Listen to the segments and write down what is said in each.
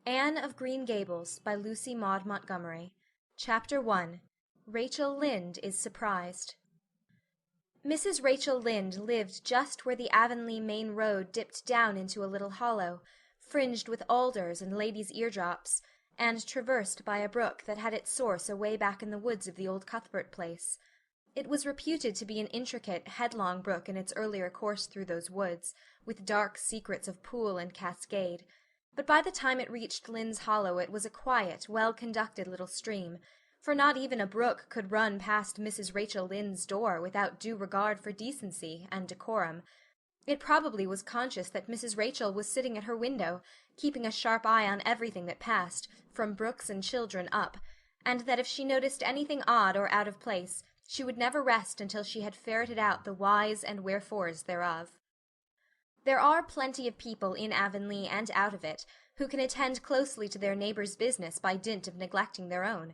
Anne of Green Gables by Lucy Maud Montgomery. Chapter 1. Rachel Lynde is Surprised. Mrs. Rachel Lynde lived just where the Avonlea main road dipped down into a little hollow, fringed with alders and ladies' eardrops, and traversed by a brook that had its source away back in the woods of the old Cuthbert place. It was reputed to be an intricate, headlong brook in its earlier course through those woods, with dark secrets of pool and cascade. But by the time it reached Lynde's Hollow it was a quiet, well-conducted little stream, for not even a brook could run past Mrs. Rachel Lynde's door without due regard for decency and decorum. It probably was conscious that Mrs. Rachel was sitting at her window, keeping a sharp eye on everything that passed, from brooks and children up, and that if she noticed anything odd or out of place, she would never rest until she had ferreted out the whys and wherefores thereof. There are plenty of people in Avonlea and out of it, who can attend closely to their neighbours' business by dint of neglecting their own.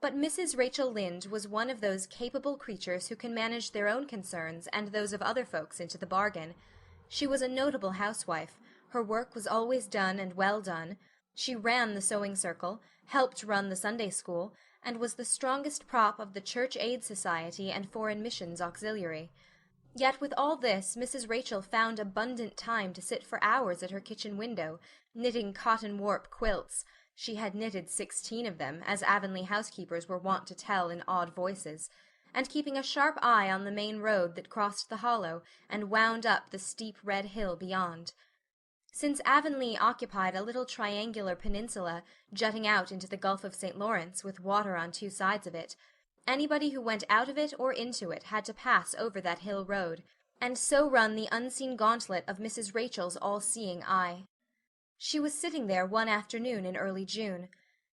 But Mrs. Rachel Lynde was one of those capable creatures who can manage their own concerns and those of other folks into the bargain. She was a notable housewife. Her work was always done and well done. She ran the sewing circle, helped run the Sunday school, and was the strongest prop of the Church Aid Society and Foreign Missions Auxiliary. Yet with all this Mrs. Rachel found abundant time to sit for hours at her kitchen window, knitting cotton warp quilts. She had knitted 16 of them, as Avonlea housekeepers were wont to tell in awed voices, and keeping a sharp eye on the main road that crossed the hollow and wound up the steep red hill beyond. Since Avonlea occupied a little triangular peninsula jutting out into the Gulf of St. Lawrence with water on two sides of it, anybody who went out of it or into it had to pass over that hill road, and so run the unseen gauntlet of Mrs. Rachel's all-seeing eye. She was sitting there one afternoon in early June.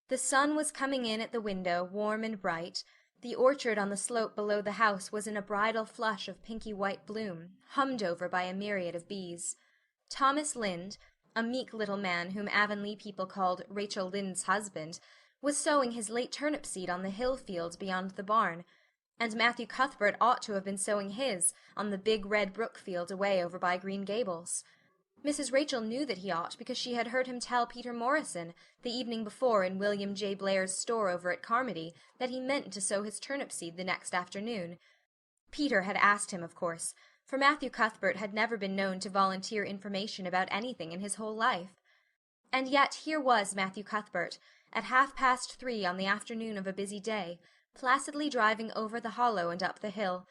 The sun was coming in at the window, warm and bright. The orchard on the slope below the house was in a bridal flush of pinky-white bloom, hummed over by a myriad of bees. Thomas Lynde, a meek little man whom Avonlea people called Rachel Lynde's husband, was sowing his late turnip seed on the hill field beyond the barn, and Matthew Cuthbert ought to have been sowing his on the big red brook field away over by Green Gables. Mrs. Rachel knew that he ought because she had heard him tell Peter Morrison the evening before in William J. Blair's store over at Carmody that he meant to sow his turnip seed the next afternoon. Peter had asked him, of course, for Matthew Cuthbert had never been known to volunteer information about anything in his whole life. And yet here was Matthew Cuthbert, at 3:30 on the afternoon of a busy day, placidly driving over the hollow and up the hill.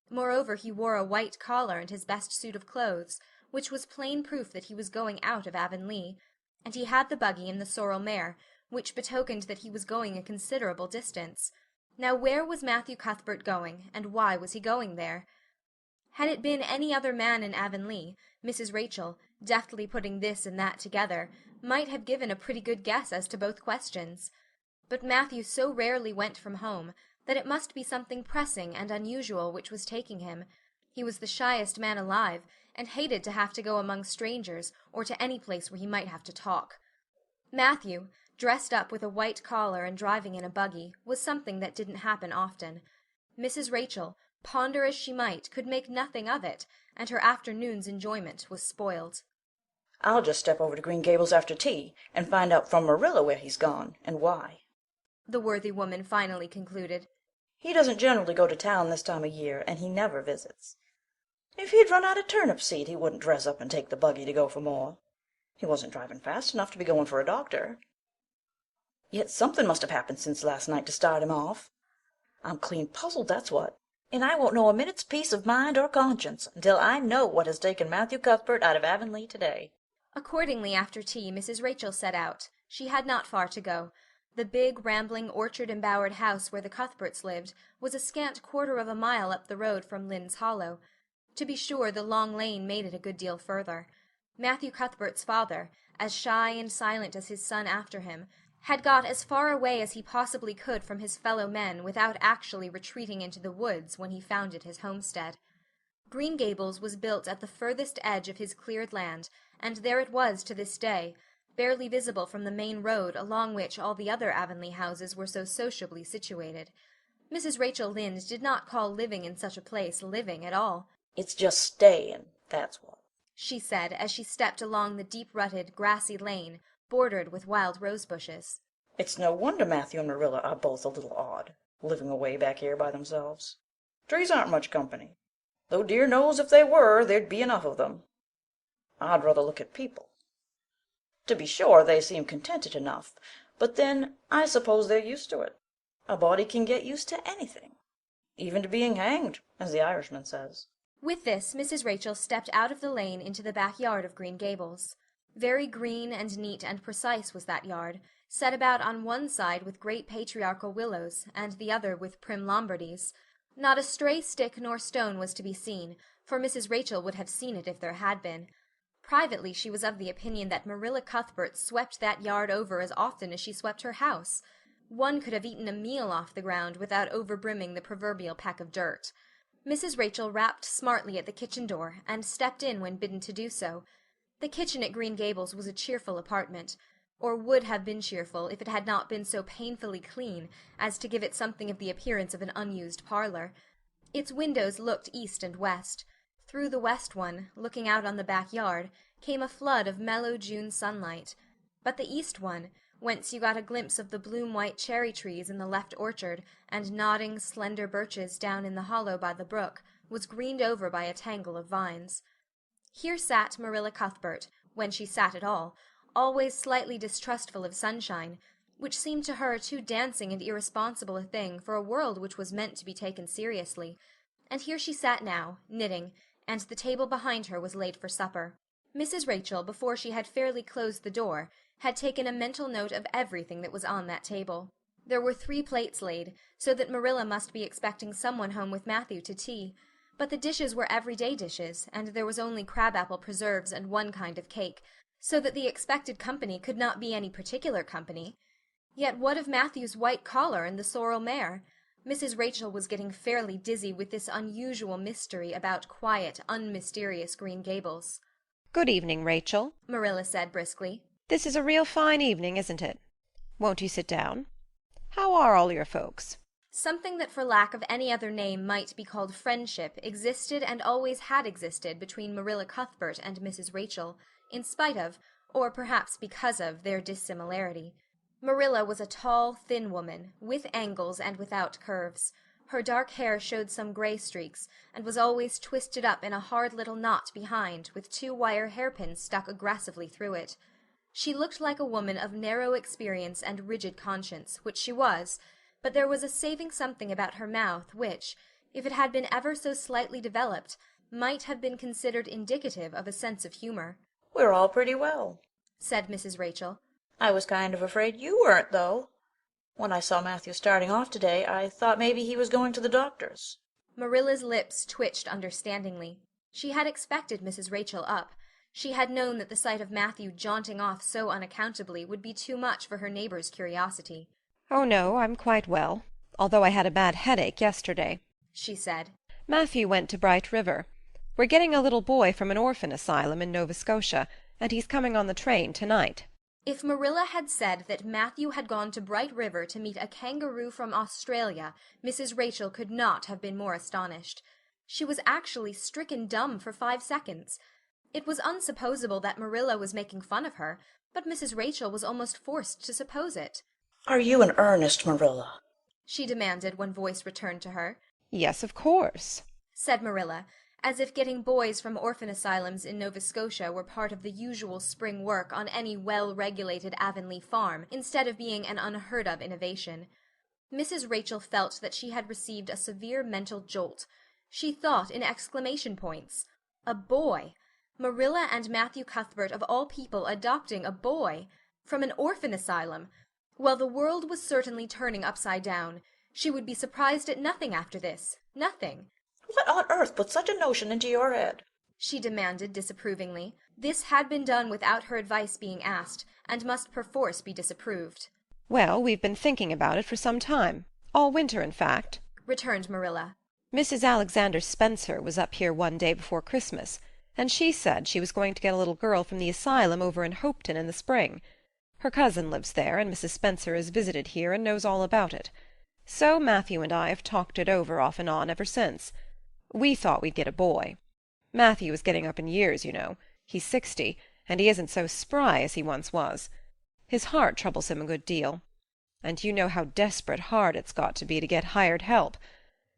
Moreover, he wore a white collar and his best suit of clothes, which was plain proof that he was going out of Avonlea, and he had the buggy and the sorrel mare, which betokened that he was going a considerable distance. Now where was Matthew Cuthbert going, and why was he going there? Had it been any other man in Avonlea, Mrs. Rachel, deftly putting this and that together, might have given a pretty good guess as to both questions. But Matthew so rarely went from home that it must be something pressing and unusual which was taking him. He was the shyest man alive, and hated to have to go among strangers or to any place where he might have to talk. Matthew, dressed up with a white collar and driving in a buggy, was something that didn't happen often. Mrs. Rachel, ponder as she might, could make nothing of it, and her afternoon's enjoyment was spoiled. I'll just step over to Green Gables after tea and find out from Marilla where he's gone and why, the worthy woman finally concluded. He doesn't generally go to town this time of year, and he never visits. If he'd run out of turnip seed, he wouldn't dress up and take the buggy to go for more. He wasn't driving fast enough to be going for a doctor. Yet something must have happened since last night to start him off. I'm clean puzzled, that's what, and I won't know a minute's peace of mind or conscience until I know what has taken Matthew Cuthbert out of Avonlea today. Accordingly, after tea, Mrs. Rachel set out. She had not far to go. The big, rambling, orchard-embowered house where the Cuthberts lived was a scant quarter of a mile up the road from Lynde's Hollow. To be sure, the long lane made it a good deal further. Matthew Cuthbert's father, as shy and silent as his son after him, had got as far away as he possibly could from his fellow men without actually retreating into the woods when he founded his homestead. Green Gables was built at the furthest edge of his cleared land, and there it was to this day, barely visible from the main road along which all the other Avonlea houses were so sociably situated. Mrs. Rachel Lynde did not call living in such a place living at all. It's just staying, that's what, she said, as she stepped along the deep-rutted, grassy lane, bordered with wild rose bushes. It's no wonder Matthew and Marilla are both a little odd, living away back here by themselves. Trees aren't much company, though dear knows if they were, there'd be enough of them. I'd rather look at people. To be sure, they seem contented enough, but then I suppose they're used to it. A body can get used to anything, even to being hanged, as the Irishman says. With this, Mrs. Rachel stepped out of the lane into the backyard of Green Gables. Very green and neat and precise was that yard, set about on one side with great patriarchal willows, and the other with prim Lombardies. Not a stray stick nor stone was to be seen, for Mrs. Rachel would have seen it if there had been. Privately she was of the opinion that Marilla Cuthbert swept that yard over as often as she swept her house. One could have eaten a meal off the ground without overbrimming the proverbial peck of dirt. Mrs. Rachel rapped smartly at the kitchen door, and stepped in when bidden to do so. The kitchen at Green Gables was a cheerful apartment, or would have been cheerful if it had not been so painfully clean as to give it something of the appearance of an unused parlor. Its windows looked east and west. Through the west one, looking out on the backyard, came a flood of mellow June sunlight. But the east one, whence you got a glimpse of the bloom-white cherry trees in the left orchard and nodding, slender birches down in the hollow by the brook, was greened over by a tangle of vines. Here sat Marilla Cuthbert, when she sat at all, always slightly distrustful of sunshine, which seemed to her too dancing and irresponsible a thing for a world which was meant to be taken seriously. And here she sat now, knitting, and the table behind her was laid for supper. Mrs. Rachel, before she had fairly closed the door, had taken a mental note of everything that was on that table. There were 3 plates laid, so that Marilla must be expecting someone home with Matthew to tea, but the dishes were everyday dishes, and there was only crab-apple preserves and one kind of cake, so that the expected company could not be any particular company. Yet what of Matthew's white collar and the sorrel mare? Mrs. Rachel was getting fairly dizzy with this unusual mystery about quiet, unmysterious Green Gables. "Good evening, Rachel," Marilla said briskly. "This is a real fine evening, isn't it? Won't you sit down? How are all your folks?" Something that for lack of any other name might be called friendship existed and always had existed between Marilla Cuthbert and Mrs. Rachel, in spite of, or perhaps because of, their dissimilarity. Marilla was a tall, thin woman, with angles and without curves. Her dark hair showed some gray streaks, and was always twisted up in a hard little knot behind, with 2 wire hairpins stuck aggressively through it. She looked like a woman of narrow experience and rigid conscience, which she was, but there was a saving something about her mouth which, if it had been ever so slightly developed, might have been considered indicative of a sense of humor. "We're all pretty well," said Mrs. Rachel. "I was kind of afraid you weren't, though. When I saw Matthew starting off today, I thought maybe he was going to the doctor's." Marilla's lips twitched understandingly. She had expected Mrs. Rachel up. She had known that the sight of Matthew jaunting off so unaccountably would be too much for her neighbor's curiosity. "Oh, no, I'm quite well, although I had a bad headache yesterday," she said. "Matthew went to Bright River. We're getting a little boy from an orphan asylum in Nova Scotia, and he's coming on the train tonight." If Marilla had said that Matthew had gone to Bright River to meet a kangaroo from Australia, Mrs. Rachel could not have been more astonished. She was actually stricken dumb for 5 seconds. It was unsupposable that Marilla was making fun of her, but Mrs. Rachel was almost forced to suppose it. "Are you in earnest, Marilla?" she demanded when voice returned to her. "Yes, of course," said Marilla, as if getting boys from orphan asylums in Nova Scotia were part of the usual spring work on any well-regulated Avonlea farm, instead of being an unheard-of innovation. Mrs. Rachel felt that she had received a severe mental jolt. She thought in exclamation points. A boy! Marilla and Matthew Cuthbert, of all people, adopting a boy! From an orphan asylum! Well, the world was certainly turning upside down. She would be surprised at nothing after this. Nothing. "What on earth put such a notion into your head?" she demanded disapprovingly. This had been done without her advice being asked, and must perforce be disapproved. "Well, we've been thinking about it for some time, all winter, in fact," returned Marilla. "Mrs. Alexander Spencer was up here one day before Christmas, and she said she was going to get a little girl from the asylum over in Hopeton in the spring. Her cousin lives there, and Mrs. Spencer has visited here and knows all about it. So Matthew and I have talked it over off and on ever since. We thought we'd get a boy. Matthew is getting up in years, you know. He's 60, and he isn't so spry as he once was. His heart troubles him a good deal. And you know how desperate hard it's got to be to get hired help.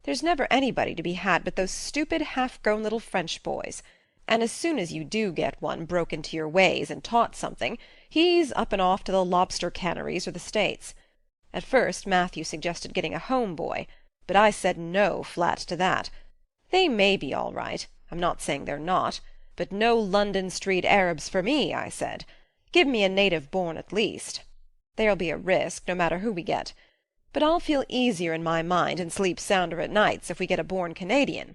There's never anybody to be had but those stupid half-grown little French boys, and as soon as you do get one broke into your ways and taught something, he's up and off to the lobster canneries or the States. At first Matthew suggested getting a home boy, but I said no flat to that. They may be all right, I'm not saying they're not, but no London street Arabs for me, I said. Give me a native born at least. There'll be a risk, no matter who we get, but I'll feel easier in my mind and sleep sounder at nights if we get a born Canadian.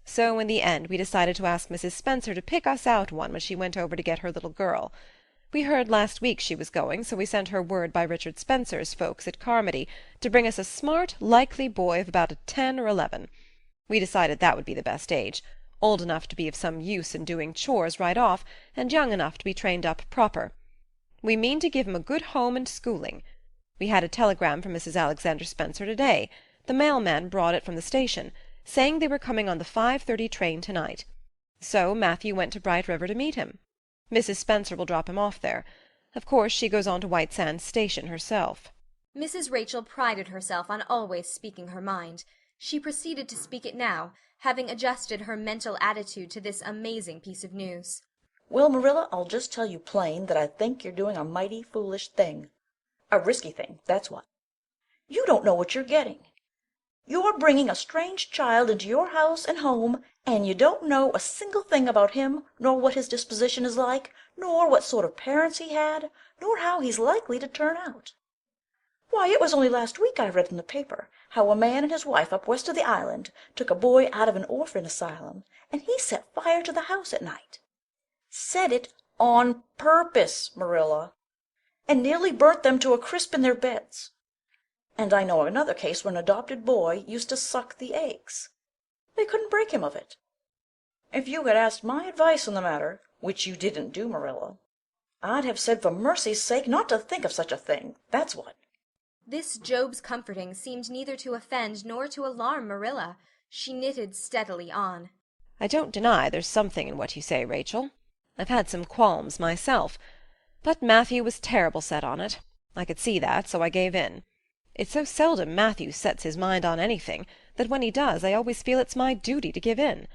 So in the end we decided to ask Mrs. Spencer to pick us out one when she went over to get her little girl. We heard last week she was going, so we sent her word by Richard Spencer's folks at Carmody to bring us a smart, likely boy of about 10 or 11. We decided that would be the best age, old enough to be of some use in doing chores right off, and young enough to be trained up proper. We mean to give him a good home and schooling. We had a telegram from Mrs. Alexander Spencer to-day. The mailman brought it from the station, saying they were coming on the 5:30 train to-night. So Matthew went to Bright River to meet him. Mrs. Spencer will drop him off there. Of course she goes on to White Sands Station herself. Mrs. Rachel prided herself on always speaking her mind. She proceeded to speak it now, having adjusted her mental attitude to this amazing piece of news. Well, Marilla, I'll just tell you plain that I think you're doing a mighty foolish thing. A risky thing, that's what. You don't know what you're getting. You're bringing a strange child into your house and home, and you don't know a single thing about him, nor what his disposition is like, nor what sort of parents he had, nor how he's likely to turn out. Why, it was only last week I read in the paper how a man and his wife up west of the island took a boy out of an orphan asylum, and he set fire to the house at night. Set it on purpose, Marilla, and nearly burnt them to a crisp in their beds. And I know another case where an adopted boy used to suck the eggs. They couldn't break him of it. If you had asked my advice on the matter, which you didn't do, Marilla, I'd have said for mercy's sake not to think of such a thing, that's what. This Job's comforting seemed neither to offend nor to alarm Marilla. She knitted steadily on. I don't deny there's something in what you say, Rachel. I've had some qualms myself, but Matthew was terrible set on it. I could see that, so I gave in. It's so seldom Matthew sets his mind on anything that when he does I always feel it's my duty to give in.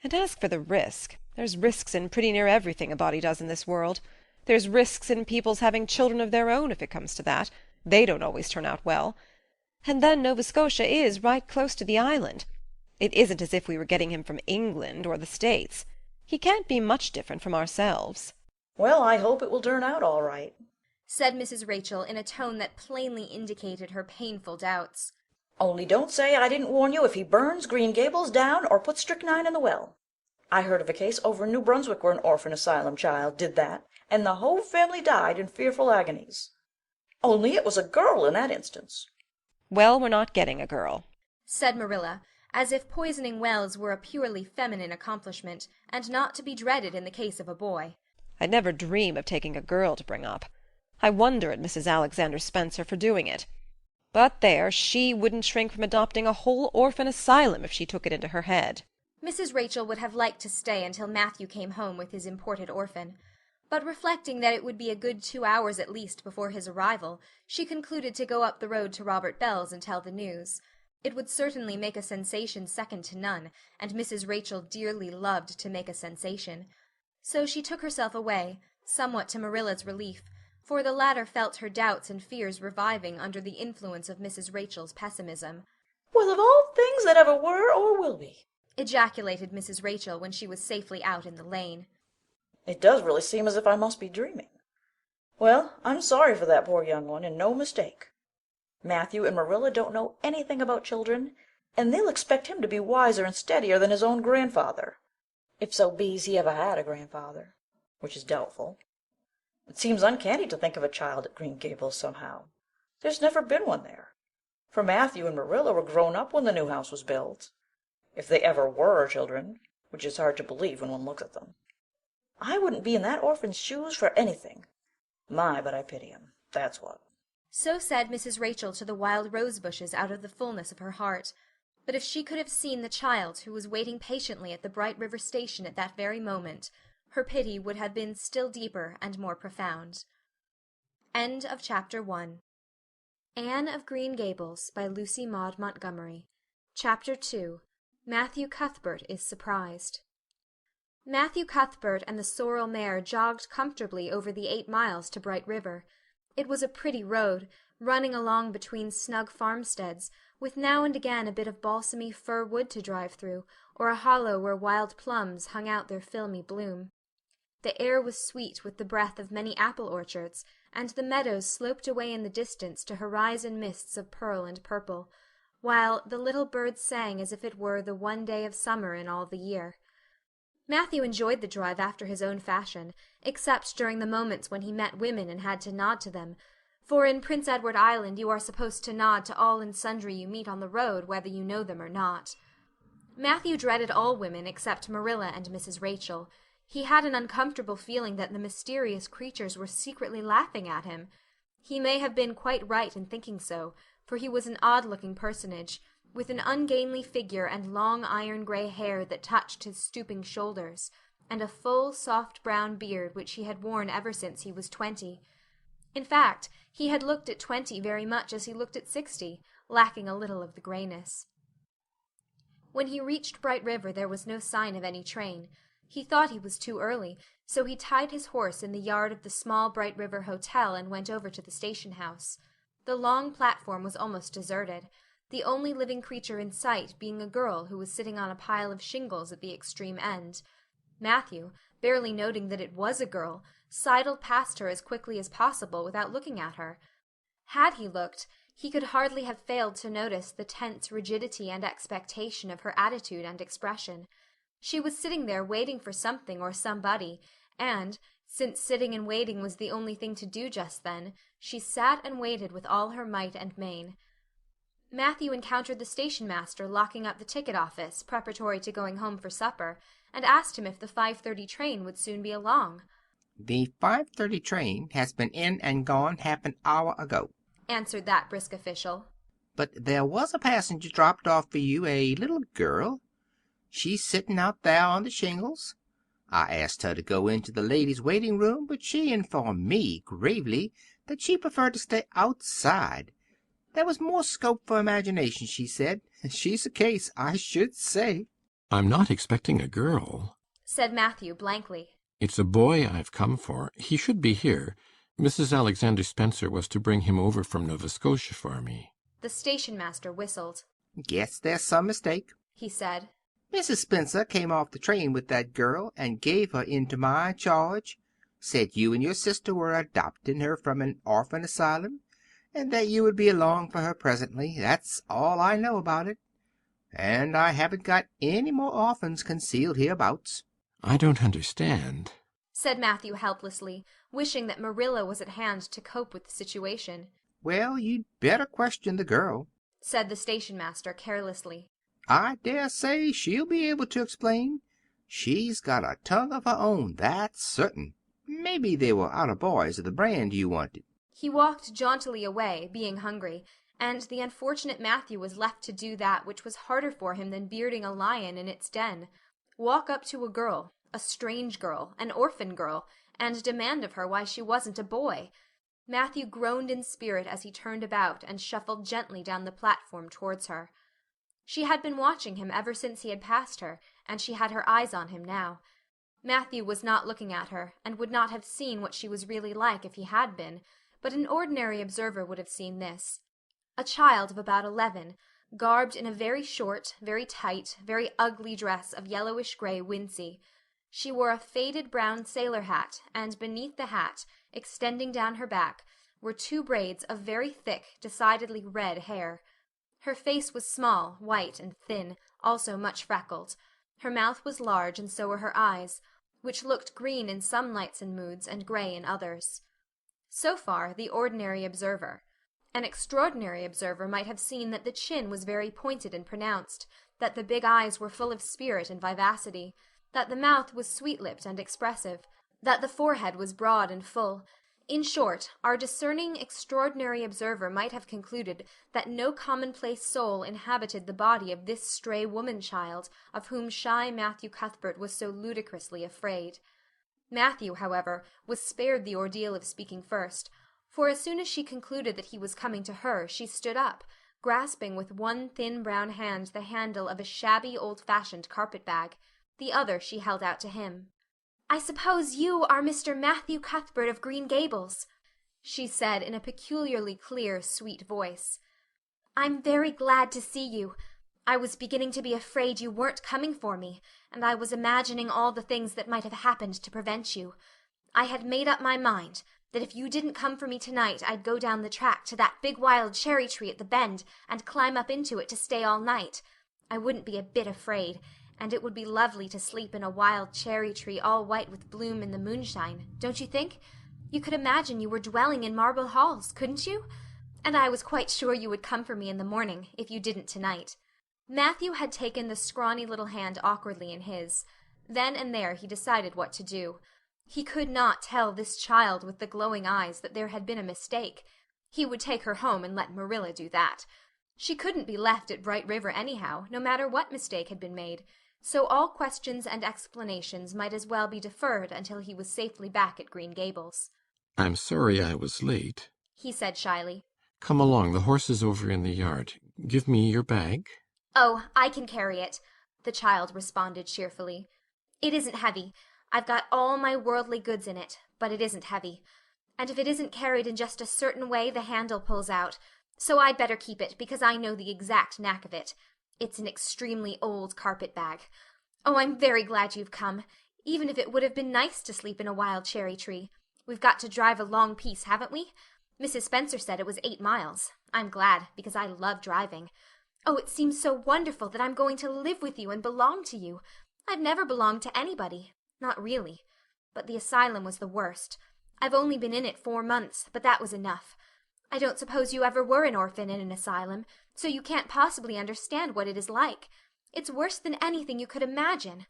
And as for the risk, there's risks in pretty near everything a body does in this world. There's risks in people's having children of their own, if it comes to that. They don't always turn out well. And then Nova Scotia is right close to the island. It isn't as if we were getting him from England or the States. He can't be much different from ourselves. Well, I hope it will turn out all right, said Mrs. Rachel in a tone that plainly indicated her painful doubts. Only don't say I didn't warn you if he burns Green Gables down or puts strychnine in the well. I heard of a case over in New Brunswick where an orphan asylum child did that, and the whole family died in fearful agonies. Only it was a girl in that instance. Well, we're not getting a girl, said Marilla, as if poisoning wells were a purely feminine accomplishment, and not to be dreaded in the case of a boy. I'd never dream of taking a girl to bring up. I wonder at Mrs. Alexander Spencer for doing it. But there, she wouldn't shrink from adopting a whole orphan asylum if she took it into her head. Mrs. Rachel would have liked to stay until Matthew came home with his imported orphan, but reflecting that it would be a good 2 hours at least before his arrival, she concluded to go up the road to Robert Bell's and tell the news. It would certainly make a sensation second to none, and Mrs. Rachel dearly loved to make a sensation. So she took herself away, somewhat to Marilla's relief, for the latter felt her doubts and fears reviving under the influence of Mrs. Rachel's pessimism. Well, of all things that ever were or will be, ejaculated Mrs. Rachel when she was safely out in the lane. It does really seem as if I must be dreaming. Well, I'm sorry for that poor young one, and no mistake. Matthew and Marilla don't know anything about children, and they'll expect him to be wiser and steadier than his own grandfather, if so be's he ever had a grandfather, which is doubtful. It seems uncanny to think of a child at Green Gables somehow. There's never been one there, for Matthew and Marilla were grown up when the new house was built, if they ever were children, which is hard to believe when one looks at them. I wouldn't be in that orphan's shoes for anything. My, but I pity him, that's what. So said Mrs. Rachel to the wild rose-bushes out of the fullness of her heart. But if she could have seen the child who was waiting patiently at the Bright River station at that very moment, her pity would have been still deeper and more profound. End of Chapter 1. Anne of Green Gables by Lucy Maud Montgomery. Chapter 2. Matthew Cuthbert is surprised. Matthew Cuthbert and the sorrel mare jogged comfortably over the 8 miles to Bright River. It was a pretty road, running along between snug farmsteads, with now and again a bit of balsamy fir wood to drive through, or a hollow where wild plums hung out their filmy bloom. The air was sweet with the breath of many apple orchards, and the meadows sloped away in the distance to horizon mists of pearl and purple, while the little birds sang as if it were the one day of summer in all the year. Matthew enjoyed the drive after his own fashion, except during the moments when he met women and had to nod to them, for in Prince Edward Island you are supposed to nod to all and sundry you meet on the road, whether you know them or not. Matthew dreaded all women except Marilla and Mrs. Rachel. He had an uncomfortable feeling that the mysterious creatures were secretly laughing at him. He may have been quite right in thinking so, for he was an odd-looking personage, with an ungainly figure and long iron-gray hair that touched his stooping shoulders, and a full, soft brown beard which he had worn ever since he was 20. In fact, he had looked at 20 very much as he looked at 60, lacking a little of the grayness. When he reached Bright River there was no sign of any train. He thought he was too early, so he tied his horse in the yard of the small Bright River Hotel and went over to the station house. The long platform was almost deserted, the only living creature in sight being a girl who was sitting on a pile of shingles at the extreme end. Matthew, barely noting that it was a girl, sidled past her as quickly as possible without looking at her. Had he looked, he could hardly have failed to notice the tense rigidity and expectation of her attitude and expression. She was sitting there waiting for something or somebody, and, since sitting and waiting was the only thing to do just then, she sat and waited with all her might and main. Matthew encountered the station-master locking up the ticket office, preparatory to going home for supper, and asked him if the 5:30 train would soon be along. "The 5:30 train has been in and gone half an hour ago," answered that brisk official. "but there was a passenger dropped off for you, a little girl. She's sitting out there on the shingles. I asked her to go into the ladies' waiting room, but she informed me gravely that she preferred to stay outside. There was more scope for imagination, she said. She's a case, I should say." "I'm not expecting a girl," said Matthew blankly. "It's a boy I've come for. He should be here. Mrs. Alexander Spencer was to bring him over from Nova Scotia for me." The station-master whistled. "Guess there's some mistake," he said. "Mrs. Spencer came off the train with that girl and gave her into my charge. Said you and your sister were adopting her from an orphan asylum, and that you would be along for her presently. That's all I know about it. And I haven't got any more orphans concealed hereabouts." "I don't understand," said Matthew helplessly, wishing that Marilla was at hand to cope with the situation. "Well, you'd better question the girl," said the station-master carelessly. "I dare say she'll be able to explain. She's got a tongue of her own, that's certain. Maybe they were out of boys of the brand you wanted." He walked jauntily away, being hungry, and the unfortunate Matthew was left to do that which was harder for him than bearding a lion in its den: walk up to a girl, a strange girl, an orphan girl, and demand of her why she wasn't a boy. Matthew groaned in spirit as he turned about and shuffled gently down the platform towards her. She had been watching him ever since he had passed her, and she had her eyes on him now. Matthew was not looking at her, and would not have seen what she was really like if he had been, but an ordinary observer would have seen this: a child of about 11, garbed in a very short, very tight, very ugly dress of yellowish-gray wincey. She wore a faded brown sailor hat, and beneath the hat, extending down her back, were 2 braids of very thick, decidedly red hair. Her face was small, white, and thin, also much freckled. Her mouth was large, and so were her eyes, which looked green in some lights and moods, and gray in others. So far, the ordinary observer. An extraordinary observer might have seen that the chin was very pointed and pronounced, that the big eyes were full of spirit and vivacity, that the mouth was sweet-lipped and expressive, that the forehead was broad and full. In short, our discerning, extraordinary observer might have concluded that no commonplace soul inhabited the body of this stray woman-child of whom shy Matthew Cuthbert was so ludicrously afraid. Matthew, however, was spared the ordeal of speaking first, for as soon as she concluded that he was coming to her, she stood up, grasping with one thin brown hand the handle of a shabby old-fashioned carpet-bag. The other she held out to him. "I suppose you are Mr. Matthew Cuthbert of Green Gables," she said in a peculiarly clear, sweet voice. "I'm very glad to see you. I was beginning to be afraid you weren't coming for me, and I was imagining all the things that might have happened to prevent you. I had made up my mind that if you didn't come for me tonight I'd go down the track to that big wild cherry tree at the bend and climb up into it to stay all night. I wouldn't be a bit afraid, and it would be lovely to sleep in a wild cherry tree all white with bloom in the moonshine, don't you think? You could imagine you were dwelling in marble halls, couldn't you? And I was quite sure you would come for me in the morning, if you didn't tonight." Matthew had taken the scrawny little hand awkwardly in his. Then and there he decided what to do. He could not tell this child with the glowing eyes that there had been a mistake. He would take her home and let Marilla do that. She couldn't be left at Bright River anyhow, no matter what mistake had been made, so all questions and explanations might as well be deferred until he was safely back at Green Gables. I'm sorry I was late, he said shyly. Come along, the horse is over in the yard. Give me your bag. "Oh, I can carry it," the child responded cheerfully. "It isn't heavy. I've got all my worldly goods in it, but it isn't heavy. And if it isn't carried in just a certain way, the handle pulls out. So I'd better keep it, because I know the exact knack of it. It's an extremely old carpet-bag. Oh, I'm very glad you've come, even if it would have been nice to sleep in a wild cherry tree. We've got to drive a long piece, haven't we? Mrs. Spencer said it was 8 miles. I'm glad, because I love driving. Oh, it seems so wonderful that I'm going to live with you and belong to you. I've never belonged to anybody. Not really. But the asylum was the worst. I've only been in it 4 months, but that was enough. I don't suppose you ever were an orphan in an asylum, so you can't possibly understand what it is like. It's worse than anything you could imagine.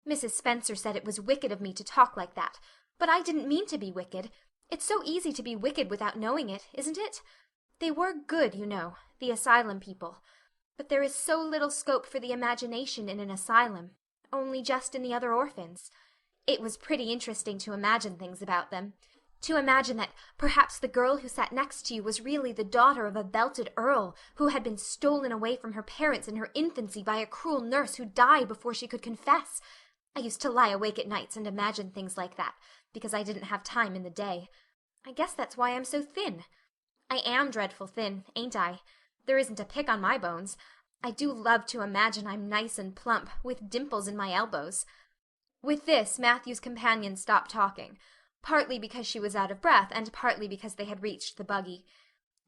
Mrs. Spencer said it was wicked of me to talk like that, but I didn't mean to be wicked. It's so easy to be wicked without knowing it, isn't it? They were good, you know, the asylum people. But there is so little scope for the imagination in an asylum, only just in the other orphans. It was pretty interesting to imagine things about them. To imagine that perhaps the girl who sat next to you was really the daughter of a belted earl who had been stolen away from her parents in her infancy by a cruel nurse who died before she could confess. I used to lie awake at nights and imagine things like that, because I didn't have time in the day. I guess that's why I'm so thin. I am dreadful thin, ain't I? There isn't a pick on my bones. I do love to imagine I'm nice and plump, with dimples in my elbows. With this, Matthew's companion stopped talking, partly because she was out of breath and partly because they had reached the buggy.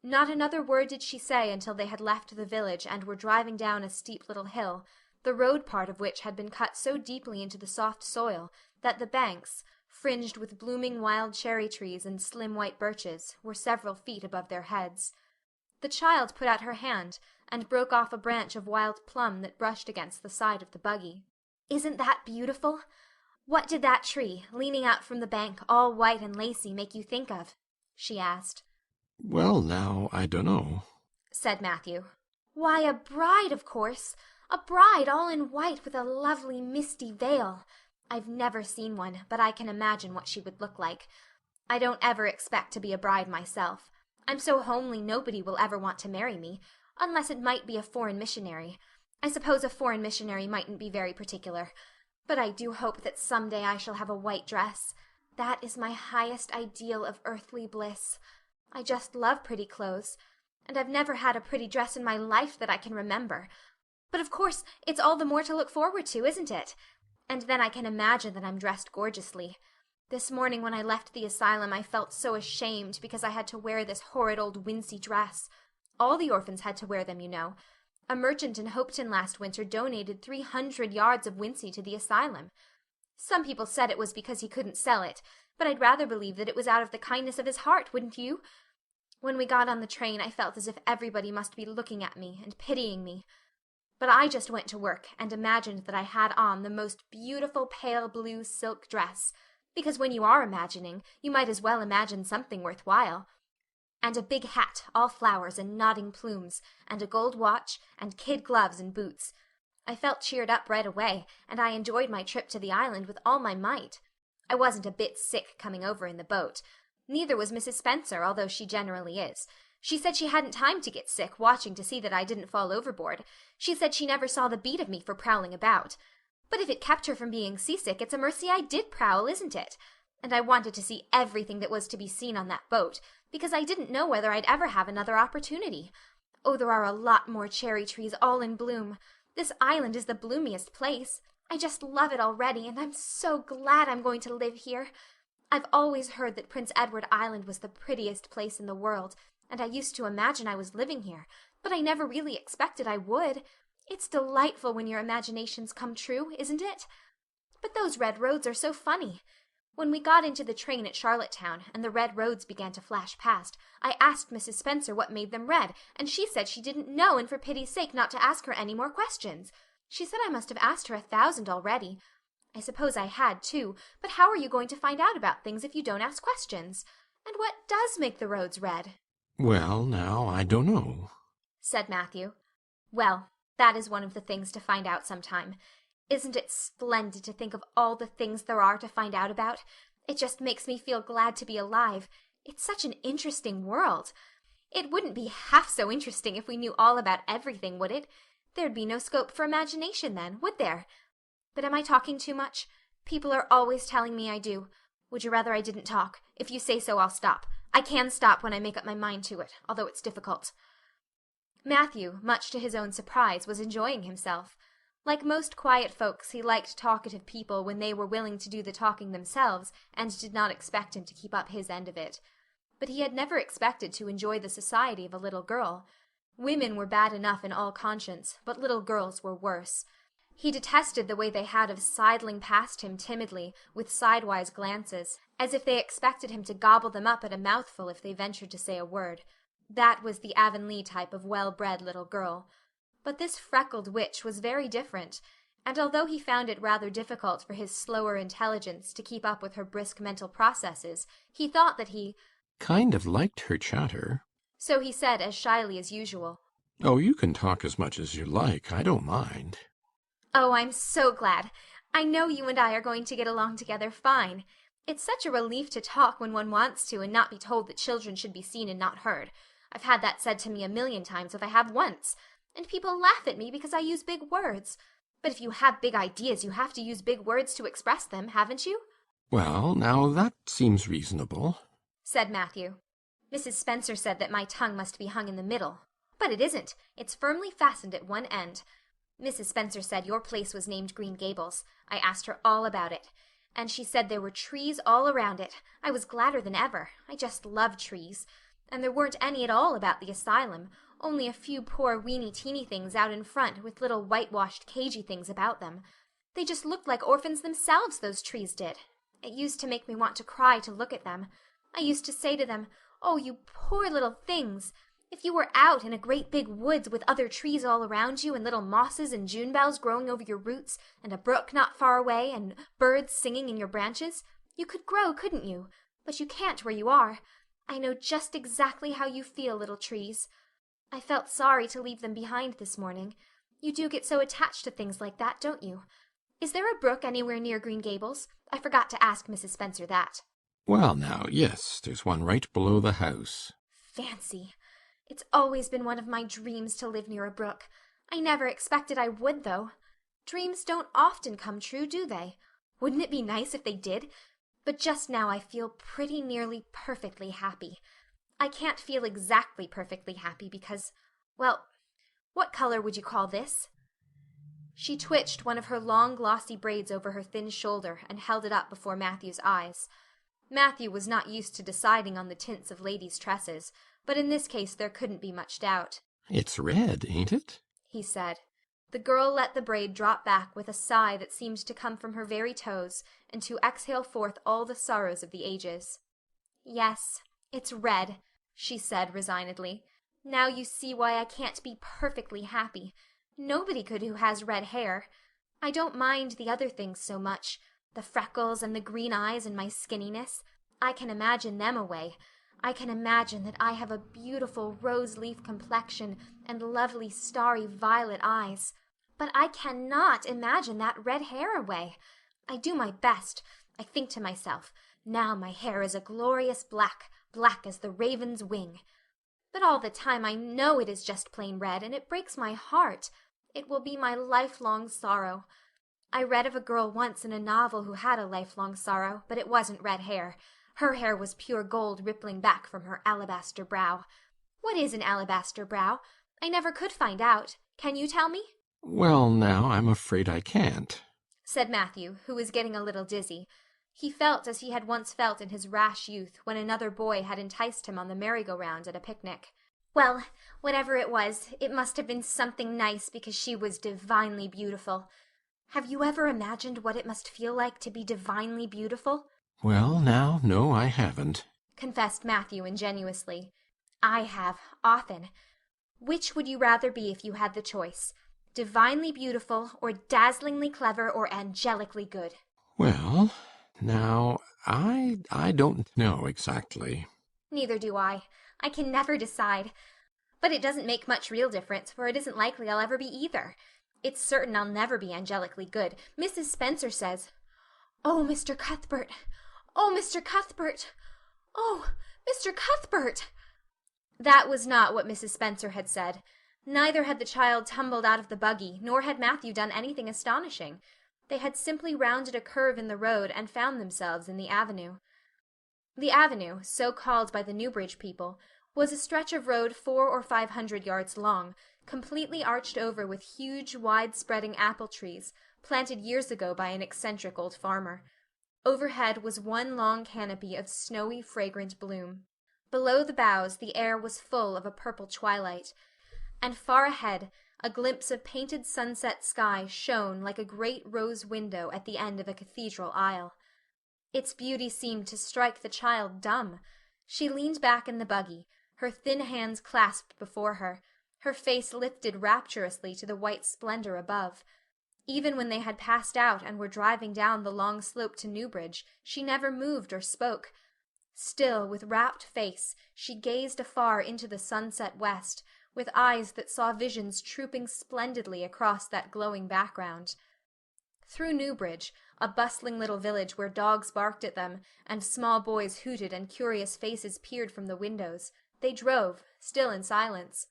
Not another word did she say until they had left the village and were driving down a steep little hill, the road part of which had been cut so deeply into the soft soil that the banks, fringed with blooming wild cherry trees and slim white birches, were several feet above their heads. The child put out her hand and broke off a branch of wild plum that brushed against the side of the buggy. "Isn't that beautiful? What did that tree, leaning out from the bank, all white and lacy, make you think of?" she asked. Well, now, I dunno, said Matthew. "Why, a bride, of course. A bride all in white with a lovely misty veil. I've never seen one, but I can imagine what she would look like. I don't ever expect to be a bride myself. I'm so homely nobody will ever want to marry me, unless it might be a foreign missionary. I suppose a foreign missionary mightn't be very particular. But I do hope that some day I shall have a white dress. That is my highest ideal of earthly bliss. I just love pretty clothes, and I've never had a pretty dress in my life that I can remember. But of course it's all the more to look forward to, isn't it? And then I can imagine that I'm dressed gorgeously. This morning when I left the asylum I felt so ashamed because I had to wear this horrid old wincey dress. All the orphans had to wear them, you know. A merchant in Hopeton last winter donated 300 yards of wincey to the asylum. Some people said it was because he couldn't sell it, but I'd rather believe that it was out of the kindness of his heart, wouldn't you? When we got on the train I felt as if everybody must be looking at me and pitying me. But I just went to work and imagined that I had on the most beautiful pale blue silk dress, because when you are imagining, you might as well imagine something worthwhile. And a big hat, all flowers and nodding plumes, and a gold watch, and kid gloves and boots. I felt cheered up right away, and I enjoyed my trip to the island with all my might. I wasn't a bit sick coming over in the boat, Neither was Mrs. Spencer, although she generally is. She said she hadn't time to get sick watching to see that I didn't fall overboard. She said she never saw the beat of me for prowling about. But if it kept her from being seasick, it's a mercy I did prowl, isn't it? And I wanted to see everything that was to be seen on that boat, because I didn't know whether I'd ever have another opportunity. Oh, there are a lot more cherry trees all in bloom. This island is the bloomiest place. I just love it already, and I'm so glad I'm going to live here. I've always heard that Prince Edward Island was the prettiest place in the world, and I used to imagine I was living here, but I never really expected I would. It's delightful when your imaginations come true, isn't it? But those red roads are so funny. When we got into the train at Charlottetown, and the red roads began to flash past, I asked Mrs. Spencer what made them red, and she said she didn't know, and for pity's sake not to ask her any more questions. She said I must have asked her 1,000 already. I suppose I had, too, but how are you going to find out about things if you don't ask questions? And what does make the roads red? Well, now, I don't know, said Matthew. Well, that is one of the things to find out sometime. Isn't it splendid to think of all the things there are to find out about? It just makes me feel glad to be alive. It's such an interesting world. It wouldn't be half so interesting if we knew all about everything, would it? There'd be no scope for imagination then, would there? But am I talking too much? People are always telling me I do. Would you rather I didn't talk? If you say so, I'll stop. I can stop when I make up my mind to it, although it's difficult. Matthew, much to his own surprise, was enjoying himself. Like most quiet folks, he liked talkative people when they were willing to do the talking themselves and did not expect him to keep up his end of it. But he had never expected to enjoy the society of a little girl. Women were bad enough in all conscience, but little girls were worse. He detested the way they had of sidling past him timidly, with sidewise glances, as if they expected him to gobble them up at a mouthful if they ventured to say a word. That was the Avonlea type of well-bred little girl. But this freckled witch was very different, and although he found it rather difficult for his slower intelligence to keep up with her brisk mental processes, he thought that he kind of liked her chatter. So he said as shyly as usual. Oh, you can talk as much as you like. I don't mind. Oh, I'm so glad. I know you and I are going to get along together fine. It's such a relief to talk when one wants to and not be told that children should be seen and not heard. I've had that said to me 1,000,000 times if I have once. And people laugh at me because I use big words. But if you have big ideas, you have to use big words to express them, haven't you? Well, now that seems reasonable, said Matthew. Mrs. Spencer said that my tongue must be hung in the middle. But it isn't. It's firmly fastened at one end. Mrs. Spencer said your place was named Green Gables. I asked her all about it. And she said there were trees all around it. I was gladder than ever. I just love trees. And there weren't any at all about the asylum. Only a few poor weeny-teeny things out in front with little whitewashed cagey things about them. They just looked like orphans themselves, those trees did. It used to make me want to cry to look at them. I used to say to them, "Oh, you poor little things! If you were out in a great big woods with other trees all around you and little mosses and June bells growing over your roots and a brook not far away and birds singing in your branches, you could grow, couldn't you? But you can't where you are. I know just exactly how you feel, little trees. I felt sorry to leave them behind this morning. You do get so attached to things like that, don't you? Is there a brook anywhere near Green Gables? I forgot to ask Mrs. Spencer that." Well, now, yes, there's one right below the house. Fancy! It's always been one of my dreams to live near a brook. I never expected I would, though. Dreams don't often come true, do they? Wouldn't it be nice if they did? But just now I feel pretty nearly perfectly happy. I can't feel exactly perfectly happy because, well, what color would you call this? She twitched one of her long glossy braids over her thin shoulder and held it up before Matthew's eyes. Matthew was not used to deciding on the tints of ladies' tresses, but in this case there couldn't be much doubt. It's red, ain't it? He said. The girl let the braid drop back with a sigh that seemed to come from her very toes and to exhale forth all the sorrows of the ages. Yes, it's red, she said resignedly. Now you see why I can't be perfectly happy. Nobody could who has red hair. I don't mind the other things so much, the freckles and the green eyes and my skinniness. I can imagine them away. I can imagine that I have a beautiful rose-leaf complexion and lovely starry violet eyes. But I cannot imagine that red hair away. I do my best. I think to myself, Now my hair is a glorious black, black as the raven's wing. But all the time I know it is just plain red, and it breaks my heart. It will be my lifelong sorrow. I read of a girl once in a novel who had a lifelong sorrow, but it wasn't red hair. Her hair was pure gold rippling back from her alabaster brow. What is an alabaster brow? I never could find out. Can you tell me? Well, now, I'm afraid I can't, said Matthew, who was getting a little dizzy. He felt as he had once felt in his rash youth when another boy had enticed him on the merry-go-round at a picnic. Well, whatever it was, it must have been something nice because she was divinely beautiful. Have you ever imagined what it must feel like to be divinely beautiful? Well, now, no, I haven't, confessed Matthew ingenuously. I have, often. Which would you rather be if you had the choice? Divinely beautiful, or dazzlingly clever, or angelically good? Well, now, I don't know exactly. Neither do I. I can never decide. But it doesn't make much real difference, for it isn't likely I'll ever be either. It's certain I'll never be angelically good. Mrs. Spencer says, "Oh, Mr. Cuthbert! Oh, Mr. Cuthbert! Oh, Mr. Cuthbert!" That was not what Mrs. Spencer had said. Neither had the child tumbled out of the buggy, nor had Matthew done anything astonishing. They had simply rounded a curve in the road and found themselves in the avenue. The avenue, so called by the Newbridge people, was a stretch of road 400 or 500 yards long, completely arched over with huge, wide-spreading apple trees, planted years ago by an eccentric old farmer. Overhead was one long canopy of snowy, fragrant bloom. Below the boughs the air was full of a purple twilight, and far ahead a glimpse of painted sunset sky shone like a great rose window at the end of a cathedral aisle. Its beauty seemed to strike the child dumb. She leaned back in the buggy, her thin hands clasped before her, her face lifted rapturously to the white splendor above. Even when they had passed out and were driving down the long slope to Newbridge, she never moved or spoke. Still, with rapt face, she gazed afar into the sunset west, with eyes that saw visions trooping splendidly across that glowing background. Through Newbridge, a bustling little village where dogs barked at them, and small boys hooted and curious faces peered from the windows, they drove, still in silence.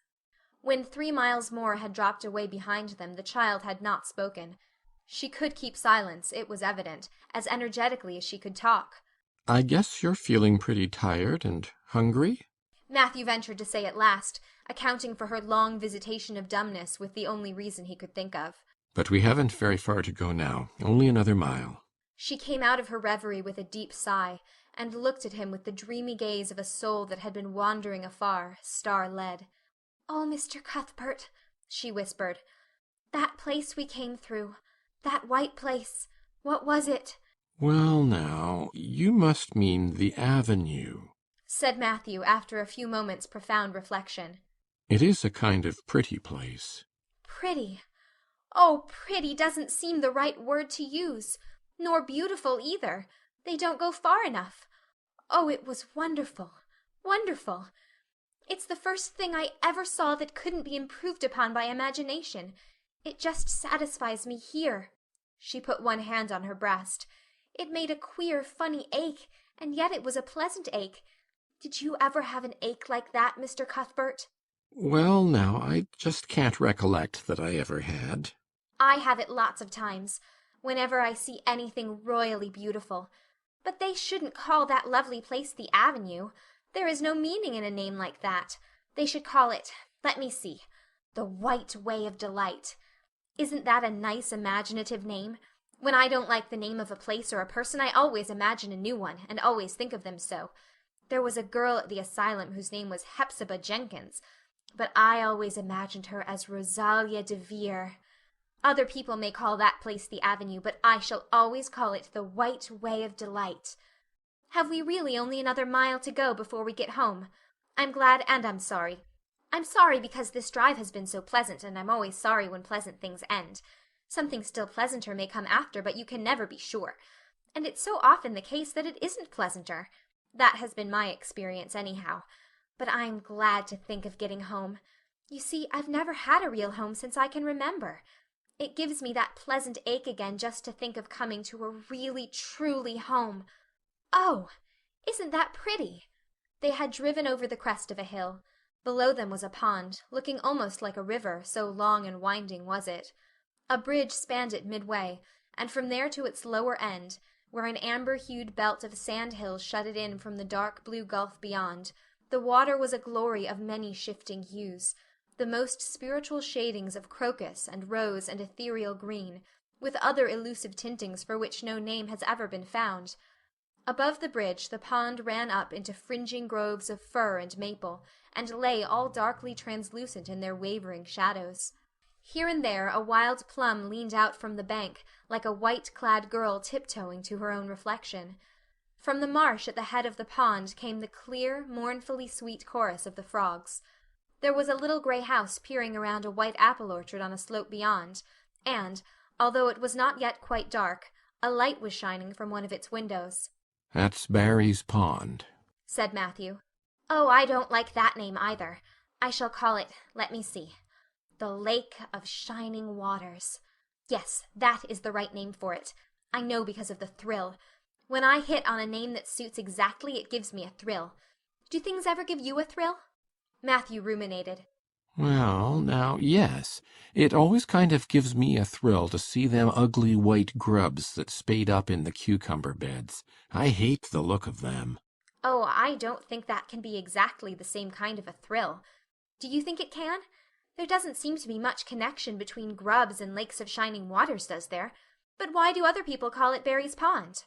When 3 miles more had dropped away behind them, the child had not spoken. She could keep silence, it was evident, as energetically as she could talk. I guess you're feeling pretty tired and hungry? Matthew ventured to say at last, accounting for her long visitation of dumbness with the only reason he could think of. But we haven't very far to go now, only another mile. She came out of her reverie with a deep sigh, and looked at him with the dreamy gaze of a soul that had been wandering afar, star-led. "Oh, Mr. Cuthbert," she whispered, "that place we came through, that white place, what was it?" Well, now, you must mean the avenue, said Matthew after a few moments' profound reflection. It is a kind of pretty place. Pretty? Oh, pretty doesn't seem the right word to use, nor beautiful either. They don't go far enough. Oh, it was wonderful, wonderful. It's the first thing I ever saw that couldn't be improved upon by imagination. It just satisfies me here. She put one hand on her breast. It made a queer, funny ache, and yet it was a pleasant ache. Did you ever have an ache like that, Mr. Cuthbert? Well, now, I just can't recollect that I ever had. I have it lots of times, whenever I see anything royally beautiful. But they shouldn't call that lovely place the Avenue. There is no meaning in a name like that. They should call it, let me see, the White Way of Delight. Isn't that a nice imaginative name? When I don't like the name of a place or a person, I always imagine a new one, and always think of them so. There was a girl at the asylum whose name was Hepzibah Jenkins, but I always imagined her as Rosalia de Vere. Other people may call that place the Avenue, but I shall always call it the White Way of Delight. Have we really only another mile to go before we get home? I'm glad and I'm sorry. I'm sorry because this drive has been so pleasant, and I'm always sorry when pleasant things end. Something still pleasanter may come after, but you can never be sure. And it's so often the case that it isn't pleasanter. That has been my experience anyhow. But I'm glad to think of getting home. You see, I've never had a real home since I can remember. It gives me that pleasant ache again just to think of coming to a really, truly home. Oh, isn't that pretty? They had driven over the crest of a hill. Below them was a pond, looking almost like a river, so long and winding was it. A bridge spanned it midway, and from there to its lower end, where an amber-hued belt of sand-hills shut it in from the dark blue gulf beyond, the water was a glory of many shifting hues, the most spiritual shadings of crocus and rose and ethereal green, with other elusive tintings for which no name has ever been found. Above the bridge the pond ran up into fringing groves of fir and maple, and lay all darkly translucent in their wavering shadows. Here and there a wild plum leaned out from the bank, like a white-clad girl tiptoeing to her own reflection. From the marsh at the head of the pond came the clear, mournfully sweet chorus of the frogs. There was a little gray house peering around a white apple orchard on a slope beyond, and, although it was not yet quite dark, a light was shining from one of its windows. That's Barry's Pond, said Matthew. Oh, I don't like that name either. I shall call it, let me see, the Lake of Shining Waters. Yes, that is the right name for it. I know because of the thrill. When I hit on a name that suits exactly, it gives me a thrill. Do things ever give you a thrill? Matthew ruminated. Well, now, yes. It always kind of gives me a thrill to see them ugly white grubs that spade up in the cucumber beds. I hate the look of them. Oh, I don't think that can be exactly the same kind of a thrill. Do you think it can? There doesn't seem to be much connection between grubs and lakes of shining waters, does there? But why do other people call it Barry's Pond?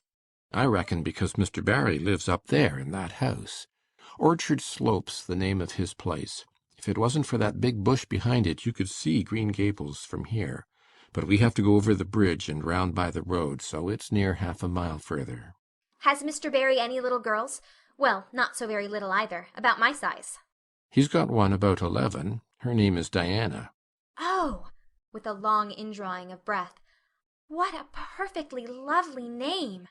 I reckon because Mr. Barry lives up there in that house. Orchard Slope's the name of his place. If it wasn't for that big bush behind it, you could see Green Gables from here. But we have to go over the bridge and round by the road, so it's near half a mile further. Has Mr. Barry any little girls? Well, not so very little either, about my size. He's got one about 11. Her name is Diana. Oh, with a long indrawing of breath. What a perfectly lovely name.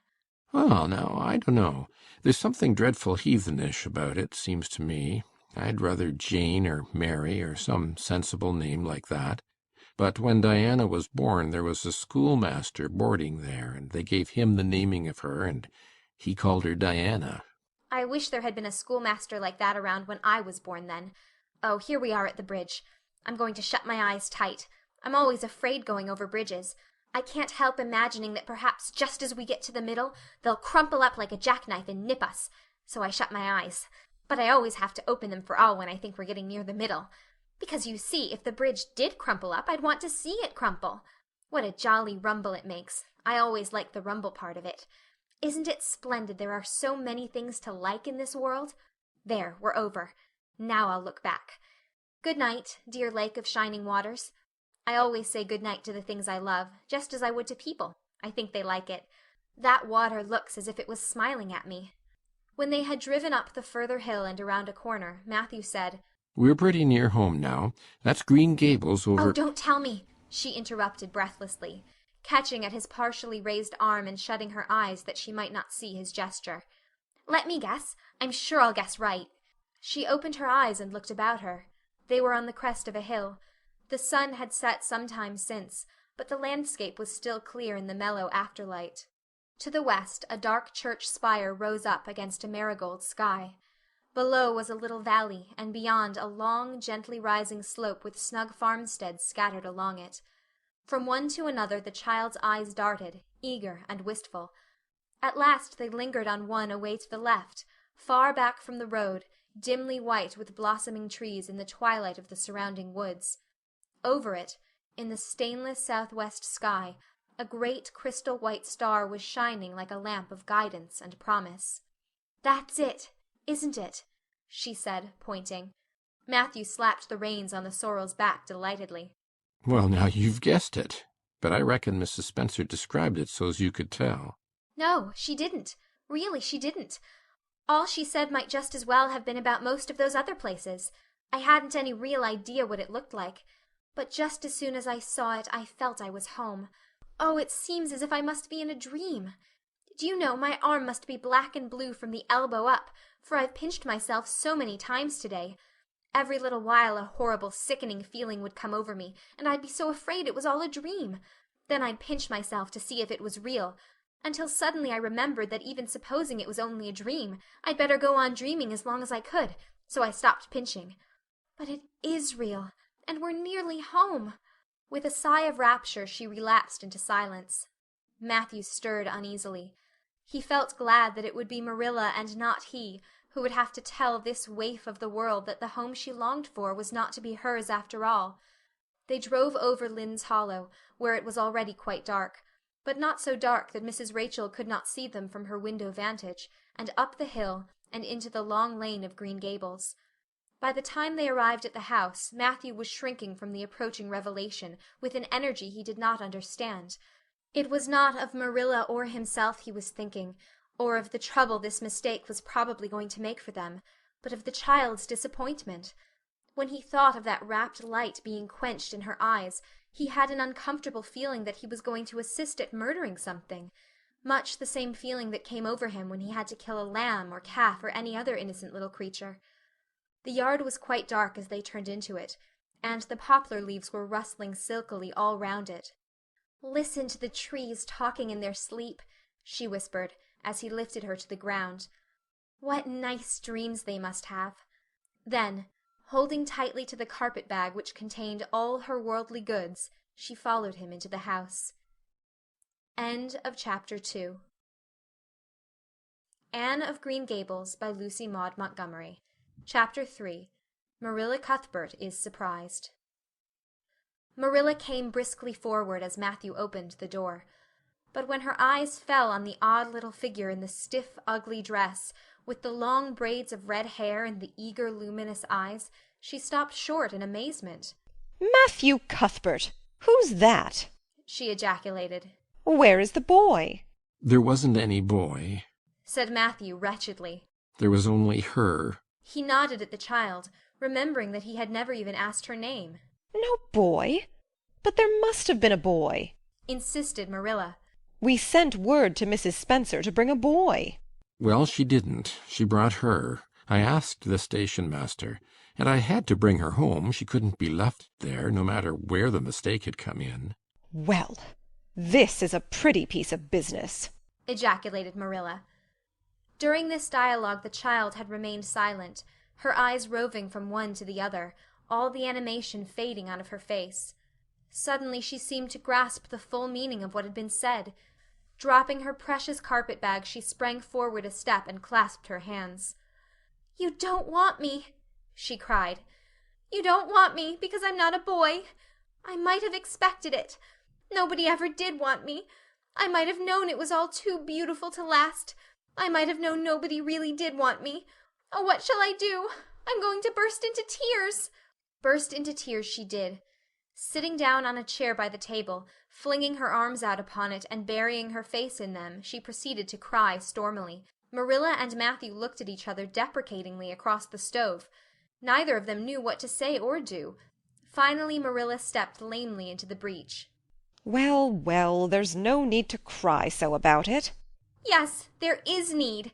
Well, now, I don't know. There's something dreadful heathenish about it, seems to me. I'd rather Jane or Mary or some sensible name like that. But when Diana was born, there was a schoolmaster boarding there, and they gave him the naming of her, and he called her Diana. I wish there had been a schoolmaster like that around when I was born then. Oh, here we are at the bridge. I'm going to shut my eyes tight. I'm always afraid going over bridges. I can't help imagining that perhaps just as we get to the middle, they'll crumple up like a jackknife and nip us. So I shut my eyes. But I always have to open them for all when I think we're getting near the middle. Because you see, if the bridge did crumple up, I'd want to see it crumple. What a jolly rumble it makes. I always like the rumble part of it. Isn't it splendid there are so many things to like in this world? There, we're over. Now I'll look back. Good night, dear Lake of Shining Waters. I always say good night to the things I love, just as I would to people. I think they like it. That water looks as if it was smiling at me. When they had driven up the further hill and around a corner, Matthew said, We're pretty near home now. That's Green Gables over— Oh, don't tell me, she interrupted breathlessly, catching at his partially raised arm and shutting her eyes that she might not see his gesture. Let me guess. I'm sure I'll guess right. She opened her eyes and looked about her. They were on the crest of a hill. The sun had set some time since, but the landscape was still clear in the mellow afterlight. To the west a dark church spire rose up against a marigold sky. Below was a little valley, and beyond a long, gently rising slope with snug farmsteads scattered along it. From one to another the child's eyes darted, eager and wistful. At last they lingered on one away to the left, far back from the road, dimly white with blossoming trees in the twilight of the surrounding woods. Over it, in the stainless southwest sky, a great crystal-white star was shining like a lamp of guidance and promise. That's it, isn't it? She said, pointing. Matthew slapped the reins on the sorrel's back delightedly. Well, now, you've guessed it. But I reckon Mrs. Spencer described it so's you could tell. No, she didn't. Really, she didn't. All she said might just as well have been about most of those other places. I hadn't any real idea what it looked like. But just as soon as I saw it, I felt I was home. Oh, it seems as if I must be in a dream. Do you know, my arm must be black and blue from the elbow up, for I've pinched myself so many times today. Every little while a horrible, sickening feeling would come over me, and I'd be so afraid it was all a dream. Then I'd pinch myself to see if it was real, until suddenly I remembered that even supposing it was only a dream, I'd better go on dreaming as long as I could, so I stopped pinching. But it is real, and we're nearly home." With a sigh of rapture she relapsed into silence. Matthew stirred uneasily. He felt glad that it would be Marilla and not he who would have to tell this waif of the world that the home she longed for was not to be hers after all. They drove over Lynde's Hollow, where it was already quite dark, but not so dark that Mrs. Rachel could not see them from her window vantage, and up the hill, and into the long lane of Green Gables. By the time they arrived at the house, Matthew was shrinking from the approaching revelation with an energy he did not understand. It was not of Marilla or himself he was thinking, or of the trouble this mistake was probably going to make for them, but of the child's disappointment. When he thought of that rapt light being quenched in her eyes, he had an uncomfortable feeling that he was going to assist at murdering something, much the same feeling that came over him when he had to kill a lamb or calf or any other innocent little creature. The yard was quite dark as they turned into it, and the poplar leaves were rustling silkily all round it. "Listen to the trees talking in their sleep," she whispered, as he lifted her to the ground. "What nice dreams they must have." Then, holding tightly to the carpet-bag which contained all her worldly goods, she followed him into the house. End of Chapter 2. Anne of Green Gables by Lucy Maud Montgomery. Chapter 3. Marilla Cuthbert is Surprised. Marilla came briskly forward as Matthew opened the door. But when her eyes fell on the odd little figure in the stiff, ugly dress, with the long braids of red hair and the eager, luminous eyes, she stopped short in amazement. "Matthew Cuthbert! Who's that?" she ejaculated. "Where is the boy?" There wasn't any boy. Said Matthew wretchedly. There was only her. He nodded at the child, remembering that he had never even asked her name. "No boy? But there must have been a boy," insisted Marilla. "We sent word to Mrs. Spencer to bring a boy." Well, she didn't. She brought her. I asked the station master, and I had to bring her home. She couldn't be left there, no matter where the mistake had come in. "Well, this is a pretty piece of business," ejaculated Marilla. During this dialogue the child had remained silent, her eyes roving from one to the other, all the animation fading out of her face. Suddenly she seemed to grasp the full meaning of what had been said. Dropping her precious carpet-bag, she sprang forward a step and clasped her hands. "You don't want me," she cried. "You don't want me because I'm not a boy. I might have expected it. Nobody ever did want me. I might have known it was all too beautiful to last. I might have known nobody really did want me. Oh, what shall I do? I'm going to burst into tears." Burst into tears she did. Sitting down on a chair by the table, flinging her arms out upon it and burying her face in them, she proceeded to cry stormily. Marilla and Matthew looked at each other deprecatingly across the stove. Neither of them knew what to say or do. Finally Marilla stepped lamely into the breach. "Well, well, there's no need to cry so about it." "Yes, there is need."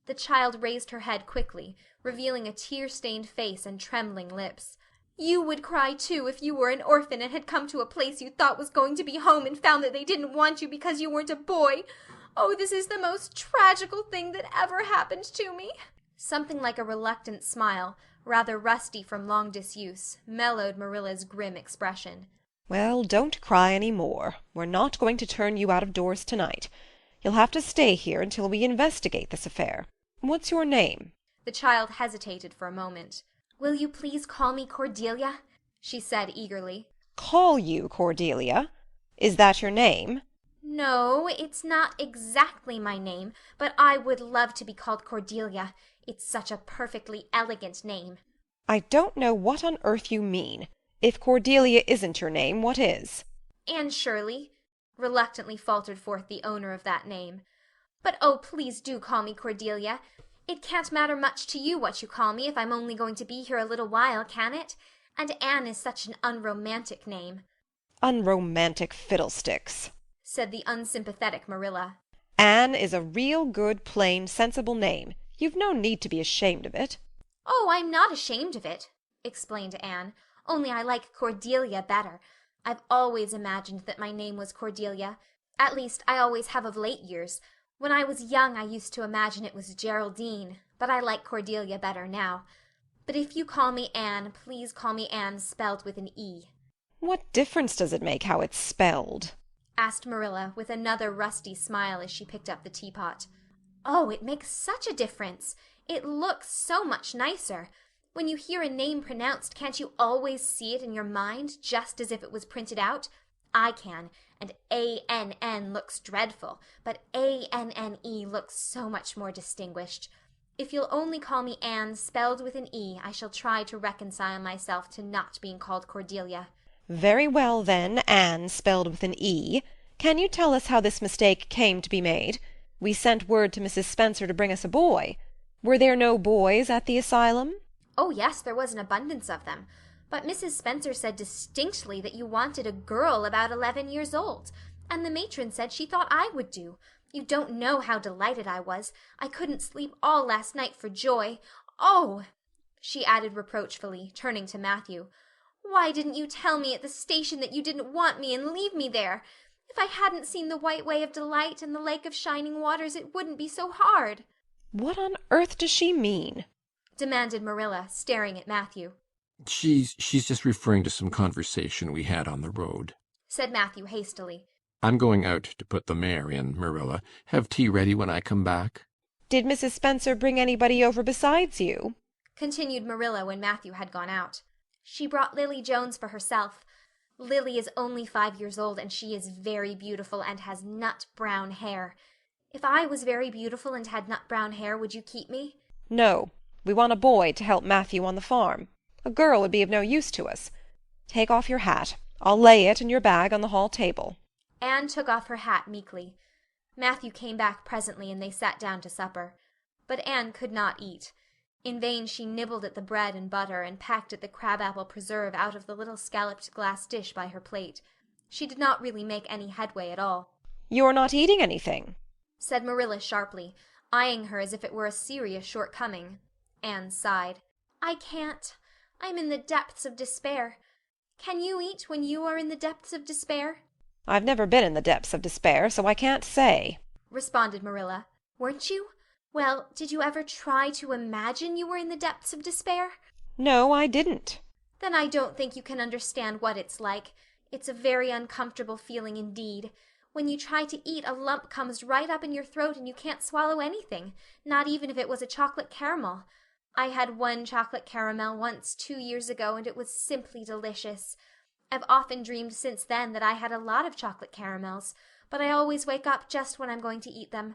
The child raised her head quickly, revealing a tear-stained face and trembling lips. "You would cry too if you were an orphan and had come to a place you thought was going to be home and found that they didn't want you because you weren't a boy. Oh, this is the most tragical thing that ever happened to me." Something like a reluctant smile, rather rusty from long disuse, mellowed Marilla's grim expression. "Well, don't cry any more. We're not going to turn you out of doors tonight. You'll have to stay here until we investigate this affair. What's your name?" The child hesitated for a moment. "Will you please call me Cordelia?" she said eagerly. "Call you Cordelia? Is that your name?" "No, it's not exactly my name, but I would love to be called Cordelia. It's such a perfectly elegant name." "I don't know what on earth you mean. If Cordelia isn't your name, what is?" "Anne Shirley," reluctantly faltered forth the owner of that name. "But oh, please do call me Cordelia. It can't matter much to you what you call me if I'm only going to be here a little while, can it? And Anne is such an unromantic name." "Unromantic fiddlesticks," said the unsympathetic Marilla. "Anne is a real good, plain, sensible name. You've no need to be ashamed of it." "Oh, I'm not ashamed of it," explained Anne, "only I like Cordelia better. I've always imagined that my name was Cordelia. At least, I always have of late years. When I was young I used to imagine it was Geraldine, but I like Cordelia better now. But if you call me Anne, please call me Anne spelled with an E." What difference does it make how it's spelled? asked Marilla, with another rusty smile as she picked up the teapot. "Oh, it makes such a difference. It looks so much nicer. When you hear a name pronounced, can't you always see it in your mind, just as if it was printed out? I can, and A-N-N looks dreadful, but A-N-N-E looks so much more distinguished. If you'll only call me Anne spelled with an E, I shall try to reconcile myself to not being called Cordelia." Very well, then, Anne spelled with an E. Can you tell us how this mistake came to be made? We sent word to Mrs. Spencer to bring us a boy. Were there no boys at the asylum? "Oh, yes, there was an abundance of them. But Mrs. Spencer said distinctly that you wanted a girl about 11 years old, and the matron said she thought I would do. You don't know how delighted I was. I couldn't sleep all last night for joy. Oh," she added reproachfully, turning to Matthew, "why didn't you tell me at the station that you didn't want me and leave me there? If I hadn't seen the White Way of Delight and the Lake of Shining Waters, it wouldn't be so hard." What on earth does she mean? demanded Marilla, staring at Matthew. She's just referring to some conversation we had on the road," said Matthew hastily. "I'm going out to put the mare in, Marilla. Have tea ready when I come back." Did Mrs. Spencer bring anybody over besides you? continued Marilla when Matthew had gone out. "She brought Lily Jones for herself. Lily is only 5 years old, and she is very beautiful and has nut-brown hair. If I was very beautiful and had nut-brown hair, would you keep me?" No. We want a boy to help Matthew on the farm. A girl would be of no use to us. Take off your hat. I'll lay it and your bag on the hall table." Anne took off her hat meekly. Matthew came back presently and they sat down to supper. But Anne could not eat. In vain she nibbled at the bread and butter and pecked at the crab-apple preserve out of the little scalloped glass dish by her plate. She did not really make any headway at all. "You're not eating anything," said Marilla sharply, eyeing her as if it were a serious shortcoming. Anne sighed. "I can't. I'm in the depths of despair. Can you eat when you are in the depths of despair?" "I've never been in the depths of despair, so I can't say," responded Marilla. "Weren't you? Well, did you ever try to imagine you were in the depths of despair?" "No, I didn't." "Then I don't think you can understand what it's like. It's a very uncomfortable feeling indeed. When you try to eat, a lump comes right up in your throat and you can't swallow anything, not even if it was a chocolate caramel. I had one chocolate caramel once 2 years ago, and it was simply delicious. I've often dreamed since then that I had a lot of chocolate caramels, but I always wake up just when I'm going to eat them.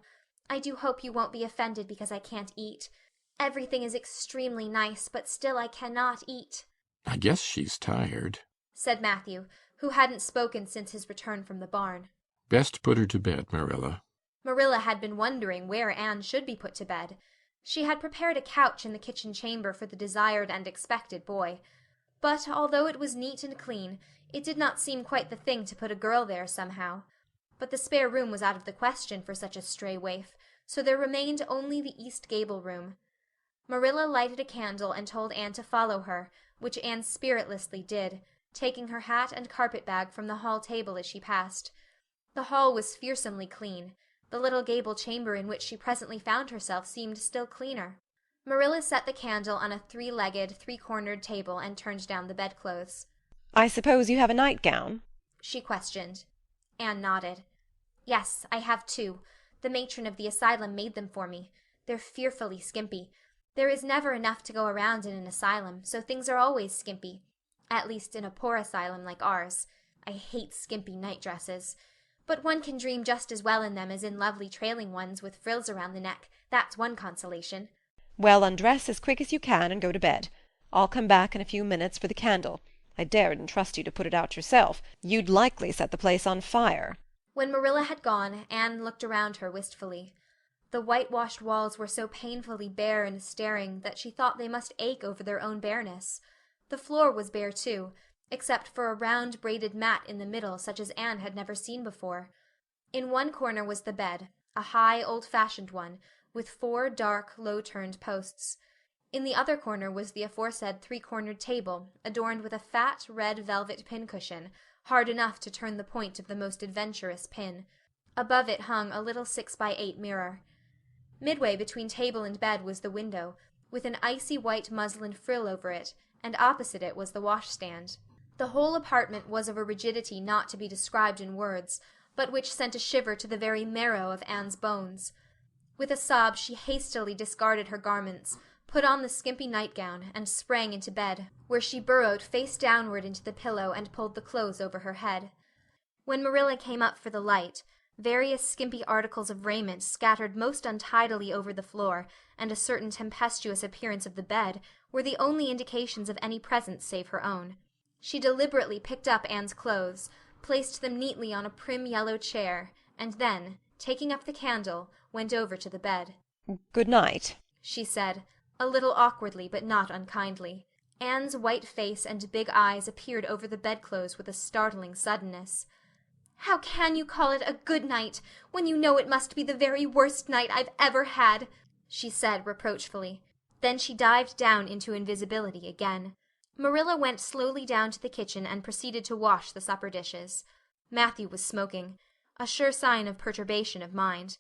I do hope you won't be offended because I can't eat. Everything is extremely nice, but still I cannot eat," "I guess she's tired," said Matthew, who hadn't spoken since his return from the barn. "Best put her to bed, Marilla." Marilla had been wondering where Anne should be put to bed. She had prepared a couch in the kitchen chamber for the desired and expected boy. But although it was neat and clean, it did not seem quite the thing to put a girl there somehow. But the spare room was out of the question for such a stray waif, so there remained only the east gable room. Marilla lighted a candle and told Anne to follow her, which Anne spiritlessly did, taking her hat and carpet-bag from the hall table as she passed. The hall was fearsomely clean. The little gable chamber in which she presently found herself seemed still cleaner. Marilla set the candle on a 3-legged, 3-cornered table and turned down the bedclothes. "I suppose you have a nightgown?" she questioned. Anne nodded. "Yes, I have 2. The matron of the asylum made them for me. They're fearfully skimpy. There is never enough to go around in an asylum, so things are always skimpy. At least in a poor asylum like ours. I hate skimpy night-dresses. But one can dream just as well in them as in lovely trailing ones with frills around the neck. That's one consolation." "Well, undress as quick as you can and go to bed. I'll come back in a few minutes for the candle. I daren't trust you to put it out yourself. You'd likely set the place on fire." When Marilla had gone, Anne looked around her wistfully. The whitewashed walls were so painfully bare and staring that she thought they must ache over their own bareness. The floor was bare too, except for a round braided mat in the middle such as Anne had never seen before. In one corner was the bed, a high, old-fashioned one, with 4 dark, low-turned posts. In the other corner was the aforesaid 3-cornered table, adorned with a fat, red velvet pincushion, hard enough to turn the point of the most adventurous pin. Above it hung a little 6x8 mirror. Midway between table and bed was the window, with an icy white muslin frill over it, and opposite it was the washstand. The whole apartment was of a rigidity not to be described in words, but which sent a shiver to the very marrow of Anne's bones. With a sob she hastily discarded her garments, put on the skimpy nightgown, and sprang into bed, where she burrowed face downward into the pillow and pulled the clothes over her head. When Marilla came up for the light, various skimpy articles of raiment scattered most untidily over the floor, and a certain tempestuous appearance of the bed, were the only indications of any presence save her own. She deliberately picked up Anne's clothes, placed them neatly on a prim yellow chair, and then, taking up the candle, went over to the bed. "Good night," she said, a little awkwardly but not unkindly. Anne's white face and big eyes appeared over the bedclothes with a startling suddenness. "How can you call it a good night, when you know it must be the very worst night I've ever had?" she said reproachfully. Then she dived down into invisibility again. Marilla went slowly down to the kitchen and proceeded to wash the supper dishes. Matthew was smoking, a sure sign of perturbation of mind.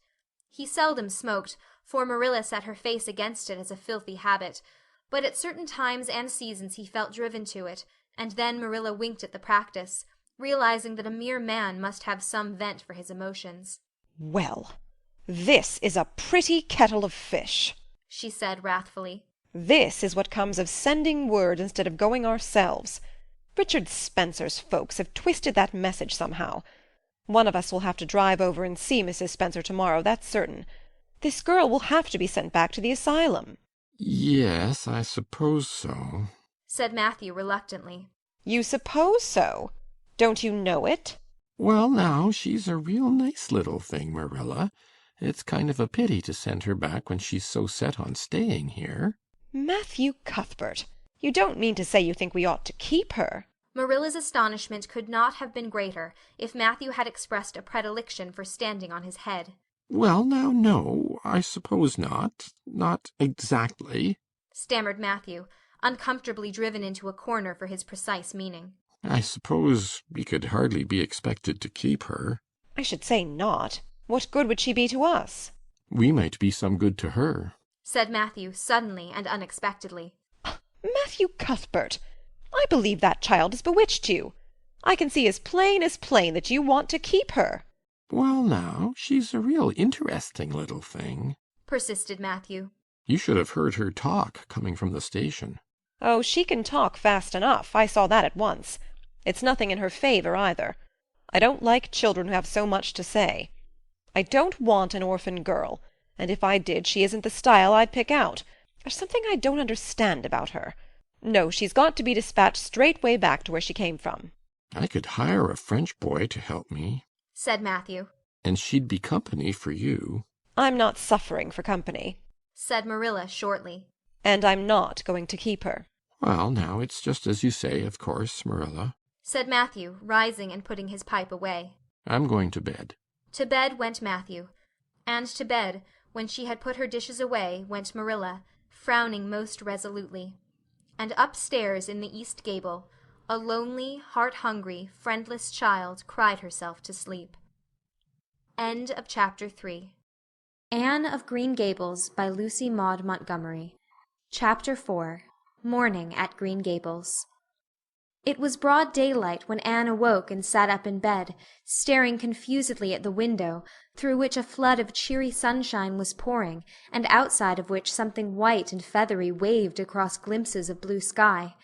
He seldom smoked, for Marilla set her face against it as a filthy habit, but at certain times and seasons he felt driven to it, and then Marilla winked at the practice, realizing that a mere man must have some vent for his emotions. "Well, this is a pretty kettle of fish," she said wrathfully. "This is what comes of sending word instead of going ourselves. Richard Spencer's folks have twisted that message somehow. One of us will have to drive over and see Mrs. Spencer tomorrow, that's certain. This girl will have to be sent back to the asylum." Yes, I suppose so, said Matthew reluctantly. "You suppose so? Don't you know it?" Well, now, she's a real nice little thing, Marilla. It's kind of a pity to send her back when she's so set on staying here." "Matthew Cuthbert, you don't mean to say you think we ought to keep her?" Marilla's astonishment could not have been greater if Matthew had expressed a predilection for standing on his head. "Well, now, no, I suppose not. Not exactly," stammered Matthew, uncomfortably driven into a corner for his precise meaning. "I suppose we could hardly be expected to keep her." "I should say not. What good would she be to us?" "We might be some good to her," said Matthew suddenly and unexpectedly. "Matthew Cuthbert, I believe that child has bewitched you. I can see as plain that you want to keep her." "Well, now, she's a real interesting little thing," persisted Matthew. "You should have heard her talk coming from the station." "Oh, she can talk fast enough. I saw that at once. It's nothing in her favor, either. I don't like children who have so much to say. I don't want an orphan girl, and if I did, she isn't the style I'd pick out. There's something I don't understand about her. No, she's got to be dispatched straightway back to where she came from." "I could hire a French boy to help me," said Matthew. "and she'd be company for you." "I'm not suffering for company," said Marilla shortly. "and I'm not going to keep her." "Well, now, it's just as you say, of course, Marilla," said Matthew, rising and putting his pipe away. "I'm going to bed." To bed went Matthew, and to bed, when she had put her dishes away, went Marilla, frowning most resolutely. And upstairs in the east gable, a lonely, heart-hungry, friendless child cried herself to sleep. End of Chapter 3. Anne of Green Gables by Lucy Maud Montgomery. Chapter 4. Morning at Green Gables. It was broad daylight when Anne awoke and sat up in bed, staring confusedly at the window, through which a flood of cheery sunshine was pouring, and outside of which something white and feathery waved across glimpses of blue sky.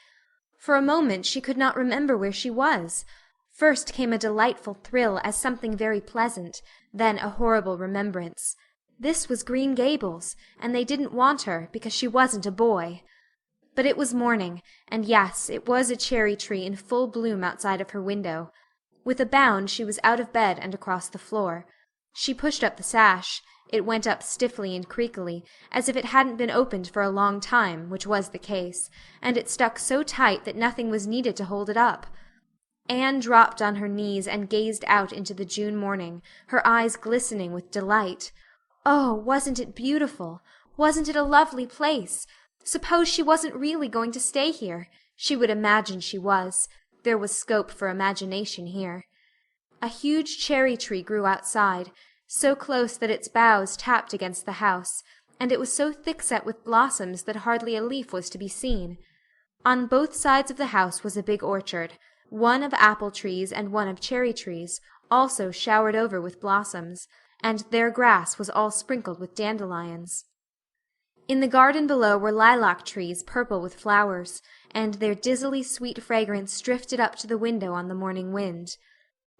For a moment she could not remember where she was. First came a delightful thrill as something very pleasant, then a horrible remembrance. This was Green Gables, and they didn't want her because she wasn't a boy. But it was morning, and yes, it was a cherry tree in full bloom outside of her window. With a bound she was out of bed and across the floor. She pushed up the sash. It went up stiffly and creakily, as if it hadn't been opened for a long time, which was the case, and it stuck so tight that nothing was needed to hold it up. Anne dropped on her knees and gazed out into the June morning, her eyes glistening with delight. Oh, wasn't it beautiful? Wasn't it a lovely place? Suppose she wasn't really going to stay here. She would imagine she was. There was scope for imagination here. A huge cherry-tree grew outside, so close that its boughs tapped against the house, and it was so thick-set with blossoms that hardly a leaf was to be seen. On both sides of the house was a big orchard, one of apple-trees and one of cherry-trees, also showered over with blossoms, and their grass was all sprinkled with dandelions. In the garden below were lilac-trees purple with flowers, and their dizzily sweet fragrance drifted up to the window on the morning wind.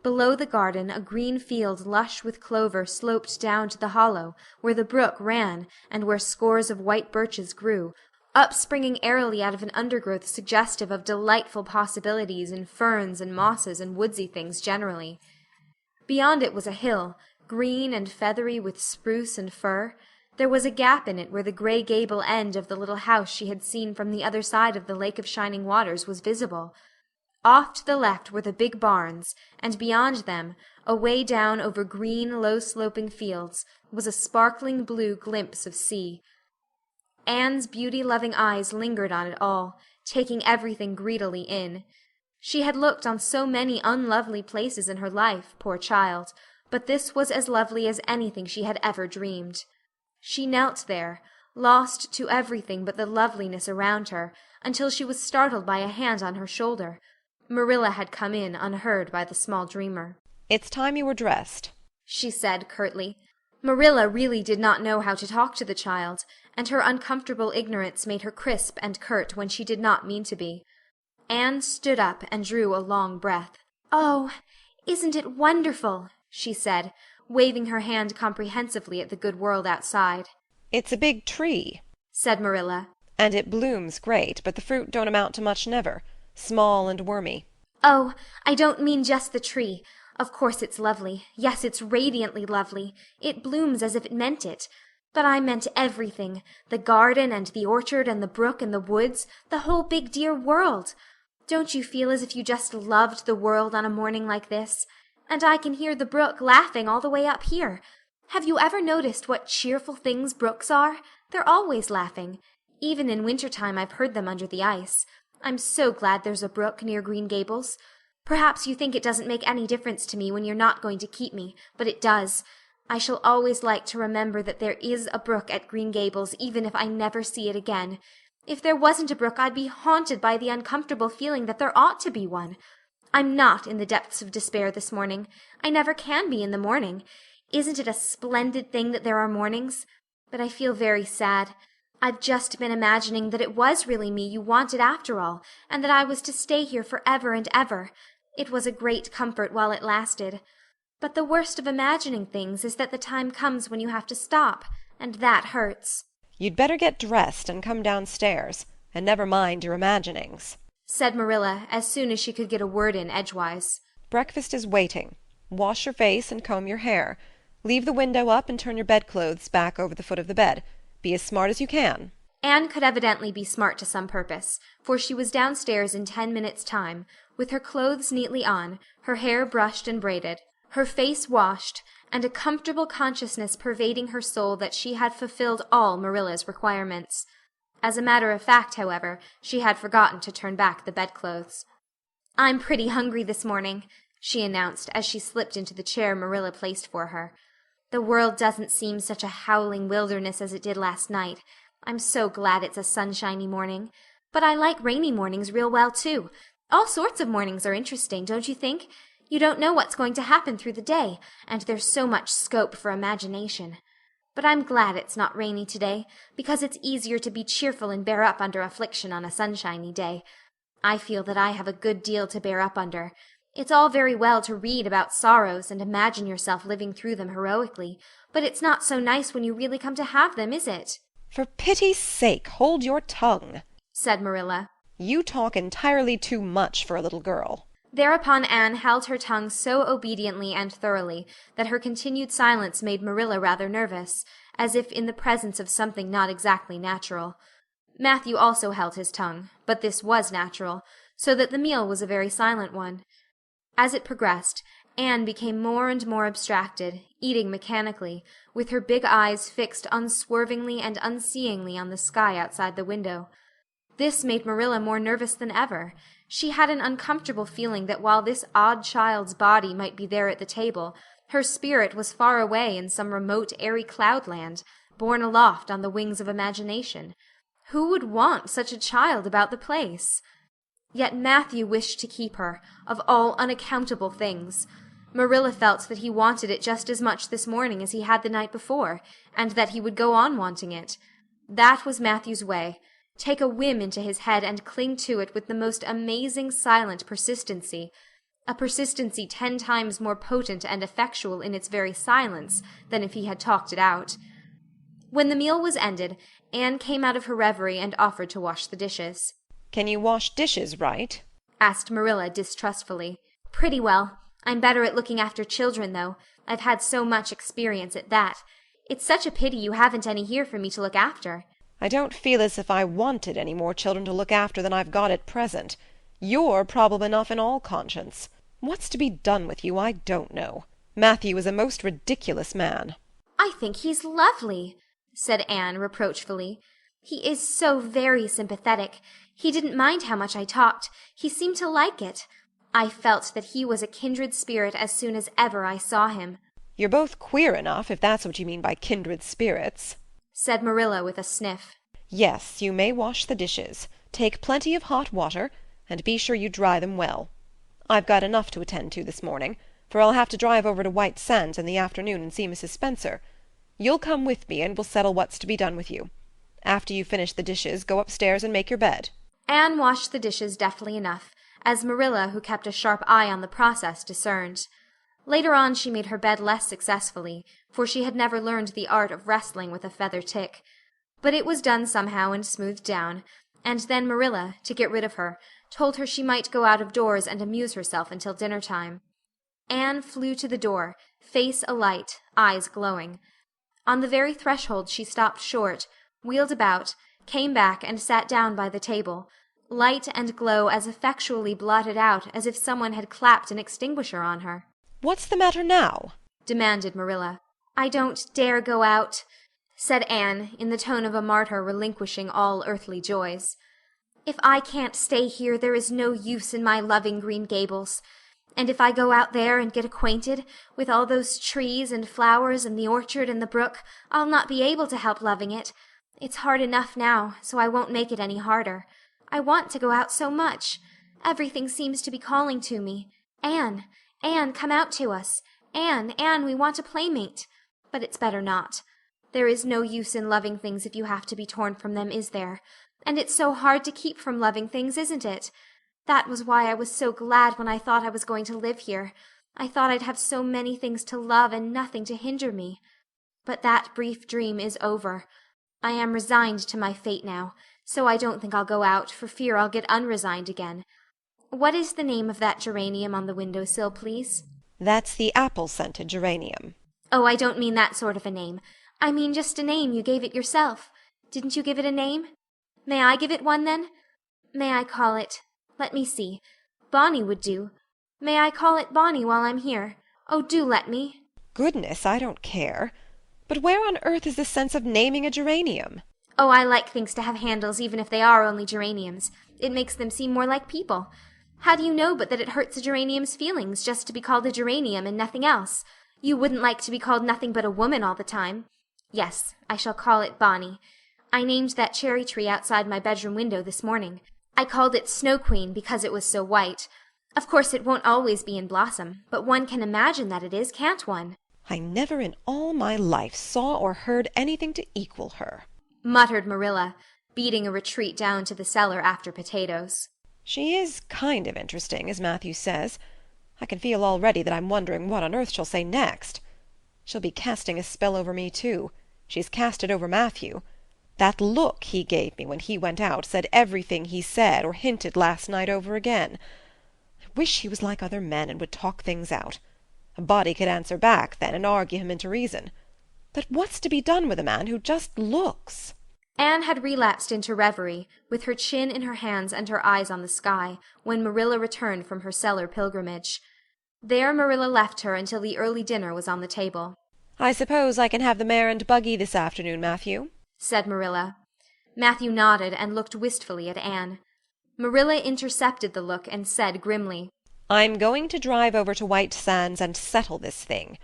Below the garden a green field lush with clover sloped down to the hollow, where the brook ran, and where scores of white birches grew, upspringing airily out of an undergrowth suggestive of delightful possibilities in ferns and mosses and woodsy things generally. Beyond it was a hill, green and feathery with spruce and fir. There was a gap in it where the grey gable end of the little house she had seen from the other side of the Lake of Shining Waters was visible. Off to the left were the big barns, and beyond them, away down over green, low-sloping fields, was a sparkling blue glimpse of sea. Anne's beauty-loving eyes lingered on it all, taking everything greedily in. She had looked on so many unlovely places in her life, poor child, but this was as lovely as anything she had ever dreamed. She knelt there, lost to everything but the loveliness around her, until she was startled by a hand on her shoulder. Marilla had come in unheard by the small dreamer. "It's time you were dressed," she said curtly. Marilla really did not know how to talk to the child, and her uncomfortable ignorance made her crisp and curt when she did not mean to be. Anne stood up and drew a long breath. "Oh, isn't it wonderful?" she said, waving her hand comprehensively at the good world outside. "It's a big tree," said Marilla. "and it blooms great, but the fruit don't amount to much never. Small and wormy." "Oh, I don't mean just the tree. Of course it's lovely. Yes, it's radiantly lovely. It blooms as if it meant it. But I meant everything. The garden and the orchard and the brook and the woods. The whole big dear world. Don't you feel as if you just loved the world on a morning like this? And I can hear the brook laughing all the way up here. Have you ever noticed what cheerful things brooks are? They're always laughing. Even in winter-time I've heard them under the ice. I'm so glad there's a brook near Green Gables. Perhaps you think it doesn't make any difference to me when you're not going to keep me, but it does. I shall always like to remember that there is a brook at Green Gables, even if I never see it again. If there wasn't a brook, I'd be haunted by the uncomfortable feeling that there ought to be one. I'm not in the depths of despair this morning. I never can be in the morning. Isn't it a splendid thing that there are mornings? But I feel very sad. I've just been imagining that it was really me you wanted after all, and that I was to stay here forever and ever. It was a great comfort while it lasted. But the worst of imagining things is that the time comes when you have to stop, and that hurts." "You'd better get dressed and come downstairs, and never mind your imaginings," said Marilla as soon as she could get a word in edgewise. "Breakfast is waiting. Wash your face and comb your hair. Leave the window up and turn your bedclothes back over the foot of the bed. Be as smart as you can." Anne could evidently be smart to some purpose, for she was downstairs in 10 minutes' time, with her clothes neatly on, her hair brushed and braided, her face washed, and a comfortable consciousness pervading her soul that she had fulfilled all Marilla's requirements. As a matter of fact, however, she had forgotten to turn back the bedclothes. "I'm pretty hungry this morning," she announced as she slipped into the chair Marilla placed for her. "The world doesn't seem such a howling wilderness as it did last night. I'm so glad it's a sunshiny morning. But I like rainy mornings real well, too. All sorts of mornings are interesting, don't you think? You don't know what's going to happen through the day, and there's so much scope for imagination. But I'm glad it's not rainy today, because it's easier to be cheerful and bear up under affliction on a sunshiny day. I feel that I have a good deal to bear up under. It's all very well to read about sorrows and imagine yourself living through them heroically, but it's not so nice when you really come to have them, is it?" "For pity's sake, hold your tongue," said Marilla. "You talk entirely too much for a little girl." Thereupon Anne held her tongue so obediently and thoroughly that her continued silence made Marilla rather nervous, as if in the presence of something not exactly natural. Matthew also held his tongue, but this was natural, so that the meal was a very silent one. As it progressed, Anne became more and more abstracted, eating mechanically, with her big eyes fixed unswervingly and unseeingly on the sky outside the window. This made Marilla more nervous than ever. She had an uncomfortable feeling that while this odd child's body might be there at the table, her spirit was far away in some remote airy cloudland, borne aloft on the wings of imagination. Who would want such a child about the place? Yet Matthew wished to keep her, of all unaccountable things. Marilla felt that he wanted it just as much this morning as he had the night before, and that he would go on wanting it. That was Matthew's way. Take a whim into his head and cling to it with the most amazing silent persistency, a persistency 10 times more potent and effectual in its very silence than if he had talked it out. When the meal was ended, Anne came out of her reverie and offered to wash the dishes. "Can you wash dishes right?" asked Marilla distrustfully. "Pretty well. I'm better at looking after children, though. I've had so much experience at that. It's such a pity you haven't any here for me to look after." "I don't feel as if I wanted any more children to look after than I've got at present. You're problem enough in all conscience. What's to be done with you, I don't know. Matthew is a most ridiculous man." "I think he's lovely," said Anne reproachfully. "He is so very sympathetic. He didn't mind how much I talked. He seemed to like it. I felt that he was a kindred spirit as soon as ever I saw him." "You're both queer enough, if that's what you mean by kindred spirits," said Marilla with a sniff. "Yes, you may wash the dishes. Take plenty of hot water, and be sure you dry them well. I've got enough to attend to this morning, for I'll have to drive over to White Sands in the afternoon and see Mrs. Spencer. You'll come with me, and we'll settle what's to be done with you. After you finish the dishes, go upstairs and make your bed." Anne washed the dishes deftly enough, as Marilla, who kept a sharp eye on the process, discerned. Later on she made her bed less successfully, for she had never learned the art of wrestling with a feather tick. But it was done somehow and smoothed down, and then Marilla, to get rid of her, told her she might go out of doors and amuse herself until dinner-time. Anne flew to the door, face alight, eyes glowing. On the very threshold she stopped short, wheeled about, came back and sat down by the table, light and glow as effectually blotted out as if someone had clapped an extinguisher on her. "What's the matter now?" demanded Marilla. "I don't dare go out," said Anne, in the tone of a martyr relinquishing all earthly joys. "If I can't stay here, there is no use in my loving Green Gables. And if I go out there and get acquainted with all those trees and flowers and the orchard and the brook, I'll not be able to help loving it. It's hard enough now, so I won't make it any harder. I want to go out so much. Everything seems to be calling to me. Anne, Anne, come out to us. Anne, Anne, we want a playmate. But it's better not. There is no use in loving things if you have to be torn from them, is there? And it's so hard to keep from loving things, isn't it? That was why I was so glad when I thought I was going to live here. I thought I'd have so many things to love and nothing to hinder me. But that brief dream is over. I am resigned to my fate now, so I don't think I'll go out for fear I'll get unresigned again. What is the name of that geranium on the window-sill, please?" "That's the apple-scented geranium." "Oh, I don't mean that sort of a name. I mean just a name you gave it yourself. Didn't you give it a name? May I give it one, then? May I call it— let me see. Bonnie would do. May I call it Bonnie while I'm here? Oh, do let me." "Goodness, I don't care. But where on earth is the sense of naming a geranium?" "Oh, I like things to have handles even if they are only geraniums. It makes them seem more like people. How do you know but that it hurts a geranium's feelings just to be called a geranium and nothing else? You wouldn't like to be called nothing but a woman all the time. Yes, I shall call it Bonnie. I named that cherry tree outside my bedroom window this morning. I called it Snow Queen because it was so white. Of course it won't always be in blossom, but one can imagine that it is, can't one?" "I never in all my life saw or heard anything to equal her," muttered Marilla, beating a retreat down to the cellar after potatoes. "She is kind of interesting, as Matthew says. I can feel already that I'm wondering what on earth she'll say next. She'll be casting a spell over me, too. She's cast it over Matthew. That look he gave me when he went out said everything he said or hinted last night over again. I wish he was like other men and would talk things out. A body could answer back then and argue him into reason. But what's to be done with a man who just looks?" Anne had relapsed into reverie, with her chin in her hands and her eyes on the sky, when Marilla returned from her cellar pilgrimage. There Marilla left her until the early dinner was on the table. "I suppose I can have the mare and buggy this afternoon, Matthew?" said Marilla. Matthew nodded and looked wistfully at Anne. Marilla intercepted the look and said grimly, "I'm going to drive over to White Sands and settle this thing.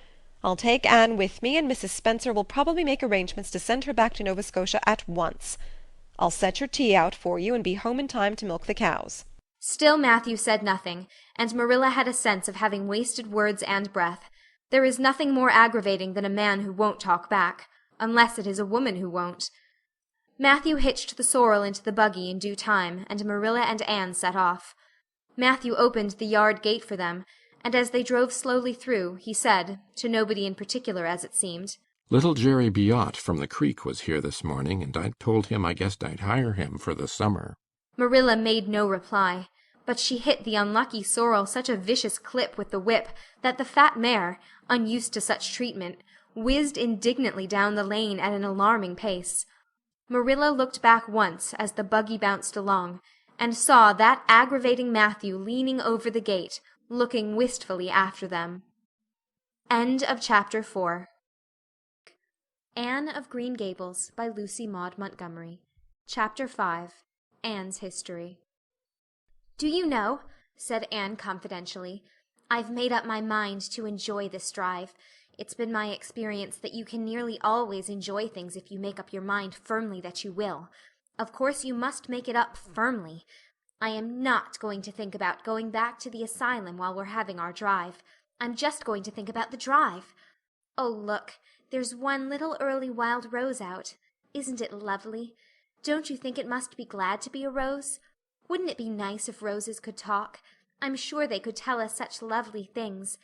I'll take Anne with me, and Mrs. Spencer will probably make arrangements to send her back to Nova Scotia at once. I'll set your tea out for you and be home in time to milk the cows." Still Matthew said nothing, and Marilla had a sense of having wasted words and breath. There is nothing more aggravating than a man who won't talk back, unless it is a woman who won't. Matthew hitched the sorrel into the buggy in due time, and Marilla and Anne set off. Matthew opened the yard gate for them, and as they drove slowly through, he said, to nobody in particular as it seemed, Little Jerry Biot from the creek was here this morning, and I told him I guessed I'd hire him for the summer. Marilla made no reply, but she hit the unlucky sorrel such a vicious clip with the whip that the fat mare, unused to such treatment, whizzed indignantly down the lane at an alarming pace. Marilla looked back once as the buggy bounced along, and saw that aggravating Matthew leaning over the gate, looking wistfully after them. End of Chapter 4. Anne of Green Gables by Lucy Maud Montgomery. Chapter 5. Anne's History. "Do you know," said Anne confidentially, "I've made up my mind to enjoy this drive. It's been my experience that you can nearly always enjoy things if you make up your mind firmly that you will. Of course you must make it up firmly. I am not going to think about going back to the asylum while we're having our drive. I'm just going to think about the drive. Oh, look, there's one little early wild rose out. Isn't it lovely? Don't you think it must be glad to be a rose? Wouldn't it be nice if roses could talk? I'm sure they could tell us such lovely things.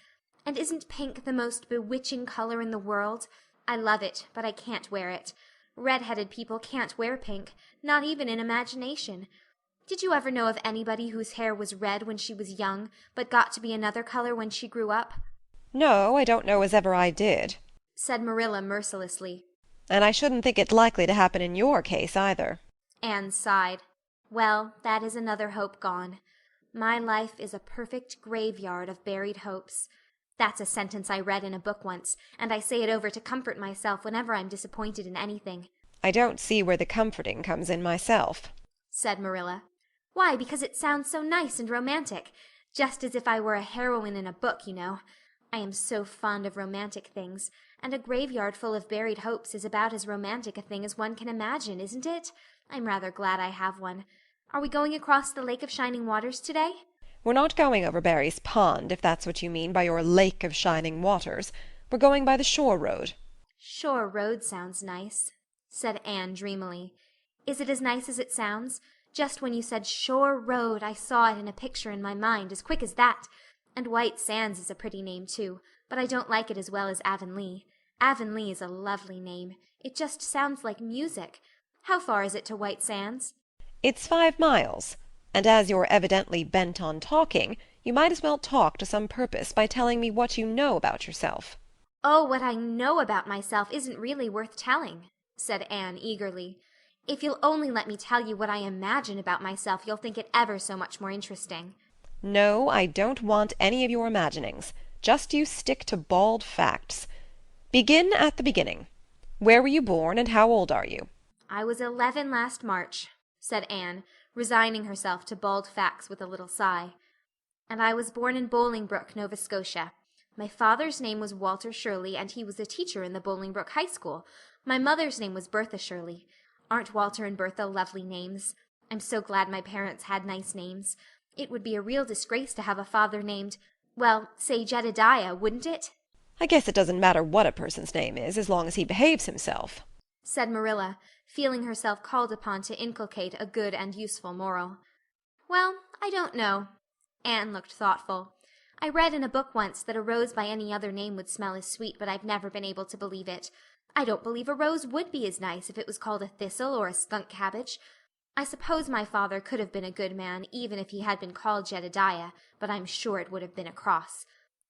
And isn't pink the most bewitching color in the world? I love it, but I can't wear it. Red-headed people can't wear pink, not even in imagination. Did you ever know of anybody whose hair was red when she was young, but got to be another color when she grew up?" "No, I don't know as ever I did," said Marilla mercilessly. "and I shouldn't think it likely to happen in your case either." Anne sighed. "Well, that is another hope gone. My life is a perfect graveyard of buried hopes. That's a sentence I read in a book once, and I say it over to comfort myself whenever I'm disappointed in anything," "I don't see where the comforting comes in myself," said Marilla. "Why, because it sounds so nice and romantic, just as if I were a heroine in a book, you know. I am so fond of romantic things, and a graveyard full of buried hopes is about as romantic a thing as one can imagine, isn't it? I'm rather glad I have one. Are we going across the Lake of Shining Waters today?" "We're not going over Barry's Pond, if that's what you mean by your Lake of Shining Waters. We're going by the shore road." "Shore road sounds nice," said Anne dreamily. "Is it as nice as it sounds? Just when you said shore road, I saw it in a picture in my mind as quick as that. And White Sands is a pretty name, too, but I don't like it as well as Avonlea. Avonlea is a lovely name. It just sounds like music. How far is it to White Sands?" "It's 5 miles. And as you're evidently bent on talking, you might as well talk to some purpose by telling me what you know about yourself." "Oh, what I know about myself isn't really worth telling," said Anne eagerly. "If you'll only let me tell you what I imagine about myself, you'll think it ever so much more interesting." "No, I don't want any of your imaginings. Just you stick to bald facts. Begin at the beginning. Where were you born, and how old are you?" "I was 11 last March," said Anne, resigning herself to bald facts with a little sigh. "And I was born in Bolingbroke, Nova Scotia. My father's name was Walter Shirley, and he was a teacher in the Bolingbroke High School. My mother's name was Bertha Shirley. Aren't Walter and Bertha lovely names? I'm so glad my parents had nice names. It would be a real disgrace to have a father named, well, say Jedediah, wouldn't it?" "I guess it doesn't matter what a person's name is, as long as he behaves himself," said Marilla, feeling herself called upon to inculcate a good and useful moral. "Well, I don't know." Anne looked thoughtful. "I read in a book once that a rose by any other name would smell as sweet, but I've never been able to believe it. I don't believe a rose would be as nice if it was called a thistle or a skunk cabbage. I suppose my father could have been a good man even if he had been called Jedediah, but I'm sure it would have been a cross.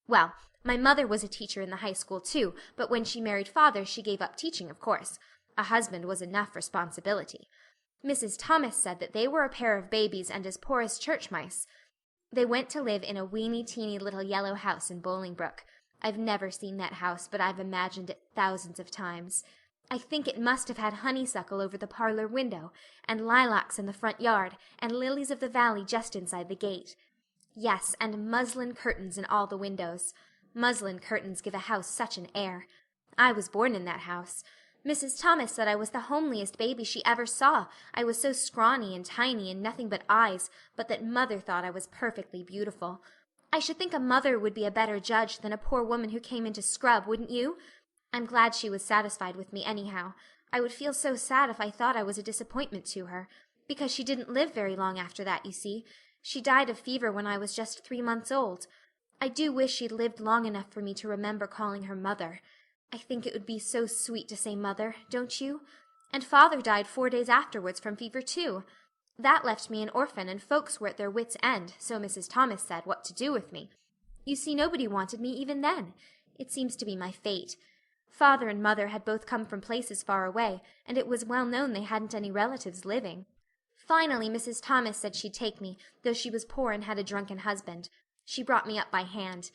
Well, my mother was a teacher in the high school too, but when she married father she gave up teaching, of course. A husband was enough responsibility. Mrs. Thomas said that they were a pair of babies and as poor as church mice. They went to live in a weeny-teeny little yellow house in Bolingbroke. I've never seen that house, but I've imagined it thousands of times. I think it must have had honeysuckle over the parlor window, and lilacs in the front yard, and lilies of the valley just inside the gate. Yes, and muslin curtains in all the windows. Muslin curtains give a house such an air. I was born in that house. Mrs. Thomas said I was the homeliest baby she ever saw. I was so scrawny and tiny and nothing but eyes, but that Mother thought I was perfectly beautiful. I should think a mother would be a better judge than a poor woman who came into scrub, wouldn't you? I'm glad she was satisfied with me anyhow. I would feel so sad if I thought I was a disappointment to her, because she didn't live very long after that, you see. She died of fever when I was just 3 months old. I do wish she'd lived long enough for me to remember calling her Mother. I think it would be so sweet to say Mother, don't you? And Father died 4 days afterwards from fever too. That left me an orphan, and folks were at their wits' end, so Mrs. Thomas said, what to do with me. You see, nobody wanted me even then. It seems to be my fate. Father and Mother had both come from places far away, and it was well known they hadn't any relatives living. Finally, Mrs. Thomas said she'd take me, though she was poor and had a drunken husband. She brought me up by hand.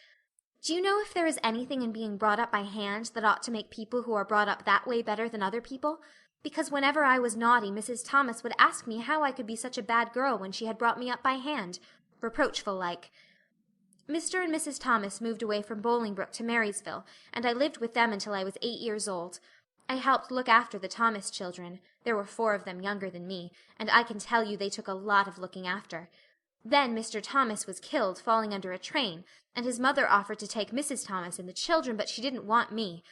Do you know if there is anything in being brought up by hand that ought to make people who are brought up that way better than other people? Because whenever I was naughty, Mrs. Thomas would ask me how I could be such a bad girl when she had brought me up by hand, reproachful like. Mr. and Mrs. Thomas moved away from Bolingbroke to Marysville, and I lived with them until I was 8 years old. I helped look after the Thomas children. There were 4 of them younger than me, and I can tell you they took a lot of looking after. Then Mr. Thomas was killed falling under a train, and his mother offered to take Mrs. Thomas and the children, but she didn't want me.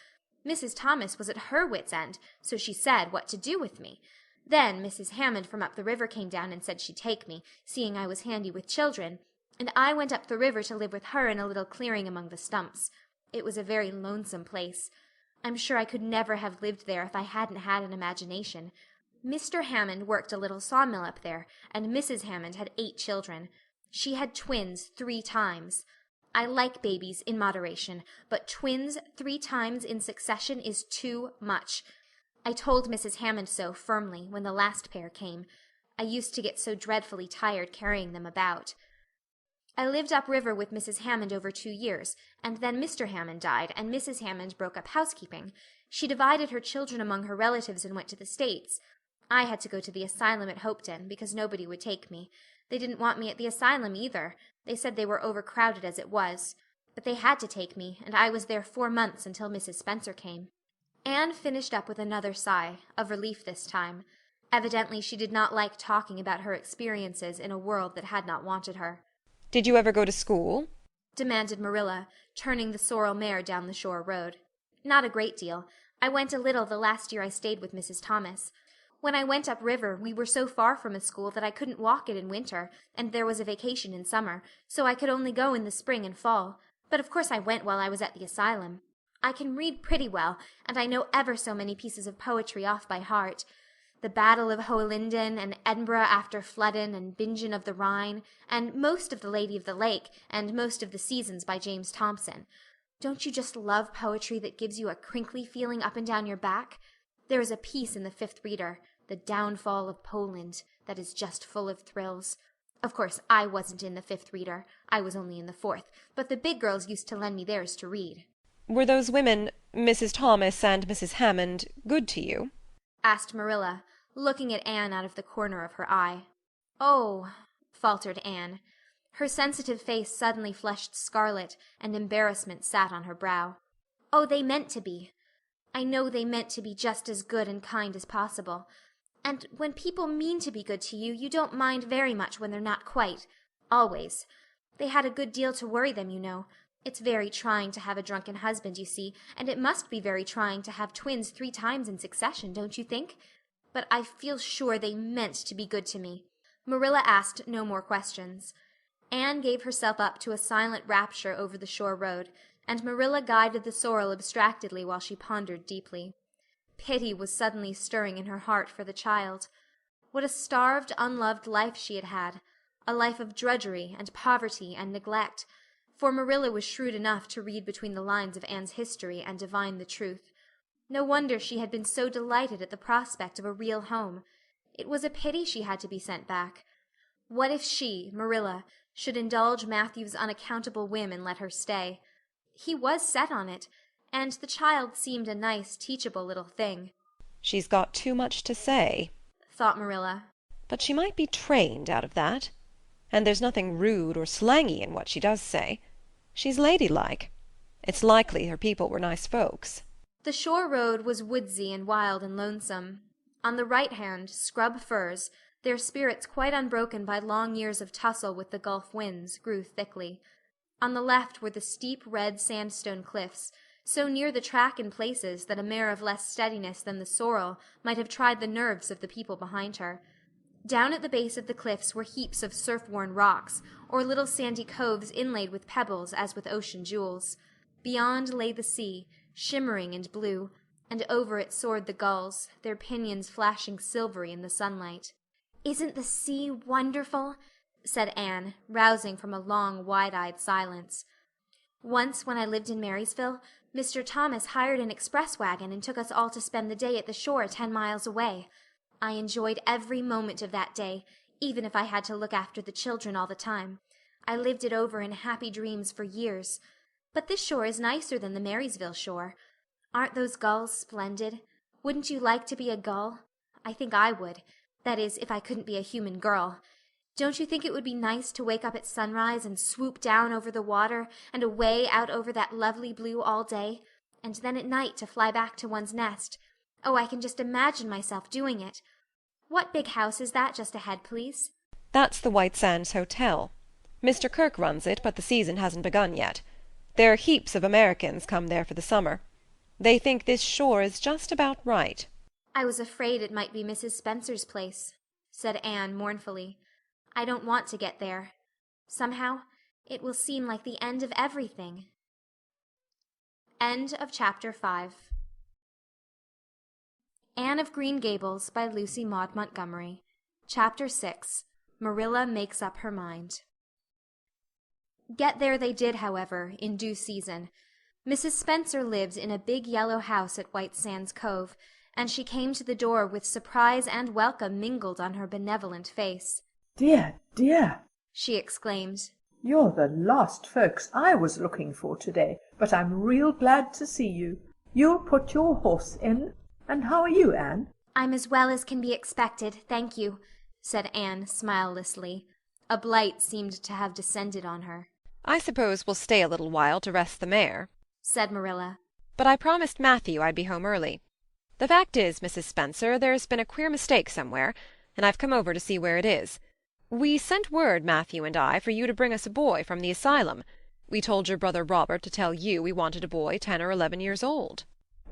Mrs. Thomas was at her wits' end, so she said what to do with me. Then Mrs. Hammond from up the river came down and said she'd take me, seeing I was handy with children, and I went up the river to live with her in a little clearing among the stumps. It was a very lonesome place. I'm sure I could never have lived there if I hadn't had an imagination. Mr. Hammond worked a little sawmill up there, and Mrs. Hammond had 8 children. She had twins 3 times. I like babies in moderation, but twins 3 times in succession is too much. I told Mrs. Hammond so firmly when the last pair came. I used to get so dreadfully tired carrying them about. I lived upriver with Mrs. Hammond over 2 years, and then Mr. Hammond died, and Mrs. Hammond broke up housekeeping. She divided her children among her relatives and went to the States. I had to go to the asylum at Hopeton, because nobody would take me. They didn't want me at the asylum either. They said they were overcrowded as it was. But they had to take me, and I was there 4 months until Mrs. Spencer came. Anne finished up with another sigh, of relief this time. Evidently she did not like talking about her experiences in a world that had not wanted her. Did you ever go to school? Demanded Marilla, turning the sorrel mare down the shore road. Not a great deal. I went a little the last year I stayed with Mrs. Thomas. When I went upriver, we were so far from a school that I couldn't walk it in winter, and there was a vacation in summer, so I could only go in the spring and fall. But of course I went while I was at the asylum. I can read pretty well, and I know ever so many pieces of poetry off by heart. The Battle of Hohenlinden, and Edinburgh after Flodden, and Bingen of the Rhine, and most of The Lady of the Lake, and most of The Seasons by James Thomson. Don't you just love poetry that gives you a crinkly feeling up and down your back? There is a piece in the 5th Reader, The Downfall of Poland, that is just full of thrills. Of course, I wasn't in the 5th Reader. I was only in the 4th, but the big girls used to lend me theirs to read. Were those women, Mrs. Thomas and Mrs. Hammond, good to you? Asked Marilla, looking at Anne out of the corner of her eye. Oh, faltered Anne. Her sensitive face suddenly flushed scarlet, and embarrassment sat on her brow. Oh, they meant to be. I know they meant to be just as good and kind as possible. And when people mean to be good to you, you don't mind very much when they're not quite. Always. They had a good deal to worry them, you know. It's very trying to have a drunken husband, you see, and it must be very trying to have twins 3 times in succession, don't you think? But I feel sure they meant to be good to me. Marilla asked no more questions. Anne gave herself up to a silent rapture over the shore road, and Marilla guided the sorrel abstractedly while she pondered deeply. Pity was suddenly stirring in her heart for the child. What a starved, unloved life she had had, a life of drudgery and poverty and neglect, for Marilla was shrewd enough to read between the lines of Anne's history and divine the truth. No wonder she had been so delighted at the prospect of a real home. It was a pity she had to be sent back. What if she, Marilla, should indulge Matthew's unaccountable whim and let her stay? He was set on it, and the child seemed a nice, teachable little thing. She's got too much to say, thought Marilla. but she might be trained out of that. And there's nothing rude or slangy in what she does say. She's ladylike. It's likely her people were nice folks. The shore road was woodsy and wild and lonesome. On the right hand, scrub firs, their spirits quite unbroken by long years of tussle with the Gulf winds, grew thickly. On the left were the steep red sandstone cliffs, so near the track in places that a mare of less steadiness than the sorrel might have tried the nerves of the people behind her. Down at the base of the cliffs were heaps of surf-worn rocks, or little sandy coves inlaid with pebbles as with ocean jewels. Beyond lay the sea, shimmering and blue, and over it soared the gulls, their pinions flashing silvery in the sunlight. "Isn't the sea wonderful?" said Anne, rousing from a long, wide-eyed silence. "Once, when I lived in Marysville, Mr. Thomas hired an express wagon and took us all to spend the day at the shore 10 miles away. I enjoyed every moment of that day, even if I had to look after the children all the time. I lived it over in happy dreams for years. But this shore is nicer than the Marysville shore. Aren't those gulls splendid? Wouldn't you like to be a gull? I think I would. That is, if I couldn't be a human girl. Don't you think it would be nice to wake up at sunrise and swoop down over the water and away out over that lovely blue all day, and then at night to fly back to one's nest? Oh, I can just imagine myself doing it. What big house is that just ahead, please?" That's the White Sands Hotel. Mr. Kirke runs it, but the season hasn't begun yet. There are heaps of Americans come there for the summer. They think this shore is just about right. "I was afraid it might be Mrs. Spencer's place," said Anne mournfully. "I don't want to get there. Somehow, it will seem like the end of everything." End of Chapter 5. Anne of Green Gables by Lucy Maud Montgomery. Chapter 6. Marilla Makes Up Her Mind. Get there they did, however, in due season. Mrs. Spencer lived in a big yellow house at White Sands Cove, and she came to the door with surprise and welcome mingled on her benevolent face. "Dear, dear," she exclaimed. "you're the last folks I was looking for today, but I'm real glad to see you. You'll put your horse in. And how are you, Anne?" "I'm as well as can be expected, thank you," said Anne smilelessly. A blight seemed to have descended on her. "I suppose we'll stay a little while to rest the mare," said Marilla. "but I promised Matthew I'd be home early. The fact is, Mrs. Spencer, there's been a queer mistake somewhere, and I've come over to see where it is. We sent word, Matthew and I, for you to bring us a boy from the asylum. We told your brother Robert to tell you we wanted a boy 10 or 11 years old."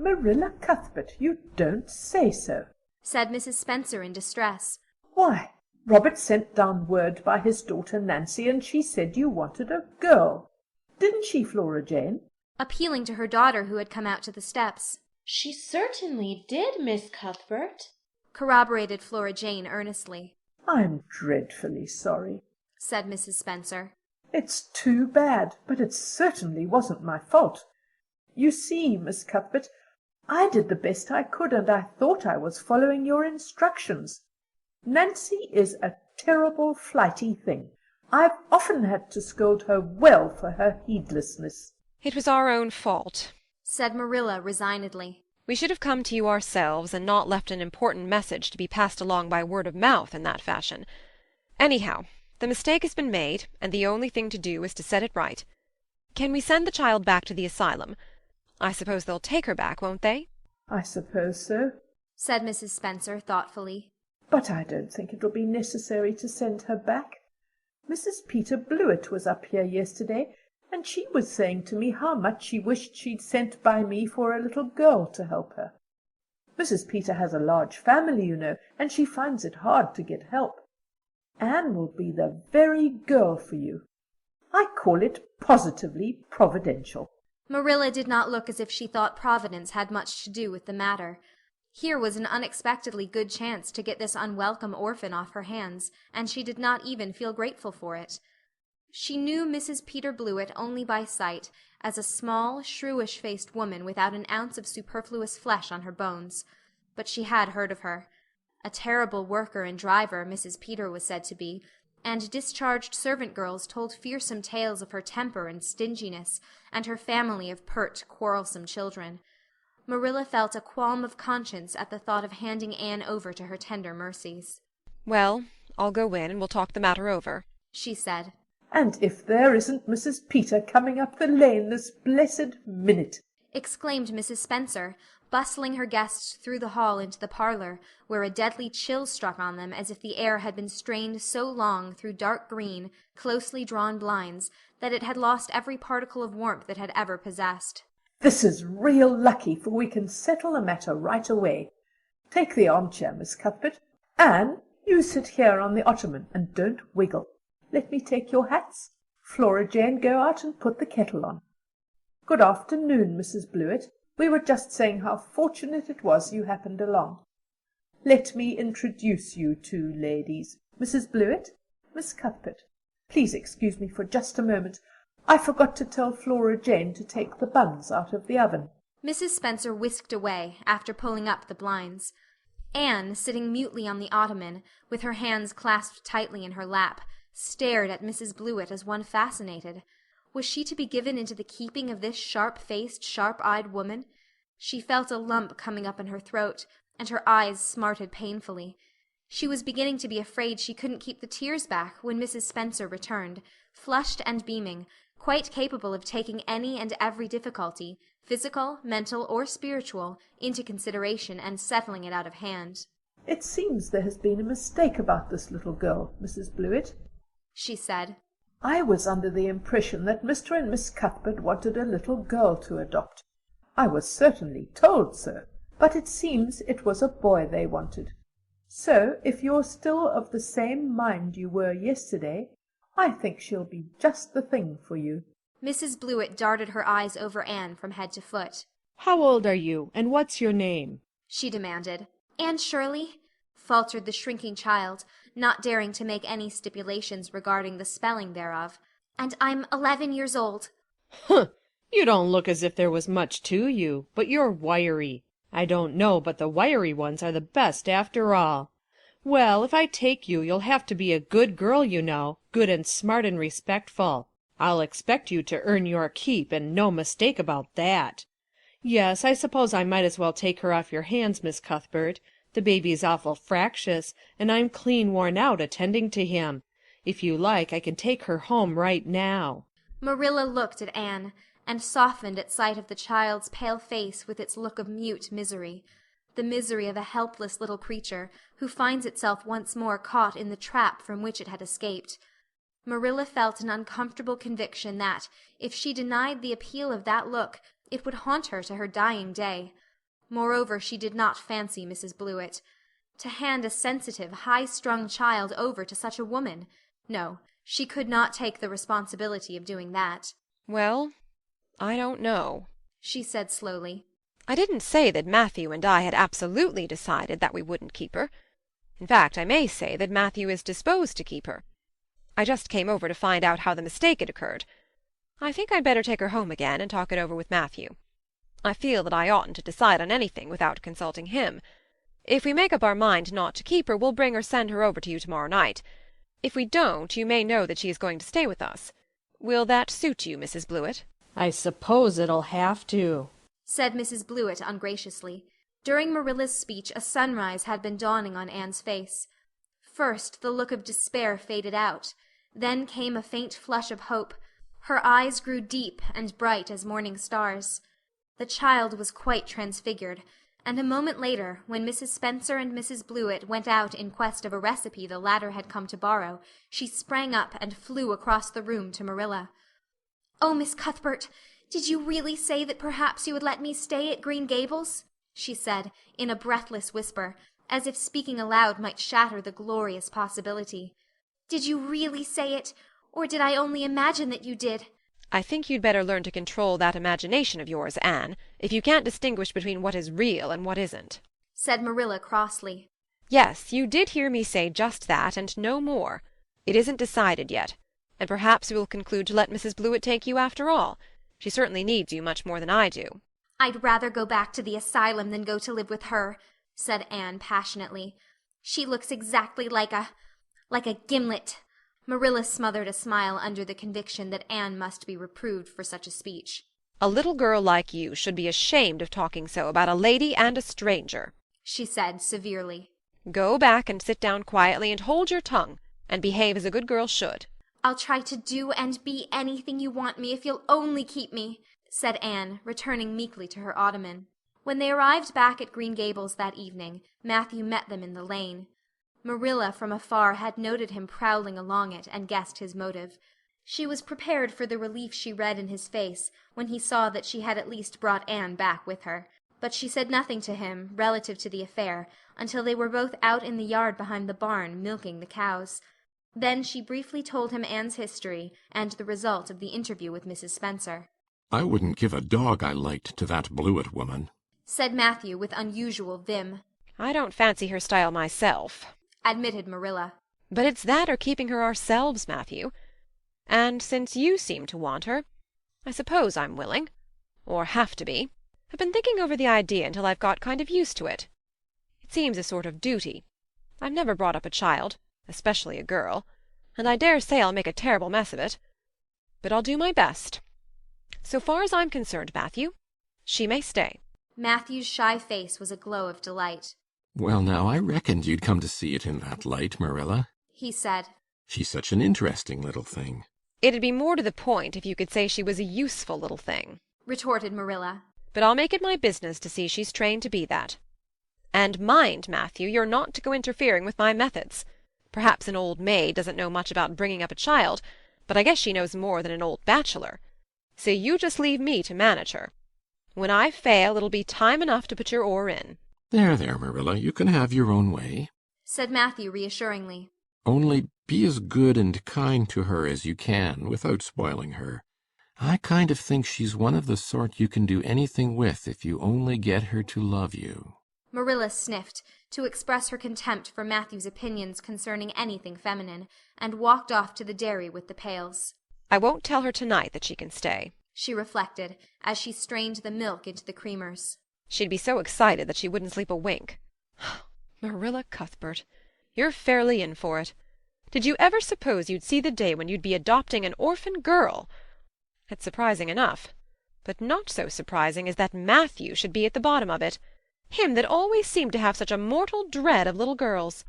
"Marilla Cuthbert, you don't say so," said Mrs. Spencer in distress. "Why, Robert sent down word by his daughter Nancy, and she said you wanted a girl. Didn't she, Flora Jane?" Appealing to her daughter who had come out to the steps. "She certainly did, Miss Cuthbert," corroborated Flora Jane earnestly. "I'm dreadfully sorry," said Mrs. Spencer. "It's too bad, but it certainly wasn't my fault. You see, Miss Cuthbert, I did the best I could, and I thought I was following your instructions. Nancy is a terrible flighty thing. I've often had to scold her well for her heedlessness." "It was our own fault," said Marilla resignedly. "We should have come to you ourselves and not left an important message to be passed along by word of mouth in that fashion. Anyhow, the mistake has been made, and the only thing to do is to set it right. Can we send the child back to the asylum? I suppose they'll take her back, won't they?" "I suppose so," said Mrs. Spencer thoughtfully. "but I don't think it'll be necessary to send her back. Mrs. Peter Blewett was up here yesterday, and she was saying to me how much she wished she'd sent by me for a little girl to help her. Mrs. Peter has a large family, you know, and she finds it hard to get help. Anne will be the very girl for you. I call it positively providential." Marilla did not look as if she thought Providence had much to do with the matter. Here was an unexpectedly good chance to get this unwelcome orphan off her hands, and she did not even feel grateful for it. She knew Mrs. Peter Blewett only by sight, as a small, shrewish-faced woman without an ounce of superfluous flesh on her bones. But she had heard of her. A terrible worker and driver Mrs. Peter was said to be, and discharged servant girls told fearsome tales of her temper and stinginess, and her family of pert, quarrelsome children. Marilla felt a qualm of conscience at the thought of handing Anne over to her tender mercies. "Well, I'll go in and we'll talk the matter over," she said. "And if there isn't Mrs. Peter coming up the lane this blessed minute!" exclaimed Mrs. Spencer, bustling her guests through the hall into the parlor, where a deadly chill struck on them as if the air had been strained so long through dark green, closely drawn blinds that it had lost every particle of warmth it had ever possessed. "This is real lucky, for we can settle the matter right away. Take the armchair, Miss Cuthbert. Anne, you sit here on the ottoman, and don't wiggle. Let me take your hats. Flora Jane, go out and put the kettle on. Good afternoon, Mrs. Blewett. We were just saying how fortunate it was you happened along. Let me introduce you two ladies. Mrs. Blewett, Miss Cuthbert. Please excuse me for just a moment. I forgot to tell Flora Jane to take the buns out of the oven." Mrs. Spencer whisked away, after pulling up the blinds. Anne, sitting mutely on the ottoman, with her hands clasped tightly in her lap, stared at Mrs. Blewett as one fascinated. Was she to be given into the keeping of this sharp-faced, sharp-eyed woman? She felt a lump coming up in her throat, and her eyes smarted painfully. She was beginning to be afraid she couldn't keep the tears back when Mrs. Spencer returned, flushed and beaming, quite capable of taking any and every difficulty, physical, mental, or spiritual, into consideration and settling it out of hand. "It seems there has been a mistake about this little girl, Mrs. Blewett," she said. "I was under the impression that Mr. and Miss Cuthbert wanted a little girl to adopt. I was certainly told so, but it seems it was a boy they wanted. So, if you're still of the same mind you were yesterday, I think she'll be just the thing for you." Mrs. Blewett darted her eyes over Anne from head to foot. "How old are you, and what's your name?" she demanded. "Anne Shirley," faltered the shrinking child, not daring to make any stipulations regarding the spelling thereof. "And I'm 11 years old." "Humph! You don't look as if there was much to you, but you're wiry. I don't know but the wiry ones are the best after all. Well, if I take you, you'll have to be a good girl, you know, good and smart and respectful. I'll expect you to earn your keep, and no mistake about that. Yes, I suppose I might as well take her off your hands, Miss Cuthbert. The baby's awful fractious, and I'm clean worn out attending to him. If you like, I can take her home right now." Marilla looked at Anne, and softened at sight of the child's pale face with its look of mute misery, the misery of a helpless little creature who finds itself once more caught in the trap from which it had escaped. Marilla felt an uncomfortable conviction that, if she denied the appeal of that look, it would haunt her to her dying day. Moreover, she did not fancy Mrs. Blewett. To hand a sensitive, high-strung child over to such a woman! No, she could not take the responsibility of doing that. "Well, I don't know," she said slowly. "I didn't say that Matthew and I had absolutely decided that we wouldn't keep her. In fact, I may say that Matthew is disposed to keep her. I just came over to find out how the mistake had occurred. I think I'd better take her home again and talk it over with Matthew. I feel that I oughtn't to decide on anything without consulting him. If we make up our mind not to keep her, we'll bring or send her over to you tomorrow night. If we don't, you may know that she is going to stay with us. Will that suit you, Mrs. Blewett?" "I suppose it'll have to," said Mrs. Blewett ungraciously. During Marilla's speech a sunrise had been dawning on Anne's face. First the look of despair faded out. Then came a faint flush of hope. Her eyes grew deep and bright as morning stars. The child was quite transfigured, and a moment later, when Mrs. Spencer and Mrs. Blewett went out in quest of a recipe the latter had come to borrow, she sprang up and flew across the room to Marilla. "Oh, Miss Cuthbert, did you really say that perhaps you would let me stay at Green Gables?" she said, in a breathless whisper, as if speaking aloud might shatter the glorious possibility. "Did you really say it, or did I only imagine that you did?" "I think you'd better learn to control that imagination of yours, Anne, if you can't distinguish between what is real and what isn't," said Marilla crossly. "Yes, you did hear me say just that, and no more. It isn't decided yet, and perhaps we will conclude to let Mrs. Blewett take you after all. She certainly needs you much more than I do." "I'd rather go back to the asylum than go to live with her," said Anne passionately. "She looks exactly like a gimlet." Marilla smothered a smile under the conviction that Anne must be reproved for such a speech. A little girl like you should be ashamed of talking so about a lady and a stranger," she said severely. "Go back and sit down quietly and hold your tongue, and behave as a good girl should." "I'll try to do and be anything you want me if you'll only keep me," said Anne, returning meekly to her ottoman. When they arrived back at Green Gables that evening, Matthew met them in the lane. Marilla from afar had noted him prowling along it and guessed his motive. She was prepared for the relief she read in his face when he saw that she had at least brought Anne back with her, but she said nothing to him relative to the affair until they were both out in the yard behind the barn milking the cows. Then she briefly told him Anne's history and the result of the interview with Mrs. Spencer. "I wouldn't give a dog I liked to that Blewett woman," said Matthew with unusual vim. "I don't fancy her style myself," admitted Marilla. "but it's that or keeping her ourselves, Matthew. And since you seem to want her, I suppose I'm willing, or have to be. I've been thinking over the idea until I've got kind of used to it. It seems a sort of duty. I've never brought up a child, especially a girl, and I dare say I'll make a terrible mess of it. But I'll do my best. So far as I'm concerned, Matthew, she may stay." Matthew's shy face was a glow of delight. "Well, now, I reckoned you'd come to see it in that light, Marilla," he said. "She's such an interesting little thing." "It'd be more to the point if you could say she was a useful little thing," retorted Marilla. "but I'll make it my business to see she's trained to be that. And mind, Matthew, you're not to go interfering with my methods. Perhaps an old maid doesn't know much about bringing up a child, but I guess she knows more than an old bachelor. So you just leave me to manage her. When I fail, it'll be time enough to put your oar in." "There, there, Marilla, you can have your own way. said Matthew reassuringly. Only be as good and kind to her as you can without spoiling her. I kind of think she's one of the sort you can do anything with if you only get her to love you." Marilla sniffed, to express her contempt for Matthew's opinions concerning anything feminine, and walked off to the dairy with the pails. "I won't tell her tonight that she can stay," she reflected, as she strained the milk into the creamers. "She'd be so excited that she wouldn't sleep a wink. Marilla Cuthbert, you're fairly in for it. Did you ever suppose you'd see the day when you'd be adopting an orphan girl? It's surprising enough, but not so surprising as that Matthew should be at the bottom of it, him that always seemed to have such a mortal dread of little girls.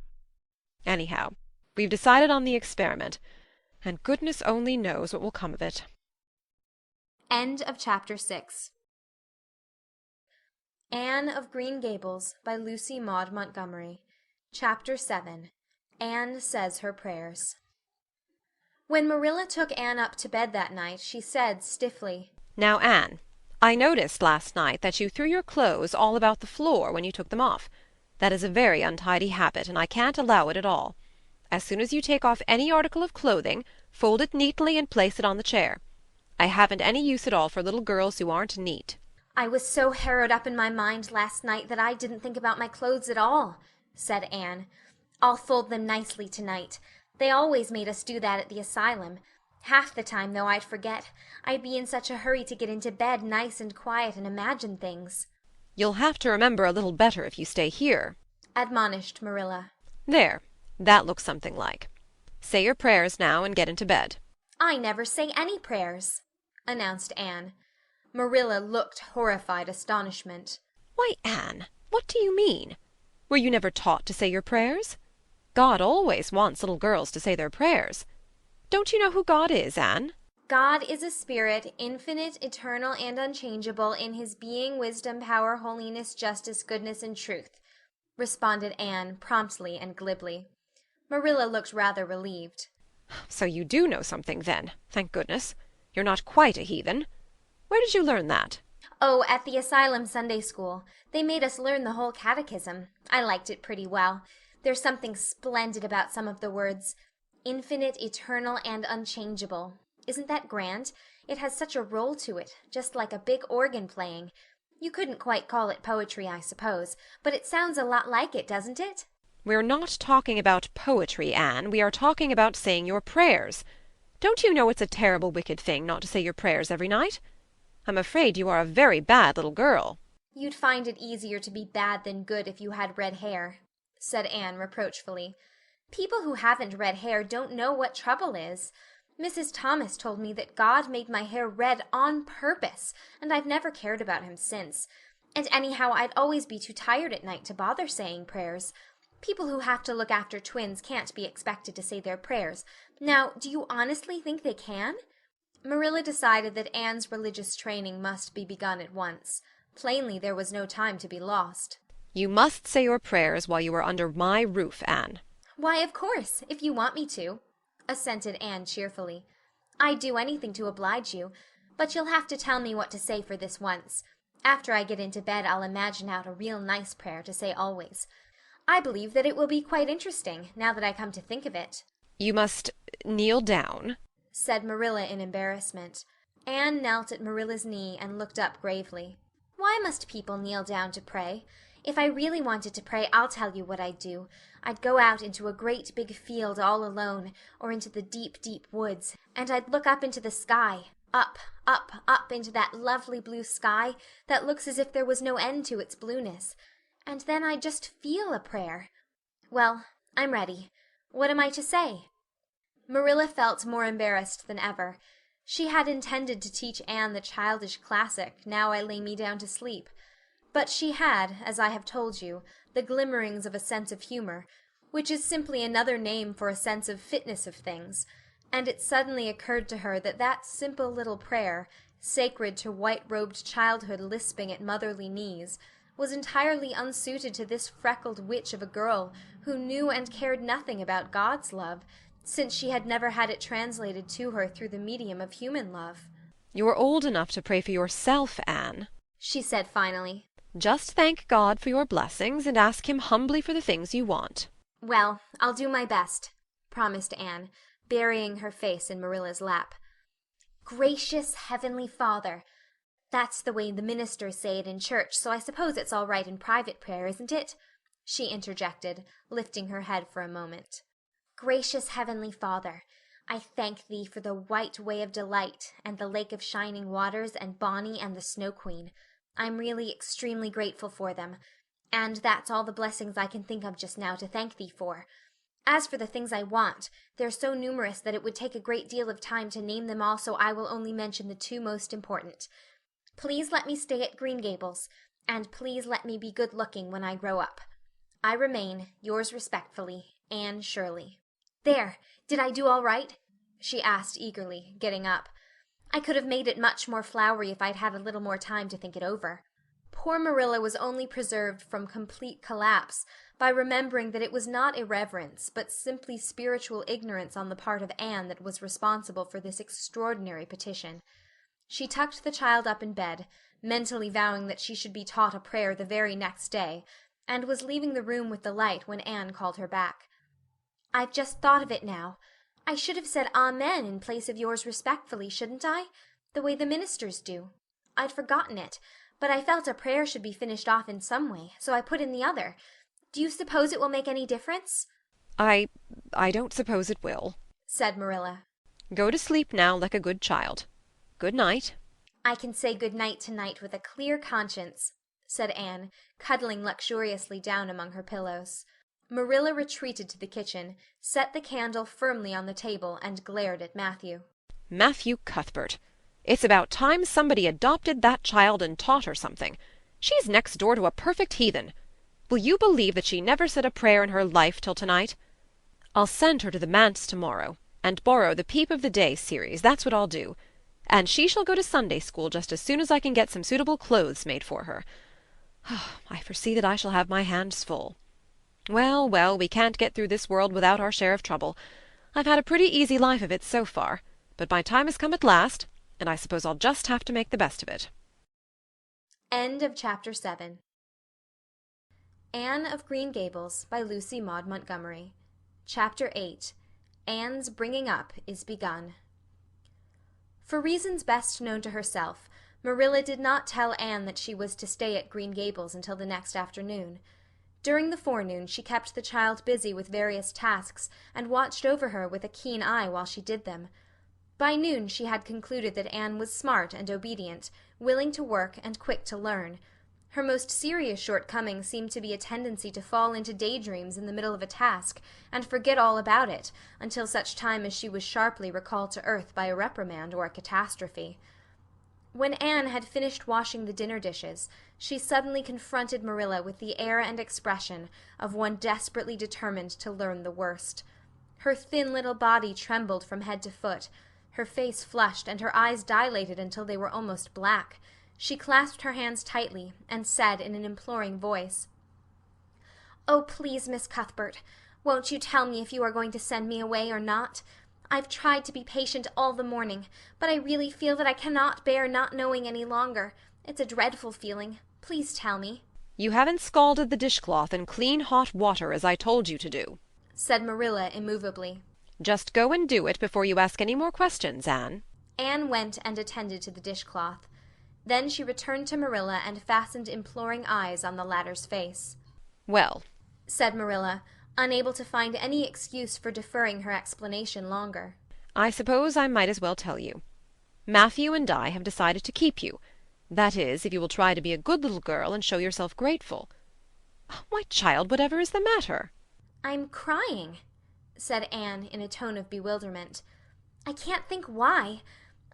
Anyhow, we've decided on the experiment, and goodness only knows what will come of it." End of chapter 6. Anne of Green Gables by Lucy Maud Montgomery. Chapter 7. Anne Says Her Prayers. When Marilla took Anne up to bed that night, she said stiffly, "Now, Anne, I noticed last night that you threw your clothes all about the floor when you took them off. That is a very untidy habit, and I can't allow it at all. As soon as you take off any article of clothing, fold it neatly and place it on the chair. I haven't any use at all for little girls who aren't neat." "I was so harrowed up in my mind last night that I didn't think about my clothes at all," said Anne. "I'll fold them nicely tonight. They always made us do that at the asylum. Half the time, though, I'd forget. I'd be in such a hurry to get into bed nice and quiet and imagine things." "You'll have to remember a little better if you stay here," admonished Marilla. "There, that looks something like. Say your prayers now and get into bed." "I never say any prayers," announced Anne. Marilla looked horrified astonishment. "Why, Anne, what do you mean? Were you never taught to say your prayers? God always wants little girls to say their prayers. Don't you know who God is, Anne?" "God is a spirit, infinite, eternal, and unchangeable in his being, wisdom, power, holiness, justice, goodness, and truth," responded Anne promptly and glibly. Marilla looked rather relieved. "So you do know something, then, thank goodness. You're not quite a heathen. Where did you learn that?" "Oh, at the asylum Sunday school. They made us learn the whole catechism. I liked it pretty well. There's something splendid about some of the words. Infinite, eternal, and unchangeable. Isn't that grand? It has such a roll to it, just like a big organ playing. You couldn't quite call it poetry, I suppose, but it sounds a lot like it, doesn't it?" "We're not talking about poetry, Anne. We are talking about saying your prayers. Don't you know it's a terrible wicked thing not to say your prayers every night? I'm afraid you are a very bad little girl." "You'd find it easier to be bad than good if you had red hair," said Anne reproachfully. "People who haven't red hair don't know what trouble is. Mrs. Thomas told me that God made my hair red on purpose, and I've never cared about him since. And anyhow, I'd always be too tired at night to bother saying prayers. People who have to look after twins can't be expected to say their prayers. Now, do you honestly think they can? Marilla decided that Anne's religious training must be begun at once. Plainly there was no time to be lost. You must say your prayers while you are under my roof, Anne. Why, of course, if you want me to, assented Anne cheerfully. I'd do anything to oblige you, but you'll have to tell me what to say for this once. After I get into bed I'll imagine out a real nice prayer to say always. I believe that it will be quite interesting, now that I come to think of it. You must kneel down, said Marilla in embarrassment. Anne knelt at Marilla's knee and looked up gravely. Why must people kneel down to pray? If I really wanted to pray, I'll tell you what I'd do. I'd go out into a great big field all alone, or into the deep, deep woods, and I'd look up into the sky, up, up, up into that lovely blue sky that looks as if there was no end to its blueness. And then I'd just feel a prayer. Well, I'm ready. What am I to say? Marilla felt more embarrassed than ever. She had intended to teach Anne the childish classic, Now I Lay Me Down to Sleep. But she had, as I have told you, the glimmerings of a sense of humor, which is simply another name for a sense of fitness of things, and it suddenly occurred to her that that simple little prayer, sacred to white-robed childhood lisping at motherly knees, was entirely unsuited to this freckled witch of a girl who knew and cared nothing about God's love, since she had never had it translated to her through the medium of human love. You're old enough to pray for yourself, Anne, she said finally. Just thank God for your blessings and ask him humbly for the things you want. Well, I'll do my best, promised Anne, burying her face in Marilla's lap. Gracious Heavenly Father. That's the way the ministers say it in church, so I suppose it's all right in private prayer, isn't it? She interjected, lifting her head for a moment. Gracious Heavenly Father, I thank thee for the white way of delight, and the lake of shining waters, and Bonnie and the Snow Queen. I'm really extremely grateful for them, and that's all the blessings I can think of just now to thank thee for. As for the things I want, they're so numerous that it would take a great deal of time to name them all, so I will only mention the two most important. Please let me stay at Green Gables, and please let me be good-looking when I grow up. I remain, yours respectfully, Anne Shirley. There, did I do all right? She asked eagerly, getting up. I could have made it much more flowery if I'd had a little more time to think it over. Poor Marilla was only preserved from complete collapse by remembering that it was not irreverence, but simply spiritual ignorance on the part of Anne that was responsible for this extraordinary petition. She tucked the child up in bed, mentally vowing that she should be taught a prayer the very next day, and was leaving the room with the light when Anne called her back. I've just thought of it now. I should have said Amen in place of yours respectfully, shouldn't I? The way the ministers do. I'd forgotten it, but I felt a prayer should be finished off in some way, so I put in the other. Do you suppose it will make any difference? I don't suppose it will, said Marilla. Go to sleep now like a good child. Good night. I can say good night tonight with a clear conscience, said Anne, cuddling luxuriously down among her pillows. Marilla retreated to the kitchen, set the candle firmly on the table, and glared at Matthew. Matthew Cuthbert. It's about time somebody adopted that child and taught her something. She's next door to a perfect heathen. Will you believe that she never said a prayer in her life till tonight? I'll send her to the manse tomorrow, and borrow the Peep of the Day series, that's what I'll do. And she shall go to Sunday school just as soon as I can get some suitable clothes made for her. I foresee that I shall have my hands full. Well, well, we can't get through this world without our share of trouble. I've had a pretty easy life of it so far, but my time has come at last, and I suppose I'll just have to make the best of it. End of Chapter 7. Anne of Green Gables by Lucy Maud Montgomery. Chapter 8. Anne's bringing up is begun. For reasons best known to herself, Marilla did not tell Anne that she was to stay at Green Gables until the next afternoon. During the forenoon she kept the child busy with various tasks and watched over her with a keen eye while she did them. By noon she had concluded that Anne was smart and obedient, willing to work and quick to learn. Her most serious shortcoming seemed to be a tendency to fall into daydreams in the middle of a task, and forget all about it, until such time as she was sharply recalled to earth by a reprimand or a catastrophe. When Anne had finished washing the dinner dishes, she suddenly confronted Marilla with the air and expression of one desperately determined to learn the worst. Her thin little body trembled from head to foot, her face flushed, and her eyes dilated until they were almost black. She clasped her hands tightly, and said in an imploring voice, "Oh, please, Miss Cuthbert, won't you tell me if you are going to send me away or not? I've tried to be patient all the morning, but I really feel that I cannot bear not knowing any longer. It's a dreadful feeling. Please tell me." "You haven't scalded the dishcloth in clean hot water as I told you to do," said Marilla immovably. "Just go and do it before you ask any more questions, Anne." Anne went and attended to the dishcloth. Then she returned to Marilla and fastened imploring eyes on the latter's face. "Well," said Marilla, unable to find any excuse for deferring her explanation longer. "I suppose I might as well tell you. Matthew and I have decided to keep you. That is, if you will try to be a good little girl and show yourself grateful. Why, child, whatever is the matter?" "I'm crying," said Anne in a tone of bewilderment. "I can't think why.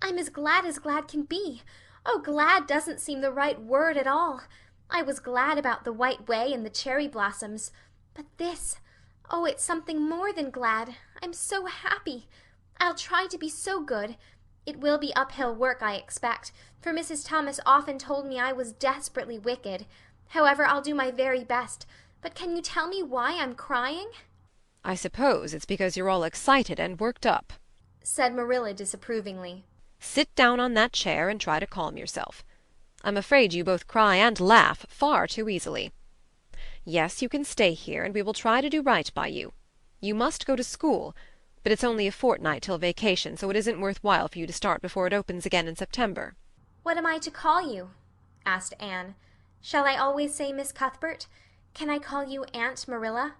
I'm as glad can be. Oh, glad doesn't seem the right word at all. I was glad about the White Way and the cherry blossoms. But this, oh, it's something more than glad. I'm so happy. I'll try to be so good. It will be uphill work, I expect, for Mrs. Thomas often told me I was desperately wicked. However, I'll do my very best. But can you tell me why I'm crying?" "I suppose it's because you're all excited and worked up," said Marilla disapprovingly. "Sit down on that chair and try to calm yourself. I'm afraid you both cry and laugh far too easily. Yes, you can stay here, and we will try to do right by you. You must go to school, but it's only a fortnight till vacation, so it isn't worth while for you to start before it opens again in September." "What am I to call you?" asked Anne. "Shall I always say Miss Cuthbert? Can I call you Aunt Marilla?"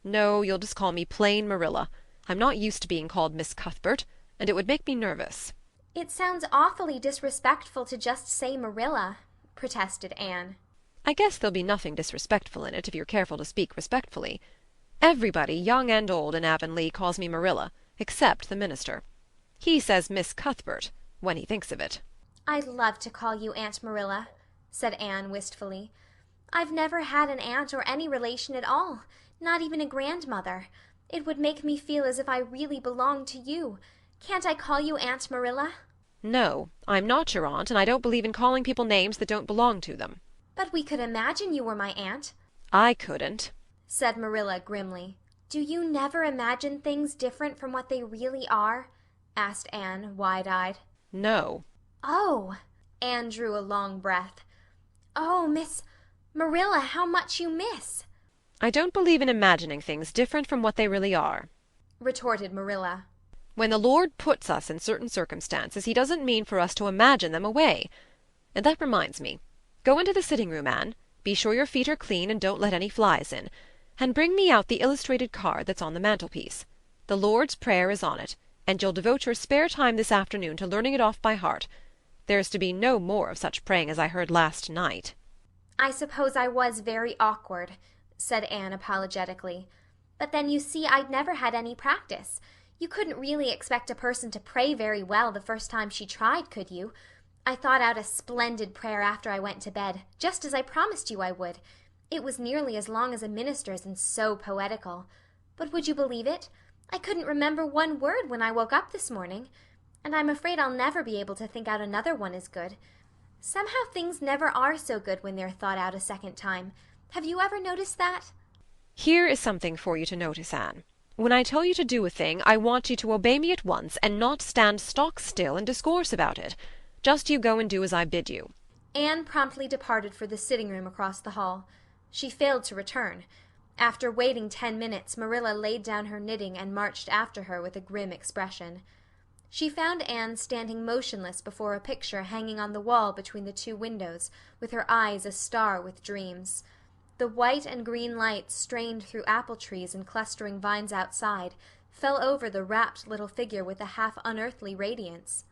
"No, you'll just call me plain Marilla. I'm not used to being called Miss Cuthbert, and it would make me nervous." "It sounds awfully disrespectful to just say Marilla," protested Anne. "I guess there'll be nothing disrespectful in it if you're careful to speak respectfully. Everybody, young and old, in Avonlea calls me Marilla, except the minister. He says Miss Cuthbert, when he thinks of it." "I'd love to call you Aunt Marilla," said Anne wistfully. "I've never had an aunt or any relation at all, not even a grandmother. It would make me feel as if I really belonged to you. Can't I call you Aunt Marilla?" "No, I'm not your aunt, and I don't believe in calling people names that don't belong to them." "But we could imagine you were my aunt," "I couldn't," said Marilla grimly. "Do you never imagine things different from what they really are?" asked Anne, wide-eyed. "No." "Oh!" Anne drew a long breath. "Oh, Miss Marilla, how much you miss!" "I don't believe in imagining things different from what they really are," retorted Marilla. "When the Lord puts us in certain circumstances, he doesn't mean for us to imagine them away. And that reminds me. Go into the sitting-room, Anne. Be sure your feet are clean and don't let any flies in. And bring me out the illustrated card that's on the mantelpiece. The Lord's Prayer is on it, and you'll devote your spare time this afternoon to learning it off by heart. There's to be no more of such praying as I heard last night." "I suppose I was very awkward," said Anne apologetically. "But then you see I'd never had any practice. You couldn't really expect a person to pray very well the first time she tried, could you? I thought out a splendid prayer after I went to bed, just as I promised you I would. It was nearly as long as a minister's and so poetical. But would you believe it? I couldn't remember one word when I woke up this morning. And I'm afraid I'll never be able to think out another one as good. Somehow things never are so good when they're thought out a second time. Have you ever noticed that?" "Here is something for you to notice, Anne. When I tell you to do a thing, I want you to obey me at once and not stand stock still and discourse about it. Just you go and do as I bid you." Anne promptly departed for the sitting-room across the hall. She failed to return. After waiting 10 minutes, Marilla laid down her knitting and marched after her with a grim expression. She found Anne standing motionless before a picture hanging on the wall between the two windows, with her eyes a-star with dreams. The white and green light strained through apple trees and clustering vines outside fell over the rapt little figure with a half-unearthly radiance.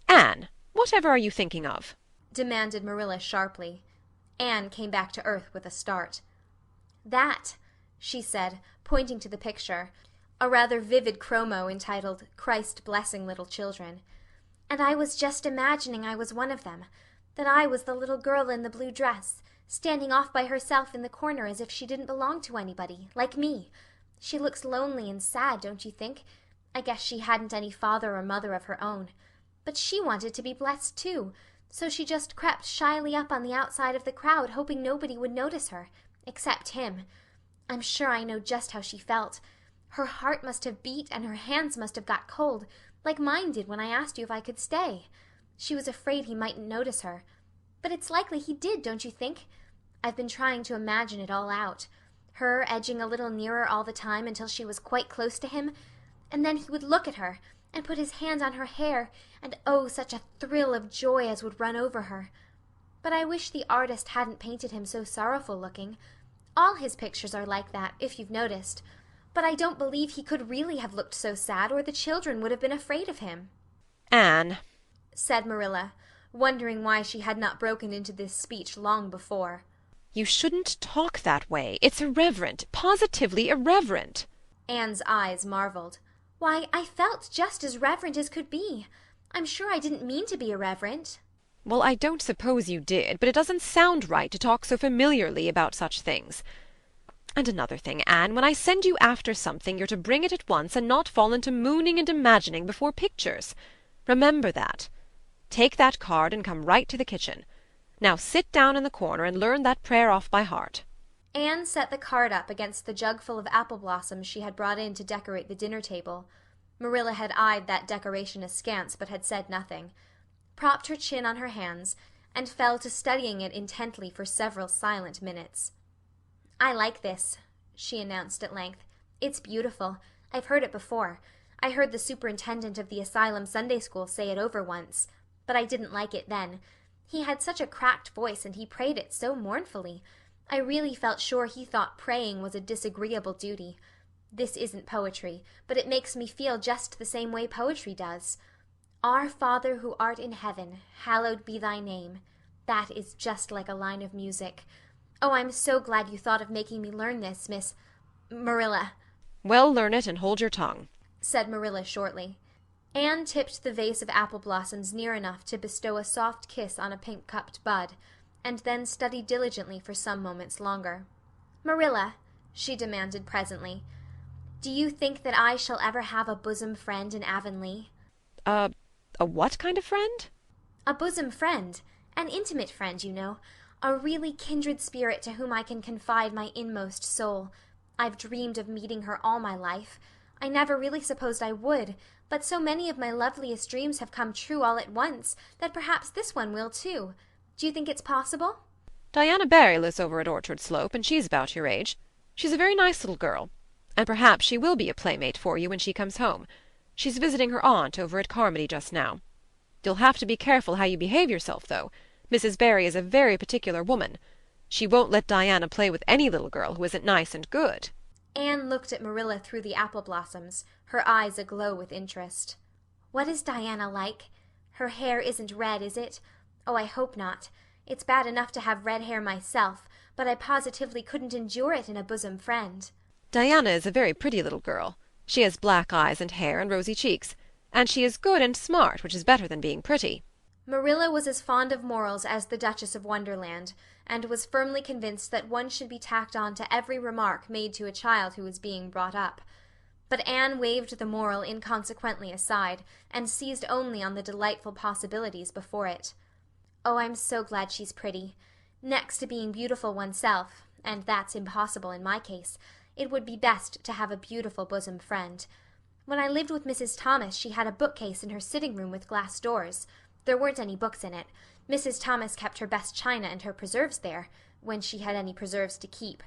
"Anne, whatever are you thinking of?" demanded Marilla sharply. Anne came back to earth with a start. "That," she said, pointing to the picture, a rather vivid chromo entitled "Christ Blessing Little Children. "And I was just imagining I was one of them, that I was the little girl in the blue dress, standing off by herself in the corner as if she didn't belong to anybody, like me. She looks lonely and sad, don't you think? I guess she hadn't any father or mother of her own. But she wanted to be blessed too, so she just crept shyly up on the outside of the crowd, hoping nobody would notice her, except him. I'm sure I know just how she felt. Her heart must have beat and her hands must have got cold, like mine did when I asked you if I could stay. She was afraid he mightn't notice her. But it's likely he did, don't you think? I've been trying to imagine it all out. Her edging a little nearer all the time until she was quite close to him, and then he would look at her and put his hand on her hair, and oh, such a thrill of joy as would run over her. But I wish the artist hadn't painted him so sorrowful looking. All his pictures are like that, if you've noticed. But I don't believe he could really have looked so sad, or the children would have been afraid of him." "Anne," said Marilla, wondering why she had not broken into this speech long before. "you shouldn't talk that way. It's irreverent, positively irreverent." Anne's eyes marveled. "Why, I felt just as reverent as could be. I'm sure I didn't mean to be irreverent." "Well, I don't suppose you did, but it doesn't sound right to talk so familiarly about such things. And another thing, Anne, when I send you after something, you're to bring it at once and not fall into mooning and imagining before pictures. Remember that. Take that card and come right to the kitchen. Now sit down in the corner and learn that prayer off by heart." Anne set the card up against the jugful of apple blossoms she had brought in to decorate the dinner table. Marilla had eyed that decoration askance, but had said nothing, propped her chin on her hands, and fell to studying it intently for several silent minutes. "I like this," she announced at length. "It's beautiful. I've heard it before. I heard the superintendent of the asylum Sunday school say it over once. But I didn't like it then. He had such a cracked voice and he prayed it so mournfully. I really felt sure he thought praying was a disagreeable duty. This isn't poetry, but it makes me feel just the same way poetry does. Our Father who art in heaven, hallowed be thy name. That is just like a line of music. Oh, I'm so glad you thought of making me learn this, Miss Marilla," "Well, learn it and hold your tongue," said Marilla shortly. Anne tipped the vase of apple blossoms near enough to bestow a soft kiss on a pink-cupped bud, and then studied diligently for some moments longer. "Marilla," she demanded presently, "do you think that I shall ever have a bosom friend in Avonlea?" A what kind of friend?" "A bosom friend. An intimate friend, you know. A really kindred spirit to whom I can confide my inmost soul. I've dreamed of meeting her all my life. I never really supposed I would, but so many of my loveliest dreams have come true all at once that perhaps this one will too. Do you think it's possible?" "Diana Barry lives over at Orchard Slope, and she's about your age. She's a very nice little girl, and perhaps she will be a playmate for you when she comes home. She's visiting her aunt over at Carmody just now. You'll have to be careful how you behave yourself, though. Mrs. Barry is a very particular woman. She won't let Diana play with any little girl who isn't nice and good." Anne looked at Marilla through the apple blossoms, her eyes aglow with interest. "What is Diana like? Her hair isn't red, is it? Oh, I hope not. It's bad enough to have red hair myself, but I positively couldn't endure it in a bosom friend." "Diana is a very pretty little girl. She has black eyes and hair and rosy cheeks, and she is good and smart, which is better than being pretty." Marilla was as fond of morals as the Duchess of Wonderland, and was firmly convinced that one should be tacked on to every remark made to a child who was being brought up. But Anne waved the moral inconsequently aside, and seized only on the delightful possibilities before it. "Oh, I'm so glad she's pretty. Next to being beautiful oneself, and that's impossible in my case, it would be best to have a beautiful bosom friend. When I lived with Mrs. Thomas she had a bookcase in her sitting room with glass doors. There weren't any books in it. Mrs. Thomas kept her best china and her preserves there, when she had any preserves to keep.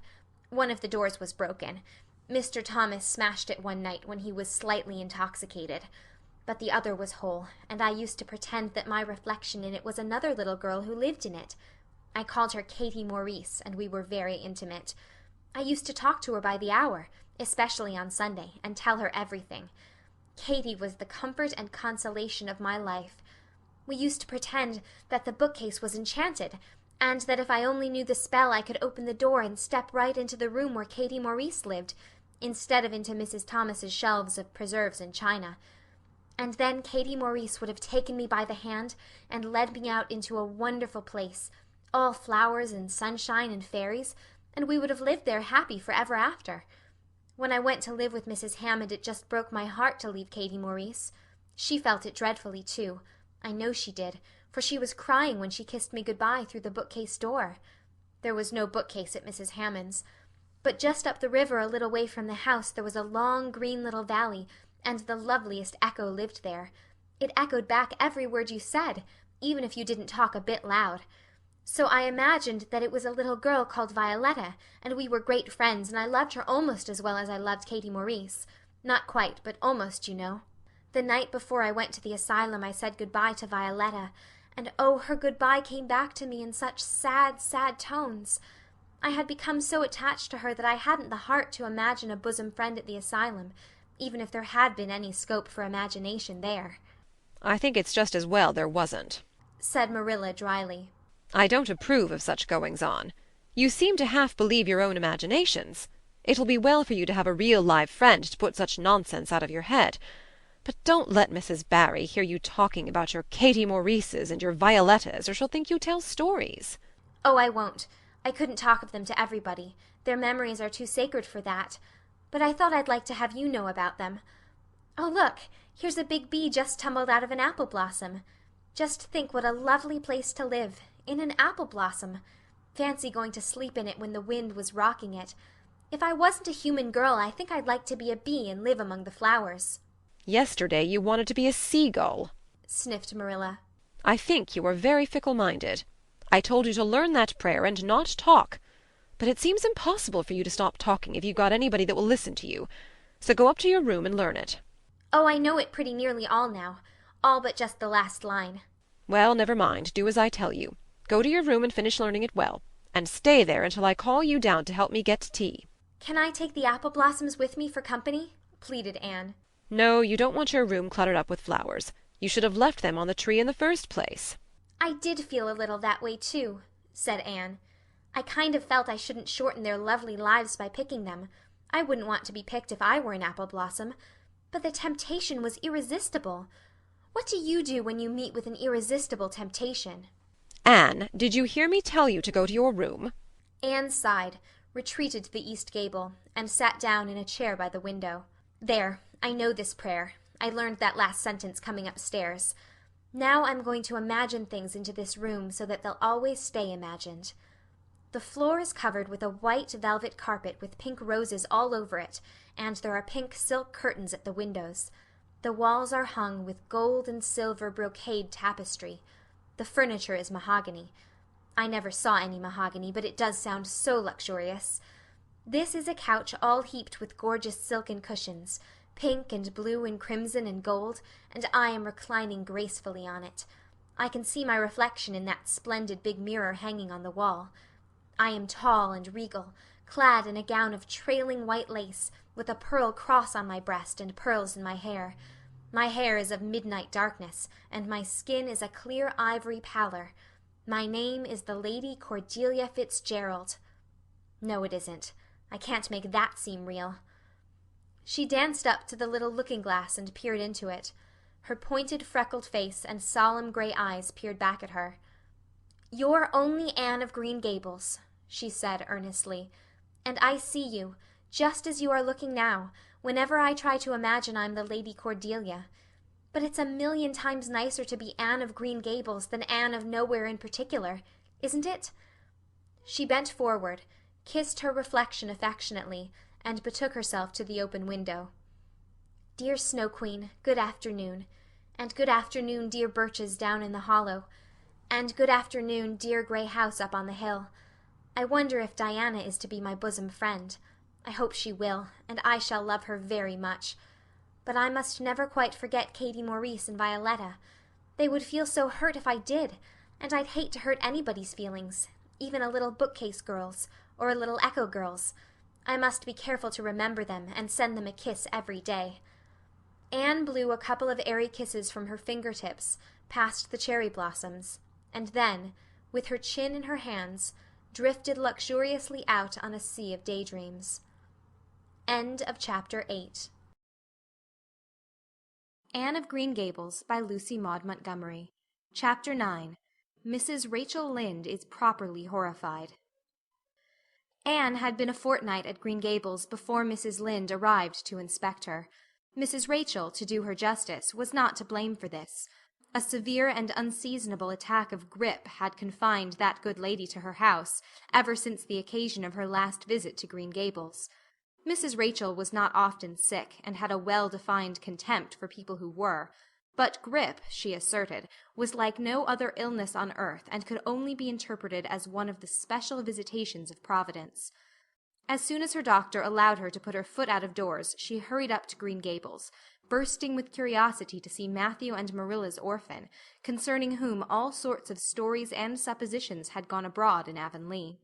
One of the doors was broken. Mr. Thomas smashed it one night when he was slightly intoxicated. But the other was whole, and I used to pretend that my reflection in it was another little girl who lived in it. I called her Katie Maurice, and we were very intimate. I used to talk to her by the hour, especially on Sunday, and tell her everything. Katie was the comfort and consolation of my life. We used to pretend that the bookcase was enchanted, and that if I only knew the spell I could open the door and step right into the room where Katie Maurice lived, instead of into Mrs. Thomas's shelves of preserves and china. And then Katie Maurice would have taken me by the hand and led me out into a wonderful place, all flowers and sunshine and fairies, and we would have lived there happy forever after. When I went to live with Mrs. Hammond it just broke my heart to leave Katie Maurice. She felt it dreadfully too. I know she did, for she was crying when she kissed me good-bye through the bookcase door. There was no bookcase at Mrs. Hammond's. But just up the river a little way from the house there was a long green little valley, and the loveliest echo lived there. It echoed back every word you said, even if you didn't talk a bit loud. So I imagined that it was a little girl called Violetta, and we were great friends, and I loved her almost as well as I loved Katie Maurice. Not quite, but almost, you know. The night before I went to the asylum I said good-bye to Violetta, and oh, her good-bye came back to me in such sad, sad tones. I had become so attached to her that I hadn't the heart to imagine a bosom friend at the asylum, even if there had been any scope for imagination there. I think it's just as well there wasn't, said Marilla dryly. I don't approve of such goings-on. You seem to half believe your own imaginations. It'll be well for you to have a real live friend to put such nonsense out of your head. But don't let Mrs. Barry hear you talking about your Katie Maurices and your Violettas, or she'll think you tell stories. Oh, I won't. I couldn't talk of them to everybody. Their memories are too sacred for that. But I thought I'd like to have you know about them. Oh, look, here's a big bee just tumbled out of an apple blossom. Just think what a lovely place to live, in an apple blossom. Fancy going to sleep in it when the wind was rocking it. If I wasn't a human girl, I think I'd like to be a bee and live among the flowers. Yesterday you wanted to be a seagull, sniffed Marilla. I think you are very fickle-minded. I told you to learn that prayer and not talk. But it seems impossible for you to stop talking if you've got anybody that will listen to you. So go up to your room and learn it. Oh, I know it pretty nearly all now. All but just the last line. Well, never mind. Do as I tell you. Go to your room and finish learning it well. And stay there until I call you down to help me get tea. Can I take the apple blossoms with me for company? Pleaded Anne. No, you don't want your room cluttered up with flowers. You should have left them on the tree in the first place. I did feel a little that way, too, said Anne. I kind of felt I shouldn't shorten their lovely lives by picking them. I wouldn't want to be picked if I were an apple blossom. But the temptation was irresistible. What do you do when you meet with an irresistible temptation? Anne, did you hear me tell you to go to your room? Anne sighed, retreated to the east gable, and sat down in a chair by the window. There, I know this prayer. I learned that last sentence coming upstairs. Now I'm going to imagine things into this room so that they'll always stay imagined. The floor is covered with a white velvet carpet with pink roses all over it, and there are pink silk curtains at the windows. The walls are hung with gold and silver brocade tapestry. The furniture is mahogany. I never saw any mahogany, but it does sound so luxurious. This is a couch all heaped with gorgeous silken cushions, pink and blue and crimson and gold, and I am reclining gracefully on it. I can see my reflection in that splendid big mirror hanging on the wall. I am tall and regal, clad in a gown of trailing white lace, with a pearl cross on my breast and pearls in my hair. My hair is of midnight darkness, and my skin is a clear ivory pallor. My name is the Lady Cordelia Fitzgerald. No, it isn't. I can't make that seem real. She danced up to the little looking-glass and peered into it. Her pointed freckled face and solemn gray eyes peered back at her. "You're only Anne of Green Gables," she said earnestly, "and I see you, just as you are looking now, whenever I try to imagine I'm the Lady Cordelia. But it's a million times nicer to be Anne of Green Gables than Anne of nowhere in particular, isn't it?" She bent forward, kissed her reflection affectionately, and betook herself to the open window. "Dear Snow Queen, good afternoon. And good afternoon, dear birches down in the hollow. And good afternoon, dear gray house up on the hill. I wonder if Diana is to be my bosom friend. I hope she will, and I shall love her very much. But I must never quite forget Katie Maurice and Violetta. They would feel so hurt if I did, and I'd hate to hurt anybody's feelings, even a little bookcase girl's, or a little echo girl's. I must be careful to remember them and send them a kiss every day." Anne blew a couple of airy kisses from her fingertips past the cherry blossoms, and then, with her chin in her hands, drifted luxuriously out on a sea of daydreams. End of chapter 8. Anne of Green Gables by Lucy Maud Montgomery. Chapter 9. Mrs. Rachel Lynde is properly horrified. Anne had been a fortnight at Green Gables before Mrs. Lynde arrived to inspect her. Mrs. Rachel, to do her justice, was not to blame for this. A severe and unseasonable attack of grippe had confined that good lady to her house ever since the occasion of her last visit to Green Gables. Mrs. Rachel was not often sick, and had a well-defined contempt for people who were, but grippe, she asserted, was like no other illness on earth, and could only be interpreted as one of the special visitations of Providence. As soon as her doctor allowed her to put her foot out of doors, she hurried up to Green Gables, bursting with curiosity to see Matthew and Marilla's orphan, concerning whom all sorts of stories and suppositions had gone abroad in Avonlea.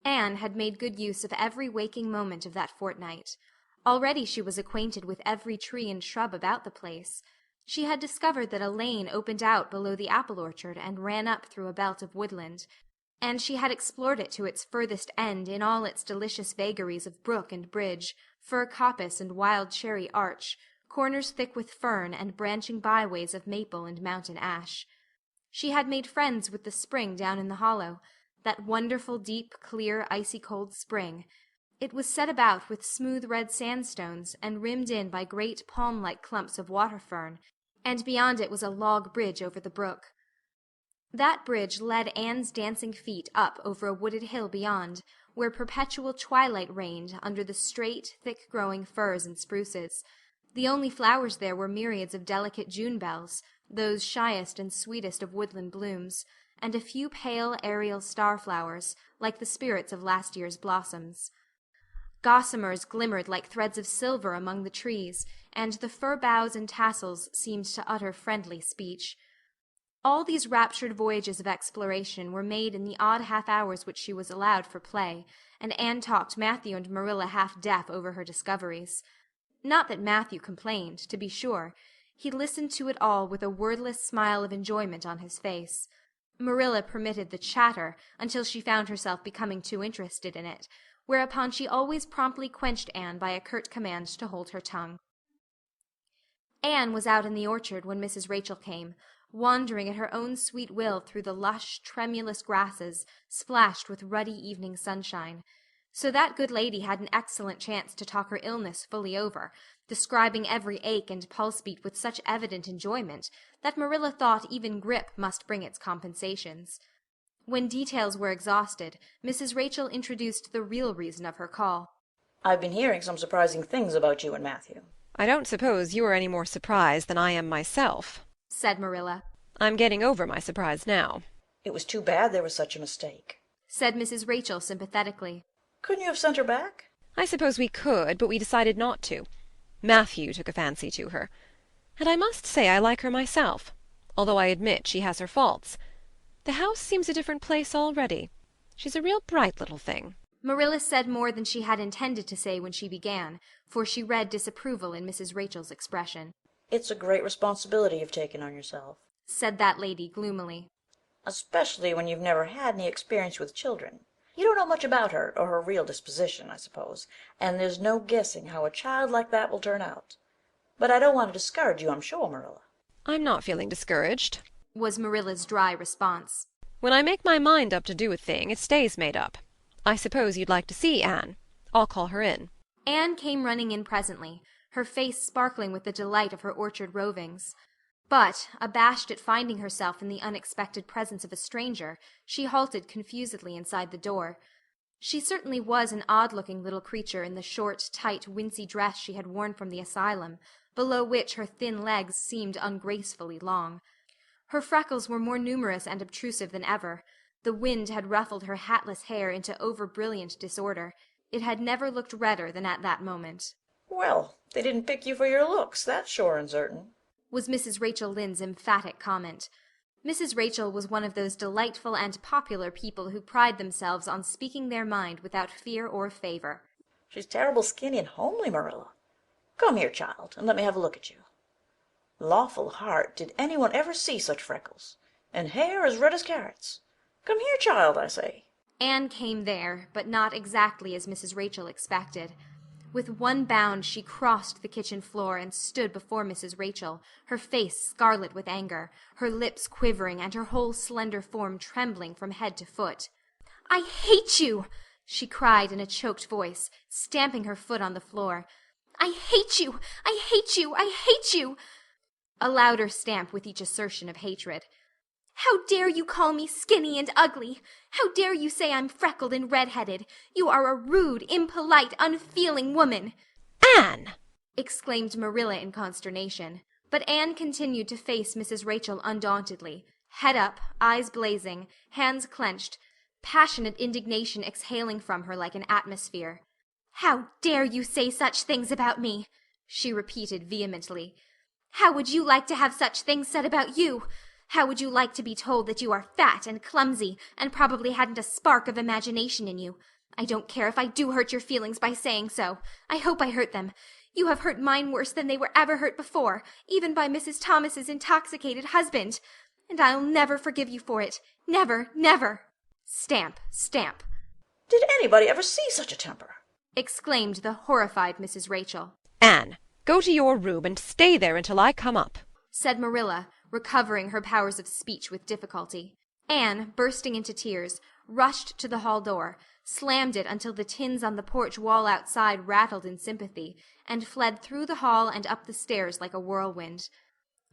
Anne had made good use of every waking moment of that fortnight. Already she was acquainted with every tree and shrub about the place. She had discovered that a lane opened out below the apple orchard and ran up through a belt of woodland, and she had explored it to its furthest end in all its delicious vagaries of brook and bridge, fir coppice and wild cherry arch, corners thick with fern and branching byways of maple and mountain ash. She had made friends with the spring down in the hollow, that wonderful deep, clear, icy-cold spring. It was set about with smooth red sandstones and rimmed in by great palm-like clumps of water-fern, and beyond it was a log bridge over the brook. That bridge led Anne's dancing feet up over a wooded hill beyond, where perpetual twilight reigned under the straight, thick-growing firs and spruces. The only flowers there were myriads of delicate June bells, those shyest and sweetest of woodland blooms, and a few pale aerial star-flowers, like the spirits of last year's blossoms. Gossamers glimmered like threads of silver among the trees, and the fir boughs and tassels seemed to utter friendly speech. All these raptured voyages of exploration were made in the odd half-hours which she was allowed for play, and Anne talked Matthew and Marilla half-deaf over her discoveries. Not that Matthew complained, to be sure. He listened to it all with a wordless smile of enjoyment on his face. Marilla permitted the chatter until she found herself becoming too interested in it, whereupon she always promptly quenched Anne by a curt command to hold her tongue. Anne was out in the orchard when Mrs. Rachel came, wandering at her own sweet will through the lush, tremulous grasses, splashed with ruddy evening sunshine. So that good lady had an excellent chance to talk her illness fully over, describing every ache and pulse-beat with such evident enjoyment that Marilla thought even grippe must bring its compensations. When details were exhausted, Mrs. Rachel introduced the real reason of her call. I've been hearing some surprising things about you and Matthew. I don't suppose you are any more surprised than I am myself, said Marilla. I'm getting over my surprise now. It was too bad there was such a mistake, said Mrs. Rachel sympathetically. Couldn't you have sent her back? I suppose we could, but we decided not to. Matthew took a fancy to her. And I must say I like her myself, although I admit she has her faults. The house seems a different place already. She's a real bright little thing. Marilla said more than she had intended to say when she began, for she read disapproval in Mrs. Rachel's expression. It's a great responsibility you've taken on yourself, said that lady gloomily. Especially when you've never had any experience with children. You don't know much about her, or her real disposition, I suppose, and there's no guessing how a child like that will turn out. But I don't want to discourage you, I'm sure, Marilla. I'm not feeling discouraged, was Marilla's dry response. When I make my mind up to do a thing, it stays made up. I suppose you'd like to see Anne. I'll call her in. Anne came running in presently, her face sparkling with the delight of her orchard rovings. But, abashed at finding herself in the unexpected presence of a stranger, she halted confusedly inside the door. She certainly was an odd-looking little creature in the short, tight, wincey dress she had worn from the asylum, below which her thin legs seemed ungracefully long. Her freckles were more numerous and obtrusive than ever. The wind had ruffled her hatless hair into over-brilliant disorder. It had never looked redder than at that moment. Well, they didn't pick you for your looks, that's sure and certain, was Mrs. Rachel Lynde's emphatic comment. Mrs. Rachel was one of those delightful and popular people who pride themselves on speaking their mind without fear or favor. She's terrible skinny and homely, Marilla. Come here, child, and let me have a look at you. Lawful heart, did anyone ever see such freckles? And hair as red as carrots. Come here, child, I say. Anne came there, but not exactly as Mrs. Rachel expected. With one bound she crossed the kitchen floor and stood before Mrs. Rachel, her face scarlet with anger, her lips quivering, and her whole slender form trembling from head to foot. "I hate you!" she cried in a choked voice, stamping her foot on the floor. "I hate you! I hate you! I hate you!" A louder stamp with each assertion of hatred. "How dare you call me skinny and ugly? How dare you say I'm freckled and red-headed? You are a rude, impolite, unfeeling woman!" "Anne!" exclaimed Marilla in consternation. But Anne continued to face Mrs. Rachel undauntedly, head up, eyes blazing, hands clenched, passionate indignation exhaling from her like an atmosphere. "How dare you say such things about me?" she repeated vehemently. "How would you like to have such things said about you? How would you like to be told that you are fat and clumsy and probably hadn't a spark of imagination in you? I don't care if I do hurt your feelings by saying so. I hope I hurt them. You have hurt mine worse than they were ever hurt before, even by Mrs. Thomas's intoxicated husband. And I'll never forgive you for it. Never, never." Stamp, stamp. Did anybody ever see such a temper? Exclaimed the horrified Mrs. Rachel. "Anne, go to your room and stay there until I come up," said Marilla, recovering her powers of speech with difficulty. Anne, bursting into tears, rushed to the hall door, slammed it until the tins on the porch wall outside rattled in sympathy, and fled through the hall and up the stairs like a whirlwind.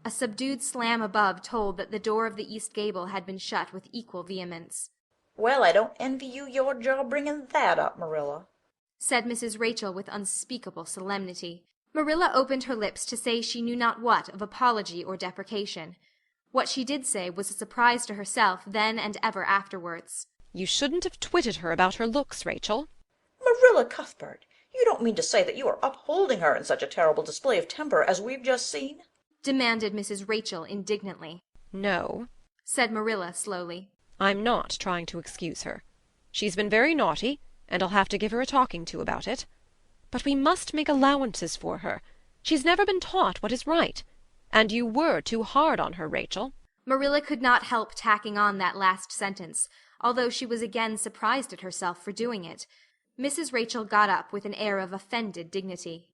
A subdued slam above told that the door of the east gable had been shut with equal vehemence. "Well, I don't envy you your job bringing that up, Marilla," said Mrs. Rachel with unspeakable solemnity. Marilla opened her lips to say she knew not what of apology or deprecation. What she did say was a surprise to herself then and ever afterwards. "You shouldn't have twitted her about her looks, Rachel." "Marilla Cuthbert, you don't mean to say that you are upholding her in such a terrible display of temper as we've just seen?" demanded Mrs. Rachel indignantly. "No," said Marilla slowly. "I'm not trying to excuse her. She's been very naughty, and I'll have to give her a talking to about it. But we must make allowances for her. She's never been taught what is right. And you were too hard on her, Rachel." Marilla could not help tacking on that last sentence, although she was again surprised at herself for doing it. Mrs. Rachel got up with an air of offended dignity.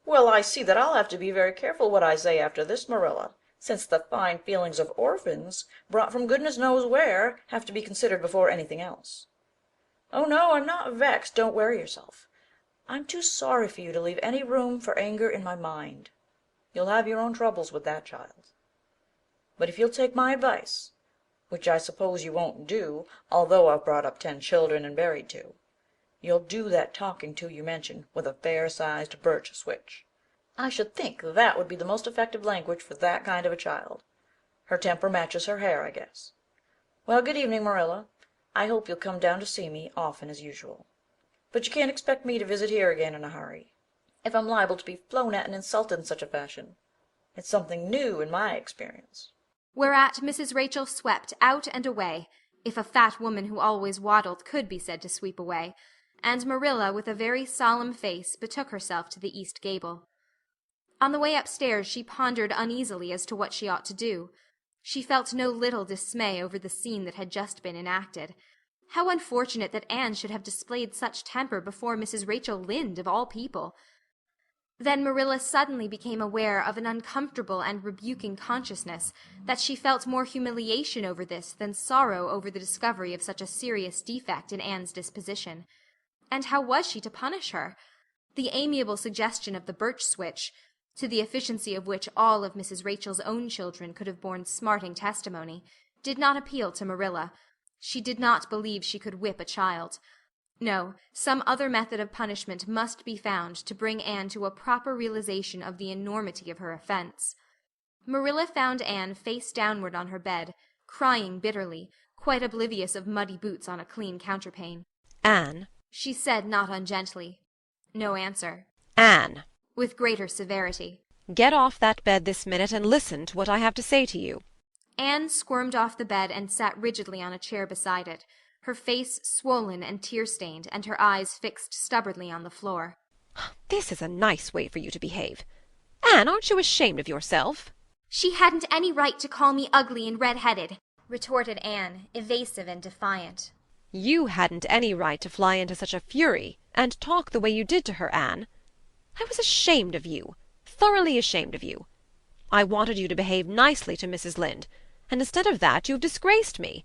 "Well, I see that I'll have to be very careful what I say after this, Marilla, since the fine feelings of orphans, brought from goodness knows where, have to be considered before anything else. Oh, no, I'm not vexed, don't worry yourself. I'm too sorry for you to leave any room for anger in my mind. You'll have your own troubles with that child. But if you'll take my advice, which I suppose you won't do, although I've brought up 10 children and buried 2, you'll do that talking to you mention with a fair-sized birch switch. I should think that would be the most effective language for that kind of a child. Her temper matches her hair, I guess. Well, good evening, Marilla. I hope you'll come down to see me often as usual. But you can't expect me to visit here again in a hurry, if I'm liable to be flown at and insulted in such a fashion. It's something new in my experience." Whereat Mrs. Rachel swept out and away, if a fat woman who always waddled could be said to sweep away, and Marilla, with a very solemn face, betook herself to the east gable. On the way upstairs she pondered uneasily as to what she ought to do. She felt no little dismay over the scene that had just been enacted. How unfortunate that Anne should have displayed such temper before Mrs. Rachel Lynde, of all people. Then Marilla suddenly became aware of an uncomfortable and rebuking consciousness that she felt more humiliation over this than sorrow over the discovery of such a serious defect in Anne's disposition. And how was she to punish her? The amiable suggestion of the birch switch, to the efficiency of which all of Mrs. Rachel's own children could have borne smarting testimony, did not appeal to Marilla. She did not believe she could whip a child. No, some other method of punishment must be found to bring Anne to a proper realization of the enormity of her offense. Marilla found Anne face downward on her bed, crying bitterly, quite oblivious of muddy boots on a clean counterpane. "Anne," she said not ungently. No answer. "Anne," with greater severity. "get off that bed this minute and listen to what I have to say to you." Anne squirmed off the bed and sat rigidly on a chair beside it, her face swollen and tear-stained, and her eyes fixed stubbornly on the floor. "This is a nice way for you to behave. Anne, aren't you ashamed of yourself?" "She hadn't any right to call me ugly and red-headed," retorted Anne, evasive and defiant. You hadn't any right to fly into such a fury, and talk the way you did to her, Anne. I was ashamed of you, thoroughly ashamed of you. I wanted you to behave nicely to Mrs. Lynde, and instead of that you have disgraced me.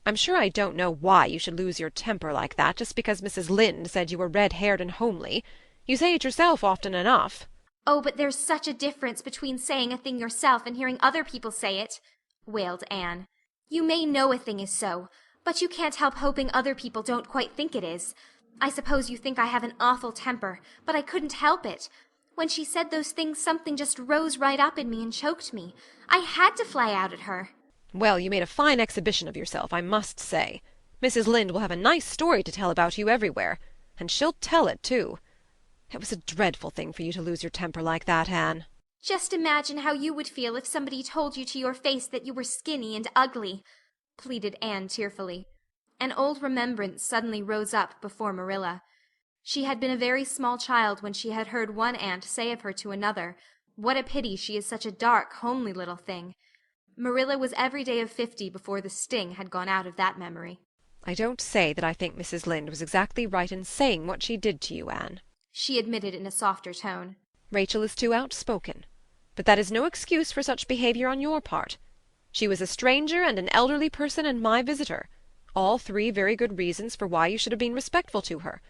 I'm sure I don't know why you should lose your temper like that just because Mrs. Lynde said you were red-haired and homely. You say it yourself often enough. Oh, but there's such a difference between saying a thing yourself and hearing other people say it, wailed Anne. You may know a thing is so, but you can't help hoping other people don't quite think it is. I suppose you think I have an awful temper, but I couldn't help it. When she said those things, something just rose right up in me and choked me. I had to fly out at her. Well, you made a fine exhibition of yourself, I must say. Mrs. Lynde will have a nice story to tell about you everywhere, and she'll tell it, too. It was a dreadful thing for you to lose your temper like that, Anne. Just imagine how you would feel if somebody told you to your face that you were skinny and ugly, pleaded Anne tearfully. An old remembrance suddenly rose up before Marilla. She had been a very small child when she had heard one aunt say of her to another, "What a pity she is such a dark, homely little thing." Marilla was every day of 50 before the sting had gone out of that memory. I don't say that I think Mrs. Lynde was exactly right in saying what she did to you, Anne, she admitted in a softer tone. Rachel is too outspoken. But that is no excuse for such behavior on your part. She was a stranger and an elderly person and my visitor, all three very good reasons for why you should have been respectful to her.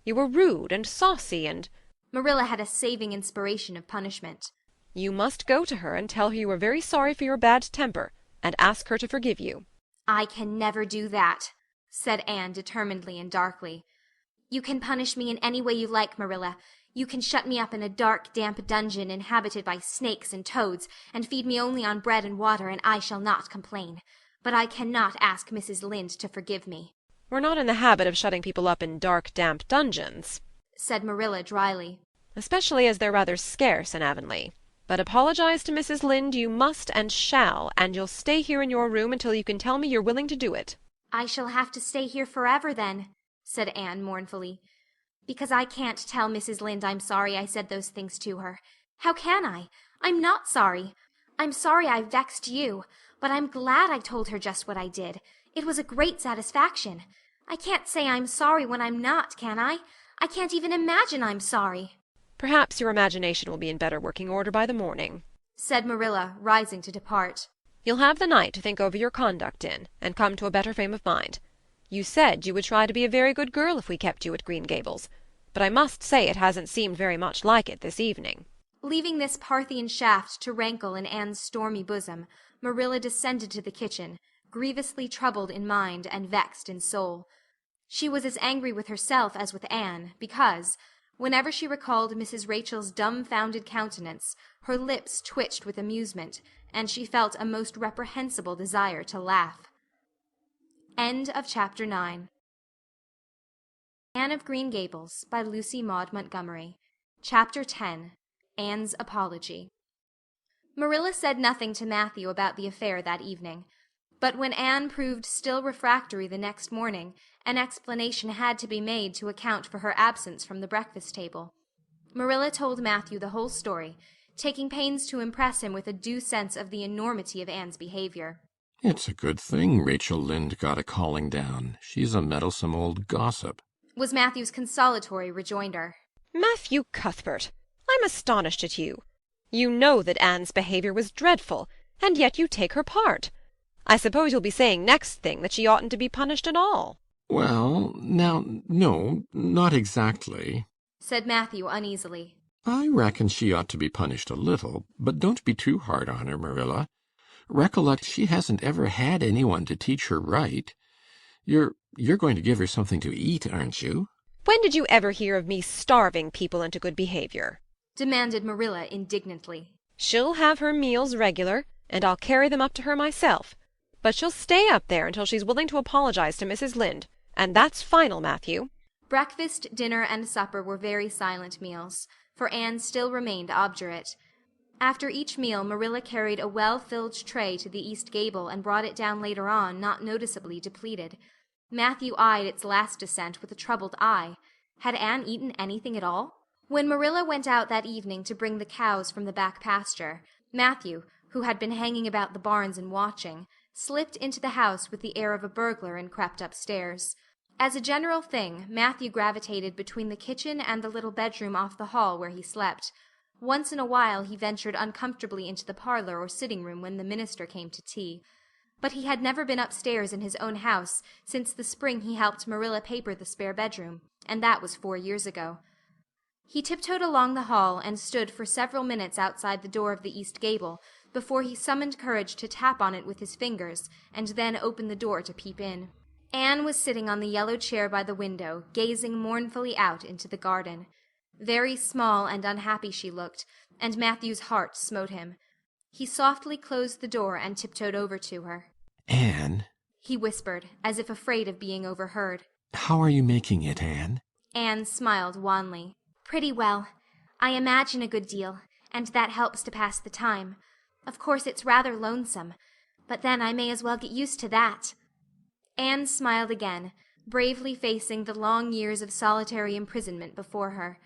You were rude and saucy and— Marilla had a saving inspiration of punishment. You must go to her and tell her you are very sorry for your bad temper, and ask her to forgive you. I can never do that, said Anne determinedly and darkly. You can punish me in any way you like, Marilla. You can shut me up in a dark, damp dungeon inhabited by snakes and toads, and feed me only on bread and water, and I shall not complain. But I cannot ask Mrs. Lynde to forgive me. We're not in the habit of shutting people up in dark, damp dungeons, said Marilla dryly, especially as they're rather scarce in Avonlea. But apologize to Mrs. Lynde you must and shall, and you'll stay here in your room until you can tell me you're willing to do it. I shall have to stay here forever, then, said Anne mournfully, because I can't tell Mrs. Lynde I'm sorry I said those things to her. How can I? I'm not sorry. I'm sorry I vexed you, but I'm glad I told her just what I did. It was a great satisfaction. I can't say I'm sorry when I'm not, can I? I can't even imagine I'm sorry. Perhaps your imagination will be in better working order by the morning, said Marilla, rising to depart. You'll have the night to think over your conduct in, and come to a better frame of mind. You said you would try to be a very good girl if we kept you at Green Gables, but I must say it hasn't seemed very much like it this evening. Leaving this Parthian shaft to rankle in Anne's stormy bosom, Marilla descended to the kitchen, grievously troubled in mind and vexed in soul. She was as angry with herself as with Anne, because, whenever she recalled Mrs. Rachel's dumbfounded countenance, her lips twitched with amusement, and she felt a most reprehensible desire to laugh. End of Chapter 9. Anne of Green Gables by Lucy Maud Montgomery. Chapter 10. Anne's Apology. Marilla said nothing to Matthew about the affair that evening, but when Anne proved still refractory the next morning, an explanation had to be made to account for her absence from the breakfast table. Marilla told Matthew the whole story, taking pains to impress him with a due sense of the enormity of Anne's behavior. It's a good thing Rachel Lynde got a calling down. She's a meddlesome old gossip, was Matthew's consolatory rejoinder. Matthew Cuthbert, I'm astonished at you. You know that Anne's behavior was dreadful, and yet you take her part. I suppose you'll be saying next thing that she oughtn't to be punished at all. Well, now, no, not exactly, said Matthew uneasily. I reckon she ought to be punished a little, but don't be too hard on her, Marilla. Recollect she hasn't ever had anyone to teach her right. You're going to give her something to eat, aren't you? When did you ever hear of me starving people into good behavior? Demanded Marilla indignantly. She'll have her meals regular, and I'll carry them up to her myself. But she'll stay up there until she's willing to apologize to Mrs. Lynde, and that's final, Matthew. Breakfast, dinner, and supper were very silent meals, for Anne still remained obdurate. After each meal Marilla carried a well-filled tray to the east gable and brought it down later on, not noticeably depleted. Matthew eyed its last descent with a troubled eye. Had Anne eaten anything at all? When Marilla went out that evening to bring the cows from the back pasture, Matthew, who had been hanging about the barns and watching, slipped into the house with the air of a burglar and crept upstairs. As a general thing, Matthew gravitated between the kitchen and the little bedroom off the hall where he slept. Once in a while he ventured uncomfortably into the parlor or sitting-room when the minister came to tea. But he had never been upstairs in his own house since the spring he helped Marilla paper the spare bedroom, and that was 4 years ago. He tiptoed along the hall and stood for several minutes outside the door of the east gable before he summoned courage to tap on it with his fingers and then open the door to peep in. Anne was sitting on the yellow chair by the window, gazing mournfully out into the garden. Very small and unhappy she looked, and Matthew's heart smote him. He softly closed the door and tiptoed over to her. Anne, he whispered, as if afraid of being overheard. how are you making it, Anne? Anne smiled wanly. Pretty well. I imagine a good deal, and that helps to pass the time. Of course it's rather lonesome, but then I may as well get used to that. Anne smiled again, bravely facing the long years of solitary imprisonment before her.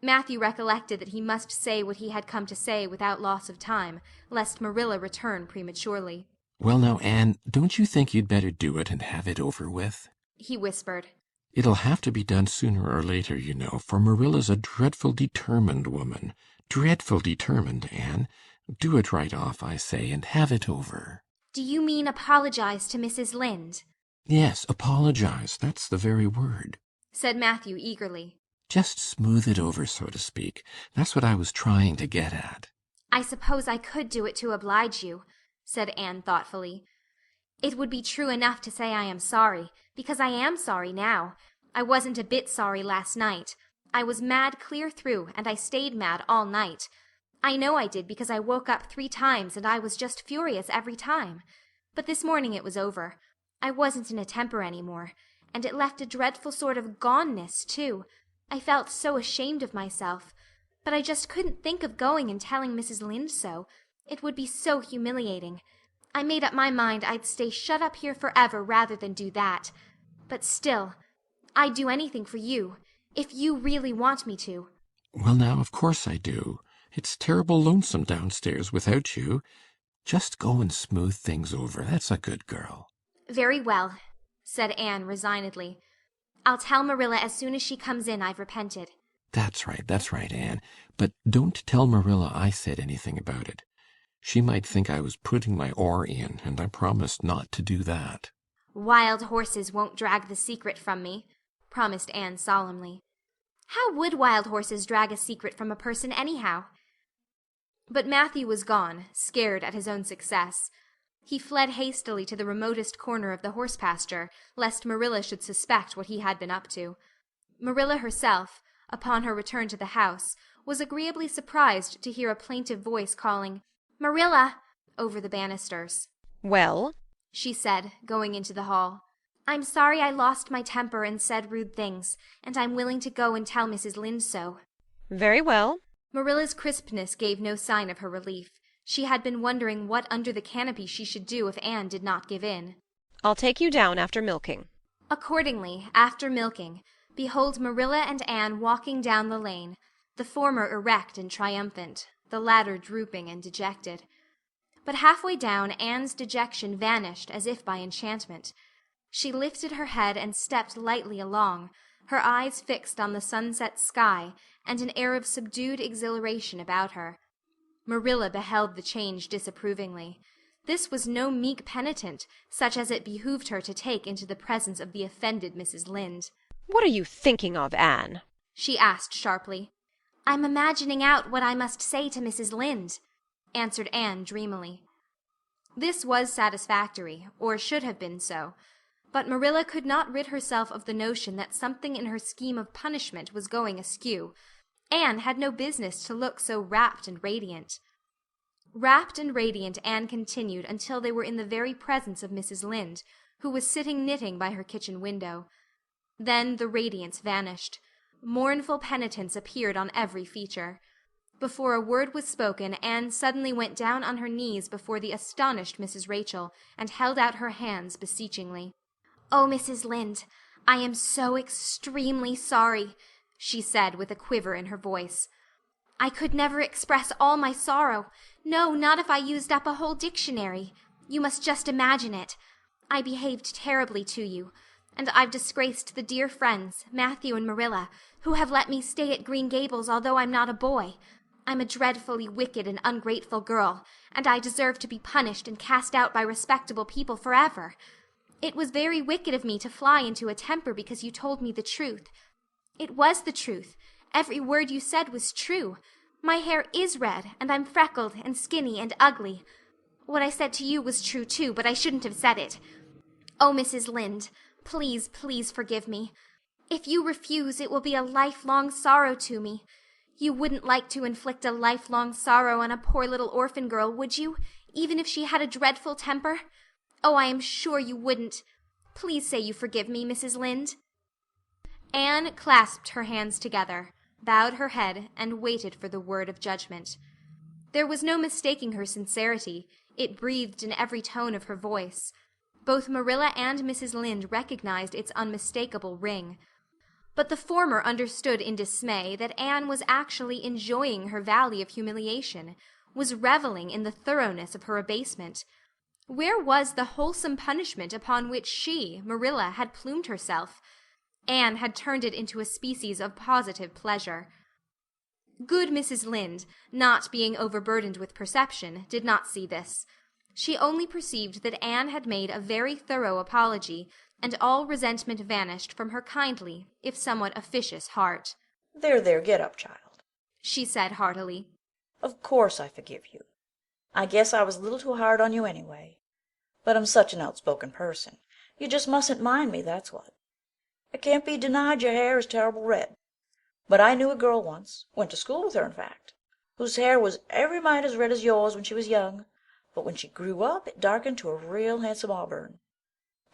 Matthew recollected that he must say what he had come to say without loss of time, lest Marilla return prematurely. Well now, Anne, don't you think you'd better do it and have it over with? He whispered. It'll have to be done sooner or later, you know, for Marilla's a dreadful determined woman. Dreadful determined, Anne. Do it right off, I say, and have it over. Do you mean apologize to Mrs. Lynde? Yes, apologize. That's the very word. Said Matthew eagerly. Just smooth it over, so to speak. That's what I was trying to get at. I suppose I could do it to oblige you, said Anne thoughtfully. It would be true enough to say I am sorry, because I am sorry now. I wasn't a bit sorry last night. I was mad clear through, and I stayed mad all night. I know I did because I woke up 3 times and I was just furious every time. But this morning it was over. I wasn't in a temper any more, and it left a dreadful sort of goneness, too. I felt so ashamed of myself. But I just couldn't think of going and telling Mrs. Lynde so. It would be so humiliating. I made up my mind I'd stay shut up here forever rather than do that. But still, I'd do anything for you, if you really want me to. Well now, of course I do. It's terrible lonesome downstairs without you. Just go and smooth things over. That's a good girl. Very well, said Anne resignedly. I'll tell Marilla as soon as she comes in I've repented. That's right, Anne. But don't tell Marilla I said anything about it. She might think I was putting my oar in, and I promised not to do that. Wild horses won't drag the secret from me, promised Anne solemnly. How would wild horses drag a secret from a person anyhow? But Matthew was gone, scared at his own success. He fled hastily to the remotest corner of the horse pasture, lest Marilla should suspect what he had been up to. Marilla herself, upon her return to the house, was agreeably surprised to hear a plaintive voice calling, "Marilla," over the banisters. "Well?" she said, going into the hall. "I'm sorry I lost my temper and said rude things, and I'm willing to go and tell Mrs. Lynde so." "Very well." Marilla's crispness gave no sign of her relief. She had been wondering what under the canopy she should do if Anne did not give in. "I'll take you down after milking." Accordingly, after milking, behold Marilla and Anne walking down the lane, the former erect and triumphant, the latter drooping and dejected. But halfway down Anne's dejection vanished as if by enchantment. She lifted her head and stepped lightly along, her eyes fixed on the sunset sky and an air of subdued exhilaration about her. Marilla beheld the change disapprovingly. This was no meek penitent, such as it behooved her to take into the presence of the offended Mrs. Lynde. "What are you thinking of, Anne?" she asked sharply. "I'm imagining out what I must say to Mrs. Lynde," answered Anne dreamily. This was satisfactory, or should have been so, but Marilla could not rid herself of the notion that something in her scheme of punishment was going askew. Anne had no business to look so rapt and radiant. Rapt and radiant Anne continued until they were in the very presence of Mrs. Lynde, who was sitting knitting by her kitchen window. Then the radiance vanished. Mournful penitence appeared on every feature. Before a word was spoken, Anne suddenly went down on her knees before the astonished Mrs. Rachel and held out her hands beseechingly. "Oh, Mrs. Lynde, I am so extremely sorry," she said with a quiver in her voice. "I could never express all my sorrow. No, not if I used up a whole dictionary. You must just imagine it. I behaved terribly to you, and I've disgraced the dear friends, Matthew and Marilla, who have let me stay at Green Gables although I'm not a boy. I'm a dreadfully wicked and ungrateful girl, and I deserve to be punished and cast out by respectable people forever. It was very wicked of me to fly into a temper because you told me the truth. It was the truth. Every word you said was true. My hair is red, and I'm freckled and skinny and ugly. What I said to you was true too, but I shouldn't have said it. Oh, Mrs. Lynde, please, please forgive me. If you refuse, it will be a lifelong sorrow to me. You wouldn't like to inflict a lifelong sorrow on a poor little orphan girl, would you, even if she had a dreadful temper? Oh, I am sure you wouldn't. Please say you forgive me, Mrs. Lynde. Anne clasped her hands together, bowed her head, and waited for the word of judgment. There was no mistaking her sincerity. It breathed in every tone of her voice. Both Marilla and Mrs. Lynde recognized its unmistakable ring. But the former understood in dismay that Anne was actually enjoying her valley of humiliation, was reveling in the thoroughness of her abasement. Where was the wholesome punishment upon which she, Marilla, had plumed herself? Anne had turned it into a species of positive pleasure. Good Mrs. Lynde, not being overburdened with perception, did not see this. She only perceived that Anne had made a very thorough apology, and all resentment vanished from her kindly, if somewhat officious heart. There, get up, child, she said heartily. Of course I forgive you. I guess I was a little too hard on you anyway. But I'm such an outspoken person. You just mustn't mind me, that's what. It can't be denied your hair is terrible red. But I knew a girl once, went to school with her in fact, whose hair was every mite as red as yours when she was young, but when she grew up it darkened to a real handsome auburn.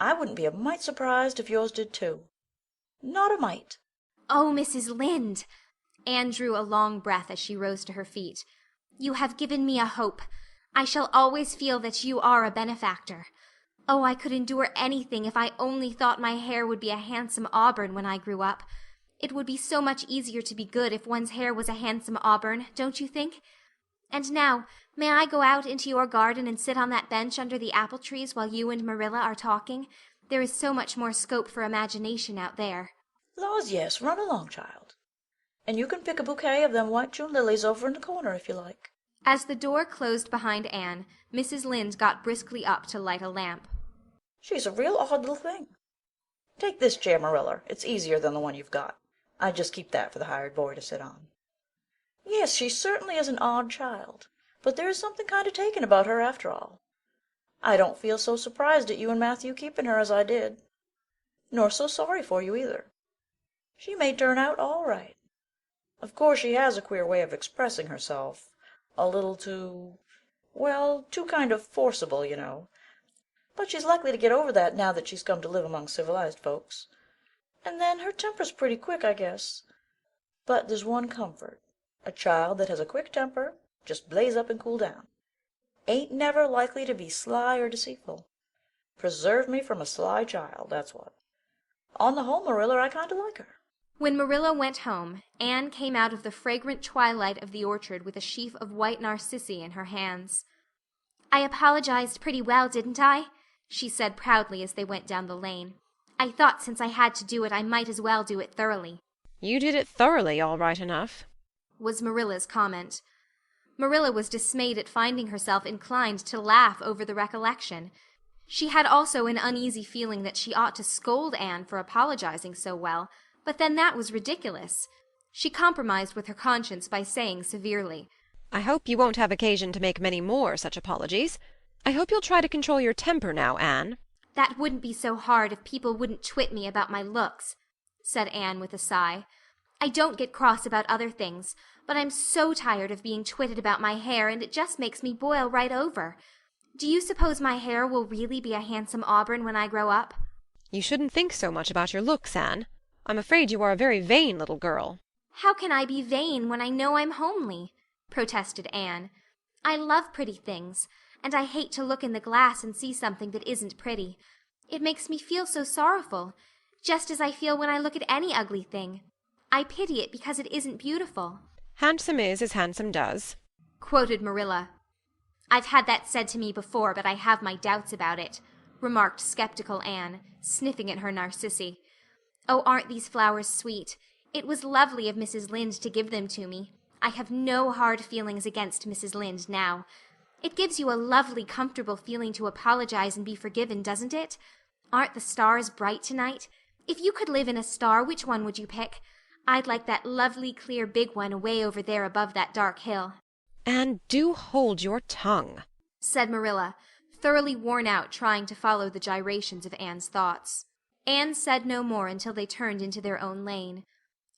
I wouldn't be a mite surprised if yours did too. Not a mite. Oh, Mrs. Lynde! Anne drew a long breath as she rose to her feet. You have given me a hope. I shall always feel that you are a benefactor. Oh, I could endure anything if I only thought my hair would be a handsome auburn when I grew up. It would be so much easier to be good if one's hair was a handsome auburn, don't you think? And now, may I go out into your garden and sit on that bench under the apple trees while you and Marilla are talking? There is so much more scope for imagination out there. Laws, yes, run along, child. And you can pick a bouquet of them white June lilies over in the corner if you like. As the door closed behind Anne, Mrs. Lynde got briskly up to light a lamp. She's a real odd little thing. Take this chair, Marilla. It's easier than the one you've got. I just keep that for the hired boy to sit on. Yes, she certainly is an odd child, but there is something kind of taken about her after all. I don't feel so surprised at you and Matthew keeping her as I did, nor so sorry for you either. She may turn out all right. Of course she has a queer way of expressing herself, a little too kind of forcible, you know. But she's likely to get over that now that she's come to live among civilized folks. And then her temper's pretty quick, I guess. But there's one comfort. A child that has a quick temper, just blaze up and cool down, ain't never likely to be sly or deceitful. Preserve me from a sly child, that's what. On the whole, Marilla, I kind of like her. When Marilla went home, Anne came out of the fragrant twilight of the orchard with a sheaf of white narcissi in her hands. I apologized pretty well, didn't I? She said proudly as they went down the lane. I thought since I had to do it, I might as well do it thoroughly. You did it thoroughly, all right enough, was Marilla's comment. Marilla was dismayed at finding herself inclined to laugh over the recollection. She had also an uneasy feeling that she ought to scold Anne for apologizing so well, but then that was ridiculous. She compromised with her conscience by saying severely, I hope you won't have occasion to make many more such apologies. I hope you'll try to control your temper now, Anne. That wouldn't be so hard if people wouldn't twit me about my looks, said Anne with a sigh. I don't get cross about other things, but I'm so tired of being twitted about my hair, and it just makes me boil right over. Do you suppose my hair will really be a handsome auburn when I grow up? You shouldn't think so much about your looks, Anne. I'm afraid you are a very vain little girl. How can I be vain when I know I'm homely? Protested Anne. I love pretty things, and I hate to look in the glass and see something that isn't pretty. It makes me feel so sorrowful, just as I feel when I look at any ugly thing. I pity it because it isn't beautiful. Handsome is as handsome does, quoted Marilla. "I've had that said to me before, but I have my doubts about it," remarked skeptical Anne, sniffing at her narcissi. "Oh, aren't these flowers sweet? It was lovely of Mrs. Lynde to give them to me. I have no hard feelings against Mrs. Lynde now. It gives you a lovely, comfortable feeling to apologize and be forgiven, doesn't it? Aren't the stars bright tonight? If you could live in a star, which one would you pick? I'd like that lovely, clear, big one away over there above that dark hill." "And do hold your tongue," said Marilla, thoroughly worn out trying to follow the gyrations of Anne's thoughts. Anne said no more until they turned into their own lane.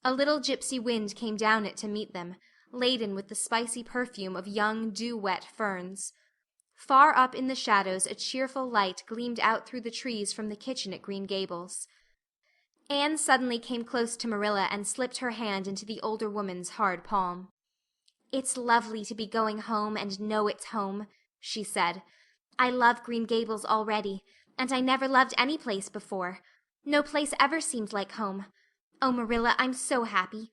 A little gypsy wind came down it to meet them, laden with the spicy perfume of young, dew-wet ferns. Far up in the shadows a cheerful light gleamed out through the trees from the kitchen at Green Gables. Anne suddenly came close to Marilla and slipped her hand into the older woman's hard palm. "It's lovely to be going home and know it's home," she said. "I love Green Gables already, and I never loved any place before. No place ever seemed like home. Oh, Marilla, I'm so happy.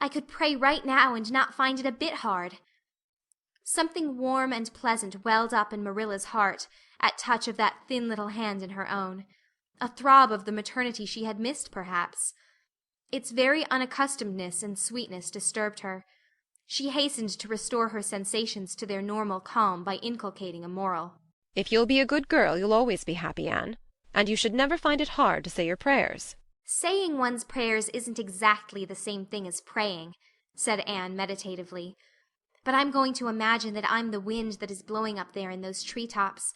I could pray right now and not find it a bit hard." Something warm and pleasant welled up in Marilla's heart at touch of that thin little hand in her own. A throb of the maternity she had missed, perhaps. Its very unaccustomedness and sweetness disturbed her. She hastened to restore her sensations to their normal calm by inculcating a moral. "If you'll be a good girl, you'll always be happy, Anne. And you should never find it hard to say your prayers." "Saying one's prayers isn't exactly the same thing as praying," said Anne meditatively. "But I'm going to imagine that I'm the wind that is blowing up there in those treetops.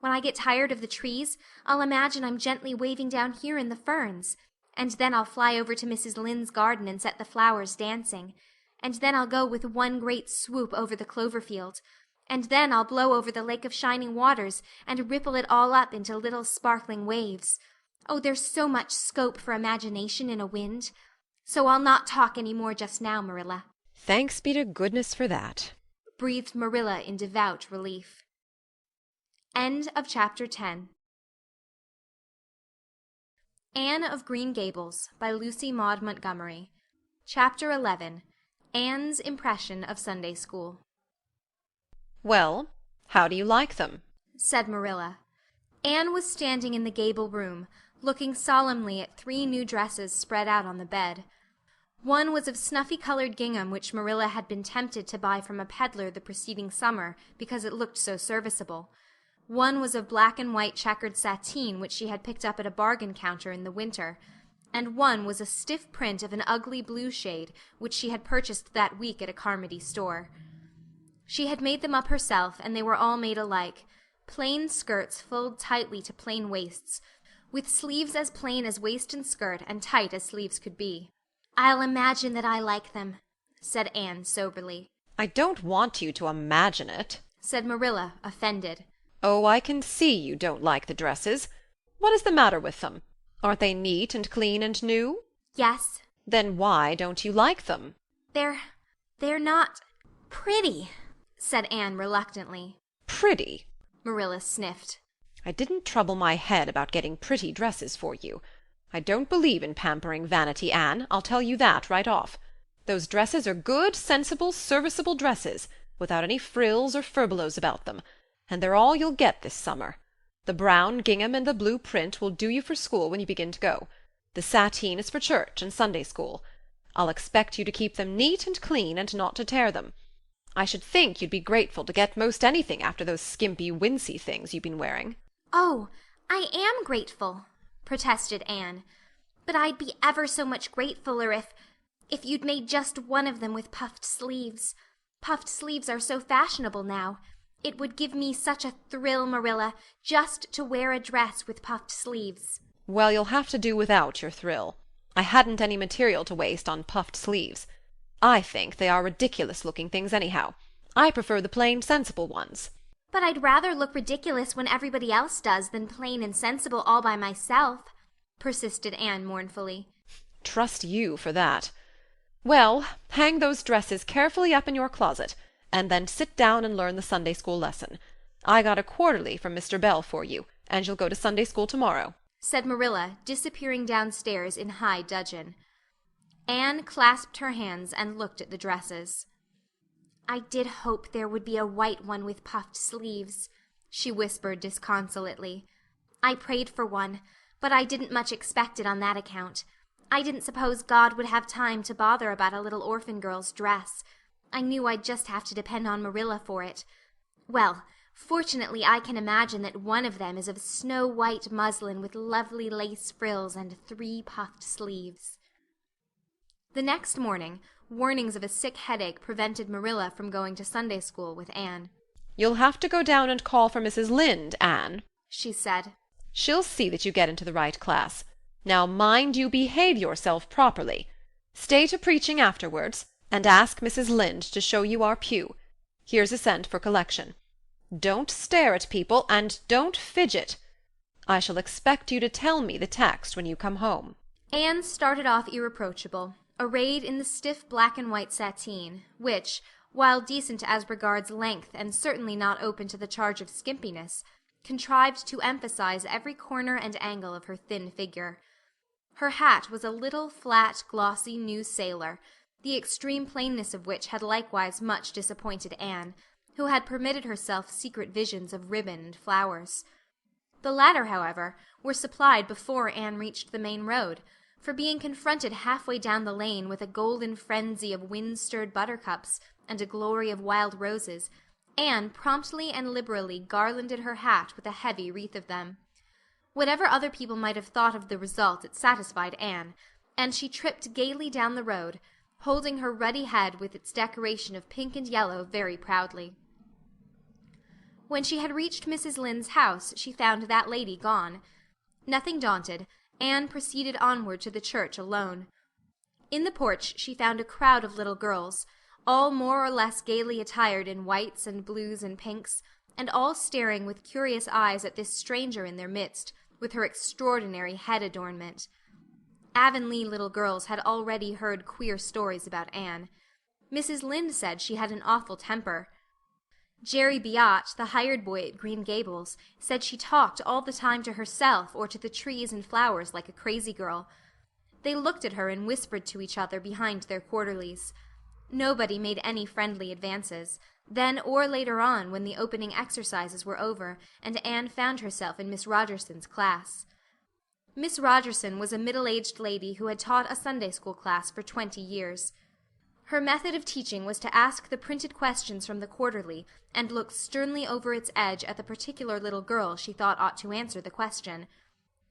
When I get tired of the trees, I'll imagine I'm gently waving down here in the ferns. And then I'll fly over to Mrs. Lynde's garden and set the flowers dancing. And then I'll go with one great swoop over the clover field. And then I'll blow over the lake of shining waters and ripple it all up into little sparkling waves. Oh, there's so much scope for imagination in a wind. So I'll not talk any more just now, Marilla." "Thanks be to goodness for that," breathed Marilla in devout relief. End of chapter 10. Anne of Green Gables by Lucy Maud Montgomery. Chapter 11. Anne's Impression of Sunday School. "Well, how do you like them?" said Marilla. Anne was standing in the gable room, looking solemnly at 3 new dresses spread out on the bed. One was of snuffy-colored gingham which Marilla had been tempted to buy from a peddler the preceding summer because it looked so serviceable. One was of black and white checkered sateen which she had picked up at a bargain counter in the winter, and one was a stiff print of an ugly blue shade which she had purchased that week at a Carmody store. She had made them up herself, and they were all made alike, plain skirts fulled tightly to plain waists, with sleeves as plain as waist and skirt and tight as sleeves could be. "I'll imagine that I like them," said Anne soberly. "I don't want you to imagine it," said Marilla, offended. "Oh, I can see you don't like the dresses. What is the matter with them? Aren't they neat and clean and new?" "Yes." "Then why don't you like them?" They're not pretty," said Anne reluctantly. "Pretty?" Marilla sniffed. "I didn't trouble my head about getting pretty dresses for you. I don't believe in pampering Vanity, Anne, I'll tell you that right off. Those dresses are good, sensible, serviceable dresses, without any frills or furbelows about them, and they're all you'll get this summer. The brown gingham and the blue print will do you for school when you begin to go. The sateen is for church and Sunday school. I'll expect you to keep them neat and clean and not to tear them. I should think you'd be grateful to get most anything after those skimpy, wincey things you've been wearing." "Oh, I am grateful," protested Anne. "But I'd be ever so much gratefuller if you'd made just one of them with puffed sleeves. Puffed sleeves are so fashionable now. It would give me such a thrill, Marilla, just to wear a dress with puffed sleeves." "Well, you'll have to do without your thrill. I hadn't any material to waste on puffed sleeves. I think they are ridiculous-looking things anyhow. I prefer the plain, sensible ones." "But I'd rather look ridiculous when everybody else does than plain and sensible all by myself," persisted Anne mournfully. "Trust you for that. Well, hang those dresses carefully up in your closet, and then sit down and learn the Sunday school lesson. I got a quarterly from Mr. Bell for you, and you'll go to Sunday school tomorrow," said Marilla, disappearing downstairs in high dudgeon. Anne clasped her hands and looked at the dresses. I did hope there would be a white one with puffed sleeves," she whispered disconsolately. "I prayed for one, but I didn't much expect it on that account. I didn't suppose God would have time to bother about a little orphan girl's dress. I knew I'd just have to depend on Marilla for it. Well, fortunately I can imagine that one of them is of snow-white muslin with lovely lace frills and 3 puffed sleeves." The next morning, warnings of a sick headache prevented Marilla from going to Sunday school with Anne. "You'll have to go down and call for Mrs. Lynde, Anne," she said. "She'll see that you get into the right class. Now mind you behave yourself properly. Stay to preaching afterwards, and ask Mrs. Lynde to show you our pew. Here's a cent for collection. Don't stare at people, and don't fidget. I shall expect you to tell me the text when you come home." Anne started off irreproachable, arrayed in the stiff black and white sateen, which, while decent as regards length and certainly not open to the charge of skimpiness, contrived to emphasize every corner and angle of her thin figure. Her hat was a little, flat, glossy new sailor, the extreme plainness of which had likewise much disappointed Anne, who had permitted herself secret visions of ribbon and flowers. The latter, however, were supplied before Anne reached the main road, for being confronted halfway down the lane with a golden frenzy of wind-stirred buttercups and a glory of wild roses, Anne promptly and liberally garlanded her hat with a heavy wreath of them. Whatever other people might have thought of the result, it satisfied Anne, and she tripped gaily down the road, holding her ruddy head with its decoration of pink and yellow very proudly. When she had reached Mrs. Lynde's house, she found that lady gone. Nothing daunted, Anne proceeded onward to the church alone. In the porch she found a crowd of little girls, all more or less gaily attired in whites and blues and pinks, and all staring with curious eyes at this stranger in their midst, with her extraordinary head adornment. Avonlea little girls had already heard queer stories about Anne. Mrs. Lynde said she had an awful temper. Jerry Biot, the hired boy at Green Gables, said she talked all the time to herself or to the trees and flowers like a crazy girl. They looked at her and whispered to each other behind their quarterlies. Nobody made any friendly advances, then or later on when the opening exercises were over and Anne found herself in Miss Rogerson's class. Miss Rogerson was a middle-aged lady who had taught a Sunday school class for 20 years. Her method of teaching was to ask the printed questions from the quarterly and look sternly over its edge at the particular little girl she thought ought to answer the question.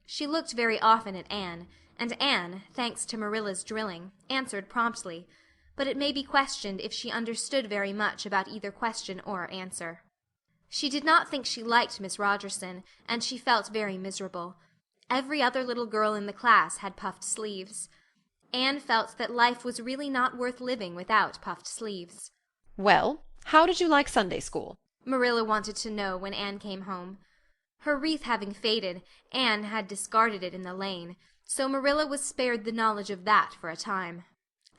She looked very often at Anne, and Anne, thanks to Marilla's drilling, answered promptly, but it may be questioned if she understood very much about either question or answer. She did not think she liked Miss Rogerson, and she felt very miserable. Every other little girl in the class had puffed sleeves. Anne felt that life was really not worth living without puffed sleeves. "Well, how did you like Sunday school?" Marilla wanted to know when Anne came home. Her wreath having faded, Anne had discarded it in the lane, so Marilla was spared the knowledge of that for a time.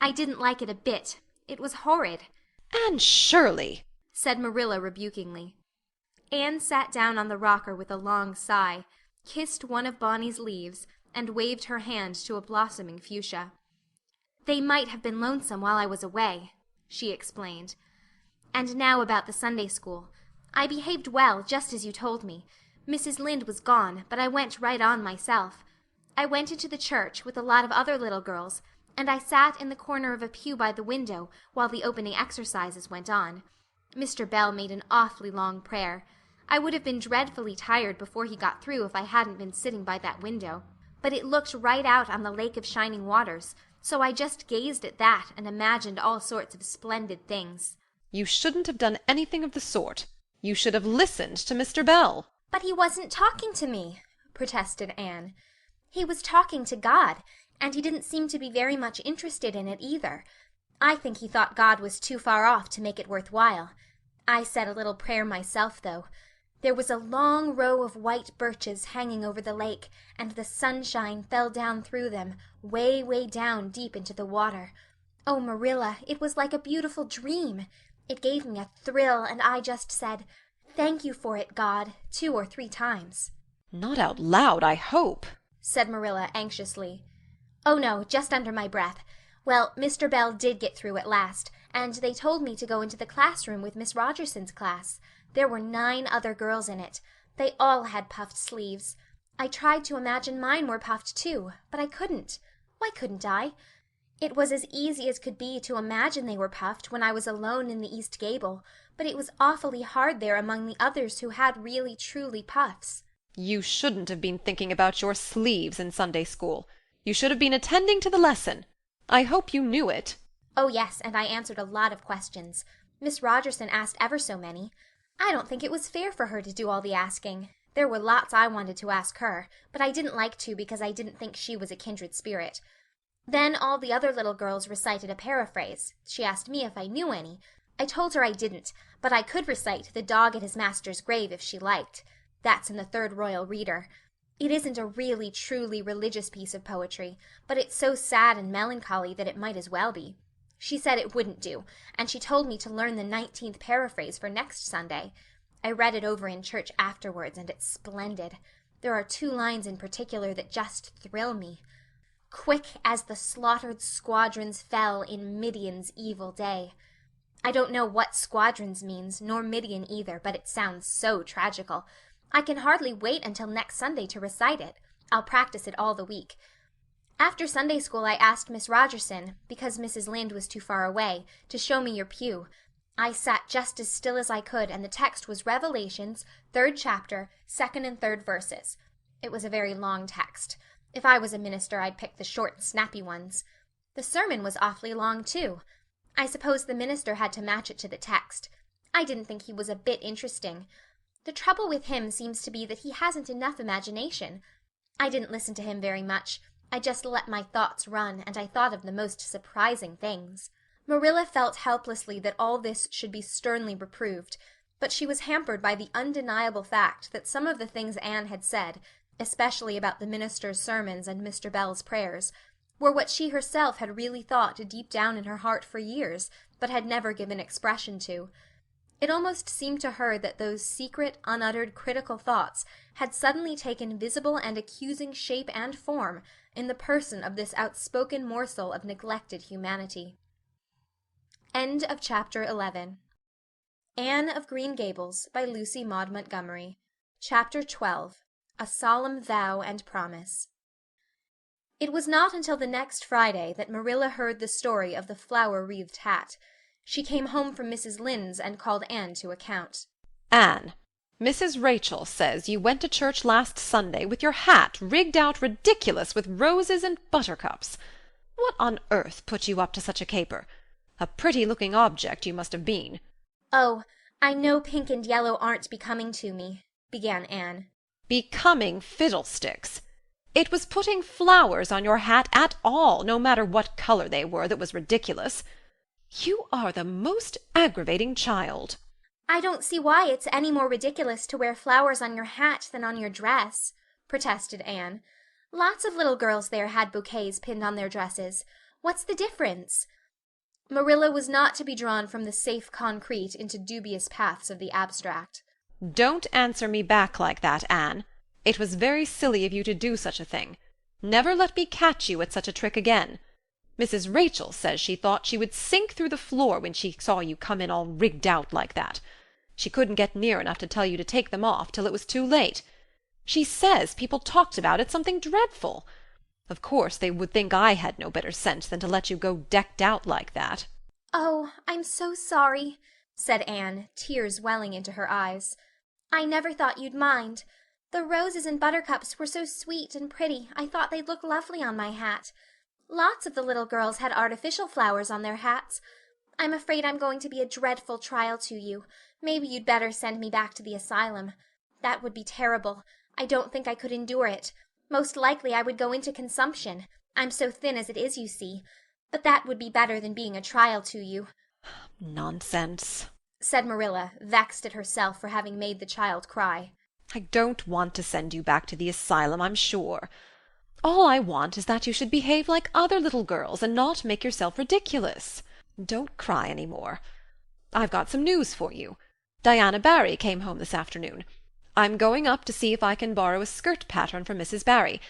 "I didn't like it a bit. It was horrid." "Anne Shirley!" said Marilla rebukingly. Anne sat down on the rocker with a long sigh, kissed one of Bonny's leaves, and waved her hand to a blossoming fuchsia. "They might have been lonesome while I was away," she explained. "And now about the Sunday school. I behaved well, just as you told me. Mrs. Lynde was gone, but I went right on myself. I went into the church with a lot of other little girls, and I sat in the corner of a pew by the window while the opening exercises went on. Mr. Bell made an awfully long prayer. I would have been dreadfully tired before he got through if I hadn't been sitting by that window, but it looked right out on the Lake of Shining Waters, so I just gazed at that and imagined all sorts of splendid things." "You shouldn't have done anything of the sort. You should have listened to Mr. Bell." "But he wasn't talking to me," protested Anne. "He was talking to God, and he didn't seem to be very much interested in it either. I think he thought God was too far off to make it worth while. I said a little prayer myself, though. There was a long row of white birches hanging over the lake, and the sunshine fell down through them, way, way down deep into the water. Oh, Marilla, it was like a beautiful dream. It gave me a thrill, and I just said, 'Thank you for it, God,' 2 or 3 times. "Not out loud, I hope," said Marilla anxiously. "Oh, no, just under my breath. Well, Mr. Bell did get through at last, and they told me to go into the classroom with Miss Rogerson's class. There were 9 other girls in it. They all had puffed sleeves. I tried to imagine mine were puffed too, but I couldn't. Why couldn't I? It was as easy as could be to imagine they were puffed when I was alone in the east gable, but it was awfully hard there among the others who had really truly puffs. You shouldn't have been thinking about your sleeves in Sunday school. You should have been attending to the lesson. I hope you knew it. Oh, yes, and I answered a lot of questions. Miss Rogerson asked ever so many. I don't think it was fair for her to do all the asking. There were lots I wanted to ask her, but I didn't like to because I didn't think she was a kindred spirit. Then all the other little girls recited a paraphrase. She asked me if I knew any. I told her I didn't, but I could recite The Dog at His Master's Grave if she liked. That's in the Third Royal Reader. It isn't a really, truly religious piece of poetry, but it's so sad and melancholy that it might as well be. She said it wouldn't do, and she told me to learn the 19th paraphrase for next Sunday. I read it over in church afterwards, and it's splendid. There are 2 lines in particular that just thrill me. Quick as the slaughtered squadrons fell in Midian's evil day. I don't know what squadrons means, nor Midian either, but it sounds so tragical. I can hardly wait until next Sunday to recite it. I'll practice it all the week. After Sunday school I asked Miss Rogerson, because Mrs. Lynde was too far away, to show me your pew. I sat just as still as I could, and the text was Revelations, 3rd chapter, 2nd and 3rd verses. It was a very long text. If I was a minister, I'd pick the short and snappy ones. The sermon was awfully long, too. I suppose the minister had to match it to the text. I didn't think he was a bit interesting. The trouble with him seems to be that he hasn't enough imagination. I didn't listen to him very much. I just let my thoughts run, and I thought of the most surprising things. Marilla felt helplessly that all this should be sternly reproved, but she was hampered by the undeniable fact that some of the things Anne had said, especially about the minister's sermons and Mr. Bell's prayers, were what she herself had really thought deep down in her heart for years, but had never given expression to. It almost seemed to her that those secret, unuttered, critical thoughts had suddenly taken visible and accusing shape and form in the person of this outspoken morsel of neglected humanity. End of Chapter 11. Anne of Green Gables by Lucy Maud Montgomery. Chapter 12. A Solemn Vow and Promise. It was not until the next Friday that Marilla heard the story of the flower-wreathed hat. She came home from Mrs. Lynde's and called Anne to account. Anne, Mrs. Rachel says you went to church last Sunday with your hat rigged out ridiculous with roses and buttercups. What on earth put you up to such a caper? A pretty-looking object you must have been. Oh, I know pink and yellow aren't becoming to me, began Anne. Becoming fiddlesticks! It was putting flowers on your hat at all, no matter what color they were, that was ridiculous. You are the most aggravating child. I don't see why it's any more ridiculous to wear flowers on your hat than on your dress, protested Anne. Lots of little girls there had bouquets pinned on their dresses. What's the difference? Marilla was not to be drawn from the safe concrete into dubious paths of the abstract. Don't answer me back like that, Anne. It was very silly of you to do such a thing. Never let me catch you at such a trick again. Mrs. Rachel says she thought she would sink through the floor when she saw you come in all rigged out like that. She couldn't get near enough to tell you to take them off till it was too late. She says people talked about it something dreadful. Of course they would think I had no better sense than to let you go decked out like that. Oh, I'm so sorry, said Anne, tears welling into her eyes. I never thought you'd mind. The roses and buttercups were so sweet and pretty I thought they'd look lovely on my hat. Lots of the little girls had artificial flowers on their hats. I'm afraid I'm going to be a dreadful trial to you. Maybe you'd better send me back to the asylum. That would be terrible. I don't think I could endure it. Most likely I would go into consumption. I'm so thin as it is, you see. But that would be better than being a trial to you. Nonsense, said Marilla, vexed at herself for having made the child cry. I don't want to send you back to the asylum, I'm sure. All I want is that you should behave like other little girls and not make yourself ridiculous. Don't cry any more. I've got some news for you. Diana Barry came home this afternoon. I'm going up to see if I can borrow a skirt pattern from Mrs. Barry,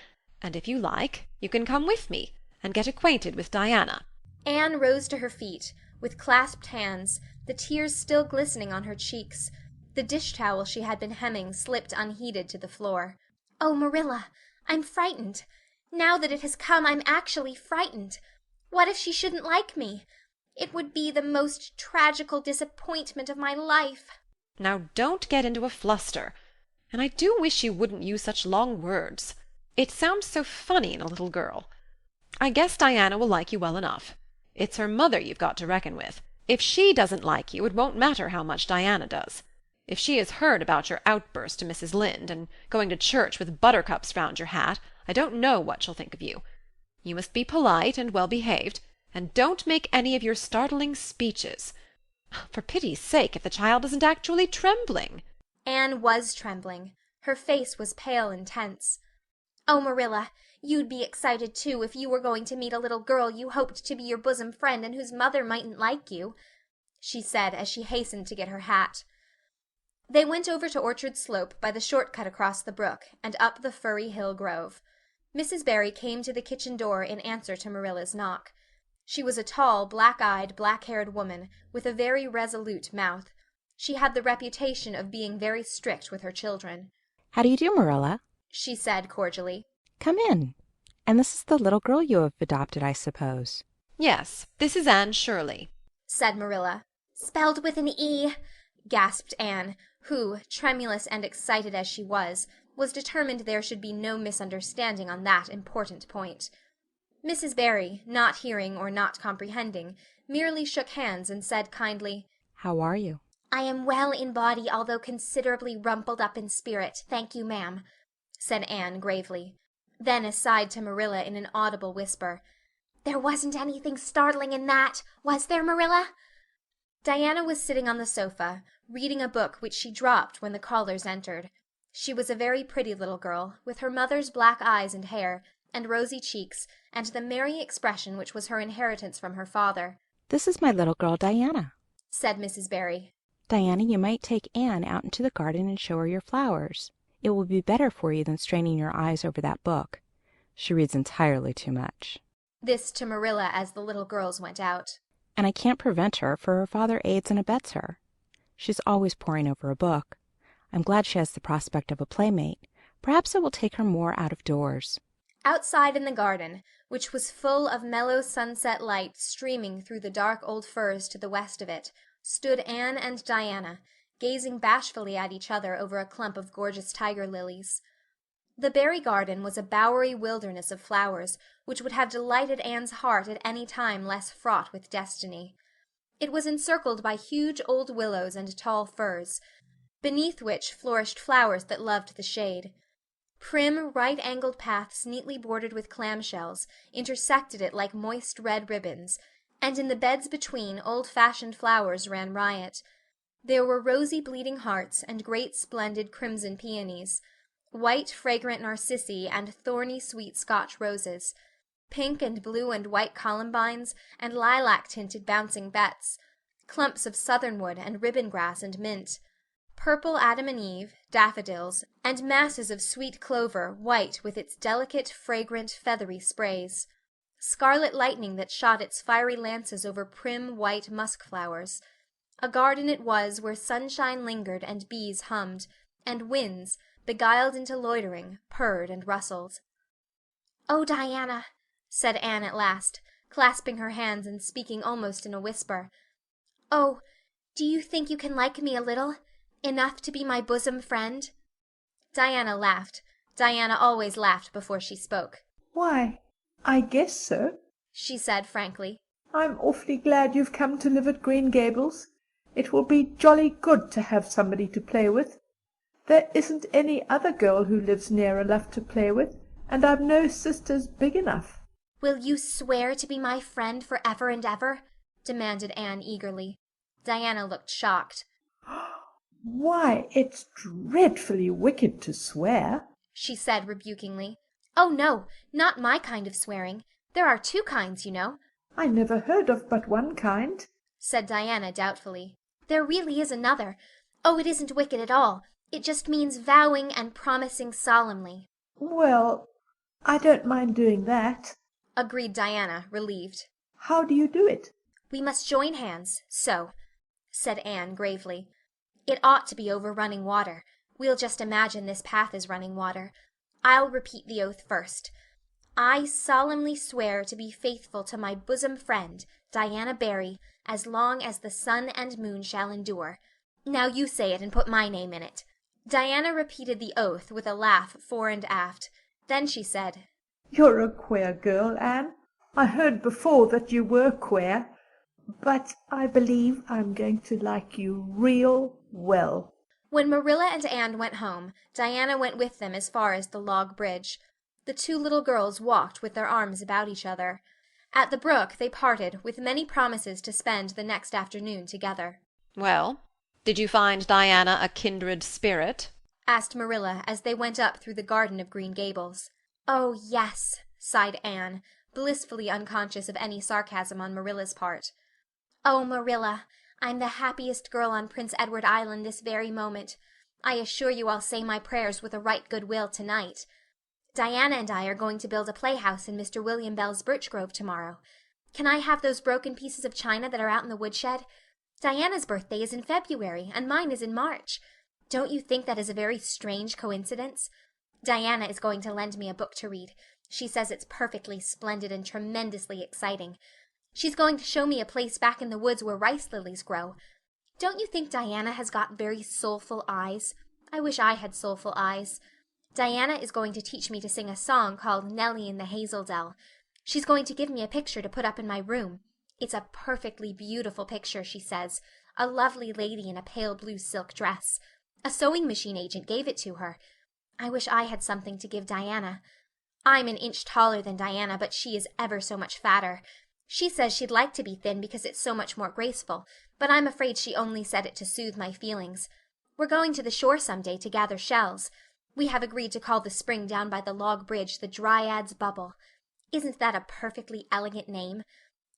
and if you like, you can come with me and get acquainted with Diana. Anne rose to her feet. with clasped hands, the tears still glistening on her cheeks. The dish-towel she had been hemming slipped unheeded to the floor. "Oh, Marilla, I'm frightened. Now that it has come, I'm actually frightened. What if she shouldn't like me? It would be the most tragical disappointment of my life." Now don't get into a fluster. And I do wish you wouldn't use such long words. It sounds so funny in a little girl. I guess Diana will like you well enough. It's her mother you've got to reckon with. If she doesn't like you, it won't matter how much Diana does. If she has heard about your outburst to Mrs. Lynde, and going to church with buttercups round your hat, I don't know what she'll think of you. You must be polite and well-behaved, and don't make any of your startling speeches. For pity's sake, if the child isn't actually trembling. Anne was trembling. Her face was pale and tense. "Oh, Marilla, you'd be excited too if you were going to meet a little girl you hoped to be your bosom friend and whose mother mightn't like you," she said as she hastened to get her hat. They went over to Orchard Slope by the short cut across the brook, and up the firry hill grove. Mrs. Barry came to the kitchen door in answer to Marilla's knock. She was a tall, black-eyed, black-haired woman, with a very resolute mouth. She had the reputation of being very strict with her children. "How do you do, Marilla?" she said cordially. "Come in. And this is the little girl you have adopted, I suppose." Yes, this is Anne Shirley, said Marilla. "Spelled with an E," gasped Anne, who, tremulous and excited as she was determined there should be no misunderstanding on that important point. Mrs. Barry, not hearing or not comprehending, merely shook hands and said kindly, "How are you?" "I am well in body, although considerably rumpled up in spirit, thank you, ma'am," said Anne gravely. Then aside to Marilla in an audible whisper, "There wasn't anything startling in that, was there, Marilla?" Diana was sitting on the sofa, reading a book which she dropped when the callers entered. She was a very pretty little girl, with her mother's black eyes and hair, and rosy cheeks, and the merry expression which was her inheritance from her father. "This is my little girl, Diana," said Mrs. Barry. "Diana, you might take Anne out into the garden and show her your flowers. It will be better for you than straining your eyes over that book. She reads entirely too much." This to Marilla as the little girls went out. "And I can't prevent her, for her father aids and abets her. She's always poring over a book. I'm glad she has the prospect of a playmate. Perhaps it will take her more out of doors." Outside in the garden, which was full of mellow sunset light streaming through the dark old firs to the west of it, stood Anne and Diana, gazing bashfully at each other over a clump of gorgeous tiger lilies. The Barry garden was a bowery wilderness of flowers, which would have delighted Anne's heart at any time less fraught with destiny. It was encircled by huge old willows and tall firs, beneath which flourished flowers that loved the shade. Prim, right-angled paths neatly bordered with clamshells intersected it like moist red ribbons, and in the beds between old-fashioned flowers ran riot. There were rosy bleeding hearts and great splendid crimson peonies, white fragrant narcissi and thorny sweet Scotch roses, pink and blue and white columbines and lilac-tinted bouncing bets, clumps of southernwood and ribbon-grass and mint, purple Adam and Eve, daffodils, and masses of sweet clover white with its delicate, fragrant, feathery sprays, scarlet lightning that shot its fiery lances over prim, white musk-flowers. A garden it was where sunshine lingered and bees hummed, and winds, beguiled into loitering, purred and rustled. "Oh, Diana," said Anne at last, clasping her hands and speaking almost in a whisper. "Oh, do you think you can like me a little? Enough to be my bosom friend?" Diana laughed. Diana always laughed before she spoke. "Why, I guess so," she said frankly. "I'm awfully glad you've come to live at Green Gables. It will be jolly good to have somebody to play with. There isn't any other girl who lives near enough to play with, and I've no sisters big enough." "Will you swear to be my friend for ever and ever?" demanded Anne eagerly. Diana looked shocked. "Why, it's dreadfully wicked to swear," she said rebukingly. "Oh, no, not my kind of swearing. There are two kinds, you know." "I never heard of but one kind," said Diana doubtfully. "There really is another. Oh, it isn't wicked at all. It just means vowing and promising solemnly." "Well, I don't mind doing that," agreed Diana, relieved. "How do you do it?" We must join hands, so," said Anne gravely. "It ought to be over running water. We'll just imagine this path is running water. I'll repeat the oath first. I solemnly swear to be faithful to my bosom friend, Diana Barry, as long as the sun and moon shall endure. Now you say it and put my name in it." Diana repeated the oath with a laugh fore and aft. Then she said, "You're a queer girl, Anne. I heard before that you were queer, but I believe I'm going to like you real well." When Marilla and Anne went home, Diana went with them as far as the log bridge. The two little girls walked with their arms about each other. At the brook they parted, with many promises to spend the next afternoon together. "Well, did you find Diana a kindred spirit?" asked Marilla as they went up through the garden of Green Gables. "Oh, yes," sighed Anne, blissfully unconscious of any sarcasm on Marilla's part. "Oh, Marilla, I'm the happiest girl on Prince Edward Island this very moment. I assure you I'll say my prayers with a right good will tonight. Diana and I are going to build a playhouse in Mr. William Bell's birch grove tomorrow. Can I have those broken pieces of china that are out in the woodshed? Diana's birthday is in February, and mine is in March. Don't you think that is a very strange coincidence? Diana is going to lend me a book to read. She says it's perfectly splendid and tremendously exciting. She's going to show me a place back in the woods where rice lilies grow. Don't you think Diana has got very soulful eyes? I wish I had soulful eyes. Diana is going to teach me to sing a song called Nellie in the Hazel Dell. She's going to give me a picture to put up in my room. It's a perfectly beautiful picture, she says. A lovely lady in a pale blue silk dress. A sewing machine agent gave it to her. I wish I had something to give Diana. I'm an inch taller than Diana, but she is ever so much fatter. She says she'd like to be thin because it's so much more graceful, but I'm afraid she only said it to soothe my feelings. We're going to the shore some day to gather shells. We have agreed to call the spring down by the log bridge the Dryad's Bubble. Isn't that a perfectly elegant name?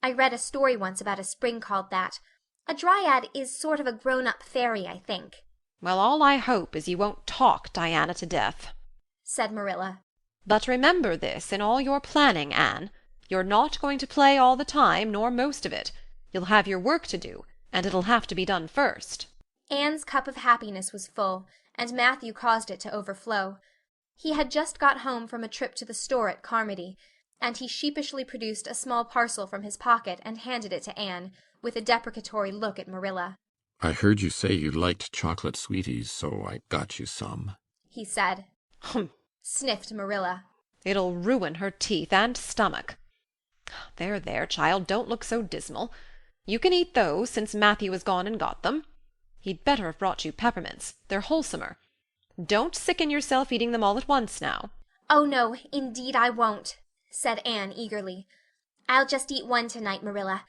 I read a story once about a spring called that. A dryad is sort of a grown-up fairy, I think. "Well, all I hope is you won't talk Diana to death," said Marilla. "But remember this in all your planning, Anne. You're not going to play all the time, nor most of it. You'll have your work to do, and it'll have to be done first." Anne's cup of happiness was full, and Matthew caused it to overflow. He had just got home from a trip to the store at Carmody, and he sheepishly produced a small parcel from his pocket and handed it to Anne, with a deprecatory look at Marilla. "I heard you say you liked chocolate sweeties, so I got you some," he said. "Humph," sniffed Marilla. "It'll ruin her teeth and stomach. There, there, child, don't look so dismal. You can eat those, since Matthew has gone and got them. He'd better have brought you peppermints. They're wholesomer. Don't sicken yourself eating them all at once now." "Oh, no, indeed I won't," said Anne eagerly. "I'll just eat one tonight, Marilla.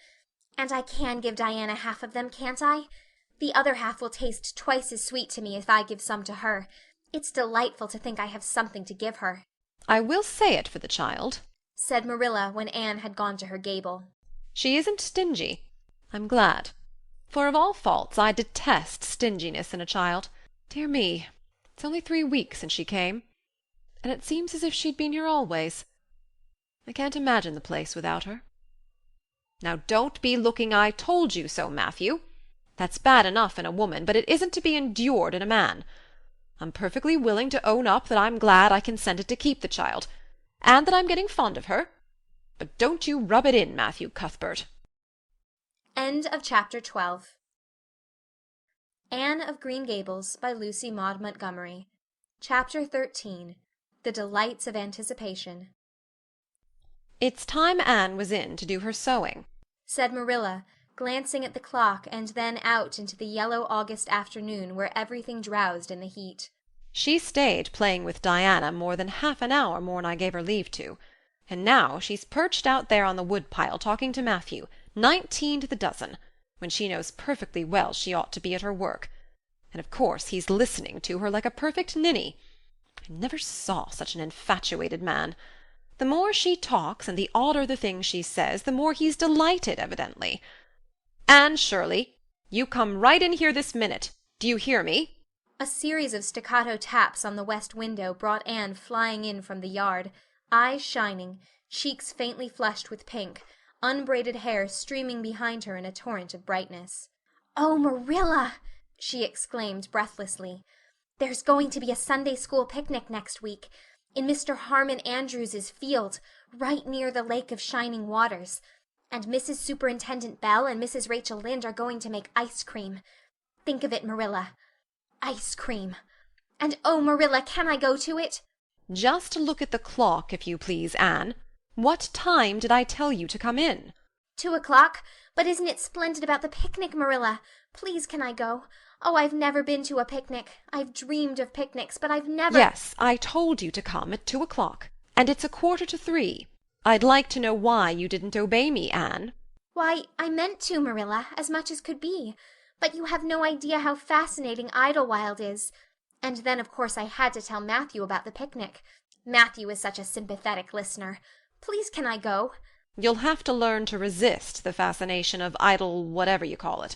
And I can give Diana half of them, can't I? The other half will taste twice as sweet to me if I give some to her. It's delightful to think I have something to give her." "I will say it for the child," said Marilla when Anne had gone to her gable. "she isn't stingy. I'm glad. For of all faults I detest stinginess in a child. Dear me, it's only 3 weeks since she came, and it seems as if she'd been here always. I can't imagine the place without her. Now don't be looking 'I told you so,' Matthew. That's bad enough in a woman, but it isn't to be endured in a man. I'm perfectly willing to own up that I'm glad I consented to keep the child, and that I'm getting fond of her. But don't you rub it in, Matthew Cuthbert." End of chapter 12. Anne of Green Gables by Lucy Maud Montgomery. Chapter 13. The Delights of Anticipation. "It's time Anne was in to do her sewing," said Marilla, glancing at the clock and then out into the yellow August afternoon where everything drowsed in the heat. "She stayed playing with Diana more than half an hour more'n I gave her leave to, and now she's perched out there on the woodpile talking to Matthew, 19 to the dozen, when she knows perfectly well she ought to be at her work, and of course he's listening to her like a perfect ninny. I never saw such an infatuated man. The more she talks and the odder the things she says, the more he's delighted, evidently. Anne Shirley, you come right in here this minute. Do you hear me?" A series of staccato taps on the west window brought Anne flying in from the yard, eyes shining, cheeks faintly flushed with pink, unbraided hair streaming behind her in a torrent of brightness. "Oh, Marilla!" she exclaimed breathlessly. "There's going to be a Sunday school picnic next week, in Mr. Harmon Andrews's field, right near the Lake of Shining Waters. And Mrs. Superintendent Bell and Mrs. Rachel Lynde are going to make ice cream. Think of it, Marilla. Ice cream. And oh, Marilla, can I go to it?" Just look at the clock, if you please, Anne. What time did I tell you to come in? 2 o'clock. But isn't it splendid about the picnic, Marilla? Please, can I go? Oh, I've never been to a picnic. I've dreamed of picnics, but I've never— Yes, I told you to come at 2 o'clock, and it's 2:45. I'd like to know why you didn't obey me, Anne. Why, I meant to, Marilla, as much as could be. But you have no idea how fascinating Idlewild is. And then, of course, I had to tell Matthew about the picnic. Matthew is such a sympathetic listener. Please, can I go? You'll have to learn to resist the fascination of idle whatever you call it.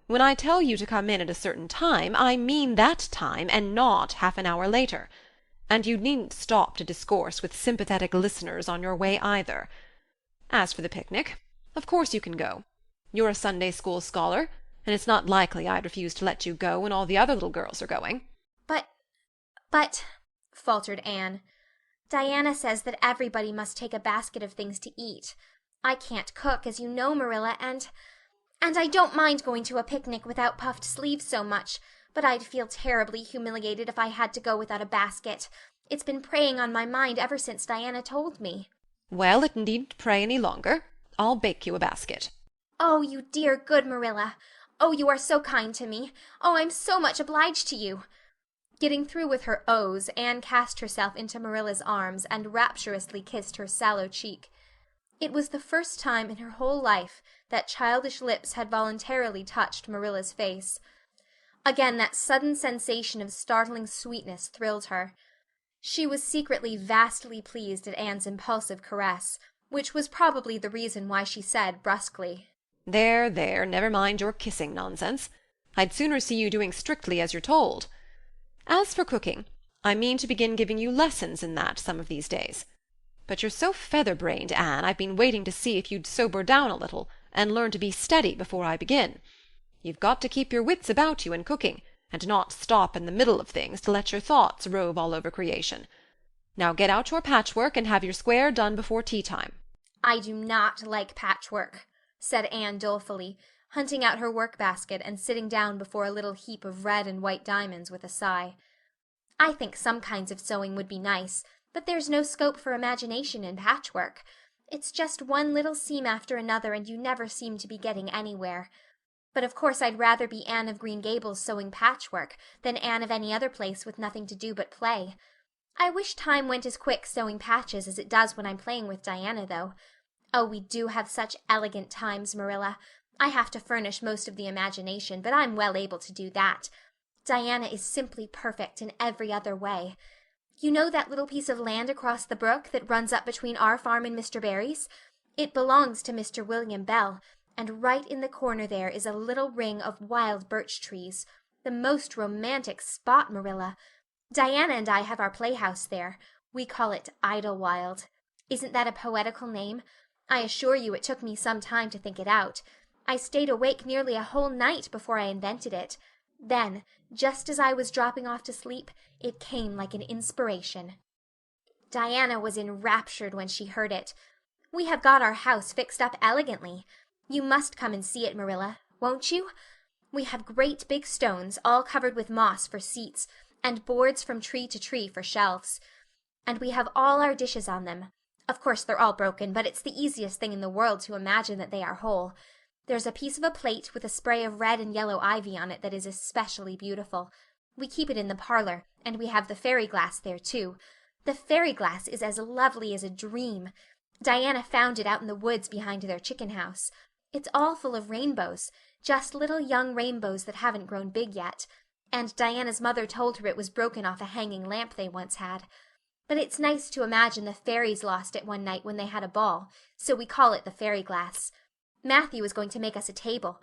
When I tell you to come in at a certain time, I mean that time, and not half an hour later. And you needn't stop to discourse with sympathetic listeners on your way either. As for the picnic, of course you can go. You're a Sunday school scholar, and it's not likely I'd refuse to let you go when all the other little girls are going. But, faltered Anne, Diana says that everybody must take a basket of things to eat. I can't cook, as you know, Marilla, and I don't mind going to a picnic without puffed sleeves so much, but I'd feel terribly humiliated if I had to go without a basket. It's been preying on my mind ever since Diana told me. Well, it needn't prey any longer. I'll bake you a basket. Oh, you dear good Marilla. Oh, you are so kind to me. Oh, I'm so much obliged to you. Getting through with her ohs, Anne cast herself into Marilla's arms and rapturously kissed her sallow cheek. It was the first time in her whole life that childish lips had voluntarily touched Marilla's face. Again that sudden sensation of startling sweetness thrilled her. She was secretly vastly pleased at Anne's impulsive caress, which was probably the reason why she said brusquely, There, never mind your kissing nonsense. I'd sooner see you doing strictly as you're told. As for cooking, I mean to begin giving you lessons in that some of these days. But you're so feather-brained, Anne, I've been waiting to see if you'd sober down a little, and learn to be steady before I begin. You've got to keep your wits about you in cooking, and not stop in the middle of things to let your thoughts rove all over creation. Now get out your patchwork and have your square done before tea-time. I do not like patchwork, said Anne dolefully, hunting out her work-basket and sitting down before a little heap of red and white diamonds with a sigh. I think some kinds of sewing would be nice, but there's no scope for imagination in patchwork. It's just one little seam after another, and you never seem to be getting anywhere. But of course I'd rather be Anne of Green Gables sewing patchwork than Anne of any other place with nothing to do but play. I wish time went as quick sewing patches as it does when I'm playing with Diana, though. Oh, we do have such elegant times, Marilla. I have to furnish most of the imagination, but I'm well able to do that. Diana is simply perfect in every other way. You know that little piece of land across the brook that runs up between our farm and Mr. Barry's? It belongs to Mr. William Bell, and right in the corner there is a little ring of wild birch trees. The most romantic spot, Marilla. Diana and I have our playhouse there. We call it Idlewild. Isn't that a poetical name? I assure you it took me some time to think it out. I stayed awake nearly a whole night before I invented it. Then, just as I was dropping off to sleep, it came like an inspiration. Diana was enraptured when she heard it. We have got our house fixed up elegantly. You must come and see it, Marilla, won't you? We have great big stones, all covered with moss for seats, and boards from tree to tree for shelves. And we have all our dishes on them. Of course they're all broken, but it's the easiest thing in the world to imagine that they are whole. There's a piece of a plate with a spray of red and yellow ivy on it that is especially beautiful. We keep it in the parlor, and we have the fairy glass there, too. The fairy glass is as lovely as a dream. Diana found it out in the woods behind their chicken house. It's all full of rainbows, just little young rainbows that haven't grown big yet. And Diana's mother told her it was broken off a hanging lamp they once had. But it's nice to imagine the fairies lost it one night when they had a ball, so we call it the fairy glass. Matthew is going to make us a table.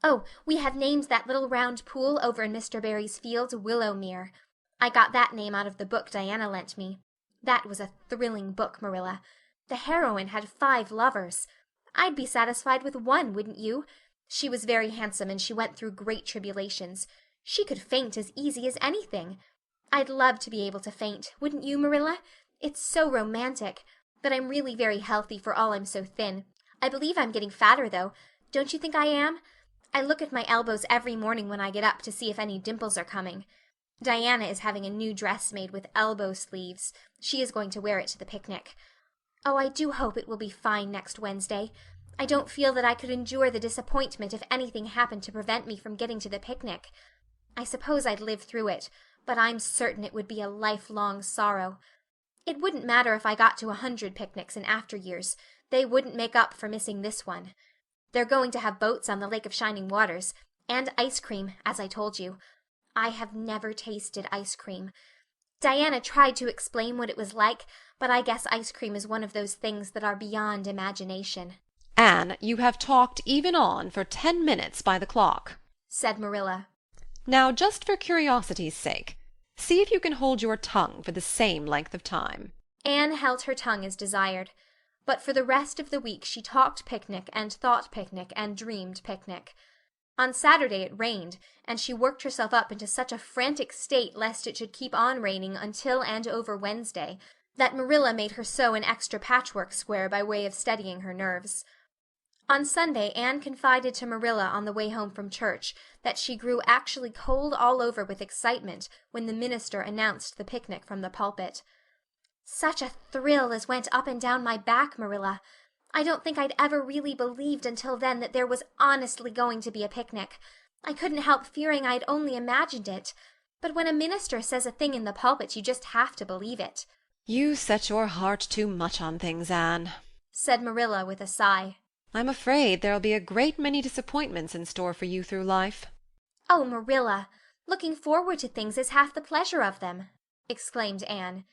Oh, we have named that little round pool over in Mr. Barry's field Willowmere. I got that name out of the book Diana lent me. That was a thrilling book, Marilla. The heroine had 5 lovers. I'd be satisfied with one, wouldn't you? She was very handsome, and she went through great tribulations. She could faint as easy as anything. I'd love to be able to faint, wouldn't you, Marilla? It's so romantic. But I'm really very healthy for all I'm so thin. I believe I'm getting fatter, though. Don't you think I am? I look at my elbows every morning when I get up to see if any dimples are coming. Diana is having a new dress made with elbow sleeves. She is going to wear it to the picnic. Oh, I do hope it will be fine next Wednesday. I don't feel that I could endure the disappointment if anything happened to prevent me from getting to the picnic. I suppose I'd live through it, but I'm certain it would be a lifelong sorrow. It wouldn't matter if I got to 100 picnics in after years. They wouldn't make up for missing this one. They're going to have boats on the Lake of Shining Waters, and ice cream, as I told you. I have never tasted ice cream. Diana tried to explain what it was like, but I guess ice cream is one of those things that are beyond imagination. Anne, you have talked even on for 10 minutes by the clock, said Marilla. Now, just for curiosity's sake, see if you can hold your tongue for the same length of time. Anne held her tongue as desired, but for the rest of the week she talked picnic and thought picnic and dreamed picnic. On Saturday it rained, and she worked herself up into such a frantic state lest it should keep on raining until and over Wednesday, that Marilla made her sew an extra patchwork square by way of steadying her nerves. On Sunday Anne confided to Marilla on the way home from church that she grew actually cold all over with excitement when the minister announced the picnic from the pulpit. Such a thrill as went up and down my back, Marilla. I don't think I'd ever really believed until then that there was honestly going to be a picnic. I couldn't help fearing I'd only imagined it. But when a minister says a thing in the pulpit, you just have to believe it. You set your heart too much on things, Anne, said Marilla with a sigh. I'm afraid there'll be a great many disappointments in store for you through life. Oh, Marilla, looking forward to things is half the pleasure of them, exclaimed Anne.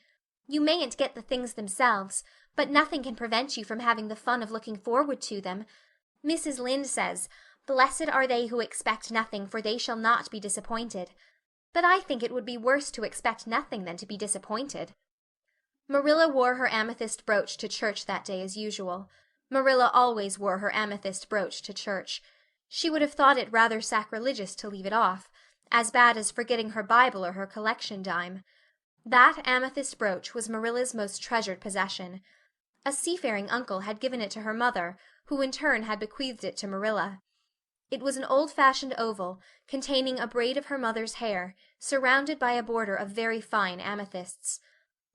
You mayn't get the things themselves, but nothing can prevent you from having the fun of looking forward to them. Mrs. Lynde says, "Blessed are they who expect nothing, for they shall not be disappointed." But I think it would be worse to expect nothing than to be disappointed. Marilla wore her amethyst brooch to church that day as usual. Marilla always wore her amethyst brooch to church. She would have thought it rather sacrilegious to leave it off, as bad as forgetting her Bible or her collection dime. That amethyst brooch was Marilla's most treasured possession. A seafaring uncle had given it to her mother, who in turn had bequeathed it to Marilla. It was an old-fashioned oval, containing a braid of her mother's hair, surrounded by a border of very fine amethysts.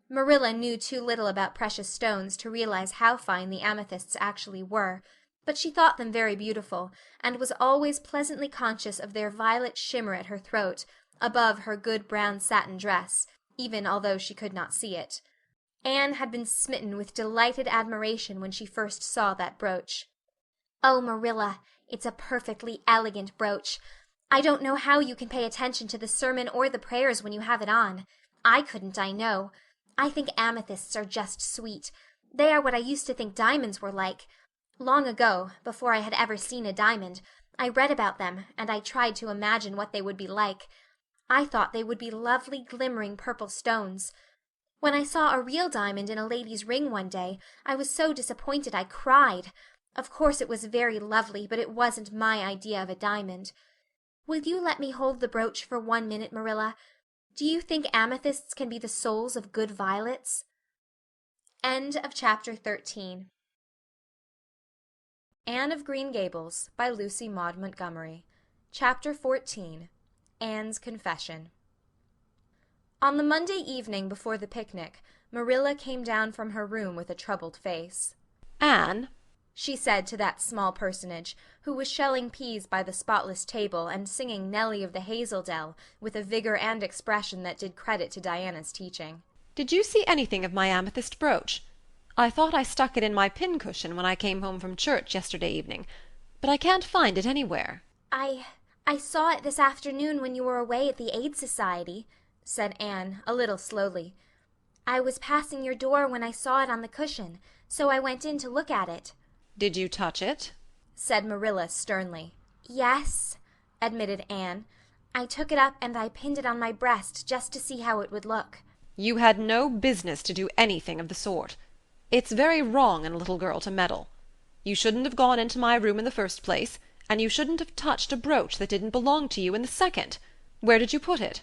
Marilla knew too little about precious stones to realize how fine the amethysts actually were, but she thought them very beautiful, and was always pleasantly conscious of their violet shimmer at her throat, above her good brown satin dress, even although she could not see it. Anne had been smitten with delighted admiration when she first saw that brooch. "Oh, Marilla, it's a perfectly elegant brooch. I don't know how you can pay attention to the sermon or the prayers when you have it on. I couldn't, I know. I think amethysts are just sweet. They are what I used to think diamonds were like. Long ago, before I had ever seen a diamond, I read about them, and I tried to imagine what they would be like. I thought they would be lovely, glimmering purple stones. When I saw a real diamond in a lady's ring one day, I was so disappointed I cried. Of course it was very lovely, but it wasn't my idea of a diamond. Will you let me hold the brooch for 1 minute, Marilla? Do you think amethysts can be the souls of good violets?" End of chapter 13. Anne of Green Gables by Lucy Maud Montgomery. Chapter 14. Anne's Confession. On the Monday evening before the picnic, Marilla came down from her room with a troubled face. "Anne," she said to that small personage, who was shelling peas by the spotless table and singing Nellie of the Hazel Dell with a vigor and expression that did credit to Diana's teaching. "Did you see anything of my amethyst brooch? I thought I stuck it in my pincushion when I came home from church yesterday evening, but I can't find it anywhere." I saw it this afternoon when you were away at the Aid Society," said Anne, a little slowly. "I was passing your door when I saw it on the cushion, so I went in to look at it." "Did you touch it?" said Marilla sternly. "Yes," admitted Anne. "I took it up and I pinned it on my breast just to see how it would look." "You had no business to do anything of the sort. It's very wrong in a little girl to meddle. You shouldn't have gone into my room in the first place, and you shouldn't have touched a brooch that didn't belong to you in the second. Where did you put it?"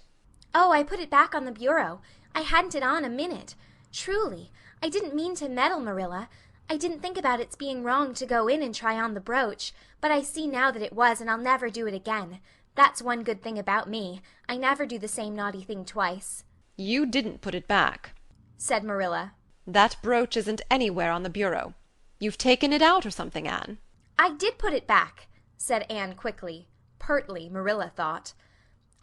"Oh, I put it back on the bureau. I hadn't it on a minute. Truly, I didn't mean to meddle, Marilla. I didn't think about its being wrong to go in and try on the brooch, but I see now that it was, and I'll never do it again. That's one good thing about me. I never do the same naughty thing twice." "You didn't put it back," said Marilla. "That brooch isn't anywhere on the bureau. You've taken it out or something, Anne." "I did put it back," said Anne quickly. Pertly, Marilla thought.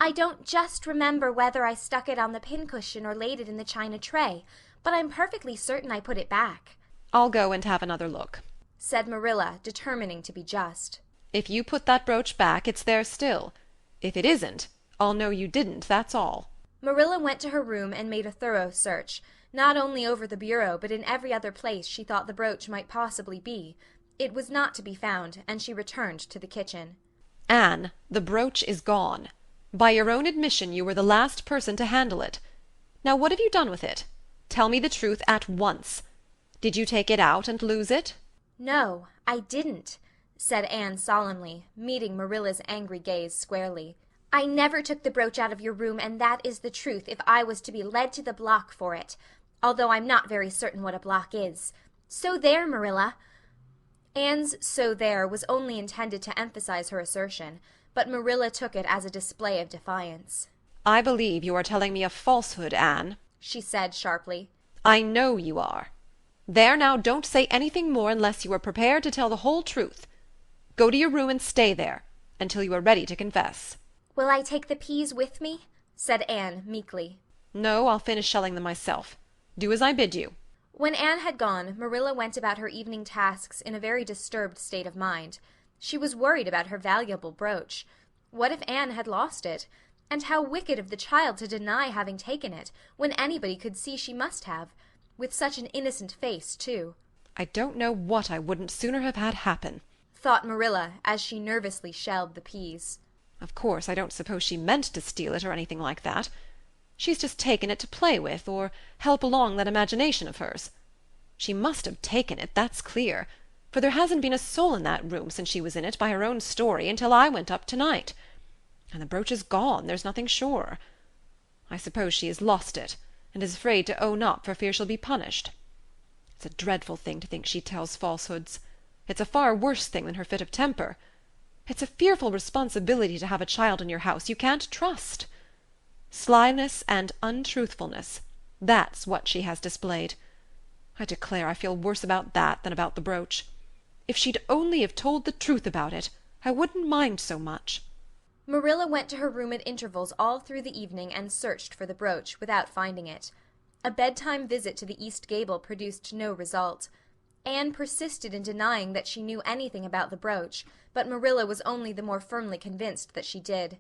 "I don't just remember whether I stuck it on the pincushion or laid it in the china tray, but I'm perfectly certain I put it back." "I'll go and have another look," said Marilla, determining to be just. "If you put that brooch back, it's there still. If it isn't, I'll know you didn't, that's all." Marilla went to her room and made a thorough search, not only over the bureau but in every other place she thought the brooch might possibly be. It was not to be found, and she returned to the kitchen. "Anne, the brooch is gone. By your own admission, you were the last person to handle it. Now what have you done with it? Tell me the truth at once. Did you take it out and lose it?" "No, I didn't," said Anne solemnly, meeting Marilla's angry gaze squarely. "I never took the brooch out of your room, and that is the truth if I was to be led to the block for it, although I'm not very certain what a block is. So there, Marilla." Anne's "so there" was only intended to emphasize her assertion, but Marilla took it as a display of defiance. "I believe you are telling me a falsehood, Anne," she said sharply. "I know you are. There now, don't say anything more unless you are prepared to tell the whole truth. Go to your room and stay there until you are ready to confess." "Will I take the peas with me?" said Anne meekly. "No, I'll finish shelling them myself. Do as I bid you." When Anne had gone, Marilla went about her evening tasks in a very disturbed state of mind. She was worried about her valuable brooch. What if Anne had lost it? And how wicked of the child to deny having taken it, when anybody could see she must have. With such an innocent face, too. "I don't know what I wouldn't sooner have had happen," thought Marilla, as she nervously shelled the peas. "Of course, I don't suppose she meant to steal it or anything like that. She's just taken it to play with, or help along that imagination of hers. She must have taken it, that's clear, for there hasn't been a soul in that room since she was in it, by her own story, until I went up tonight. And the brooch is gone, there's nothing surer. I suppose she has lost it, and is afraid to own up for fear she'll be punished. It's a dreadful thing to think she tells falsehoods. It's a far worse thing than her fit of temper. It's a fearful responsibility to have a child in your house you can't trust. Slyness and untruthfulness, that's what she has displayed. I declare I feel worse about that than about the brooch. If she'd only have told the truth about it, I wouldn't mind so much." Marilla went to her room at intervals all through the evening and searched for the brooch, without finding it. A bedtime visit to the east gable produced no result. Anne persisted in denying that she knew anything about the brooch, but Marilla was only the more firmly convinced that she did.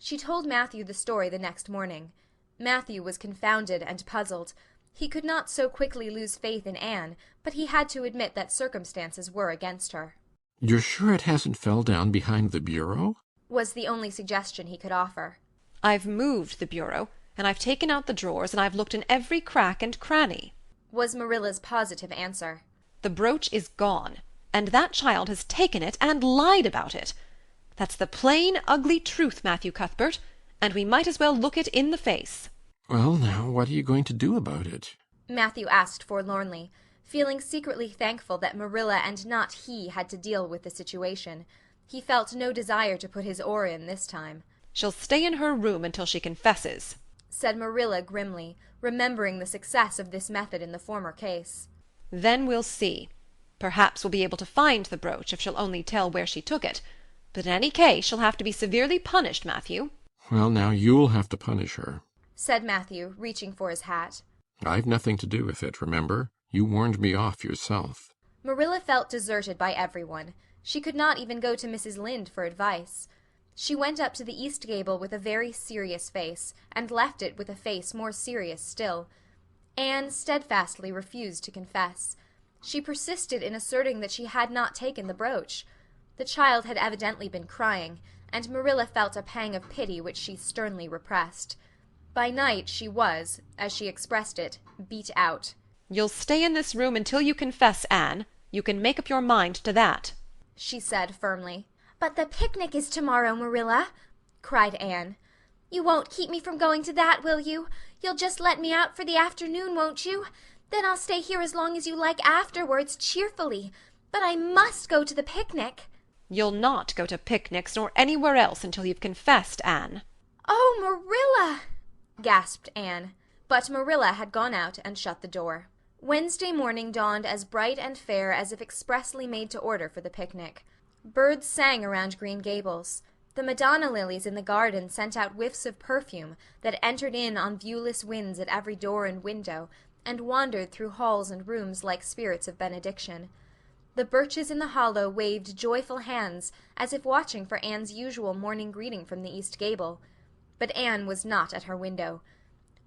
She told Matthew the story the next morning. Matthew was confounded and puzzled. He could not so quickly lose faith in Anne, but he had to admit that circumstances were against her. "You're sure it hasn't fell down behind the bureau?" was the only suggestion he could offer. "I've moved the bureau, and I've taken out the drawers, and I've looked in every crack and cranny," was Marilla's positive answer. "The brooch is gone, and that child has taken it and lied about it. That's the plain, ugly truth, Matthew Cuthbert, and we might as well look it in the face." "Well, now, what are you going to do about it?" Matthew asked forlornly, feeling secretly thankful that Marilla and not he had to deal with the situation. He felt no desire to put his oar in this time. "She'll stay in her room until she confesses," said Marilla grimly, remembering the success of this method in the former case. "Then we'll see. Perhaps we'll be able to find the brooch if she'll only tell where she took it. But in any case she'll have to be severely punished, Matthew." "Well, now, you'll have to punish her," said Matthew, reaching for his hat. "I've nothing to do with it, remember? You warned me off yourself." Marilla felt deserted by everyone. She could not even go to Mrs. Lynde for advice. She went up to the east gable with a very serious face, and left it with a face more serious still. Anne steadfastly refused to confess. She persisted in asserting that she had not taken the brooch. The child had evidently been crying, and Marilla felt a pang of pity which she sternly repressed. By night she was, as she expressed it, beat out. "You'll stay in this room until you confess, Anne, You can make up your mind to that," she said firmly. "But the picnic is tomorrow, Marilla," cried Anne. "You won't keep me from going to that, will you? You'll just let me out for the afternoon, won't you? Then I'll stay here as long as you like afterwards, cheerfully. But I must go to the picnic." "You'll not go to picnics nor anywhere else until you've confessed, Anne." "Oh, Marilla!" gasped Anne. But Marilla had gone out and shut the door. Wednesday morning dawned as bright and fair as if expressly made to order for the picnic. Birds sang around Green Gables. The Madonna lilies in the garden sent out whiffs of perfume that entered in on viewless winds at every door and window, and wandered through halls and rooms like spirits of benediction. The birches in the hollow waved joyful hands as if watching for Anne's usual morning greeting from the east gable. But Anne was not at her window.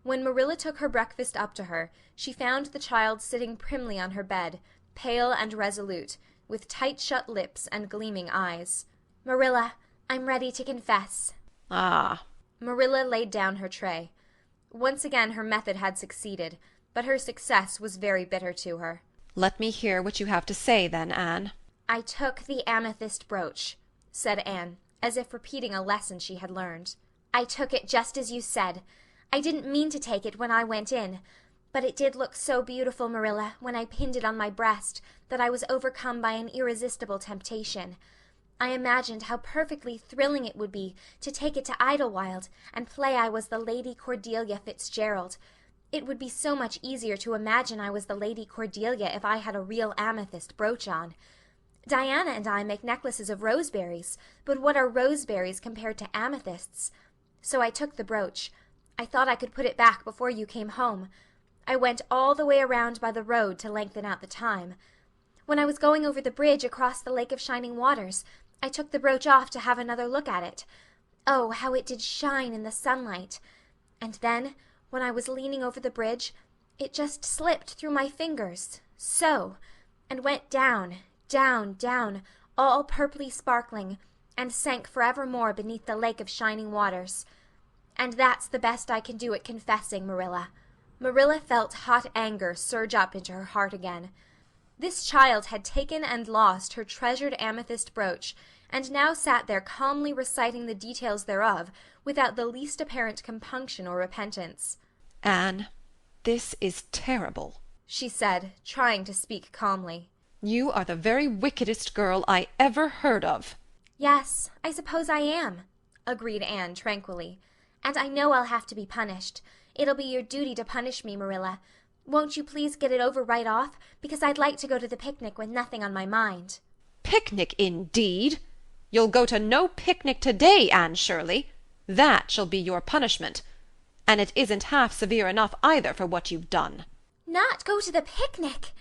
When Marilla took her breakfast up to her, she found the child sitting primly on her bed, pale and resolute, with tight-shut lips and gleaming eyes. "Marilla, I'm ready to confess." "Ah." Marilla laid down her tray. Once again her method had succeeded, but her success was very bitter to her. "Let me hear what you have to say, then, Anne." "I took the amethyst brooch," said Anne, as if repeating a lesson she had learned. "I took it just as you said. I didn't mean to take it when I went in, but it did look so beautiful, Marilla, when I pinned it on my breast, that I was overcome by an irresistible temptation. I imagined how perfectly thrilling it would be to take it to Idlewild and play I was the Lady Cordelia Fitzgerald. It would be so much easier to imagine I was the Lady Cordelia if I had a real amethyst brooch on. Diana and I make necklaces of roseberries, but what are roseberries compared to amethysts? So I took the brooch. I thought I could put it back before you came home. I went all the way around by the road to lengthen out the time. When I was going over the bridge across the Lake of Shining Waters, I took the brooch off to have another look at it. Oh, how it did shine in the sunlight! And then, when I was leaning over the bridge, it just slipped through my fingers, so, and went down, down, down, all purply sparkling, and sank forevermore beneath the Lake of Shining Waters. And that's the best I can do at confessing, Marilla." Marilla felt hot anger surge up into her heart again. This child had taken and lost her treasured amethyst brooch, and now sat there calmly reciting the details thereof, without the least apparent compunction or repentance. "Anne, this is terrible," she said, trying to speak calmly. "You are the very wickedest girl I ever heard of." "Yes, I suppose I am," agreed Anne tranquilly. "And I know I'll have to be punished. It'll be your duty to punish me, Marilla. Won't you please get it over right off, because I'd like to go to the picnic with nothing on my mind." "Picnic, indeed! You'll go to no picnic today, Anne Shirley. That shall be your punishment. And it isn't half severe enough either for what you've done." "Not go to the picnic!"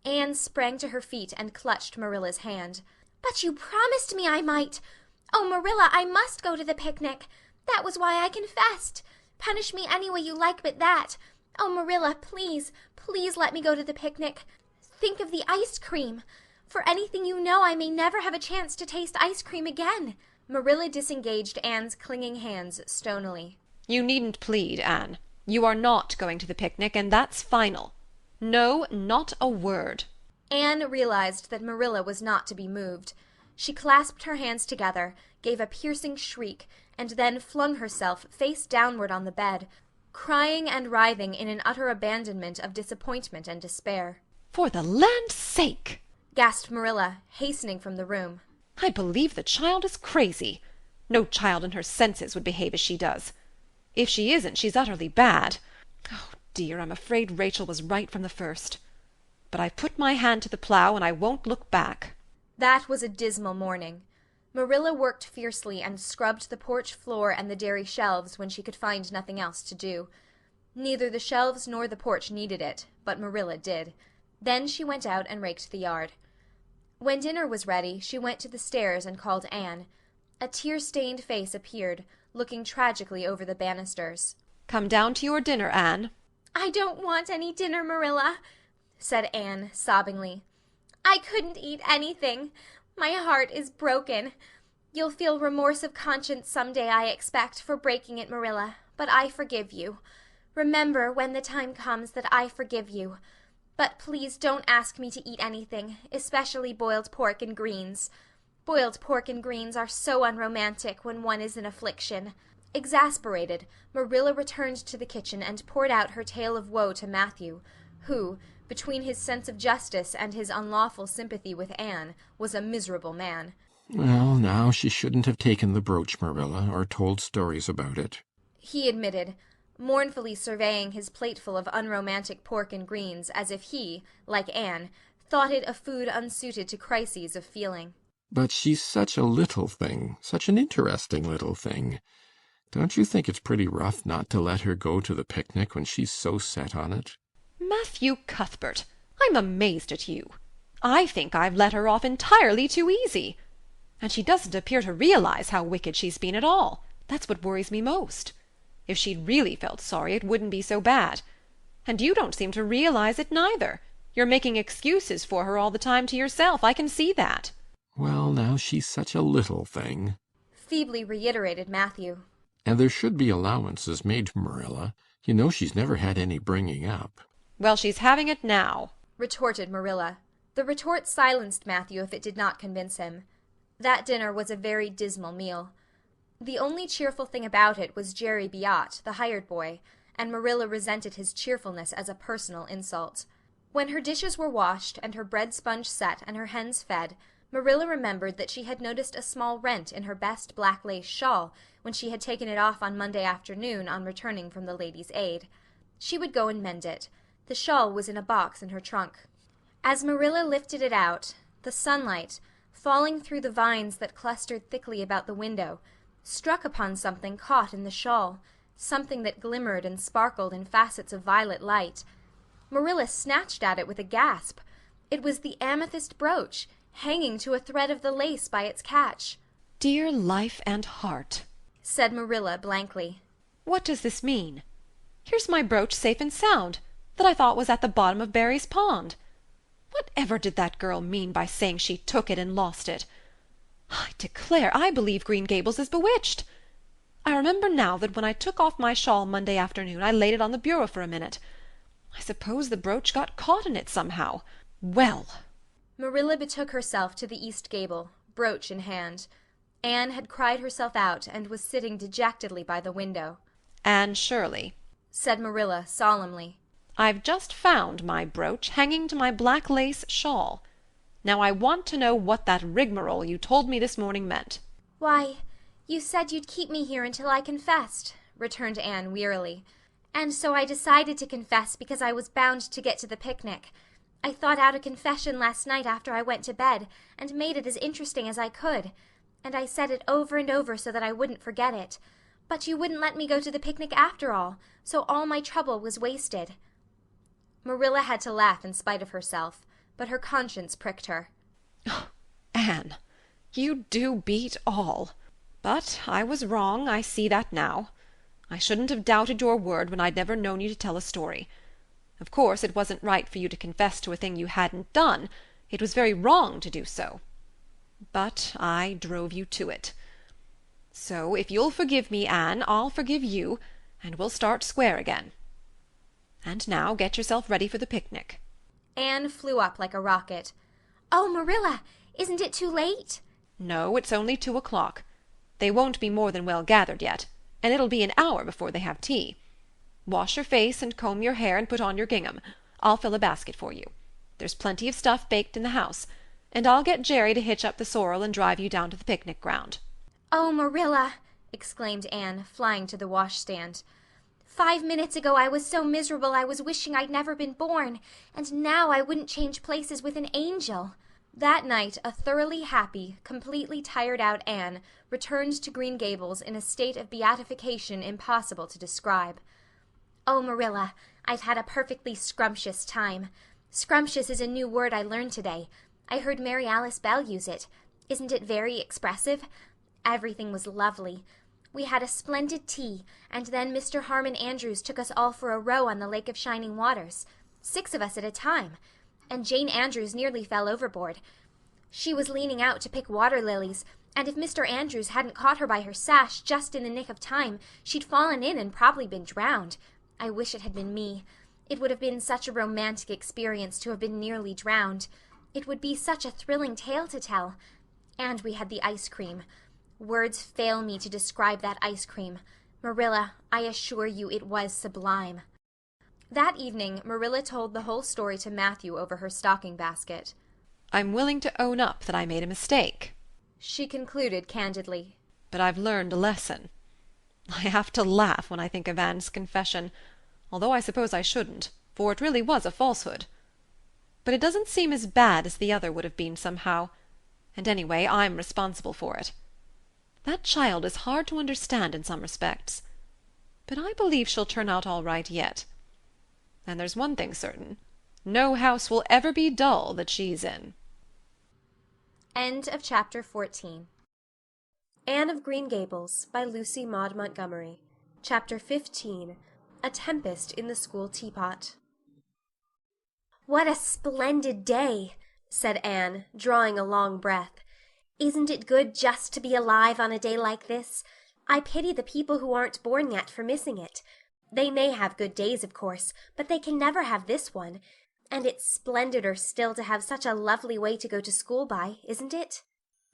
Anne sprang to her feet and clutched Marilla's hand. "But you promised me I might. Oh, Marilla, I must go to the picnic. That was why I confessed. Punish me any way you like but that. Oh, Marilla, please, please let me go to the picnic. Think of the ice cream. For anything you know, I may never have a chance to taste ice cream again." Marilla disengaged Anne's clinging hands stonily. "You needn't plead, Anne. You are not going to the picnic, and that's final. No, not a word." Anne realized that Marilla was not to be moved. She clasped her hands together, gave a piercing shriek, and then flung herself face downward on the bed, crying and writhing in an utter abandonment of disappointment and despair. "For the land's sake!" gasped Marilla, hastening from the room. "I believe the child is crazy. No child in her senses would behave as she does. If she isn't, she's utterly bad. Oh, dear, I'm afraid Rachel was right from the first. But I've put my hand to the plough, and I won't look back." That was a dismal morning. Marilla worked fiercely and scrubbed the porch floor and the dairy shelves when she could find nothing else to do. Neither the shelves nor the porch needed it, but Marilla did. Then she went out and raked the yard. When dinner was ready, she went to the stairs and called Anne. A tear-stained face appeared, looking tragically over the banisters. "Come down to your dinner, Anne." "I don't want any dinner, Marilla," said Anne sobbingly. "I couldn't eat anything. My heart is broken. You'll feel remorse of conscience some day, I expect, for breaking it, Marilla, but I forgive you. Remember, when the time comes, that I forgive you. But please don't ask me to eat anything, especially boiled pork and greens. Boiled pork and greens are so unromantic when one is in affliction." Exasperated, Marilla returned to the kitchen and poured out her tale of woe to Matthew, who, between his sense of justice and his unlawful sympathy with Anne, was a miserable man. Well, now she shouldn't have taken the brooch, Marilla, or told stories about it, he admitted, mournfully surveying his plateful of unromantic pork and greens as if he, like Anne, thought it a food unsuited to crises of feeling. but she's such a little thing, such an interesting little thing. Don't you think it's pretty rough not to let her go to the picnic when she's so set on it? Matthew Cuthbert, I'm amazed at you. I think I've let her off entirely too easy. And she doesn't appear to realize how wicked she's been at all. That's what worries me most. If she'd really felt sorry, it wouldn't be so bad. And you don't seem to realize it neither. You're making excuses for her all the time to yourself. I can see that. Well, now she's such a little thing. Feebly reiterated Matthew. And there should be allowances made to Marilla. You know she's never had any bringing up. Well, she's having it now, retorted Marilla. The retort silenced Matthew if it did not convince him. That dinner was a very dismal meal. The only cheerful thing about it was Jerry Biot, the hired boy, and Marilla resented his cheerfulness as a personal insult. When her dishes were washed and her bread sponge set and her hens fed, Marilla remembered that she had noticed a small rent in her best black lace shawl when she had taken it off on Monday afternoon on returning from the Ladies' Aid. She would go and mend it. The shawl was in a box in her trunk. As Marilla lifted it out, the sunlight, falling through the vines that clustered thickly about the window, struck upon something caught in the shawl, something that glimmered and sparkled in facets of violet light. Marilla snatched at it with a gasp. It was the amethyst brooch, hanging to a thread of the lace by its catch. "Dear life and heart," said Marilla blankly. "what does this mean? Here's my brooch safe and sound, that I thought was at the bottom of Barry's pond. Whatever did that girl mean by saying she took it and lost it? I declare I believe Green Gables is bewitched. I remember now that when I took off my shawl Monday afternoon I laid it on the bureau for a minute. I suppose the brooch got caught in it somehow. Well!" Marilla betook herself to the east gable, brooch in hand. Anne had cried herself out and was sitting dejectedly by the window. "Anne Shirley," said Marilla solemnly, "I've just found my brooch hanging to my black lace shawl. Now I want to know what that rigmarole you told me this morning meant." "Why, you said you'd keep me here until I confessed," returned Anne wearily. "And so I decided to confess because I was bound to get to the picnic. I thought out a confession last night after I went to bed, and made it as interesting as I could. And I said it over and over so that I wouldn't forget it. But you wouldn't let me go to the picnic after all, so all my trouble was wasted." Marilla had to laugh in spite of herself, but her conscience pricked her. "Anne, you do beat all. But I was wrong, I see that now. I shouldn't have doubted your word when I'd never known you to tell a story. Of course it wasn't right for you to confess to a thing you hadn't done. It was very wrong to do so. But I drove you to it. So if you'll forgive me, Anne, I'll forgive you, and we'll start square again. And now get yourself ready for the picnic." Anne flew up like a rocket. "Oh, Marilla, isn't it too late?" "No, it's only 2 o'clock. They won't be more than well gathered yet, and it'll be an hour before they have tea. Wash your face and comb your hair and put on your gingham. I'll fill a basket for you. There's plenty of stuff baked in the house, and I'll get Jerry to hitch up the sorrel and drive you down to the picnic ground." "Oh, Marilla," exclaimed Anne, flying to the washstand. "5 minutes ago I was so miserable I was wishing I'd never been born, and now I wouldn't change places with an angel." That night a thoroughly happy, completely tired-out Anne returned to Green Gables in a state of beatification impossible to describe. "Oh, Marilla, I've had a perfectly scrumptious time. Scrumptious is a new word I learned today. I heard Mary Alice Bell use it. Isn't it very expressive? Everything was lovely. We had a splendid tea, and then Mr. Harmon Andrews took us all for a row on the Lake of Shining Waters, 6 of us at a time, and Jane Andrews nearly fell overboard. She was leaning out to pick water lilies, and if Mr. Andrews hadn't caught her by her sash just in the nick of time, she'd fallen in and probably been drowned. I wish it had been me. It would have been such a romantic experience to have been nearly drowned. It would be such a thrilling tale to tell. And we had the ice cream. Words fail me to describe that ice cream. Marilla, I assure you it was sublime. That evening Marilla told the whole story to Matthew over her stocking basket. I'm willing to own up that I made a mistake, she concluded candidly. But I've learned a lesson. I have to laugh when I think of Anne's confession, although I suppose I shouldn't, for it really was a falsehood. But it doesn't seem as bad as the other would have been somehow, and anyway, I'm responsible for it. That child is hard to understand in some respects, but I believe she'll turn out all right yet. And there's one thing certain, no house will ever be dull that she's in. End of chapter 14. Anne of Green Gables by Lucy Maud Montgomery. Chapter 15. A Tempest in the School Teapot. "What a splendid day!" said Anne, drawing a long breath. "Isn't it good just to be alive on a day like this? I pity the people who aren't born yet for missing it. They may have good days, of course, but they can never have this one. And it's splendider still to have such a lovely way to go to school by, isn't it?"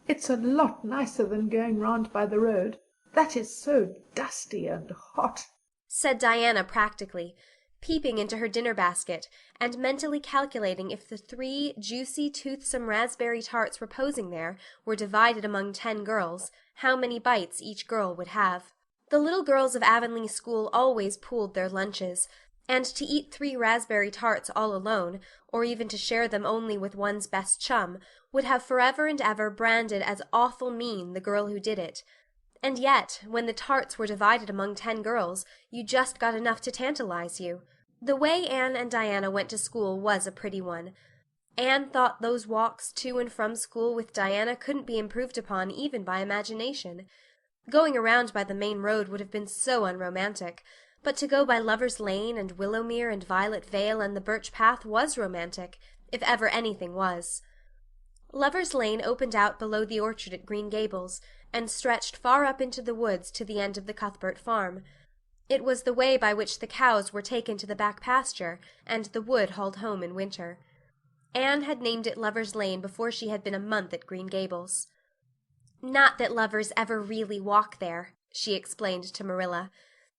It's a lot nicer than going round by the road. That is so dusty and hot," said Diana practically, peeping into her dinner basket, and mentally calculating if the 3 juicy, toothsome raspberry tarts reposing there were divided among 10 girls, how many bites each girl would have. The little girls of Avonlea School always pooled their lunches, and to eat 3 raspberry tarts all alone, or even to share them only with one's best chum, would have forever and ever branded as awful mean the girl who did it. And yet, when the tarts were divided among 10 girls, you just got enough to tantalize you. The way Anne and Diana went to school was a pretty one. Anne thought those walks to and from school with Diana couldn't be improved upon even by imagination. Going around by the main road would have been so unromantic, but to go by Lover's Lane and Willowmere and Violet Vale and the Birch Path was romantic, if ever anything was. Lover's Lane opened out below the orchard at Green Gables, and stretched far up into the woods to the end of the Cuthbert farm. It was the way by which the cows were taken to the back pasture, and the wood hauled home in winter. Anne had named it Lover's Lane before she had been a month at Green Gables. "Not that lovers ever really walk there," she explained to Marilla,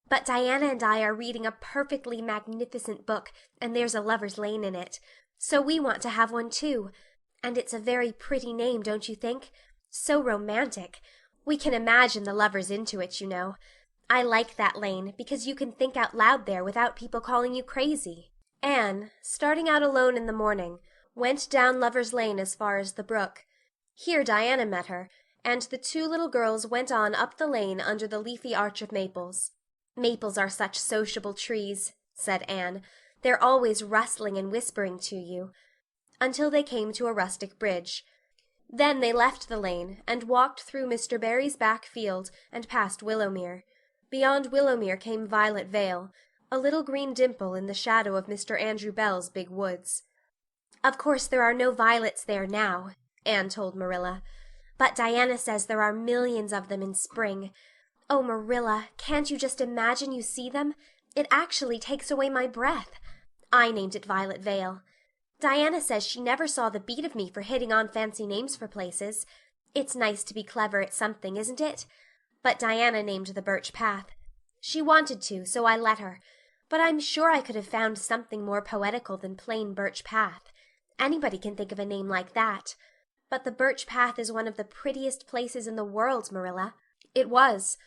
"but Diana and I are reading a perfectly magnificent book, and there's a Lover's Lane in it. So we want to have one too. And it's a very pretty name, don't you think? So romantic. We can imagine the lovers into it, you know. I like that lane, because you can think out loud there without people calling you crazy." Anne, starting out alone in the morning, went down Lover's Lane as far as the brook. Here Diana met her, and the 2 little girls went on up the lane under the leafy arch of maples. "Maples are such sociable trees," said Anne. "They're always rustling and whispering to you," until they came to a rustic bridge. Then they left the lane, and walked through Mr. Barry's back field, and past Willowmere. Beyond Willowmere came Violet Vale, a little green dimple in the shadow of Mr. Andrew Bell's big woods. "Of course there are no violets there now," Anne told Marilla, "but Diana says there are millions of them in spring. Oh, Marilla, can't you just imagine you see them? It actually takes away my breath. I named it Violet Vale. Diana says she never saw the beat of me for hitting on fancy names for places. It's nice to be clever at something, isn't it? But Diana named the Birch Path. She wanted to, so I let her. But I'm sure I could have found something more poetical than plain Birch Path. Anybody can think of a name like that. But the Birch Path is one of the prettiest places in the world, Marilla." It was.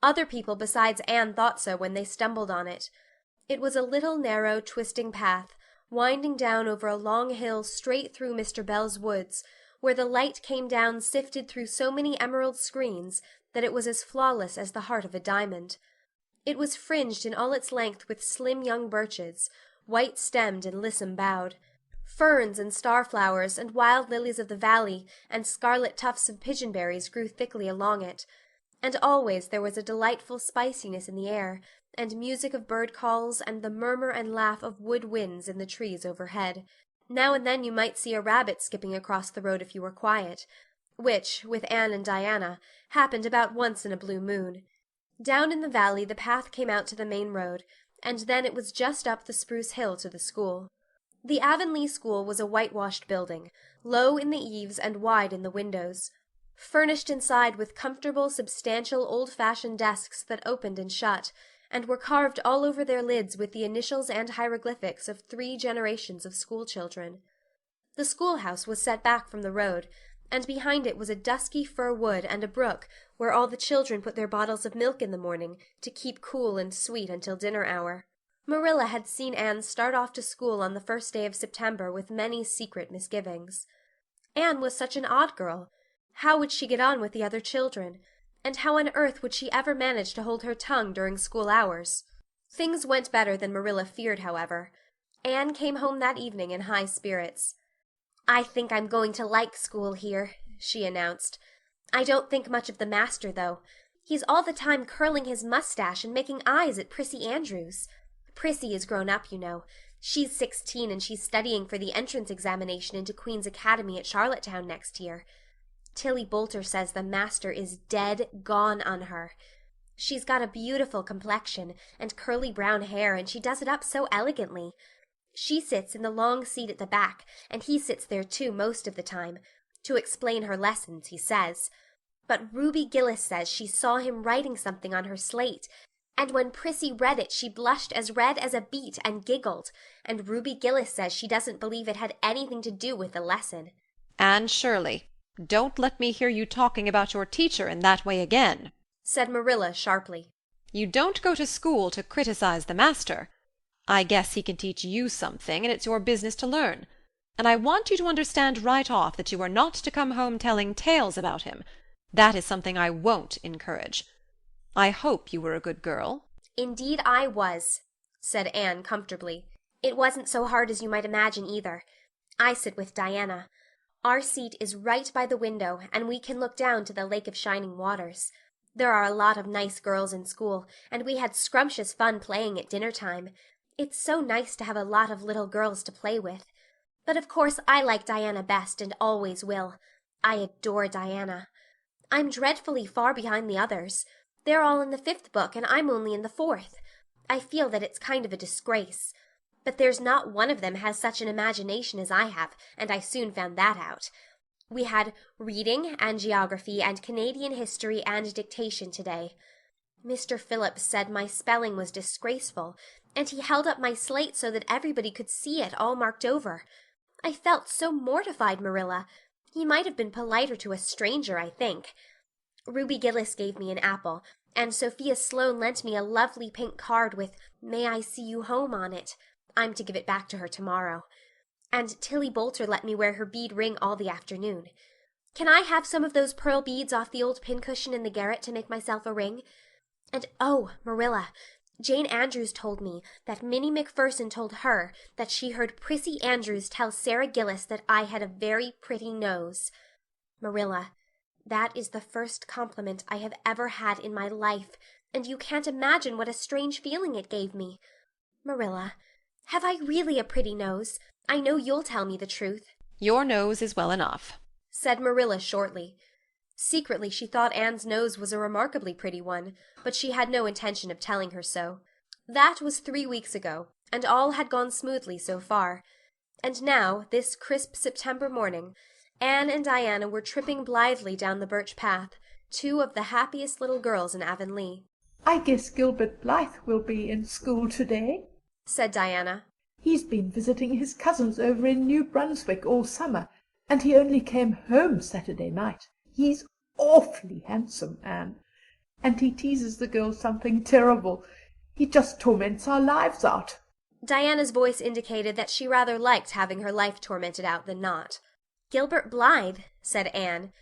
Other people besides Anne thought so when they stumbled on it. It was a little narrow, twisting path, winding down over a long hill straight through Mr. Bell's woods, where the light came down sifted through so many emerald screens that it was as flawless as the heart of a diamond. It was fringed in all its length with slim young birches, white-stemmed and lissom-boughed. Ferns and starflowers and wild lilies of the valley and scarlet tufts of pigeonberries grew thickly along it, and always there was a delightful spiciness in the air, and music of bird calls and the murmur and laugh of wood winds in the trees overhead. Now and then you might see a rabbit skipping across the road if you were quiet, which, with Anne and Diana, happened about once in a blue moon. Down in the valley the path came out to the main road, and then it was just up the spruce hill to the school. The Avonlea school was a whitewashed building, low in the eaves and wide in the windows, furnished inside with comfortable, substantial, old-fashioned desks that opened and shut, and were carved all over their lids with the initials and hieroglyphics of 3 generations of school-children. The schoolhouse was set back from the road, and behind it was a dusky fir wood and a brook where all the children put their bottles of milk in the morning to keep cool and sweet until dinner hour. Marilla had seen Anne start off to school on the first day of September with many secret misgivings. Anne was such an odd girl. How would she get on with the other children? And how on earth would she ever manage to hold her tongue during school hours? Things went better than Marilla feared, however. Anne came home that evening in high spirits. "I think I'm going to like school here," she announced. "I don't think much of the master, though. He's all the time curling his mustache and making eyes at Prissy Andrews. Prissy is grown up, you know. She's 16 and she's studying for the entrance examination into Queen's Academy at Charlottetown next year. Tilly Boulter says the master is dead gone on her. She's got a beautiful complexion and curly brown hair, and she does it up so elegantly. She sits in the long seat at the back, and he sits there too most of the time, to explain her lessons, he says. But Ruby Gillis says she saw him writing something on her slate, and when Prissy read it she blushed as red as a beet and giggled, and Ruby Gillis says she doesn't believe it had anything to do with the lesson." "Anne Shirley, don't let me hear you talking about your teacher in that way again," said Marilla sharply. "You don't go to school to criticize the master. I guess he can teach you something, and it's your business to learn. And I want you to understand right off that you are not to come home telling tales about him. That is something I won't encourage. I hope you were a good girl." "Indeed I was," said Anne comfortably. "It wasn't so hard as you might imagine either. I sit with Diana. Our seat is right by the window, and we can look down to the Lake of Shining Waters. There are a lot of nice girls in school, and we had scrumptious fun playing at dinner time. It's so nice to have a lot of little girls to play with. But of course I like Diana best and always will. I adore Diana. I'm dreadfully far behind the others. They're all in the 5th book, and I'm only in the 4th. I feel that it's kind of a disgrace. But there's not one of them has such an imagination as I have, and I soon found that out. We had reading and geography and Canadian history and dictation today. Mr. Phillips said my spelling was disgraceful, and he held up my slate so that everybody could see it all marked over. I felt so mortified, Marilla. He might have been politer to a stranger, I think. Ruby Gillis gave me an apple, and Sophia Sloane lent me a lovely pink card with "May I see you home" on it. I'm to give it back to her tomorrow. And Tilly Boulter let me wear her bead ring all the afternoon. Can I have some of those pearl beads off the old pincushion in the garret to make myself a ring? And oh, Marilla, Jane Andrews told me that Minnie McPherson told her that she heard Prissy Andrews tell Sarah Gillis that I had a very pretty nose. Marilla, that is the first compliment I have ever had in my life, and you can't imagine what a strange feeling it gave me. Marilla, have I really a pretty nose? I know you'll tell me the truth. "Your nose is well enough," said Marilla shortly. Secretly she thought Anne's nose was a remarkably pretty one, but she had no intention of telling her so. That was 3 weeks ago, and all had gone smoothly so far. And now, this crisp September morning, Anne and Diana were tripping blithely down the birch path, 2 of the happiest little girls in Avonlea. "I guess Gilbert Blythe will be in school today," said Diana. "He's been visiting his cousins over in New Brunswick all summer, and he only came home Saturday night. He's awfully handsome, Anne, and he teases the girls something terrible. He just torments our lives out." Diana's voice indicated that she rather liked having her life tormented out than not. "Gilbert Blythe," said Anne.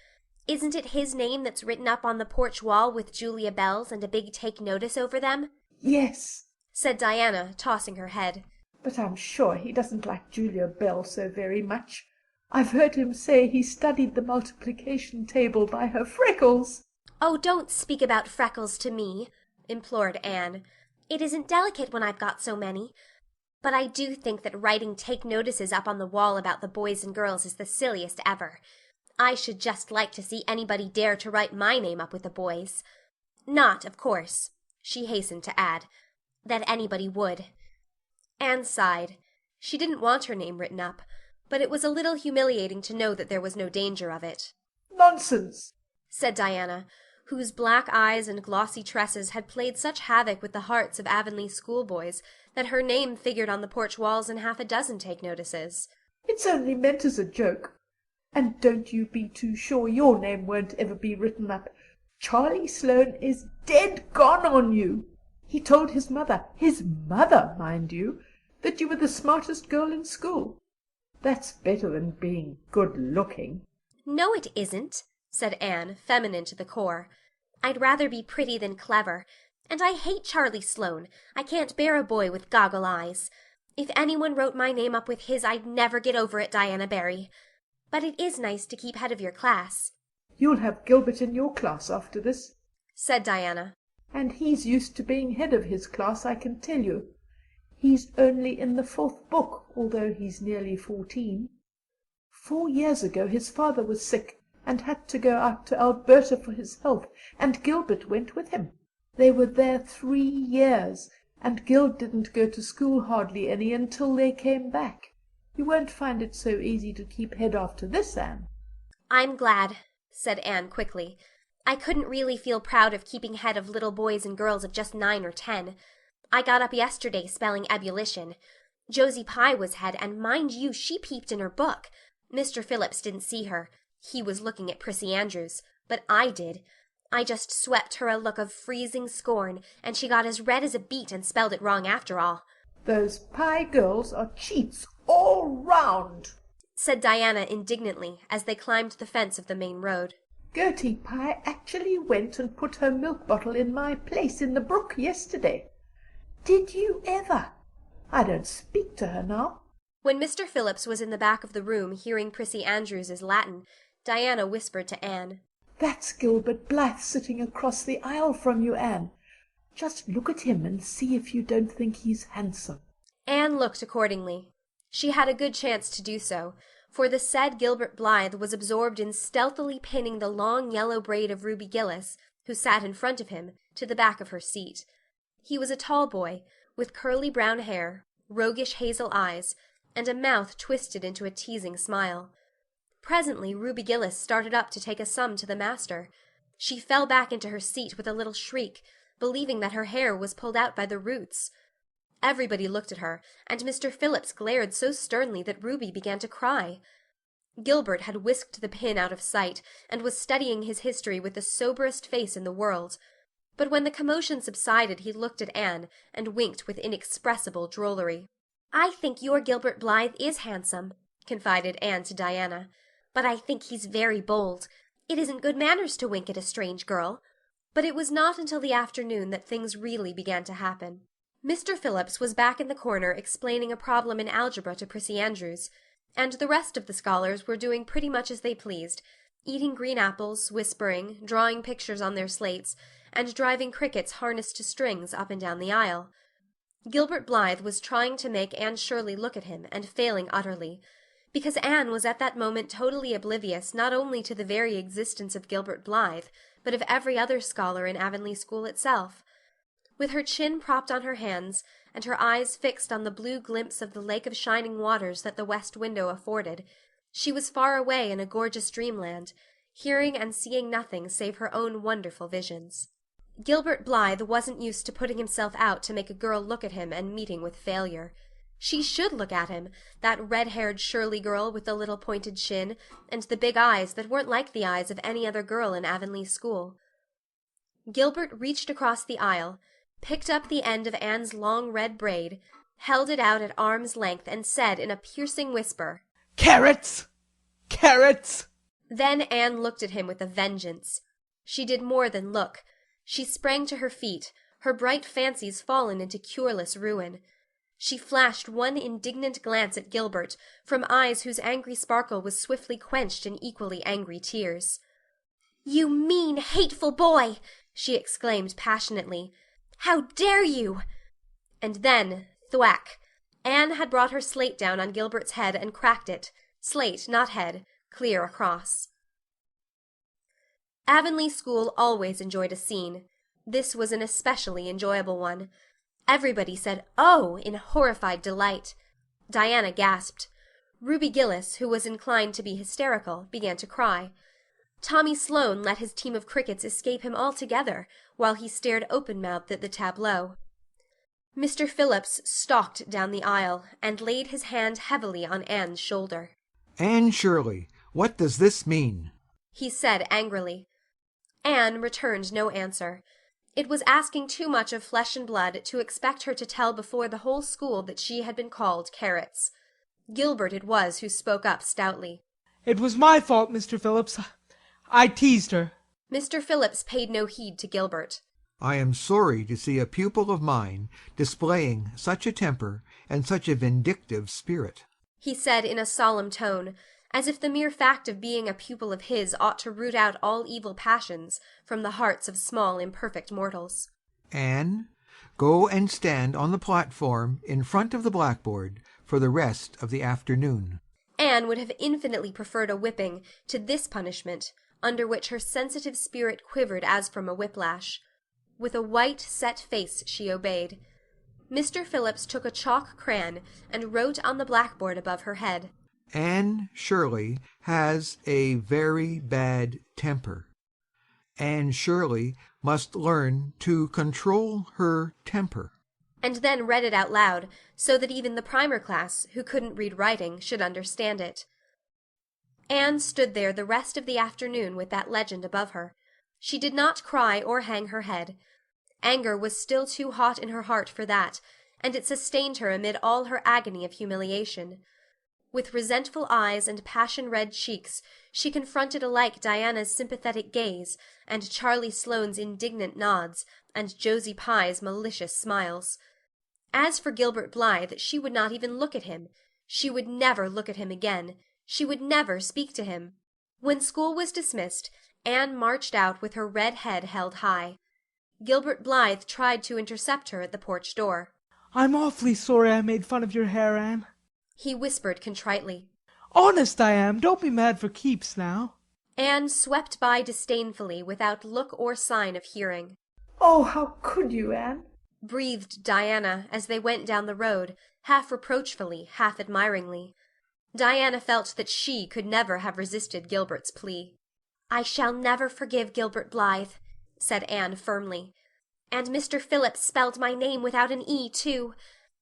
"Isn't it his name that's written up on the porch wall with Julia Bell's and a big take notice over them?" "Yes," said Diana, tossing her head. "but I'm sure he doesn't like Julia Bell so very much. I've heard him say he studied the multiplication table by her freckles." "Oh, don't speak about freckles to me," implored Anne. "It isn't delicate when I've got so many. But I do think that writing take notices up on the wall about the boys and girls is the silliest ever. I should just like to see anybody dare to write my name up with the boys. Not, of course," she hastened to add, that anybody would." Anne sighed. She didn't want her name written up, but it was a little humiliating to know that there was no danger of it. "Nonsense," said Diana, whose black eyes and glossy tresses had played such havoc with the hearts of Avonlea schoolboys that her name figured on the porch walls in half a dozen take-notices. "It's only meant as a joke. And don't you be too sure your name won't ever be written up. Charlie Sloane is dead gone on you. He told his mother, mind you, that you were the smartest girl in school. That's better than being good-looking." "No, it isn't," said Anne, feminine to the core. "I'd rather be pretty than clever. And I hate Charlie Sloane. I can't bear a boy with goggle eyes. If anyone wrote my name up with his, I'd never get over it, Diana Barry. But it is nice to keep head of your class." "You'll have Gilbert in your class after this," said Diana. "and he's used to being head of his class, I can tell you. He's only in the 4th book, although he's nearly 14. 4 years ago his father was sick and had to go out to Alberta for his health, and Gilbert went with him. They were there 3 years, and Gil didn't go to school hardly any until they came back. You won't find it so easy to keep head after this, Anne." "I'm glad," said Anne quickly. "I couldn't really feel proud of keeping head of little boys and girls of just 9 or 10. I got up yesterday spelling ebullition. Josie Pye was head, and mind you, she peeped in her book. Mr. Phillips didn't see her. He was looking at Prissy Andrews, but I did. I just swept her a look of freezing scorn, and she got as red as a beet and spelled it wrong after all." "Those Pye girls are cheats all round," said Diana indignantly as they climbed the fence of the main road. "Gertie Pye actually went and put her milk bottle in my place in the brook yesterday. Did you ever? I don't speak to her now." When Mr. Phillips was in the back of the room hearing Prissy Andrews's Latin, Diana whispered to Anne, "That's Gilbert Blythe sitting across the aisle from you, Anne. Just look at him and see if you don't think he's handsome." Anne looked accordingly. She had a good chance to do so, for the said Gilbert Blythe was absorbed in stealthily pinning the long yellow braid of Ruby Gillis, who sat in front of him, to the back of her seat. He was a tall boy, with curly brown hair, roguish hazel eyes, and a mouth twisted into a teasing smile. Presently Ruby Gillis started up to take a sum to the master. She fell back into her seat with a little shriek, believing that her hair was pulled out by the roots. Everybody looked at her, and Mr. Phillips glared so sternly that Ruby began to cry. Gilbert had whisked the pin out of sight, and was studying his history with the soberest face in the world. But when the commotion subsided he looked at Anne, and winked with inexpressible drollery. "I think your Gilbert Blythe is handsome," confided Anne to Diana, "but I think he's very bold. It isn't good manners to wink at a strange girl." But it was not until the afternoon that things really began to happen. Mr. Phillips was back in the corner explaining a problem in algebra to Prissy Andrews, and the rest of the scholars were doing pretty much as they pleased, eating green apples, whispering, drawing pictures on their slates, and driving crickets harnessed to strings up and down the aisle. Gilbert Blythe was trying to make Anne Shirley look at him, and failing utterly, because Anne was at that moment totally oblivious not only to the very existence of Gilbert Blythe, but of every other scholar in Avonlea school itself. With her chin propped on her hands, and her eyes fixed on the blue glimpse of the lake of shining waters that the west window afforded, she was far away in a gorgeous dreamland, hearing and seeing nothing save her own wonderful visions. Gilbert Blythe wasn't used to putting himself out to make a girl look at him and meeting with failure. She should look at him, that red-haired Shirley girl with the little pointed chin, and the big eyes that weren't like the eyes of any other girl in Avonlea school. Gilbert reached across the aisle, picked up the end of Anne's long red braid, held it out at arm's length, and said in a piercing whisper, "Carrots! Carrots!" Then Anne looked at him with a vengeance. She did more than look. She sprang to her feet, her bright fancies fallen into cureless ruin. She flashed one indignant glance at Gilbert, from eyes whose angry sparkle was swiftly quenched in equally angry tears. "You mean, hateful boy!" she exclaimed passionately. "How dare you!" And then, thwack! Anne had brought her slate down on Gilbert's head and cracked it, slate, not head, clear across. Avonlea school always enjoyed a scene. This was an especially enjoyable one. Everybody said "Oh!" in horrified delight. Diana gasped. Ruby Gillis, who was inclined to be hysterical, began to cry. Tommy Sloane let his team of crickets escape him altogether, while he stared open-mouthed at the tableau. Mr. Phillips stalked down the aisle, and laid his hand heavily on Anne's shoulder. Anne Shirley, what does this mean? He said angrily. Anne returned no answer. It was asking too much of flesh and blood to expect her to tell before the whole school that she had been called Carrots. Gilbert it was who spoke up stoutly. It was my fault, Mr. Phillips. I teased her. Mr. Phillips paid no heed to Gilbert. I am sorry to see a pupil of mine displaying such a temper and such a vindictive spirit, he said in a solemn tone, as if the mere fact of being a pupil of his ought to root out all evil passions from the hearts of small imperfect mortals. Anne, go and stand on the platform in front of the blackboard for the rest of the afternoon. Anne would have infinitely preferred a whipping to this punishment, under which her sensitive spirit quivered as from a whiplash. With a white, set face she obeyed. Mr. Phillips took a chalk crayon and wrote on the blackboard above her head, Anne Shirley has a very bad temper. Anne Shirley must learn to control her temper. and then read it out loud, so that even the primer class, who couldn't read writing, should understand it. Anne stood there the rest of the afternoon with that legend above her. She did not cry or hang her head. Anger was still too hot in her heart for that, and it sustained her amid all her agony of humiliation. With resentful eyes and passion-red cheeks, she confronted alike Diana's sympathetic gaze, and Charlie Sloane's indignant nods, and Josie Pye's malicious smiles. As for Gilbert Blythe, she would not even look at him. She would never look at him again. She would never speak to him. When school was dismissed, Anne marched out with her red head held high. Gilbert Blythe tried to intercept her at the porch door. I'm awfully sorry I made fun of your hair, Anne. He whispered contritely. Honest I am. Don't be mad for keeps now. Anne swept by disdainfully, without look or sign of hearing. Oh, how could you, Anne? Breathed Diana as they went down the road, half reproachfully, half admiringly. Diana felt that she could never have resisted Gilbert's plea. I shall never forgive Gilbert Blythe, said Anne firmly. And Mr. Phillips spelled my name without an E, too.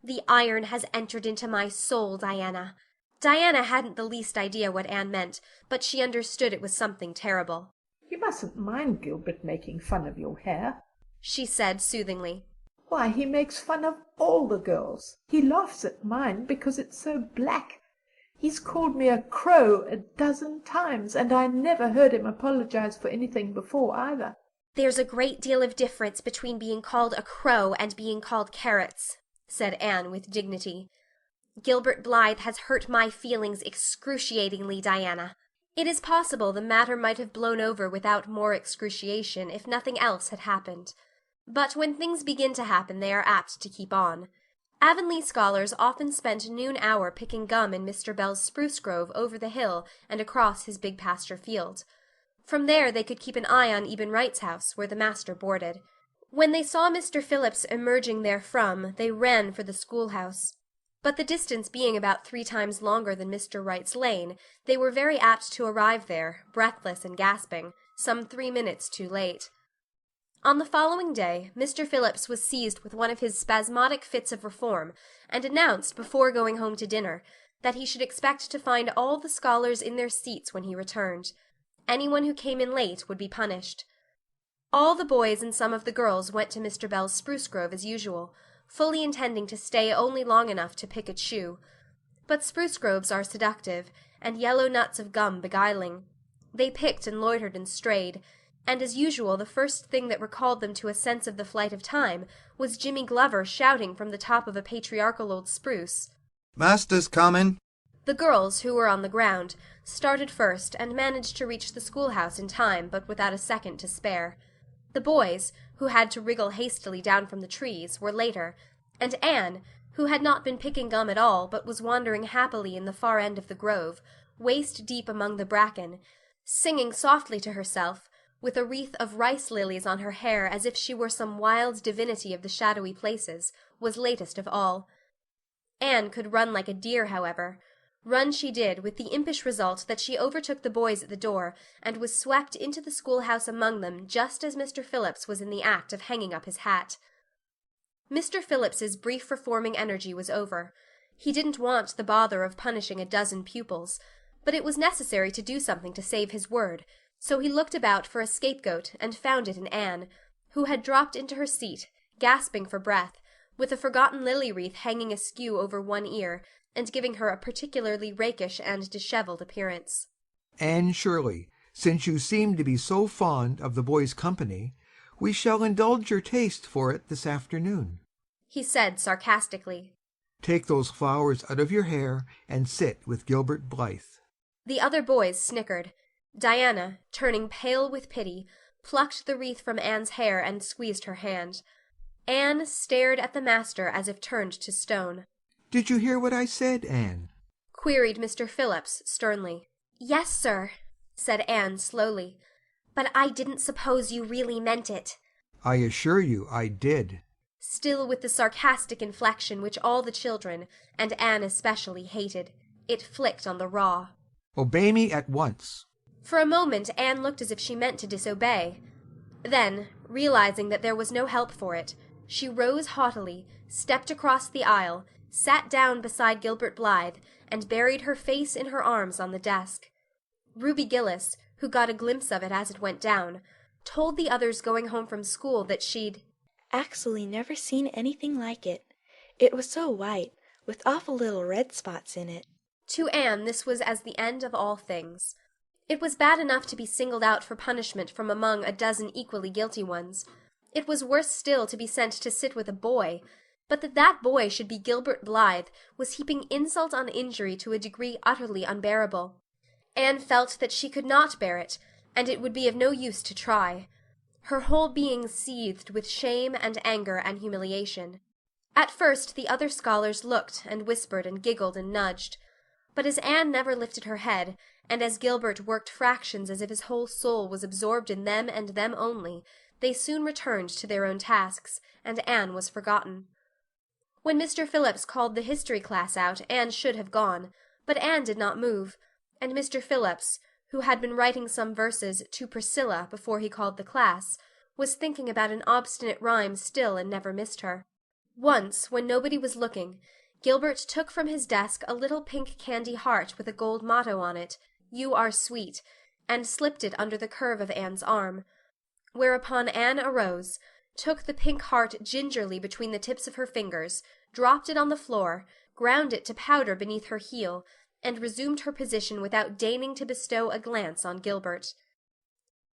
The iron has entered into my soul, Diana. Diana hadn't the least idea what Anne meant, but she understood it was something terrible. You mustn't mind Gilbert making fun of your hair, she said soothingly. Why, he makes fun of all the girls. He laughs at mine because it's so black. He's called me a crow 12 times, and I never heard him apologize for anything before either. There's a great deal of difference between being called a crow and being called Carrots, said Anne with dignity. Gilbert Blythe has hurt my feelings excruciatingly, Diana. It is possible the matter might have blown over without more excruciation if nothing else had happened. But when things begin to happen they are apt to keep on. Avonlea scholars often spent noon hour picking gum in Mr. Bell's spruce grove over the hill and across his big pasture field. From there they could keep an eye on Eben Wright's house, where the master boarded. When they saw Mr. Phillips emerging therefrom, they ran for the schoolhouse. But the distance being about 3 times longer than Mr. Wright's lane, they were very apt to arrive there, breathless and gasping, some 3 minutes too late. On the following day, Mr. Phillips was seized with one of his spasmodic fits of reform, and announced, before going home to dinner, that he should expect to find all the scholars in their seats when he returned. Anyone who came in late would be punished. All the boys and some of the girls went to Mr. Bell's spruce grove as usual, fully intending to stay only long enough to pick a chew. But spruce groves are seductive, and yellow nuts of gum beguiling. They picked and loitered and strayed, and as usual the first thing that recalled them to a sense of the flight of time was Jimmy Glover shouting from the top of a patriarchal old spruce, "Master's comin'." The girls, who were on the ground, started first and managed to reach the schoolhouse in time, but without a second to spare. The boys, who had to wriggle hastily down from the trees, were later, and Anne, who had not been picking gum at all, but was wandering happily in the far end of the grove, waist deep among the bracken, singing softly to herself, with a wreath of rice-lilies on her hair as if she were some wild divinity of the shadowy places, was latest of all. Anne could run like a deer, however. Run she did, with the impish result that she overtook the boys at the door, and was swept into the schoolhouse among them just as Mr. Phillips was in the act of hanging up his hat. Mr. Phillips's brief reforming energy was over. He didn't want the bother of punishing a dozen pupils, but it was necessary to do something to save his word, so he looked about for a scapegoat and found it in Anne, who had dropped into her seat, gasping for breath, with a forgotten lily wreath hanging askew over one ear, and giving her a particularly rakish and dishevelled appearance. Anne Shirley, since you seem to be so fond of the boys' company, we shall indulge your taste for it this afternoon, he said sarcastically. Take those flowers out of your hair and sit with Gilbert Blythe. The other boys snickered. Diana, turning pale with pity, plucked the wreath from Anne's hair and squeezed her hand. Anne stared at the master as if turned to stone. Did you hear what I said, Anne? queried Mr. Phillips sternly. Yes, sir, said Anne slowly, but I didn't suppose you really meant it. I assure you I did. Still with the sarcastic inflection which all the children, and Anne especially, hated. It flicked on the raw. Obey me at once. For a moment Anne looked as if she meant to disobey. Then, realizing that there was no help for it, she rose haughtily, stepped across the aisle, sat down beside Gilbert Blythe, and buried her face in her arms on the desk. Ruby Gillis, who got a glimpse of it as it went down, told the others going home from school that she'd actually never seen anything like it. It was so white, with awful little red spots in it. To Anne this was as the end of all things. It was bad enough to be singled out for punishment from among a dozen equally guilty ones. It was worse still to be sent to sit with a boy, but that boy should be Gilbert Blythe was heaping insult on injury to a degree utterly unbearable. Anne felt that she could not bear it, and it would be of no use to try. Her whole being seethed with shame and anger and humiliation. At first the other scholars looked and whispered and giggled and nudged, but as Anne never lifted her head, and as Gilbert worked fractions as if his whole soul was absorbed in them and them only, they soon returned to their own tasks, and Anne was forgotten. When Mr. Phillips called the history class out, Anne should have gone, but Anne did not move, and Mr. Phillips, who had been writing some verses to Priscilla before he called the class, was thinking about an obstinate rhyme still and never missed her. Once, when nobody was looking, Gilbert took from his desk a little pink candy heart with a gold motto on it, "You are sweet," and slipped it under the curve of Anne's arm. Whereupon Anne arose, took the pink heart gingerly between the tips of her fingers, dropped it on the floor, ground it to powder beneath her heel, and resumed her position without deigning to bestow a glance on Gilbert.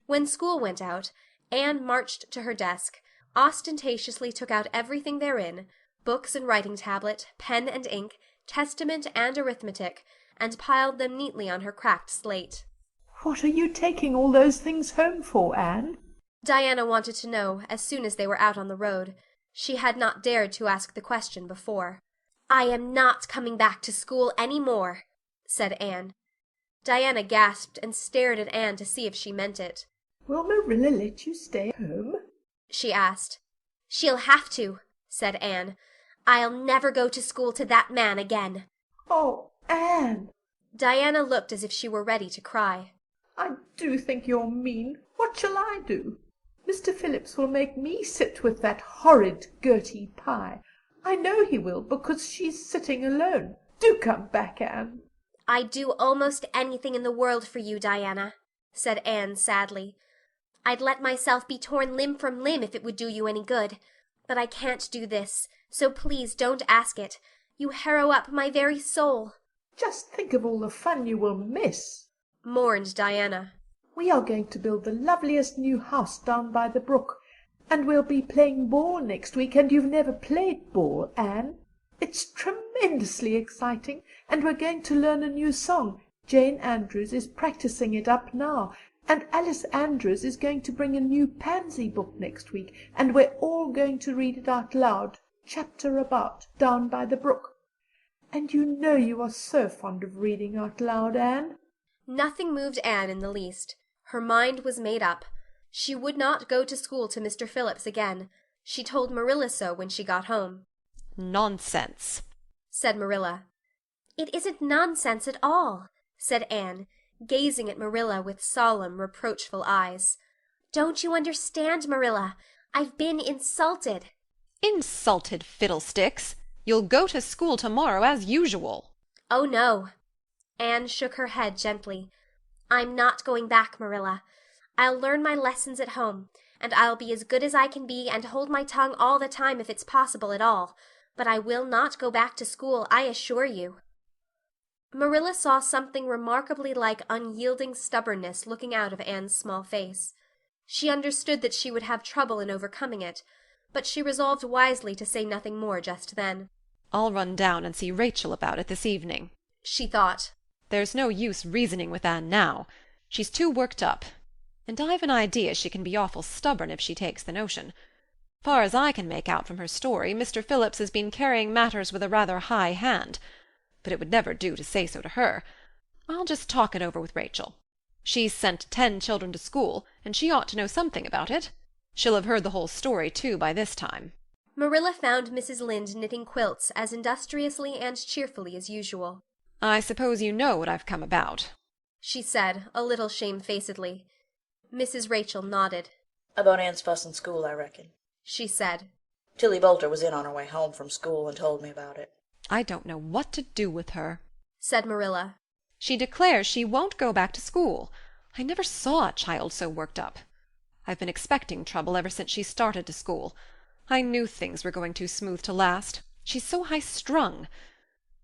When school went out, Anne marched to her desk, ostentatiously took out everything therein, books and writing tablet, pen and ink, testament and arithmetic, and piled them neatly on her cracked slate. What are you taking all those things home for, Anne? Diana wanted to know as soon as they were out on the road. She had not dared to ask the question before. I am not coming back to school any more, said Anne. Diana gasped and stared at Anne to see if she meant it. Will Marilla let you stay home? She asked. She'll have to, said Anne. I'll never go to school to that man again. Oh, Anne! Diana looked as if she were ready to cry. I do think you're mean. What shall I do? Mr. Phillips will make me sit with that horrid Gertie Pye. I know he will, because she's sitting alone. Do come back, Anne. I'd do almost anything in the world for you, Diana, said Anne sadly. I'd let myself be torn limb from limb if it would do you any good. But I can't do this, so please don't ask it. You harrow up my very soul. Just think of all the fun you will miss, mourned Diana. We are going to build the loveliest new house down by the brook, and we'll be playing ball next week, and you've never played ball, Anne. It's tremendously exciting, and we're going to learn a new song. Jane Andrews is practicing it up now, and Alice Andrews is going to bring a new Pansy book next week, and we're all going to read it out loud, chapter about, down by the brook. And you know you are so fond of reading out loud, Anne. Nothing moved Anne in the least. Her mind was made up. She would not go to school to Mr. Phillips again. She told Marilla so when she got home. "Nonsense," said Marilla. "It isn't nonsense at all," said Anne, gazing at Marilla with solemn, reproachful eyes. "Don't you understand, Marilla? I've been insulted." "Insulted fiddlesticks! You'll go to school tomorrow as usual." "Oh, no." Anne shook her head gently. "I'm not going back, Marilla. I'll learn my lessons at home, and I'll be as good as I can be and hold my tongue all the time if it's possible at all. But I will not go back to school, I assure you." Marilla saw something remarkably like unyielding stubbornness looking out of Anne's small face. She understood that she would have trouble in overcoming it, but she resolved wisely to say nothing more just then. "I'll run down and see Rachel about it this evening," she thought. "There's no use reasoning with Anne now. She's too worked up, and I've an idea she can be awful stubborn if she takes the notion. Far as I can make out from her story, Mr. Phillips has been carrying matters with a rather high hand, but it would never do to say so to her. I'll just talk it over with Rachel. She's sent 10 children to school, and she ought to know something about it. She'll have heard the whole story, too, by this time." Marilla found Mrs. Lynde knitting quilts as industriously and cheerfully as usual. "I suppose you know what I've come about," she said, a little shamefacedly. Mrs. Rachel nodded. "About Anne's fuss in school, I reckon," she said. "Tilly Boulter was in on her way home from school and told me about it." "I don't know what to do with her," said Marilla. "She declares she won't go back to school. I never saw a child so worked up. I've been expecting trouble ever since she started to school. I knew things were going too smooth to last. She's so high-strung.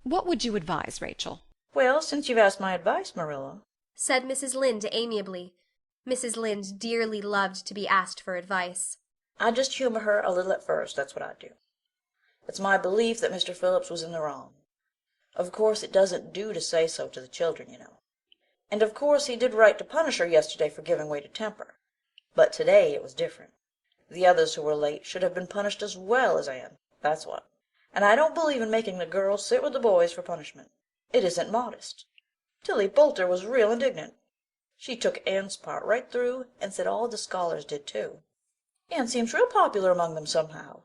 What would you advise, Rachel?" "Well, since you've asked my advice, Marilla," said Mrs. Lynde amiably. Mrs. Lynde dearly loved to be asked for advice. "I'd just humor her a little at first, that's what I'd do. It's my belief that Mr. Phillips was in the wrong. Of course it doesn't do to say so to the children, you know. And of course he did right to punish her yesterday for giving way to temper. But today it was different. The others who were late should have been punished as well as Anne, that's what. And I don't believe in making the girls sit with the boys for punishment. It isn't modest. Tilly Boulter was real indignant. She took Anne's part right through and said all the scholars did too. Anne seems real popular among them somehow.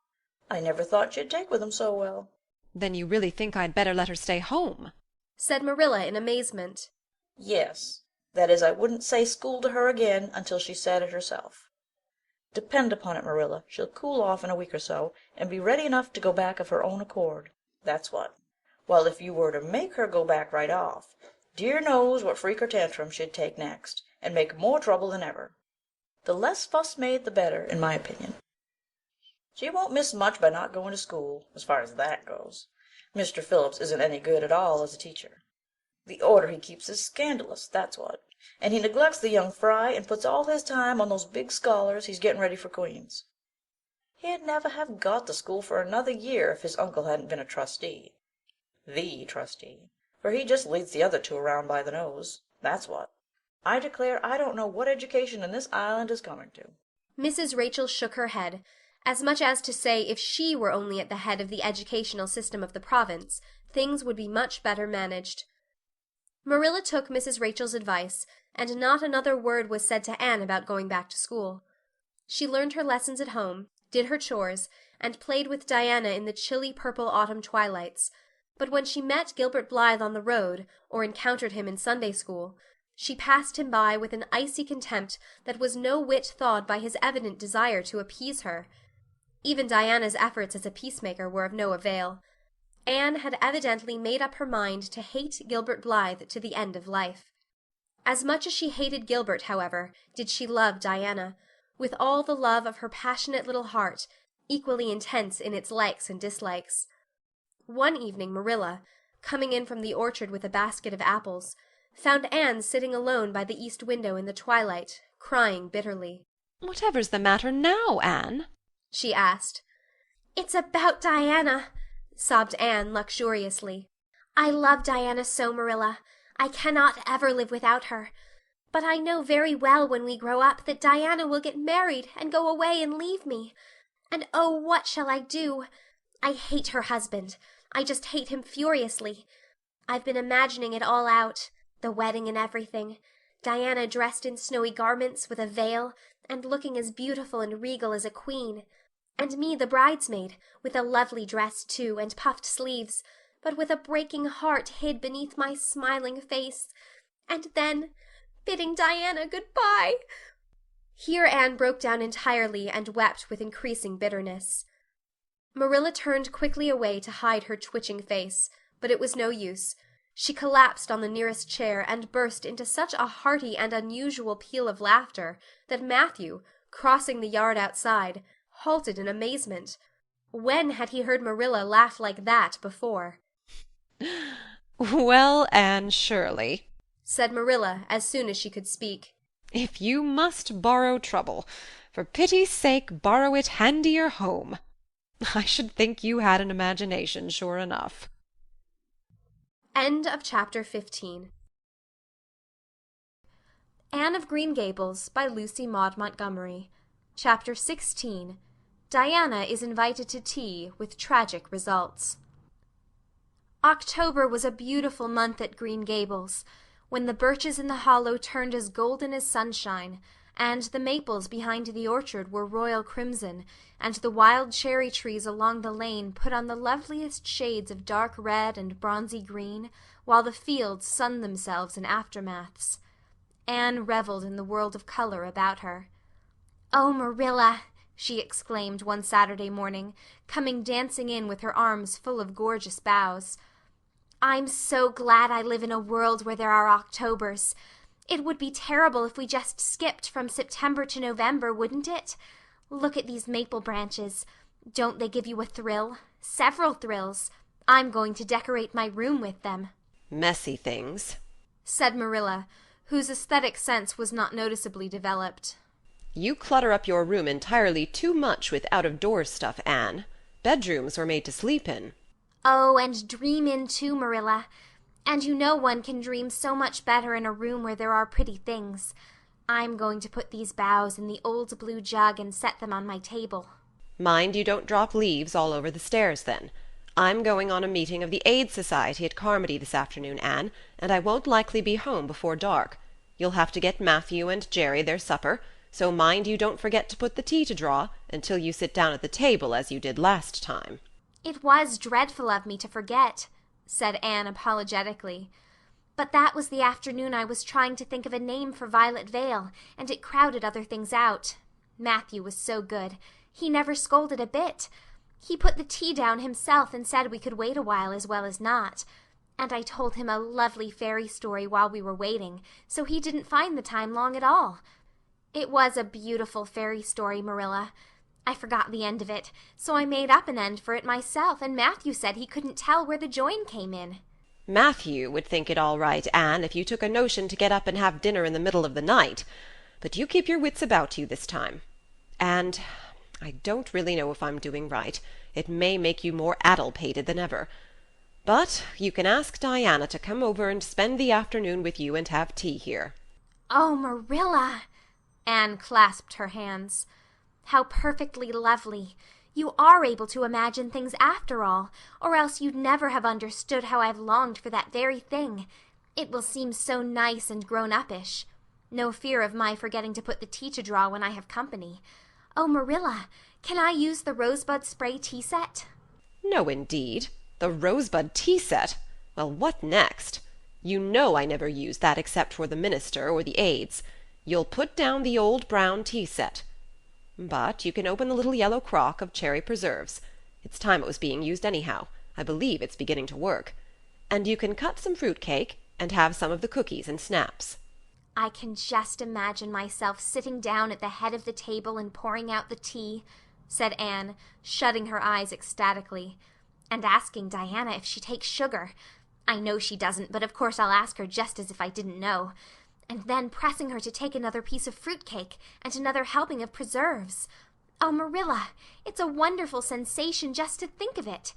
I never thought she'd take with them so well." "Then you really think I'd better let her stay home?" said Marilla in amazement. "Yes. That is, I wouldn't say school to her again until she said it herself. Depend upon it, Marilla, she'll cool off in a week or so, and be ready enough to go back of her own accord. That's what. While if you were to make her go back right off, dear knows what freak or tantrum she'd take next, and make more trouble than ever. The less fuss made the better, in my opinion. She won't miss much by not going to school, as far as that goes. Mr. Phillips isn't any good at all as a teacher. The order he keeps is scandalous, that's what. And he neglects the young fry and puts all his time on those big scholars he's getting ready for Queen's. He'd never have got the school for another year if his uncle hadn't been a trustee. The trustee. For he just leads the other two around by the nose, that's what. I declare I don't know what education in this island is coming to." Mrs. Rachel shook her head, as much as to say if she were only at the head of the educational system of the province, things would be much better managed. Marilla took Mrs. Rachel's advice, and not another word was said to Anne about going back to school. She learned her lessons at home, did her chores, and played with Diana in the chilly purple autumn twilights, but when she met Gilbert Blythe on the road, or encountered him in Sunday school, she passed him by with an icy contempt that was no whit thawed by his evident desire to appease her. Even Diana's efforts as a peacemaker were of no avail. Anne had evidently made up her mind to hate Gilbert Blythe to the end of life. As much as she hated Gilbert, however, did she love Diana, with all the love of her passionate little heart, equally intense in its likes and dislikes. One evening Marilla, coming in from the orchard with a basket of apples, found Anne sitting alone by the east window in the twilight, crying bitterly. "Whatever's the matter now, Anne?" she asked. "It's about Diana," sobbed Anne luxuriously. "I love Diana so, Marilla. I cannot ever live without her. But I know very well when we grow up that Diana will get married and go away and leave me. And oh, what shall I do? I hate her husband. I just hate him furiously. I've been imagining it all out, the wedding and everything. Diana dressed in snowy garments with a veil, and looking as beautiful and regal as a queen, and me the bridesmaid, with a lovely dress too, and puffed sleeves, but with a breaking heart hid beneath my smiling face, and then bidding Diana good-bye. Here Anne broke down entirely and wept with increasing bitterness. Marilla turned quickly away to hide her twitching face, but it was no use. She collapsed on the nearest chair and burst into such a hearty and unusual peal of laughter that Matthew, crossing the yard outside, halted in amazement. When had he heard Marilla laugh like that before? "Well, Anne Shirley," said Marilla as soon as she could speak, "if you must borrow trouble, for pity's sake borrow it handier home. I should think you had an imagination, sure enough." End of chapter 15. Anne of Green Gables by Lucy Maud Montgomery. Chapter 16. Diana is invited to tea with tragic results. October was a beautiful month at Green Gables, when the birches in the hollow turned as golden as sunshine, and the maples behind the orchard were royal crimson, and the wild cherry trees along the lane put on the loveliest shades of dark red and bronzy green, while the fields sunned themselves in aftermaths. Anne revelled in the world of color about her. "Oh, Marilla," she exclaimed one Saturday morning, coming dancing in with her arms full of gorgeous boughs, "I'm so glad I live in a world where there are Octobers. It would be terrible if we just skipped from September to November, wouldn't it? Look at these maple branches. Don't they give you a thrill? Several thrills. I'm going to decorate my room with them." "Messy things," said Marilla, whose aesthetic sense was not noticeably developed. "You clutter up your room entirely too much with out-of-doors stuff, Anne. Bedrooms were made to sleep in." "Oh, and dream in too, Marilla. And you know one can dream so much better in a room where there are pretty things. I'm going to put these boughs in the old blue jug and set them on my table." "Mind you don't drop leaves all over the stairs, then. I'm going on a meeting of the Aid Society at Carmody this afternoon, Anne, and I won't likely be home before dark. You'll have to get Matthew and Jerry their supper, so mind you don't forget to put the tea to draw until you sit down at the table as you did last time." "It was dreadful of me to forget," said Anne apologetically. "But that was the afternoon I was trying to think of a name for Violet Vale, and it crowded other things out. Matthew was so good. He never scolded a bit. He put the tea down himself and said we could wait a while as well as not. And I told him a lovely fairy story while we were waiting, so he didn't find the time long at all. It was a beautiful fairy story, Marilla. I forgot the end of it, so I made up an end for it myself, and Matthew said he couldn't tell where the join came in." "Matthew would think it all right, Anne, if you took a notion to get up and have dinner in the middle of the night. But you keep your wits about you this time. And I don't really know if I'm doing right. It may make you more addle-pated than ever. But you can ask Diana to come over and spend the afternoon with you and have tea here." "Oh, Marilla!" Anne clasped her hands. "How perfectly lovely. You are able to imagine things after all, or else you'd never have understood how I've longed for that very thing. It will seem so nice and grown-uppish. No fear of my forgetting to put the tea to draw when I have company. Oh, Marilla, can I use the rosebud spray tea set?" "No, indeed. The rosebud tea set? Well, what next? You know I never use that except for the minister or the aids. You'll put down the old brown tea set. But you can open the little yellow crock of cherry preserves. It's time it was being used anyhow. I believe it's beginning to work. And you can cut some fruit cake and have some of the cookies and snaps." I can just imagine myself sitting down at the head of the table and pouring out the tea, said Anne, shutting her eyes ecstatically, and asking Diana if she takes sugar. I know she doesn't, but of course I'll ask her just as if I didn't know. And then pressing her to take another piece of fruit cake and another helping of preserves. Oh, Marilla, it's a wonderful sensation just to think of it.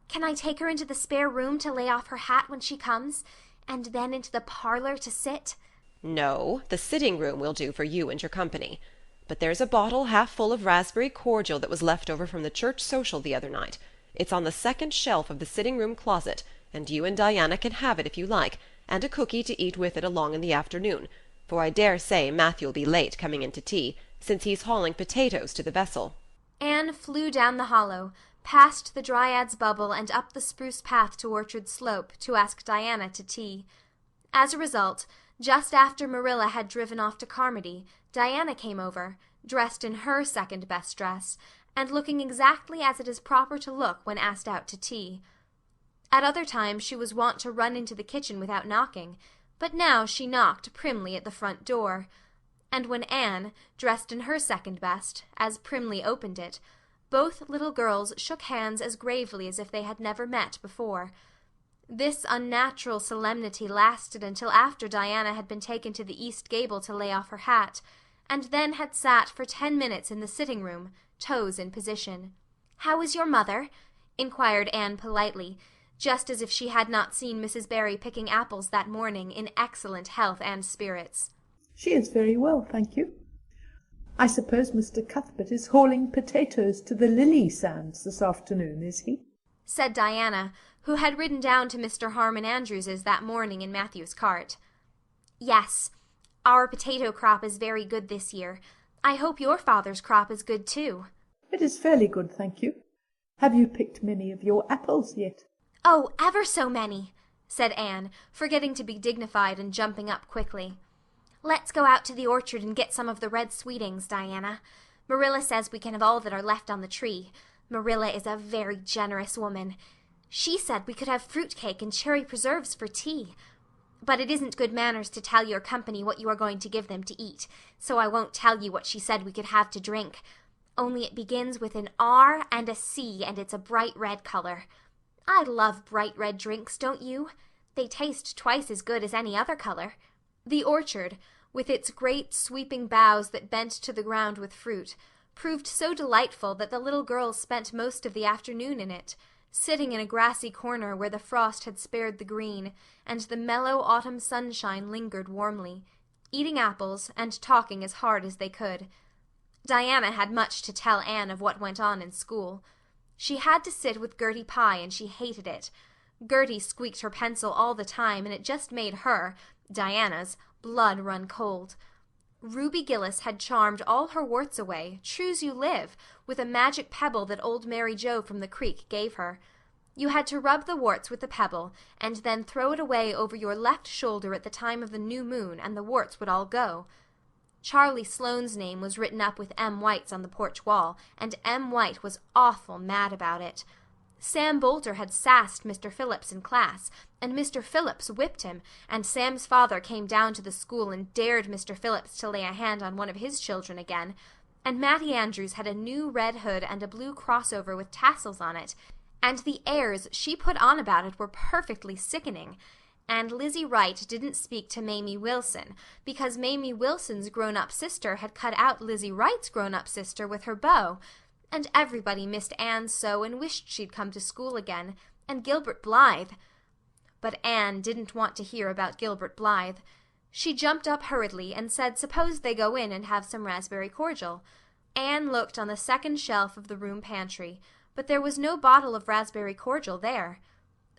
Can I take her into the spare room to lay off her hat when she comes, and then into the parlor to sit? No, the sitting room will do for you and your company. But there's a bottle half full of raspberry cordial that was left over from the church social the other night. It's on the second shelf of the sitting room closet, and you and Diana can have it if you like, and a cookie to eat with it along in the afternoon, for I dare say Matthew'll be late coming in to tea, since he's hauling potatoes to the vessel." Anne flew down the hollow, past the Dryad's Bubble and up the spruce path to Orchard Slope to ask Diana to tea. As a result, just after Marilla had driven off to Carmody, Diana came over, dressed in her second-best dress, and looking exactly as it is proper to look when asked out to tea. At other times she was wont to run into the kitchen without knocking, but now she knocked primly at the front door. And when Anne, dressed in her second-best, as primly opened it, both little girls shook hands as gravely as if they had never met before. This unnatural solemnity lasted until after Diana had been taken to the east gable to lay off her hat, and then had sat for 10 minutes in the sitting-room, toes in position. "How is your mother?" inquired Anne politely, just as if she had not seen Mrs. Barry picking apples that morning in excellent health and spirits. "She is very well, thank you. I suppose Mr. Cuthbert is hauling potatoes to the lily sands this afternoon, is he?" said Diana, who had ridden down to Mr. Harmon Andrews's that morning in Matthew's cart. "Yes. Our potato crop is very good this year. I hope your father's crop is good too." "It is fairly good, thank you. Have you picked many of your apples yet?" "Oh, ever so many," said Anne, forgetting to be dignified and jumping up quickly. "Let's go out to the orchard and get some of the red sweetings, Diana. Marilla says we can have all that are left on the tree. Marilla is a very generous woman. She said we could have fruit cake and cherry preserves for tea. But it isn't good manners to tell your company what you are going to give them to eat, so I won't tell you what she said we could have to drink. Only it begins with an R and a C, and it's a bright red color. I love bright red drinks, don't you? They taste twice as good as any other color." The orchard, with its great sweeping boughs that bent to the ground with fruit, proved so delightful that the little girls spent most of the afternoon in it, sitting in a grassy corner where the frost had spared the green, and the mellow autumn sunshine lingered warmly, eating apples and talking as hard as they could. Diana had much to tell Anne of what went on in school. She had to sit with Gertie Pye, and she hated it. Gertie squeaked her pencil all the time, and it just made her, Diana's, blood run cold. Ruby Gillis had charmed all her warts away, true's you live, with a magic pebble that old Mary Joe from the creek gave her. You had to rub the warts with the pebble, and then throw it away over your left shoulder at the time of the new moon, and the warts would all go. Charlie Sloane's name was written up with M. White's on the porch wall, and M. White was awful mad about it. Sam Boulter had sassed Mr. Phillips in class, and Mr. Phillips whipped him, and Sam's father came down to the school and dared Mr. Phillips to lay a hand on one of his children again, and Mattie Andrews had a new red hood and a blue crossover with tassels on it, and the airs she put on about it were perfectly sickening, and Lizzie Wright didn't speak to Mamie Wilson, because Mamie Wilson's grown-up sister had cut out Lizzie Wright's grown-up sister with her beau, and everybody missed Anne so and wished she'd come to school again, and Gilbert Blythe. But Anne didn't want to hear about Gilbert Blythe. She jumped up hurriedly and said suppose they go in and have some raspberry cordial. Anne looked on the second shelf of the room pantry, but there was no bottle of raspberry cordial there.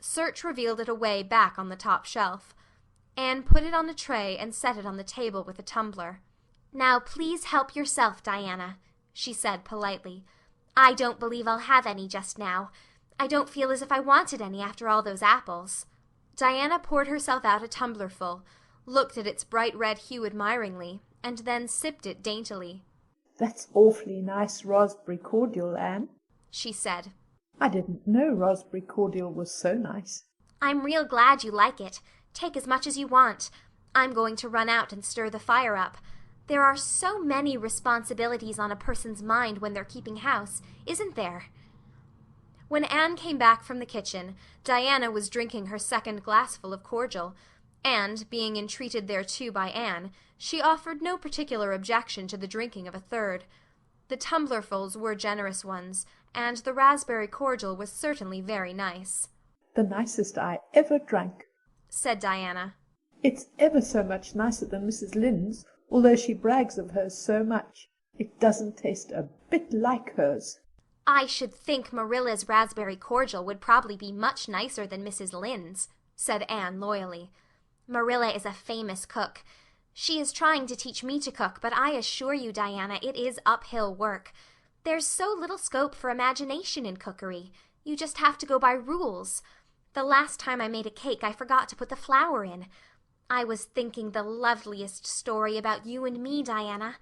Search revealed it away back on the top shelf. Anne put it on a tray and set it on the table with a tumbler. "Now please help yourself, Diana," she said politely. "I don't believe I'll have any just now. I don't feel as if I wanted any after all those apples." Diana poured herself out a tumblerful, looked at its bright red hue admiringly, and then sipped it daintily. "That's awfully nice raspberry cordial, Anne," she said. "I didn't know raspberry cordial was so nice." "I'm real glad you like it. Take as much as you want. I'm going to run out and stir the fire up. There are so many responsibilities on a person's mind when they're keeping house, isn't there?" When Anne came back from the kitchen, Diana was drinking her second glassful of cordial, and, being entreated thereto by Anne, she offered no particular objection to the drinking of a third. The tumblerfuls were generous ones, and the raspberry cordial was certainly very nice. "The nicest I ever drank," said Diana. "It's ever so much nicer than Mrs. Lynde's, although she brags of hers so much. It doesn't taste a bit like hers." "I should think Marilla's raspberry cordial would probably be much nicer than Mrs. Lynde's," said Anne loyally. "Marilla is a famous cook. She is trying to teach me to cook, but I assure you, Diana, it is uphill work. There's so little scope for imagination in cookery. You just have to go by rules. The last time I made a cake I forgot to put the flour in. I was thinking the loveliest story about you and me, Diana.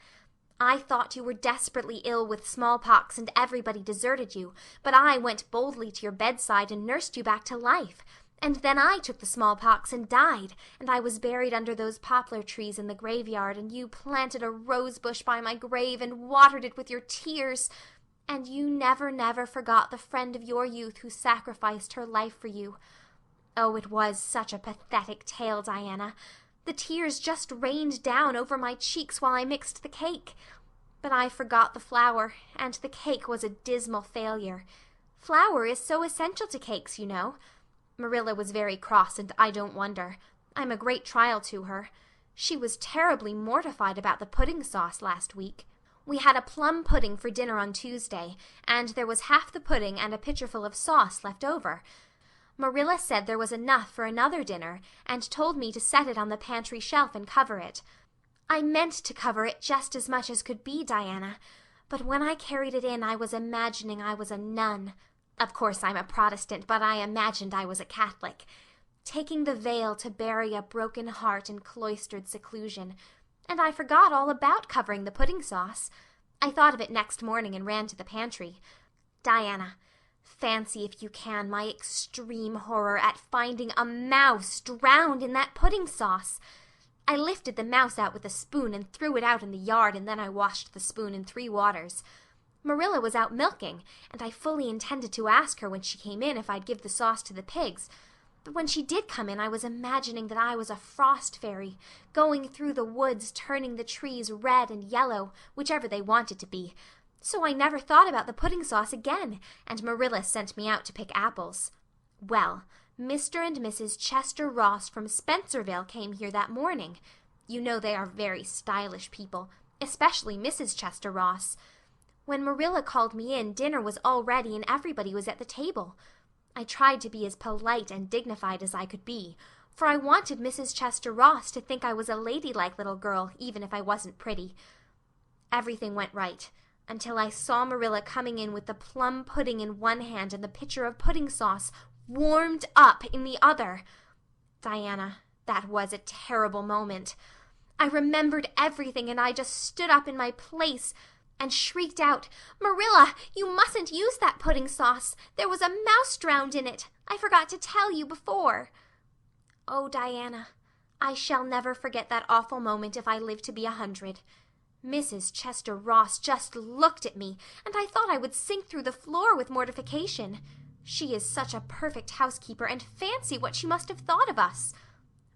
I thought you were desperately ill with smallpox and everybody deserted you, but I went boldly to your bedside and nursed you back to life. And then I took the smallpox and died, and I was buried under those poplar trees in the graveyard, and you planted a rose bush by my grave and watered it with your tears. And you never, never forgot the friend of your youth who sacrificed her life for you. Oh, it was such a pathetic tale, Diana. The tears just rained down over my cheeks while I mixed the cake. But I forgot the flour, and the cake was a dismal failure. Flour is so essential to cakes, you know. Marilla was very cross, and I don't wonder. I'm a great trial to her. She was terribly mortified about the pudding sauce last week. We had a plum pudding for dinner on Tuesday, and there was half the pudding and a pitcherful of sauce left over. Marilla said there was enough for another dinner, and told me to set it on the pantry shelf and cover it. I meant to cover it just as much as could be, Diana, but when I carried it in I was imagining I was a nun. Of course I'm a Protestant, but I imagined I was a Catholic, taking the veil to bury a broken heart in cloistered seclusion, and I forgot all about covering the pudding sauce. I thought of it next morning and ran to the pantry. Diana, fancy if you can my extreme horror at finding a mouse drowned in that pudding sauce. I lifted the mouse out with a spoon and threw it out in the yard, and then I washed the spoon in 3 waters. Marilla was out milking, and I fully intended to ask her when she came in if I'd give the sauce to the pigs. But when she did come in I was imagining that I was a frost fairy, going through the woods turning the trees red and yellow, whichever they wanted to be. So I never thought about the pudding sauce again, and Marilla sent me out to pick apples. Well, Mr. and Mrs. Chester Ross from Spencervale came here that morning. You know they are very stylish people, especially Mrs. Chester Ross. When Marilla called me in, dinner was all ready and everybody was at the table. I tried to be as polite and dignified as I could be, for I wanted Mrs. Chester Ross to think I was a ladylike little girl, even if I wasn't pretty. Everything went right, until I saw Marilla coming in with the plum pudding in one hand and the pitcher of pudding sauce warmed up in the other. Diana, that was a terrible moment. I remembered everything, and I just stood up in my place and shrieked out, "Marilla, you mustn't use that pudding sauce. There was a mouse drowned in it. I forgot to tell you before." Oh, Diana, I shall never forget that awful moment if I live to be 100. Mrs. Chester Ross just looked at me, and I thought I would sink through the floor with mortification. She is such a perfect housekeeper, and fancy what she must have thought of us.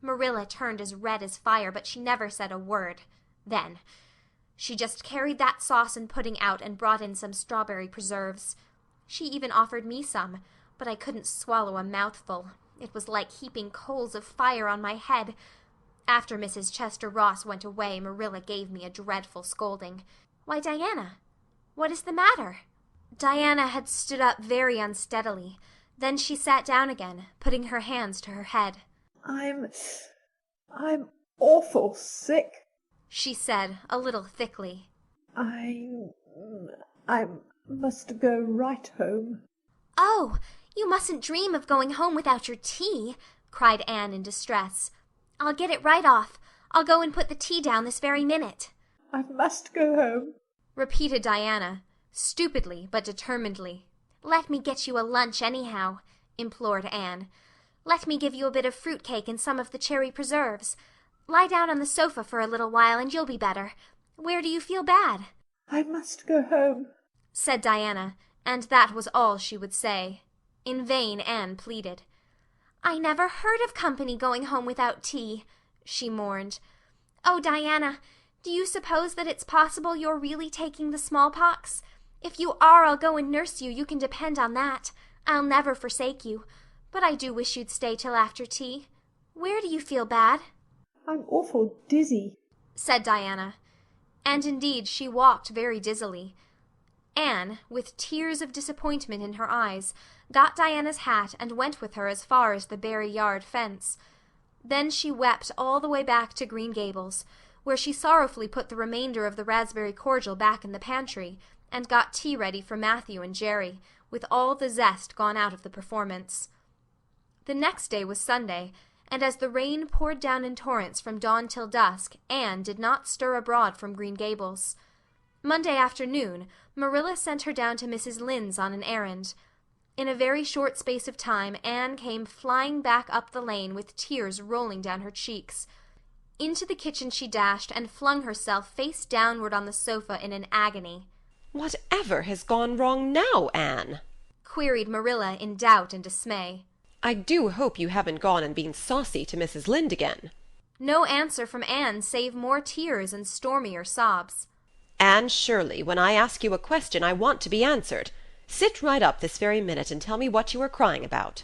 Marilla turned as red as fire, but she never said a word. Then she just carried that sauce and pudding out and brought in some strawberry preserves. She even offered me some, but I couldn't swallow a mouthful. It was like heaping coals of fire on my head. After Mrs. Chester Ross went away, Marilla gave me a dreadful scolding. "Why, Diana, what is the matter?" Diana had stood up very unsteadily. Then she sat down again, putting her hands to her head. I'm awful sick," she said, a little thickly. I must go right home." "Oh, you mustn't dream of going home without your tea," cried Anne in distress. "I'll get it right off. I'll go and put the tea down this very minute." "I must go home," repeated Diana, stupidly but determinedly. "Let me get you a lunch anyhow," implored Anne. "Let me give you a bit of fruit cake and some of the cherry preserves. Lie down on the sofa for a little while and you'll be better. Where do you feel bad?" "I must go home," said Diana, and that was all she would say. In vain Anne pleaded. "I never heard of company going home without tea," she mourned. "Oh, Diana, do you suppose that it's possible you're really taking the smallpox? If you are, I'll go and nurse you, you can depend on that. I'll never forsake you. But I do wish you'd stay till after tea. Where do you feel bad?" "I'm awful dizzy," said Diana. And indeed she walked very dizzily. Anne, with tears of disappointment in her eyes, got Diana's hat and went with her as far as the Barry Yard fence. Then she wept all the way back to Green Gables, where she sorrowfully put the remainder of the raspberry cordial back in the pantry, and got tea ready for Matthew and Jerry, with all the zest gone out of the performance. The next day was Sunday, and as the rain poured down in torrents from dawn till dusk, Anne did not stir abroad from Green Gables. Monday afternoon, Marilla sent her down to Mrs. Lynde's on an errand. In a very short space of time Anne came flying back up the lane with tears rolling down her cheeks. Into the kitchen she dashed and flung herself face downward on the sofa in an agony. "Whatever has gone wrong now, Anne?" queried Marilla in doubt and dismay. "I do hope you haven't gone and been saucy to Mrs. Lynde again." No answer from Anne save more tears and stormier sobs. "Anne Shirley, when I ask you a question I want to be answered. Sit right up this very minute and tell me what you are crying about."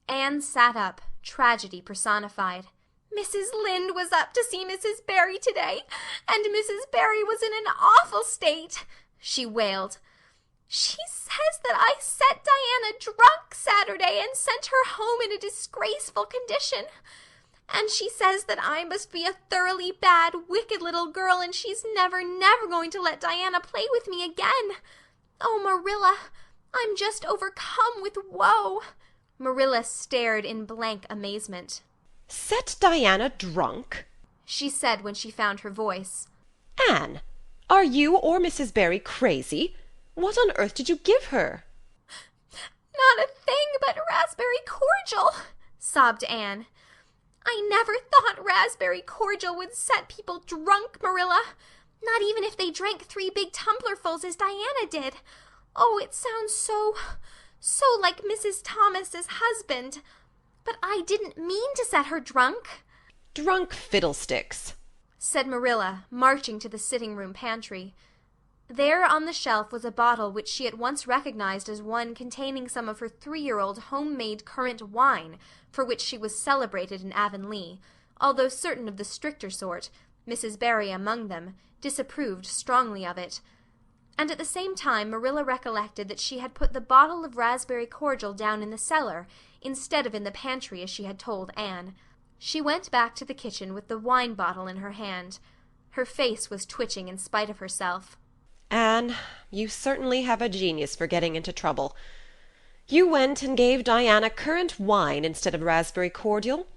Anne sat up, tragedy personified. "Mrs. Lynde was up to see Mrs. Barry today, and Mrs. Barry was in an awful state," she wailed. "She says that I set Diana drunk Saturday and sent her home in a disgraceful condition. And she says that I must be a thoroughly bad, wicked little girl, and she's never going to let Diana play with me again. Oh, Marilla, I'm just overcome with woe." Marilla stared in blank amazement. "Set Diana drunk?" she said when she found her voice. "Anne, are you or Mrs. Barry crazy? What on earth did you give her?" "Not a thing but raspberry cordial," sobbed Anne. "I never thought raspberry cordial would set people drunk, Marilla. Not even if they drank 3 big tumblerfuls as Diana did. Oh, it sounds so like Mrs. Thomas's husband. But I didn't mean to set her drunk." "Drunk fiddlesticks," said Marilla, marching to the sitting-room pantry. There on the shelf was a bottle which she at once recognized as one containing some of her 3-year-old home-made currant wine, for which she was celebrated in Avonlea, although certain of the stricter sort, Mrs. Barry among them, disapproved strongly of it. And at the same time Marilla recollected that she had put the bottle of raspberry cordial down in the cellar, instead of in the pantry as she had told Anne. She went back to the kitchen with the wine bottle in her hand. Her face was twitching in spite of herself. "Anne, you certainly have a genius for getting into trouble. You went and gave Diana currant wine instead of raspberry cordial.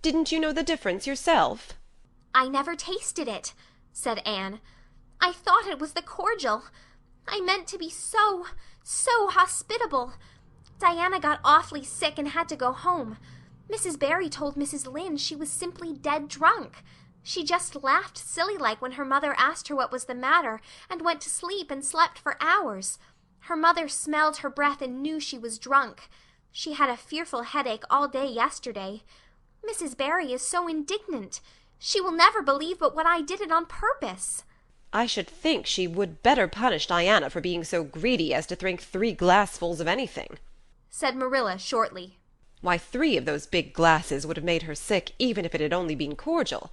Didn't you know the difference yourself?" "I never tasted it," said Anne. "I thought it was the cordial. I meant to be so hospitable. Diana got awfully sick and had to go home. Mrs. Barry told Mrs. Lynde she was simply dead drunk. She just laughed silly-like when her mother asked her what was the matter, and went to sleep and slept for hours. Her mother smelled her breath and knew she was drunk. She had a fearful headache all day yesterday. Mrs. Barry is so indignant. She will never believe but what I did it on purpose." "I should think she would better punish Diana for being so greedy as to drink 3 glassfuls of anything," said Marilla shortly. "Why, 3 of those big glasses would have made her sick even if it had only been cordial.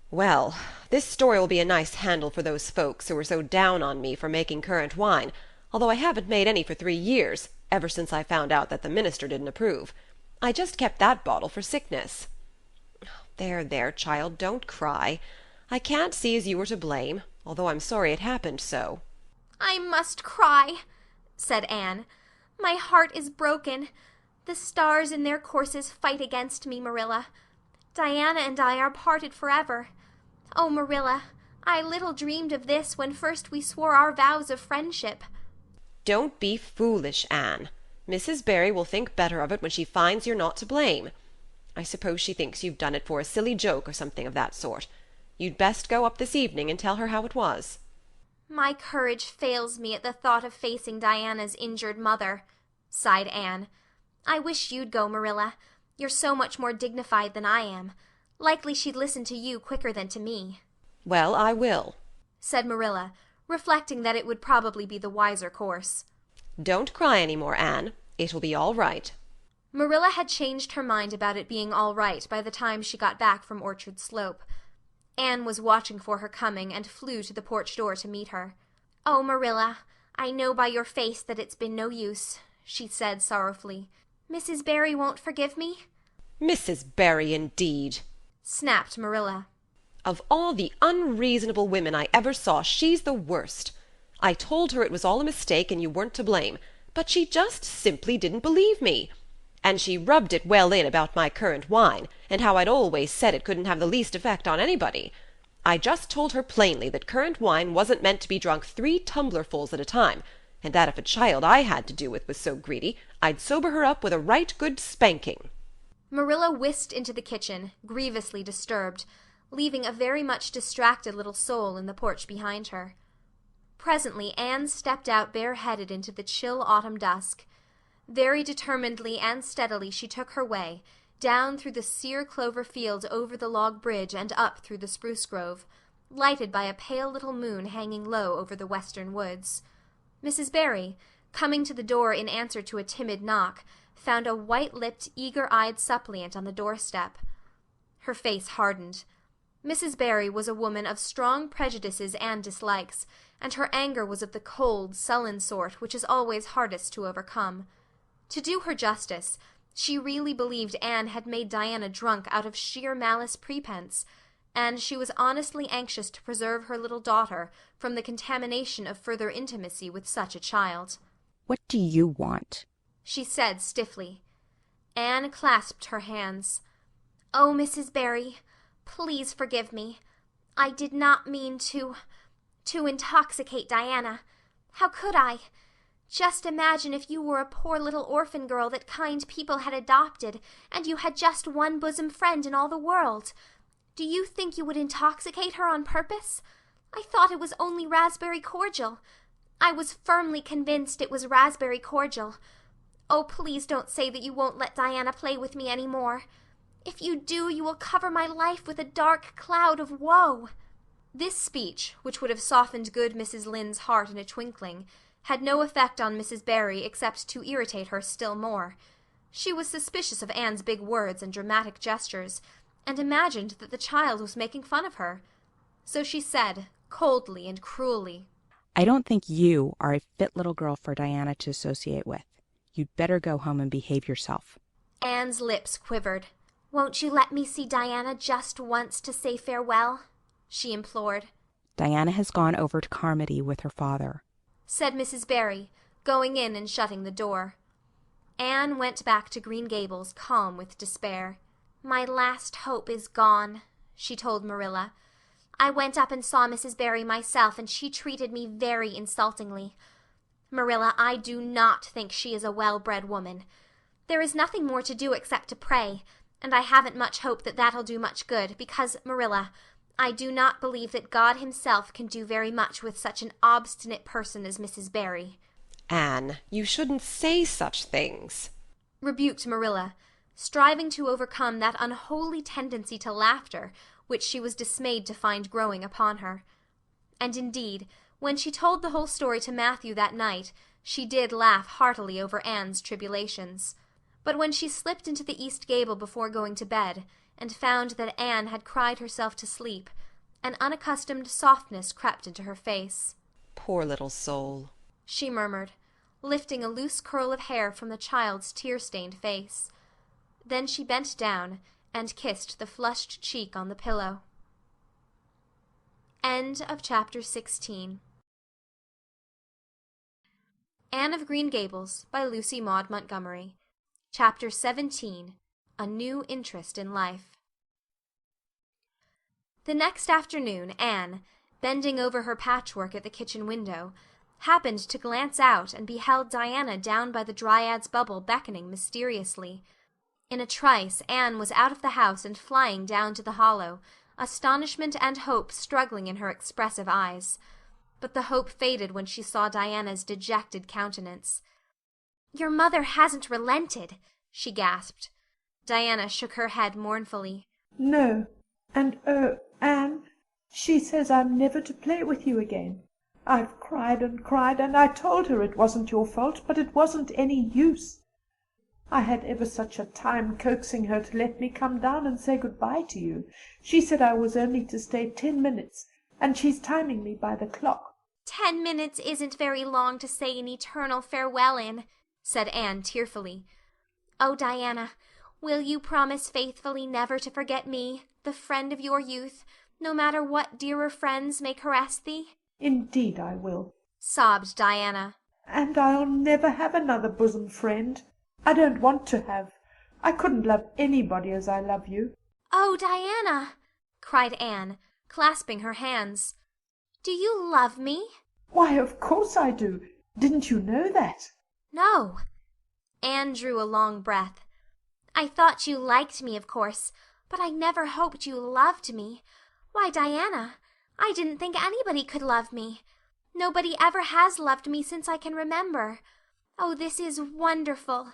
Well, this story will be a nice handle for those folks who were so down on me for making currant wine, although I haven't made any for 3 years, ever since I found out that the minister didn't approve. I just kept that bottle for sickness. There, child, don't cry. I can't see as you were to blame, although I'm sorry it happened so." "I must cry," said Anne. "My heart is broken. The stars in their courses fight against me, Marilla. Diana and I are parted forever. Oh, Marilla, I little dreamed of this when first we swore our vows of friendship." "Don't be foolish, Anne. Mrs. Barry will think better of it when she finds you're not to blame. I suppose she thinks you've done it for a silly joke or something of that sort. You'd best go up this evening and tell her how it was." "My courage fails me at the thought of facing Diana's injured mother," sighed Anne. "I wish you'd go, Marilla. You're so much more dignified than I am. Likely she'd listen to you quicker than to me." "Well, I will," said Marilla, reflecting that it would probably be the wiser course. "Don't cry any more, Anne. It'll be all right." Marilla had changed her mind about it being all right by the time she got back from Orchard Slope. Anne was watching for her coming and flew to the porch door to meet her. "Oh, Marilla, I know by your face that it's been no use," she said sorrowfully. "Mrs. Barry won't forgive me?" "Mrs. Barry, indeed!" snapped Marilla. Of all the unreasonable women I ever saw, she's the worst. I told her it was all a mistake and you weren't to blame, but she just simply didn't believe me. And she rubbed it well in about my currant wine, and how I'd always said it couldn't have the least effect on anybody. I just told her plainly that currant wine wasn't meant to be drunk 3 tumblerfuls at a time, and that if a child I had to do with was so greedy, I'd sober her up with a right good spanking. Marilla whisked into the kitchen, grievously disturbed, leaving a very much distracted little soul in the porch behind her. Presently Anne stepped out bareheaded into the chill autumn dusk. Very determinedly and steadily she took her way, down through the sere clover field over the log bridge and up through the spruce grove, lighted by a pale little moon hanging low over the western woods. Mrs. Barry, coming to the door in answer to a timid knock, found a white-lipped, eager-eyed suppliant on the doorstep. Her face hardened. Mrs. Barry was a woman of strong prejudices and dislikes, and her anger was of the cold, sullen sort which is always hardest to overcome. To do her justice, she really believed Anne had made Diana drunk out of sheer malice prepense, and she was honestly anxious to preserve her little daughter from the contamination of further intimacy with such a child. "What do you want?" she said stiffly. Anne clasped her hands. "Oh, Mrs. Barry, please forgive me. I did not mean to intoxicate Diana. How could I? Just imagine if you were a poor little orphan girl that kind people had adopted, and you had just one bosom friend in all the world. Do you think you would intoxicate her on purpose? I thought it was only raspberry cordial. I was firmly convinced it was raspberry cordial. Oh, please don't say that you won't let Diana play with me any more. If you do, you will cover my life with a dark cloud of woe." This speech, which would have softened good Mrs. Lynde's heart in a twinkling, had no effect on Mrs. Barry except to irritate her still more. She was suspicious of Anne's big words and dramatic gestures, and imagined that the child was making fun of her. So she said, coldly and cruelly, "I don't think you are a fit little girl for Diana to associate with. You'd better go home and behave yourself." Anne's lips quivered. "Won't you let me see Diana just once to say farewell?" she implored. "Diana has gone over to Carmody with her father," said Mrs. Barry, going in and shutting the door. Anne went back to Green Gables, calm with despair. "My last hope is gone," she told Marilla. "I went up and saw Mrs. Barry myself, and she treated me very insultingly. Marilla, I do not think she is a well-bred woman. There is nothing more to do except to pray, and I haven't much hope that that'll do much good, because, Marilla, I do not believe that God himself can do very much with such an obstinate person as Mrs. Barry." "Anne, you shouldn't say such things," rebuked Marilla, striving to overcome that unholy tendency to laughter which she was dismayed to find growing upon her. And indeed, when she told the whole story to Matthew that night, she did laugh heartily over Anne's tribulations. But when she slipped into the east gable before going to bed, and found that Anne had cried herself to sleep, an unaccustomed softness crept into her face. "Poor little soul," she murmured, lifting a loose curl of hair from the child's tear-stained face. Then she bent down and kissed the flushed cheek on the pillow. End of chapter 16. Anne of Green Gables by Lucy Maud Montgomery. Chapter 17. A New Interest in Life. The next afternoon Anne, bending over her patchwork at the kitchen window, happened to glance out and beheld Diana down by the Dryad's bubble beckoning mysteriously. In a trice Anne was out of the house and flying down to the hollow, astonishment and hope struggling in her expressive eyes. But the hope faded when she saw Diana's dejected countenance. "Your mother hasn't relented," she gasped. Diana shook her head mournfully. "No, and oh, Anne, she says I'm never to play with you again. I've cried and cried, and I told her it wasn't your fault, but it wasn't any use. I had ever such a time coaxing her to let me come down and say good-bye to you. She said I was only to stay 10 minutes, and she's timing me by the clock." 10 minutes isn't very long to say an eternal farewell in," said Anne tearfully. "Oh, Diana, will you promise faithfully never to forget me, the friend of your youth, no matter what dearer friends may caress thee? Indeed I will. Sobbed Diana. And I'll never have another bosom friend. I don't want to have. I couldn't love anybody as I love you. Oh, Diana, cried Anne, clasping her hands. Do you love me? Why, of course I do. Didn't you know that? No. Anne drew a long breath. I thought you liked me, of course, but I never hoped you loved me. Why, Diana, I didn't think anybody could love me. Nobody ever has loved me since I can remember. Oh, this is wonderful.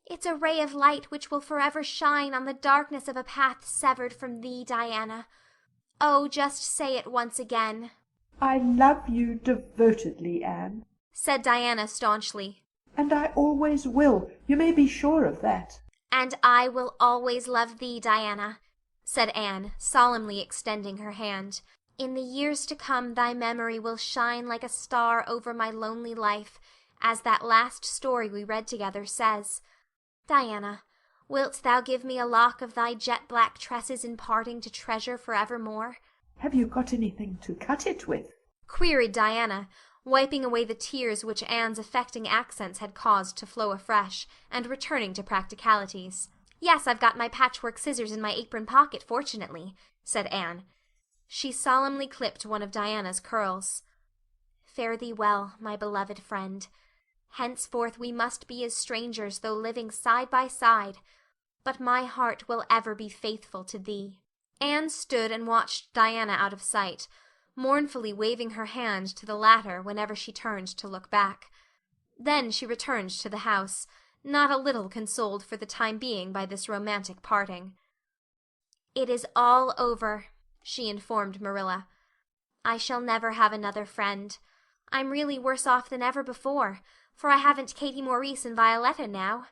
It's a ray of light which will forever shine on the darkness of a path severed from thee, Diana. Oh, just say it once again. I love you devotedly, Anne, said Diana staunchly. And I always will. You may be sure of that. And I will always love thee, Diana, said Anne, solemnly extending her hand. In the years to come thy memory will shine like a star over my lonely life, as that last story we read together says. Diana, wilt thou give me a lock of thy jet-black tresses in parting to treasure forevermore? Have you got anything to cut it with? Queried Diana, wiping away the tears which Anne's affecting accents had caused to flow afresh, and returning to practicalities. Yes, I've got my patchwork scissors in my apron pocket, fortunately, said Anne. She solemnly clipped one of Diana's curls. Fare thee well, my beloved friend. Henceforth we must be as strangers, though living side by side, but my heart will ever be faithful to thee. Anne stood and watched Diana out of sight, mournfully waving her hand to the latter whenever she turned to look back. Then she returned to the house, not a little consoled for the time being by this romantic parting. It is all over, she informed Marilla. I shall never have another friend. I'm really worse off than ever before, for I haven't Katie Maurice and Violetta now.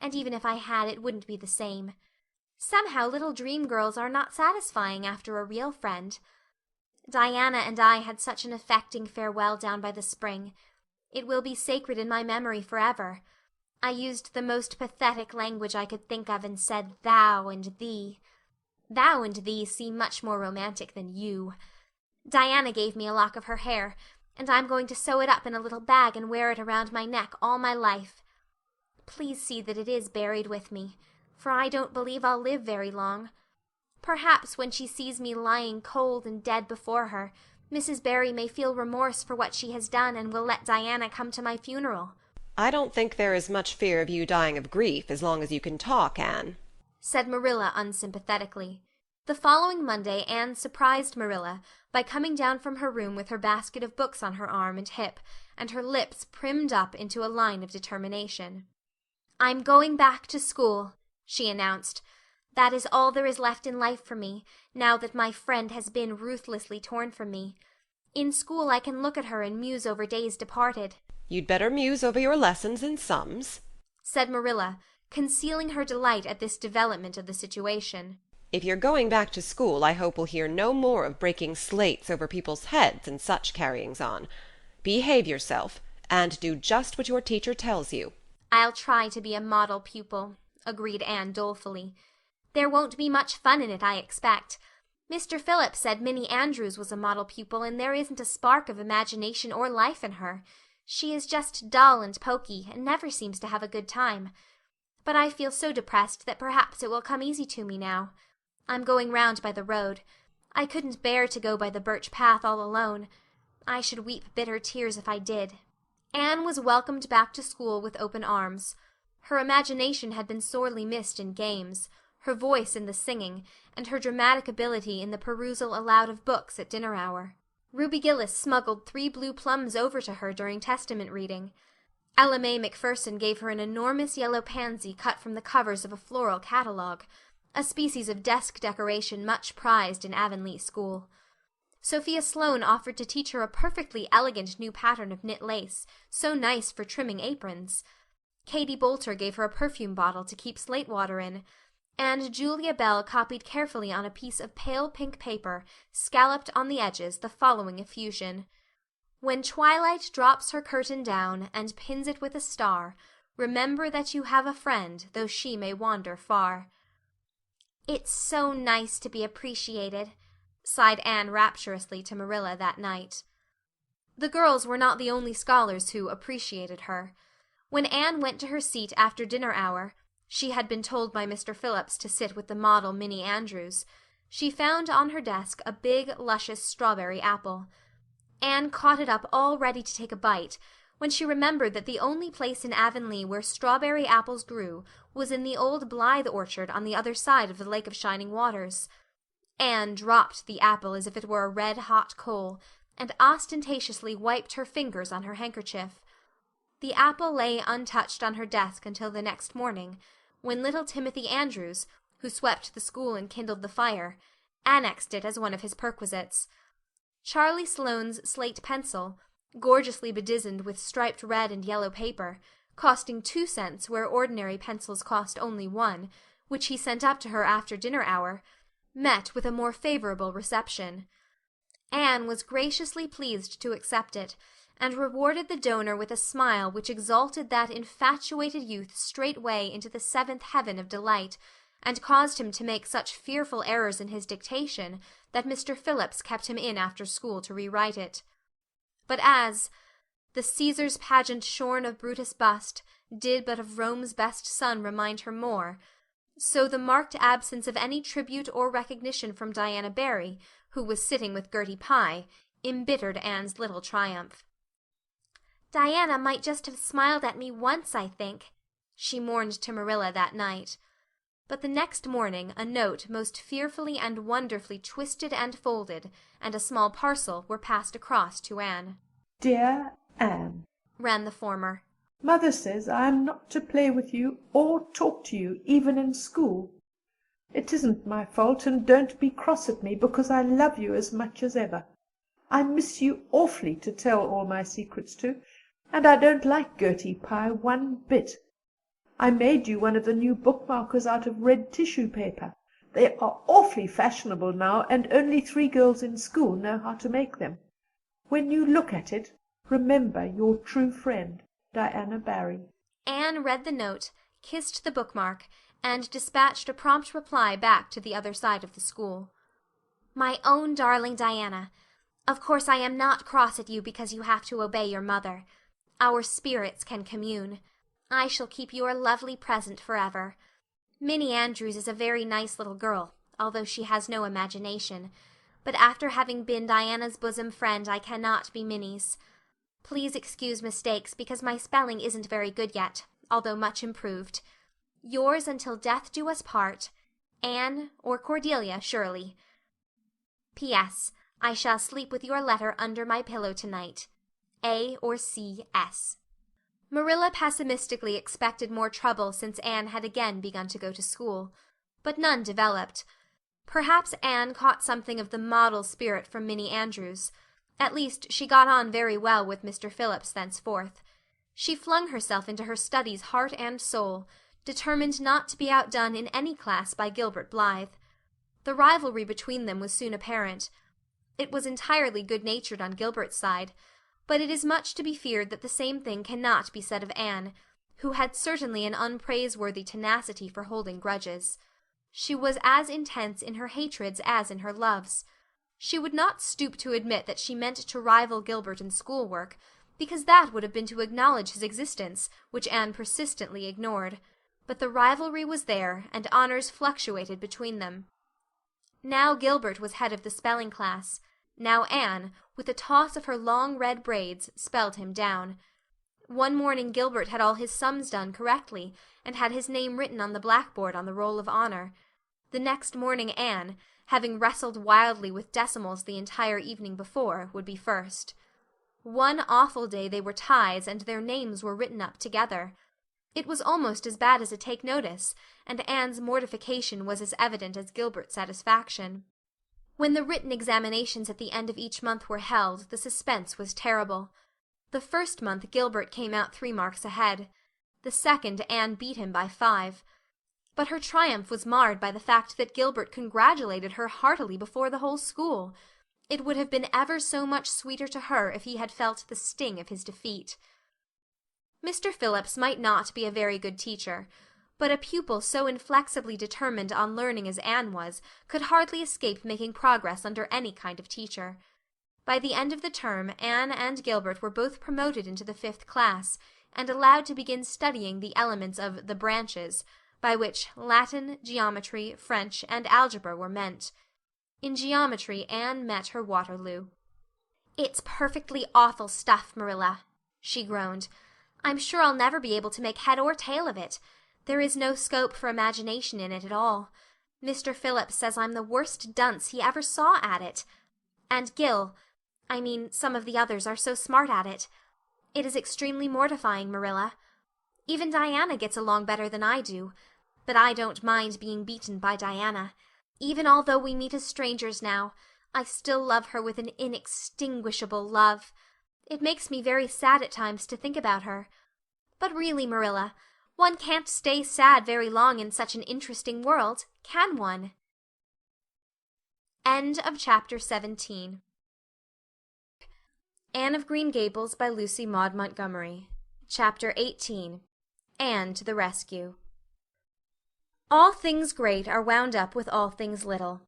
And even if I had, it wouldn't be the same. Somehow little dream girls are not satisfying after a real friend. Diana and I had such an affecting farewell down by the spring. It will be sacred in my memory forever. I used the most pathetic language I could think of and said thou and thee. Thou and thee seem much more romantic than you. Diana gave me a lock of her hair, and I'm going to sew it up in a little bag and wear it around my neck all my life. Please see that it is buried with me, for I don't believe I'll live very long. Perhaps when she sees me lying cold and dead before her, Mrs. Barry may feel remorse for what she has done and will let Diana come to my funeral. I don't think there is much fear of you dying of grief as long as you can talk, Anne, said Marilla unsympathetically. The following Monday Anne surprised Marilla by coming down from her room with her basket of books on her arm and hip, and her lips primmed up into a line of determination. I'm going back to school, she announced. That is all there is left in life for me, now that my friend has been ruthlessly torn from me. In school I can look at her and muse over days departed. You'd better muse over your lessons and sums, said Marilla, concealing her delight at this development of the situation. If you're going back to school, I hope we'll hear no more of breaking slates over people's heads and such carryings on. Behave yourself, and do just what your teacher tells you. I'll try to be a model pupil, agreed Anne dolefully. There won't be much fun in it, I expect. Mr. Phillips said Minnie Andrews was a model pupil, and there isn't a spark of imagination or life in her. She is just dull and poky, and never seems to have a good time. But I feel so depressed that perhaps it will come easy to me now. I'm going round by the road. I couldn't bear to go by the birch path all alone. I should weep bitter tears if I did. Anne was welcomed back to school with open arms. Her imagination had been sorely missed in games, her voice in the singing, and her dramatic ability in the perusal aloud of books at dinner hour. Ruby Gillis smuggled 3 blue plums over to her during Testament reading. Ella May Macpherson gave her an enormous yellow pansy cut from the covers of a floral catalogue, a species of desk decoration much prized in Avonlea school. Sophia Sloane offered to teach her a perfectly elegant new pattern of knit lace, so nice for trimming aprons. Katie Boulter gave her a perfume bottle to keep slate water in, and Julia Bell copied carefully on a piece of pale pink paper, scalloped on the edges, the following effusion. When twilight drops her curtain down, and pins it with a star, remember that you have a friend, though she may wander far. It's so nice to be appreciated. sighed Anne rapturously to Marilla that night. The girls were not the only scholars who appreciated her. When Anne went to her seat after dinner hour, she had been told by Mr. Phillips to sit with the model Minnie Andrews, she found on her desk a big, luscious strawberry apple. Anne caught it up all ready to take a bite, when she remembered that the only place in Avonlea where strawberry apples grew was in the old Blythe orchard on the other side of the Lake of Shining Waters. Anne dropped the apple as if it were a red-hot coal, and ostentatiously wiped her fingers on her handkerchief. The apple lay untouched on her desk until the next morning, when little Timothy Andrews, who swept the school and kindled the fire, annexed it as one of his perquisites. Charlie Sloane's slate pencil, gorgeously bedizened with striped red and yellow paper, costing 2 cents where ordinary pencils cost only 1, which he sent up to her after dinner hour, met with a more favorable reception. Anne was graciously pleased to accept it, and rewarded the donor with a smile which exalted that infatuated youth straightway into the 7th heaven of delight, and caused him to make such fearful errors in his dictation that Mr. Phillips kept him in after school to rewrite it. But as the Caesar's pageant shorn of Brutus' bust did but of Rome's best son remind her more, so the marked absence of any tribute or recognition from Diana Barry, who was sitting with Gertie Pye, embittered Anne's little triumph. "Diana might just have smiled at me once, I think," she mourned to Marilla that night. But the next morning a note most fearfully and wonderfully twisted and folded, and a small parcel were passed across to Anne. "Dear Anne," ran the former, "Mother says I am not to play with you or talk to you, even in school. It isn't my fault, and don't be cross at me, because I love you as much as ever. I miss you awfully to tell all my secrets to, and I don't like Gertie Pye one bit. I made you one of the new bookmarkers out of red tissue paper. They are awfully fashionable now, and only 3 girls in school know how to make them. When you look at it, remember your true friend, Diana Barry." Anne read the note, kissed the bookmark, and dispatched a prompt reply back to the other side of the school. "My own darling Diana, of course I am not cross at you because you have to obey your mother. Our spirits can commune. I shall keep your lovely present forever. Minnie Andrews is a very nice little girl, although she has no imagination, but after having been Diana's bosom friend I cannot be Minnie's. Please excuse mistakes, because my spelling isn't very good yet, although much improved. Yours until death do us part, Anne or Cordelia Shirley. P.S. I shall sleep with your letter under my pillow tonight. A or C. S." Marilla pessimistically expected more trouble since Anne had again begun to go to school, but none developed. Perhaps Anne caught something of the model spirit from Minnie Andrews. At least she got on very well with Mr. Phillips thenceforth. She flung herself into her studies heart and soul, determined not to be outdone in any class by Gilbert Blythe. The rivalry between them was soon apparent. It was entirely good-natured on Gilbert's side, but it is much to be feared that the same thing cannot be said of Anne, who had certainly an unpraiseworthy tenacity for holding grudges. She was as intense in her hatreds as in her loves. She would not stoop to admit that she meant to rival Gilbert in schoolwork, because that would have been to acknowledge his existence, which Anne persistently ignored. But the rivalry was there, and honors fluctuated between them. Now Gilbert was head of the spelling class. Now Anne, with a toss of her long red braids, spelled him down. One morning Gilbert had all his sums done correctly, and had his name written on the blackboard on the roll of honor. The next morning Anne, having wrestled wildly with decimals the entire evening before, would be first. One awful day they were ties, and their names were written up together. It was almost as bad as a take notice, and Anne's mortification was as evident as Gilbert's satisfaction. When the written examinations at the end of each month were held, the suspense was terrible. The first month Gilbert came out 3 marks ahead. The second Anne beat him by 5. But her triumph was marred by the fact that Gilbert congratulated her heartily before the whole school. It would have been ever so much sweeter to her if he had felt the sting of his defeat. Mr. Phillips might not be a very good teacher, but a pupil so inflexibly determined on learning as Anne was could hardly escape making progress under any kind of teacher. By the end of the term Anne and Gilbert were both promoted into the 5th class, and allowed to begin studying the elements of the branches, by which Latin, geometry, French, and algebra were meant. In geometry Anne met her Waterloo. "It's perfectly awful stuff, Marilla," she groaned. "I'm sure I'll never be able to make head or tail of it. There is no scope for imagination in it at all. Mr. Phillips says I'm the worst dunce he ever saw at it. And some of the others are so smart at it. It is extremely mortifying, Marilla. Even Diana gets along better than I do, but I don't mind being beaten by Diana. Even although we meet as strangers now, I still love her with an inextinguishable love. It makes me very sad at times to think about her. But really, Marilla, one can't stay sad very long in such an interesting world, can one?" End of chapter 17. Anne of Green Gables by Lucy Maud Montgomery. Chapter 18. Anne to the Rescue. All things great are wound up with all things little.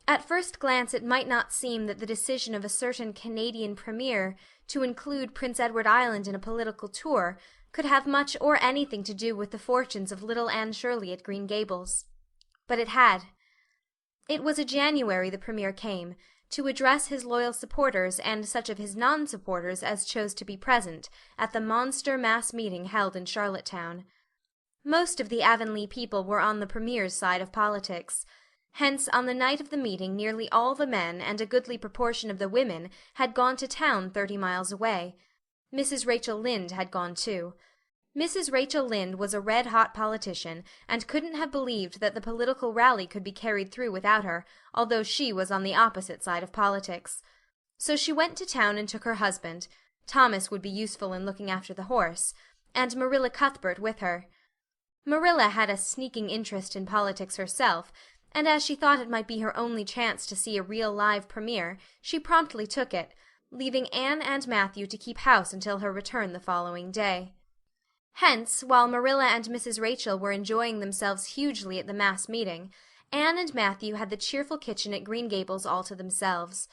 At first glance it might not seem that the decision of a certain Canadian premier to include Prince Edward Island in a political tour could have much or anything to do with the fortunes of little Anne Shirley at Green Gables. But it had. It was in January the premier came, to address his loyal supporters and such of his non-supporters as chose to be present at the monster mass meeting held in Charlottetown. Most of the Avonlea people were on the premier's side of politics. Hence, on the night of the meeting nearly all the men and a goodly proportion of the women had gone to town 30 miles away. Mrs. Rachel Lynde had gone too. Mrs. Rachel Lynde was a red-hot politician, and couldn't have believed that the political rally could be carried through without her, although she was on the opposite side of politics. So she went to town and took her husband. Thomas would be useful in looking after the horse, and Marilla Cuthbert with her. Marilla had a sneaking interest in politics herself, and as she thought it might be her only chance to see a real live premier, she promptly took it, leaving Anne and Matthew to keep house until her return the following day. Hence, while Marilla and Mrs. Rachel were enjoying themselves hugely at the mass meeting, Anne and Matthew had the cheerful kitchen at Green Gables all to themselves.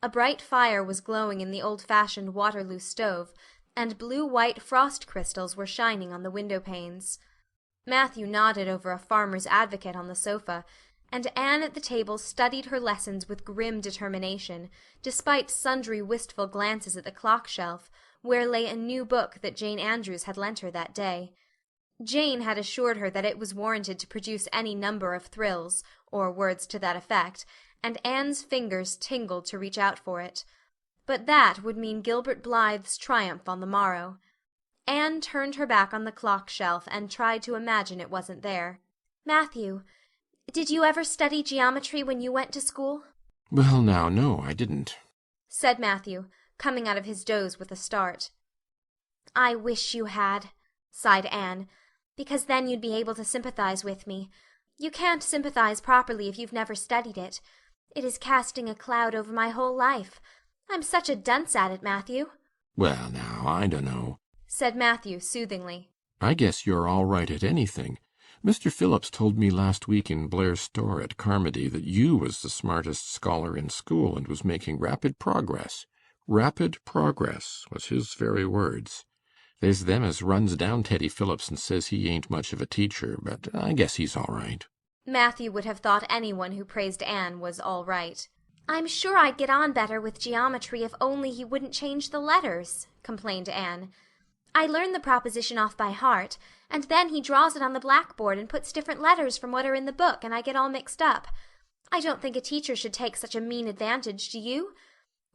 A bright fire was glowing in the old-fashioned Waterloo stove, and blue-white frost crystals were shining on the window-panes. Matthew nodded over a Farmer's Advocate on the sofa, and Anne at the table studied her lessons with grim determination, despite sundry wistful glances at the clock-shelf, where lay a new book that Jane Andrews had lent her that day. Jane had assured her that it was warranted to produce any number of thrills, or words to that effect, and Anne's fingers tingled to reach out for it. But that would mean Gilbert Blythe's triumph on the morrow. Anne turned her back on the clock-shelf and tried to imagine it wasn't there. "Matthew, did you ever study geometry when you went to school?" "Well, now, no, I didn't," said Matthew, coming out of his doze with a start. "I wish you had," sighed Anne, "because then you'd be able to sympathize with me. You can't sympathize properly if you've never studied it. It is casting a cloud over my whole life. I'm such a dunce at it, Matthew." "Well, now, I dunno," said Matthew soothingly. "I guess you're all right at anything. Mr. Phillips told me last week in Blair's store at Carmody that you was the smartest scholar in school and was making rapid progress. Rapid progress was his very words. There's them as runs down Teddy Phillips and says he ain't much of a teacher, but I guess he's all right." Matthew would have thought anyone who praised Anne was all right. "I'm sure I'd get on better with geometry if only he wouldn't change the letters," complained Anne. "I learn the proposition off by heart, and then he draws it on the blackboard and puts different letters from what are in the book, and I get all mixed up. I don't think a teacher should take such a mean advantage, do you?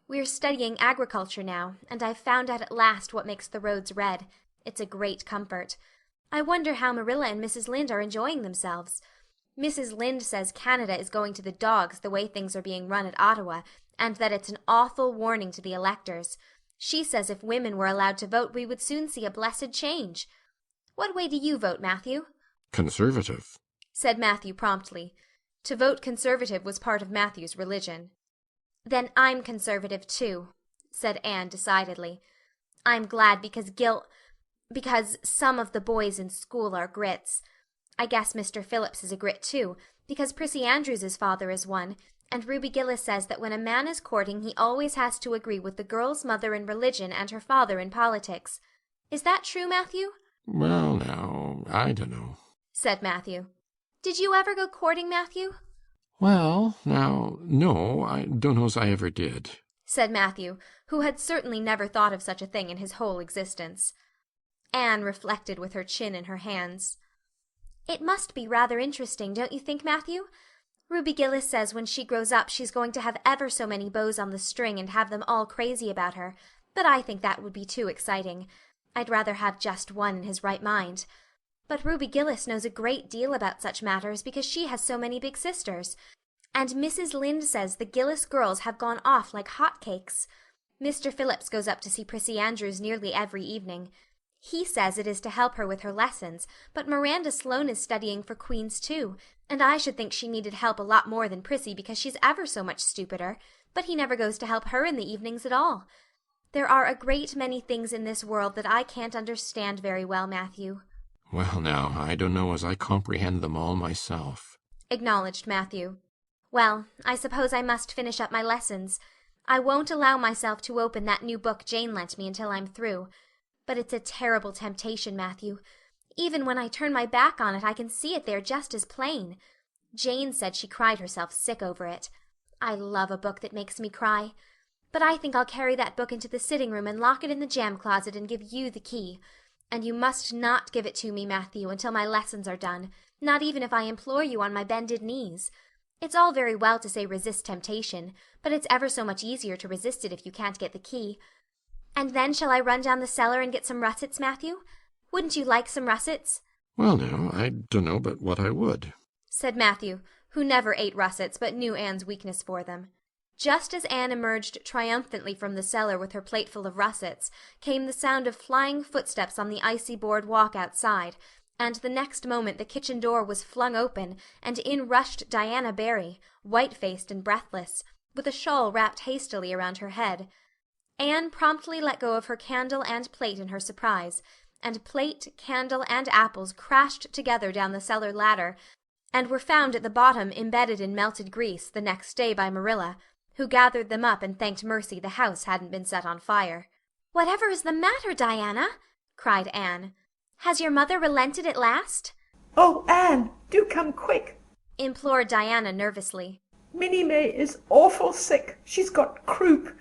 We're studying agriculture now, and I've found out at last what makes the roads red. It's a great comfort. I wonder how Marilla and Mrs. Lynde are enjoying themselves. Mrs. Lynde says Canada is going to the dogs the way things are being run at Ottawa, and that it's an awful warning to the electors. She says if women were allowed to vote we would soon see a blessed change. What way do you vote, Matthew?" "Conservative," said Matthew promptly. To vote Conservative was part of Matthew's religion. "Then I'm Conservative too," said Anne decidedly. "I'm glad because some of the boys in school are Grits. I guess Mr. Phillips is a grit too, because Prissy Andrews's father is one, and Ruby Gillis says that when a man is courting he always has to agree with the girl's mother in religion and her father in politics. Is that true, Matthew? Well, now, I dunno, said Matthew. Did you ever go courting, Matthew? Well, now, no, I dunno's I ever did, said Matthew, who had certainly never thought of such a thing in his whole existence. Anne reflected with her chin in her hands. It must be rather interesting, don't you think, Matthew? Ruby Gillis says when she grows up she's going to have ever so many bows on the string and have them all crazy about her, but I think that would be too exciting. I'd rather have just one in his right mind. But Ruby Gillis knows a great deal about such matters because she has so many big sisters. And Mrs. Lynde says the Gillis girls have gone off like hot cakes. Mr. Phillips goes up to see Prissy Andrews nearly every evening. He says it is to help her with her lessons, but Miranda Sloane is studying for Queen's too, and I should think she needed help a lot more than Prissy because she's ever so much stupider, but he never goes to help her in the evenings at all. There are a great many things in this world that I can't understand very well, Matthew. Well, now, I dunno as I comprehend them all myself, acknowledged Matthew. Well, I suppose I must finish up my lessons. I won't allow myself to open that new book Jane lent me until I'm through. But it's a terrible temptation, Matthew. Even when I turn my back on it, I can see it there just as plain. Jane said she cried herself sick over it. I love a book that makes me cry. But I think I'll carry that book into the sitting room and lock it in the jam closet and give you the key. And you must not give it to me, Matthew, until my lessons are done, not even if I implore you on my bended knees. It's all very well to say resist temptation, but it's ever so much easier to resist it if you can't get the key. And then shall I run down the cellar and get some russets, Matthew? Wouldn't you like some russets? Well, now, I dunno but what I would, said Matthew, who never ate russets but knew Anne's weakness for them. Just as Anne emerged triumphantly from the cellar with her plateful of russets, came the sound of flying footsteps on the icy board walk outside, and the next moment the kitchen door was flung open, and in rushed Diana Barry, white-faced and breathless, with a shawl wrapped hastily around her head. Anne promptly let go of her candle and plate in her surprise, and plate, candle, and apples crashed together down the cellar ladder, and were found at the bottom embedded in melted grease the next day by Marilla, who gathered them up and thanked mercy the house hadn't been set on fire. "Whatever is the matter, Diana?" cried Anne. "Has your mother relented at last?" "Oh, Anne, do come quick," implored Diana nervously. "Minnie May is awful sick. She's got croup.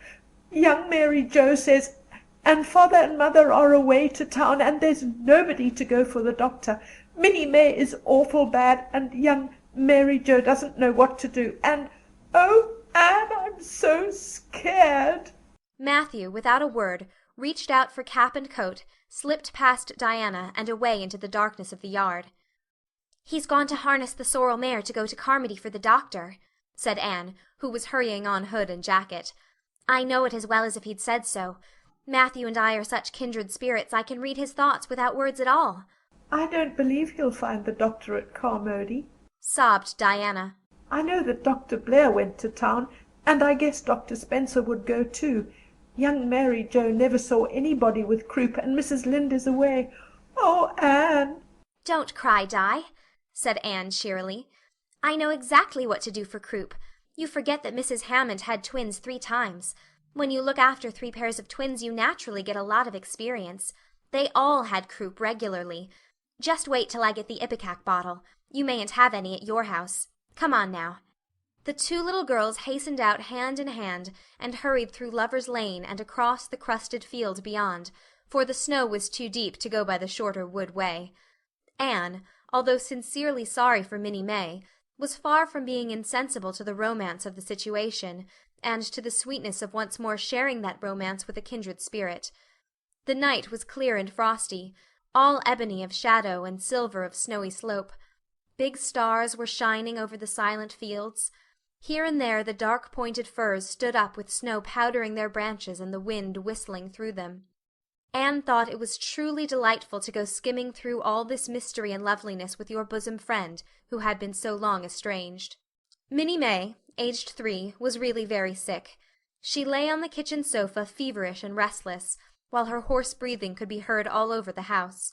Young Mary Joe says, and father and mother are away to town, and there's nobody to go for the doctor. Minnie May is awful bad, and young Mary Joe doesn't know what to do. And, oh, Anne, I'm so scared." Matthew, without a word, reached out for cap and coat, slipped past Diana, and away into the darkness of the yard. "He's gone to harness the sorrel mare to go to Carmody for the doctor," said Anne, who was hurrying on hood and jacket. "I know it as well as if he'd said so. Matthew and I are such kindred spirits I can read his thoughts without words at all." "I don't believe he'll find the doctor at Carmody," sobbed Diana. "I know that Dr. Blair went to town, and I guess Dr. Spencer would go too. Young Mary Joe never saw anybody with croup, and Mrs. Lynde is away. Oh, Anne!" "Don't cry, Di," said Anne cheerily. "I know exactly what to do for croup. You forget that Mrs. Hammond had twins 3 times. When you look after 3 pairs of twins you naturally get a lot of experience. They all had croup regularly. Just wait till I get the Ipecac bottle. You mayn't have any at your house. Come on now." The 2 little girls hastened out hand in hand and hurried through Lover's Lane and across the crusted field beyond, for the snow was too deep to go by the shorter wood way. Anne, although sincerely sorry for Minnie May, was far from being insensible to the romance of the situation, and to the sweetness of once more sharing that romance with a kindred spirit. The night was clear and frosty, all ebony of shadow and silver of snowy slope. Big stars were shining over the silent fields. Here and there the dark-pointed firs stood up with snow powdering their branches and the wind whistling through them. Anne thought it was truly delightful to go skimming through all this mystery and loveliness with your bosom friend, who had been so long estranged. Minnie May, aged 3, was really very sick. She lay on the kitchen sofa feverish and restless, while her hoarse breathing could be heard all over the house.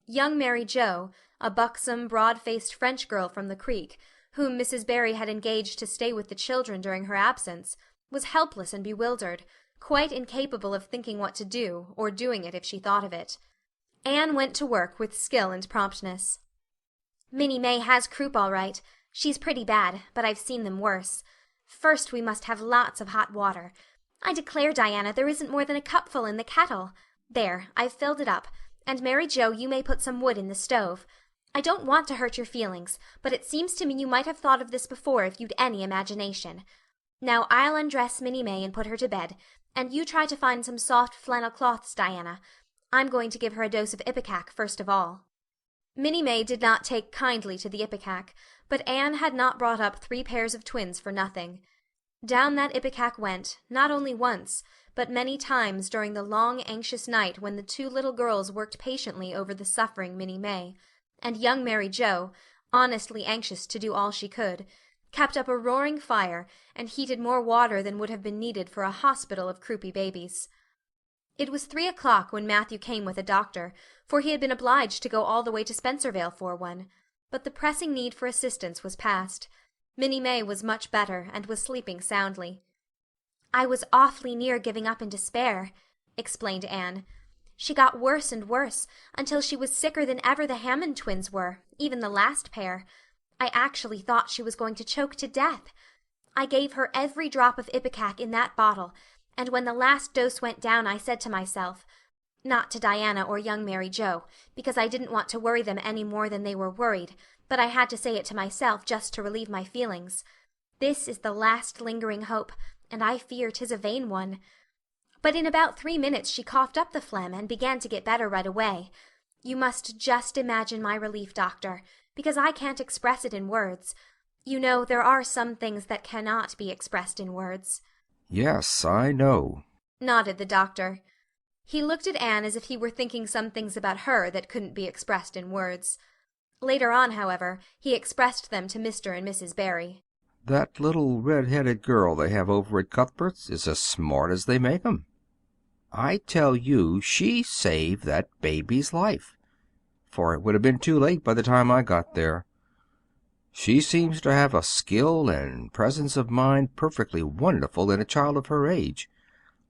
Young Mary Joe, a buxom, broad-faced French girl from the Creek, whom Mrs. Barry had engaged to stay with the children during her absence, was helpless and bewildered, quite incapable of thinking what to do, or doing it if she thought of it. Anne went to work with skill and promptness. "Minnie May has croup all right. She's pretty bad, but I've seen them worse. First we must have lots of hot water. I declare, Diana, there isn't more than a cupful in the kettle. There, I've filled it up, and Mary Joe, you may put some wood in the stove. I don't want to hurt your feelings, but it seems to me you might have thought of this before if you'd any imagination. Now I'll undress Minnie May and put her to bed, and you try to find some soft flannel cloths, Diana. I'm going to give her a dose of ipecac first of all." Minnie May did not take kindly to the ipecac, but Anne had not brought up 3 pairs of twins for nothing. Down that ipecac went, not only once, but many times during the long, anxious night when the 2 little girls worked patiently over the suffering Minnie May, and young Mary Joe, honestly anxious to do all she could, kept up a roaring fire and heated more water than would have been needed for a hospital of croupy babies. It was 3 o'clock when Matthew came with a doctor, for he had been obliged to go all the way to Spencervale for one, but the pressing need for assistance was past. Minnie May was much better and was sleeping soundly. "I was awfully near giving up in despair," explained Anne. "She got worse and worse, until she was sicker than ever the Hammond twins were, even the last pair. I actually thought she was going to choke to death. I gave her every drop of ipecac in that bottle, and when the last dose went down I said to myself, not to Diana or young Mary Joe, because I didn't want to worry them any more than they were worried, but I had to say it to myself just to relieve my feelings, this is the last lingering hope, and I fear 'tis a vain one. But in about 3 minutes she coughed up the phlegm and began to get better right away. You must just imagine my relief, doctor, because I can't express it in words. You know, there are some things that cannot be expressed in words." "Yes, I know," nodded the doctor. He looked at Anne as if he were thinking some things about her that couldn't be expressed in words. Later on, however, he expressed them to Mr. and Mrs. Barry. "That little red-headed girl they have over at Cuthbert's is as smart as they make 'em. I tell you she saved that baby's life, for it would have been too late by the time I got there. She seems to have a skill and presence of mind perfectly wonderful in a child of her age.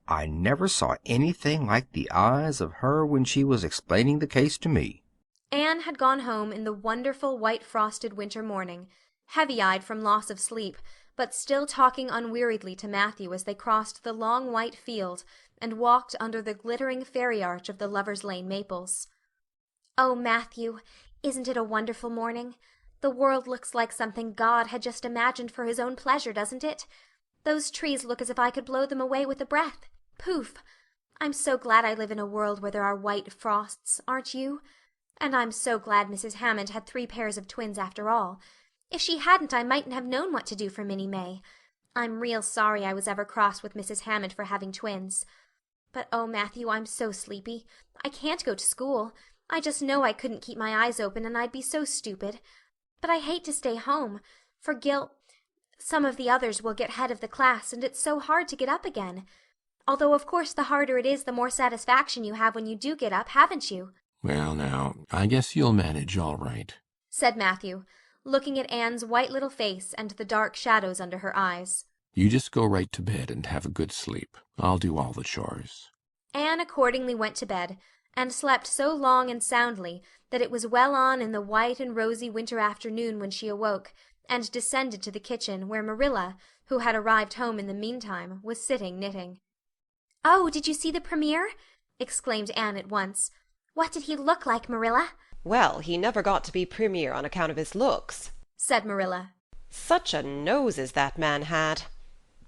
I never saw anything like the eyes of her when she was explaining the case to me." Anne had gone home in the wonderful white frosted winter morning, heavy-eyed from loss of sleep, but still talking unweariedly to Matthew as they crossed the long white field and walked under the glittering fairy arch of the Lovers' Lane maples. "Oh, Matthew, isn't it a wonderful morning? The world looks like something God had just imagined for his own pleasure, doesn't it? Those trees look as if I could blow them away with a breath. Poof! I'm so glad I live in a world where there are white frosts, aren't you? And I'm so glad Mrs. Hammond had 3 pairs of twins after all. If she hadn't, I mightn't have known what to do for Minnie May. I'm real sorry I was ever cross with Mrs. Hammond for having twins. But oh, Matthew, I'm so sleepy. I can't go to school. I just know I couldn't keep my eyes open and I'd be so stupid. But I hate to stay home, for some of the others will get head of the class, and it's so hard to get up again. Although of course the harder it is, the more satisfaction you have when you do get up, haven't you?" "Well, now, I guess you'll manage all right," said Matthew, looking at Anne's white little face and the dark shadows under her eyes. "You just go right to bed and have a good sleep. I'll do all the chores." Anne accordingly went to bed, and slept so long and soundly that it was well on in the white and rosy winter afternoon when she awoke, and descended to the kitchen, where Marilla, who had arrived home in the meantime, was sitting knitting. "Oh, did you see the premier?" exclaimed Anne at once. "What did he look like, Marilla?" "Well, he never got to be premier on account of his looks," said Marilla. "Such a nose as that man had.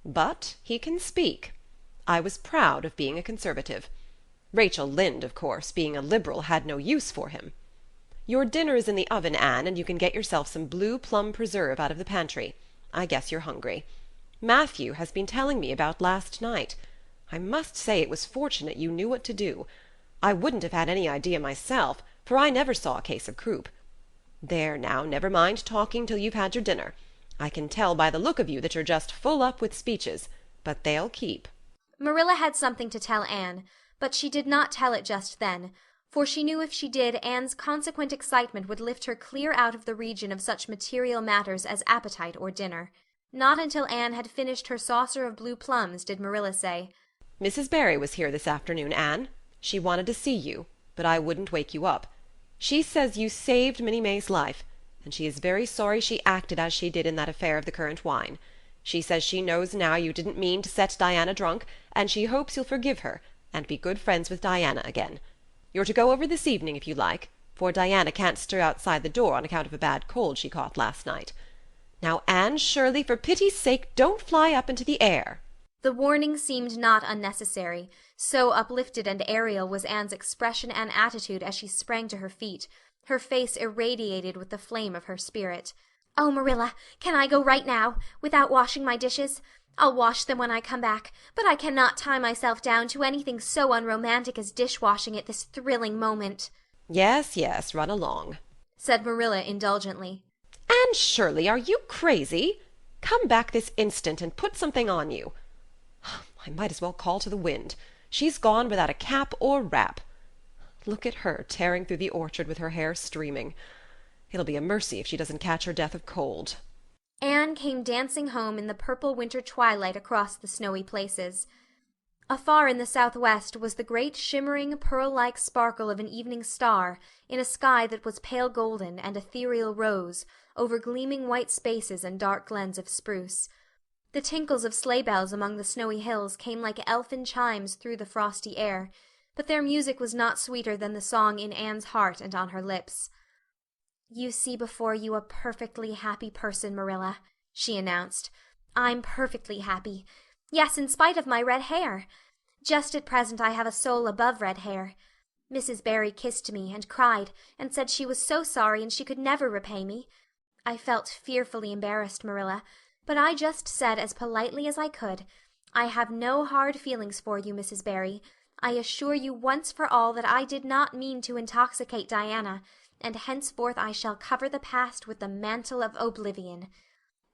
But he can speak. I was proud of being a conservative. Rachel Lynde, of course, being a liberal, had no use for him. Your dinner is in the oven, Anne, and you can get yourself some blue plum preserve out of the pantry. I guess you're hungry. Matthew has been telling me about last night. I must say it was fortunate you knew what to do. I wouldn't have had any idea myself, for I never saw a case of croup. There now, never mind talking till you've had your dinner. I can tell by the look of you that you're just full up with speeches, but they'll keep." Marilla had something to tell Anne, but she did not tell it just then, for she knew if she did Anne's consequent excitement would lift her clear out of the region of such material matters as appetite or dinner. Not until Anne had finished her saucer of blue plums did Marilla say, Mrs. Barry was here this afternoon, Anne. She wanted to see you, but I wouldn't wake you up. She says you saved Minnie May's life, and she is very sorry she acted as she did in that affair of the currant wine. She says she knows now you didn't mean to set Diana drunk, and she hopes you'll forgive her and be good friends with Diana again. You're to go over this evening if you like, for Diana can't stir outside the door on account of a bad cold she caught last night. Now, Anne Shirley, for pity's sake, don't fly up into the air. The warning seemed not unnecessary, so uplifted and aerial was Anne's expression and attitude as she sprang to her feet, her face irradiated with the flame of her spirit. "Oh, Marilla, can I go right now, without washing my dishes? I'll wash them when I come back, but I cannot tie myself down to anything so unromantic as dishwashing at this thrilling moment." Yes, yes, run along, said Marilla indulgently. Anne Shirley, are you crazy? Come back this instant and put something on you. I might as well call to the wind. She's gone without a cap or wrap. Look at her tearing through the orchard with her hair streaming. It'll be a mercy if she doesn't catch her death of cold. Anne came dancing home in the purple winter twilight across the snowy places. Afar in the southwest was the great shimmering pearl-like sparkle of an evening star in a sky that was pale golden and ethereal rose over gleaming white spaces and dark glens of spruce. The tinkles of sleigh bells among the snowy hills came like elfin chimes through the frosty air, but their music was not sweeter than the song in Anne's heart and on her lips. "You see before you a perfectly happy person, Marilla," she announced. "I'm perfectly happy. Yes, in spite of my red hair. Just at present I have a soul above red hair. Mrs. Barry kissed me and cried and said she was so sorry and she could never repay me. I felt fearfully embarrassed, Marilla, but I just said as politely as I could, 'I have no hard feelings for you, Mrs. Barry. I assure you once for all that I did not mean to intoxicate Diana, and henceforth I shall cover the past with the mantle of oblivion.'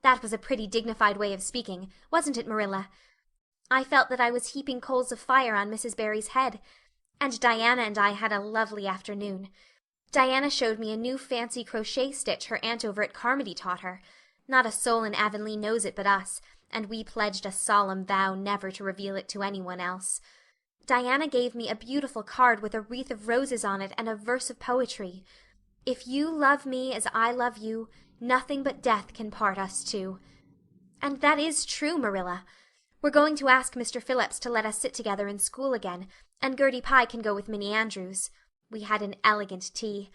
That was a pretty dignified way of speaking, wasn't it, Marilla? I felt that I was heaping coals of fire on Mrs. Barry's head, and Diana and I had a lovely afternoon. Diana showed me a new fancy crochet stitch her aunt over at Carmody taught her. Not a soul in Avonlea knows it but us, and we pledged a solemn vow never to reveal it to anyone else. Diana gave me a beautiful card with a wreath of roses on it and a verse of poetry. 'If you love me as I love you, nothing but death can part us two.' And that is true, Marilla. We're going to ask Mr. Phillips to let us sit together in school again, and Gertie Pye can go with Minnie Andrews. We had an elegant tea.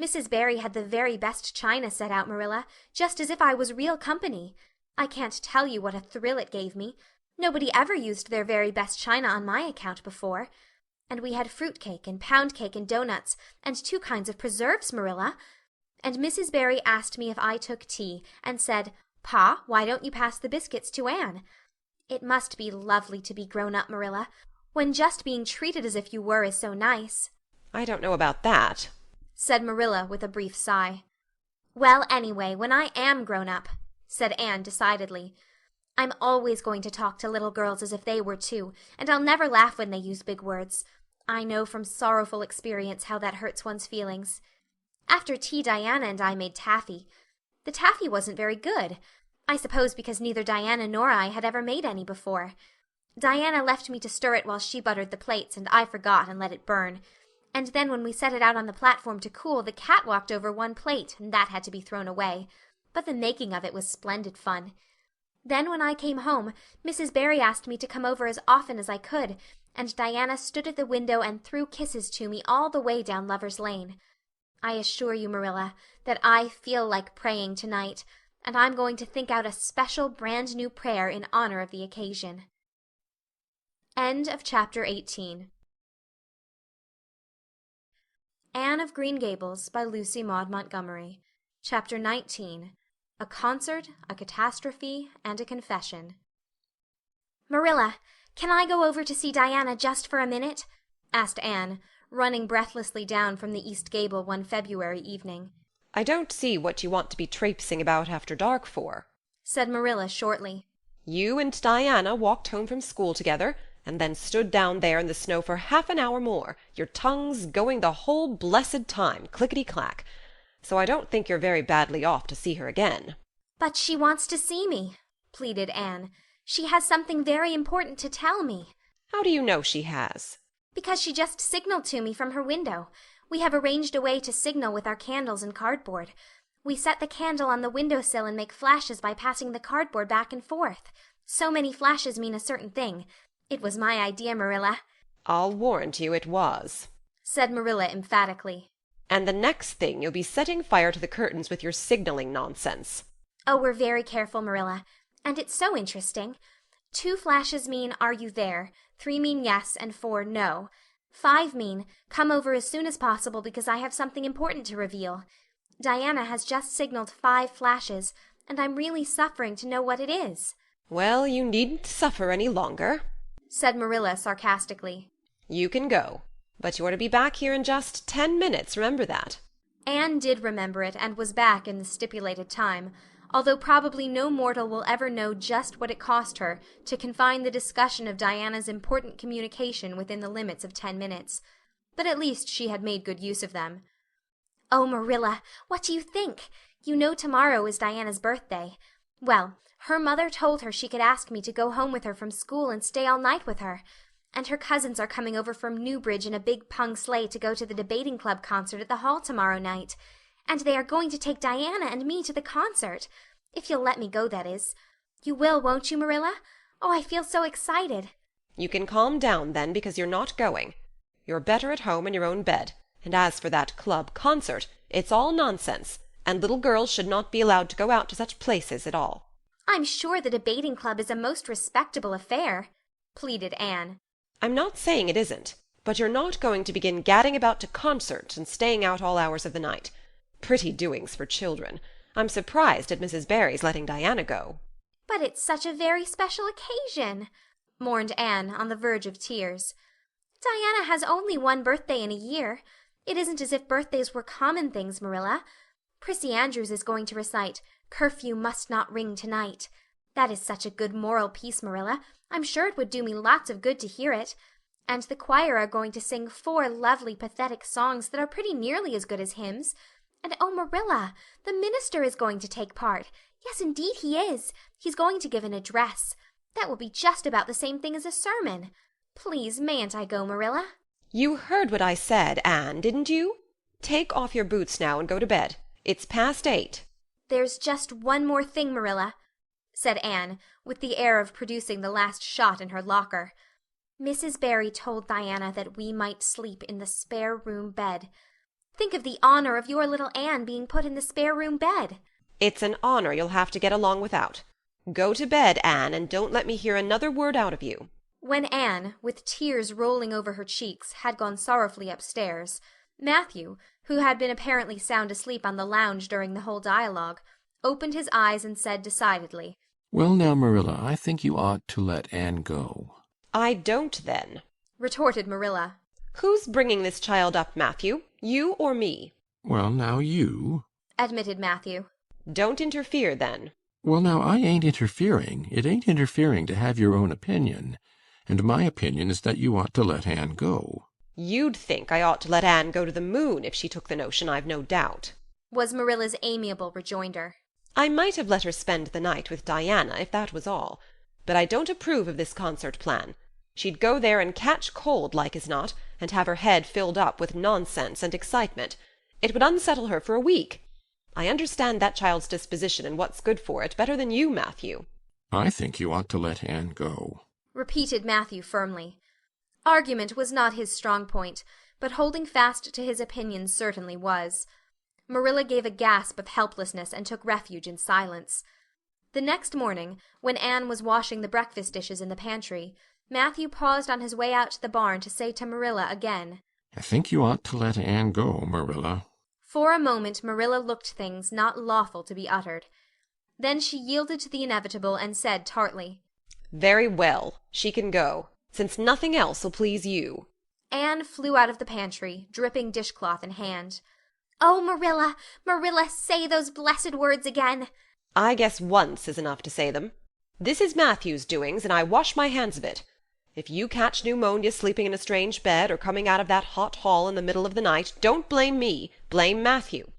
Mrs. Barry had the very best china set out, Marilla, just as if I was real company. I can't tell you what a thrill it gave me. Nobody ever used their very best china on my account before. And we had fruit cake and pound cake and doughnuts, and 2 kinds of preserves, Marilla. And Mrs. Barry asked me if I took tea, and said, 'Pa, why don't you pass the biscuits to Anne?' It must be lovely to be grown up, Marilla, when just being treated as if you were is so nice." "I don't know about that," said Marilla with a brief sigh. "Well, anyway, when I am grown up," said Anne decidedly, "I'm always going to talk to little girls as if they were too, and I'll never laugh when they use big words. I know from sorrowful experience how that hurts one's feelings. After tea Diana and I made taffy. The taffy wasn't very good. I suppose because neither Diana nor I had ever made any before. Diana left me to stir it while she buttered the plates, and I forgot and let it burn. And then when we set it out on the platform to cool, the cat walked over one plate, and that had to be thrown away. But the making of it was splendid fun. Then when I came home, Mrs. Barry asked me to come over as often as I could, and Diana stood at the window and threw kisses to me all the way down Lover's Lane. I assure you, Marilla, that I feel like praying tonight, and I'm going to think out a special brand new prayer in honor of the occasion." End of chapter 18. Anne of Green Gables by Lucy Maud Montgomery. Chapter 19. A Concert, a Catastrophe, and a Confession. "Marilla, can I go over to see Diana just for a minute?" asked Anne, running breathlessly down from the east gable one February evening. "I don't see what you want to be traipsing about after dark for," said Marilla shortly. "You and Diana walked home from school together, and then stood down there in the snow for half an hour more, your tongues going the whole blessed time, clickety-clack. So I don't think you're very badly off to see her again." "But she wants to see me," pleaded Anne. "She has something very important to tell me." "How do you know she has?" "Because she just signaled to me from her window. We have arranged a way to signal with our candles and cardboard. We set the candle on the window-sill and make flashes by passing the cardboard back and forth. So many flashes mean a certain thing. It was my idea, Marilla." "I'll warrant you it was," said Marilla emphatically. "And the next thing you'll be setting fire to the curtains with your signaling nonsense." "Oh, we're very careful, Marilla. And it's so interesting. 2 flashes mean, 'Are you there?' 3 mean yes, and 4 no. 5 mean, 'Come over as soon as possible because I have something important to reveal.' Diana has just signaled 5 flashes, and I'm really suffering to know what it is." "Well, you needn't suffer any longer," said Marilla sarcastically. "You can go. But you're to be back here in just 10 minutes, remember that." Anne did remember it and was back in the stipulated time, although probably no mortal will ever know just what it cost her to confine the discussion of Diana's important communication within the limits of 10 minutes. But at least she had made good use of them. "Oh, Marilla, what do you think? You know tomorrow is Diana's birthday. Well, her mother told her she could ask me to go home with her from school and stay all night with her. And her cousins are coming over from Newbridge in a big pung sleigh to go to the debating club concert at the hall tomorrow night. And they are going to take Diana and me to the concert. If you'll let me go, that is. You will, won't you, Marilla? Oh, I feel so excited." "You can calm down, then, because you're not going. You're better at home in your own bed. And as for that club concert, it's all nonsense, and little girls should not be allowed to go out to such places at all." "I'm sure the debating club is a most respectable affair," pleaded Anne. "I'm not saying it isn't, but you're not going to begin gadding about to concerts and staying out all hours of the night. Pretty doings for children. I'm surprised at Mrs. Barry's letting Diana go." "But it's such a very special occasion," mourned Anne, on the verge of tears. "Diana has only 1 birthday in a year. It isn't as if birthdays were common things, Marilla. Prissy Andrews is going to recite 'Curfew Must Not Ring Tonight.' That is such a good moral piece, Marilla. I'm sure it would do me lots of good to hear it. And the choir are going to sing 4 lovely pathetic songs that are pretty nearly as good as hymns. And oh, Marilla, the minister is going to take part. Yes, indeed he is. He's going to give an address. That will be just about the same thing as a sermon. Please, mayn't I go, Marilla?" "You heard what I said, Anne, didn't you? Take off your boots now and go to bed. It's past 8. "There's just one more thing, Marilla," said Anne, with the air of producing the last shot in her locker. "Mrs. Barry told Diana that we might sleep in the spare room bed. Think of the honor of your little Anne being put in the spare room bed." "It's an honor you'll have to get along without. Go to bed, Anne, and don't let me hear another word out of you." When Anne, with tears rolling over her cheeks, had gone sorrowfully upstairs, Matthew, who had been apparently sound asleep on the lounge during the whole dialogue, opened his eyes and said decidedly, "Well now, Marilla, I think you ought to let Anne go." "I don't, then," retorted Marilla. "Who's bringing this child up, Matthew? You or me?" "Well now, you." admitted Matthew. "Don't interfere, then." "Well now, I ain't interfering. It ain't interfering to have your own opinion. And my opinion is that you ought to let Anne go." "You'd think I ought to let Anne go to the moon if she took the notion, I've no doubt," was Marilla's amiable rejoinder. "I might have let her spend the night with Diana, if that was all. But I don't approve of this concert plan. She'd go there and catch cold, like as not, and have her head filled up with nonsense and excitement. It would unsettle her for a week. I understand that child's disposition and what's good for it better than you, Matthew." "I think you ought to let Anne go," repeated Matthew firmly. Argument was not his strong point, but holding fast to his opinions certainly was. Marilla gave a gasp of helplessness and took refuge in silence. The next morning, when Anne was washing the breakfast dishes in the pantry, Matthew paused on his way out to the barn to say to Marilla again, "I think you ought to let Anne go, Marilla." For a moment Marilla looked things not lawful to be uttered. Then she yielded to the inevitable and said tartly, "Very well, she can go, since nothing else will please you." Anne flew out of the pantry, dripping dishcloth in hand. "Oh, Marilla, Marilla, say those blessed words again." "I guess once is enough to say them. This is Matthew's doings, and I wash my hands of it. If you catch pneumonia sleeping in a strange bed, or coming out of that hot hall in the middle of the night, don't blame me, blame Matthew.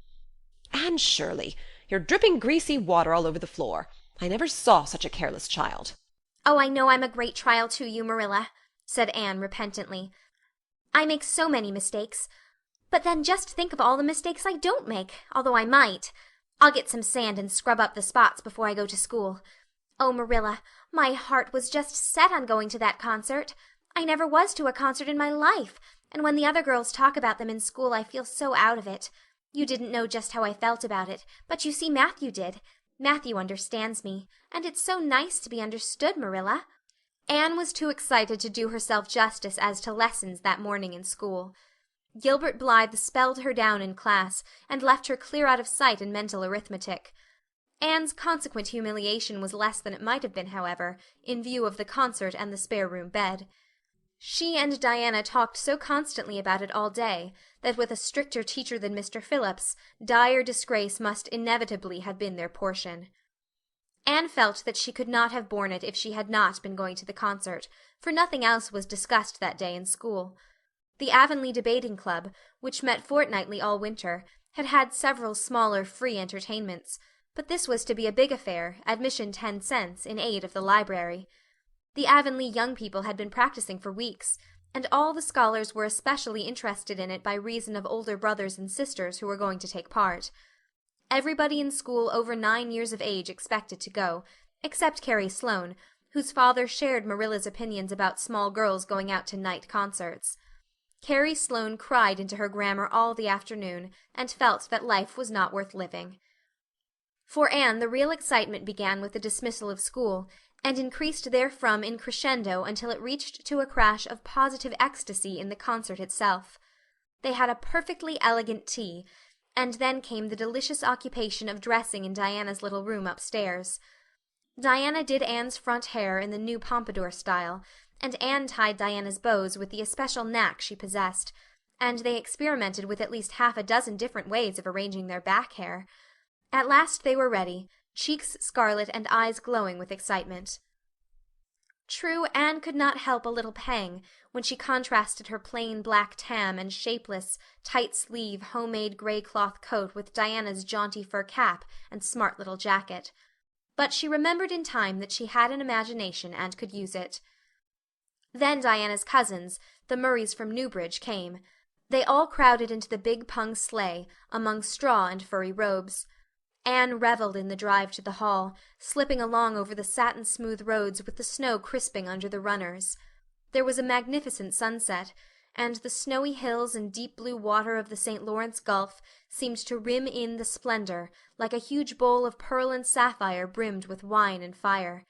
Anne Shirley, you're dripping greasy water all over the floor. I never saw such a careless child. Oh, I know I'm a great trial to you, Marilla, said Anne repentantly. I make so many mistakes. But then just think of all the mistakes I don't make, although I might. I'll get some sand and scrub up the spots before I go to school. Oh, Marilla, my heart was just set on going to that concert. I never was to a concert in my life, and when the other girls talk about them in school I feel so out of it. You didn't know just how I felt about it, but you see Matthew did. Matthew understands me, and it's so nice to be understood, Marilla. Anne was too excited to do herself justice as to lessons that morning in school. Gilbert Blythe spelled her down in class, and left her clear out of sight in mental arithmetic. Anne's consequent humiliation was less than it might have been, however, in view of the concert and the spare-room bed. She and Diana talked so constantly about it all day, that with a stricter teacher than Mr. Phillips, dire disgrace must inevitably have been their portion. Anne felt that she could not have borne it if she had not been going to the concert, for nothing else was discussed that day in school. The Avonlea Debating Club, which met fortnightly all winter, had had several smaller free entertainments, but this was to be a big affair, admission 10 cents, in aid of the library. The Avonlea young people had been practicing for weeks, and all the scholars were especially interested in it by reason of older brothers and sisters who were going to take part. Everybody in school over 9 years of age expected to go, except Carrie Sloane, whose father shared Marilla's opinions about small girls going out to night concerts. Carrie Sloane cried into her grammar all the afternoon, and felt that life was not worth living. For Anne, the real excitement began with the dismissal of school, and increased therefrom in crescendo until it reached to a crash of positive ecstasy in the concert itself. They had a perfectly elegant tea, and then came the delicious occupation of dressing in Diana's little room upstairs. Diana did Anne's front hair in the new pompadour style, and Anne tied Diana's bows with the especial knack she possessed, and they experimented with at least half a dozen different ways of arranging their back hair. At last they were ready, cheeks scarlet and eyes glowing with excitement. True, Anne could not help a little pang when she contrasted her plain black tam and shapeless, tight-sleeve, homemade gray cloth coat with Diana's jaunty fur cap and smart little jacket. But she remembered in time that she had an imagination and could use it. Then Diana's cousins, the Murrays from Newbridge, came. They all crowded into the big pung sleigh, among straw and furry robes. Anne revelled in the drive to the hall, slipping along over the satin-smooth roads with the snow crisping under the runners. There was a magnificent sunset, and the snowy hills and deep blue water of the St. Lawrence Gulf seemed to rim in the splendor, like a huge bowl of pearl and sapphire brimmed with wine and fire.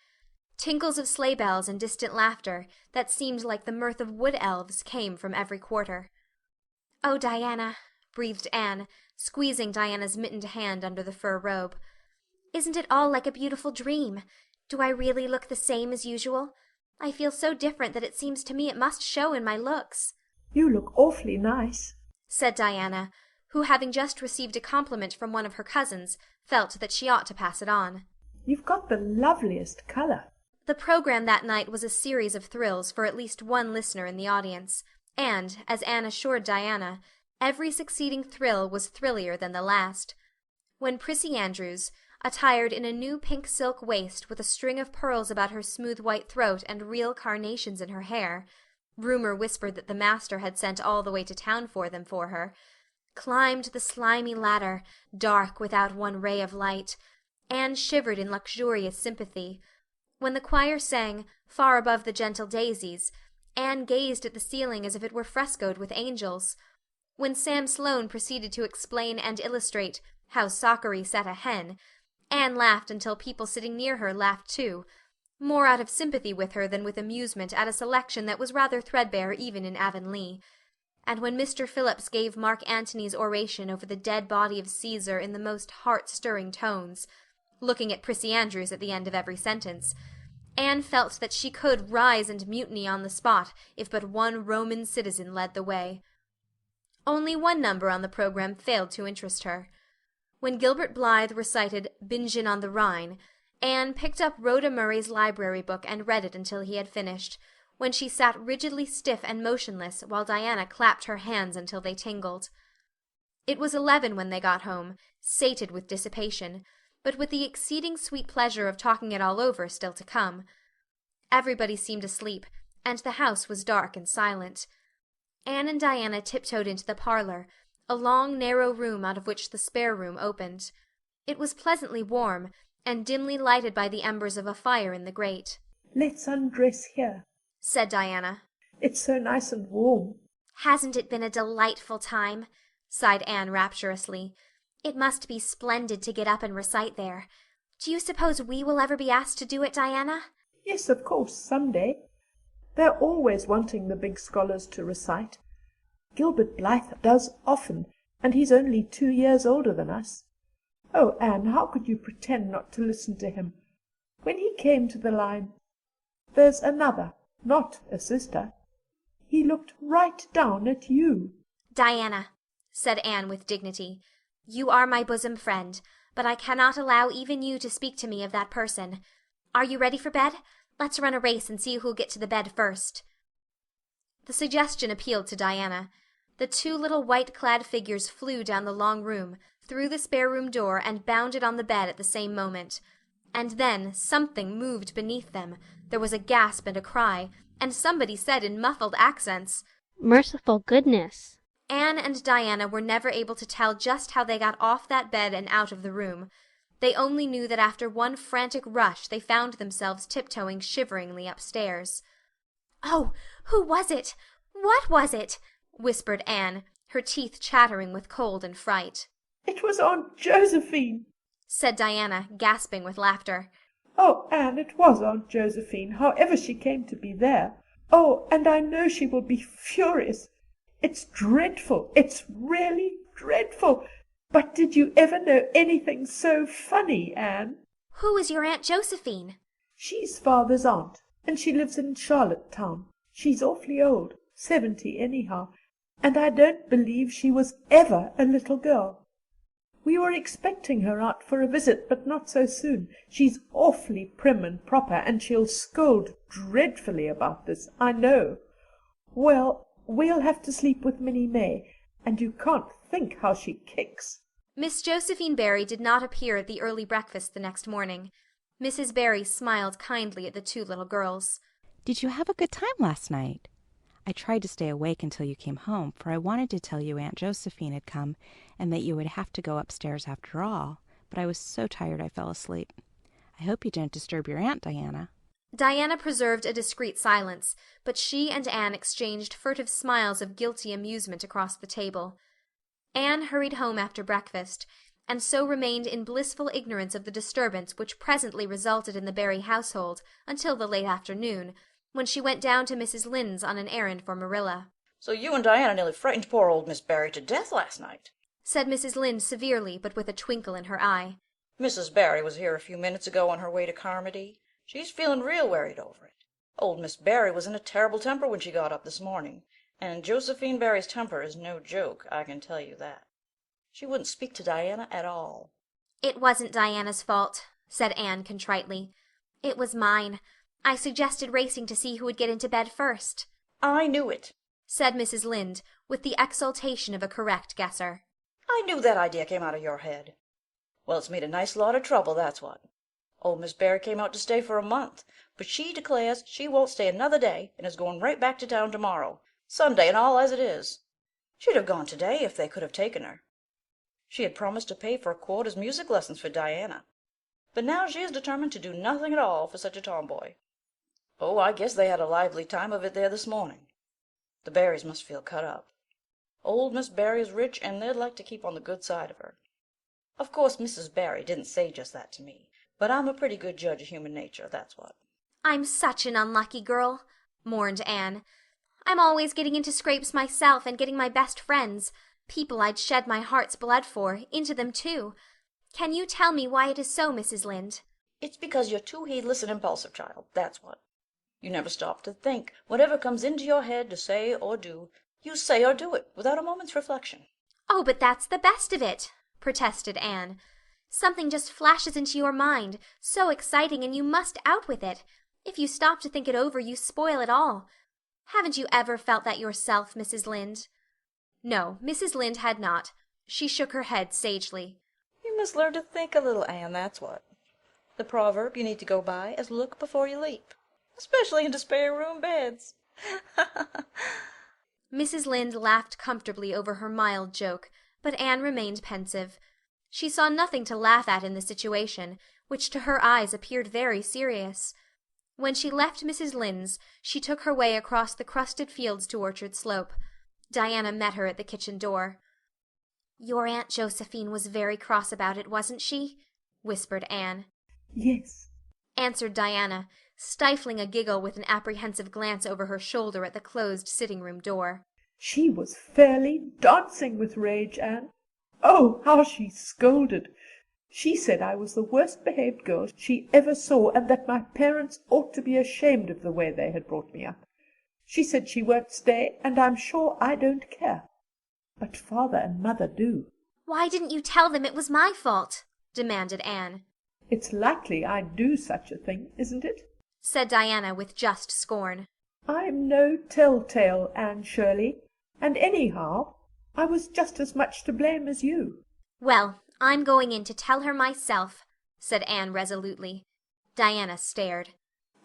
Tinkles of sleigh bells and distant laughter, that seemed like the mirth of wood-elves, came from every quarter. "Oh, Diana," breathed Anne, squeezing Diana's mittened hand under the fur robe. "Isn't it all like a beautiful dream? Do I really look the same as usual? I feel so different that it seems to me it must show in my looks." "You look awfully nice," said Diana, who, having just received a compliment from one of her cousins, felt that she ought to pass it on. "You've got the loveliest colour." The program that night was a series of thrills for at least one listener in the audience, and, as Anne assured Diana, every succeeding thrill was thrillier than the last. When Prissy Andrews, attired in a new pink silk waist with a string of pearls about her smooth white throat and real carnations in her hair, rumor whispered that the master had sent all the way to town for them for her, climbed the slimy ladder, dark without one ray of light, Anne shivered in luxurious sympathy. When the choir sang, "Far above the gentle daisies," Anne gazed at the ceiling as if it were frescoed with angels. When Sam Sloane proceeded to explain and illustrate "How Sockery Set a Hen," Anne laughed until people sitting near her laughed too, more out of sympathy with her than with amusement at a selection that was rather threadbare even in Avonlea. And when Mr. Phillips gave Mark Antony's oration over the dead body of Caesar in the most heart-stirring tones, looking at Prissy Andrews at the end of every sentence, Anne felt that she could rise and mutiny on the spot if but one Roman citizen led the way. Only one number on the program failed to interest her. When Gilbert Blythe recited "Bingen on the Rhine," Anne picked up Rhoda Murray's library book and read it until he had finished, when she sat rigidly stiff and motionless while Diana clapped her hands until they tingled. It was 11 when they got home, sated with dissipation, but with the exceeding sweet pleasure of talking it all over still to come. Everybody seemed asleep, and the house was dark and silent. Anne and Diana tiptoed into the parlor, a long narrow room out of which the spare room opened. It was pleasantly warm, and dimly lighted by the embers of a fire in the grate. "Let's undress here," said Diana. "It's so nice and warm." "Hasn't it been a delightful time?" sighed Anne rapturously. "It must be splendid to get up and recite there. Do you suppose we will ever be asked to do it, Diana?" "Yes, of course, some day. They're always wanting the big scholars to recite. Gilbert Blythe does often, and he's only 2 years older than us. Oh, Anne, how could you pretend not to listen to him? When he came to the line, 'There's another, not a sister,' he looked right down at you." "Diana," said Anne with dignity, "you are my bosom friend, but I cannot allow even you to speak to me of that person. Are you ready for bed? Let's run a race and see who'll get to the bed first." The suggestion appealed to Diana. The 2 little white-clad figures flew down the long room, through the spare-room door, and bounded on the bed at the same moment. And then something moved beneath them. There was a gasp and a cry, and somebody said in muffled accents, "Merciful goodness!" Anne and Diana were never able to tell just how they got off that bed and out of the room. They only knew that after one frantic rush they found themselves tiptoeing shiveringly upstairs. "Oh, who was it? What was it?" whispered Anne, her teeth chattering with cold and fright. "It was Aunt Josephine," said Diana, gasping with laughter. "Oh, Anne, it was Aunt Josephine, however she came to be there. Oh, and I know she will be furious. It's dreadful. It's really dreadful. But did you ever know anything so funny, Anne?" "Who is your Aunt Josephine?" "She's father's aunt, and she lives in Charlottetown. She's awfully old, 70 anyhow, and I don't believe she was ever a little girl. We were expecting her out for a visit, but not so soon. She's awfully prim and proper, and she'll scold dreadfully about this, I know. Well, we'll have to sleep with Minnie May, and you can't think how she kicks." Miss Josephine Barry did not appear at the early breakfast the next morning. Mrs. Barry smiled kindly at the 2 little girls. "Did you have a good time last night? I tried to stay awake until you came home, for I wanted to tell you Aunt Josephine had come and that you would have to go upstairs after all, but I was so tired I fell asleep. I hope you didn't disturb your aunt, Diana." Diana preserved a discreet silence, but she and Anne exchanged furtive smiles of guilty amusement across the table. Anne hurried home after breakfast, and so remained in blissful ignorance of the disturbance which presently resulted in the Barry household until the late afternoon, when she went down to Mrs. Lynde's on an errand for Marilla. "So you and Diana nearly frightened poor old Miss Barry to death last night," said Mrs. Lynde severely, but with a twinkle in her eye. "Mrs. Barry was here a few minutes ago on her way to Carmody. She's feeling real worried over it. Old Miss Barry was in a terrible temper when she got up this morning, and Josephine Barry's temper is no joke, I can tell you that. She wouldn't speak to Diana at all." "It wasn't Diana's fault," said Anne contritely. "It was mine. I suggested racing to see who would get into bed first." "I knew it," said Mrs. Lynde, with the exultation of a correct guesser. "I knew that idea came out of your head. Well, it's made a nice lot of trouble, that's what. Old Miss Barry came out to stay for a month, but she declares she won't stay another day and is going right back to town tomorrow, Sunday and all as it is. She'd have gone today if they could have taken her. She had promised to pay for a quarter's music lessons for Diana, but now she is determined to do nothing at all for such a tomboy. Oh, I guess they had a lively time of it there this morning. The Barrys must feel cut up. Old Miss Barry is rich, and they'd like to keep on the good side of her. Of course Mrs. Barry didn't say just that to me, but I'm a pretty good judge of human nature, that's what." "I'm such an unlucky girl," mourned Anne. "I'm always getting into scrapes myself and getting my best friends, people I'd shed my heart's blood for, into them too. Can you tell me why it is so, Mrs. Lynde?" "It's because you're too heedless and impulsive, child, that's what. You never stop to think. Whatever comes into your head to say or do, you say or do it without a moment's reflection." "Oh, but that's the best of it," protested Anne. "Something just flashes into your mind, so exciting, and you must out with it. If you stop to think it over, you spoil it all. Haven't you ever felt that yourself, Mrs. Lynde?" No, Mrs. Lynde had not. She shook her head sagely. You must learn to think a little, Anne, that's what. The proverb you need to go by is look before you leap, especially into spare room beds. Mrs. Lynde laughed comfortably over her mild joke, but Anne remained pensive. She saw nothing to laugh at in the situation, which to her eyes appeared very serious. When she left Mrs. Lynde's, she took her way across the crusted fields to Orchard Slope. Diana met her at the kitchen door. "Your Aunt Josephine was very cross about it, wasn't she?" whispered Anne. "Yes," answered Diana, stifling a giggle with an apprehensive glance over her shoulder at the closed sitting-room door. "She was fairly dancing with rage, Anne. Oh, how she scolded! She said I was the worst behaved girl she ever saw, and that my parents ought to be ashamed of the way they had brought me up. She said she won't stay, and I'm sure I don't care. But father and mother do." "Why didn't you tell them it was my fault?" demanded Anne. "It's likely I'd do such a thing, isn't it?" said Diana with just scorn. "I'm no tell-tale, Anne Shirley, and anyhow, I was just as much to blame as you." "Well, I'm going in to tell her myself," said Anne resolutely. Diana stared.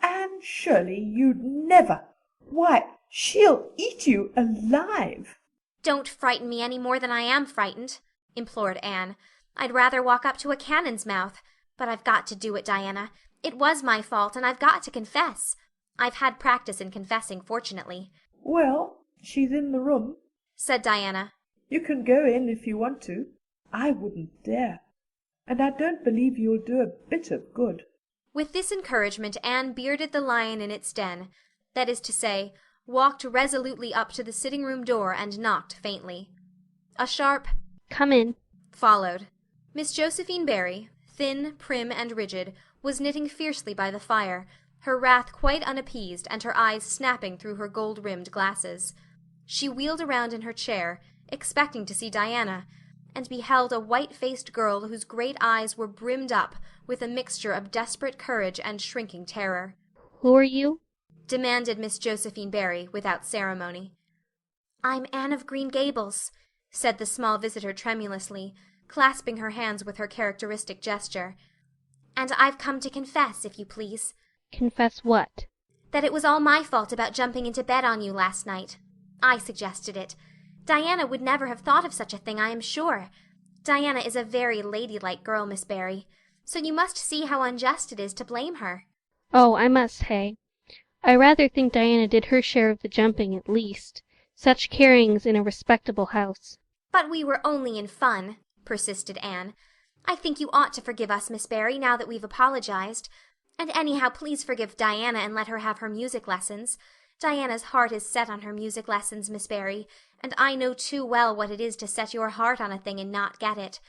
"Anne Shirley, you'd never! Why, she'll eat you alive!" "Don't frighten me any more than I am frightened," implored Anne. "I'd rather walk up to a cannon's mouth. But I've got to do it, Diana. It was my fault, and I've got to confess. I've had practice in confessing, fortunately." "Well, she's in the room," said Diana. "You can go in if you want to. I wouldn't dare. And I don't believe you'll do a bit of good." With this encouragement Anne bearded the lion in its den, that is to say, walked resolutely up to the sitting-room door and knocked faintly. A sharp "Come in" followed. Miss Josephine Barry, thin, prim, and rigid, was knitting fiercely by the fire, her wrath quite unappeased and her eyes snapping through her gold-rimmed glasses. She wheeled around in her chair, expecting to see Diana, and beheld a white-faced girl whose great eyes were brimmed up with a mixture of desperate courage and shrinking terror. "Who are you?" demanded Miss Josephine Barry, without ceremony. "I'm Anne of Green Gables," said the small visitor tremulously, clasping her hands with her characteristic gesture. "And I've come to confess, if you please." "Confess what?" "That it was all my fault about jumping into bed on you last night. I suggested it. Diana would never have thought of such a thing, I am sure. Diana is a very ladylike girl, Miss Barry, so you must see how unjust it is to blame her." "Oh, I must say, I rather think Diana did her share of the jumping at least. Such carryings in a respectable house." "But we were only in fun," persisted Anne. "I think you ought to forgive us, Miss Barry, now that we've apologized. And anyhow, please forgive Diana and let her have her music lessons. Diana's heart is set on her music lessons, Miss Barry, and I know too well what it is to set your heart on a thing and not get it.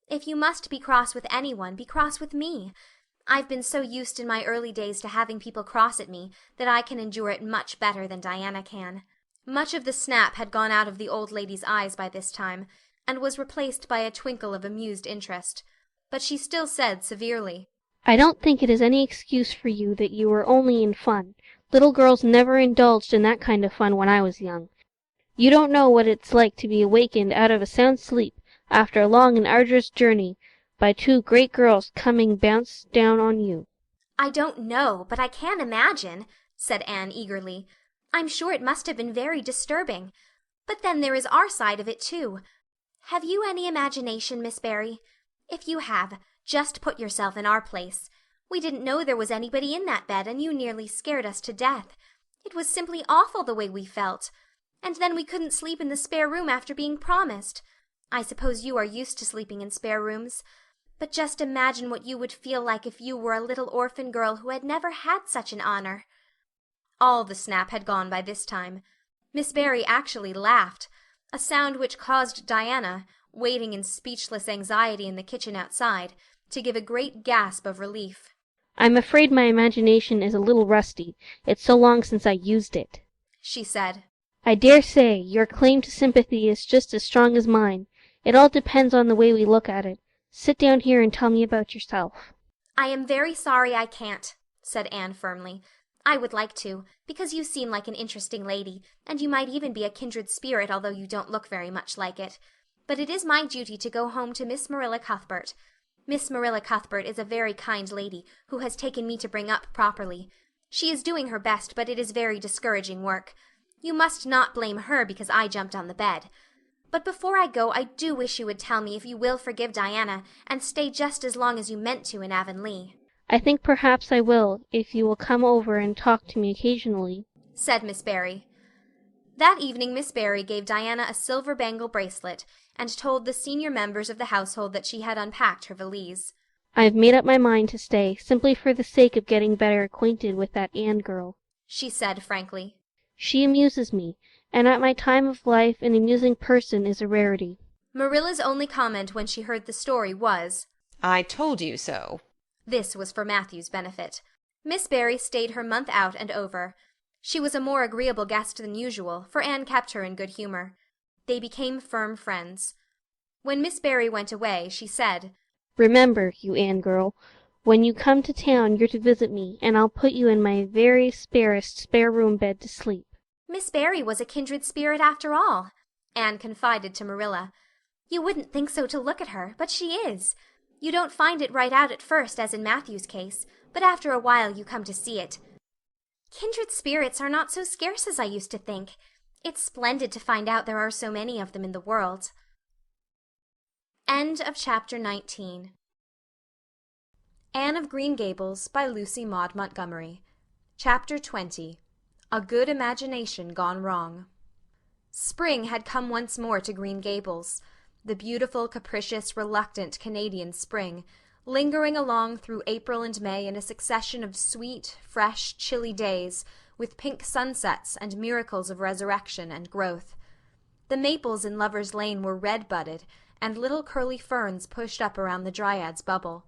If you must be cross with anyone, be cross with me. I've been so used in my early days to having people cross at me that I can endure it much better than Diana can." Much of the snap had gone out of the old lady's eyes by this time, and was replaced by a twinkle of amused interest. But she still said severely, "I don't think it is any excuse for you that you were only in fun. Little girls never indulged in that kind of fun when I was young. You don't know what it's like to be awakened out of a sound sleep, after a long and arduous journey, by two great girls coming bounce down on you." "I don't know, but I can imagine," said Anne eagerly. "I'm sure it must have been very disturbing. But then there is our side of it, too. Have you any imagination, Miss Barry? If you have, just put yourself in our place. We didn't know there was anybody in that bed, and you nearly scared us to death. It was simply awful the way we felt. And then we couldn't sleep in the spare room after being promised. I suppose you are used to sleeping in spare rooms. But just imagine what you would feel like if you were a little orphan girl who had never had such an honor." All the snap had gone by this time. Miss Barry actually laughed, a sound which caused Diana, waiting in speechless anxiety in the kitchen outside, to give a great gasp of relief. "I'm afraid my imagination is a little rusty. It's so long since I used it," she said. "I dare say your claim to sympathy is just as strong as mine. It all depends on the way we look at it. Sit down here and tell me about yourself." "I am very sorry I can't," said Anne firmly. "I would like to, because you seem like an interesting lady, and you might even be a kindred spirit, although you don't look very much like it. But it is my duty to go home to Miss Marilla Cuthbert. Miss Marilla Cuthbert is a very kind lady, who has taken me to bring up properly. She is doing her best, but it is very discouraging work. You must not blame her because I jumped on the bed. But before I go, I do wish you would tell me if you will forgive Diana, and stay just as long as you meant to in Avonlea." I think perhaps I will, if you will come over and talk to me occasionally, said Miss Barry. That evening Miss Barry gave Diana a silver bangle bracelet, and told the senior members of the household that she had unpacked her valise. I've made up my mind to stay, simply for the sake of getting better acquainted with that Anne girl, she said frankly. She amuses me, and at my time of life an amusing person is a rarity. Marilla's only comment when she heard the story was, "I told you so." This was for Matthew's benefit. Miss Barry stayed her month out and over. She was a more agreeable guest than usual, for Anne kept her in good humor. They became firm friends. When Miss Barry went away, she said, "Remember, you Anne girl, when you come to town you're to visit me, and I'll put you in my very sparest spare-room bed to sleep." Miss Barry was a kindred spirit after all, Anne confided to Marilla. You wouldn't think so to look at her, but she is. You don't find it right out at first, as in Matthew's case, but after a while you come to see it. Kindred spirits are not so scarce as I used to think. It's splendid to find out there are so many of them in the world. End of chapter 19. Anne of Green Gables by Lucy Maud Montgomery. Chapter 20. A Good Imagination Gone Wrong. Spring had come once more to Green Gables. The beautiful, capricious, reluctant Canadian spring, lingering along through April and May in a succession of sweet, fresh, chilly days, with pink sunsets and miracles of resurrection and growth. The maples in Lover's Lane were red-budded, and little curly ferns pushed up around the Dryad's bubble.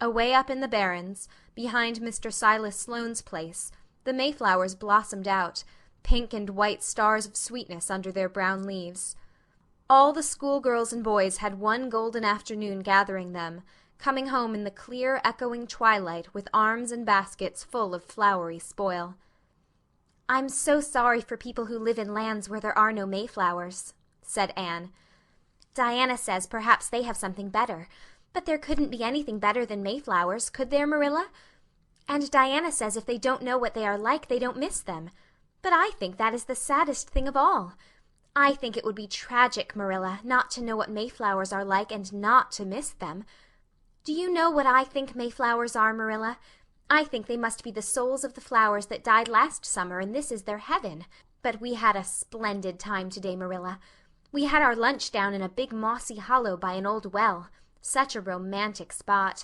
Away up in the barrens, behind Mr. Silas Sloane's place, the mayflowers blossomed out, pink and white stars of sweetness under their brown leaves. All the schoolgirls and boys had one golden afternoon gathering them, coming home in the clear, echoing twilight with arms and baskets full of flowery spoil. "I'm so sorry for people who live in lands where there are no mayflowers," said Anne. "Diana says perhaps they have something better, but there couldn't be anything better than mayflowers, could there, Marilla? And Diana says if they don't know what they are like, they don't miss them. But I think that is the saddest thing of all. I think it would be tragic, Marilla, not to know what mayflowers are like and not to miss them. Do you know what I think mayflowers are, Marilla? I think they must be the souls of the flowers that died last summer, and this is their heaven. But we had a splendid time today, Marilla. We had our lunch down in a big mossy hollow by an old well. Such a romantic spot.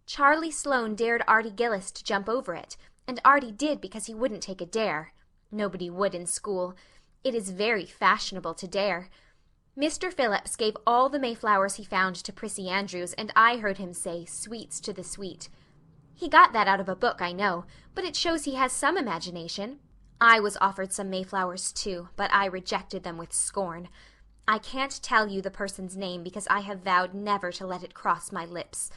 Charlie Sloane dared Artie Gillis to jump over it, and Artie did because he wouldn't take a dare. Nobody would in school. It is very fashionable to dare. Mr. Phillips gave all the mayflowers he found to Prissy Andrews, and I heard him say, "Sweets to the sweet." He got that out of a book, I know, but it shows he has some imagination. I was offered some mayflowers too, but I rejected them with scorn. I can't tell you the person's name because I have vowed never to let it cross my lips.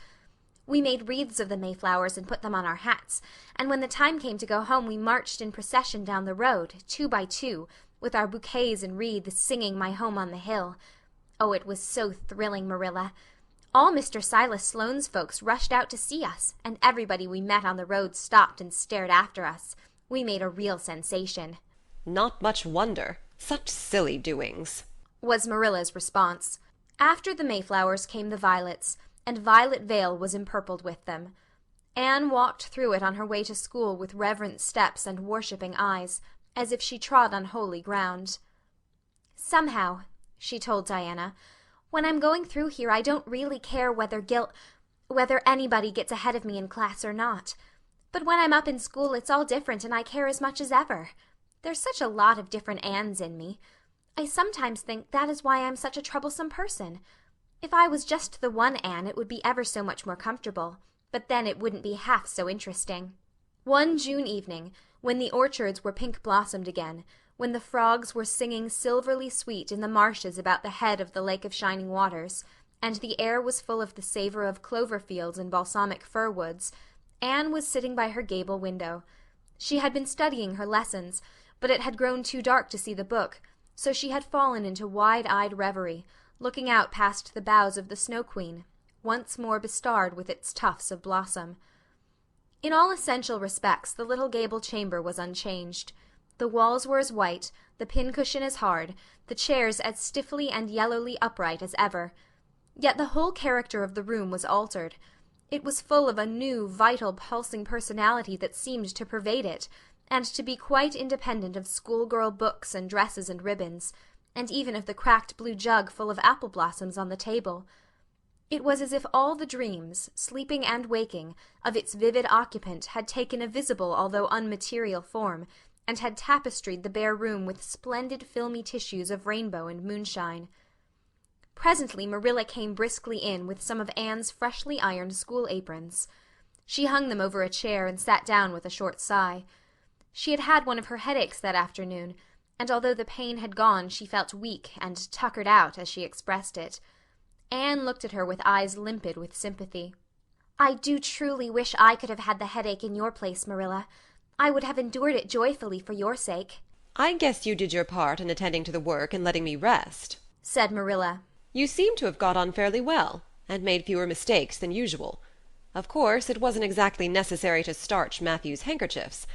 We made wreaths of the mayflowers and put them on our hats, and when the time came to go home we marched in procession down the road, 2 by 2, with our bouquets and wreaths, singing My Home on the Hill. Oh, it was so thrilling, Marilla. All Mr. Silas Sloane's folks rushed out to see us, and everybody we met on the road stopped and stared after us. We made a real sensation. "Not much wonder. Such silly doings," was Marilla's response. After the mayflowers came the violets, and Violet Vale was empurpled with them. Anne walked through it on her way to school with reverent steps and worshipping eyes, as if she trod on holy ground. "Somehow," she told Diana, "when I'm going through here I don't really care whether anybody gets ahead of me in class or not. But when I'm up in school it's all different and I care as much as ever. There's such a lot of different Annes in me. I sometimes think that is why I'm such a troublesome person. If I was just the one Anne it would be ever so much more comfortable, but then it wouldn't be half so interesting." One June evening, when the orchards were pink-blossomed again, when the frogs were singing silverly sweet in the marshes about the head of the Lake of Shining Waters, and the air was full of the savor of clover fields and balsamic fir woods, Anne was sitting by her gable window. She had been studying her lessons, but it had grown too dark to see the book, so she had fallen into wide-eyed reverie, looking out past the boughs of the Snow Queen, once more bestarred with its tufts of blossom. In all essential respects the little gable chamber was unchanged. The walls were as white, the pincushion as hard, the chairs as stiffly and yellowly upright as ever. Yet the whole character of the room was altered. It was full of a new, vital, pulsing personality that seemed to pervade it, and to be quite independent of schoolgirl books and dresses and ribbons, and even of the cracked blue jug full of apple blossoms on the table. It was as if all the dreams, sleeping and waking, of its vivid occupant had taken a visible although unmaterial form, and had tapestried the bare room with splendid filmy tissues of rainbow and moonshine. Presently Marilla came briskly in with some of Anne's freshly ironed school aprons. She hung them over a chair and sat down with a short sigh. She had had one of her headaches that afternoon, and although the pain had gone she felt weak and tuckered out, as she expressed it. Anne looked at her with eyes limpid with sympathy. "I do truly wish I could have had the headache in your place, Marilla. I would have endured it joyfully for your sake." "I guess you did your part in attending to the work and letting me rest," said Marilla. "You seem to have got on fairly well, and made fewer mistakes than usual. Of course, it wasn't exactly necessary to starch Matthew's handkerchiefs.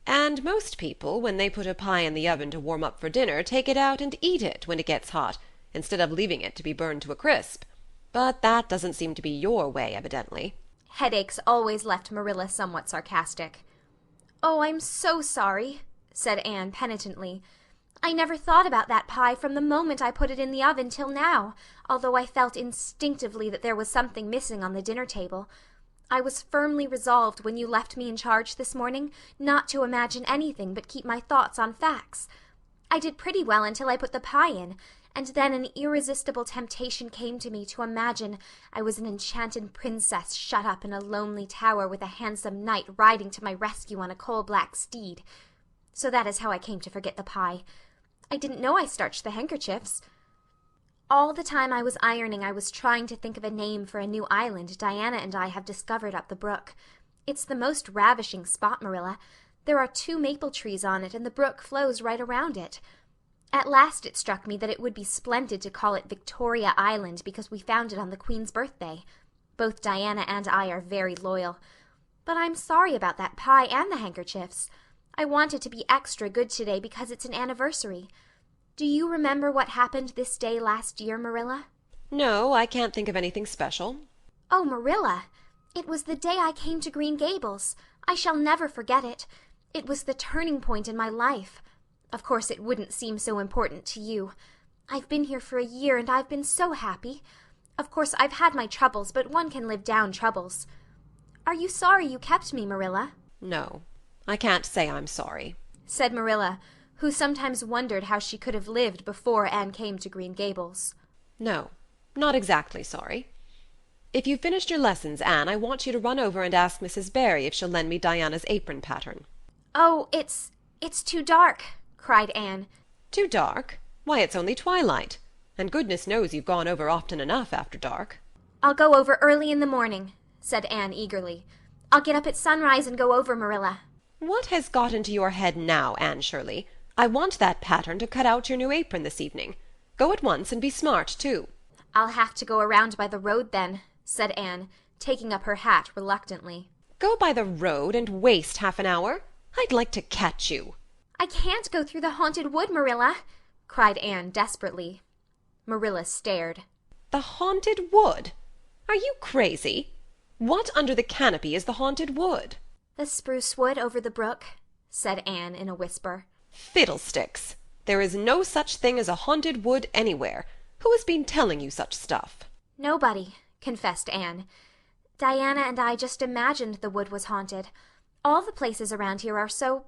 And most people, when they put a pie in the oven to warm up for dinner, take it out and eat it when it gets hot, instead of leaving it to be burned to a crisp. But that doesn't seem to be your way, evidently." Headaches always left Marilla somewhat sarcastic. "Oh, I'm so sorry," said Anne penitently. "I never thought about that pie from the moment I put it in the oven till now, although I felt instinctively that there was something missing on the dinner table. I was firmly resolved when you left me in charge this morning not to imagine anything but keep my thoughts on facts. I did pretty well until I put the pie in, and then an irresistible temptation came to me to imagine I was an enchanted princess shut up in a lonely tower with a handsome knight riding to my rescue on a coal-black steed. So that is how I came to forget the pie. I didn't know I starched the handkerchiefs. All the time I was ironing I was trying to think of a name for a new island Diana and I have discovered up the brook. It's the most ravishing spot, Marilla. There are 2 maple trees on it, and the brook flows right around it. At last it struck me that it would be splendid to call it Victoria Island because we found it on the Queen's birthday. Both Diana and I are very loyal. But I'm sorry about that pie and the handkerchiefs. I wanted to be extra good today because it's an anniversary. Do you remember what happened this day last year, Marilla?" "No, I can't think of anything special." "Oh, Marilla, it was the day I came to Green Gables. I shall never forget it. It was the turning point in my life. Of course it wouldn't seem so important to you. I've been here for a year and I've been so happy. Of course I've had my troubles, but one can live down troubles. Are you sorry you kept me, Marilla?" "No, I can't say I'm sorry," said Marilla, who sometimes wondered how she could have lived before Anne came to Green Gables. "No, not exactly sorry. If you've finished your lessons, Anne, I want you to run over and ask Mrs. Barry if she'll lend me Diana's apron pattern." "Oh, it's too dark," cried Anne. "Too dark? Why, it's only twilight. And goodness knows you've gone over often enough after dark." "I'll go over early in the morning," said Anne eagerly. "I'll get up at sunrise and go over, Marilla." "What has got into your head now, Anne Shirley? I want that pattern to cut out your new apron this evening. Go at once and be smart, too." "I'll have to go around by the road then," said Anne, taking up her hat reluctantly. "Go by the road and waste half an hour? I'd like to catch you." "I can't go through the haunted wood, Marilla," cried Anne desperately. Marilla stared. "The haunted wood? Are you crazy? What under the canopy is the haunted wood?" "The spruce wood over the brook," said Anne in a whisper. "Fiddlesticks! There is no such thing as a haunted wood anywhere. Who has been telling you such stuff?" "Nobody," confessed Anne. "Diana and I just imagined the wood was haunted. All the places around here are so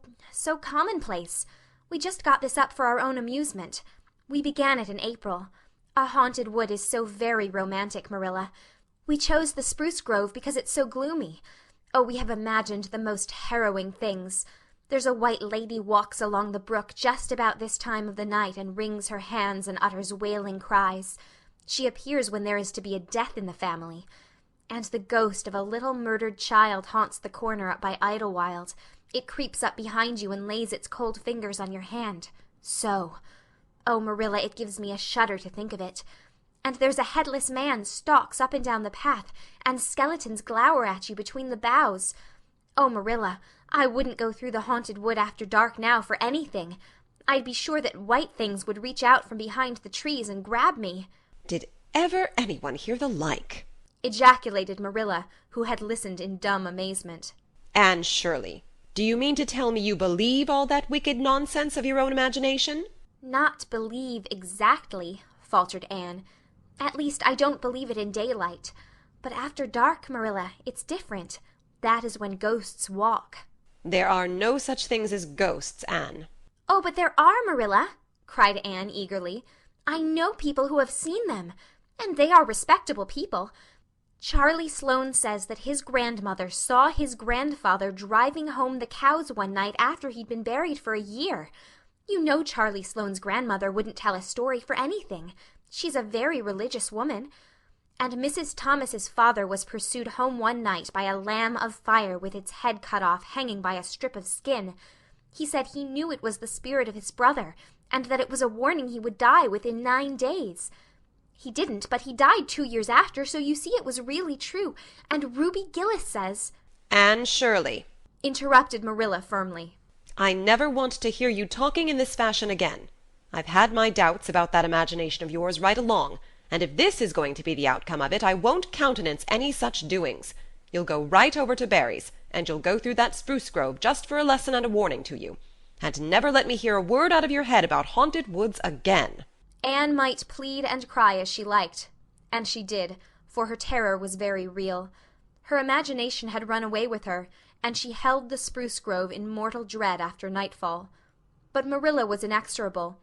commonplace. We just got this up for our own amusement. We began it in April. A haunted wood is so very romantic, Marilla. We chose the spruce grove because it's so gloomy. Oh, we have imagined the most harrowing things. There's a white lady walks along the brook just about this time of the night and wrings her hands and utters wailing cries. She appears when there is to be a death in the family. And the ghost of a little murdered child haunts the corner up by Idlewild. It creeps up behind you and lays its cold fingers on your hand. So. Oh, Marilla, it gives me a shudder to think of it. And there's a headless man stalks up and down the path, and skeletons glower at you between the boughs. Oh, Marilla, I wouldn't go through the haunted wood after dark now for anything. I'd be sure that white things would reach out from behind the trees and grab me. Did ever anyone hear the like? Ejaculated Marilla, who had listened in dumb amazement. Anne Shirley, do you mean to tell me you believe all that wicked nonsense of your own imagination? Not believe exactly, faltered Anne. At least I don't believe it in daylight. But after dark, Marilla, it's different. That is when ghosts walk. There are no such things as ghosts, Anne. Oh, but there are, Marilla, cried Anne eagerly. I know people who have seen them, and they are respectable people. Charlie Sloane says that his grandmother saw his grandfather driving home the cows one night after he'd been buried for a year. You know Charlie Sloane's grandmother wouldn't tell a story for anything. She's a very religious woman. And Mrs. Thomas's father was pursued home one night by a lamb of fire with its head cut off hanging by a strip of skin. He said he knew it was the spirit of his brother, and that it was a warning he would die within 9 days. He didn't, but he died 2 years after, so you see it was really true. And Ruby Gillis says— Anne Shirley, interrupted Marilla firmly. I never want to hear you talking in this fashion again. I've had my doubts about that imagination of yours right along, and if this is going to be the outcome of it, I won't countenance any such doings. You'll go right over to Barry's, and you'll go through that spruce grove just for a lesson and a warning to you. And never let me hear a word out of your head about haunted woods again. Anne might plead and cry as she liked, and she did, for her terror was very real. Her imagination had run away with her, and she held the spruce grove in mortal dread after nightfall. But Marilla was inexorable.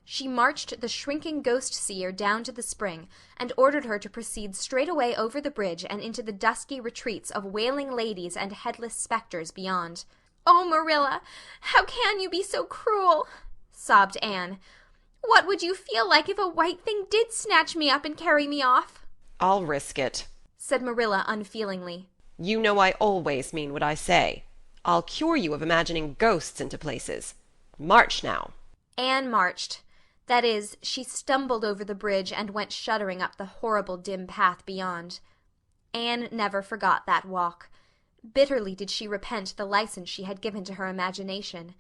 She marched the shrinking ghost-seer down to the spring, and ordered her to proceed straightway over the bridge and into the dusky retreats of wailing ladies and headless spectres beyond. "Oh, Marilla, how can you be so cruel?" sobbed Anne. "What would you feel like if a white thing did snatch me up and carry me off?" I'll risk it, said Marilla unfeelingly. You know I always mean what I say. I'll cure you of imagining ghosts into places. March now. Anne marched. That is, she stumbled over the bridge and went shuddering up the horrible dim path beyond. Anne never forgot that walk. Bitterly did she repent the license she had given to her imagination.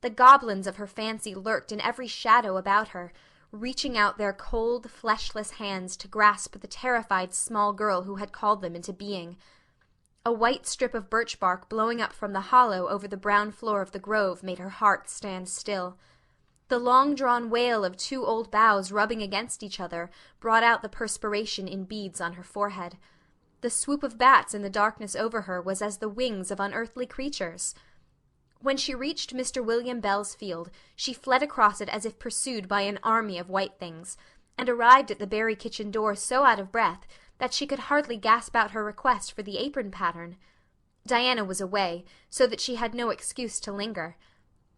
The goblins of her fancy lurked in every shadow about her, reaching out their cold, fleshless hands to grasp the terrified small girl who had called them into being. A white strip of birch bark blowing up from the hollow over the brown floor of the grove made her heart stand still. The long-drawn wail of 2 old boughs rubbing against each other brought out the perspiration in beads on her forehead. The swoop of bats in the darkness over her was as the wings of unearthly creatures. When she reached Mr. William Bell's field, she fled across it as if pursued by an army of white things, and arrived at the Barry kitchen door so out of breath that she could hardly gasp out her request for the apron pattern. Diana was away, so that she had no excuse to linger.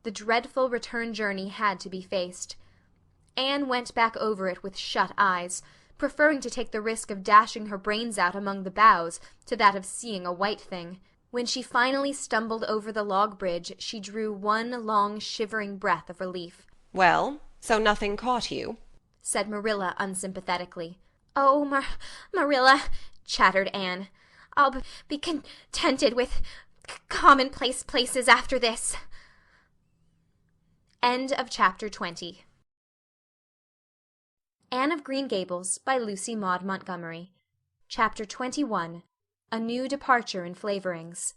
The dreadful return journey had to be faced. Anne went back over it with shut eyes, preferring to take the risk of dashing her brains out among the boughs to that of seeing a white thing. When she finally stumbled over the log bridge, she drew one long shivering breath of relief. Well, so nothing caught you? Said Marilla unsympathetically. "Oh, Marilla," chattered Anne. "I'll be contented with commonplace places after this." End of chapter 20. Anne of Green Gables by Lucy Maud Montgomery. Chapter 21. A New Departure in Flavorings.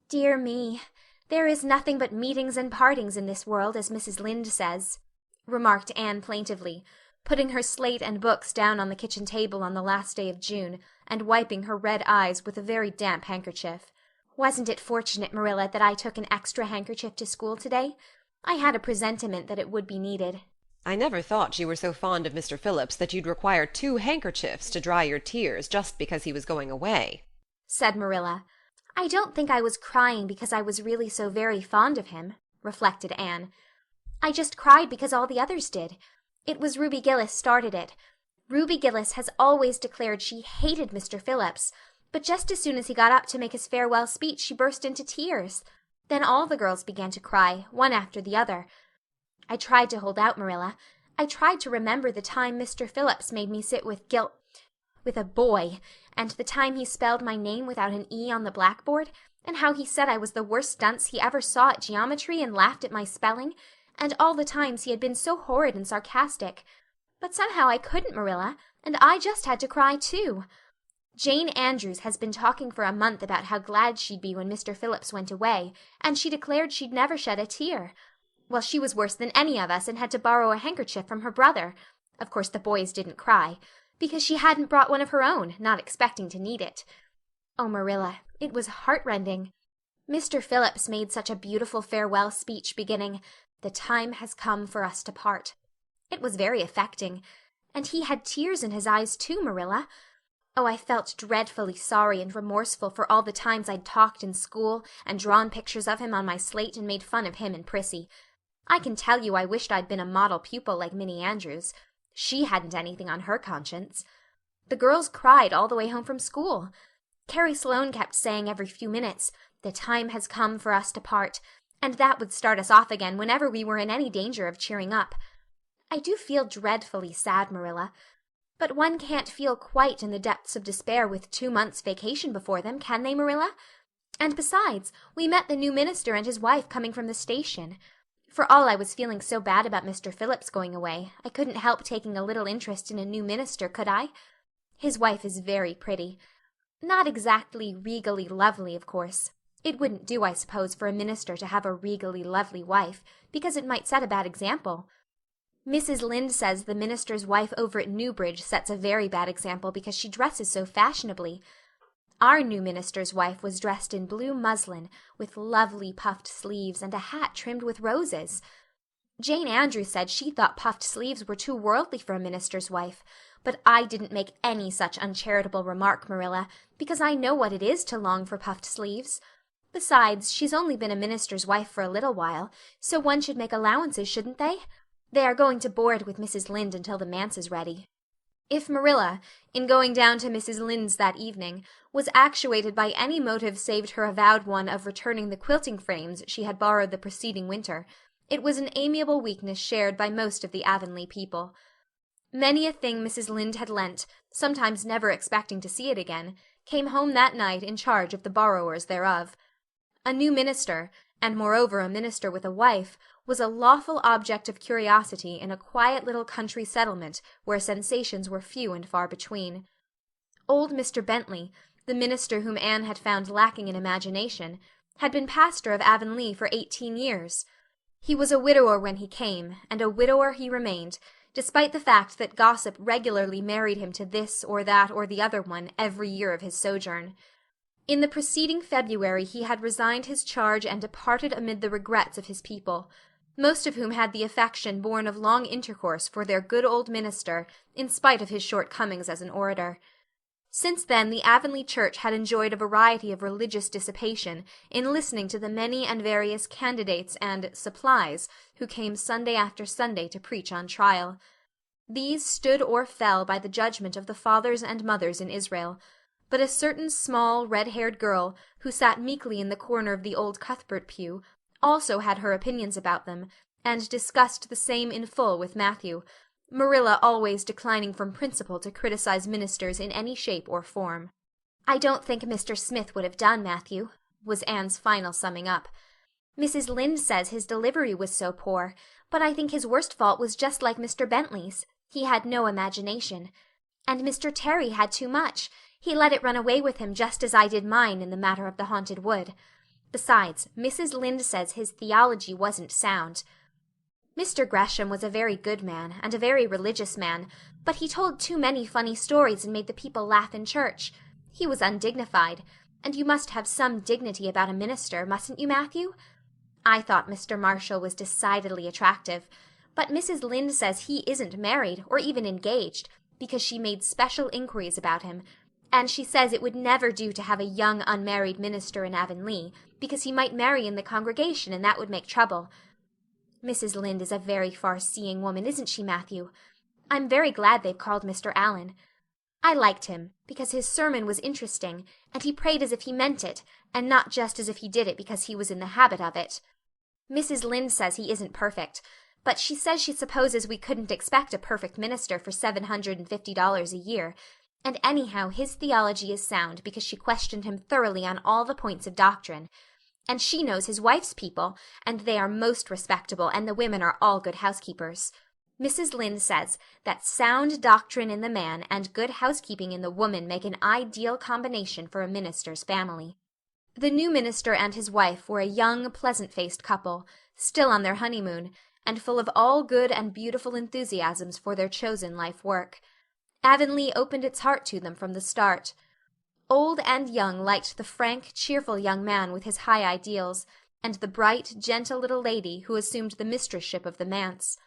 "Dear me, there is nothing but meetings and partings in this world, as Mrs. Lynde says," remarked Anne plaintively, putting her slate and books down on the kitchen table on the last day of June, and wiping her red eyes with a very damp handkerchief. "Wasn't it fortunate, Marilla, that I took an extra handkerchief to school today? I had a presentiment that it would be needed." I never thought you were so fond of Mr. Phillips that you'd require 2 handkerchiefs to dry your tears just because he was going away, said Marilla. "I don't think I was crying because I was really so very fond of him," reflected Anne. "I just cried because all the others did. It was Ruby Gillis started it. Ruby Gillis has always declared she hated Mr. Phillips, but just as soon as he got up to make his farewell speech she burst into tears. Then all the girls began to cry, one after the other. I tried to hold out, Marilla. I tried to remember the time Mr. Phillips made me sit with a boy, and the time he spelled my name without an E on the blackboard, and how he said I was the worst dunce he ever saw at geometry and laughed at my spelling, and all the times he had been so horrid and sarcastic. But somehow I couldn't, Marilla, and I just had to cry too. Jane Andrews has been talking for a month about how glad she'd be when Mr. Phillips went away, and she declared she'd never shed a tear. Well, she was worse than any of us and had to borrow a handkerchief from her brother. Of course the boys didn't cry, because she hadn't brought one of her own, not expecting to need it. Oh, Marilla, it was heartrending. Mr. Phillips made such a beautiful farewell speech beginning, "The time has come for us to part." It was very affecting, and he had tears in his eyes too, Marilla. Oh, I felt dreadfully sorry and remorseful for all the times I'd talked in school and drawn pictures of him on my slate and made fun of him and Prissy. I can tell you I wished I'd been a model pupil like Minnie Andrews. She hadn't anything on her conscience. The girls cried all the way home from school. Carrie Sloane kept saying every few minutes, "The time has come for us to part," and that would start us off again whenever we were in any danger of cheering up. I do feel dreadfully sad, Marilla. But one can't feel quite in the depths of despair with 2 months' vacation before them, can they, Marilla? And besides, we met the new minister and his wife coming from the station. For all I was feeling so bad about Mr. Phillips going away, I couldn't help taking a little interest in a new minister, could I? His wife is very pretty. Not exactly regally lovely, of course. It wouldn't do, I suppose, for a minister to have a regally lovely wife, because it might set a bad example. Mrs. Lynde says the minister's wife over at Newbridge sets a very bad example because she dresses so fashionably. Our new minister's wife was dressed in blue muslin, with lovely puffed sleeves and a hat trimmed with roses. Jane Andrews said she thought puffed sleeves were too worldly for a minister's wife, but I didn't make any such uncharitable remark, Marilla, because I know what it is to long for puffed sleeves. Besides, she's only been a minister's wife for a little while, so one should make allowances, shouldn't they? They are going to board with Mrs. Lynde until the manse is ready. If Marilla, in going down to Mrs. Lynde's that evening, was actuated by any motive save her avowed one of returning the quilting frames she had borrowed the preceding winter, it was an amiable weakness shared by most of the Avonlea people. Many a thing Mrs. Lynde had lent, sometimes never expecting to see it again, came home that night in charge of the borrowers thereof. A new minister, and moreover a minister with a wife, was a lawful object of curiosity in a quiet little country settlement where sensations were few and far between. Old Mr. Bentley, the minister whom Anne had found lacking in imagination, had been pastor of Avonlea for 18 years. He was a widower when he came, and a widower he remained, despite the fact that gossip regularly married him to this or that or the other one every year of his sojourn. In the preceding February he had resigned his charge and departed amid the regrets of his people, most of whom had the affection born of long intercourse for their good old minister, in spite of his shortcomings as an orator. Since then the Avonlea church had enjoyed a variety of religious dissipation in listening to the many and various candidates and supplies who came Sunday after Sunday to preach on trial. These stood or fell by the judgment of the fathers and mothers in Israel, but a certain small red-haired girl who sat meekly in the corner of the old Cuthbert pew also had her opinions about them, and discussed the same in full with Matthew, Marilla always declining from principle to criticize ministers in any shape or form. "I don't think Mr. Smith would have done, Matthew," was Anne's final summing up. "Mrs. Lynde says his delivery was so poor, but I think his worst fault was just like Mr. Bentley's. He had no imagination. And Mr. Terry had too much. He let it run away with him just as I did mine in the matter of the haunted wood. Besides, Mrs. Lynde says his theology wasn't sound. Mr. Gresham was a very good man, and a very religious man, but he told too many funny stories and made the people laugh in church. He was undignified, and you must have some dignity about a minister, mustn't you, Matthew? I thought Mr. Marshall was decidedly attractive, but Mrs. Lynde says he isn't married, or even engaged, because she made special inquiries about him, and she says it would never do to have a young unmarried minister in Avonlea, because he might marry in the congregation, and that would make trouble. Mrs. Lynde is a very far-seeing woman, isn't she, Matthew? I'm very glad they've called Mr. Allen. I liked him, because his sermon was interesting, and he prayed as if he meant it, and not just as if he did it because he was in the habit of it. Mrs. Lynde says he isn't perfect, but she says she supposes we couldn't expect a perfect minister for $750 a year, and anyhow his theology is sound because she questioned him thoroughly on all the points of doctrine. And she knows his wife's people, and they are most respectable, and the women are all good housekeepers. Mrs. Lynde says that sound doctrine in the man and good housekeeping in the woman make an ideal combination for a minister's family. The new minister and his wife were a young, pleasant-faced couple, still on their honeymoon, and full of all good and beautiful enthusiasms for their chosen life work. Avonlea opened its heart to them from the start. Old and young liked the frank, cheerful young man with his high ideals, and the bright, gentle little lady who assumed the mistressship of the manse.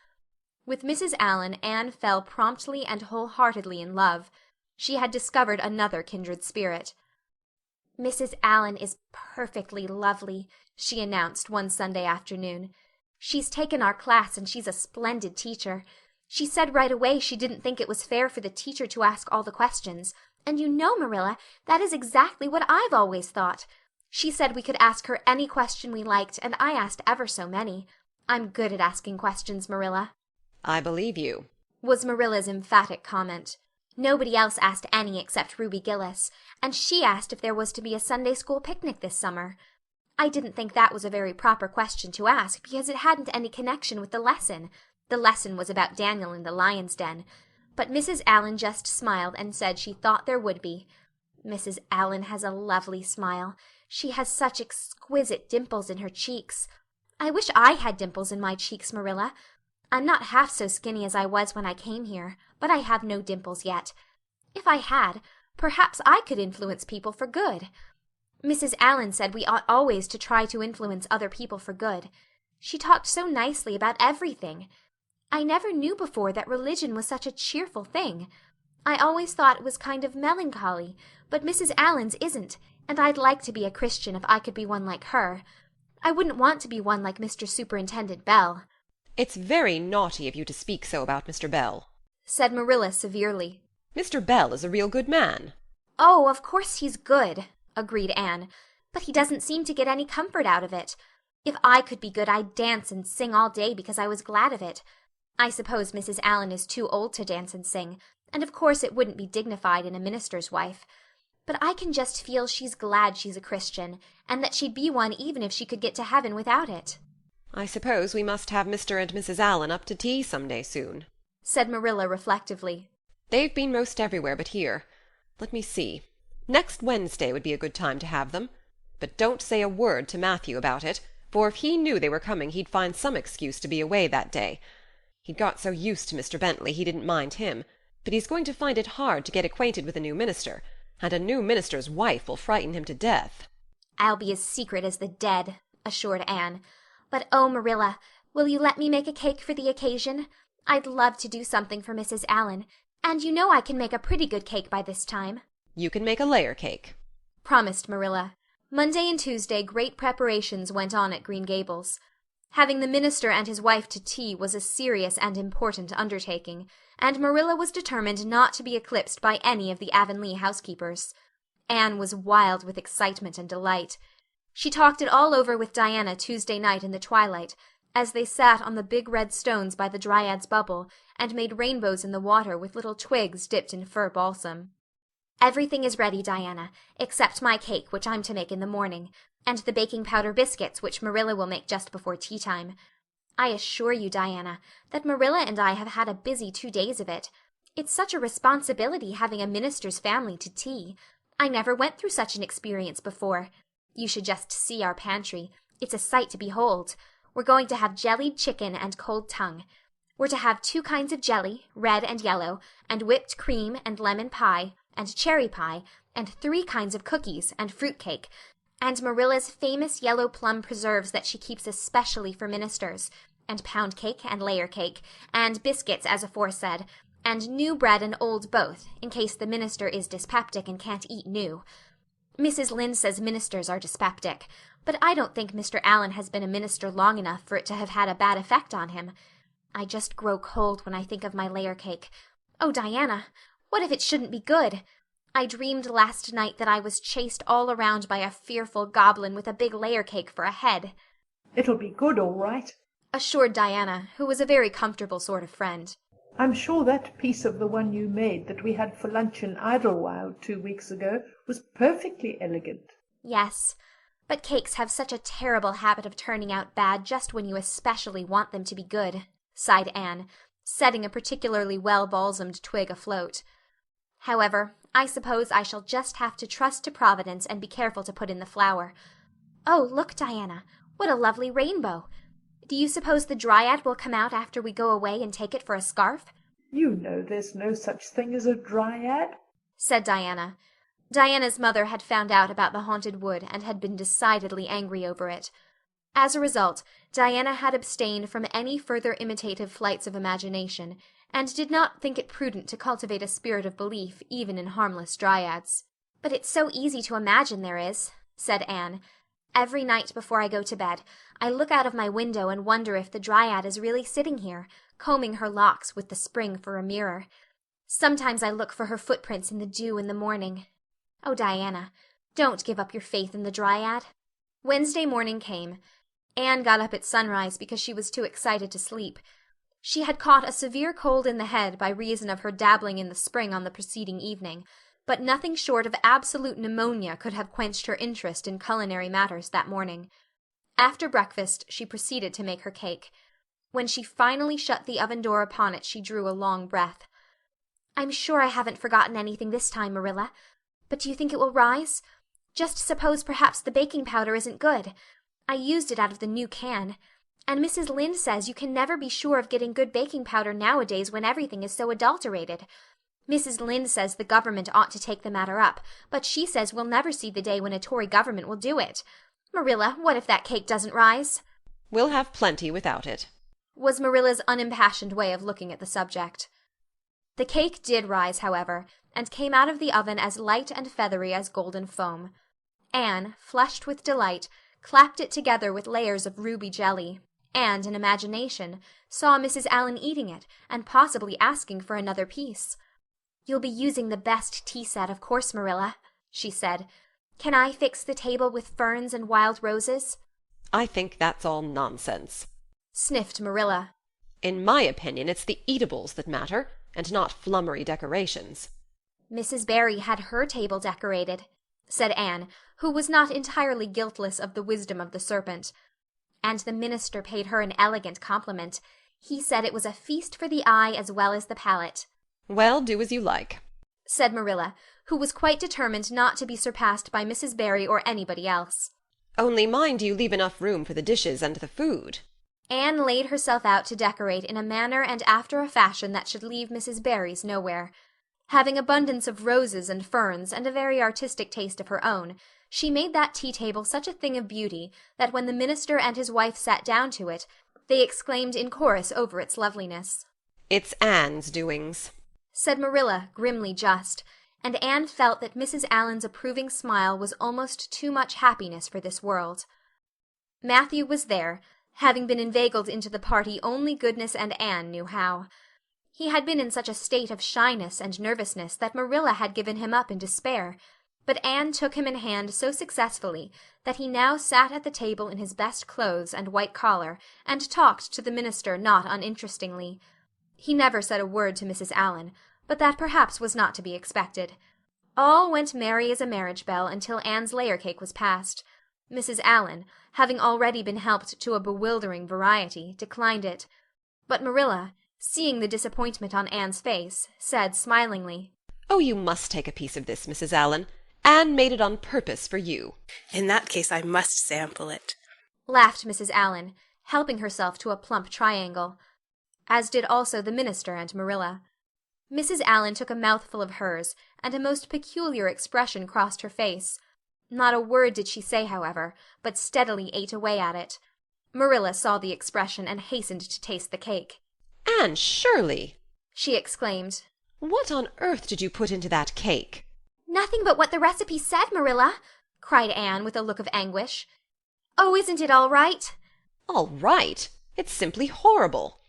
With Mrs. Allen, Anne fell promptly and wholeheartedly in love. She had discovered another kindred spirit. "Mrs. Allen is perfectly lovely," she announced one Sunday afternoon. "She's taken our class, and she's a splendid teacher. She said right away she didn't think it was fair for the teacher to ask all the questions. And you know, Marilla, that is exactly what I've always thought. She said we could ask her any question we liked, and I asked ever so many. I'm good at asking questions, Marilla." "I believe you," was Marilla's emphatic comment. Nobody else asked any except Ruby Gillis, and she asked if there was to be a Sunday school picnic this summer. I didn't think that was a very proper question to ask because it hadn't any connection with the lesson. The lesson was about Daniel in the lion's den. But Mrs. Allen just smiled and said she thought there would be. Mrs. Allen has a lovely smile. She has such exquisite dimples in her cheeks. I wish I had dimples in my cheeks, Marilla. I'm not half so skinny as I was when I came here, but I have no dimples yet. If I had, perhaps I could influence people for good. Mrs. Allen said we ought always to try to influence other people for good. She talked so nicely about everything. I never knew before that religion was such a cheerful thing. I always thought it was kind of melancholy, but Mrs. Allen's isn't, and I'd like to be a Christian if I could be one like her. I wouldn't want to be one like Mr. Superintendent Bell. "It's very naughty of you to speak so about Mr. Bell," said Marilla severely. "Mr. Bell is a real good man." "Oh, of course he's good," agreed Anne, "but he doesn't seem to get any comfort out of it. If I could be good I'd dance and sing all day because I was glad of it. I suppose Mrs. Allen is too old to dance and sing, and of course it wouldn't be dignified in a minister's wife. But I can just feel she's glad she's a Christian, and that she'd be one even if she could get to heaven without it." "I suppose we must have Mr. and Mrs. Allen up to tea some day soon," said Marilla reflectively. "They've been most everywhere but here. Let me see. Next Wednesday would be a good time to have them. But don't say a word to Matthew about it, for if he knew they were coming he'd find some excuse to be away that day. He'd got so used to Mr. Bentley he didn't mind him, but he's going to find it hard to get acquainted with a new minister, and a new minister's wife will frighten him to death." "I'll be as secret as the dead," assured Anne. "But oh, Marilla, will you let me make a cake for the occasion? I'd love to do something for Mrs. Allen, and you know I can make a pretty good cake by this time." "You can make a layer cake," promised Marilla. Monday and Tuesday great preparations went on at Green Gables. Having the minister and his wife to tea was a serious and important undertaking, and Marilla was determined not to be eclipsed by any of the Avonlea housekeepers. Anne was wild with excitement and delight. She talked it all over with Diana Tuesday night in the twilight, as they sat on the big red stones by the Dryad's Bubble and made rainbows in the water with little twigs dipped in fir balsam. "Everything is ready, Diana, except my cake, which I'm to make in the morning, and the baking powder biscuits, which Marilla will make just before tea time. I assure you, Diana, that Marilla and I have had a busy 2 days of it. It's such a responsibility having a minister's family to tea. I never went through such an experience before. You should just see our pantry. It's a sight to behold. We're going to have jellied chicken and cold tongue. We're to have 2 kinds of jelly, red and yellow, and whipped cream and lemon pie, and cherry pie, and 3 kinds of cookies, and fruit cake, and Marilla's famous yellow plum preserves that she keeps especially for ministers, and pound cake and layer cake, and biscuits as aforesaid, and new bread and old both, in case the minister is dyspeptic and can't eat new. Mrs. Lynde says ministers are dyspeptic, but I don't think Mr. Allen has been a minister long enough for it to have had a bad effect on him. I just grow cold when I think of my layer cake. Oh, Diana, what if it shouldn't be good? I dreamed last night that I was chased all around by a fearful goblin with a big layer cake for a head. It'll be good, all right, assured Diana, who was a very comfortable sort of friend. I'm sure that piece of the one you made that we had for lunch in Idlewild 2 weeks ago was perfectly elegant. Yes, but cakes have such a terrible habit of turning out bad just when you especially want them to be good, sighed Anne, setting a particularly well-balsamed twig afloat. However, I suppose I shall just have to trust to Providence and be careful to put in the flour. Oh, look, Diana, what a lovely rainbow! Do you suppose the Dryad will come out after we go away and take it for a scarf? You know there's no such thing as a Dryad, said Diana. Diana's mother had found out about the haunted wood and had been decidedly angry over it. As a result, Diana had abstained from any further imitative flights of imagination, and did not think it prudent to cultivate a spirit of belief even in harmless dryads. "But it's so easy to imagine there is," said Anne. "Every night before I go to bed, I look out of my window and wonder if the Dryad is really sitting here, combing her locks with the spring for a mirror. Sometimes I look for her footprints in the dew in the morning. Oh, Diana, don't give up your faith in the Dryad." Wednesday morning came. Anne got up at sunrise because she was too excited to sleep. She had caught a severe cold in the head by reason of her dabbling in the spring on the preceding evening, but nothing short of absolute pneumonia could have quenched her interest in culinary matters that morning. After breakfast she proceeded to make her cake. When she finally shut the oven door upon it she drew a long breath. "I'm sure I haven't forgotten anything this time, Marilla. But do you think it will rise? Just suppose perhaps the baking powder isn't good. I used it out of the new can. And Mrs. Lynde says you can never be sure of getting good baking powder nowadays when everything is so adulterated. Mrs. Lynde says the government ought to take the matter up, but she says we'll never see the day when a Tory government will do it. Marilla, what if that cake doesn't rise?" "We'll have plenty without it," was Marilla's unimpassioned way of looking at the subject. The cake did rise, however, and came out of the oven as light and feathery as golden foam. Anne, flushed with delight, clapped it together with layers of ruby jelly, and, in imagination, saw Mrs. Allan eating it, and possibly asking for another piece. "You'll be using the best tea set, of course, Marilla," she said. "Can I fix the table with ferns and wild roses?" "I think that's all nonsense," sniffed Marilla. "In my opinion it's the eatables that matter, and not flummery decorations." "Mrs. Barry had her table decorated," said Anne, who was not entirely guiltless of the wisdom of the serpent. "And the minister paid her an elegant compliment. He said it was a feast for the eye as well as the palate." "Well, do as you like," said Marilla, who was quite determined not to be surpassed by Mrs. Barry or anybody else. "Only mind you leave enough room for the dishes and the food." Anne laid herself out to decorate in a manner and after a fashion that should leave Mrs. Barry's nowhere. Having abundance of roses and ferns and a very artistic taste of her own, she made that tea-table such a thing of beauty that when the minister and his wife sat down to it, they exclaimed in chorus over its loveliness. "It's Anne's doings," said Marilla, grimly just, and Anne felt that Mrs. Allan's approving smile was almost too much happiness for this world. Matthew was there, having been inveigled into the party only goodness and Anne knew how. He had been in such a state of shyness and nervousness that Marilla had given him up in despair, but Anne took him in hand so successfully that he now sat at the table in his best clothes and white collar, and talked to the minister not uninterestingly. He never said a word to Mrs. Allan, but that perhaps was not to be expected. All went merry as a marriage bell until Anne's layer cake was passed. Mrs. Allan, having already been helped to a bewildering variety, declined it. But Marilla, seeing the disappointment on Anne's face, said smilingly, "Oh, you must take a piece of this, Mrs. Allan. Anne made it on purpose for you." "In that case I must sample it," laughed Mrs. Allan, helping herself to a plump triangle, as did also the minister and Marilla. Mrs. Allan took a mouthful of hers, and a most peculiar expression crossed her face. Not a word did she say, however, but steadily ate away at it. Marilla saw the expression and hastened to taste the cake. "Anne Shirley!" she exclaimed. "What on earth did you put into that cake?" "Nothing but what the recipe said, Marilla," cried Anne with a look of anguish. "Oh, isn't it all right?" "All right? It's simply horrible.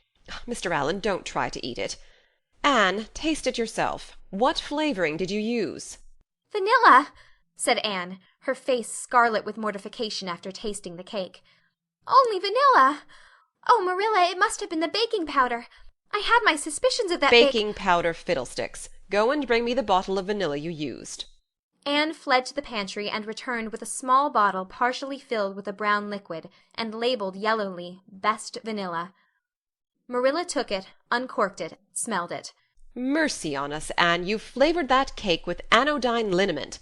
Mr. Allen, don't try to eat it. Anne, taste it yourself. What flavoring did you use? Vanilla, said Anne, her face scarlet with mortification after tasting the cake. Only vanilla. Oh, Marilla, it must have been the baking powder. I had my suspicions of that baking powder fiddlesticks. Go and bring me the bottle of vanilla you used. Anne fled to the pantry and returned with a small bottle partially filled with a brown liquid and labeled yellowly, Best Vanilla. Marilla took it, uncorked it, smelled it. Mercy on us, Anne, you flavored that cake with anodyne liniment.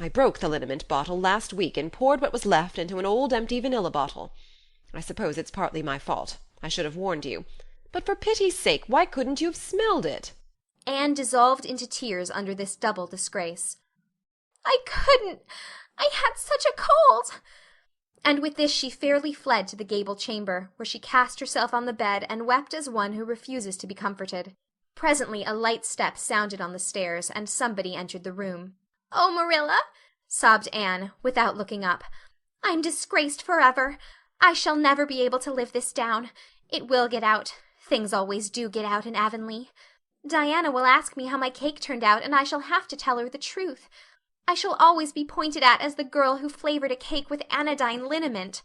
I broke the liniment bottle last week and poured what was left into an old empty vanilla bottle. I suppose it's partly my fault. I should have warned you. But for pity's sake, why couldn't you have smelled it? Anne dissolved into tears under this double disgrace. I couldn't. I had such a cold. And with this she fairly fled to the gable chamber, where she cast herself on the bed and wept as one who refuses to be comforted. Presently a light step sounded on the stairs, and somebody entered the room. "Oh, Marilla," sobbed Anne, without looking up, "I'm disgraced forever. I shall never be able to live this down. It will get out. Things always do get out in Avonlea. Diana will ask me how my cake turned out, and I shall have to tell her the truth. I shall always be pointed at as the girl who flavored a cake with anodyne liniment.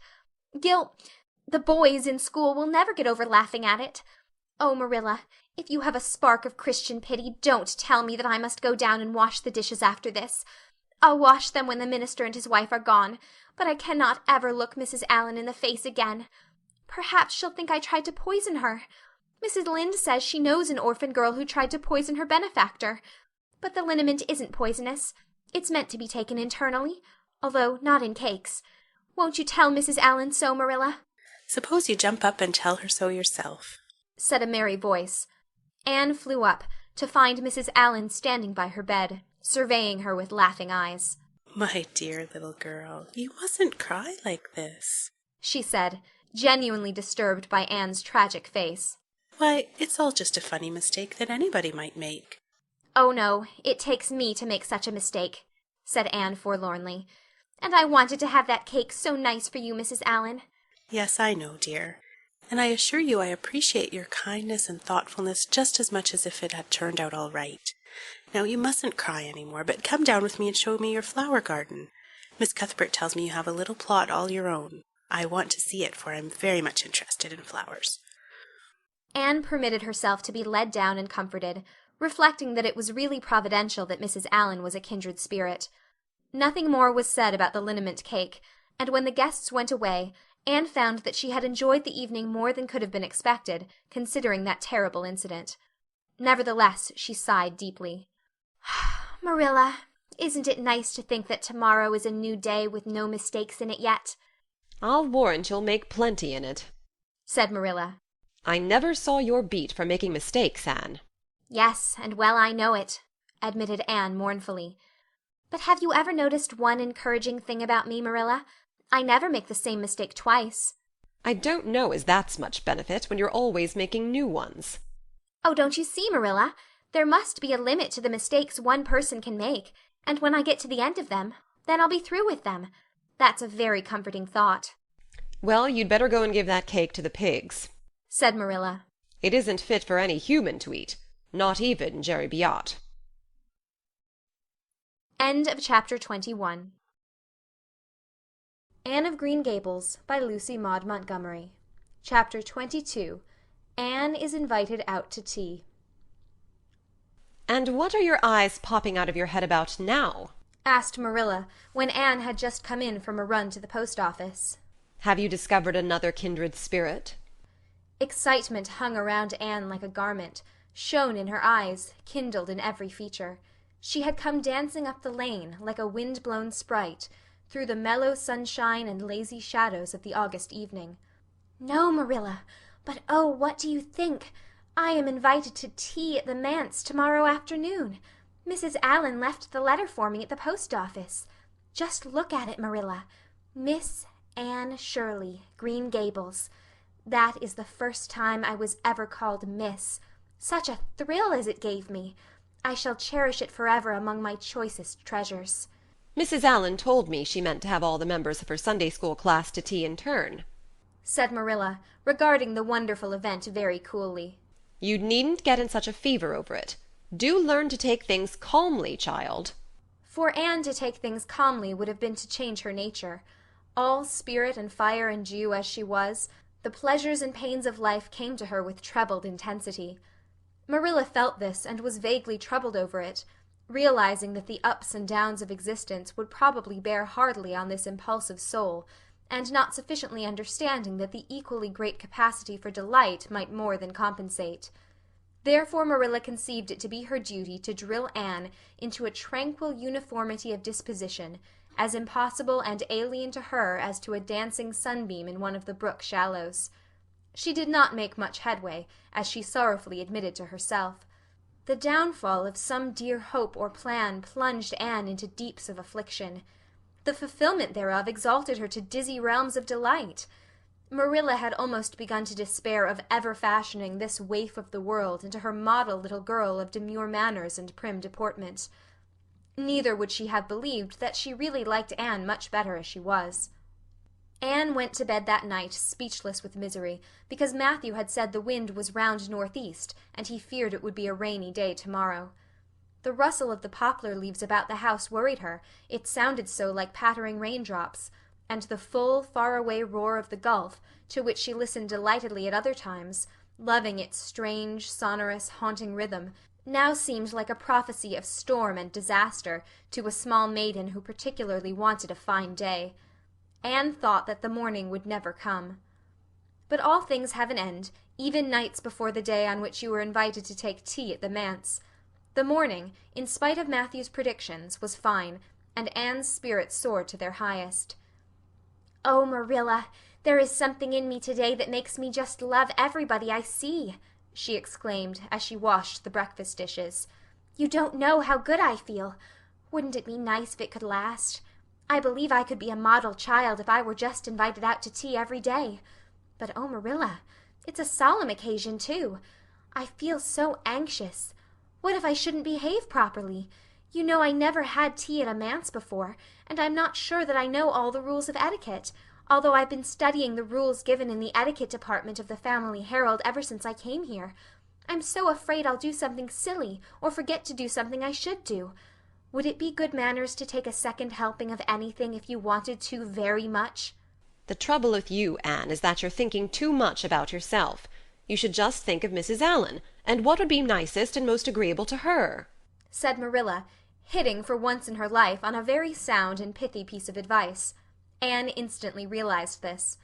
The boys in school will never get over laughing at it. Oh, Marilla, if you have a spark of Christian pity, don't tell me that I must go down and wash the dishes after this. I'll wash them when the minister and his wife are gone, but I cannot ever look Mrs. Allen in the face again. Perhaps she'll think I tried to poison her. Mrs. Lynde says she knows an orphan girl who tried to poison her benefactor. But the liniment isn't poisonous. It's meant to be taken internally, although not in cakes. Won't you tell Mrs. Allen so, Marilla?" "Suppose you jump up and tell her so yourself," said a merry voice. Anne flew up, to find Mrs. Allen standing by her bed, surveying her with laughing eyes. "My dear little girl, you mustn't cry like this," she said, genuinely disturbed by Anne's tragic face. "Why, it's all just a funny mistake that anybody might make." "Oh, no, it takes me to make such a mistake," said Anne forlornly. "And I wanted to have that cake so nice for you, Mrs. Allen." "Yes, I know, dear. And I assure you I appreciate your kindness and thoughtfulness just as much as if it had turned out all right. Now you mustn't cry any more, but come down with me and show me your flower garden. Miss Cuthbert tells me you have a little plot all your own. I want to see it, for I'm very much interested in flowers." Anne permitted herself to be led down and comforted, reflecting that it was really providential that Mrs. Allen was a kindred spirit. Nothing more was said about the liniment cake, and when the guests went away, Anne found that she had enjoyed the evening more than could have been expected, considering that terrible incident. Nevertheless, she sighed deeply. "Marilla, isn't it nice to think that tomorrow is a new day with no mistakes in it yet?" "I'll warrant you'll make plenty in it," said Marilla. "I never saw your beat for making mistakes, Anne." "Yes, and well I know it," admitted Anne mournfully. "But have you ever noticed one encouraging thing about me, Marilla? I never make the same mistake twice." "I don't know as that's much benefit when you're always making new ones." "Oh, don't you see, Marilla? There must be a limit to the mistakes one person can make, and when I get to the end of them, then I'll be through with them. That's a very comforting thought." "Well, you'd better go and give that cake to the pigs," said Marilla. "It isn't fit for any human to eat, not even Jerry Biot." End of chapter 21. Anne of Green Gables by Lucy Maud Montgomery. Chapter 22. Anne is invited out to tea. "And what are your eyes popping out of your head about now?" asked Marilla, when Anne had just come in from a run to the post office. "Have you discovered another kindred spirit?" Excitement hung around Anne like a garment, shone in her eyes, kindled in every feature. She had come dancing up the lane, like a wind-blown sprite, through the mellow sunshine and lazy shadows of the August evening. "No, Marilla, but oh, what do you think? I am invited to tea at the manse tomorrow afternoon. Mrs. Allen left the letter for me at the post office. Just look at it, Marilla. Miss Anne Shirley, Green Gables. That is the first time I was ever called Miss. Such a thrill as it gave me. I shall cherish it forever among my choicest treasures." "Mrs. Allen told me she meant to have all the members of her Sunday school class to tea in turn." said Marilla, regarding the wonderful event very coolly. You needn't get in such a fever over it. Do learn to take things calmly, child. For Anne to take things calmly would have been to change her nature. All spirit and fire and dew as she was, the pleasures and pains of life came to her with trebled intensity. Marilla felt this and was vaguely troubled over it, realizing that the ups and downs of existence would probably bear hardly on this impulsive soul, and not sufficiently understanding that the equally great capacity for delight might more than compensate. Therefore Marilla conceived it to be her duty to drill Anne into a tranquil uniformity of disposition, as impossible and alien to her as to a dancing sunbeam in one of the brook shallows. She did not make much headway, as she sorrowfully admitted to herself. The downfall of some dear hope or plan plunged Anne into deeps of affliction. The fulfillment thereof exalted her to dizzy realms of delight. Marilla had almost begun to despair of ever fashioning this waif of the world into her model little girl of demure manners and prim deportment. Neither would she have believed that she really liked Anne much better as she was. Anne went to bed that night speechless with misery, because Matthew had said the wind was round northeast, and he feared it would be a rainy day tomorrow. The rustle of the poplar leaves about the house worried her, it sounded so like pattering raindrops, and the full, far-away roar of the Gulf, to which she listened delightedly at other times, loving its strange, sonorous, haunting rhythm, now seemed like a prophecy of storm and disaster to a small maiden who particularly wanted a fine day. Anne thought that the morning would never come. But all things have an end, even nights before the day on which you were invited to take tea at the manse. The morning, in spite of Matthew's predictions, was fine, and Anne's spirits soared to their highest. "Oh, Marilla, there is something in me today that makes me just love everybody I see," she exclaimed as she washed the breakfast dishes. "You don't know how good I feel. Wouldn't it be nice if it could last? I believe I could be a model child if I were just invited out to tea every day. But oh, Marilla, it's a solemn occasion, too. I feel so anxious. What if I shouldn't behave properly? You know I never had tea at a manse before, and I'm not sure that I know all the rules of etiquette, although I've been studying the rules given in the etiquette department of the Family Herald ever since I came here. I'm so afraid I'll do something silly or forget to do something I should do. Would it be good manners to take a second helping of anything if you wanted to very much?" The trouble with you, Anne, is that you're thinking too much about yourself. You should just think of Mrs. Allan, and what would be nicest and most agreeable to her," said Marilla, hitting for once in her life on a very sound and pithy piece of advice. Anne instantly realized this.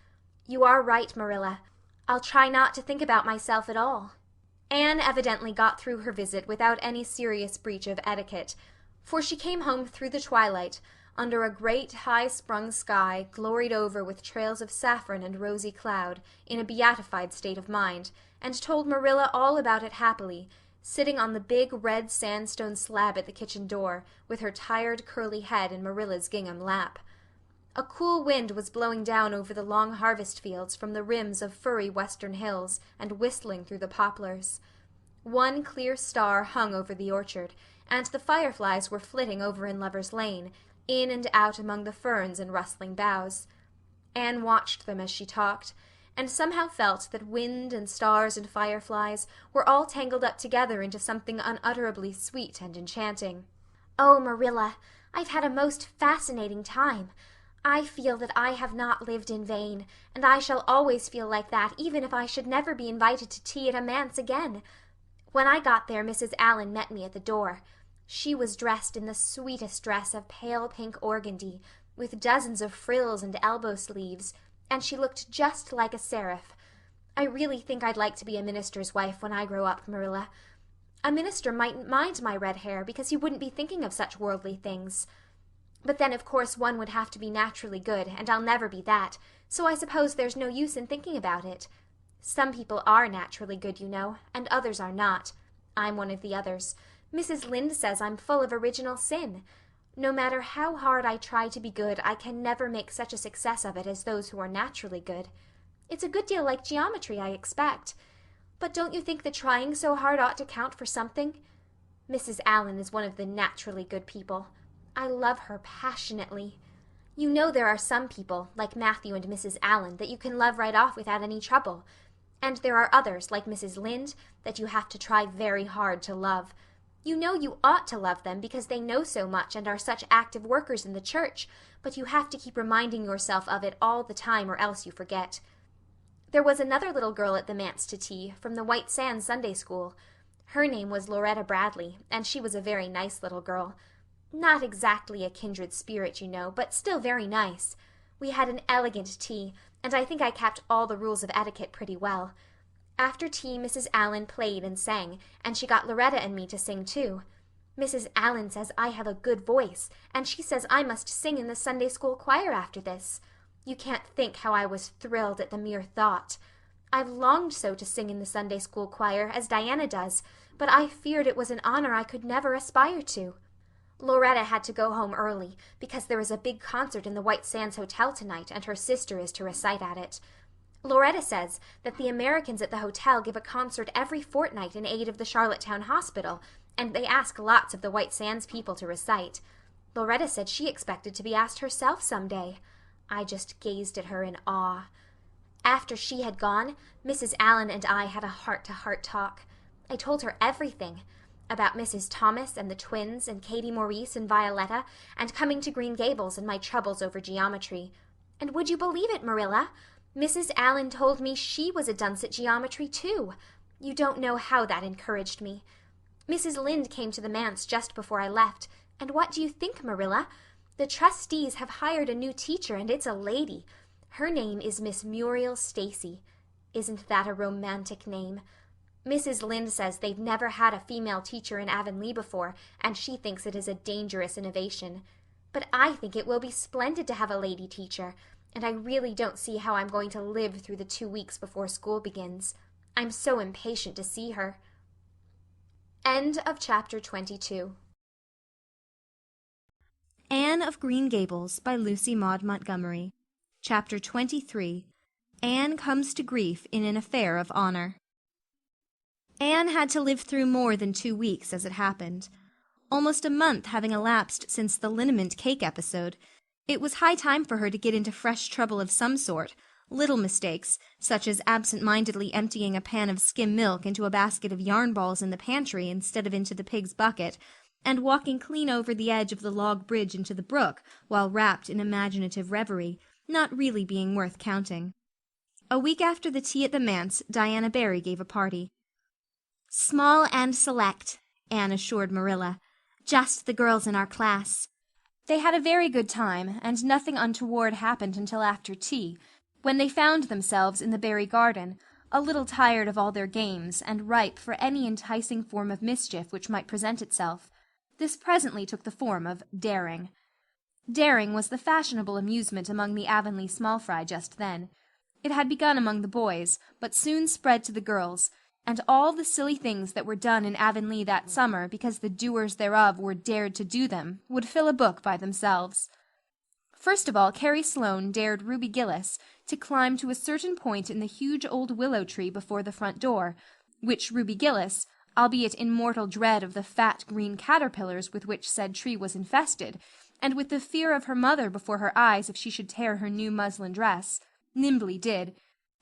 "You are right, Marilla. I'll try not to think about myself at all." Anne evidently got through her visit without any serious breach of etiquette, for she came home through the twilight, under a great high-sprung sky gloried over with trails of saffron and rosy cloud, in a beatified state of mind, and told Marilla all about it happily, sitting on the big red sandstone slab at the kitchen door, with her tired curly head in Marilla's gingham lap. A cool wind was blowing down over the long harvest fields from the rims of furry western hills, and whistling through the poplars. One clear star hung over the orchard, and the fireflies were flitting over in Lover's Lane, in and out among the ferns and rustling boughs. Anne watched them as she talked, and somehow felt that wind and stars and fireflies were all tangled up together into something unutterably sweet and enchanting. "Oh, Marilla, I've had a most fascinating time. I feel that I have not lived in vain, and I shall always feel like that even if I should never be invited to tea at a manse again. When I got there Mrs. Allan met me at the door. She was dressed in the sweetest dress of pale pink organdy, with dozens of frills and elbow sleeves, and she looked just like a seraph. I really think I'd like to be a minister's wife when I grow up, Marilla. A minister mightn't mind my red hair because he wouldn't be thinking of such worldly things. But then of course one would have to be naturally good, and I'll never be that, so I suppose there's no use in thinking about it. Some people are naturally good, you know, and others are not. I'm one of the others. Mrs. Lynde says I'm full of original sin. No matter how hard I try to be good, I can never make such a success of it as those who are naturally good. It's a good deal like geometry, I expect. But don't you think the trying so hard ought to count for something? Mrs. Allan is one of the naturally good people. I love her passionately. You know there are some people, like Matthew and Mrs. Allan, that you can love right off without any trouble. And there are others, like Mrs. Lynde, that you have to try very hard to love. You know you ought to love them because they know so much and are such active workers in the church, but you have to keep reminding yourself of it all the time or else you forget. There was another little girl at the manse to tea, from the White Sands Sunday School. Her name was Loretta Bradley, and she was a very nice little girl. Not exactly a kindred spirit, you know, but still very nice. We had an elegant tea, and I think I kept all the rules of etiquette pretty well. After tea Mrs. Allan played and sang, and she got Loretta and me to sing too. Mrs. Allan says I have a good voice, and she says I must sing in the Sunday school choir after this. You can't think how I was thrilled at the mere thought. I've longed so to sing in the Sunday school choir, as Diana does, but I feared it was an honor I could never aspire to. Loretta had to go home early, because there is a big concert in the White Sands Hotel tonight, and her sister is to recite at it. Loretta says that the Americans at the hotel give a concert every fortnight in aid of the Charlottetown Hospital, and they ask lots of the White Sands people to recite. Loretta said she expected to be asked herself some day. I just gazed at her in awe. After she had gone, Mrs. Allan and I had a heart-to-heart talk. I told her everything, about Mrs. Thomas and the twins and Katie Maurice and Violetta, and coming to Green Gables and my troubles over geometry. And would you believe it, Marilla? Mrs. Allan told me she was a dunce at geometry too. You don't know how that encouraged me. Mrs. Lynde came to the manse just before I left, and what do you think, Marilla? The trustees have hired a new teacher, and it's a lady. Her name is Miss Muriel Stacy. Isn't that a romantic name? Mrs. Lynde says they've never had a female teacher in Avonlea before, and she thinks it is a dangerous innovation. But I think it will be splendid to have a lady teacher, and I really don't see how I'm going to live through the 2 weeks before school begins. I'm so impatient to see her. End of chapter 22. Anne of Green Gables by Lucy Maud Montgomery. Chapter 23. Anne comes to grief in an affair of honor. Anne had to live through more than 2 weeks as it happened. Almost a month having elapsed since the liniment cake episode, it was high time for her to get into fresh trouble of some sort, little mistakes, such as absent-mindedly emptying a pan of skim milk into a basket of yarn balls in the pantry instead of into the pig's bucket, and walking clean over the edge of the log bridge into the brook while wrapped in imaginative reverie, not really being worth counting. A week after the tea at the manse, Diana Barry gave a party. "Small and select," Anne assured Marilla. "Just the girls in our class." They had a very good time, and nothing untoward happened until after tea, when they found themselves in the Barry garden, a little tired of all their games, and ripe for any enticing form of mischief which might present itself. This presently took the form of daring. Daring was the fashionable amusement among the Avonlea small fry just then. It had begun among the boys, but soon spread to the girls, and all the silly things that were done in Avonlea that summer because the doers thereof were dared to do them would fill a book by themselves. First of all, Carrie Sloane dared Ruby Gillis to climb to a certain point in the huge old willow tree before the front door, which Ruby Gillis, albeit in mortal dread of the fat green caterpillars with which said tree was infested, and with the fear of her mother before her eyes if she should tear her new muslin dress, nimbly did,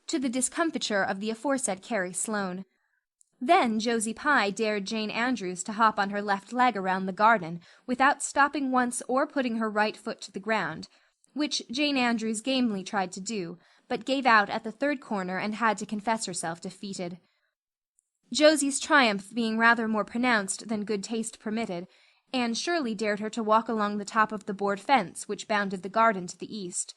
to the discomfiture of the aforesaid Carrie Sloane. Then Josie Pye dared Jane Andrews to hop on her left leg around the garden without stopping once or putting her right foot to the ground, which Jane Andrews gamely tried to do, but gave out at the third corner and had to confess herself defeated. Josie's triumph being rather more pronounced than good taste permitted, Anne Shirley dared her to walk along the top of the board fence which bounded the garden to the east.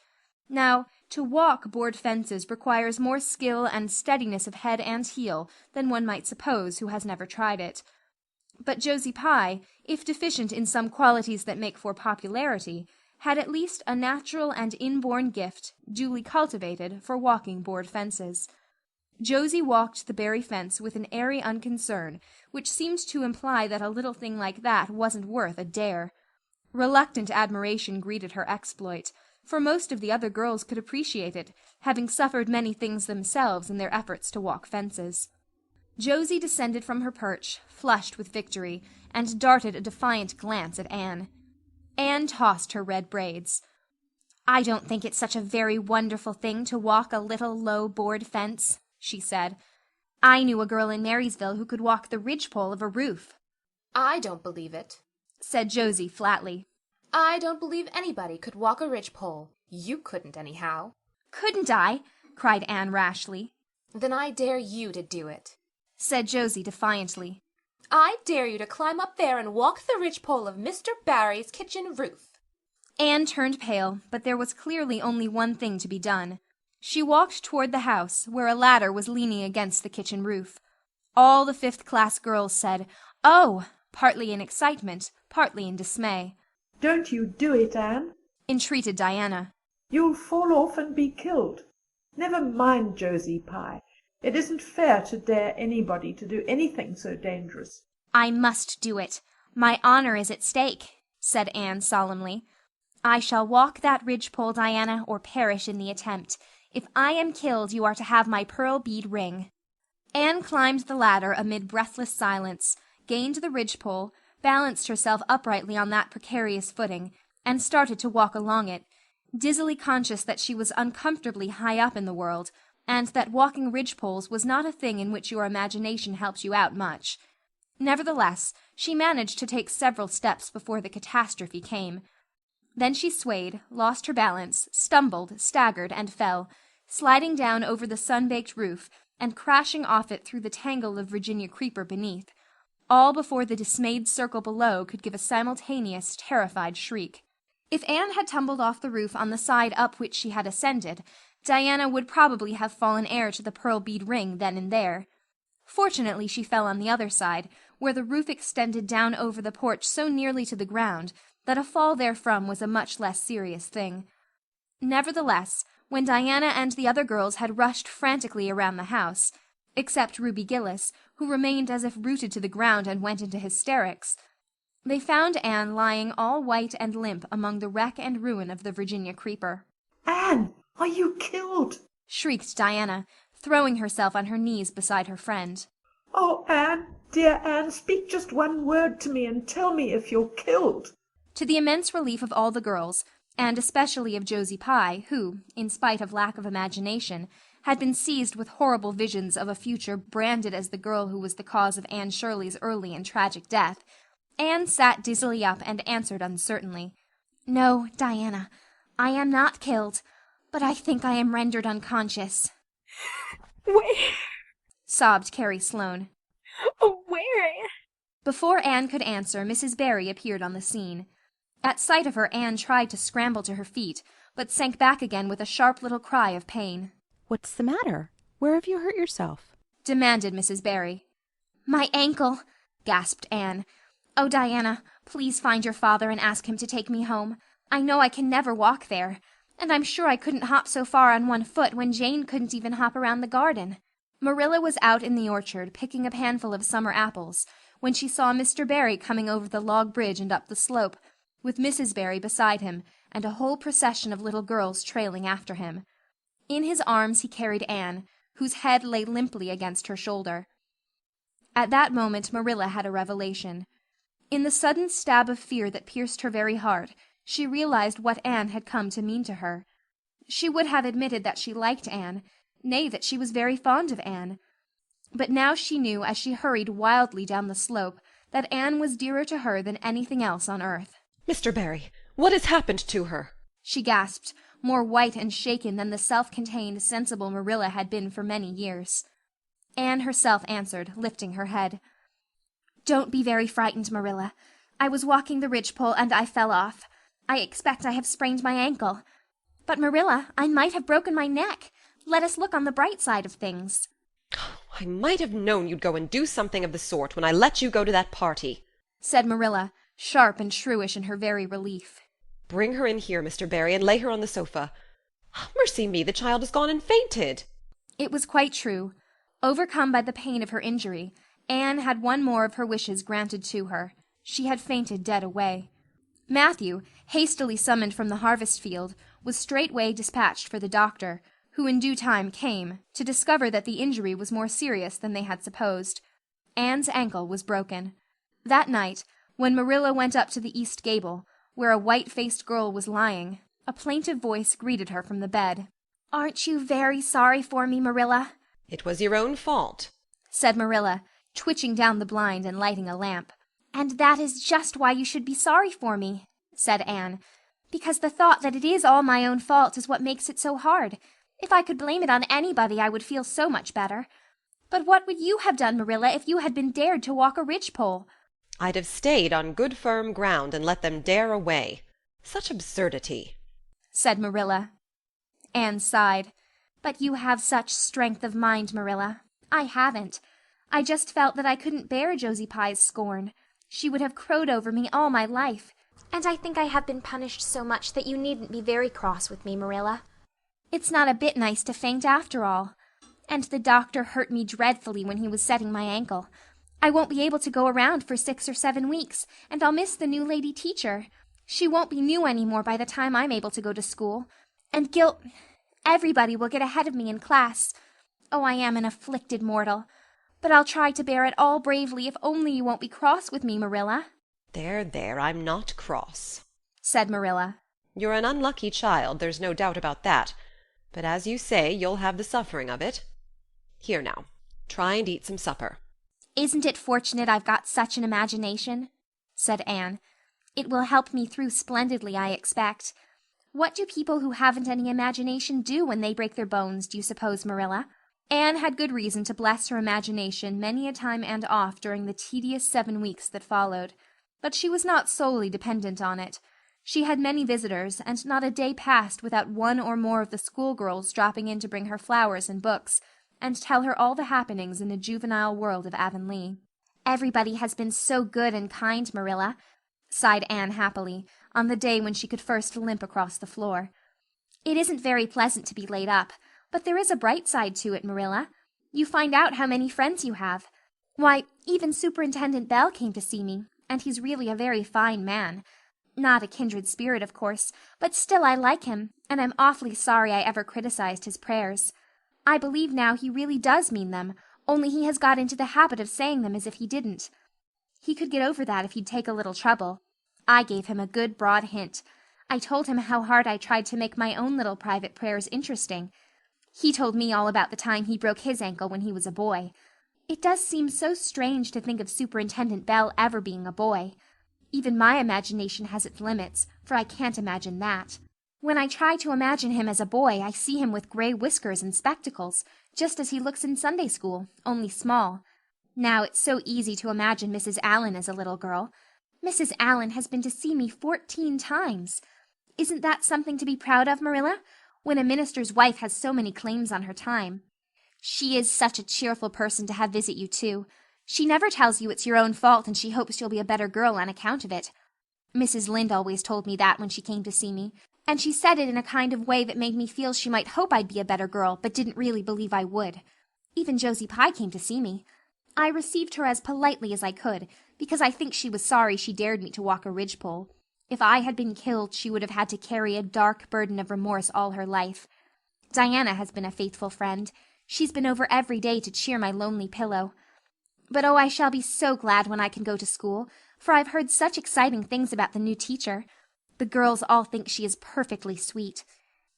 Now, to walk board fences requires more skill and steadiness of head and heel than one might suppose who has never tried it. But Josie Pye, if deficient in some qualities that make for popularity, had at least a natural and inborn gift, duly cultivated, for walking board fences. Josie walked the Barry fence with an airy unconcern, which seemed to imply that a little thing like that wasn't worth a dare. Reluctant admiration greeted her exploit, for most of the other girls could appreciate it, having suffered many things themselves in their efforts to walk fences. Josie descended from her perch, flushed with victory, and darted a defiant glance at Anne. Anne tossed her red braids. "I don't think it's such a very wonderful thing to walk a little low board fence," she said. "I knew a girl in Marysville who could walk the ridgepole of a roof." "I don't believe it," said Josie flatly. "I don't believe anybody could walk a ridgepole. You couldn't, anyhow." "Couldn't I?" cried Anne rashly. "Then I dare you to do it," said Josie defiantly. "I dare you to climb up there and walk the ridgepole of Mr. Barry's kitchen roof." Anne turned pale, but there was clearly only one thing to be done. She walked toward the house, where a ladder was leaning against the kitchen roof. All the fifth-class girls said, "Oh!" partly in excitement, partly in dismay. "Don't you do it, Anne," entreated Diana. "You'll fall off and be killed. Never mind Josie Pye. It isn't fair to dare anybody to do anything so dangerous." "I must do it. My honor is at stake," said Anne solemnly. "I shall walk that ridgepole, Diana, or perish in the attempt. If I am killed, you are to have my pearl bead ring." Anne climbed the ladder amid breathless silence, gained the ridgepole, balanced herself uprightly on that precarious footing, and started to walk along it, dizzily conscious that she was uncomfortably high up in the world, and that walking ridgepoles was not a thing in which your imagination helped you out much. Nevertheless, she managed to take several steps before the catastrophe came. Then she swayed, lost her balance, stumbled, staggered, and fell, sliding down over the sun-baked roof and crashing off it through the tangle of Virginia creeper beneath, all before the dismayed circle below could give a simultaneous, terrified shriek. If Anne had tumbled off the roof on the side up which she had ascended, Diana would probably have fallen heir to the pearl bead ring then and there. Fortunately she fell on the other side, where the roof extended down over the porch so nearly to the ground that a fall therefrom was a much less serious thing. Nevertheless, when Diana and the other girls had rushed frantically around the house, except Ruby Gillis, who remained as if rooted to the ground and went into hysterics, they found Anne lying all white and limp among the wreck and ruin of the Virginia creeper. "Anne, are you killed?" shrieked Diana, throwing herself on her knees beside her friend. "Oh, Anne, dear Anne, speak just one word to me and tell me if you're killed." To the immense relief of all the girls, and especially of Josie Pye, who, in spite of lack of imagination, had been seized with horrible visions of a future branded as the girl who was the cause of Anne Shirley's early and tragic death, Anne sat dizzily up and answered uncertainly, "No, Diana, I am not killed, but I think I am rendered unconscious." "Where?" sobbed Carrie Sloane. "Oh, where?" Before Anne could answer, Mrs. Barry appeared on the scene. At sight of her, Anne tried to scramble to her feet, but sank back again with a sharp little cry of pain. "What's the matter? Where have you hurt yourself?" demanded Mrs. Barry. "My ankle," gasped Anne. "Oh, Diana, please find your father and ask him to take me home. I know I can never walk there, and I'm sure I couldn't hop so far on one foot when Jane couldn't even hop around the garden." Marilla was out in the orchard picking a handful of summer apples when she saw Mr. Barry coming over the log bridge and up the slope, with Mrs. Barry beside him and a whole procession of little girls trailing after him. In his arms he carried Anne, whose head lay limply against her shoulder. At that moment Marilla had a revelation. In the sudden stab of fear that pierced her very heart, she realized what Anne had come to mean to her. She would have admitted that she liked Anne, nay, that she was very fond of Anne. But now she knew, as she hurried wildly down the slope, that Anne was dearer to her than anything else on earth. "Mr. Barry, what has happened to her?" she gasped, more white and shaken than the self-contained, sensible Marilla had been for many years. Anne herself answered, lifting her head. "Don't be very frightened, Marilla. I was walking the ridgepole and I fell off. I expect I have sprained my ankle. But, Marilla, I might have broken my neck. Let us look on the bright side of things." "I might have known you'd go and do something of the sort when I let you go to that party," said Marilla, sharp and shrewish in her very relief. "Bring her in here, Mr. Barry, and lay her on the sofa. Mercy me, the child has gone and fainted." It was quite true. Overcome by the pain of her injury, Anne had one more of her wishes granted to her. She had fainted dead away. Matthew, hastily summoned from the harvest field, was straightway dispatched for the doctor, who in due time came, to discover that the injury was more serious than they had supposed. Anne's ankle was broken. That night, when Marilla went up to the east gable, where a white-faced girl was lying, A plaintive voice greeted her from the bed. "Aren't you very sorry for me, Marilla?" "It was your own fault," said Marilla, twitching down the blind and lighting a lamp. "And that is just why you should be sorry for me," said Anne, "because the thought that it is all my own fault is what makes it so hard. If I could blame it on anybody, I would feel so much better. But what would you have done, Marilla, if you had been dared to walk a ridgepole?" "I'd have stayed on good firm ground and let them dare away. Such absurdity," said Marilla. Anne sighed. "But you have such strength of mind, Marilla. I haven't. I just felt that I couldn't bear Josie Pye's scorn. She would have crowed over me all my life. And I think I have been punished so much that you needn't be very cross with me, Marilla. It's not a bit nice to faint after all. And the doctor hurt me dreadfully when he was setting my ankle. I won't be able to go around for 6 or 7 weeks, and I'll miss the new lady teacher. She won't be new any more by the time I'm able to go to school. And everybody will get ahead of me in class. Oh, I am an afflicted mortal. But I'll try to bear it all bravely if only you won't be cross with me, Marilla." "There, there, I'm not cross," said Marilla. "You're an unlucky child, there's no doubt about that. But as you say, you'll have the suffering of it. Here now, try and eat some supper." "Isn't it fortunate I've got such an imagination?" said Anne. "It will help me through splendidly, I expect. What do people who haven't any imagination do when they break their bones, do you suppose, Marilla?" Anne had good reason to bless her imagination many a time and oft during the tedious 7 weeks that followed. But she was not solely dependent on it. She had many visitors, and not a day passed without one or more of the schoolgirls dropping in to bring her flowers and books, and tell her all the happenings in the juvenile world of Avonlea. "Everybody has been so good and kind, Marilla," sighed Anne happily, on the day when she could first limp across the floor. "It isn't very pleasant to be laid up, but there is a bright side to it, Marilla. You find out how many friends you have. Why, even Superintendent Bell came to see me, and he's really a very fine man. Not a kindred spirit, of course, but still I like him, and I'm awfully sorry I ever criticized his prayers. I believe now he really does mean them, only he has got into the habit of saying them as if he didn't. He could get over that if he'd take a little trouble. I gave him a good broad hint. I told him how hard I tried to make my own little private prayers interesting. He told me all about the time he broke his ankle when he was a boy. It does seem so strange to think of Superintendent Bell ever being a boy. Even my imagination has its limits, for I can't imagine that. When I try to imagine him as a boy, I see him with gray whiskers and spectacles, just as he looks in Sunday school, only small. Now it's so easy to imagine Mrs. Allan as a little girl. Mrs. Allan has been to see me 14 times. Isn't that something to be proud of, Marilla, when a minister's wife has so many claims on her time? She is such a cheerful person to have visit you, too. She never tells you it's your own fault, and she hopes you'll be a better girl on account of it. Mrs. Lynde always told me that when she came to see me, and she said it in a kind of way that made me feel she might hope I'd be a better girl, but didn't really believe I would. Even Josie Pye came to see me. I received her as politely as I could, because I think she was sorry she dared me to walk a ridgepole. If I had been killed, she would have had to carry a dark burden of remorse all her life. Diana has been a faithful friend. She's been over every day to cheer my lonely pillow. But oh, I shall be so glad when I can go to school, for I've heard such exciting things about the new teacher. The girls all think she is perfectly sweet.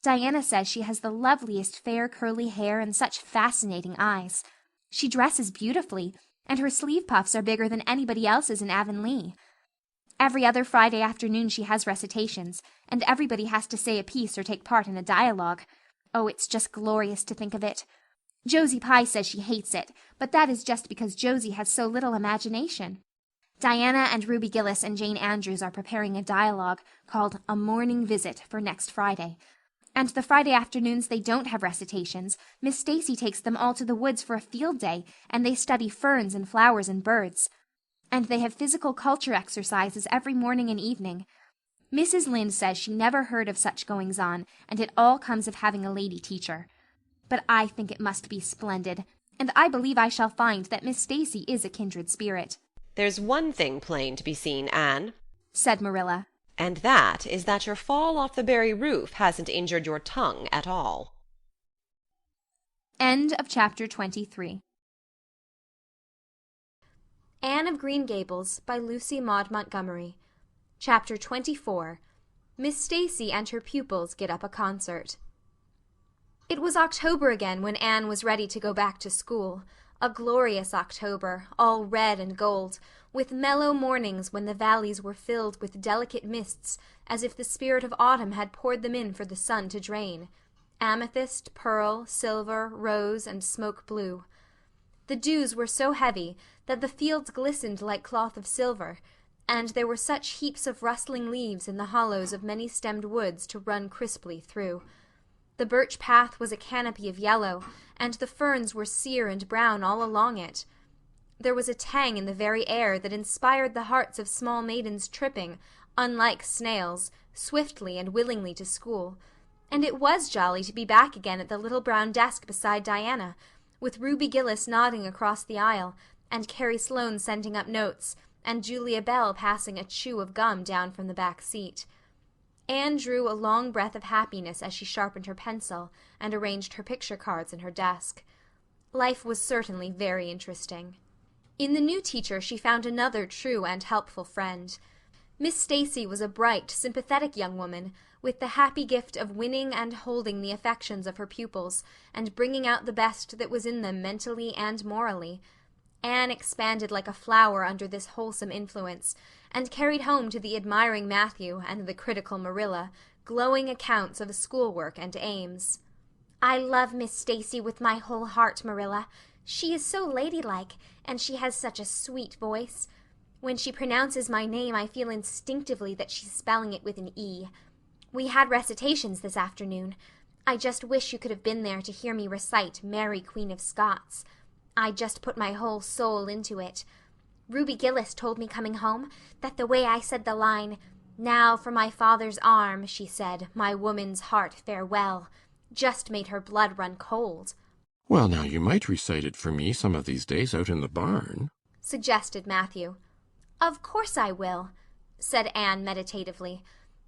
Diana says she has the loveliest fair curly hair and such fascinating eyes. She dresses beautifully, and her sleeve puffs are bigger than anybody else's in Avonlea. Every other Friday afternoon she has recitations, and everybody has to say a piece or take part in a dialogue. Oh, it's just glorious to think of it. Josie Pye says she hates it, but that is just because Josie has so little imagination. Diana and Ruby Gillis and Jane Andrews are preparing a dialogue called A Morning Visit for next Friday. And the Friday afternoons they don't have recitations. Miss Stacy takes them all to the woods for a field day, and they study ferns and flowers and birds. And they have physical culture exercises every morning and evening. Mrs. Lynde says she never heard of such goings-on, and it all comes of having a lady teacher. But I think it must be splendid, and I believe I shall find that Miss Stacy is a kindred spirit. "There's one thing plain to be seen, Anne," said Marilla. "and that is that your fall off the Barry roof hasn't injured your tongue at all." End of chapter 23. Anne of Green Gables by Lucy Maud Montgomery. Chapter 24. Miss Stacy and her pupils get up a concert. It was October again when Anne was ready to go back to school, a glorious October, all red and gold, with mellow mornings when the valleys were filled with delicate mists as if the spirit of autumn had poured them in for the sun to drain, amethyst, pearl, silver, rose, and smoke blue. The dews were so heavy that the fields glistened like cloth of silver, and there were such heaps of rustling leaves in the hollows of many-stemmed woods to run crisply through. The birch path was a canopy of yellow, and the ferns were sere and brown all along it. There was a tang in the very air that inspired the hearts of small maidens tripping, unlike snails, swiftly and willingly to school, and it was jolly to be back again at the little brown desk beside Diana, with Ruby Gillis nodding across the aisle, and Carrie Sloane sending up notes, and Julia Bell passing a chew of gum down from the back seat. Anne drew a long breath of happiness as she sharpened her pencil and arranged her picture cards in her desk. Life was certainly very interesting. In the new teacher she found another true and helpful friend. Miss Stacy was a bright, sympathetic young woman, with the happy gift of winning and holding the affections of her pupils, and bringing out the best that was in them mentally and morally. Anne expanded like a flower under this wholesome influence, and carried home to the admiring Matthew and the critical Marilla glowing accounts of schoolwork and aims. "I love Miss Stacy with my whole heart, Marilla. She is so ladylike, and she has such a sweet voice. When she pronounces my name I feel instinctively that she's spelling it with an E. We had recitations this afternoon. I just wish you could have been there to hear me recite Mary, Queen of Scots. I just put my whole soul into it. Ruby Gillis told me coming home that the way I said the line, 'Now for my father's arm,' she said, 'my woman's heart farewell,' just made her blood run cold." Well, now, you might recite it for me some of these days out in the barn, suggested Matthew. "Of course I will," said Anne meditatively.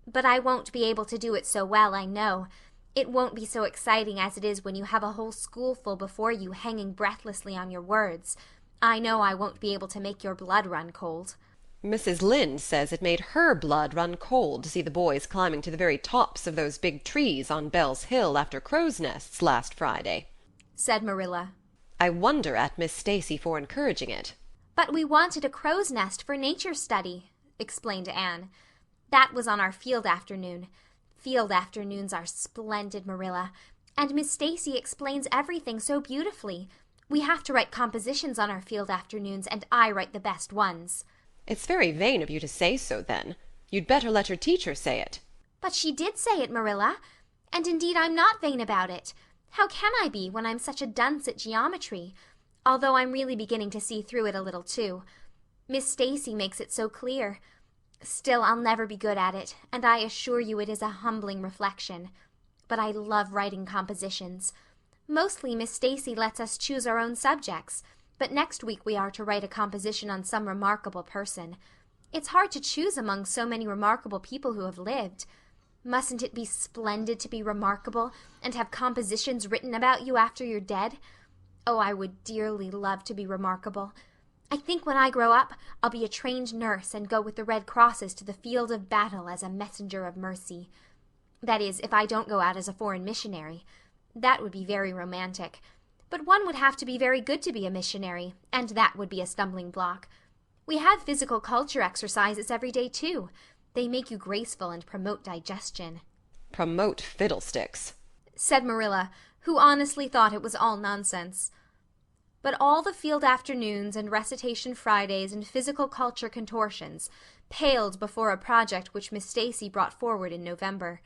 "But I won't be able to do it so well, I know. It won't be so exciting as it is when you have a whole schoolful before you hanging breathlessly on your words. I know I won't be able to make your blood run cold." Mrs. Lynde says it made her blood run cold to see the boys climbing to the very tops of those big trees on Bell's Hill after crow's nests last Friday, said Marilla. I wonder at Miss Stacy for encouraging it. "But we wanted a crow's nest for nature study," explained Anne. "That was on our field afternoon. Field afternoons are splendid, Marilla. And Miss Stacy explains everything so beautifully. We have to write compositions on our field afternoons, and I write the best ones." It's very vain of you to say so, then. You'd better let your teacher say it. "But she did say it, Marilla. And indeed I'm not vain about it. How can I be when I'm such a dunce at geometry? Although I'm really beginning to see through it a little too. Miss Stacy makes it so clear. Still, I'll never be good at it, and I assure you it is a humbling reflection. But I love writing compositions. Mostly Miss Stacy lets us choose our own subjects, but next week we are to write a composition on some remarkable person. It's hard to choose among so many remarkable people who have lived. Mustn't it be splendid to be remarkable and have compositions written about you after you're dead? Oh, I would dearly love to be remarkable. I think when I grow up I'll be a trained nurse and go with the Red Crosses to the field of battle as a messenger of mercy. That is, if I don't go out as a foreign missionary. That would be very romantic. But one would have to be very good to be a missionary, and that would be a stumbling block. We have physical culture exercises every day, too. They make you graceful and promote digestion. Promote fiddlesticks, said Marilla, who honestly thought it was all nonsense. But all the field afternoons and recitation Fridays and physical culture contortions paled before a project which Miss Stacy brought forward in November.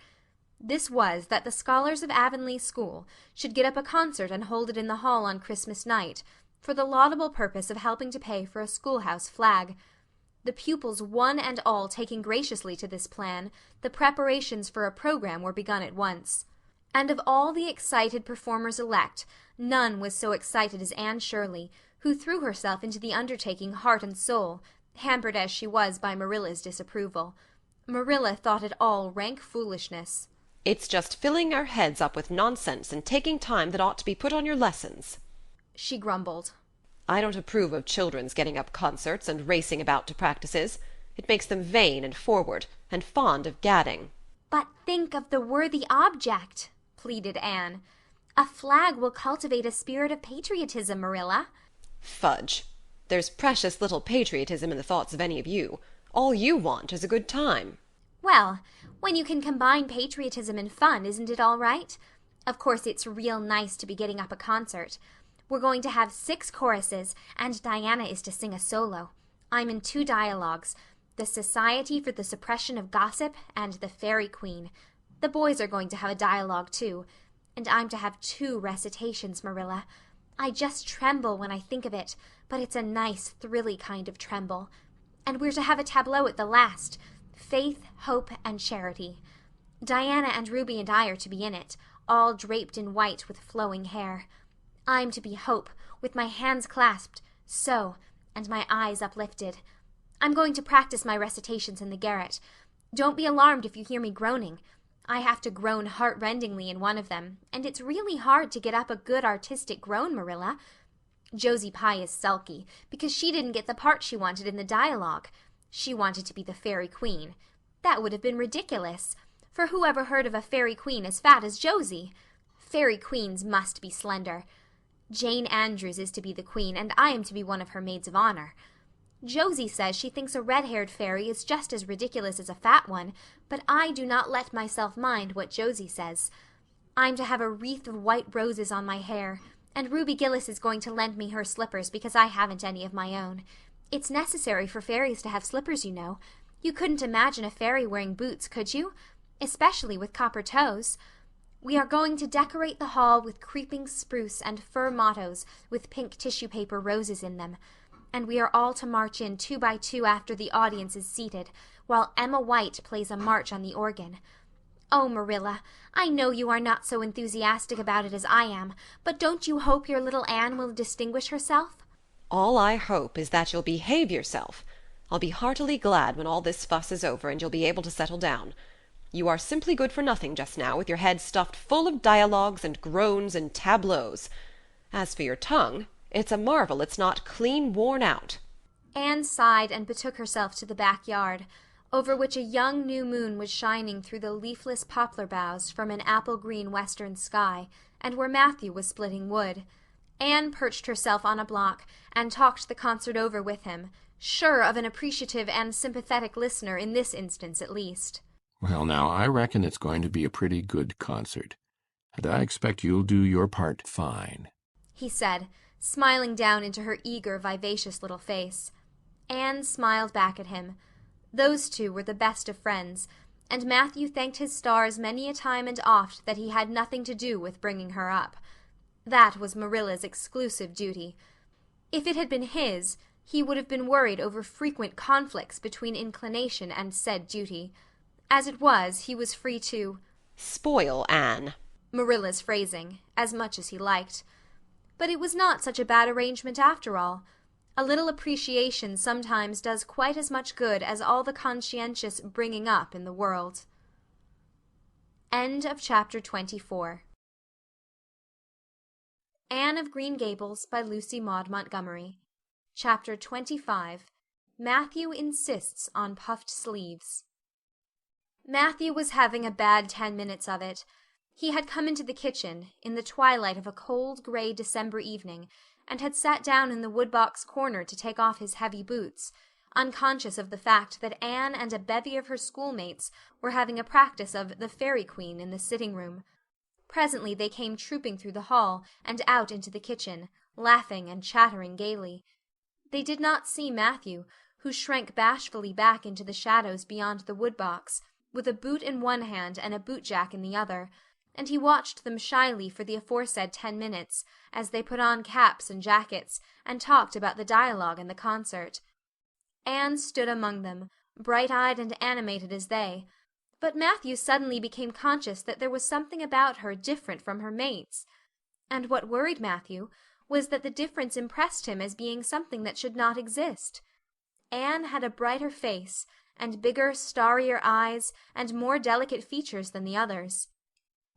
This was that the scholars of Avonlea School should get up a concert and hold it in the hall on Christmas night, for the laudable purpose of helping to pay for a schoolhouse flag. The pupils one and all taking graciously to this plan, the preparations for a program were begun at once. And of all the excited performers-elect, none was so excited as Anne Shirley, who threw herself into the undertaking heart and soul, hampered as she was by Marilla's disapproval. Marilla thought it all rank foolishness. It's just filling our heads up with nonsense and taking time that ought to be put on your lessons, she grumbled. I don't approve of children's getting up concerts and racing about to practices. It makes them vain and forward, and fond of gadding. But think of the worthy object, pleaded Anne. A flag will cultivate a spirit of patriotism, Marilla. Fudge. There's precious little patriotism in the thoughts of any of you. All you want is a good time. Well, when you can combine patriotism and fun, isn't it all right? Of course, it's real nice to be getting up a concert. We're going to have 6 choruses, and Diana is to sing a solo. I'm in 2 dialogues, the Society for the Suppression of Gossip and the Fairy Queen. The boys are going to have a dialogue, too. And I'm to have 2 recitations, Marilla. I just tremble when I think of it, but it's a nice, thrilly kind of tremble. And we're to have a tableau at the last, Faith, Hope, and Charity. Diana and Ruby and I are to be in it, all draped in white with flowing hair. I'm to be Hope, with my hands clasped, so, and my eyes uplifted. I'm going to practice my recitations in the garret. Don't be alarmed if you hear me groaning. I have to groan heart-rendingly in one of them, and it's really hard to get up a good artistic groan, Marilla. Josie Pye is sulky, because she didn't get the part she wanted in the dialogue. She wanted to be the Fairy Queen. That would have been ridiculous, for who ever heard of a Fairy Queen as fat as Josie? Fairy Queens must be slender. Jane Andrews is to be the queen, and I am to be one of her maids of honor. Josie says she thinks a red-haired fairy is just as ridiculous as a fat one, but I do not let myself mind what Josie says. I'm to have a wreath of white roses on my hair, and Ruby Gillis is going to lend me her slippers because I haven't any of my own. It's necessary for fairies to have slippers, you know. You couldn't imagine a fairy wearing boots, could you? Especially with copper toes. We are going to decorate the hall with creeping spruce and fir mottos with pink tissue paper roses in them. And we are all to march in 2 by 2 after the audience is seated, while Emma White plays a march on the organ. Oh, Marilla, I know you are not so enthusiastic about it as I am, but don't you hope your little Anne will distinguish herself? All I hope is that you'll behave yourself. I'll be heartily glad when all this fuss is over and you'll be able to settle down. You are simply good for nothing just now, with your head stuffed full of dialogues and groans and tableaux. As for your tongue, it's a marvel it's not clean worn out. Anne sighed and betook herself to the backyard, over which a young new moon was shining through the leafless poplar boughs from an apple-green western sky, and where Matthew was splitting wood. Anne perched herself on a block and talked the concert over with him, sure of an appreciative and sympathetic listener in this instance at least. Well, now, I reckon it's going to be a pretty good concert, and I expect you'll do your part fine, he said, smiling down into her eager, vivacious little face. Anne smiled back at him. Those 2 were the best of friends, and Matthew thanked his stars many a time and oft that he had nothing to do with bringing her up. That was Marilla's exclusive duty. If it had been his, he would have been worried over frequent conflicts between inclination and said duty. As it was, he was free to spoil Anne, Marilla's phrasing, as much as he liked. But it was not such a bad arrangement after all. A little appreciation sometimes does quite as much good as all the conscientious bringing up in the world. End of chapter 24. Anne of Green Gables by Lucy Maud Montgomery. Chapter 25. Matthew insists on puffed sleeves. Matthew was having a bad 10 minutes of it. He had come into the kitchen, in the twilight of a cold, grey December evening, and had sat down in the woodbox corner to take off his heavy boots, unconscious of the fact that Anne and a bevy of her schoolmates were having a practice of the Fairy Queen in the sitting-room. Presently they came trooping through the hall and out into the kitchen, laughing and chattering gaily. They did not see Matthew, who shrank bashfully back into the shadows beyond the woodbox, with a boot in one hand and a boot-jack in the other, and he watched them shyly for the aforesaid 10 minutes, as they put on caps and jackets, and talked about the dialogue and the concert. Anne stood among them, bright-eyed and animated as they, but Matthew suddenly became conscious that there was something about her different from her mates, and what worried Matthew was that the difference impressed him as being something that should not exist. Anne had a brighter face, and bigger, starrier eyes, and more delicate features than the others.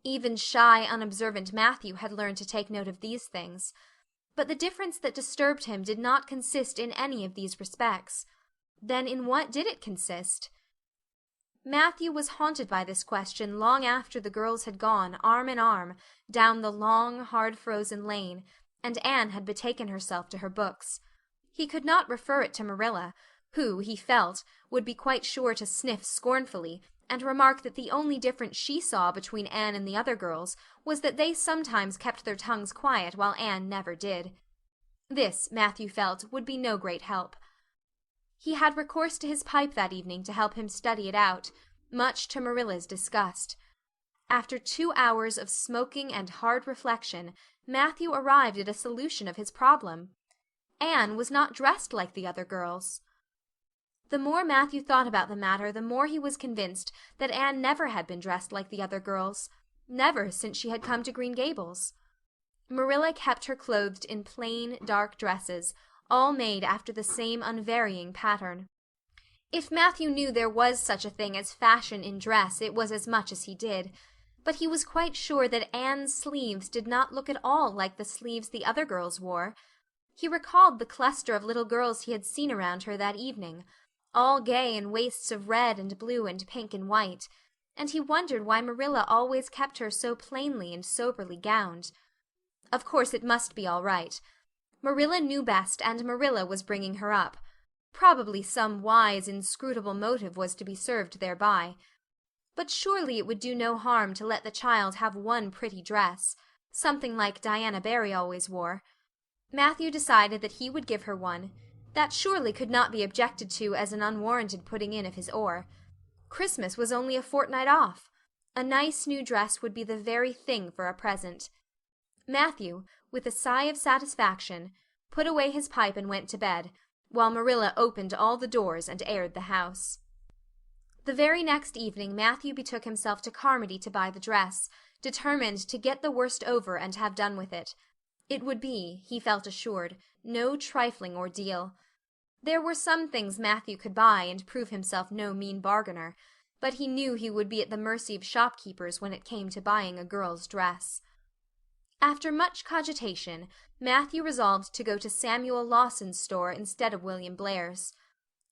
Even shy, unobservant Matthew had learned to take note of these things. But the difference that disturbed him did not consist in any of these respects. Then in what did it consist? Matthew was haunted by this question long after the girls had gone, arm in arm, down the long, hard-frozen lane, and Anne had betaken herself to her books. He could not refer it to Marilla, who, he felt, would be quite sure to sniff scornfully, and remark that the only difference she saw between Anne and the other girls was that they sometimes kept their tongues quiet while Anne never did. This, Matthew felt, would be no great help. He had recourse to his pipe that evening to help him study it out, much to Marilla's disgust. After 2 hours of smoking and hard reflection, Matthew arrived at a solution of his problem. Anne was not dressed like the other girls. The more Matthew thought about the matter, the more he was convinced that Anne never had been dressed like the other girls, never since she had come to Green Gables. Marilla kept her clothed in plain, dark dresses, all made after the same unvarying pattern. If Matthew knew there was such a thing as fashion in dress, it was as much as he did, but he was quite sure that Anne's sleeves did not look at all like the sleeves the other girls wore. He recalled the cluster of little girls he had seen around her that evening, all gay in waists of red and blue and pink and white, and he wondered why Marilla always kept her so plainly and soberly gowned. Of course it must be all right. Marilla knew best, and Marilla was bringing her up. Probably some wise, inscrutable motive was to be served thereby. But surely it would do no harm to let the child have one pretty dress, something like Diana Barry always wore. Matthew decided that he would give her one. That surely could not be objected to as an unwarranted putting in of his oar. Christmas was only a fortnight off. A nice new dress would be the very thing for a present. Matthew, with a sigh of satisfaction, put away his pipe and went to bed, while Marilla opened all the doors and aired the house. The very next evening Matthew betook himself to Carmody to buy the dress, determined to get the worst over and have done with it. It would be, he felt assured, no trifling ordeal. There were some things Matthew could buy and prove himself no mean bargainer, but he knew he would be at the mercy of shopkeepers when it came to buying a girl's dress. After much cogitation, Matthew resolved to go to Samuel Lawson's store instead of William Blair's.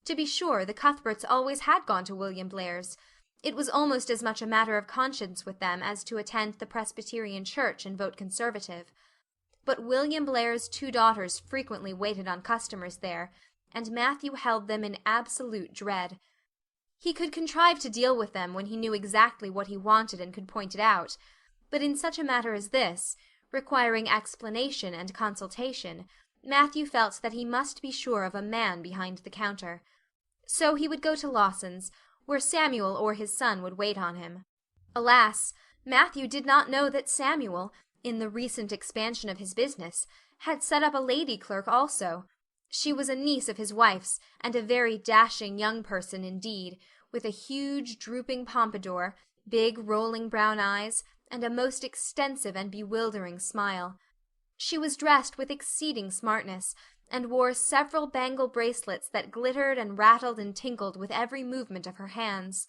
To be sure, the Cuthberts always had gone to William Blair's. It was almost as much a matter of conscience with them as to attend the Presbyterian church and vote Conservative. But William Blair's 2 daughters frequently waited on customers there, and Matthew held them in absolute dread. He could contrive to deal with them when he knew exactly what he wanted and could point it out, but in such a matter as this, requiring explanation and consultation, Matthew felt that he must be sure of a man behind the counter. So he would go to Lawson's, where Samuel or his son would wait on him. Alas, Matthew did not know that Samuel, in the recent expansion of his business, had set up a lady clerk also. She was a niece of his wife's, and a very dashing young person indeed, with a huge drooping pompadour, big rolling brown eyes, and a most extensive and bewildering smile. She was dressed with exceeding smartness, and wore several bangle bracelets that glittered and rattled and tinkled with every movement of her hands.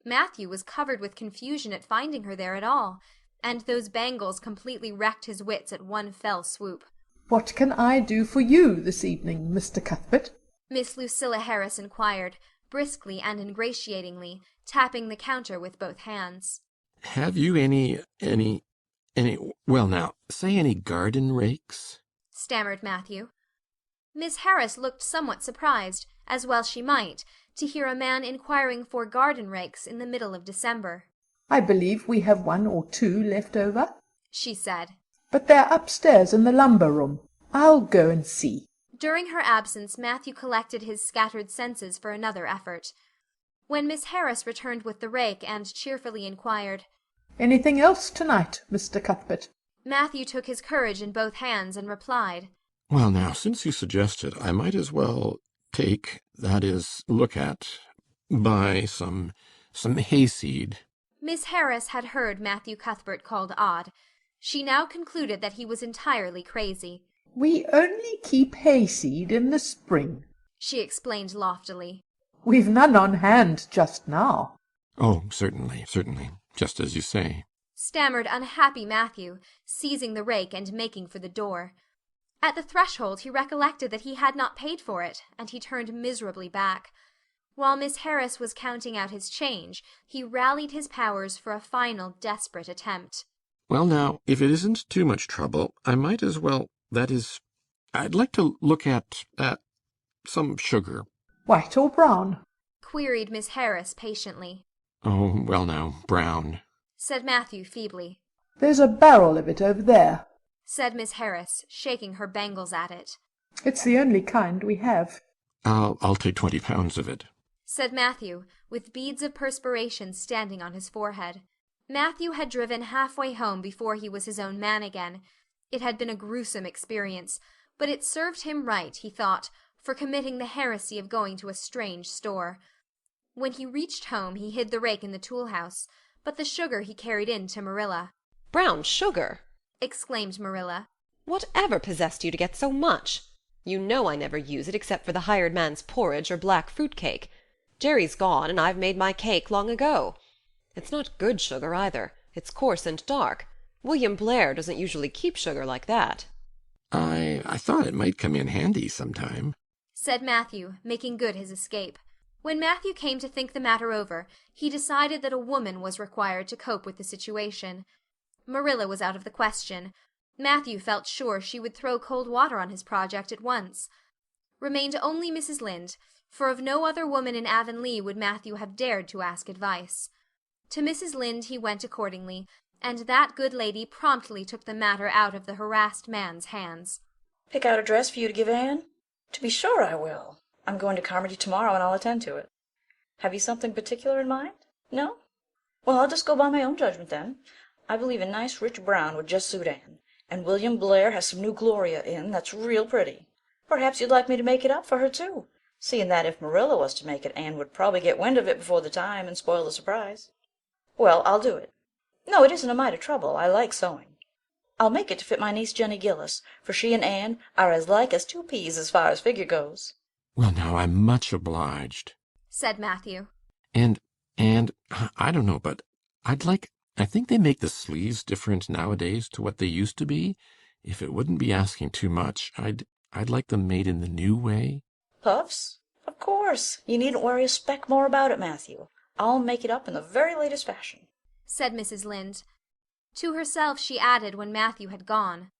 Matthew was covered with confusion at finding her there at all, and those bangles completely wrecked his wits at one fell swoop. "What can I do for you this evening, Mr. Cuthbert?" Miss Lucilla Harris inquired, briskly and ingratiatingly, tapping the counter with both hands. Have you any, well now, say any garden rakes? Stammered Matthew. Miss Harris looked somewhat surprised, as well she might, to hear a man inquiring for garden rakes in the middle of December. "I believe we have 1 or 2 left over," she said. "but they're upstairs in the lumber room. I'll go and see." During her absence Matthew collected his scattered senses for another effort. When Miss Harris returned with the rake and cheerfully inquired, "Anything else tonight, Mr. Cuthbert?" Matthew took his courage in both hands and replied, Well now, since you suggest it, I might as well take, that is, look at, buy some hayseed. Miss Harris had heard Matthew Cuthbert called odd. She now concluded that he was entirely crazy. "We only keep hayseed in the spring," she explained loftily. "We've none on hand just now." Oh, certainly, just as you say, stammered unhappy Matthew, seizing the rake and making for the door. At the threshold he recollected that he had not paid for it, and he turned miserably back. While Miss Harris was counting out his change, he rallied his powers for a final desperate attempt. Well, now, if it isn't too much trouble, I might as well, that is, I'd like to look at some sugar. White or brown? Queried Miss Harris patiently. Oh, well now, brown, said Matthew feebly. There's a barrel of it over there, said Miss Harris, shaking her bangles at it. It's the only kind we have. I'll take 20 pounds of it, said Matthew, with beads of perspiration standing on his forehead. Matthew had driven halfway home before he was his own man again. It had been a gruesome experience, but it served him right, he thought, for committing the heresy of going to a strange store. When he reached home he hid the rake in the tool-house, but the sugar he carried in to Marilla. Brown sugar! Exclaimed Marilla. Whatever possessed you to get so much? You know I never use it except for the hired man's porridge or black fruit cake. Jerry's gone, and I've made my cake long ago. It's not good sugar either. It's coarse and dark. William Blair doesn't usually keep sugar like that. I thought it might come in handy sometime, said Matthew, making good his escape. When Matthew came to think the matter over, he decided that a woman was required to cope with the situation. Marilla was out of the question. Matthew felt sure she would throw cold water on his project at once. Remained only Mrs. Lynde, for of no other woman in Avonlea would Matthew have dared to ask advice. To Mrs. Lynde he went accordingly, and that good lady promptly took the matter out of the harassed man's hands. Pick out a dress for you to give Anne? To be sure I will. I'm going to Carmody tomorrow, and I'll attend to it. Have you something particular in mind? No? Well, I'll just go by my own judgment then. I believe a nice rich brown would just suit Anne, and William Blair has some new Gloria in that's real pretty. Perhaps you'd like me to make it up for her, too, seeing that if Marilla was to make it, Anne would probably get wind of it before the time and spoil the surprise. Well, I'll do it. No, it isn't a mite of trouble. I like sewing. I'll make it to fit my niece Jenny Gillis, for she and Anne are as like as two peas as far as figure goes. Well, now, I'm much obliged, said Matthew. And I don't know, but I think they make the sleeves different nowadays to what they used to be. If it wouldn't be asking too much, I'd like them made in the new way. Puffs? Of course. You needn't worry a speck more about it, Matthew. I'll make it up in the very latest fashion, said Mrs. Lynde. To herself she added when Matthew had gone,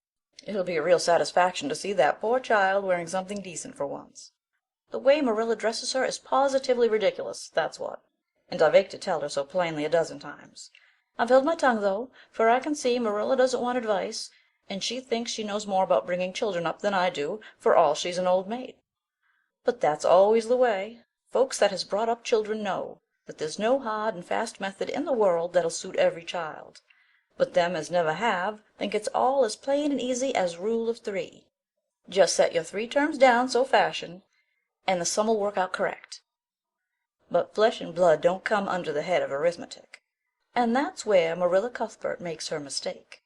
It'll be a real satisfaction to see that poor child wearing something decent for once. The way Marilla dresses her is positively ridiculous, that's what. And I've ached to tell her so plainly a dozen times. I've held my tongue, though, for I can see Marilla doesn't want advice, and she thinks she knows more about bringing children up than I do, for all she's an old maid. But that's always the way. Folks that has brought up children know that there's no hard and fast method in the world that'll suit every child. But them as never have think it's all as plain and easy as rule of 3. Just set your 3 terms down so fashion, and the sum'll work out correct. But flesh and blood don't come under the head of arithmetic, and that's where Marilla Cuthbert makes her mistake.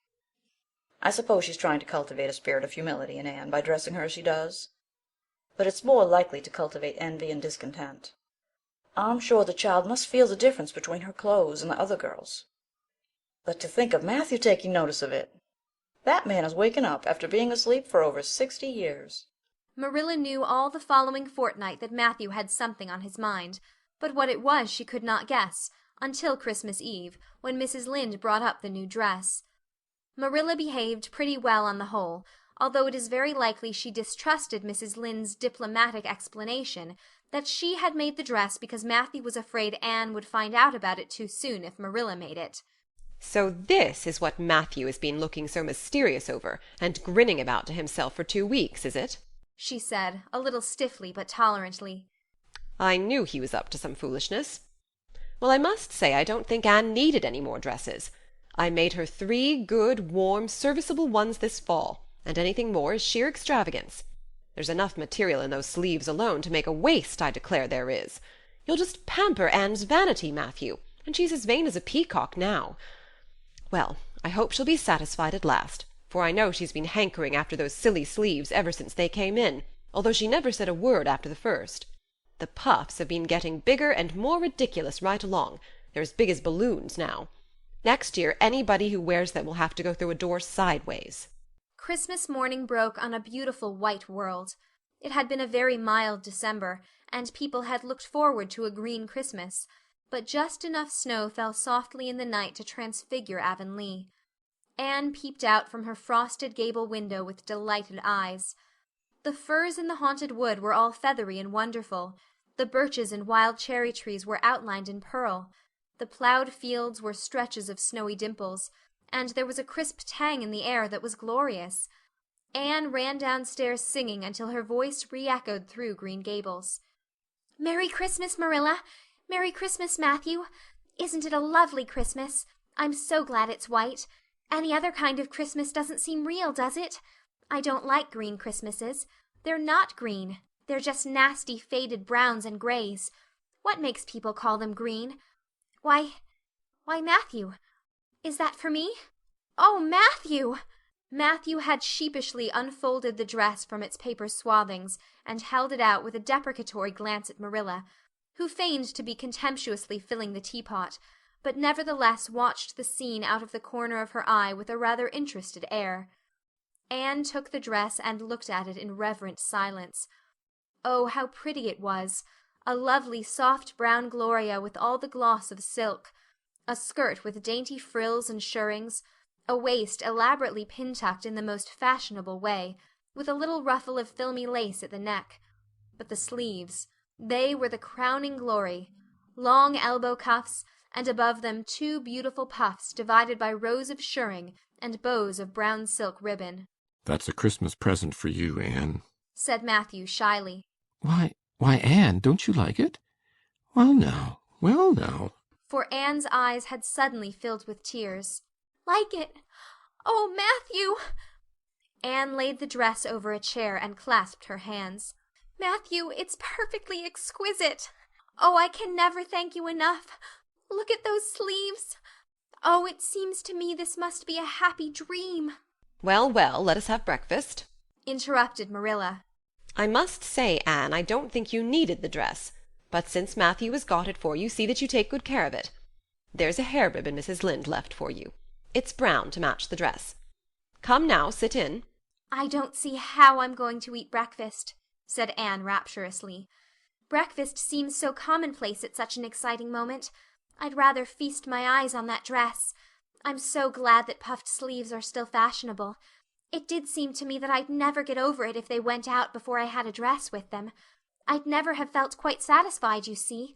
I suppose she's trying to cultivate a spirit of humility in Anne by dressing her as she does, but it's more likely to cultivate envy and discontent. I'm sure the child must feel the difference between her clothes and the other girls. But to think of Matthew taking notice of it! That man is waking up after being asleep for over 60 years. Marilla knew all the following fortnight that Matthew had something on his mind, but what it was she could not guess, until Christmas Eve, when Mrs. Lynde brought up the new dress. Marilla behaved pretty well on the whole, although it is very likely she distrusted Mrs. Lynde's diplomatic explanation that she had made the dress because Matthew was afraid Anne would find out about it too soon if Marilla made it. So this is what Matthew has been looking so mysterious over, and grinning about to himself for 2 weeks, is it? She said, a little stiffly but tolerantly. I knew he was up to some foolishness. Well, I must say I don't think Anne needed any more dresses. I made her 3 good, warm, serviceable ones this fall, and anything more is sheer extravagance. There's enough material in those sleeves alone to make a waist, I declare there is. You'll just pamper Anne's vanity, Matthew, and she's as vain as a peacock now. Well, I hope she'll be satisfied at last, for I know she's been hankering after those silly sleeves ever since they came in, although she never said a word after the first. The puffs have been getting bigger and more ridiculous right along. They're as big as balloons now. Next year anybody who wears them will have to go through a door sideways. Christmas morning broke on a beautiful white world. It had been a very mild December, and people had looked forward to a green Christmas, but just enough snow fell softly in the night to transfigure Avonlea. Anne peeped out from her frosted gable window with delighted eyes. The firs in the haunted wood were all feathery and wonderful. The birches and wild cherry trees were outlined in pearl. The ploughed fields were stretches of snowy dimples, and there was a crisp tang in the air that was glorious. Anne ran downstairs singing until her voice re-echoed through Green Gables. "Merry Christmas, Marilla! Merry Christmas, Matthew! Isn't it a lovely Christmas? I'm so glad it's white. Any other kind of Christmas doesn't seem real, does it? I don't like green Christmases. They're not green. They're just nasty faded browns and grays. What makes people call them green? Why, Matthew, is that for me? Oh, Matthew!" Matthew had sheepishly unfolded the dress from its paper swathings and held it out with a deprecatory glance at Marilla, who feigned to be contemptuously filling the teapot, but nevertheless watched the scene out of the corner of her eye with a rather interested air. Anne took the dress and looked at it in reverent silence. Oh, how pretty it was! A lovely soft brown gloria with all the gloss of silk, a skirt with dainty frills and shirrings, a waist elaborately pin-tucked in the most fashionable way, with a little ruffle of filmy lace at the neck. But the sleeves, they were the crowning glory. Long elbow cuffs, and above them 2 beautiful puffs divided by rows of shirring and bows of brown silk ribbon. "That's a Christmas present for you, Anne," said Matthew shyly. Why, Anne, don't you like it? Well, now, well, now." For Anne's eyes had suddenly filled with tears. "Like it? Oh, Matthew!" Anne laid the dress over a chair and clasped her hands. "Matthew, it's perfectly exquisite. Oh, I can never thank you enough. Look at those sleeves. Oh, it seems to me this must be a happy dream." Well, well, let us have breakfast," interrupted Marilla. "I must say, Anne, I don't think you needed the dress, but since Matthew has got it for you, see that you take good care of it. There's a hair ribbon Mrs. Lynde left for you. It's brown to match the dress. Come now, sit in." "I don't see how I'm going to eat breakfast," said Anne rapturously. "Breakfast seems so commonplace at such an exciting moment. I'd rather feast my eyes on that dress. I'm so glad that puffed sleeves are still fashionable. It did seem to me that I'd never get over it if they went out before I had a dress with them. I'd never have felt quite satisfied, you see.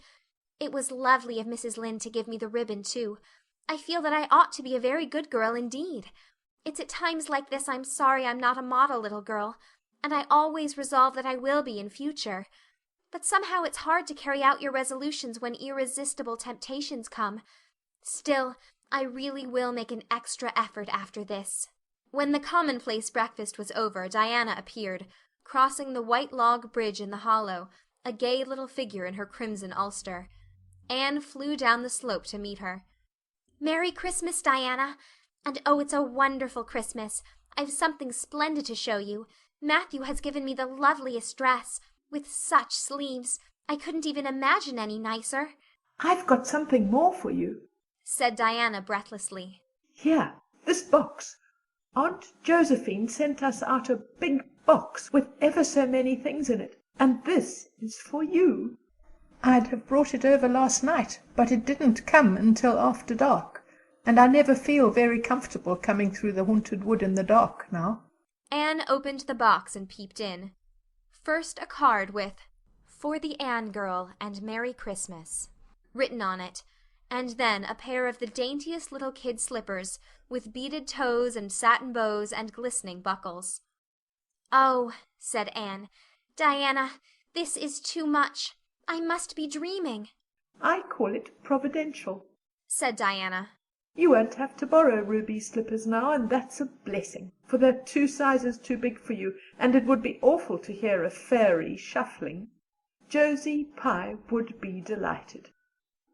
It was lovely of Mrs. Lynde to give me the ribbon, too. I feel that I ought to be a very good girl indeed. It's at times like this I'm sorry I'm not a model little girl, and I always resolve that I will be in future. But somehow it's hard to carry out your resolutions when irresistible temptations come. Still, I really will make an extra effort after this." When the commonplace breakfast was over, Diana appeared, crossing the white log bridge in the hollow, a gay little figure in her crimson ulster. Anne flew down the slope to meet her. "Merry Christmas, Diana! And oh, it's a wonderful Christmas. I've something splendid to show you. Matthew has given me the loveliest dress, with such sleeves. I couldn't even imagine any nicer." "I've got something more for you," said Diana breathlessly. "Here, this box. Aunt Josephine sent us out a big box with ever so many things in it, and this is for you. I'd have brought it over last night, but it didn't come until after dark, and I never feel very comfortable coming through the haunted wood in the dark now." Anne opened the box and peeped in. First a card with "For the Anne girl and Merry Christmas" written on it, and then a pair of the daintiest little kid slippers, with beaded toes and satin bows and glistening buckles. "Oh," said Anne, "Diana, this is too much. I must be dreaming." "I call it providential," said Diana. "You won't have to borrow ruby slippers now, and that's a blessing, for they're 2 sizes too big for you, and it would be awful to hear a fairy shuffling. Josie Pye would be delighted.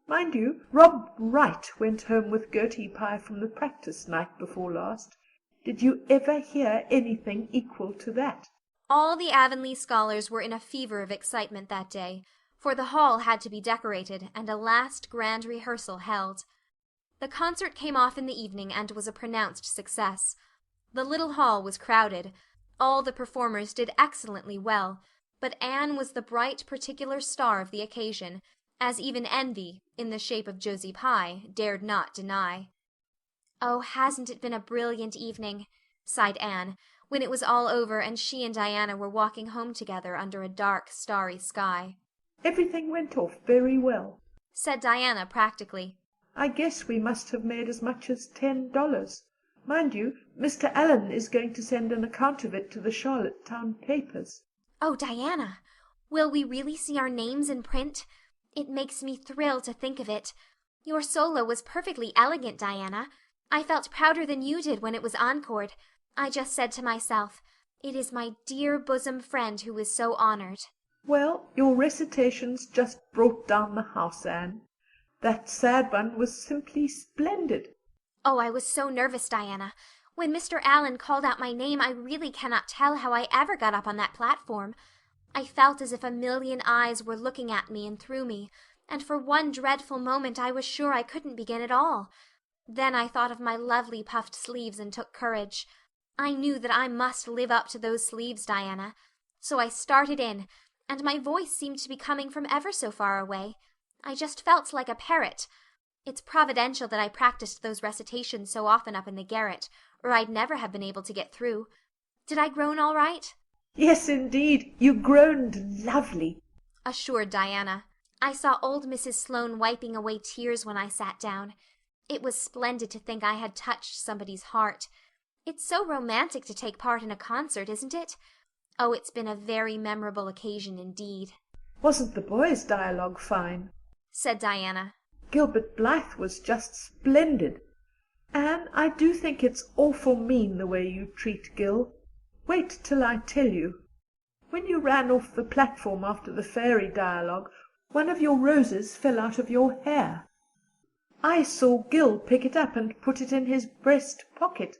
Mind you, Rob Wright went home with Gertie Pye from the practice night before last. Did you ever hear anything equal to that?" All the Avonlea scholars were in a fever of excitement that day, for the hall had to be decorated and a last grand rehearsal held. The concert came off in the evening and was a pronounced success. The little hall was crowded. All the performers did excellently well, But Anne was the bright particular star of the occasion, as even envy, in the shape of Josie Pye, dared not deny. "Oh, hasn't it been a brilliant evening?" sighed Anne, when it was all over and she and Diana were walking home together under a dark, starry sky. "Everything went off very well," said Diana practically. "I guess we must have made as much as $10. Mind you, Mr. Allen is going to send an account of it to the Charlottetown papers." "Oh, Diana, will we really see our names in print? It makes me thrill to think of it. Your solo was perfectly elegant, Diana. I felt prouder than you did when it was encored. I just said to myself, it is my dear bosom friend who is so honored." "Well, your recitations just brought down the house, Anne. That sad one was simply splendid." "Oh, I was so nervous, Diana. When Mr. Allen called out my name, I really cannot tell how I ever got up on that platform. I felt as if a million eyes were looking at me and through me, and for one dreadful moment I was sure I couldn't begin at all. Then I thought of my lovely puffed sleeves and took courage. I knew that I must live up to those sleeves, Diana. So I started in, and my voice seemed to be coming from ever so far away. I just felt like a parrot. It's providential that I practiced those recitations so often up in the garret, or I'd never have been able to get through. Did I groan all right?" "Yes, indeed, you groaned lovely," assured Diana. "I saw old Mrs. Sloane wiping away tears when I sat down. It was splendid to think I had touched somebody's heart. It's so romantic to take part in a concert, isn't it? Oh, it's been a very memorable occasion indeed." "Wasn't the boys' dialogue fine?" said Diana. "Gilbert Blythe was just splendid. Anne, I do think it's awful mean the way you treat Gil. Wait till I tell you. When you ran off the platform after the fairy dialogue, one of your roses fell out of your hair. I saw Gil pick it up and put it in his breast pocket.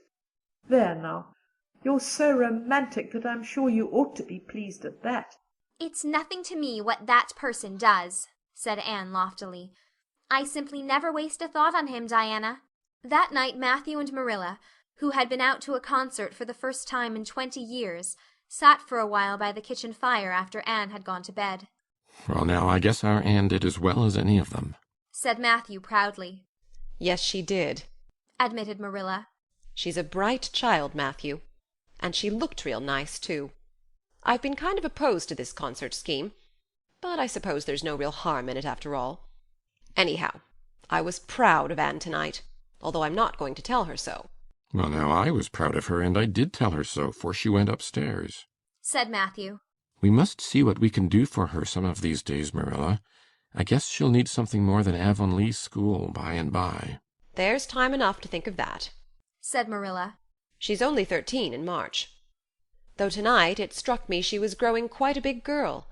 There now. You're so romantic that I'm sure you ought to be pleased at that." "It's nothing to me what that person does," said Anne loftily. "I simply never waste a thought on him, Diana." That night Matthew and Marilla, who had been out to a concert for the first time in 20 years, sat for a while by the kitchen fire after Anne had gone to bed. "Well, now, I guess our Anne did as well as any of them," said Matthew proudly. "Yes, she did," admitted Marilla. "She's a bright child, Matthew. And she looked real nice, too. I've been kind of opposed to this concert scheme, but I suppose there's no real harm in it after all. Anyhow, I was proud of Anne tonight, although I'm not going to tell her so." "Well, now, I was proud of her, and I did tell her so, for she went upstairs," said Matthew. "We must see what we can do for her some of these days, Marilla. I guess she'll need something more than Avonlea school by and by." "There's time enough to think of that," said Marilla. "She's only 13 in March. Though tonight it struck me she was growing quite a big girl.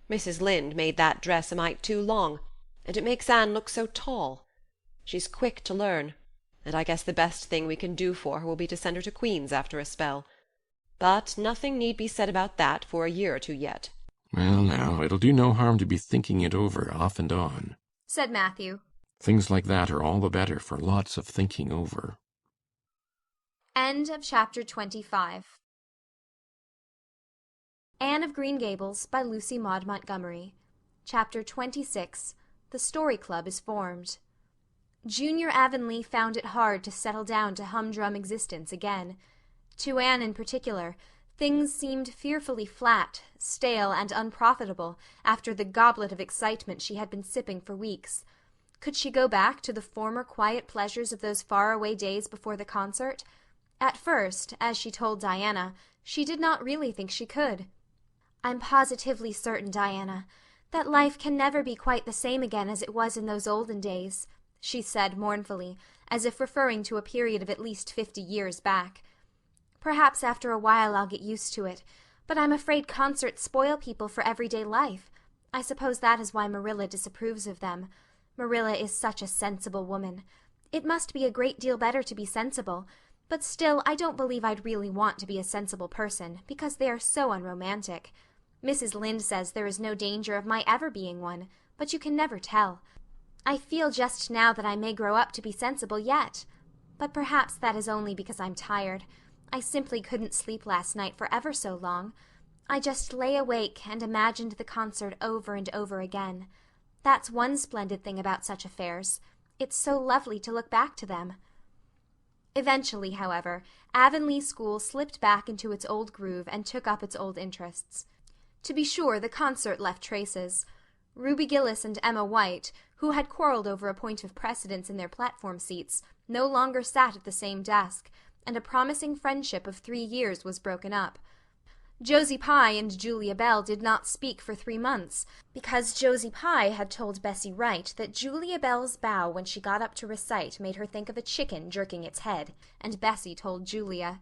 Mrs. Lynde made that dress a mite too long, and it makes Anne look so tall. She's quick to learn, and I guess the best thing we can do for her will be to send her to Queen's after a spell. But nothing need be said about that for a year or two yet." "Well, now, it'll do no harm to be thinking it over off and on," said Matthew. "Things like that are all the better for lots of thinking over." End of chapter 25. Anne of Green Gables by Lucy Maud Montgomery. Chapter 26. The Story Club is formed. Junior Avonlea found it hard to settle down to humdrum existence again. To Anne in particular, things seemed fearfully flat, stale, and unprofitable after the goblet of excitement she had been sipping for weeks. Could she go back to the former quiet pleasures of those far-away days before the concert? At first, as she told Diana, she did not really think she could. "I'm positively certain, Diana, that life can never be quite the same again as it was in those olden days," she said mournfully, as if referring to a period of at least 50 years back. "Perhaps after a while I'll get used to it, but I'm afraid concerts spoil people for everyday life. I suppose that is why Marilla disapproves of them. Marilla is such a sensible woman. It must be a great deal better to be sensible, but still I don't believe I'd really want to be a sensible person, because they are so unromantic. Mrs. Lynde says there is no danger of my ever being one, but you can never tell. I feel just now that I may grow up to be sensible yet. But perhaps that is only because I'm tired. I simply couldn't sleep last night for ever so long. I just lay awake and imagined the concert over and over again. That's one splendid thing about such affairs. It's so lovely to look back to them. Eventually, however, Avonlea school slipped back into its old groove and took up its old interests. To be sure, the concert left traces. Ruby Gillis and Emma White, who had quarrelled over a point of precedence in their platform seats, no longer sat at the same desk, and a promising friendship of 3 years was broken up. Josie Pye and Julia Bell did not speak for 3 months, because Josie Pye had told Bessie Wright that Julia Bell's bow when she got up to recite made her think of a chicken jerking its head, and Bessie told Julia.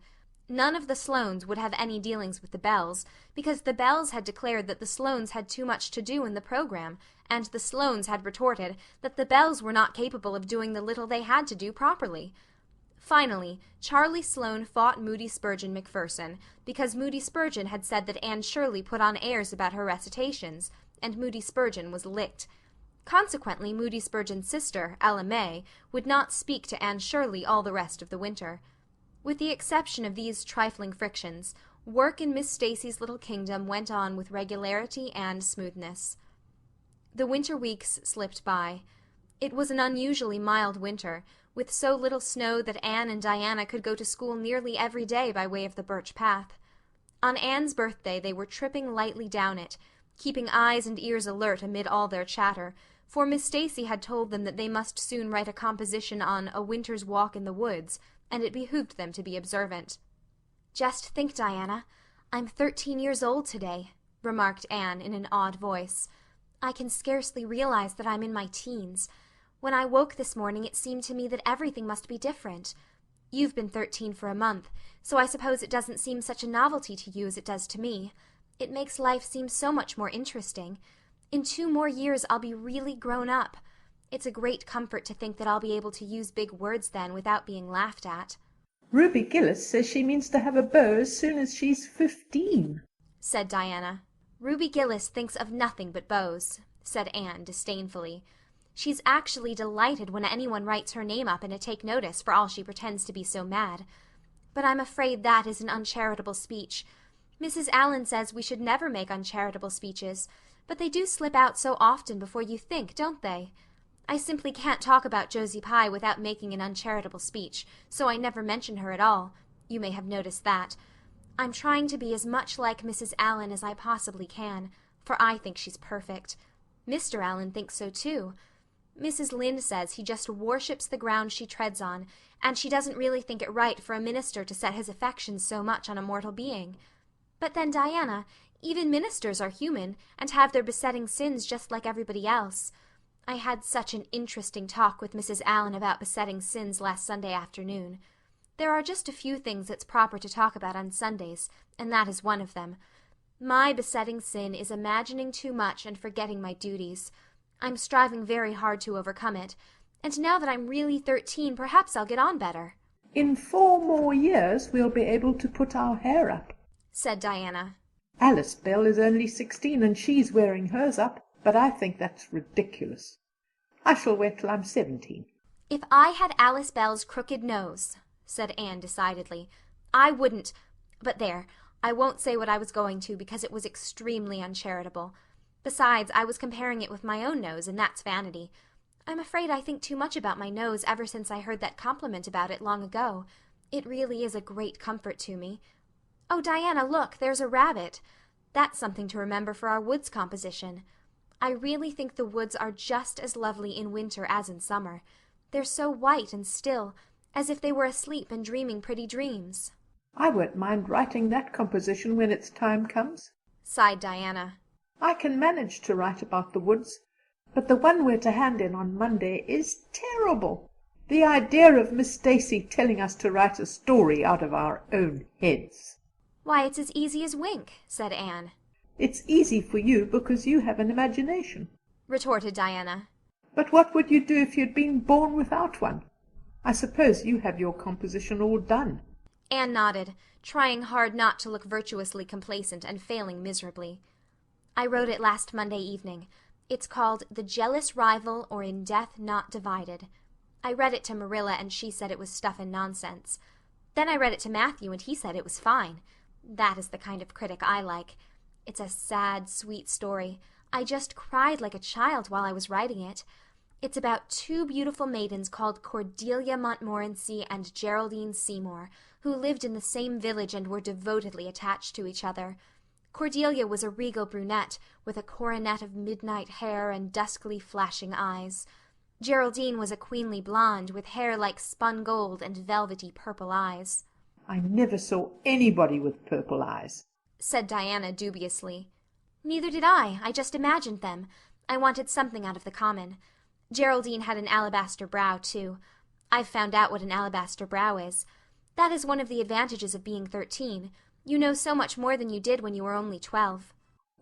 None of the Sloanes would have any dealings with the Bells, because the Bells had declared that the Sloanes had too much to do in the program, and the Sloanes had retorted that the Bells were not capable of doing the little they had to do properly. Finally, Charlie Sloane fought Moody Spurgeon Macpherson, because Moody Spurgeon had said that Anne Shirley put on airs about her recitations, and Moody Spurgeon was licked. Consequently, Moody Spurgeon's sister, Ella May, would not speak to Anne Shirley all the rest of the winter. With the exception of these trifling frictions, work in Miss Stacy's little kingdom went on with regularity and smoothness. The winter weeks slipped by. It was an unusually mild winter, with so little snow that Anne and Diana could go to school nearly every day by way of the Birch Path. On Anne's birthday they were tripping lightly down it, keeping eyes and ears alert amid all their chatter, for Miss Stacy had told them that they must soon write a composition on A Winter's Walk in the Woods, and it behooved them to be observant. "Just think, Diana, I'm 13 years old today," remarked Anne in an odd voice. "I can scarcely realize that I'm in my teens. When I woke this morning it seemed to me that everything must be different. You've been 13 for a month, so I suppose it doesn't seem such a novelty to you as it does to me. It makes life seem so much more interesting. In 2 more years I'll be really grown up. It's a great comfort to think that I'll be able to use big words then without being laughed at." Ruby Gillis says she means to have a beau as soon as she's 15, said Diana. "Ruby Gillis thinks of nothing but beaux," said Anne disdainfully. "She's actually delighted when anyone writes her name up in a take notice for all she pretends to be so mad. But I'm afraid that is an uncharitable speech. Mrs. Allan says we should never make uncharitable speeches, but they do slip out so often before you think, don't they? I simply can't talk about Josie Pye without making an uncharitable speech, so I never mention her at all. You may have noticed that. I'm trying to be as much like Mrs. Allan as I possibly can, for I think she's perfect. Mr. Allan thinks so too. Mrs. Lynde says he just worships the ground she treads on, and she doesn't really think it right for a minister to set his affections so much on a mortal being. But then, Diana, even ministers are human, and have their besetting sins just like everybody else. I had such an interesting talk with Mrs. Allan about besetting sins last Sunday afternoon. There are just a few things it's proper to talk about on Sundays, and that is one of them. My besetting sin is imagining too much and forgetting my duties. I'm striving very hard to overcome it, and now that I'm really 13, perhaps I'll get on better. "In 4 more years we'll be able to put our hair up," said Diana. "Alice Bell is only 16 and she's wearing hers up, but I think that's ridiculous. I shall wait till I'm 17. "If I had Alice Bell's crooked nose," said Anne decidedly, "I wouldn't— But there, I won't say what I was going to because it was extremely uncharitable. Besides, I was comparing it with my own nose, and that's vanity. I'm afraid I think too much about my nose ever since I heard that compliment about it long ago. It really is a great comfort to me. Oh, Diana, look, there's a rabbit. That's something to remember for our woods composition. I really think the woods are just as lovely in winter as in summer. They're so white and still, as if they were asleep and dreaming pretty dreams." "I won't mind writing that composition when its time comes," sighed Diana. "I can manage to write about the woods, but the one we're to hand in on Monday is terrible. The idea of Miss Stacy telling us to write a story out of our own heads." "Why, it's as easy as wink," said Anne. "It's easy for you because you have an imagination," retorted Diana. "But what would you do if you'd been born without one? I suppose you have your composition all done." Anne nodded, trying hard not to look virtuously complacent and failing miserably. "I wrote it last Monday evening. It's called The Jealous Rival, or In Death Not Divided. I read it to Marilla and she said it was stuff and nonsense. Then I read it to Matthew and he said it was fine. That is the kind of critic I like. It's a sad, sweet story. I just cried like a child while I was writing it. It's about two beautiful maidens called Cordelia Montmorency and Geraldine Seymour, who lived in the same village and were devotedly attached to each other. Cordelia was a regal brunette, with a coronet of midnight hair and duskily flashing eyes. Geraldine was a queenly blonde, with hair like spun gold and velvety purple eyes. I never saw anybody with purple eyes, said Diana dubiously. Neither did I just imagined them. I wanted something out of the common. Geraldine had an alabaster brow, too. I've found out what an alabaster brow is. That is one of the advantages of being 13. You know so much more than you did when you were only 12.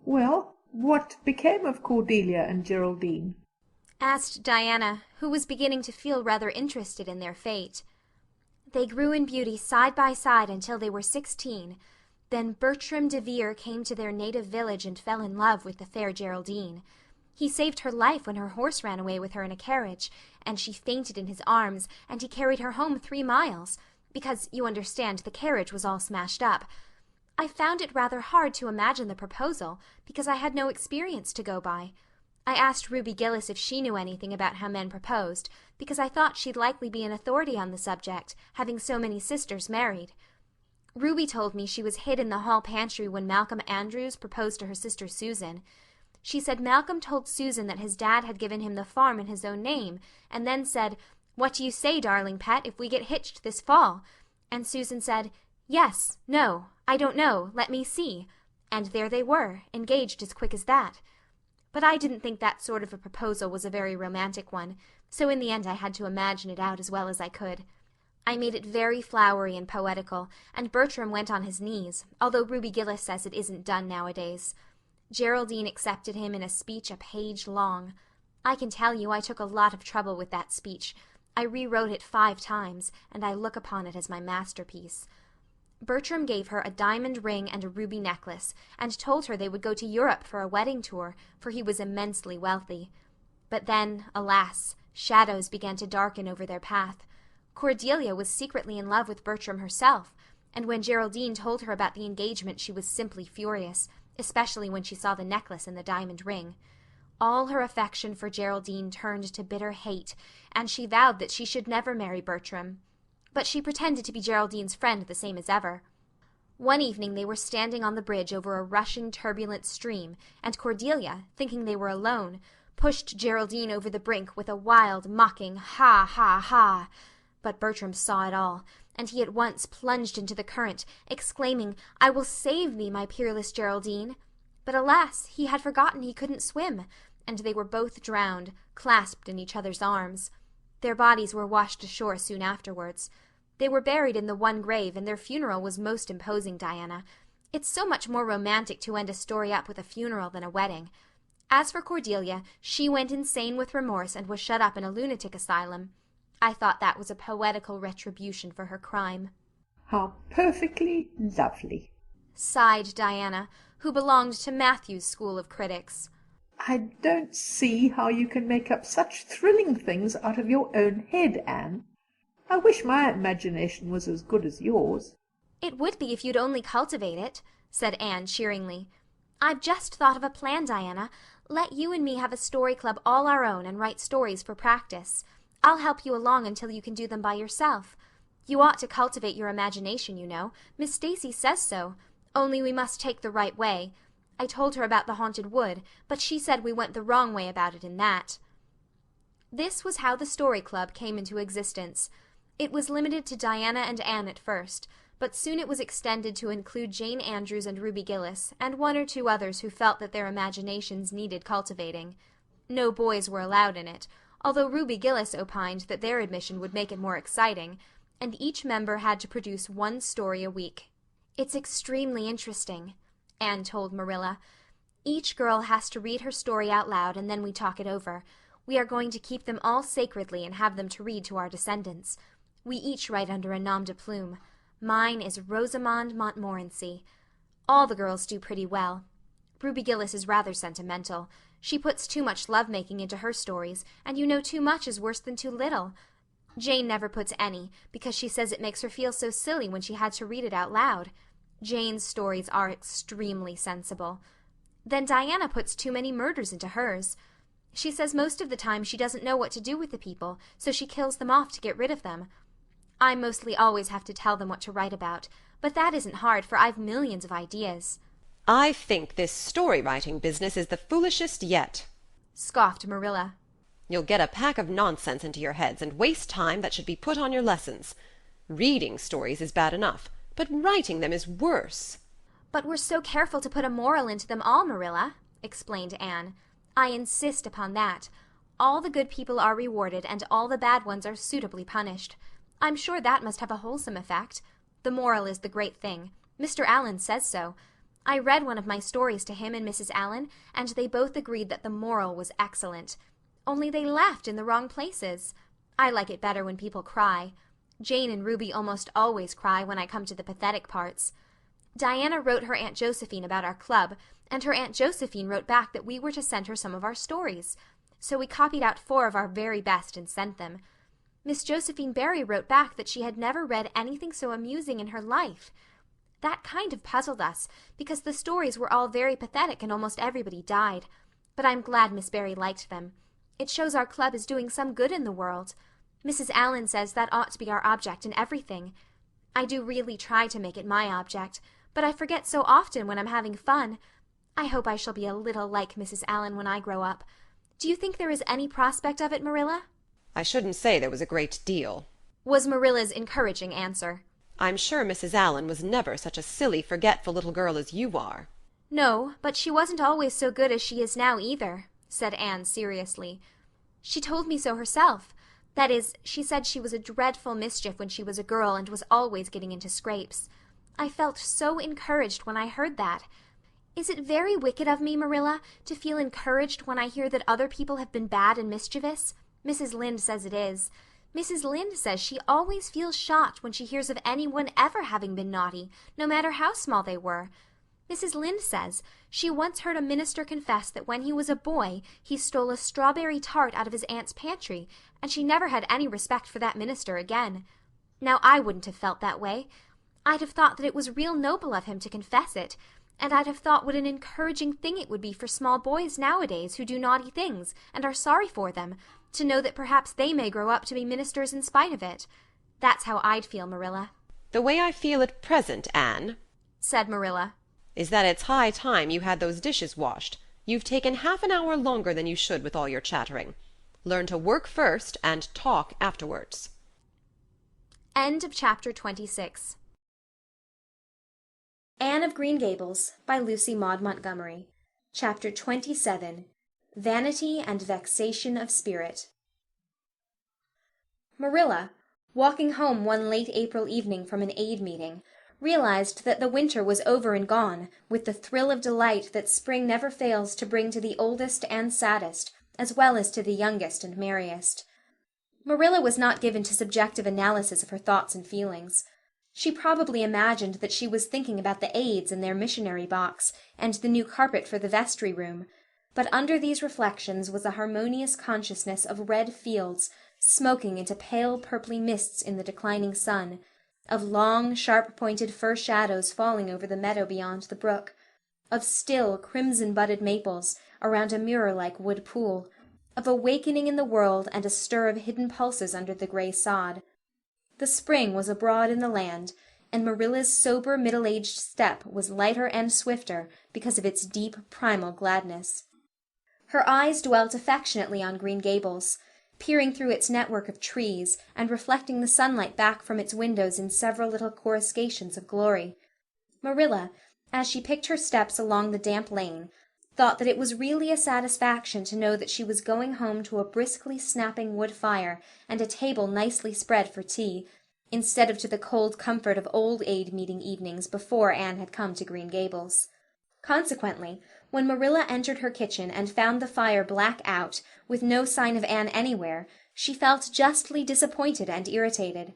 Well, what became of Cordelia and Geraldine? Asked Diana, who was beginning to feel rather interested in their fate. They grew in beauty side by side until they were 16. Then Bertram de Vere came to their native village and fell in love with the fair Geraldine. He saved her life when her horse ran away with her in a carriage, and she fainted in his arms, and he carried her home 3 miles, because, you understand, the carriage was all smashed up. I found it rather hard to imagine the proposal, because I had no experience to go by. I asked Ruby Gillis if she knew anything about how men proposed, because I thought she'd likely be an authority on the subject, having so many sisters married. Ruby told me she was hid in the hall pantry when Malcolm Andrews proposed to her sister Susan. She said Malcolm told Susan that his dad had given him the farm in his own name, and then said, "What do you say, darling pet, if we get hitched this fall?" And Susan said, "Yes, no, I don't know, let me see." And there they were, engaged as quick as that. But I didn't think that sort of a proposal was a very romantic one, so in the end I had to imagine it out as well as I could. I made it very flowery and poetical, and Bertram went on his knees, although Ruby Gillis says it isn't done nowadays. Geraldine accepted him in a speech a page long. I can tell you I took a lot of trouble with that speech. I rewrote it 5 times, and I look upon it as my masterpiece. Bertram gave her a diamond ring and a ruby necklace, and told her they would go to Europe for a wedding tour, for he was immensely wealthy. But then, alas, shadows began to darken over their path. Cordelia was secretly in love with Bertram herself, and when Geraldine told her about the engagement she was simply furious, especially when she saw the necklace and the diamond ring. All her affection for Geraldine turned to bitter hate, and she vowed that she should never marry Bertram. But she pretended to be Geraldine's friend the same as ever. One evening they were standing on the bridge over a rushing, turbulent stream, and Cordelia, thinking they were alone, pushed Geraldine over the brink with a wild, mocking "Ha, ha, ha!" But Bertram saw it all, and he at once plunged into the current, exclaiming, "I will save thee, my peerless Geraldine." But alas, he had forgotten he couldn't swim, and they were both drowned, clasped in each other's arms. Their bodies were washed ashore soon afterwards. They were buried in the one grave, and their funeral was most imposing, Diana. It's so much more romantic to end a story up with a funeral than a wedding. As for Cordelia, she went insane with remorse and was shut up in a lunatic asylum. I thought that was a poetical retribution for her crime. How perfectly lovely, sighed Diana, who belonged to Matthew's school of critics. I don't see how you can make up such thrilling things out of your own head, Anne. I wish my imagination was as good as yours. It would be if you'd only cultivate it, said Anne cheeringly. I've just thought of a plan, Diana. Let you and me have a story club all our own and write stories for practice. I'll help you along until you can do them by yourself. You ought to cultivate your imagination, you know. Miss Stacy says so. Only we must take the right way. I told her about the haunted wood, but she said we went the wrong way about it in that. This was how the Story Club came into existence. It was limited to Diana and Anne at first, but soon it was extended to include Jane Andrews and Ruby Gillis, and 1 or 2 others who felt that their imaginations needed cultivating. No boys were allowed in it, although Ruby Gillis opined that their admission would make it more exciting, and each member had to produce 1 story a week. It's extremely interesting, Anne told Marilla. Each girl has to read her story out loud, and then we talk it over. We are going to keep them all sacredly and have them to read to our descendants. We each write under a nom de plume. Mine is Rosamond Montmorency. All the girls do pretty well. Ruby Gillis is rather sentimental. She puts too much love-making into her stories, and you know too much is worse than too little. Jane never puts any, because she says it makes her feel so silly when she had to read it out loud. Jane's stories are extremely sensible. Then Diana puts too many murders into hers. She says most of the time she doesn't know what to do with the people, so she kills them off to get rid of them. I mostly always have to tell them what to write about, but that isn't hard, for I've millions of ideas. I think this story-writing business is the foolishest yet, scoffed Marilla. You'll get a pack of nonsense into your heads and waste time that should be put on your lessons. Reading stories is bad enough, but writing them is worse. But we're so careful to put a moral into them all, Marilla, explained Anne. I insist upon that. All the good people are rewarded, and all the bad ones are suitably punished. I'm sure that must have a wholesome effect. The moral is the great thing. Mr. Allen says so. I read one of my stories to him and Mrs. Allen, and they both agreed that the moral was excellent. Only they laughed in the wrong places. I like it better when people cry. Jane and Ruby almost always cry when I come to the pathetic parts. Diana wrote her Aunt Josephine about our club, and her Aunt Josephine wrote back that we were to send her some of our stories. So we copied out 4 of our very best and sent them. Miss Josephine Barry wrote back that she had never read anything so amusing in her life. That kind of puzzled us, because the stories were all very pathetic and almost everybody died. But I'm glad Miss Barry liked them. It shows our club is doing some good in the world. Mrs. Allen says that ought to be our object in everything. I do really try to make it my object, but I forget so often when I'm having fun. I hope I shall be a little like Mrs. Allen when I grow up. Do you think there is any prospect of it, Marilla? I shouldn't say there was a great deal, was Marilla's encouraging answer. I'm sure Mrs. Allen was never such a silly, forgetful little girl as you are. No, but she wasn't always so good as she is now either, said Anne seriously. She told me so herself. That is, she said she was a dreadful mischief when she was a girl and was always getting into scrapes. I felt so encouraged when I heard that. Is it very wicked of me, Marilla, to feel encouraged when I hear that other people have been bad and mischievous? Mrs. Lynde says it is. Mrs. Lynde says she always feels shocked when she hears of anyone ever having been naughty, no matter how small they were. Mrs. Lynde says she once heard a minister confess that when he was a boy he stole a strawberry tart out of his aunt's pantry, and she never had any respect for that minister again. Now I wouldn't have felt that way. I'd have thought that it was real noble of him to confess it, and I'd have thought what an encouraging thing it would be for small boys nowadays who do naughty things and are sorry for them, to know that perhaps they may grow up to be ministers in spite of it. That's how I'd feel, Marilla. The way I feel at present, Anne, said Marilla, is that it's high time you had those dishes washed. You've taken half an hour longer than you should with all your chattering. Learn to work first and talk afterwards. End of chapter 26. Anne of Green Gables by Lucy Maud Montgomery. Chapter 27. Vanity and Vexation of Spirit. Marilla, walking home one late April evening from an aid meeting, realized that the winter was over and gone, with the thrill of delight that spring never fails to bring to the oldest and saddest, as well as to the youngest and merriest. Marilla was not given to subjective analysis of her thoughts and feelings. She probably imagined that she was thinking about the aids and their missionary box, and the new carpet for the vestry room, but under these reflections was a harmonious consciousness of red fields smoking into pale purply mists in the declining sun, of long sharp-pointed fir shadows falling over the meadow beyond the brook, of still crimson-budded maples around a mirror-like wood pool, of awakening in the world and a stir of hidden pulses under the grey sod. The spring was abroad in the land, and Marilla's sober middle-aged step was lighter and swifter because of its deep primal gladness. Her eyes dwelt affectionately on Green Gables, peering through its network of trees and reflecting the sunlight back from its windows in several little coruscations of glory. Marilla, as she picked her steps along the damp lane, thought that it was really a satisfaction to know that she was going home to a briskly snapping wood fire and a table nicely spread for tea, instead of to the cold comfort of old aid meeting evenings before Anne had come to Green Gables. Consequently, when Marilla entered her kitchen and found the fire black out, with no sign of Anne anywhere, she felt justly disappointed and irritated.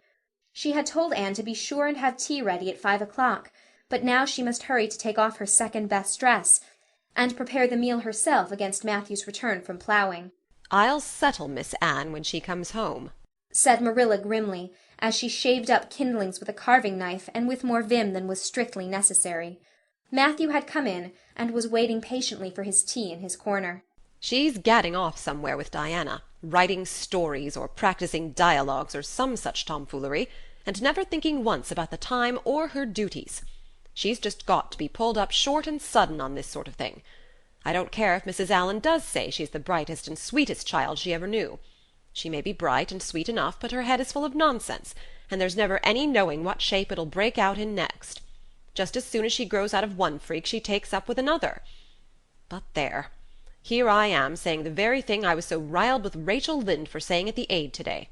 She had told Anne to be sure and have tea ready at 5 o'clock, but now she must hurry to take off her second-best dress, and prepare the meal herself against Matthew's return from ploughing. I'll settle Miss Anne when she comes home, said Marilla grimly, as she shaved up kindlings with a carving knife and with more vim than was strictly necessary. Matthew had come in, and was waiting patiently for his tea in his corner. She's gadding off somewhere with Diana, writing stories or practising dialogues or some such tomfoolery, and never thinking once about the time or her duties. She's just got to be pulled up short and sudden on this sort of thing. I don't care if Mrs. Allan does say she's the brightest and sweetest child she ever knew. She may be bright and sweet enough, but her head is full of nonsense, and there's never any knowing what shape it'll break out in next. Just as soon as she grows out of one freak she takes up with another. But there, here I am saying the very thing I was so riled with Rachel Lynde for saying at the Aid today.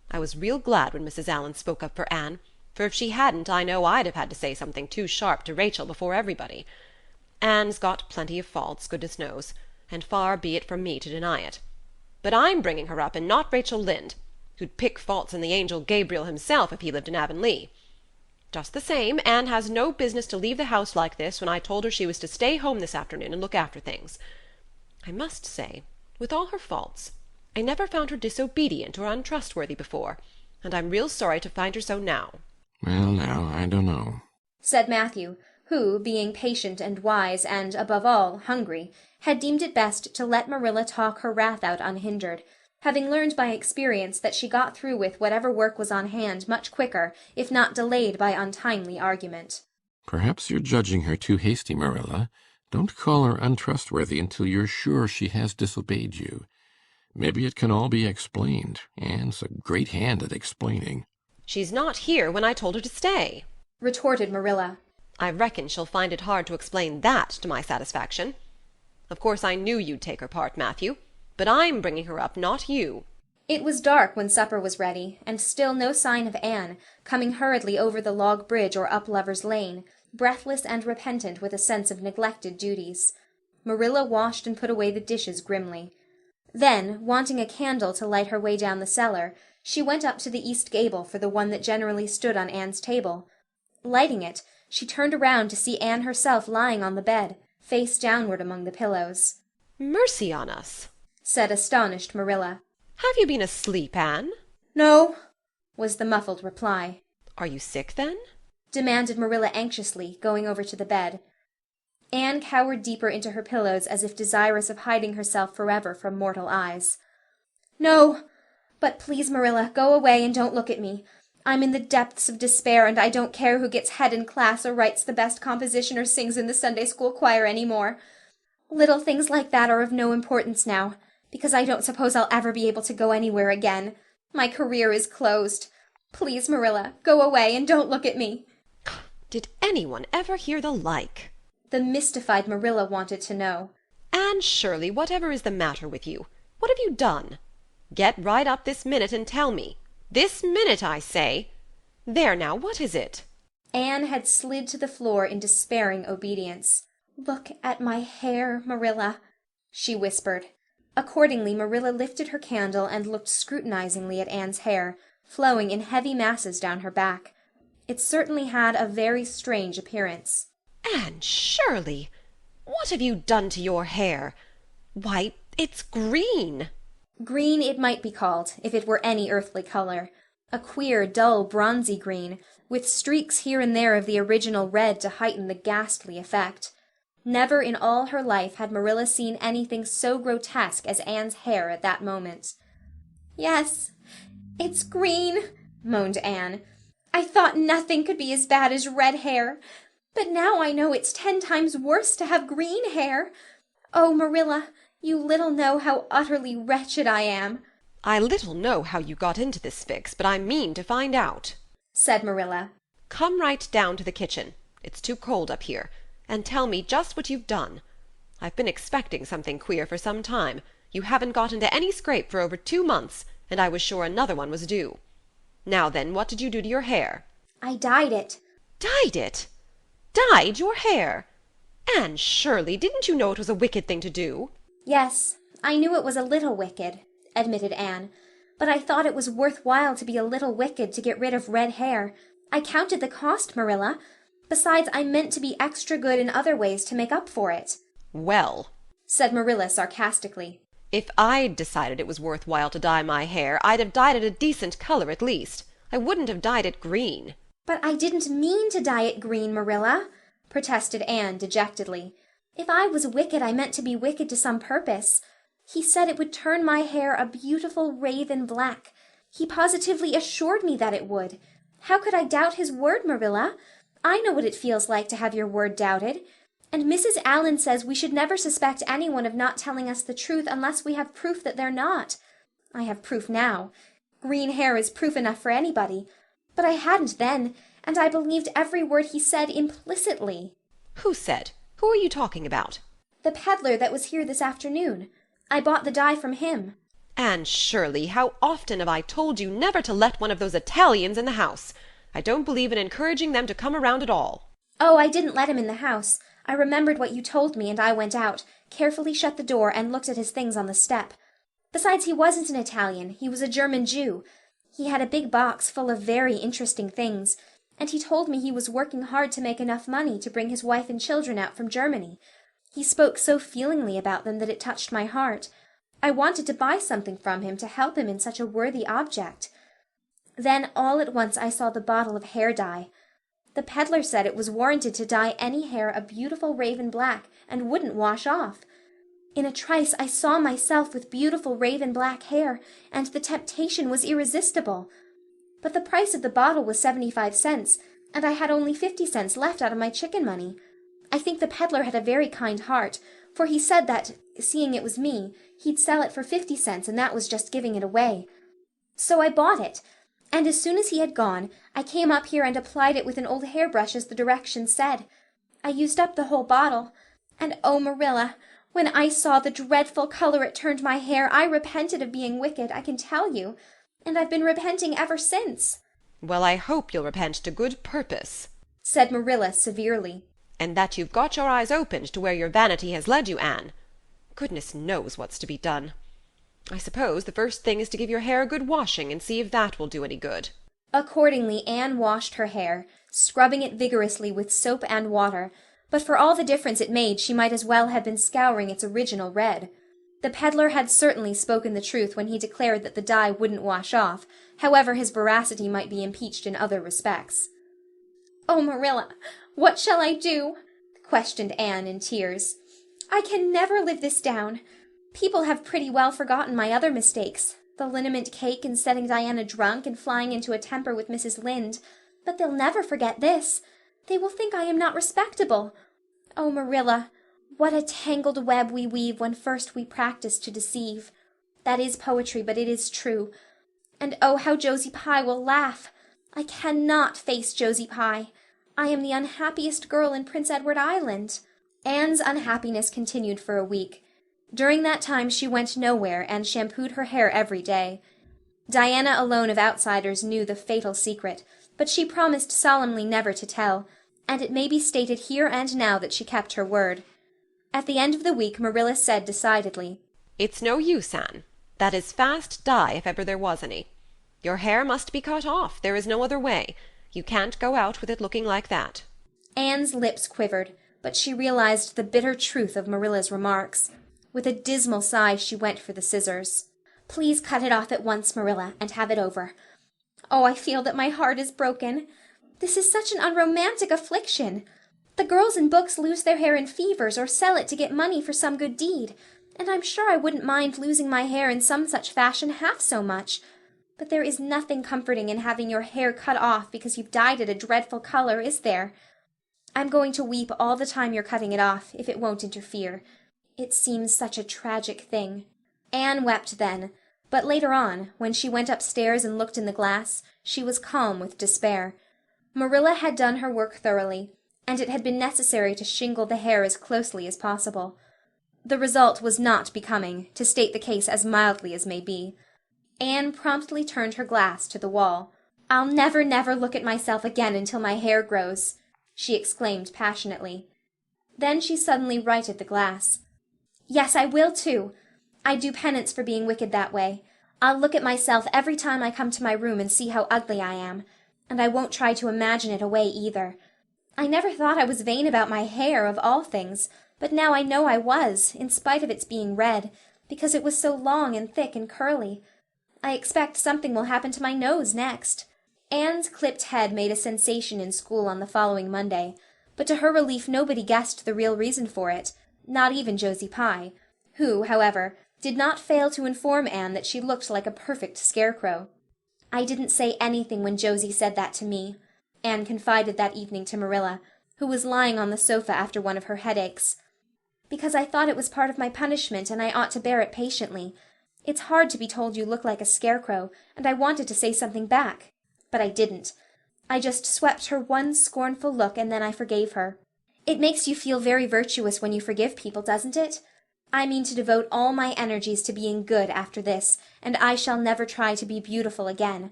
I was real glad when Mrs. Allan spoke up for Anne, for if she hadn't I know I'd have had to say something too sharp to Rachel before everybody. Anne's got plenty of faults, goodness knows, and far be it from me to deny it. But I'm bringing her up, and not Rachel Lynde, who'd pick faults in the angel Gabriel himself if he lived in Avonlea. Just the same, Anne has no business to leave the house like this when I told her she was to stay home this afternoon and look after things. I must say, with all her faults, I never found her disobedient or untrustworthy before, and I'm real sorry to find her so now. Well, now, I don't know, said Matthew, who, being patient and wise and, above all, hungry, had deemed it best to let Marilla talk her wrath out unhindered, having learned by experience that she got through with whatever work was on hand much quicker, if not delayed by untimely argument. Perhaps you're judging her too hasty, Marilla. Don't call her untrustworthy until you're sure she has disobeyed you. Maybe it can all be explained. Anne's a great hand at explaining. She's not here when I told her to stay, retorted Marilla. I reckon she'll find it hard to explain that to my satisfaction. Of course I knew you'd take her part, Matthew, but I'm bringing her up, not you. It was dark when supper was ready, and still no sign of Anne, coming hurriedly over the log bridge or up Lover's Lane, breathless and repentant with a sense of neglected duties. Marilla washed and put away the dishes grimly. Then, wanting a candle to light her way down the cellar, she went up to the east gable for the one that generally stood on Anne's table. Lighting it, she turned around to see Anne herself lying on the bed, face downward among the pillows. Mercy on us, said astonished Marilla. Have you been asleep, Anne? No, was the muffled reply. Are you sick, then? Demanded Marilla anxiously, going over to the bed. Anne cowered deeper into her pillows as if desirous of hiding herself forever from mortal eyes. No, but please, Marilla, go away and don't look at me. I'm in the depths of despair, and I don't care who gets head in class or writes the best composition or sings in the Sunday school choir any more. Little things like that are of no importance now, because I don't suppose I'll ever be able to go anywhere again. My career is closed. Please, Marilla, go away and don't look at me. Did anyone ever hear the like? The mystified Marilla wanted to know. Anne Shirley, whatever is the matter with you? What have you done? Get right up this minute and tell me. This minute, I say. There now, what is it? Anne had slid to the floor in despairing obedience. Look at my hair, Marilla, she whispered. Accordingly, Marilla lifted her candle and looked scrutinizingly at Anne's hair, flowing in heavy masses down her back. It certainly had a very strange appearance. Anne Shirley, what have you done to your hair? Why, it's green. Green it might be called, if it were any earthly color. A queer, dull, bronzy green, with streaks here and there of the original red to heighten the ghastly effect. Never in all her life had Marilla seen anything so grotesque as Anne's hair at that moment. Yes, it's green, moaned Anne. I thought nothing could be as bad as red hair, but now I know it's 10 times worse to have green hair. Oh, Marilla, you little know how utterly wretched I am. I little know how you got into this fix, but I mean to find out, said Marilla. Come right down to the kitchen. It's too cold up here, and tell me just what you've done. I've been expecting something queer for some time. You haven't got into any scrape for over 2 months, and I was sure another one was due. Now then, what did you do to your hair? I dyed it. Dyed it? Dyed your hair? Anne Shirley, didn't you know it was a wicked thing to do? Yes, I knew it was a little wicked, admitted Anne, but I thought it was worth while to be a little wicked to get rid of red hair. I counted the cost, Marilla. Besides, I meant to be extra good in other ways to make up for it. Well, said Marilla sarcastically, if I'd decided it was worth while to dye my hair, I'd have dyed it a decent color at least. I wouldn't have dyed it green. But I didn't mean to dye it green, Marilla. protested Anne dejectedly. "If I was wicked, I meant to be wicked to some purpose. He said it would turn my hair a beautiful raven black. He positively assured me that it would. How could I doubt his word, Marilla? I know what it feels like to have your word doubted. And Mrs. Allan says we should never suspect anyone of not telling us the truth unless we have proof that they're not. I have proof now. Green hair is proof enough for anybody. But I hadn't then, and I believed every word he said implicitly." Who said? Who are you talking about? "The peddler that was here this afternoon. I bought the dye from him." Anne Shirley, how often have I told you never to let one of those Italians in the house? I don't believe in encouraging them to come around at all. "Oh, I didn't let him in the house. I remembered what you told me, and I went out, carefully shut the door, and looked at his things on the step. Besides, he wasn't an Italian. He was a German Jew. He had a big box full of very interesting things, and he told me he was working hard to make enough money to bring his wife and children out from Germany. He spoke so feelingly about them that it touched my heart. I wanted to buy something from him to help him in such a worthy object. Then all at once I saw the bottle of hair dye. The peddler said it was warranted to dye any hair a beautiful raven black and wouldn't wash off. In a trice I saw myself with beautiful raven black hair, and the temptation was irresistible. But the price of the bottle was 75 cents, and I had only 50 cents left out of my chicken money. I think the peddler had a very kind heart, for he said that, seeing it was me, he'd sell it for 50 cents, and that was just giving it away. So I bought it, and as soon as he had gone, I came up here and applied it with an old hairbrush as the directions said. I used up the whole bottle, and oh, Marilla, when I saw the dreadful color it turned my hair, I repented of being wicked, I can tell you, and I've been repenting ever since." "Well, I hope you'll repent to good purpose," said Marilla severely. "and that you've got your eyes opened to where your vanity has led you, Anne. Goodness knows what's to be done. I suppose the first thing is to give your hair a good washing and see if that will do any good." Accordingly, Anne washed her hair, scrubbing it vigorously with soap and water, but for all the difference it made she might as well have been scouring its original red. The peddler had certainly spoken the truth when he declared that the dye wouldn't wash off, however his veracity might be impeached in other respects. "Oh, Marilla, what shall I do?" questioned Anne in tears. "I can never live this down. People have pretty well forgotten my other mistakes, the liniment cake and setting Diana drunk and flying into a temper with Mrs. Lynde, but they'll never forget this. They will think I am not respectable. Oh, Marilla, what a tangled web we weave when first we practice to deceive. That is poetry, but it is true. And oh, how Josie Pye will laugh. I cannot face Josie Pye. I am the unhappiest girl in Prince Edward Island." Anne's unhappiness continued for a week. During that time she went nowhere and shampooed her hair every day. Diana alone of outsiders knew the fatal secret, but she promised solemnly never to tell, and it may be stated here and now that she kept her word. At the end of the week Marilla said decidedly, "It's no use, Anne. That is fast dye if ever there was any. Your hair must be cut off. There is no other way. You can't go out with it looking like that." Anne's lips quivered, but she realized the bitter truth of Marilla's remarks. With a dismal sigh she went for the scissors. "Please cut it off at once, Marilla, and have it over. Oh, I feel that my heart is broken. This is such an unromantic affliction. The girls in books lose their hair in fevers or sell it to get money for some good deed, and I'm sure I wouldn't mind losing my hair in some such fashion half so much. But there is nothing comforting in having your hair cut off because you've dyed it a dreadful color, is there? I'm going to weep all the time you're cutting it off, if it won't interfere. It seems such a tragic thing." Anne wept then, but later on, when she went upstairs and looked in the glass, she was calm with despair. Marilla had done her work thoroughly, and it had been necessary to shingle the hair as closely as possible. The result was not becoming, to state the case as mildly as may be. Anne promptly turned her glass to the wall. "I'll never, never look at myself again until my hair grows," she exclaimed passionately. Then she suddenly righted the glass. "Yes, I will too. I do penance for being wicked that way. I'll look at myself every time I come to my room and see how ugly I am, and I won't try to imagine it away either. I never thought I was vain about my hair, of all things, but now I know I was, in spite of its being red, because it was so long and thick and curly. I expect something will happen to my nose next." Anne's clipped head made a sensation in school on the following Monday, but to her relief nobody guessed the real reason for it, not even Josie Pye, who, however, did not fail to inform Anne that she looked like a perfect scarecrow. "I didn't say anything when Josie said that to me," Anne confided that evening to Marilla, who was lying on the sofa after one of her headaches, "because I thought it was part of my punishment and I ought to bear it patiently. It's hard to be told you look like a scarecrow, and I wanted to say something back. But I didn't. I just swept her one scornful look and then I forgave her. It makes you feel very virtuous when you forgive people, doesn't it? I mean to devote all my energies to being good after this, and I shall never try to be beautiful again.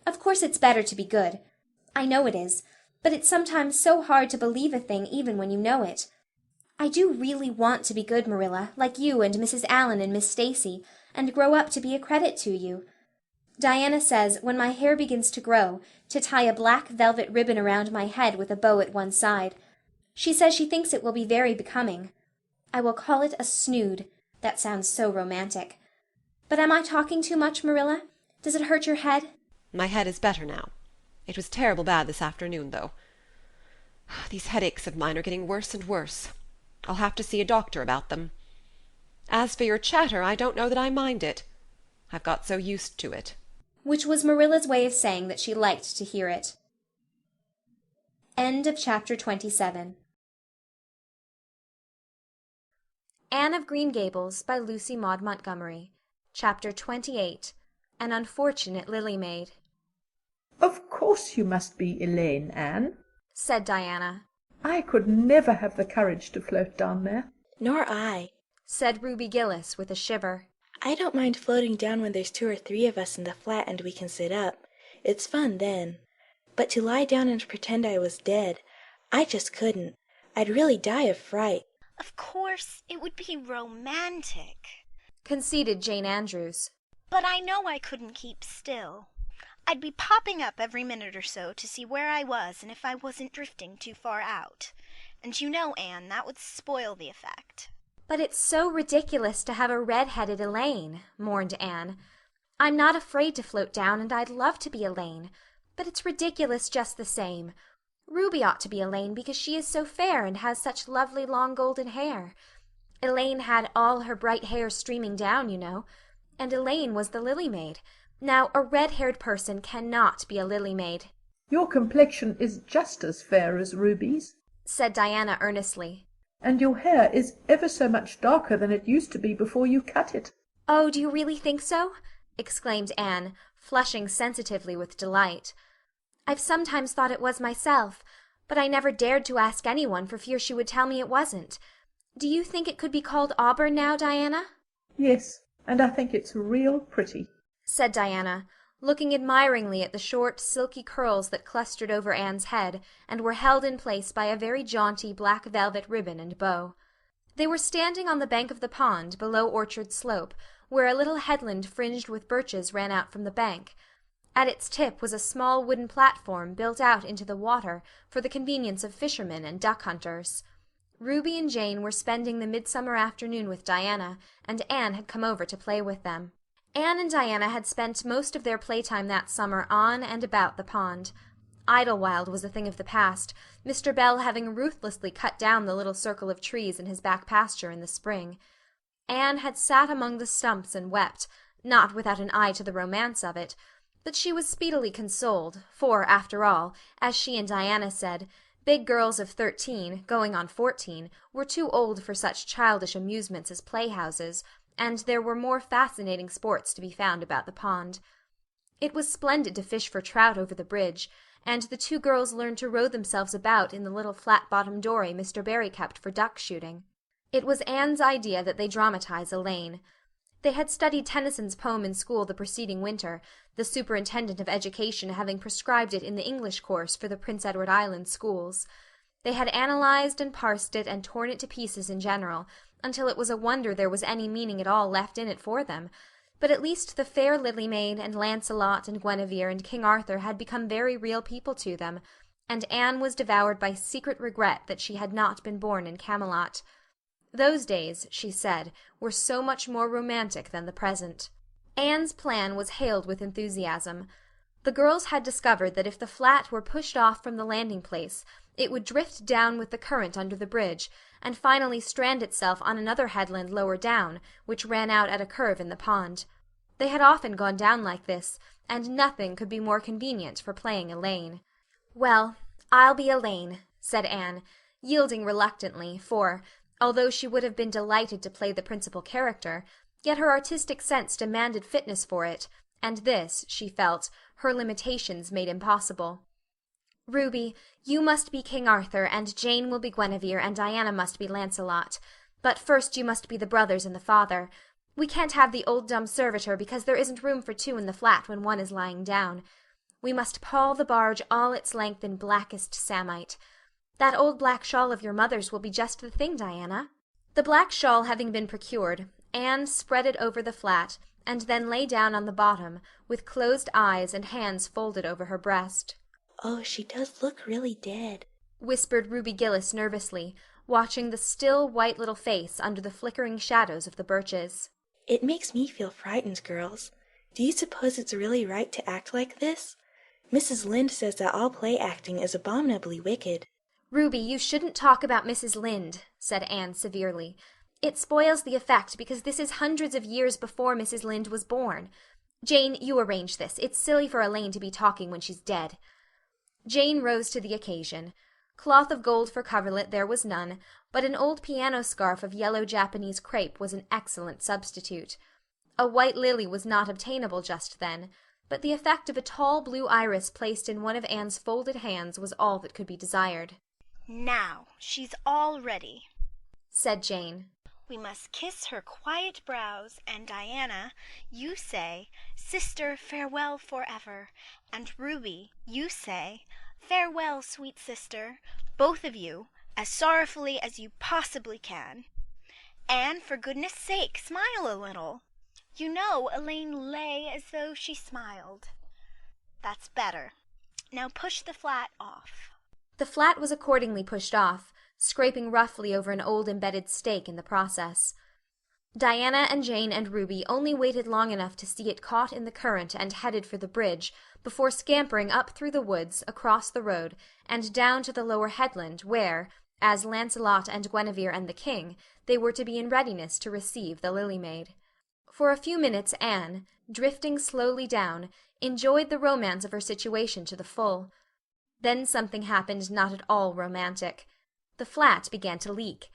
Of course it's better to be good. I know it is, but it's sometimes so hard to believe a thing even when you know it. I do really want to be good, Marilla, like you and Mrs. Allan and Miss Stacy, and grow up to be a credit to you. Diana says, when my hair begins to grow, to tie a black velvet ribbon around my head with a bow at one side. She says she thinks it will be very becoming. I will call it a snood. That sounds so romantic. But am I talking too much, Marilla? Does it hurt your head? My head is better now. It was terrible bad this afternoon, though. These headaches of mine are getting worse and worse. I'll have to see a doctor about them. As for your chatter, I don't know that I mind it. I've got so used to it. Which was Marilla's way of saying that she liked to hear it. End of chapter 27. Anne of Green Gables by Lucy Maud Montgomery. Chapter 28. An Unfortunate Lily Maid. "Of course you must be Elaine, Anne," said Diana. "I could never have the courage to float down there." "Nor I," said Ruby Gillis with a shiver. "I don't mind floating down when there's 2 or 3 of us in the flat and we can sit up. It's fun then. But to lie down and pretend I was dead, I just couldn't. I'd really die of fright." "Of course, it would be romantic," conceded Jane Andrews. "but I know I couldn't keep still. I'd be popping up every minute or so to see where I was and if I wasn't drifting too far out. And you know, Anne, that would spoil the effect." "But it's so ridiculous to have a red-headed Elaine," mourned Anne. "I'm not afraid to float down, and I'd love to be Elaine. But it's ridiculous just the same. Ruby ought to be Elaine because she is so fair and has such lovely long golden hair. Elaine had all her bright hair streaming down, you know. And Elaine was the Lily Maid. Now, a red-haired person cannot be a Lily Maid." "Your complexion is just as fair as Ruby's," said Diana earnestly. "and your hair is ever so much darker than it used to be before you cut it." "Oh, do you really think so?" exclaimed Anne, flushing sensitively with delight. "I've sometimes thought it was myself, but I never dared to ask anyone for fear she would tell me it wasn't. Do you think it could be called auburn now, Diana?" "Yes, and I think it's real pretty," said Diana, looking admiringly at the short, silky curls that clustered over Anne's head and were held in place by a very jaunty black velvet ribbon and bow. They were standing on the bank of the pond, below Orchard Slope, where a little headland fringed with birches ran out from the bank. At its tip was a small wooden platform built out into the water for the convenience of fishermen and duck hunters. Ruby and Jane were spending the midsummer afternoon with Diana, and Anne had come over to play with them. Anne and Diana had spent most of their playtime that summer on and about the pond. Idlewild was a thing of the past, Mr. Bell having ruthlessly cut down the little circle of trees in his back pasture in the spring. Anne had sat among the stumps and wept, not without an eye to the romance of it, but she was speedily consoled, for, after all, as she and Diana said, big girls of 13, going on 14, were too old for such childish amusements as playhouses, and there were more fascinating sports to be found about the pond. It was splendid to fish for trout over the bridge, and the 2 girls learned to row themselves about in the little flat-bottomed dory Mr. Barry kept for duck shooting. It was Anne's idea that they dramatize Elaine. They had studied Tennyson's poem in school the preceding winter, the superintendent of education having prescribed it in the English course for the Prince Edward Island schools. They had analyzed and parsed it and torn it to pieces in general, until it was a wonder there was any meaning at all left in it for them, but at least the fair Lily Maid and Lancelot and Guinevere and King Arthur had become very real people to them, and Anne was devoured by secret regret that she had not been born in Camelot. Those days, she said, were so much more romantic than the present. Anne's plan was hailed with enthusiasm. The girls had discovered that if the flat were pushed off from the landing place It would drift down with the current under the bridge, and finally strand itself on another headland lower down, which ran out at a curve in the pond. They had often gone down like this, and nothing could be more convenient for playing Elaine. "Well, I'll be Elaine," said Anne, yielding reluctantly, for, although she would have been delighted to play the principal character, yet her artistic sense demanded fitness for it, and this, she felt, her limitations made impossible. "Ruby, you must be King Arthur, and Jane will be Guinevere, and Diana must be Lancelot. But first you must be the brothers and the father. We can't have the old dumb servitor, because there isn't room for two in the flat when one is lying down. We must pall the barge all its length in blackest samite. That old black shawl of your mother's will be just the thing, Diana." The black shawl having been procured, Anne spread it over the flat, and then lay down on the bottom, with closed eyes and hands folded over her breast. "Oh, she does look really dead," whispered Ruby Gillis nervously, watching the still, white little face under the flickering shadows of the birches. "It makes me feel frightened, girls. Do you suppose it's really right to act like this? Mrs. Lynde says that all play acting is abominably wicked." "Ruby, you shouldn't talk about Mrs. Lynde," said Anne severely. "It spoils the effect, because this is hundreds of years before Mrs. Lynde was born. Jane, you arrange this. It's silly for Elaine to be talking when she's dead." Jane rose to the occasion. Cloth of gold for coverlet there was none, but an old piano scarf of yellow Japanese crepe was an excellent substitute. A white lily was not obtainable just then, but the effect of a tall blue iris placed in one of Anne's folded hands was all that could be desired. "Now, she's all ready," said Jane. "We must kiss her quiet brows, and Diana, you say, 'Sister, farewell forever,' and Ruby, you say, 'Farewell, sweet sister,' both of you, as sorrowfully as you possibly can. And for goodness sake, smile a little. You know Elaine lay as though she smiled. That's better. Now push the flat off." The flat was accordingly pushed off, scraping roughly over an old embedded stake in the process. Diana and Jane and Ruby only waited long enough to see it caught in the current and headed for the bridge, before scampering up through the woods, across the road, and down to the lower headland, where, as Lancelot and Guinevere and the king, they were to be in readiness to receive the Lily Maid. For a few minutes Anne, drifting slowly down, enjoyed the romance of her situation to the full. Then something happened not at all romantic. The flat began to leak.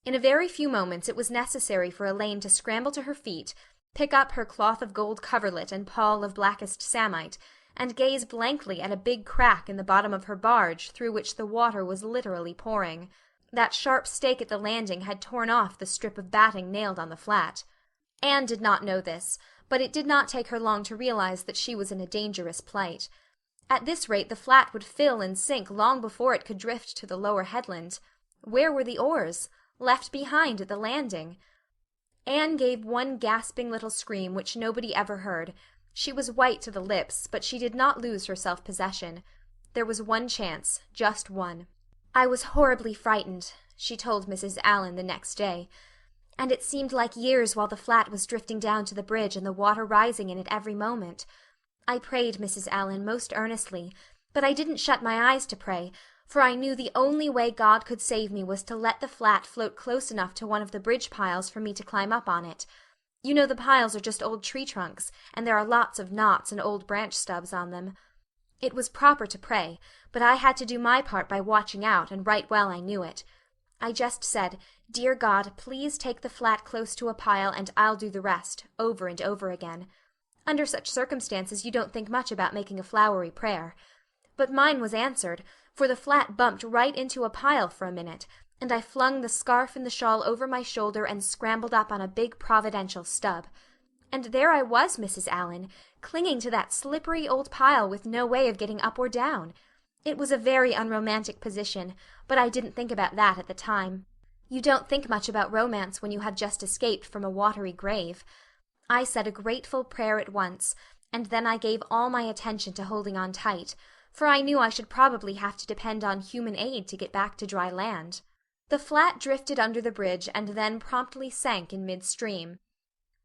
In a very few moments it was necessary for Elaine to scramble to her feet, pick up her cloth of gold coverlet and pall of blackest samite, and gaze blankly at a big crack in the bottom of her barge through which the water was literally pouring. That sharp stake at the landing had torn off the strip of batting nailed on the flat. Anne did not know this, but it did not take her long to realize that she was in a dangerous plight. At this rate the flat would fill and sink long before it could drift to the lower headland. Where were the oars? Left behind at the landing. Anne gave one gasping little scream which nobody ever heard. She was white to the lips, but she did not lose her self-possession. There was one chance, just one. "I was horribly frightened," she told Mrs. Allan the next day, "and it seemed like years while the flat was drifting down to the bridge and the water rising in it every moment. I prayed, Mrs. Allan, most earnestly, but I didn't shut my eyes to pray, for I knew the only way God could save me was to let the flat float close enough to one of the bridge piles for me to climb up on it. You know the piles are just old tree trunks, and there are lots of knots and old branch stubs on them. It was proper to pray, but I had to do my part by watching out, and right well I knew it. I just said, 'Dear God, please take the flat close to a pile and I'll do the rest,' over and over again. Under such circumstances you don't think much about making a flowery prayer. But mine was answered, for the flat bumped right into a pile for a minute, and I flung the scarf and the shawl over my shoulder and scrambled up on a big providential stub. And there I was, Mrs. Allan, clinging to that slippery old pile with no way of getting up or down. It was a very unromantic position, but I didn't think about that at the time. You don't think much about romance when you have just escaped from a watery grave. I said a grateful prayer at once, and then I gave all my attention to holding on tight, for I knew I should probably have to depend on human aid to get back to dry land. The flat drifted under the bridge and then promptly sank in midstream.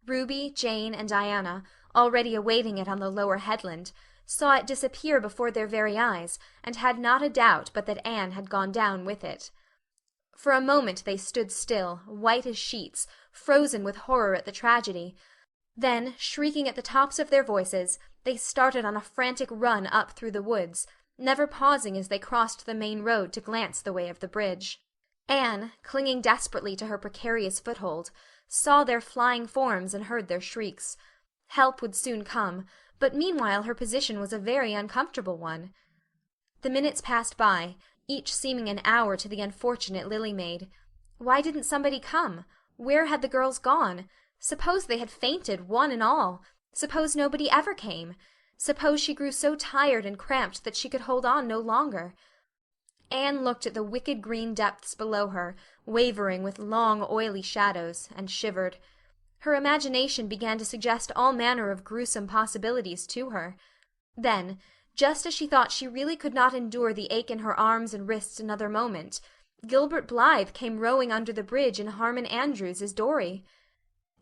Ruby, Jane, and Diana, already awaiting it on the lower headland, saw it disappear before their very eyes, and had not a doubt but that Anne had gone down with it. For a moment they stood still, white as sheets, frozen with horror at the tragedy. Then, shrieking at the tops of their voices, they started on a frantic run up through the woods, never pausing as they crossed the main road to glance the way of the bridge. Anne, clinging desperately to her precarious foothold, saw their flying forms and heard their shrieks. Help would soon come, but meanwhile her position was a very uncomfortable one. The minutes passed by, each seeming an hour to the unfortunate Lily Maid. Why didn't somebody come? Where had the girls gone? Suppose they had fainted, one and all? Suppose nobody ever came? Suppose she grew so tired and cramped that she could hold on no longer? Anne looked at the wicked green depths below her, wavering with long, oily shadows, and shivered. Her imagination began to suggest all manner of gruesome possibilities to her. Then, just as she thought she really could not endure the ache in her arms and wrists another moment, Gilbert Blythe came rowing under the bridge in Harmon Andrews's dory.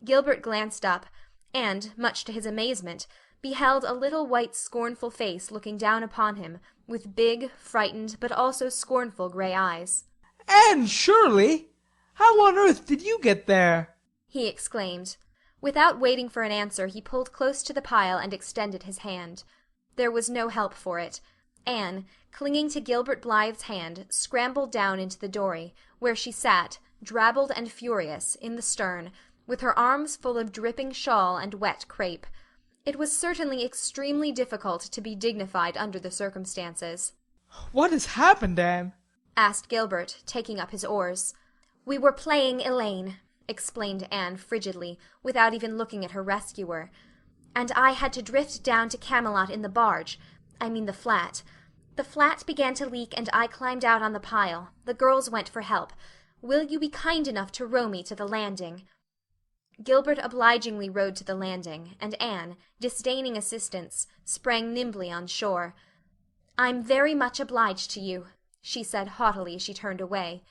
Gilbert glanced up, and, much to his amazement, beheld a little white scornful face looking down upon him, with big, frightened, but also scornful grey eyes. Anne Shirley! How on earth did you get there? He exclaimed. Without waiting for an answer, he pulled close to the pile and extended his hand. There was no help for it. Anne, clinging to Gilbert Blythe's hand, scrambled down into the dory, where she sat, drabbled and furious, in the stern, with her arms full of dripping shawl and wet crape. It was certainly extremely difficult to be dignified under the circumstances. What has happened, Anne? Asked Gilbert, taking up his oars. We were playing Elaine, explained Anne frigidly, without even looking at her rescuer. And I had to drift down to Camelot in the barge, I mean the flat. The flat began to leak and I climbed out on the pile. The girls went for help. Will you be kind enough to row me to the landing? Gilbert obligingly rowed to the landing, and Anne, disdaining assistance, sprang nimbly on shore. I'm very much obliged to you, she said haughtily as she turned away.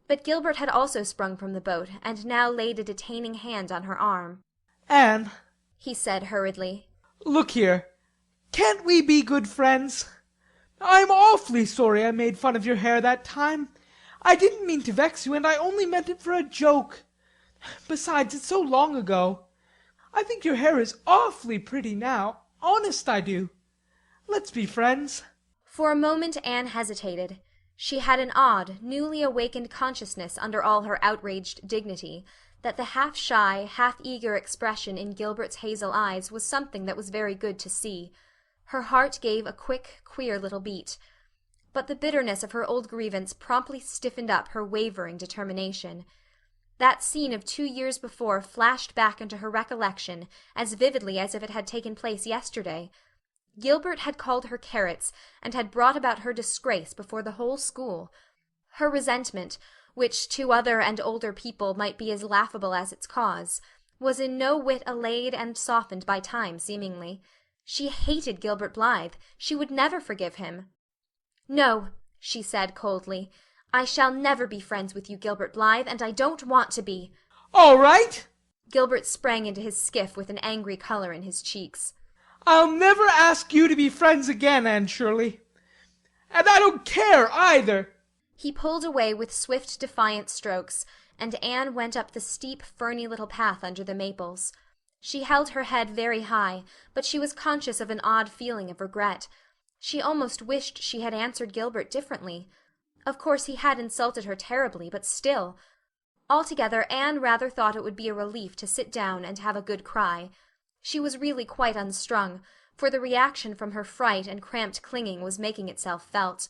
But Gilbert had also sprung from the boat, and now laid a detaining hand on her arm. Anne, he said hurriedly. Look here. Can't we be good friends? I'm awfully sorry I made fun of your hair that time. I didn't mean to vex you, and I only meant it for a joke. Besides, it's so long ago. I think your hair is awfully pretty now. Honest I do. Let's be friends. For a moment Anne hesitated. She had an odd, newly awakened consciousness under all her outraged dignity, that the half-shy, half-eager expression in Gilbert's hazel eyes was something that was very good to see. Her heart gave a quick, queer little beat. But the bitterness of her old grievance promptly stiffened up her wavering determination. That scene of 2 years before flashed back into her recollection as vividly as if it had taken place yesterday. Gilbert had called her carrots, and had brought about her disgrace before the whole school. Her resentment, which to other and older people might be as laughable as its cause, was in no whit allayed and softened by time, seemingly. She hated Gilbert Blythe. She would never forgive him. No, she said coldly. I shall never be friends with you, Gilbert Blythe, and I don't want to be. All right. Gilbert sprang into his skiff with an angry color in his cheeks. I'll never ask you to be friends again, Anne Shirley. And I don't care either. He pulled away with swift, defiant strokes, and Anne went up the steep, ferny little path under the maples. She held her head very high, but she was conscious of an odd feeling of regret. She almost wished she had answered Gilbert differently. Of course he had insulted her terribly, but still. Altogether, Anne rather thought it would be a relief to sit down and have a good cry. She was really quite unstrung, for the reaction from her fright and cramped clinging was making itself felt.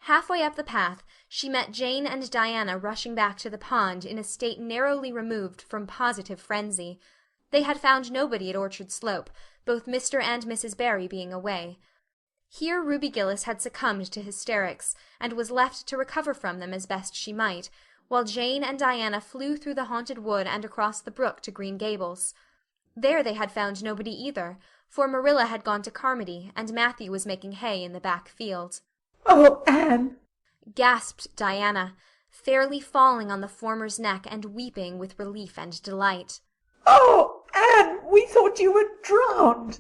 Halfway up the path, she met Jane and Diana rushing back to the pond in a state narrowly removed from positive frenzy. They had found nobody at Orchard Slope, both Mr. and Mrs. Barry being away. Here Ruby Gillis had succumbed to hysterics, and was left to recover from them as best she might, while Jane and Diana flew through the haunted wood and across the brook to Green Gables. There they had found nobody either, for Marilla had gone to Carmody, and Matthew was making hay in the back field. Oh, Anne! Gasped Diana, fairly falling on the former's neck and weeping with relief and delight. Oh, Anne, we thought you were drowned.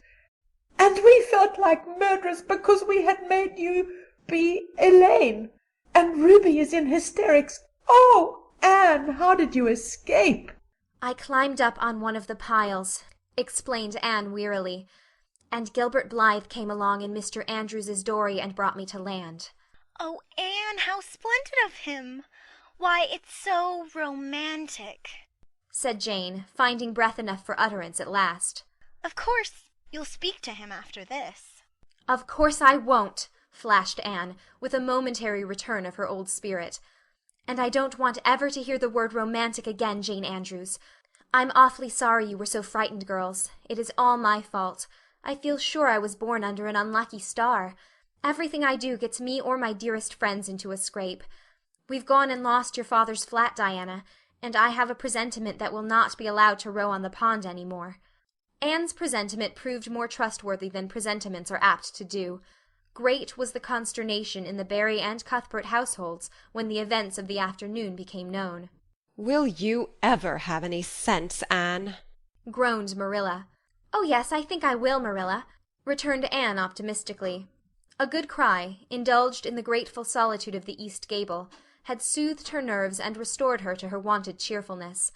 And we felt like murderers because we had made you be Elaine. And Ruby is in hysterics. Oh, Anne, how did you escape? I climbed up on one of the piles, explained Anne wearily, and Gilbert Blythe came along in Mr. Andrews's dory and brought me to land. Oh, Anne, how splendid of him! Why, it's so romantic, said Jane, finding breath enough for utterance at last. Of course, you'll speak to him after this. Of course I won't, flashed Anne, with a momentary return of her old spirit. And I don't want ever to hear the word romantic again, Jane Andrews. I'm awfully sorry you were so frightened, girls. It is all my fault. I feel sure I was born under an unlucky star. Everything I do gets me or my dearest friends into a scrape. We've gone and lost your father's flat, Diana, and I have a presentiment that we'll not be allowed to row on the pond any more. Anne's presentiment proved more trustworthy than presentiments are apt to do. Great was the consternation in the Barry and Cuthbert households when the events of the afternoon became known. "Will you ever have any sense, Anne?" groaned Marilla. "Oh, yes, I think I will, Marilla," returned Anne optimistically. A good cry, indulged in the grateful solitude of the east gable, had soothed her nerves and restored her to her wonted cheerfulness.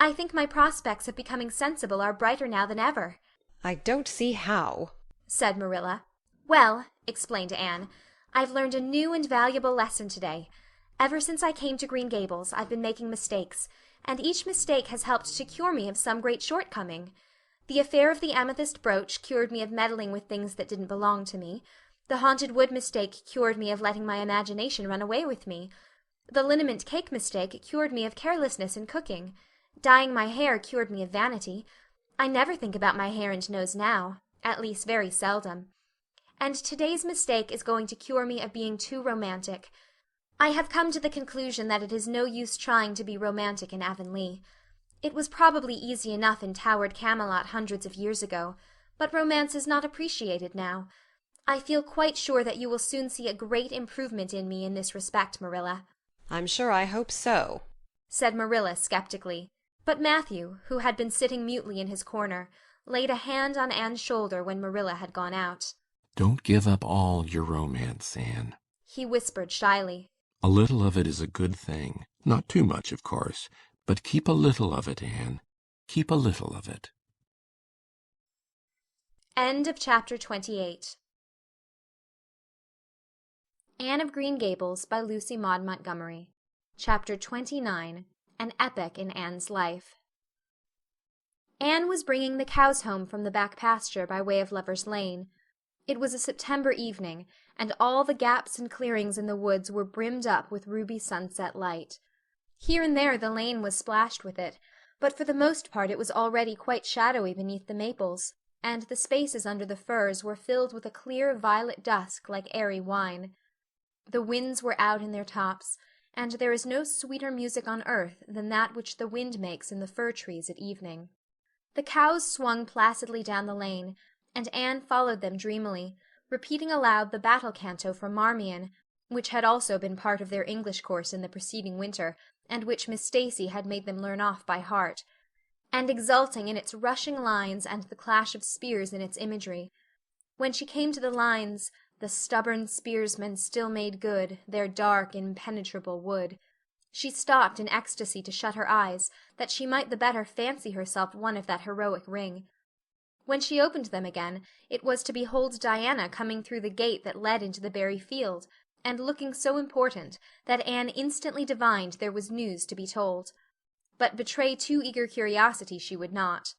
"I think my prospects of becoming sensible are brighter now than ever." "I don't see how," said Marilla. "Well," explained Anne, "I've learned a new and valuable lesson today. Ever since I came to Green Gables I've been making mistakes, and each mistake has helped to cure me of some great shortcoming. The affair of the amethyst brooch cured me of meddling with things that didn't belong to me. The haunted wood mistake cured me of letting my imagination run away with me. The liniment cake mistake cured me of carelessness in cooking. Dyeing my hair cured me of vanity. I never think about my hair and nose now, at least very seldom. And today's mistake is going to cure me of being too romantic. I have come to the conclusion that it is no use trying to be romantic in Avonlea. It was probably easy enough in towered Camelot hundreds of years ago, but romance is not appreciated now. I feel quite sure that you will soon see a great improvement in me in this respect, Marilla." "I'm sure I hope so," said Marilla skeptically. But Matthew, who had been sitting mutely in his corner, laid a hand on Anne's shoulder when Marilla had gone out. Don't give up all your romance, Anne. He whispered shyly. A little of it is a good thing. Not too much, of course, but keep a little of it, Anne. Keep a little of it. End of chapter 28. Anne of Green Gables by Lucy Maud Montgomery. Chapter 29. An Epoch in Anne's Life. Anne was bringing the cows home from the back pasture by way of Lover's Lane. It was a September evening, and all the gaps and clearings in the woods were brimmed up with ruby sunset light. Here and there the lane was splashed with it, but for the most part it was already quite shadowy beneath the maples, and the spaces under the firs were filled with a clear violet dusk like airy wine. The winds were out in their tops, and there is no sweeter music on earth than that which the wind makes in the fir trees at evening. The cows swung placidly down the lane, and Anne followed them dreamily, repeating aloud the battle canto from Marmion, which had also been part of their English course in the preceding winter, and which Miss Stacy had made them learn off by heart, and exulting in its rushing lines and the clash of spears in its imagery. When she came to the lines, "The stubborn spearsmen still made good their dark, impenetrable wood," she stopped in ecstasy to shut her eyes, that she might the better fancy herself one of that heroic ring. When she opened them again, it was to behold Diana coming through the gate that led into the berry field, and looking so important that Anne instantly divined there was news to be told. But betray too eager curiosity she would not.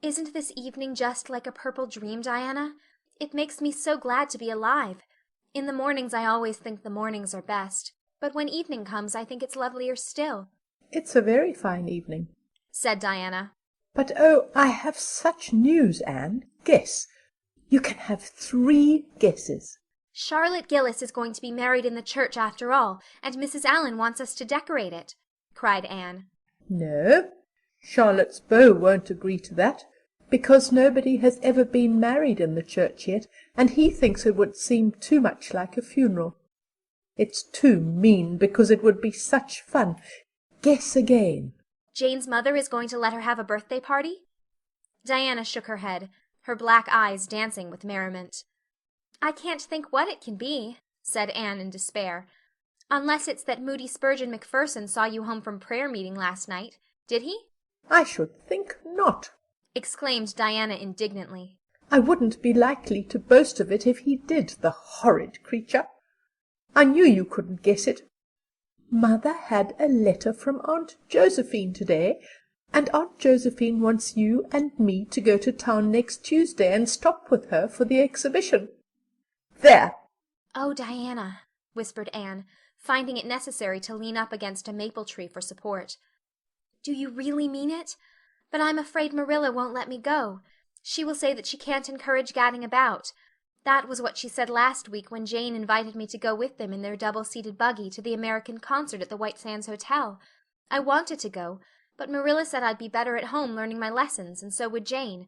"Isn't this evening just like a purple dream, Diana? It makes me so glad to be alive. In the mornings I always think the mornings are best, but when evening comes I think it's lovelier still." "It's a very fine evening," said Diana. "But oh, I have such news, Anne. Guess. You can have 3 guesses." "Charlotte Gillis is going to be married in the church after all, and Mrs. Allan wants us to decorate it," cried Anne. "No, Charlotte's beau won't agree to that, because nobody has ever been married in the church yet, and he thinks it would seem too much like a funeral. It's too mean, because it would be such fun. Guess again." "Jane's mother is going to let her have a birthday party?" Diana shook her head. her black eyes dancing with merriment. "I can't think what it can be," said Anne in despair. "Unless it's that Moody Spurgeon Macpherson saw you home from prayer meeting last night. Did he?" "I should think not," exclaimed Diana indignantly. "I wouldn't be likely to boast of it if he did, the horrid creature. I knew you couldn't guess it. Mother had a letter from Aunt Josephine today, and Aunt Josephine wants you and me to go to town next Tuesday and stop with her for the exhibition. There!" "Oh, Diana," whispered Anne, finding it necessary to lean up against a maple tree for support. "Do you really mean it? But I'm afraid Marilla won't let me go. She will say that she can't encourage gadding about. That was what she said last week when Jane invited me to go with them in their double-seated buggy to the American concert at the White Sands Hotel. I wanted to go, but Marilla said I'd be better at home learning my lessons, and so would Jane.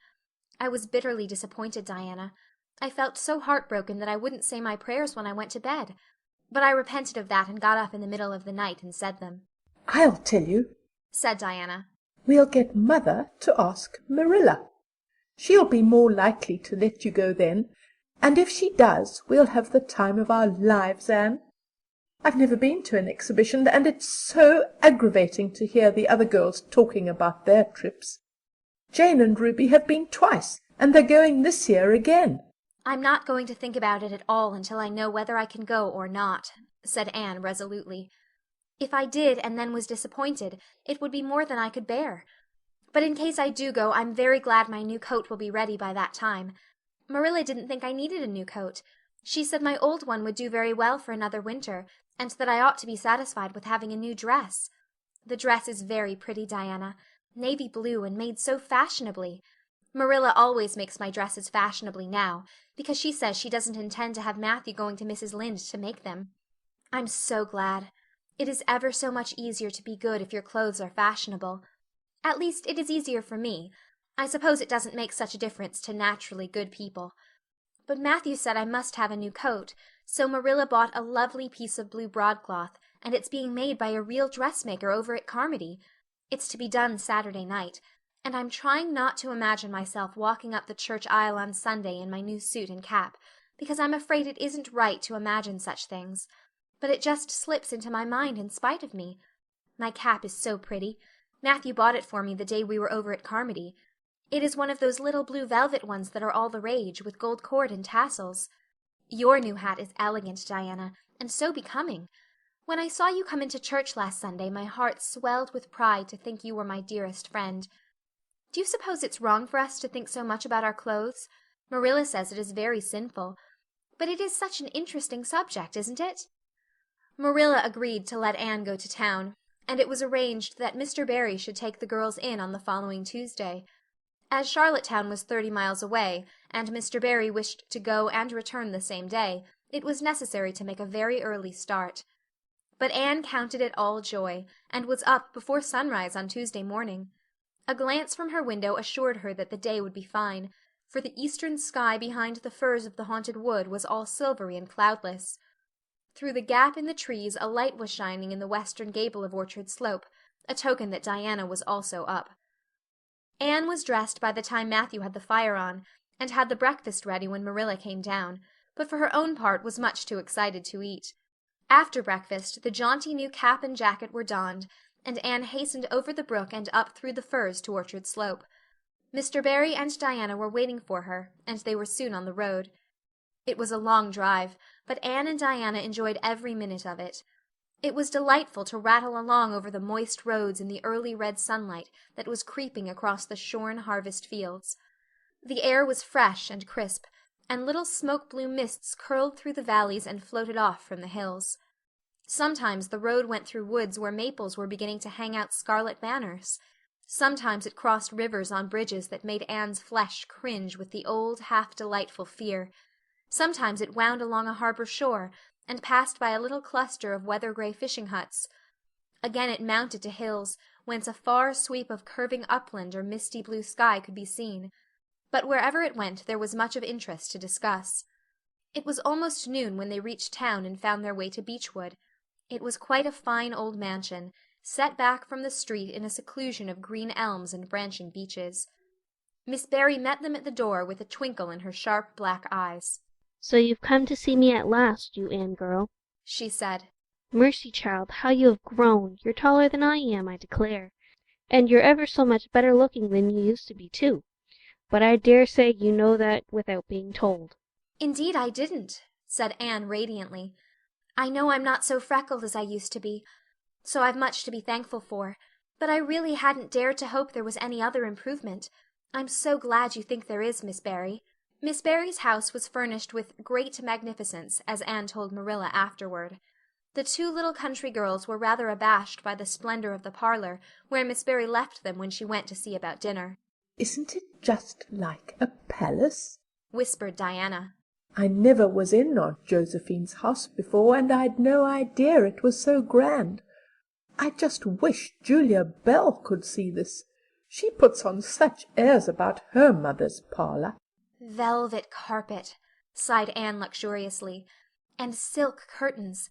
I was bitterly disappointed, Diana. I felt so heartbroken that I wouldn't say my prayers when I went to bed. But I repented of that and got up in the middle of the night and said them." "I'll tell you," said Diana. "We'll get Mother to ask Marilla. She'll be more likely to let you go then, and if she does, we'll have the time of our lives, Anne. I've never been to an exhibition, and it's so aggravating to hear the other girls talking about their trips. Jane and Ruby have been twice, and they're going this year again." "I'm not going to think about it at all until I know whether I can go or not," said Anne resolutely. "If I did and then was disappointed, it would be more than I could bear. But in case I do go, I'm very glad my new coat will be ready by that time. Marilla didn't think I needed a new coat. She said my old one would do very well for another winter, and that I ought to be satisfied with having a new dress. The dress is very pretty, Diana, navy blue and made so fashionably. Marilla always makes my dresses fashionably now, because she says she doesn't intend to have Matthew going to Mrs. Lynde to make them. I'm so glad. It is ever so much easier to be good if your clothes are fashionable. At least it is easier for me. I suppose it doesn't make such a difference to naturally good people. But Matthew said I must have a new coat, so Marilla bought a lovely piece of blue broadcloth, and it's being made by a real dressmaker over at Carmody. It's to be done Saturday night, and I'm trying not to imagine myself walking up the church aisle on Sunday in my new suit and cap, because I'm afraid it isn't right to imagine such things. But it just slips into my mind in spite of me. My cap is so pretty. Matthew bought it for me the day we were over at Carmody. It is one of those little blue velvet ones that are all the rage, with gold cord and tassels. Your new hat is elegant, Diana, and so becoming. When I saw you come into church last Sunday, my heart swelled with pride to think you were my dearest friend. Do you suppose it's wrong for us to think so much about our clothes? Marilla says it is very sinful. But it is such an interesting subject, isn't it? Marilla agreed to let Anne go to town, and it was arranged that Mr. Barry should take the girls in on the following Tuesday. As Charlottetown was 30 miles away, and Mr. Barry wished to go and return the same day, it was necessary to make a very early start. But Anne counted it all joy, and was up before sunrise on Tuesday morning. A glance from her window assured her that the day would be fine, for the eastern sky behind the firs of the haunted wood was all silvery and cloudless. Through the gap in the trees a light was shining in the western gable of Orchard Slope, a token that Diana was also up. Anne was dressed by the time Matthew had the fire on, and had the breakfast ready when Marilla came down, but for her own part was much too excited to eat. After breakfast the jaunty new cap and jacket were donned, and Anne hastened over the brook and up through the firs to Orchard Slope. Mr. Barry and Diana were waiting for her, and they were soon on the road. It was a long drive, but Anne and Diana enjoyed every minute of it. It was delightful to rattle along over the moist roads in the early red sunlight that was creeping across the shorn harvest fields. The air was fresh and crisp, and little smoke-blue mists curled through the valleys and floated off from the hills. Sometimes the road went through woods where maples were beginning to hang out scarlet banners. Sometimes it crossed rivers on bridges that made Anne's flesh cringe with the old, half-delightful fear. Sometimes it wound along a harbor shore, and passed by a little cluster of weather-gray fishing huts. Again it mounted to hills, whence a far sweep of curving upland or misty blue sky could be seen. But wherever it went there was much of interest to discuss. It was almost noon when they reached town and found their way to Beechwood. It was quite a fine old mansion, set back from the street in a seclusion of green elms and branching beeches. Miss Barry met them at the door with a twinkle in her sharp black eyes. "So you've come to see me at last, you Anne girl," she said. "Mercy, child, how you have grown! You're taller than I am, I declare. And you're ever so much better looking than you used to be, too. But I dare say you know that without being told." "Indeed I didn't," said Anne radiantly. "I know I'm not so freckled as I used to be, so I've much to be thankful for, but I really hadn't dared to hope there was any other improvement. I'm so glad you think there is, Miss Barry." Miss Barry's house was furnished with great magnificence, as Anne told Marilla afterward. The two little country girls were rather abashed by the splendor of the parlor, where Miss Barry left them when she went to see about dinner. "Isn't it just like a palace?" whispered Diana. "I never was in Aunt Josephine's house before, and I'd no idea it was so grand. I just wish Julia Bell could see this. She puts on such airs about her mother's parlor." "Velvet carpet," sighed Anne luxuriously, "and silk curtains.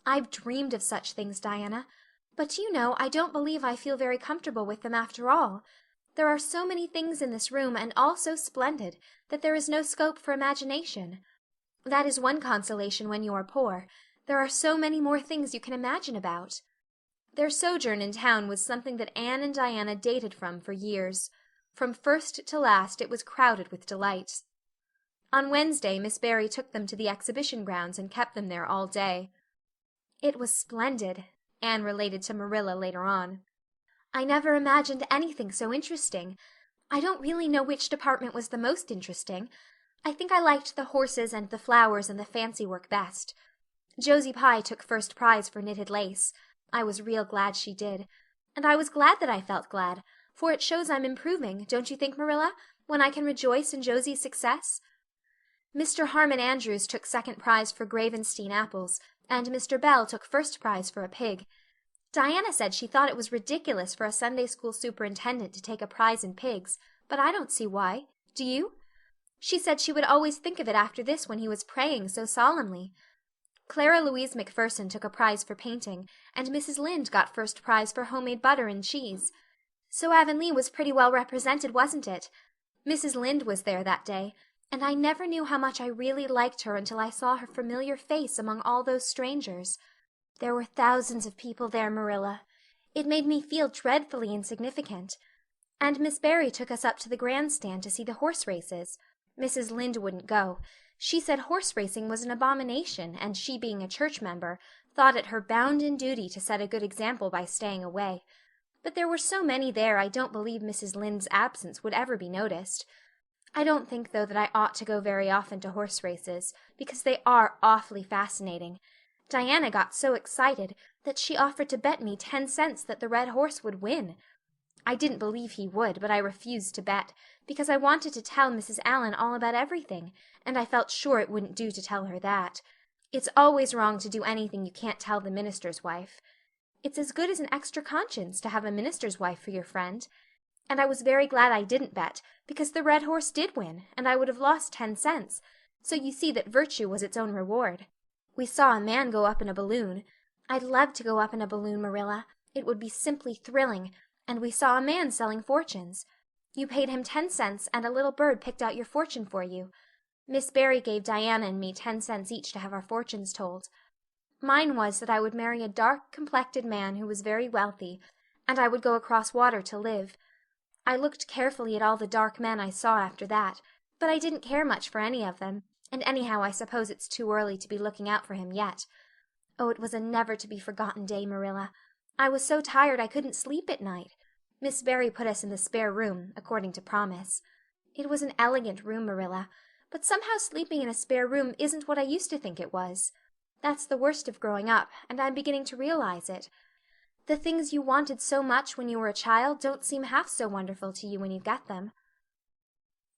I've dreamed of such things, Diana. But do you know, I don't believe I feel very comfortable with them after all. There are so many things in this room, and all so splendid, that there is no scope for imagination. That is one consolation when you are poor. There are so many more things you can imagine about." Their sojourn in town was something that Anne and Diana dated from for years. From first to last it was crowded with delights. On Wednesday Miss Barry took them to the exhibition grounds and kept them there all day. "It was splendid," Anne related to Marilla later on. "I never imagined anything so interesting. I don't really know which department was the most interesting. I think I liked the horses and the flowers and the fancy work best. Josie Pye took first prize for knitted lace. I was real glad she did. And I was glad that I felt glad, for it shows I'm improving, don't you think, Marilla, when I can rejoice in Josie's success? Mr. Harmon Andrews took second prize for Gravenstein apples, and Mr. Bell took first prize for a pig. Diana said she thought it was ridiculous for a Sunday school superintendent to take a prize in pigs, but I don't see why. Do you? She said she would always think of it after this when he was praying so solemnly. Clara Louise McPherson took a prize for painting, and Mrs. Lynde got first prize for homemade butter and cheese. So Avonlea was pretty well represented, wasn't it? Mrs. Lynde was there that day, and I never knew how much I really liked her until I saw her familiar face among all those strangers. There were thousands of people there, Marilla. It made me feel dreadfully insignificant. And Miss Barry took us up to the grandstand to see the horse races. Mrs. Lynde wouldn't go. She said horse racing was an abomination, and she, being a church member, thought it her bounden duty to set a good example by staying away. But there were so many there I don't believe Mrs. Lynde's absence would ever be noticed. I don't think, though, that I ought to go very often to horse races, because they are awfully fascinating. Diana got so excited that she offered to bet me 10 cents that the red horse would win. I didn't believe he would, but I refused to bet, because I wanted to tell Mrs. Allan all about everything, and I felt sure it wouldn't do to tell her that. It's always wrong to do anything you can't tell the minister's wife. It's as good as an extra conscience to have a minister's wife for your friend. And I was very glad I didn't bet, because the red horse did win, and I would have lost 10 cents. So you see that virtue was its own reward. We saw a man go up in a balloon. I'd love to go up in a balloon, Marilla. It would be simply thrilling. And we saw a man selling fortunes. You paid him 10 cents, and a little bird picked out your fortune for you. Miss Barry gave Diana and me 10 cents each to have our fortunes told. Mine was that I would marry a dark-complected man who was very wealthy, and I would go across water to live. I looked carefully at all the dark men I saw after that, but I didn't care much for any of them, and anyhow I suppose it's too early to be looking out for him yet. Oh, it was a never-to-be-forgotten day, Marilla. I was so tired I couldn't sleep at night. Miss Barry put us in the spare room, according to promise. It was an elegant room, Marilla, but somehow sleeping in a spare room isn't what I used to think it was. That's the worst of growing up, and I'm beginning to realize it. The things you wanted so much when you were a child don't seem half so wonderful to you when you get them.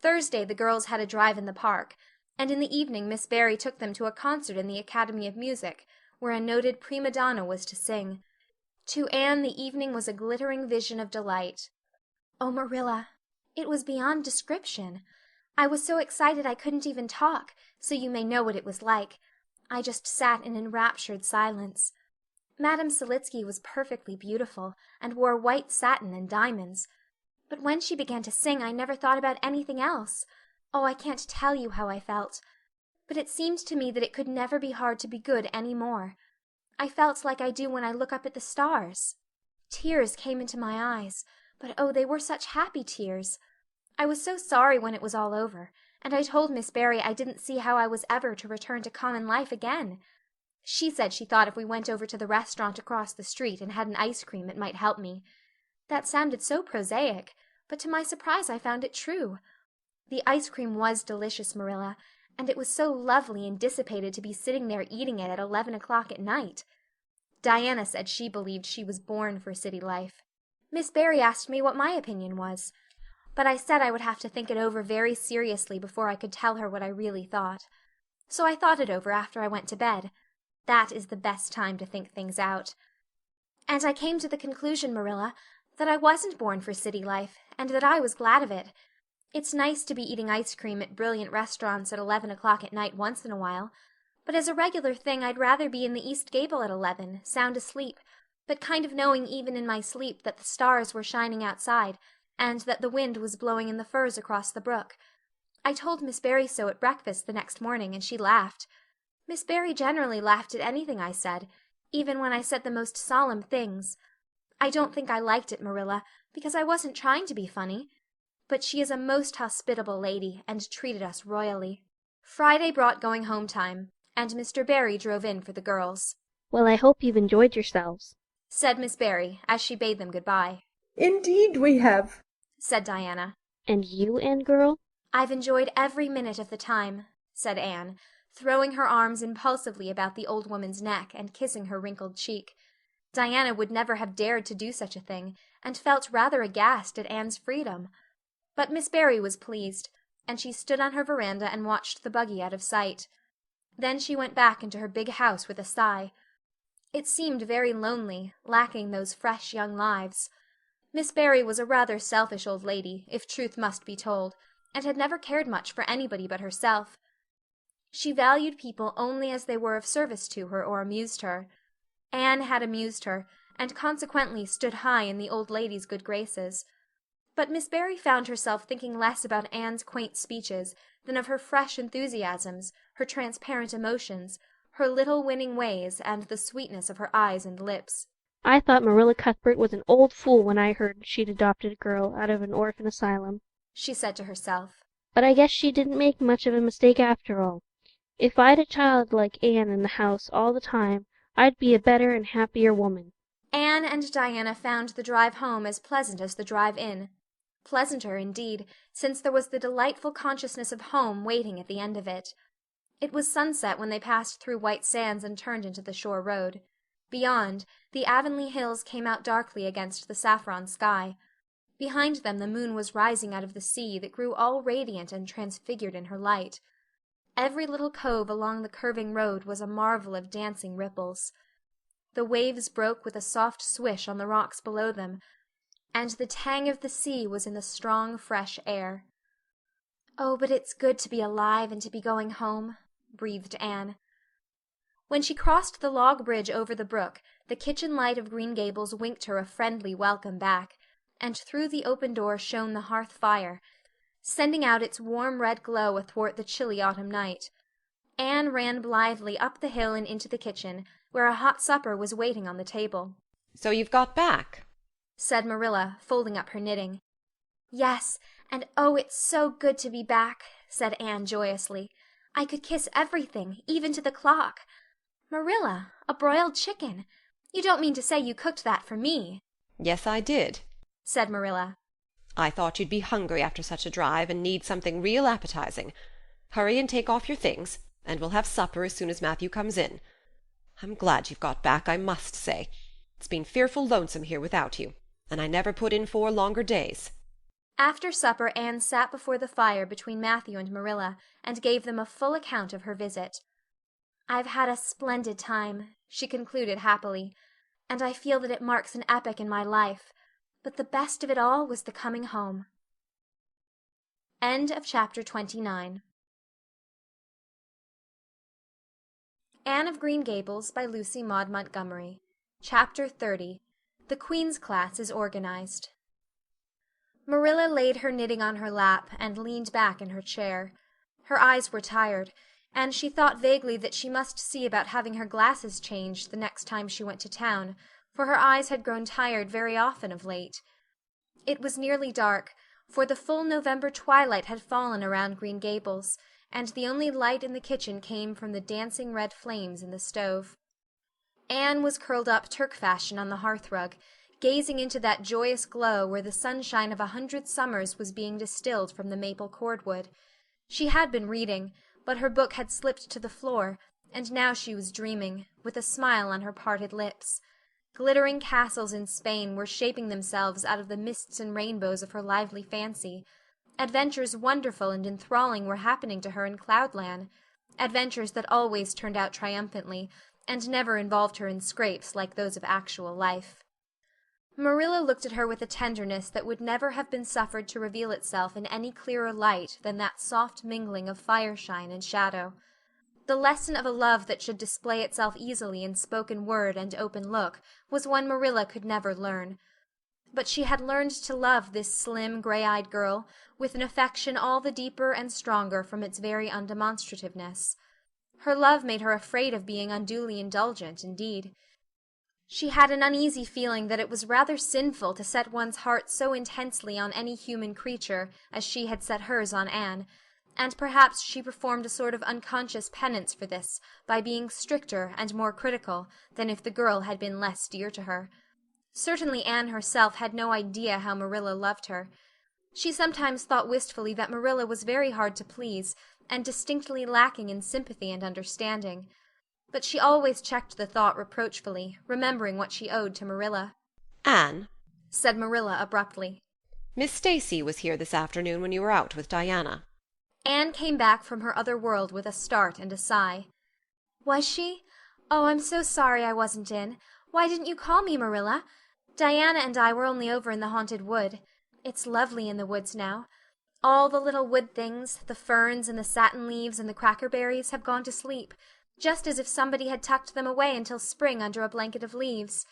Thursday the girls had a drive in the park, and in the evening Miss Barry took them to a concert in the Academy of Music, where a noted prima donna was to sing. To Anne the evening was a glittering vision of delight. Oh, Marilla, it was beyond description. I was so excited I couldn't even talk, so you may know what it was like. I just sat in enraptured silence. Madame Selitsky was perfectly beautiful, and wore white satin and diamonds. But when she began to sing I never thought about anything else. Oh, I can't tell you how I felt. But it seemed to me that it could never be hard to be good any more. I felt like I do when I look up at the stars. Tears came into my eyes, but oh, they were such happy tears. I was so sorry when it was all over, and I told Miss Barry I didn't see how I was ever to return to common life again. She said she thought if we went over to the restaurant across the street and had an ice cream it might help me. That sounded so prosaic, but to my surprise I found it true. The ice cream was delicious, Marilla, and it was so lovely and dissipated to be sitting there eating it at 11 o'clock at night. Diana said she believed she was born for city life. Miss Barry asked me what my opinion was, but I said I would have to think it over very seriously before I could tell her what I really thought. So I thought it over after I went to bed. That is the best time to think things out. And I came to the conclusion, Marilla, that I wasn't born for city life, and that I was glad of it. It's nice to be eating ice cream at brilliant restaurants at 11 o'clock at night once in a while, but as a regular thing I'd rather be in the East Gable at 11, sound asleep, but kind of knowing even in my sleep that the stars were shining outside, and that the wind was blowing in the firs across the brook. I told Miss Barry so at breakfast the next morning, and she laughed. Miss Barry generally laughed at anything I said, even when I said the most solemn things. I don't think I liked it, Marilla, because I wasn't trying to be funny. But she is a most hospitable lady, and treated us royally. Friday brought going home time, and Mr. Barry drove in for the girls. Well, I hope you've enjoyed yourselves, said Miss Barry, as she bade them good-bye. Indeed we have, said Diana. And you, Anne girl? I've enjoyed every minute of the time, said Anne, throwing her arms impulsively about the old woman's neck and kissing her wrinkled cheek. Diana would never have dared to do such a thing, and felt rather aghast at Anne's freedom. But Miss Barry was pleased, and she stood on her veranda and watched the buggy out of sight. Then she went back into her big house with a sigh. It seemed very lonely, lacking those fresh young lives. Miss Barry was a rather selfish old lady, if truth must be told, and had never cared much for anybody but herself. She valued people only as they were of service to her or amused her. Anne had amused her, and consequently stood high in the old lady's good graces. But Miss Barry found herself thinking less about Anne's quaint speeches than of her fresh enthusiasms, her transparent emotions, her little winning ways, and the sweetness of her eyes and lips. I thought Marilla Cuthbert was an old fool when I heard she'd adopted a girl out of an orphan asylum, she said to herself. But I guess she didn't make much of a mistake after all. If I'd a child like Anne in the house all the time, I'd be a better and happier woman. Anne and Diana found the drive home as pleasant as the drive in. Pleasanter, indeed, since there was the delightful consciousness of home waiting at the end of it. It was sunset when they passed through White Sands and turned into the shore road. Beyond, the Avonlea hills came out darkly against the saffron sky. Behind them the moon was rising out of the sea that grew all radiant and transfigured in her light. Every little cove along the curving road was a marvel of dancing ripples. The waves broke with a soft swish on the rocks below them, and the tang of the sea was in the strong, fresh air. "Oh, but it's good to be alive and to be going home," breathed Anne. When she crossed the log bridge over the brook, the kitchen light of Green Gables winked her a friendly welcome back, and through the open door shone the hearth fire, sending out its warm red glow athwart the chilly autumn night. Anne ran blithely up the hill and into the kitchen, where a hot supper was waiting on the table. "So you've got back?" said Marilla, folding up her knitting. "Yes, and oh, it's so good to be back," said Anne joyously. "I could kiss everything, even to the clock. Marilla, a broiled chicken! You don't mean to say you cooked that for me?" "Yes, I did," said Marilla. "I thought you'd be hungry after such a drive and need something real appetizing. Hurry and take off your things, and we'll have supper as soon as Matthew comes in. I'm glad you've got back, I must say. It's been fearful lonesome here without you, and I never put in 4 longer days." After supper Anne sat before the fire between Matthew and Marilla, and gave them a full account of her visit. "I've had a splendid time," she concluded happily, "and I feel that it marks an epoch in my life. But the best of it all was the coming home." End of chapter 29. Anne of Green Gables by Lucy Maud Montgomery. Chapter 30. The Queen's Class is Organized. Marilla laid her knitting on her lap and leaned back in her chair. Her eyes were tired, and she thought vaguely that she must see about having her glasses changed the next time she went to town, for her eyes had grown tired very often of late. It was nearly dark, for the full November twilight had fallen around Green Gables, and the only light in the kitchen came from the dancing red flames in the stove. Anne was curled up Turk-fashion on the hearth-rug, gazing into that joyous glow where the sunshine of 100 summers was being distilled from the maple cordwood. She had been reading, but her book had slipped to the floor, and now she was dreaming, with a smile on her parted lips. Glittering castles in Spain were shaping themselves out of the mists and rainbows of her lively fancy. Adventures wonderful and enthralling were happening to her in Cloudland, adventures that always turned out triumphantly, and never involved her in scrapes like those of actual life. Marilla looked at her with a tenderness that would never have been suffered to reveal itself in any clearer light than that soft mingling of fireshine and shadow. The lesson of a love that should display itself easily in spoken word and open look was one Marilla could never learn. But she had learned to love this slim, gray-eyed girl with an affection all the deeper and stronger from its very undemonstrativeness. Her love made her afraid of being unduly indulgent, indeed. She had an uneasy feeling that it was rather sinful to set one's heart so intensely on any human creature as she had set hers on Anne, and perhaps she performed a sort of unconscious penance for this by being stricter and more critical than if the girl had been less dear to her. Certainly Anne herself had no idea how Marilla loved her. She sometimes thought wistfully that Marilla was very hard to please and distinctly lacking in sympathy and understanding. But she always checked the thought reproachfully, remembering what she owed to Marilla. "Anne," said Marilla abruptly, "Miss Stacy was here this afternoon when you were out with Diana." Anne came back from her other world with a start and a sigh. "Was she? Oh, I'm so sorry I wasn't in. Why didn't you call me, Marilla? Diana and I were only over in the haunted wood. It's lovely in the woods now. All the little wood things, the ferns and the satin leaves and the crackerberries, have gone to sleep, just as if somebody had tucked them away until spring under a blanket of leaves.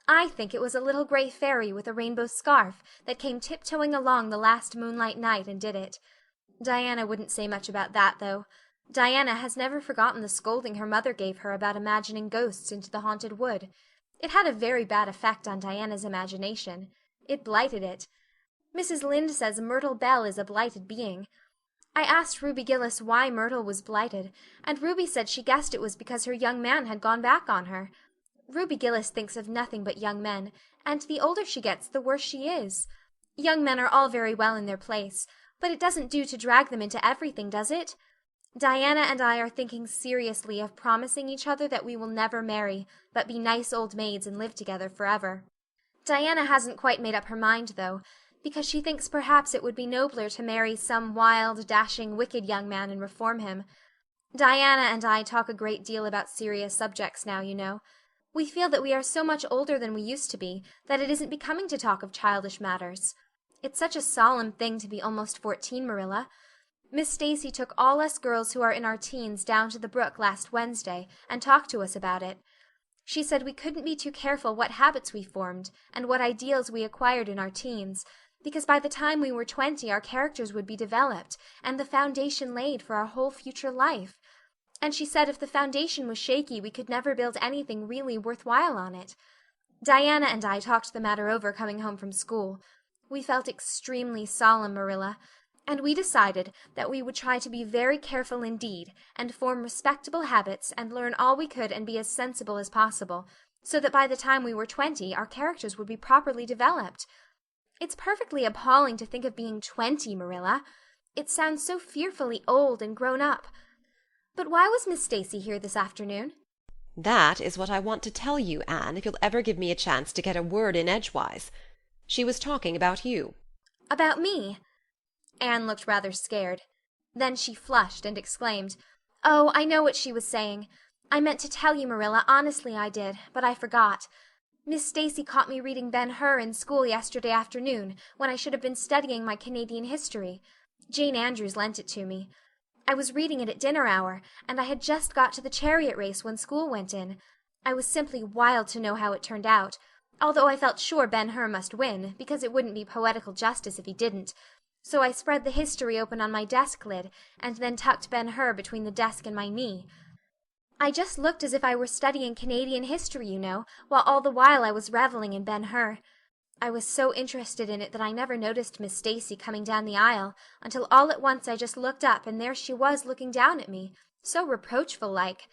I think it was a little gray fairy with a rainbow scarf that came tiptoeing along the last moonlight night and did it. Diana wouldn't say much about that, though. Diana has never forgotten the scolding her mother gave her about imagining ghosts into the haunted wood. It had a very bad effect on Diana's imagination. It blighted it. Mrs. Lynde says Myrtle Bell is a blighted being. I asked Ruby Gillis why Myrtle was blighted, and Ruby said she guessed it was because her young man had gone back on her. Ruby Gillis thinks of nothing but young men, and the older she gets the worse she is. Young men are all very well in their place, but it doesn't do to drag them into everything, does it? Diana and I are thinking seriously of promising each other that we will never marry, but be nice old maids and live together forever. Diana hasn't quite made up her mind, though, because she thinks perhaps it would be nobler to marry some wild, dashing, wicked young man and reform him. Diana and I talk a great deal about serious subjects now, you know. We feel that we are so much older than we used to be that it isn't becoming to talk of childish matters. It's such a solemn thing to be almost 14, Marilla. Miss Stacy took all us girls who are in our teens down to the brook last Wednesday and talked to us about it. She said we couldn't be too careful what habits we formed and what ideals we acquired in our teens, because by the time we were 20 our characters would be developed and the foundation laid for our whole future life. And she said if the foundation was shaky we could never build anything really worthwhile on it. Diana and I talked the matter over coming home from school. We felt extremely solemn, Marilla, and we decided that we would try to be very careful indeed and form respectable habits and learn all we could and be as sensible as possible, so that by the time we were 20 our characters would be properly developed. It's perfectly appalling to think of being 20, Marilla. It sounds so fearfully old and grown up. But why was Miss Stacy here this afternoon? That is what I want to tell you, Anne, if you'll ever give me a chance to get a word in edgewise. She was talking about you. About me? Anne looked rather scared. Then she flushed and exclaimed, "Oh, I know what she was saying. I meant to tell you, Marilla, honestly I did, but I forgot. Miss Stacy caught me reading Ben-Hur in school yesterday afternoon, when I should have been studying my Canadian history. Jane Andrews lent it to me. I was reading it at dinner hour, and I had just got to the chariot race when school went in. I was simply wild to know how it turned out. although I felt sure Ben-Hur must win, because it wouldn't be poetical justice if he didn't. So I spread the history open on my desk lid, and then tucked Ben-Hur between the desk and my knee. I just looked as if I were studying Canadian history, you know, while all the while I was reveling in Ben-Hur. I was so interested in it that I never noticed Miss Stacy coming down the aisle, until all at once I just looked up, and there she was looking down at me, so reproachful-like.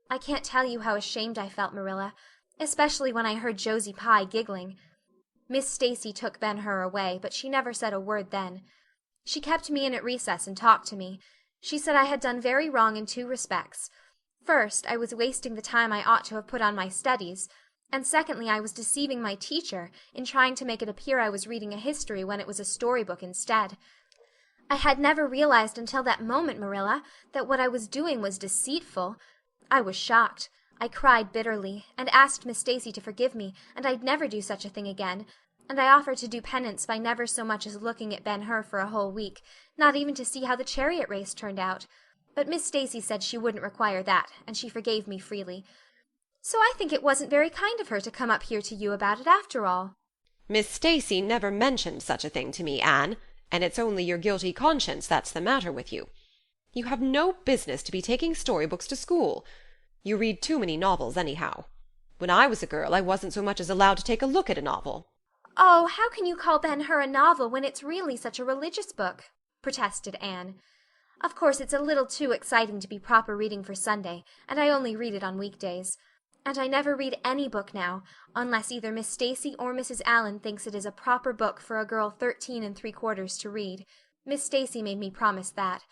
I can't tell you how ashamed I felt, Marilla, especially when I heard Josie Pye giggling. Miss Stacy took Ben-Hur away, but she never said a word then. She kept me in at recess and talked to me. She said I had done very wrong in 2 respects. First, I was wasting the time I ought to have put on my studies, and secondly, I was deceiving my teacher in trying to make it appear I was reading a history when it was a storybook instead. I had never realized until that moment, Marilla, that what I was doing was deceitful. I was shocked. I cried bitterly, and asked Miss Stacy to forgive me, and I'd never do such a thing again, and I offered to do penance by never so much as looking at Ben-Hur for a whole week, not even to see how the chariot race turned out. But Miss Stacy said she wouldn't require that, and she forgave me freely. So I think it wasn't very kind of her to come up here to you about it after all. Miss Stacy never mentioned such a thing to me, Anne, and it's only your guilty conscience that's the matter with you. You have no business to be taking storybooks to school. You read too many novels anyhow. When I was a girl I wasn't so much as allowed to take a look at a novel. Oh, how can you call Ben-Hur a novel when it's really such a religious book? Protested Anne. Of course, it's a little too exciting to be proper reading for Sunday, and I only read it on weekdays. And I never read any book now, unless either Miss Stacy or Mrs. Allan thinks it is a proper book for a girl 13 3/4 to read. Miss Stacy made me promise that.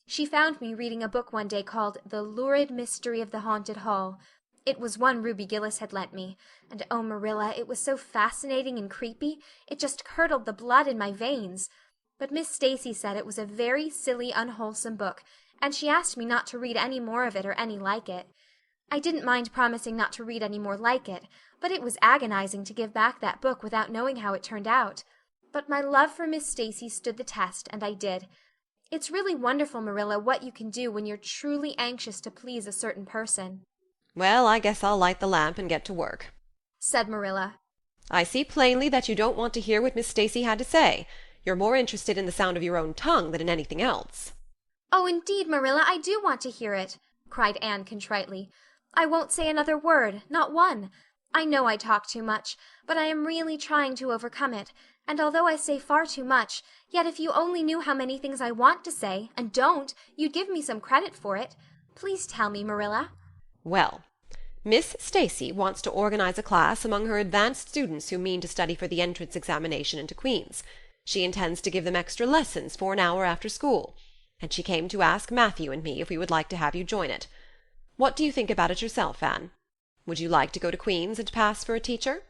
She found me reading a book one day called The Lurid Mystery of the Haunted Hall. It was one Ruby Gillis had lent me, and oh, Marilla, it was so fascinating and creepy, it just curdled the blood in my veins. But Miss Stacy said it was a very silly, unwholesome book, and she asked me not to read any more of it or any like it. I didn't mind promising not to read any more like it, but it was agonizing to give back that book without knowing how it turned out. But my love for Miss Stacy stood the test, and I did. It's really wonderful, Marilla, what you can do when you're truly anxious to please a certain person. Well, I guess I'll light the lamp and get to work, said Marilla. I see plainly that you don't want to hear what Miss Stacy had to say. You're more interested in the sound of your own tongue than in anything else. Oh, indeed, Marilla, I do want to hear it, cried Anne contritely. I won't say another word, not one. I know I talk too much, but I am really trying to overcome it, and although I say far too much, yet if you only knew how many things I want to say, and don't, you'd give me some credit for it. Please tell me, Marilla. Well, Miss Stacy wants to organize a class among her advanced students who mean to study for the entrance examination into Queen's. She intends to give them extra lessons for an hour after school, and she came to ask Matthew and me if we would like to have you join it. What do you think about it yourself, Anne? Would you like to go to Queen's and pass for a teacher?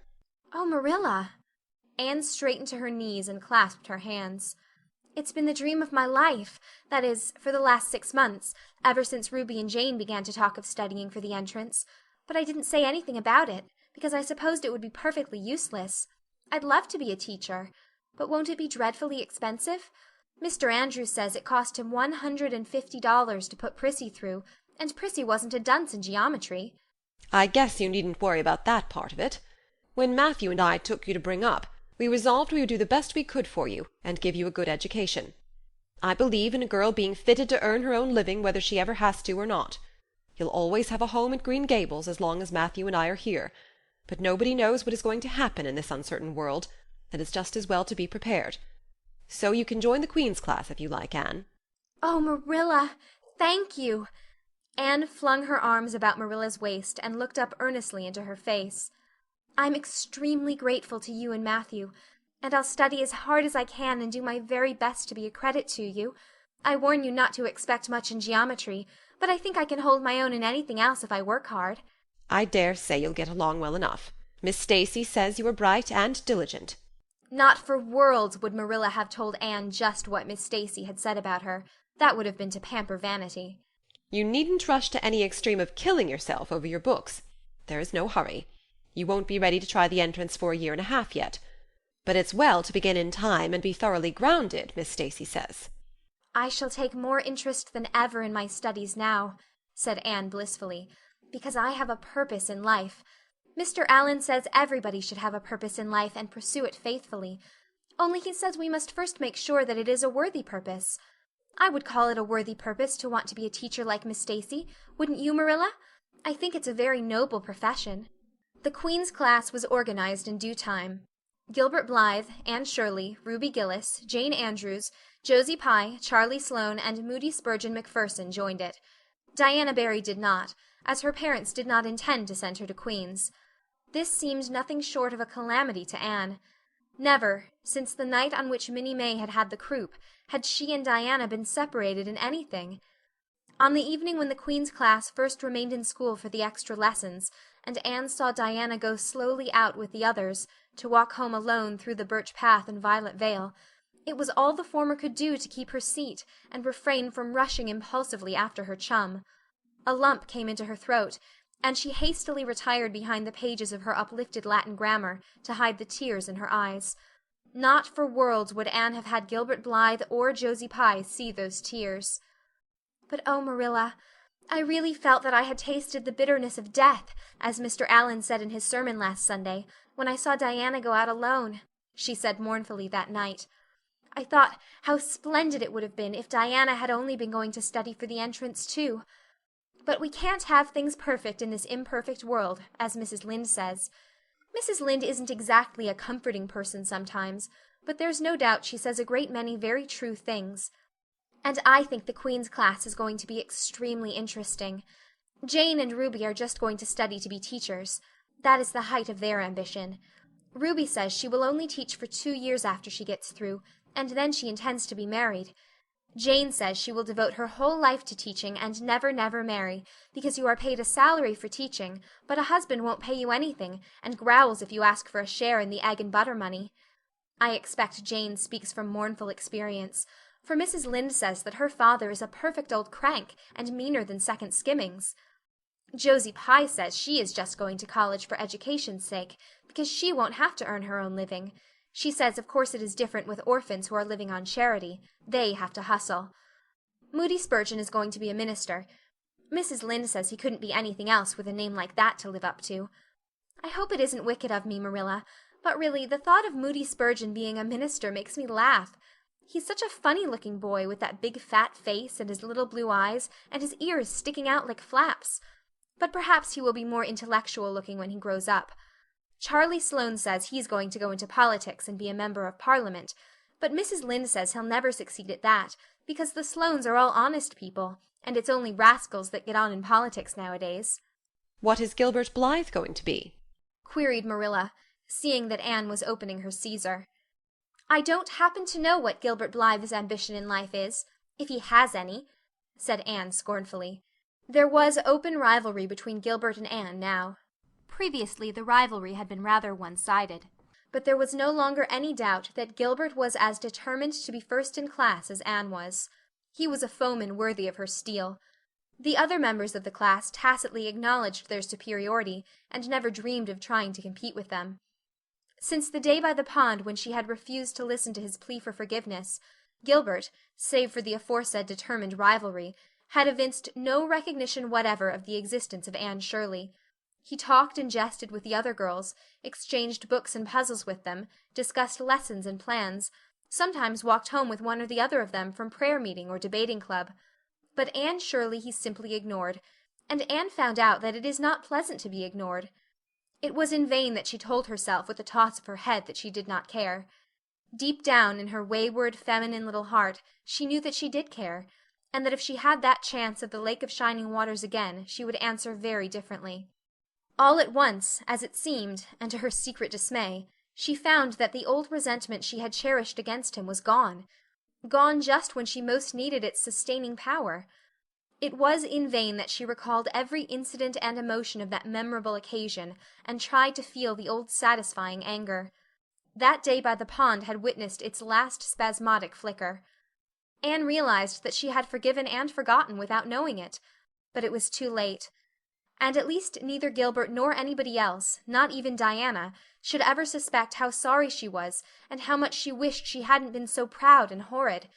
Oh, Marilla. Anne straightened to her knees and clasped her hands. It's been the dream of my life, that is, for the last 6 months, ever since Ruby and Jane began to talk of studying for the entrance. But I didn't say anything about it, because I supposed it would be perfectly useless. I'd love to be a teacher, but won't it be dreadfully expensive? Mr. Andrews says it cost him $150 to put Prissy through, and Prissy wasn't a dunce in geometry. I guess you needn't worry about that part of it. When Matthew and I took you to bring up, we resolved we would do the best we could for you, and give you a good education. I believe in a girl being fitted to earn her own living whether she ever has to or not. You'll always have a home at Green Gables as long as Matthew and I are here, but nobody knows what is going to happen in this uncertain world, and it's just as well to be prepared. So you can join the Queen's class if you like, Anne. Oh, Marilla, thank you. Anne flung her arms about Marilla's waist and looked up earnestly into her face. I'm extremely grateful to you and Matthew, and I'll study as hard as I can and do my very best to be a credit to you. I warn you not to expect much in geometry, but I think I can hold my own in anything else if I work hard. I dare say you'll get along well enough. Miss Stacy says you are bright and diligent. Not for worlds would Marilla have told Anne just what Miss Stacy had said about her. That would have been to pamper Vanity. You needn't rush to any extreme of killing yourself over your books. There is no hurry. You won't be ready to try the entrance for 1.5 years yet. But it's well to begin in time and be thoroughly grounded, Miss Stacy says. I shall take more interest than ever in my studies now, said Anne blissfully, because I have a purpose in life. Mr. Allen says everybody should have a purpose in life and pursue it faithfully. Only he says we must first make sure that it is a worthy purpose. I would call it a worthy purpose to want to be a teacher like Miss Stacy. Wouldn't you, Marilla? I think it's a very noble profession. The Queen's class was organized in due time. Gilbert Blythe, Anne Shirley, Ruby Gillis, Jane Andrews, Josie Pye, Charlie Sloane, and Moody Spurgeon McPherson joined it. Diana Barry did not, as her parents did not intend to send her to Queen's. This seemed nothing short of a calamity to Anne. Never, since the night on which Minnie May had had the croup, had she and Diana been separated in anything. On the evening when the Queen's class first remained in school for the extra lessons, and Anne saw Diana go slowly out with the others, to walk home alone through the birch path and violet vale, it was all the former could do to keep her seat and refrain from rushing impulsively after her chum. A lump came into her throat, and she hastily retired behind the pages of her uplifted Latin grammar to hide the tears in her eyes. Not for worlds would Anne have had Gilbert Blythe or Josie Pye see those tears. But oh, Marilla, I really felt that I had tasted the bitterness of death, as Mr. Allen said in his sermon last Sunday, when I saw Diana go out alone, she said mournfully that night. I thought how splendid it would have been if Diana had only been going to study for the entrance too. But we can't have things perfect in this imperfect world, as Mrs. Lynde says. Mrs. Lynde isn't exactly a comforting person sometimes, but there's no doubt she says a great many very true things. And I think the Queen's class is going to be extremely interesting. Jane and Ruby are just going to study to be teachers. That is the height of their ambition. Ruby says she will only teach for 2 years after she gets through, and then she intends to be married. Jane says she will devote her whole life to teaching and never, never marry, because you are paid a salary for teaching, but a husband won't pay you anything, and growls if you ask for a share in the egg and butter money. I expect Jane speaks from mournful experience, for Mrs. Lynde says that her father is a perfect old crank and meaner than second skimmings. Josie Pye says she is just going to college for education's sake, because she won't have to earn her own living. She says of course it is different with orphans who are living on charity. They have to hustle. Moody Spurgeon is going to be a minister. Mrs. Lynde says he couldn't be anything else with a name like that to live up to. I hope it isn't wicked of me, Marilla, but really the thought of Moody Spurgeon being a minister makes me laugh. He's such a funny-looking boy with that big fat face and his little blue eyes and his ears sticking out like flaps. But perhaps he will be more intellectual-looking when he grows up. Charlie Sloane says he's going to go into politics and be a member of Parliament, but Mrs. Lynde says he'll never succeed at that, because the Sloanes are all honest people, and it's only rascals that get on in politics nowadays. What is Gilbert Blythe going to be? Queried Marilla, seeing that Anne was opening her Caesar. I don't happen to know what Gilbert Blythe's ambition in life is, if he has any, said Anne scornfully. There was open rivalry between Gilbert and Anne now. Previously the rivalry had been rather one-sided, but there was no longer any doubt that Gilbert was as determined to be first in class as Anne was. He was a foeman worthy of her steel. The other members of the class tacitly acknowledged their superiority, and never dreamed of trying to compete with them. Since the day by the pond when she had refused to listen to his plea for forgiveness, Gilbert, save for the aforesaid determined rivalry, had evinced no recognition whatever of the existence of Anne Shirley. He talked and jested with the other girls, exchanged books and puzzles with them, discussed lessons and plans, sometimes walked home with one or the other of them from prayer meeting or debating club. But Anne Shirley he simply ignored, and Anne found out that it is not pleasant to be ignored. It was in vain that she told herself with a toss of her head that she did not care. Deep down in her wayward, feminine little heart she knew that she did care, and that if she had that chance of the Lake of Shining Waters again she would answer very differently. All at once, as it seemed, and to her secret dismay, she found that the old resentment she had cherished against him was gone just when she most needed its sustaining power. It was in vain that she recalled every incident and emotion of that memorable occasion and tried to feel the old satisfying anger. That day by the pond had witnessed its last spasmodic flicker. Anne realized that she had forgiven and forgotten without knowing it, but it was too late. And at least neither Gilbert nor anybody else, not even Diana, should ever suspect how sorry she was and how much she wished she hadn't been so proud and horrid.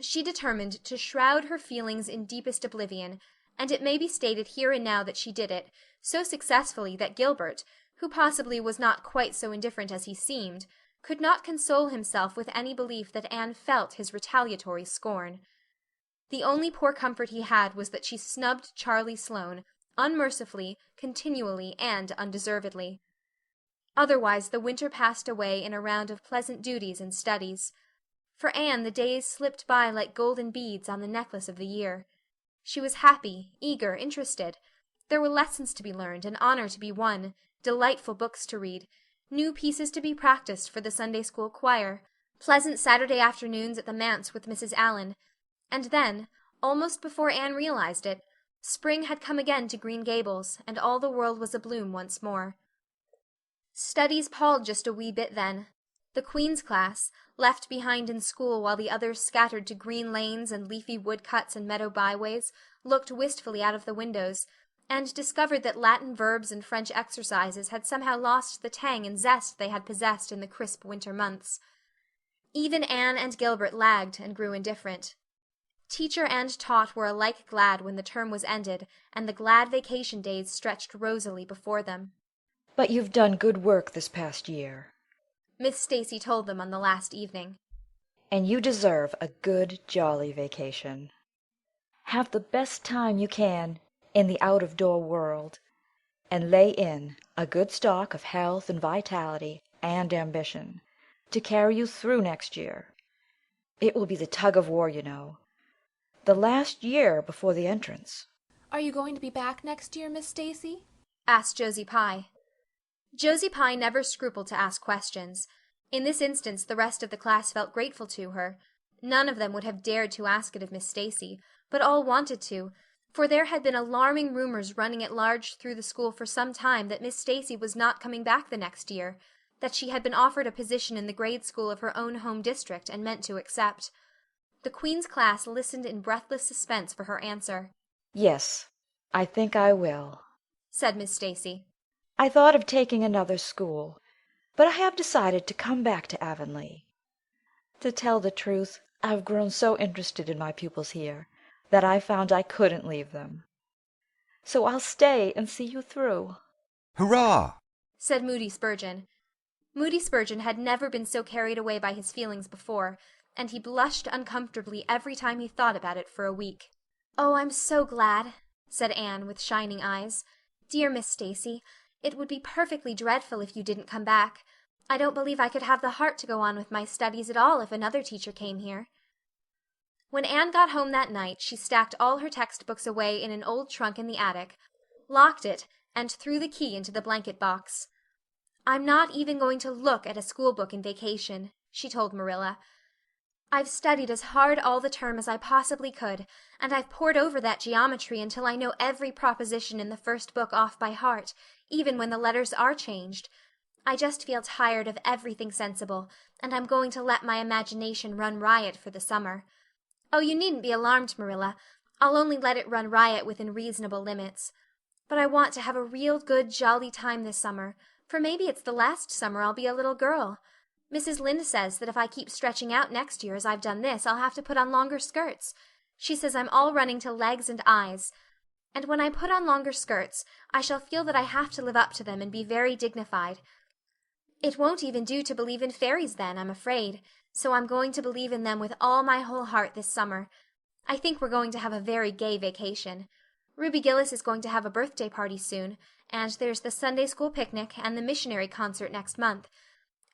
She determined to shroud her feelings in deepest oblivion, and it may be stated here and now that she did it, so successfully that Gilbert, who possibly was not quite so indifferent as he seemed, could not console himself with any belief that Anne felt his retaliatory scorn. The only poor comfort he had was that she snubbed Charlie Sloane, unmercifully, continually, and undeservedly. Otherwise the winter passed away in a round of pleasant duties and studies. For Anne the days slipped by like golden beads on the necklace of the year. She was happy, eager, interested. There were lessons to be learned, and honor to be won, delightful books to read, new pieces to be practiced for the Sunday school choir, pleasant Saturday afternoons at the manse with Mrs. Allan, and then, almost before Anne realized it, spring had come again to Green Gables, and all the world was abloom once more. Studies palled just a wee bit then. The Queen's class, left behind in school while the others scattered to green lanes and leafy woodcuts and meadow byways, looked wistfully out of the windows, and discovered that Latin verbs and French exercises had somehow lost the tang and zest they had possessed in the crisp winter months. Even Anne and Gilbert lagged and grew indifferent. Teacher and taught were alike glad when the term was ended and the glad vacation days stretched rosily before them. "But you've done good work this past year," Miss Stacy told them on the last evening. "and you deserve a good, jolly vacation. Have the best time you can in the out-of-door world, and lay in a good stock of health and vitality and ambition to carry you through next year. It will be the tug-of-war, you know. The last year before the entrance." Are you going to be back next year, Miss Stacy? Asked Josie Pye. Josie Pye never scrupled to ask questions. In this instance the rest of the class felt grateful to her. None of them would have dared to ask it of Miss Stacy, but all wanted to, for there had been alarming rumors running at large through the school for some time that Miss Stacy was not coming back the next year, that she had been offered a position in the grade school of her own home district and meant to accept. The Queen's class listened in breathless suspense for her answer. "Yes, I think I will," said Miss Stacy. "I thought of taking another school, but I have decided to come back to Avonlea. To tell the truth, I've grown so interested in my pupils here that I found I couldn't leave them. So I'll stay and see you through." Hurrah! said Moody Spurgeon. Moody Spurgeon had never been so carried away by his feelings before, and he blushed uncomfortably every time he thought about it for a week. "Oh, I'm so glad," said Anne, with shining eyes. "Dear Miss Stacy, it would be perfectly dreadful if you didn't come back. I don't believe I could have the heart to go on with my studies at all if another teacher came here." When Anne got home that night she stacked all her textbooks away in an old trunk in the attic, locked it, and threw the key into the blanket box. "I'm not even going to look at a school book in vacation," she told Marilla. "I've studied as hard all the term as I possibly could, and I've pored over that geometry until I know every proposition in the first book off by heart, even when the letters are changed. I just feel tired of everything sensible, and I'm going to let my imagination run riot for the summer. Oh, you needn't be alarmed, Marilla. I'll only let it run riot within reasonable limits. But I want to have a real good jolly time this summer, for maybe it's the last summer I'll be a little girl. Mrs. Lynde says that if I keep stretching out next year as I've done this, I'll have to put on longer skirts. She says I'm all running to legs and eyes. And when I put on longer skirts, I shall feel that I have to live up to them and be very dignified. It won't even do to believe in fairies then, I'm afraid, so I'm going to believe in them with all my whole heart this summer. I think we're going to have a very gay vacation. Ruby Gillis is going to have a birthday party soon, and there's the Sunday school picnic and the missionary concert next month.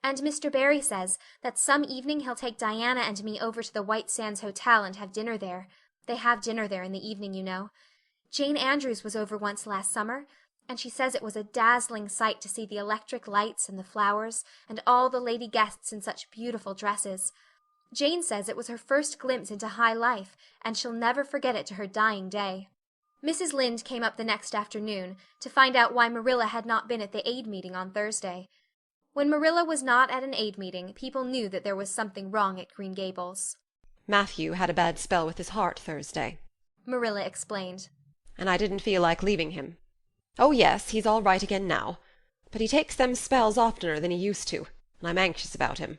And Mr. Barry says that some evening he'll take Diana and me over to the White Sands Hotel and have dinner there. They have dinner there in the evening, you know. Jane Andrews was over once last summer, and she says it was a dazzling sight to see the electric lights and the flowers and all the lady guests in such beautiful dresses. Jane says it was her first glimpse into high life, and she'll never forget it to her dying day. Mrs. Lynde came up the next afternoon to find out why Marilla had not been at the aid meeting on Thursday. When Marilla was not at an aid meeting, people knew that there was something wrong at Green Gables. Matthew had a bad spell with his heart Thursday, Marilla explained. And I didn't feel like leaving him. Oh, yes, he's all right again now, but he takes them spells oftener than he used to, and I'm anxious about him.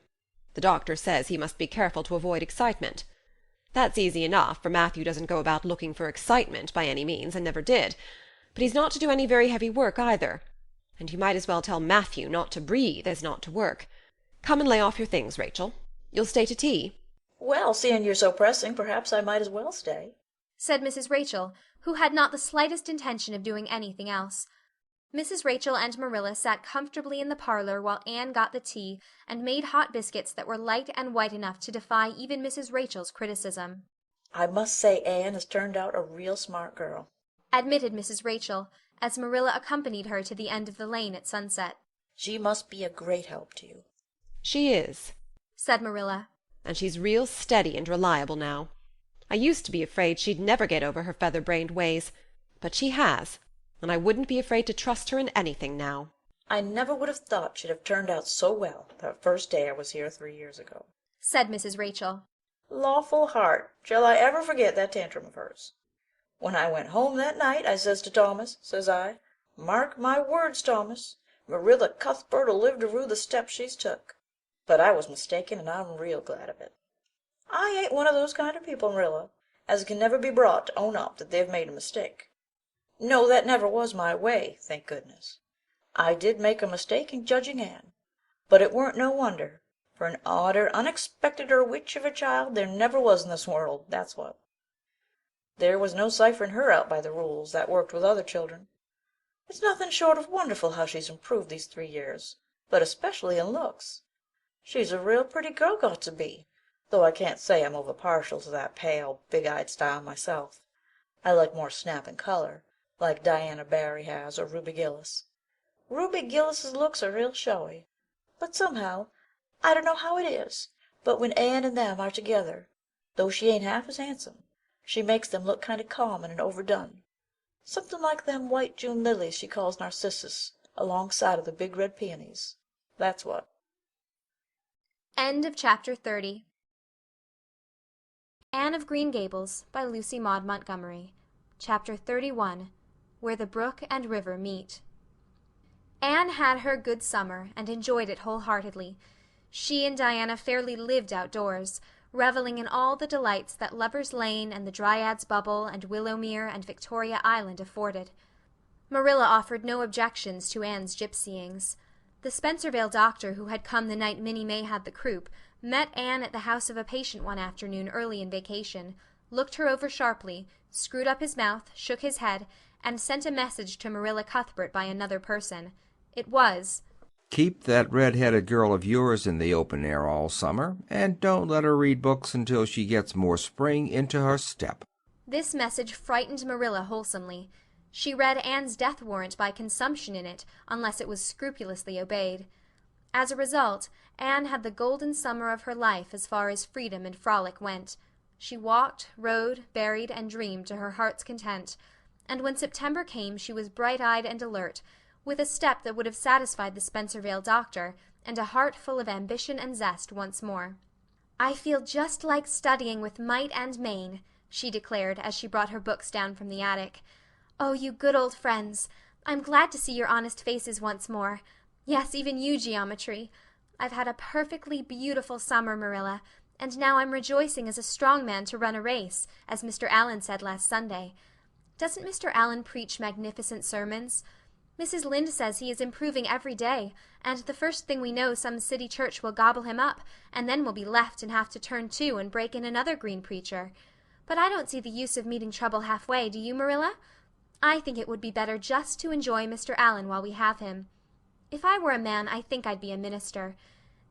The doctor says he must be careful to avoid excitement. That's easy enough, for Matthew doesn't go about looking for excitement by any means, and never did. But he's not to do any very heavy work either. And you might as well tell Matthew not to breathe as not to work. Come and lay off your things, Rachel. You'll stay to tea? Well, seeing you're so pressing, perhaps I might as well stay, said Mrs. Rachel, who had not the slightest intention of doing anything else. Mrs. Rachel and Marilla sat comfortably in the parlor while Anne got the tea and made hot biscuits that were light and white enough to defy even Mrs. Rachel's criticism. I must say Anne has turned out a real smart girl, admitted Mrs. Rachel, as Marilla accompanied her to the end of the lane at sunset. She must be a great help to you. She is, said Marilla. And she's real steady and reliable now. I used to be afraid she'd never get over her feather-brained ways, but she has, and I wouldn't be afraid to trust her in anything now. I never would have thought she'd have turned out so well that first day I was here 3 years ago, said Mrs. Rachel. Lawful heart, shall I ever forget that tantrum of hers? When I went home that night, I says to Thomas, says I, mark my words, Thomas, Marilla Cuthbert'll live to rue the step she's took. But I was mistaken, and I'm real glad of it. I ain't one of those kind of people, Marilla, as can never be brought to own up that they've made a mistake. No, that never was my way, thank goodness. I did make a mistake in judging Anne, but it weren't no wonder, for an odder, unexpecteder witch of a child there never was in this world, that's what. There was no ciphering her out by the rules that worked with other children. It's nothing short of wonderful how she's improved these 3 years, but especially in looks. She's a real pretty girl got to be, though I can't say I'm over partial to that pale, big-eyed style myself. I like more snap and color, like Diana Barry has, or Ruby Gillis. Ruby Gillis's looks are real showy, but somehow, I don't know how it is, but when Anne and them are together, though she ain't half as handsome, she makes them look kind of common and overdone. Something like them white June lilies she calls narcissus, alongside of the big red peonies. That's what. End of chapter 30. Anne of Green Gables by Lucy Maud Montgomery. Chapter 31. Where the Brook and River Meet. Anne had her good summer and enjoyed it wholeheartedly. She and Diana fairly lived outdoors, reveling in all the delights that Lover's Lane and the Dryad's Bubble and Willowmere and Victoria Island afforded. Marilla offered no objections to Anne's gypsyings. The Spencervale doctor, who had come the night Minnie May had the croup, met Anne at the house of a patient one afternoon early in vacation, looked her over sharply, screwed up his mouth, shook his head, and sent a message to Marilla Cuthbert by another person. It was, "Keep that red-headed girl of yours in the open air all summer, and don't let her read books until she gets more spring into her step." This message frightened Marilla wholesomely. She read Anne's death warrant by consumption in it, unless it was scrupulously obeyed. As a result, Anne had the golden summer of her life as far as freedom and frolic went. She walked, rode, berried, and dreamed to her heart's content, and when September came she was bright-eyed and alert, with a step that would have satisfied the Spencervale doctor, and a heart full of ambition and zest once more. "I feel just like studying with might and main," she declared as she brought her books down from the attic. "Oh, you good old friends! I'm glad to see your honest faces once more. Yes, even you, Geometry. I've had a perfectly beautiful summer, Marilla, and now I'm rejoicing as a strong man to run a race, as Mr. Allen said last Sunday. Doesn't Mr. Allen preach magnificent sermons? Mrs. Lynde says he is improving every day, and the first thing we know some city church will gobble him up, and then we'll be left and have to turn to and break in another green preacher. But I don't see the use of meeting trouble halfway, do you, Marilla? I think it would be better just to enjoy Mr. Allen while we have him. If I were a man, I think I'd be a minister.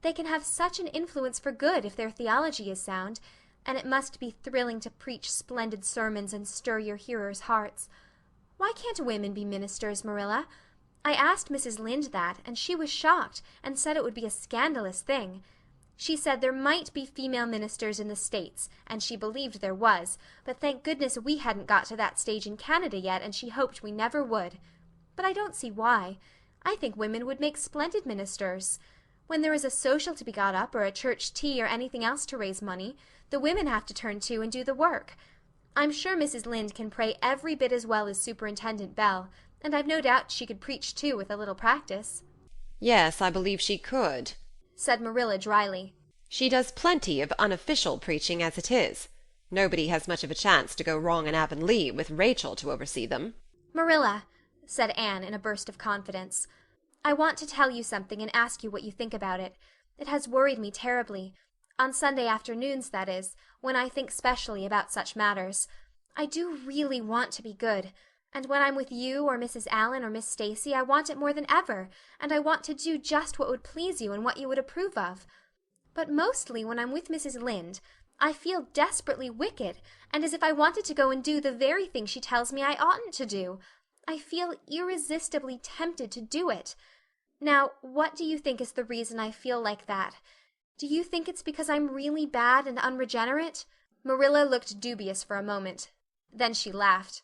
They can have such an influence for good if their theology is sound, and it must be thrilling to preach splendid sermons and stir your hearers' hearts. Why can't women be ministers, Marilla? I asked Mrs. Lynde that, and she was shocked, and said it would be a scandalous thing. She said there might be female ministers in the States, and she believed there was, but thank goodness we hadn't got to that stage in Canada yet, and she hoped we never would. But I don't see why. I think women would make splendid ministers. When there is a social to be got up, or a church tea, or anything else to raise money, the women have to turn to and do the work. I'm sure Mrs. Lynde can pray every bit as well as Superintendent Bell, and I've no doubt she could preach too with a little practice." "Yes, I believe she could," said Marilla dryly. "She does plenty of unofficial preaching as it is. Nobody has much of a chance to go wrong in Avonlea with Rachel to oversee them. Marilla, said Anne in a burst of confidence, I want to tell you something and ask you what you think about it. It has worried me terribly. On Sunday afternoons, that is, when I think specially about such matters. I do really want to be good, and when I'm with you or Mrs. Allan or Miss Stacy I want it more than ever, and I want to do just what would please you and what you would approve of. But mostly when I'm with Mrs. Lynde I feel desperately wicked, and as if I wanted to go and do the very thing she tells me I oughtn't to do. I feel irresistibly tempted to do it. Now, what do you think is the reason I feel like that? Do you think it's because I'm really bad and unregenerate? Marilla looked dubious for a moment. Then she laughed.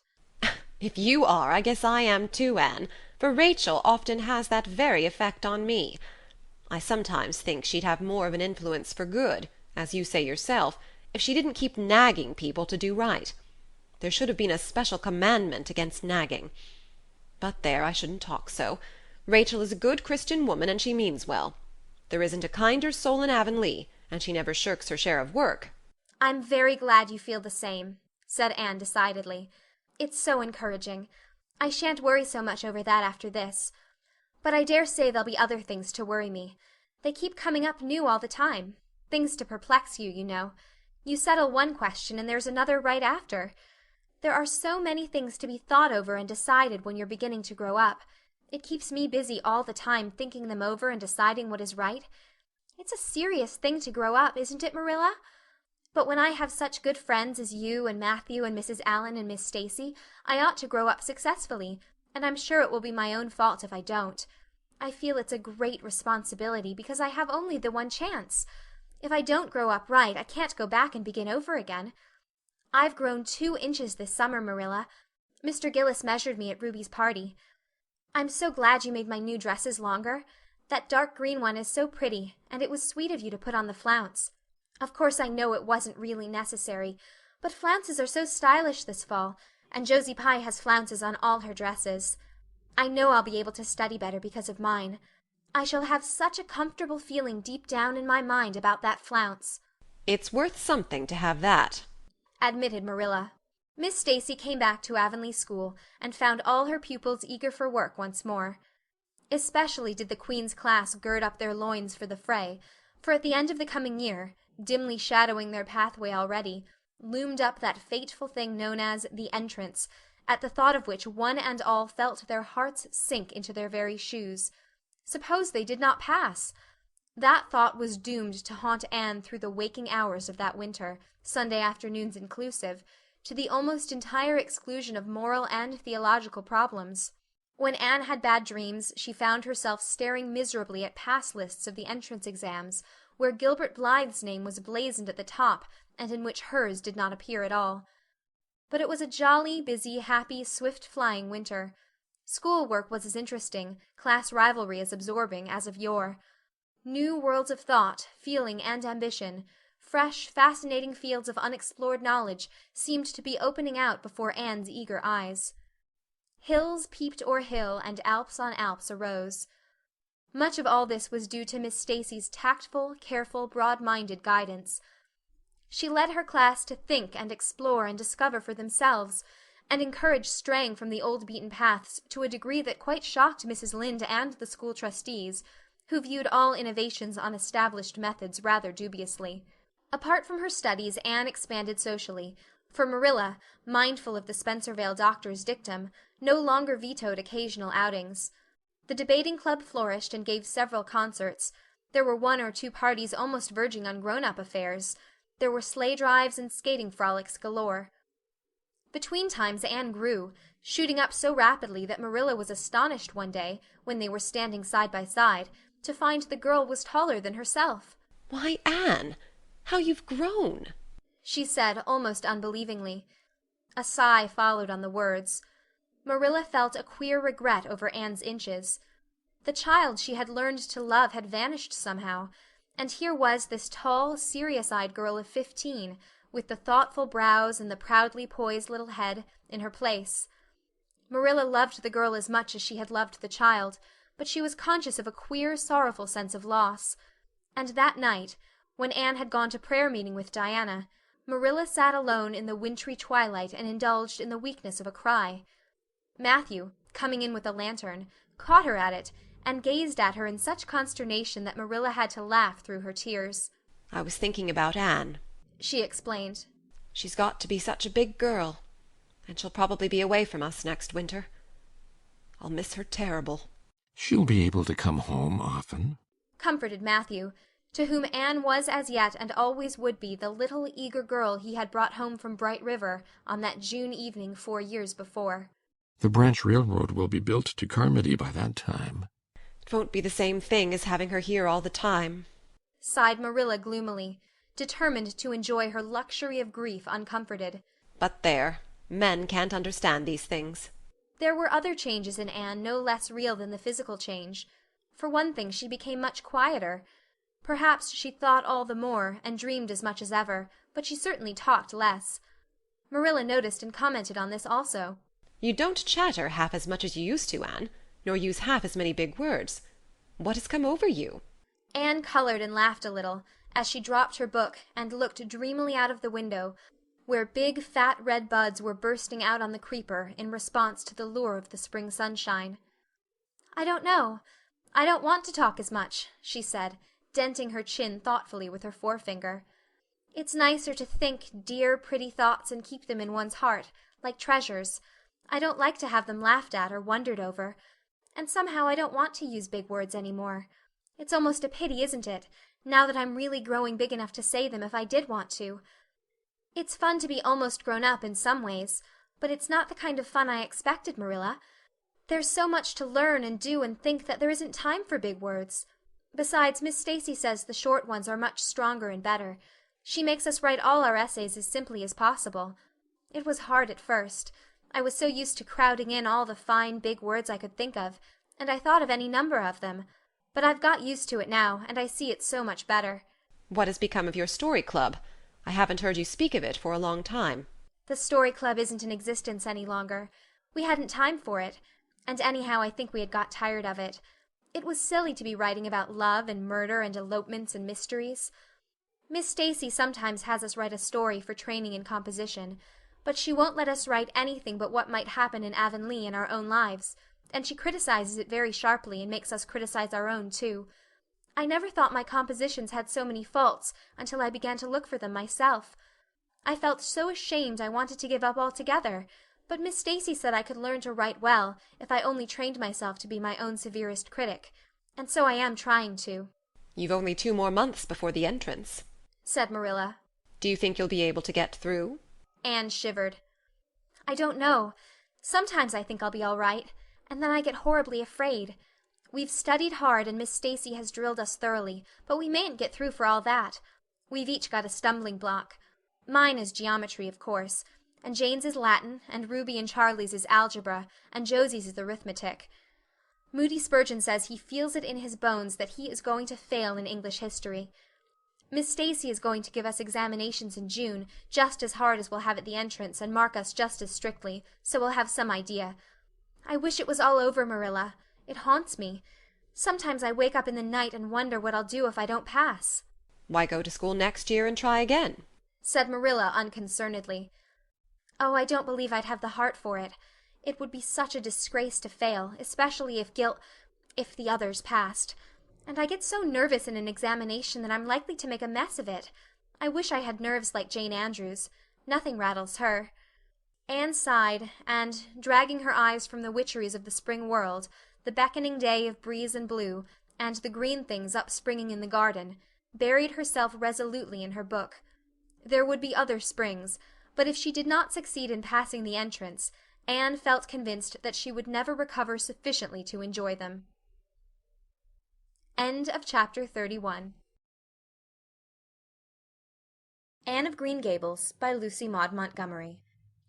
If you are, I guess I am too, Anne, for Rachel often has that very effect on me. I sometimes think she'd have more of an influence for good, as you say yourself, if she didn't keep nagging people to do right. There should have been a special commandment against nagging. But there, I shouldn't talk so. Rachel is a good Christian woman, and she means well. There isn't a kinder soul in Avonlea, and she never shirks her share of work. I'm very glad you feel the same, said Anne decidedly. It's so encouraging. I shan't worry so much over that after this. But I dare say there'll be other things to worry me. They keep coming up new all the time. Things to perplex you, you know. You settle one question and there's another right after. There are so many things to be thought over and decided when you're beginning to grow up. It keeps me busy all the time thinking them over and deciding what is right. It's a serious thing to grow up, isn't it, Marilla? But when I have such good friends as you and Matthew and Mrs. Allan and Miss Stacy, I ought to grow up successfully, and I'm sure it will be my own fault if I don't. I feel it's a great responsibility because I have only the one chance. If I don't grow up right, I can't go back and begin over again. I've grown 2 inches this summer, Marilla. Mr. Gillis measured me at Ruby's party. I'm so glad you made my new dresses longer. That dark green one is so pretty, and it was sweet of you to put on the flounce. Of course I know it wasn't really necessary, but flounces are so stylish this fall, and Josie Pye has flounces on all her dresses. I know I'll be able to study better because of mine. I shall have such a comfortable feeling deep down in my mind about that flounce. It's worth something to have that, admitted Marilla. Miss Stacy came back to Avonlea School and found all her pupils eager for work once more. Especially did the Queen's class gird up their loins for the fray, for at the end of the coming year, dimly shadowing their pathway already, loomed up that fateful thing known as the entrance, at the thought of which one and all felt their hearts sink into their very shoes. Suppose they did not pass! That thought was doomed to haunt Anne through the waking hours of that winter, Sunday afternoons inclusive, to the almost entire exclusion of moral and theological problems. When Anne had bad dreams, she found herself staring miserably at pass lists of the entrance exams, where Gilbert Blythe's name was blazoned at the top, and in which hers did not appear at all. But it was a jolly, busy, happy, swift-flying winter. School-work was as interesting, class rivalry as absorbing, as of yore. New worlds of thought, feeling, and ambition, fresh, fascinating fields of unexplored knowledge seemed to be opening out before Anne's eager eyes. Hills peeped o'er hill, and Alps on Alps arose. Much of all this was due to Miss Stacy's tactful, careful, broad-minded guidance. She led her class to think and explore and discover for themselves, and encouraged straying from the old beaten paths to a degree that quite shocked Mrs. Lynde and the school trustees, who viewed all innovations on established methods rather dubiously. Apart from her studies, Anne expanded socially, for Marilla, mindful of the Spencervale doctor's dictum, no longer vetoed occasional outings. The debating club flourished and gave several concerts. There were 1 or 2 parties almost verging on grown-up affairs. There were sleigh drives and skating frolics galore. Between times Anne grew, shooting up so rapidly that Marilla was astonished one day, when they were standing side by side, to find the girl was taller than herself. "Why, Anne, how you've grown!" she said almost unbelievingly. A sigh followed on the words. Marilla felt a queer regret over Anne's inches. The child she had learned to love had vanished somehow, and here was this tall, serious-eyed girl of 15, with the thoughtful brows and the proudly poised little head, in her place. Marilla loved the girl as much as she had loved the child, but she was conscious of a queer, sorrowful sense of loss. And that night, when Anne had gone to prayer meeting with Diana, Marilla sat alone in the wintry twilight and indulged in the weakness of a cry. Matthew, coming in with a lantern, caught her at it, and gazed at her in such consternation that Marilla had to laugh through her tears. I was thinking about Anne, she explained. She's got to be such a big girl, and she'll probably be away from us next winter. I'll miss her terrible. She'll be able to come home often, comforted Matthew, to whom Anne was as yet and always would be the little eager girl he had brought home from Bright River on that June evening 4 years before. The branch railroad will be built to Carmody by that time. It won't be the same thing as having her here all the time, sighed Marilla gloomily, determined to enjoy her luxury of grief uncomforted. But there, men can't understand these things. There were other changes in Anne no less real than the physical change. For one thing, she became much quieter. Perhaps she thought all the more, and dreamed as much as ever, but she certainly talked less. Marilla noticed and commented on this also. You don't chatter half as much as you used to, Anne, nor use half as many big words. What has come over you? Anne colored and laughed a little, as she dropped her book and looked dreamily out of the window, where big fat red buds were bursting out on the creeper in response to the lure of the spring sunshine. I don't know. I don't want to talk as much, she said, denting her chin thoughtfully with her forefinger. It's nicer to think dear, pretty thoughts and keep them in one's heart, like treasures. I don't like to have them laughed at or wondered over. And somehow I don't want to use big words any more. It's almost a pity, isn't it, now that I'm really growing big enough to say them if I did want to. It's fun to be almost grown up in some ways, but it's not the kind of fun I expected, Marilla. There's so much to learn and do and think that there isn't time for big words. Besides, Miss Stacy says the short ones are much stronger and better. She makes us write all our essays as simply as possible. It was hard at first. I was so used to crowding in all the fine, big words I could think of, and I thought of any number of them. But I've got used to it now, and I see it's so much better. What has become of your story club? I haven't heard you speak of it for a long time. The story club isn't in existence any longer. We hadn't time for it, and anyhow I think we had got tired of it. It was silly to be writing about love and murder and elopements and mysteries. Miss Stacy sometimes has us write a story for training in composition, but she won't let us write anything but what might happen in Avonlea in our own lives, and she criticizes it very sharply and makes us criticize our own too. I never thought my compositions had so many faults until I began to look for them myself. I felt so ashamed I wanted to give up altogether, but Miss Stacy said I could learn to write well if I only trained myself to be my own severest critic, and so I am trying to. You've only 2 more months before the entrance, said Marilla. Do you think you'll be able to get through? Anne shivered. I don't know. Sometimes I think I'll be all right, and then I get horribly afraid. We've studied hard and Miss Stacy has drilled us thoroughly, but we mayn't get through for all that. We've each got a stumbling block. Mine is geometry, of course, and Jane's is Latin, and Ruby and Charlie's is algebra, and Josie's is arithmetic. Moody Spurgeon says he feels it in his bones that he is going to fail in English history. Miss Stacy is going to give us examinations in June, just as hard as we'll have at the entrance, and mark us just as strictly, so we'll have some idea. I wish it was all over, Marilla. It haunts me. Sometimes I wake up in the night and wonder what I'll do if I don't pass. Why go to school next year and try again? Said Marilla unconcernedly. Oh, I don't believe I'd have the heart for it. It would be such a disgrace to fail, especially if the others passed. And I get so nervous in an examination that I'm likely to make a mess of it. I wish I had nerves like Jane Andrews. Nothing rattles her. Anne sighed, and, dragging her eyes from the witcheries of the spring world, the beckoning day of breeze and blue, and the green things upspringing in the garden, buried herself resolutely in her book. There would be other springs, but if she did not succeed in passing the entrance, Anne felt convinced that she would never recover sufficiently to enjoy them. End of chapter 31. Anne of Green Gables by Lucy Maud Montgomery.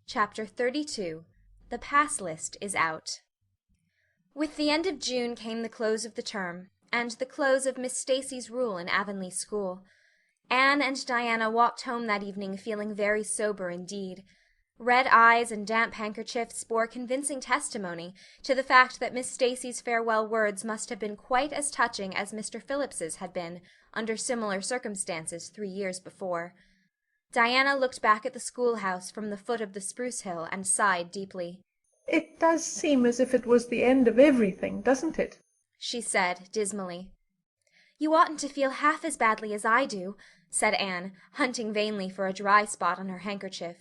Chapter 32. The Pass List is Out. With the end of June came the close of the term, and the close of Miss Stacy's rule in Avonlea school. Anne and Diana walked home that evening feeling very sober indeed. Red eyes and damp handkerchiefs bore convincing testimony to the fact that Miss Stacy's farewell words must have been quite as touching as Mr. Phillips's had been under similar circumstances 3 years before. Diana looked back at the schoolhouse from the foot of the spruce hill and sighed deeply. "It does seem as if it was the end of everything, doesn't it?" she said dismally. "You oughtn't to feel half as badly as I do," said Anne, hunting vainly for a dry spot on her handkerchief.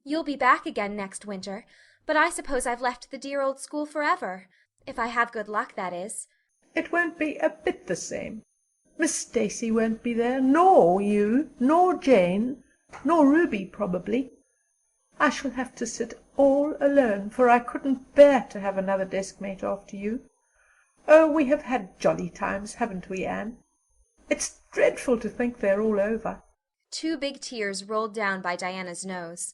"You'll be back again next winter, but I suppose I've left the dear old school forever. If I have good luck, that is." "It won't be a bit the same. Miss Stacy won't be there, nor you, nor Jane, nor Ruby, probably. I shall have to sit all alone, for I couldn't bear to have another deskmate after you. Oh, we have had jolly times, haven't we, Anne? It's dreadful to think they're all over." 2 big tears rolled down by Diana's nose.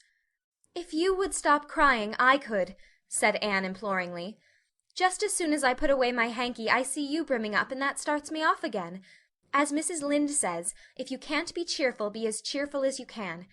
"If you would stop crying, I could," said Anne imploringly. "Just as soon as I put away my hanky, I see you brimming up, and that starts me off again. As Mrs. Lynde says, if you can't be as cheerful as you can.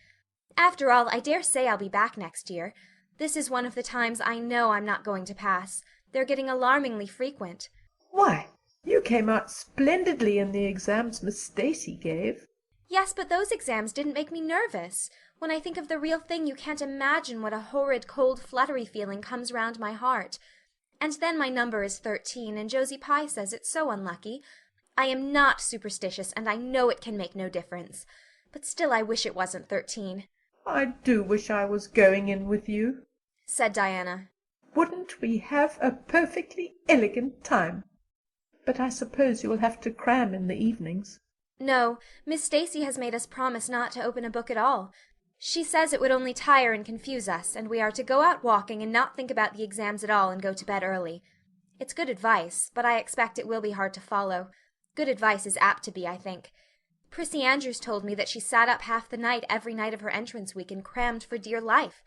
After all, I dare say I'll be back next year. This is one of the times I know I'm not going to pass. They're getting alarmingly frequent." "Why, you came out splendidly in the exams Miss Stacy gave." "Yes, but those exams didn't make me nervous. When I think of the real thing, you can't imagine what a horrid, cold, fluttery feeling comes round my heart. And then my number is 13, and Josie Pye says it's so unlucky. I am not superstitious, and I know it can make no difference. But still I wish it wasn't 13. "I do wish I was going in with you," said Diana. "Wouldn't we have a perfectly elegant time? But I suppose you will have to cram in the evenings." "No, Miss Stacy has made us promise not to open a book at all. She says it would only tire and confuse us, and we are to go out walking and not think about the exams at all and go to bed early. It's good advice, but I expect it will be hard to follow. Good advice is apt to be, I think. Prissy Andrews told me that she sat up half the night every night of her entrance week and crammed for dear life,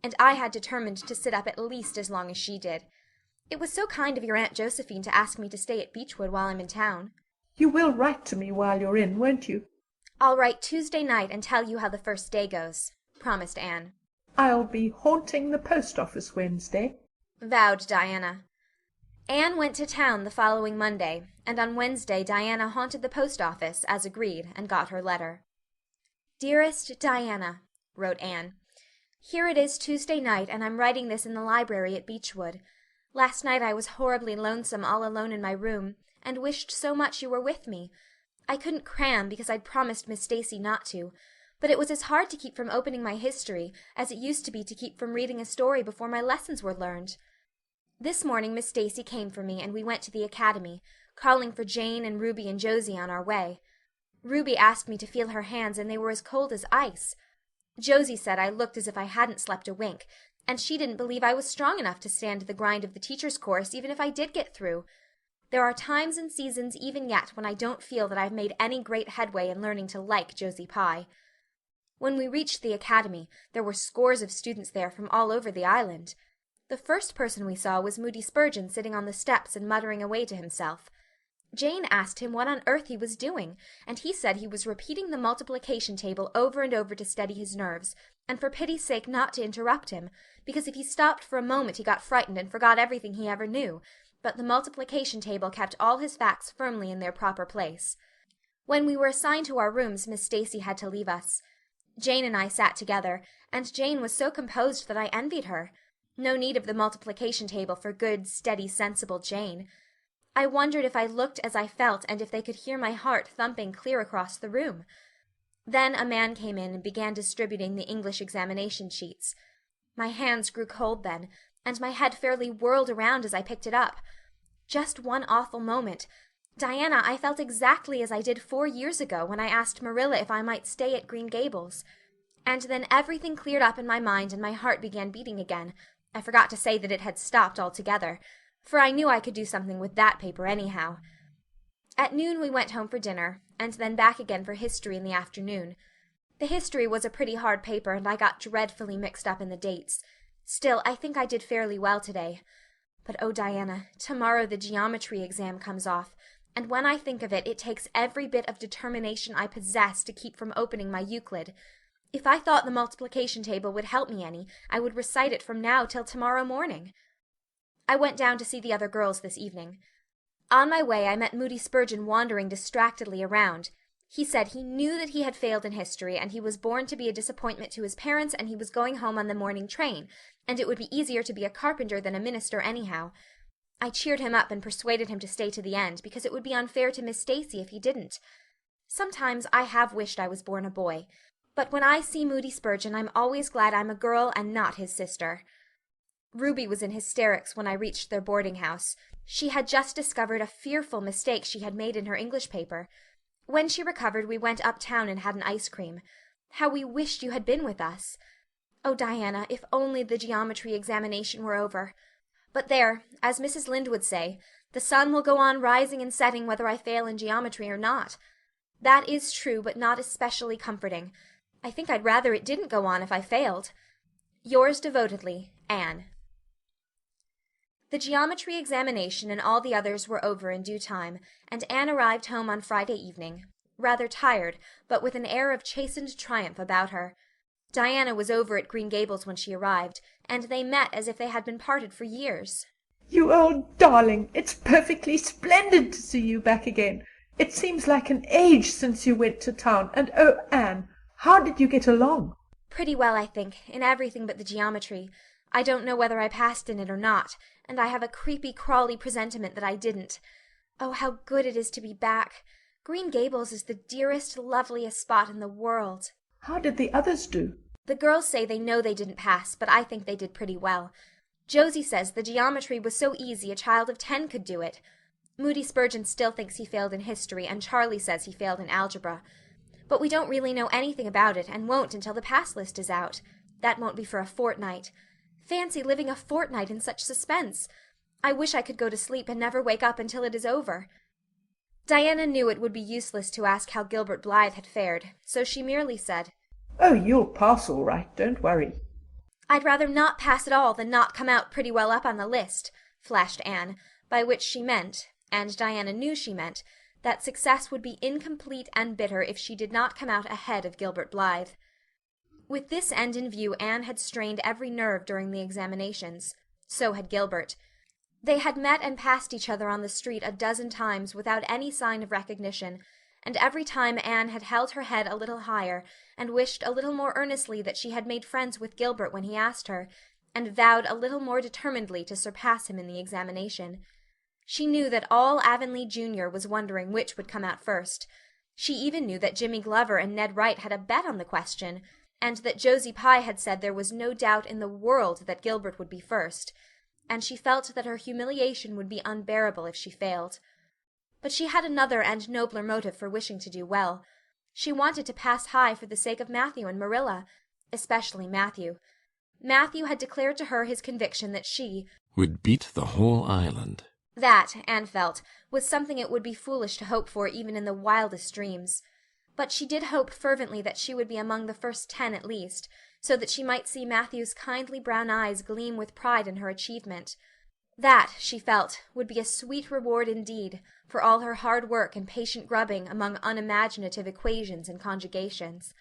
and I had determined to sit up at least as long as she did. It was so kind of your Aunt Josephine to ask me to stay at Beechwood while I'm in town." "You will write to me while you're in, won't you?" "I'll write Tuesday night and tell you how the first day goes," promised Anne. "I'll be haunting the post office Wednesday," vowed Diana. Anne went to town the following Monday, and on Wednesday Diana haunted the post office, as agreed, and got her letter. "Dearest Diana," wrote Anne, "here it is Tuesday night, and I'm writing this in the library at Beechwood. Last night I was horribly lonesome all alone in my room, and wished so much you were with me. I couldn't cram because I'd promised Miss Stacy not to, but it was as hard to keep from opening my history as it used to be to keep from reading a story before my lessons were learned. This morning Miss Stacy came for me, and we went to the academy, calling for Jane and Ruby and Josie on our way. Ruby asked me to feel her hands, and they were as cold as ice. Josie said I looked as if I hadn't slept a wink, and she didn't believe I was strong enough to stand the grind of the teacher's course even if I did get through. There are times and seasons even yet when I don't feel that I've made any great headway in learning to like Josie Pye. When we reached the academy, there were scores of students there from all over the island. The first person we saw was Moody Spurgeon sitting on the steps and muttering away to himself. Jane asked him what on earth he was doing, and he said he was repeating the multiplication table over and over to steady his nerves, and for pity's sake not to interrupt him, because if he stopped for a moment he got frightened and forgot everything he ever knew, but the multiplication table kept all his facts firmly in their proper place. When we were assigned to our rooms, Miss Stacy had to leave us. Jane and I sat together, and Jane was so composed that I envied her. No need of the multiplication table for good, steady, sensible Jane. I wondered if I looked as I felt and if they could hear my heart thumping clear across the room. Then a man came in and began distributing the English examination sheets. My hands grew cold then, and my head fairly whirled around as I picked it up. Just one awful moment. Diana, I felt exactly as I did 4 years ago when I asked Marilla if I might stay at Green Gables. And then everything cleared up in my mind and my heart began beating again. I forgot to say that it had stopped altogether, for I knew I could do something with that paper anyhow. At noon we went home for dinner, and then back again for history in the afternoon. The history was a pretty hard paper, and I got dreadfully mixed up in the dates. Still, I think I did fairly well today. But oh, Diana, tomorrow the geometry exam comes off, and when I think of it, it takes every bit of determination I possess to keep from opening my Euclid. If I thought the multiplication table would help me any, I would recite it from now till tomorrow morning. I went down to see the other girls this evening. On my way I met Moody Spurgeon wandering distractedly around. He said he knew that he had failed in history, and he was born to be a disappointment to his parents, and he was going home on the morning train, and it would be easier to be a carpenter than a minister anyhow. I cheered him up and persuaded him to stay to the end, because it would be unfair to Miss Stacy if he didn't. Sometimes I have wished I was born a boy, but when I see Moody Spurgeon I'm always glad I'm a girl and not his sister. Ruby was in hysterics when I reached their boarding-house. She had just discovered a fearful mistake she had made in her English paper. When she recovered we went uptown and had an ice cream. How we wished you had been with us. Oh, Diana, if only the geometry examination were over. But there, as Mrs. Lynde would say, the sun will go on rising and setting whether I fail in geometry or not. That is true, but not especially comforting. I think I'd rather it didn't go on if I failed. Yours devotedly, Anne. The geometry examination and all the others were over in due time, and Anne arrived home on Friday evening, rather tired, but with an air of chastened triumph about her. Diana was over at Green Gables when she arrived, and they met as if they had been parted for years. You old darling, it's perfectly splendid to see you back again. It seems like an age since you went to town, and oh, Anne, how did you get along? Pretty well, I think, in everything but the geometry. I don't know whether I passed in it or not, and I have a creepy, crawly presentiment that I didn't. Oh, how good it is to be back. Green Gables is the dearest, loveliest spot in the world. How did the others do? The girls say they know they didn't pass, but I think they did pretty well. Josie says the geometry was so easy a child of 10 could do it. Moody Spurgeon still thinks he failed in history, and Charlie says he failed in algebra. But we don't really know anything about it, and won't until the pass list is out. That won't be for a fortnight. Fancy living a fortnight in such suspense. I wish I could go to sleep and never wake up until it is over. Diana knew it would be useless to ask how Gilbert Blythe had fared, so she merely said, Oh, you'll pass all right, don't worry. I'd rather not pass at all than not come out pretty well up on the list, flashed Anne, by which she meant, and Diana knew she meant, that success would be incomplete and bitter if she did not come out ahead of Gilbert Blythe. With this end in view Anne had strained every nerve during the examinations. So had Gilbert. They had met and passed each other on the street a dozen times without any sign of recognition, and every time Anne had held her head a little higher, and wished a little more earnestly that she had made friends with Gilbert when he asked her, and vowed a little more determinedly to surpass him in the examination. She knew that all Avonlea Junior was wondering which would come out first. She even knew that Jimmy Glover and Ned Wright had a bet on the question, and that Josie Pye had said there was no doubt in the world that Gilbert would be first, and she felt that her humiliation would be unbearable if she failed. But she had another and nobler motive for wishing to do well. She wanted to pass high for the sake of Matthew and Marilla, especially Matthew. Matthew had declared to her his conviction that she would beat the whole island. That, Anne felt, was something it would be foolish to hope for even in the wildest dreams. But she did hope fervently that she would be among the first 10 at least, so that she might see Matthew's kindly brown eyes gleam with pride in her achievement. That, she felt, would be a sweet reward indeed for all her hard work and patient grubbing among unimaginative equations and conjugations.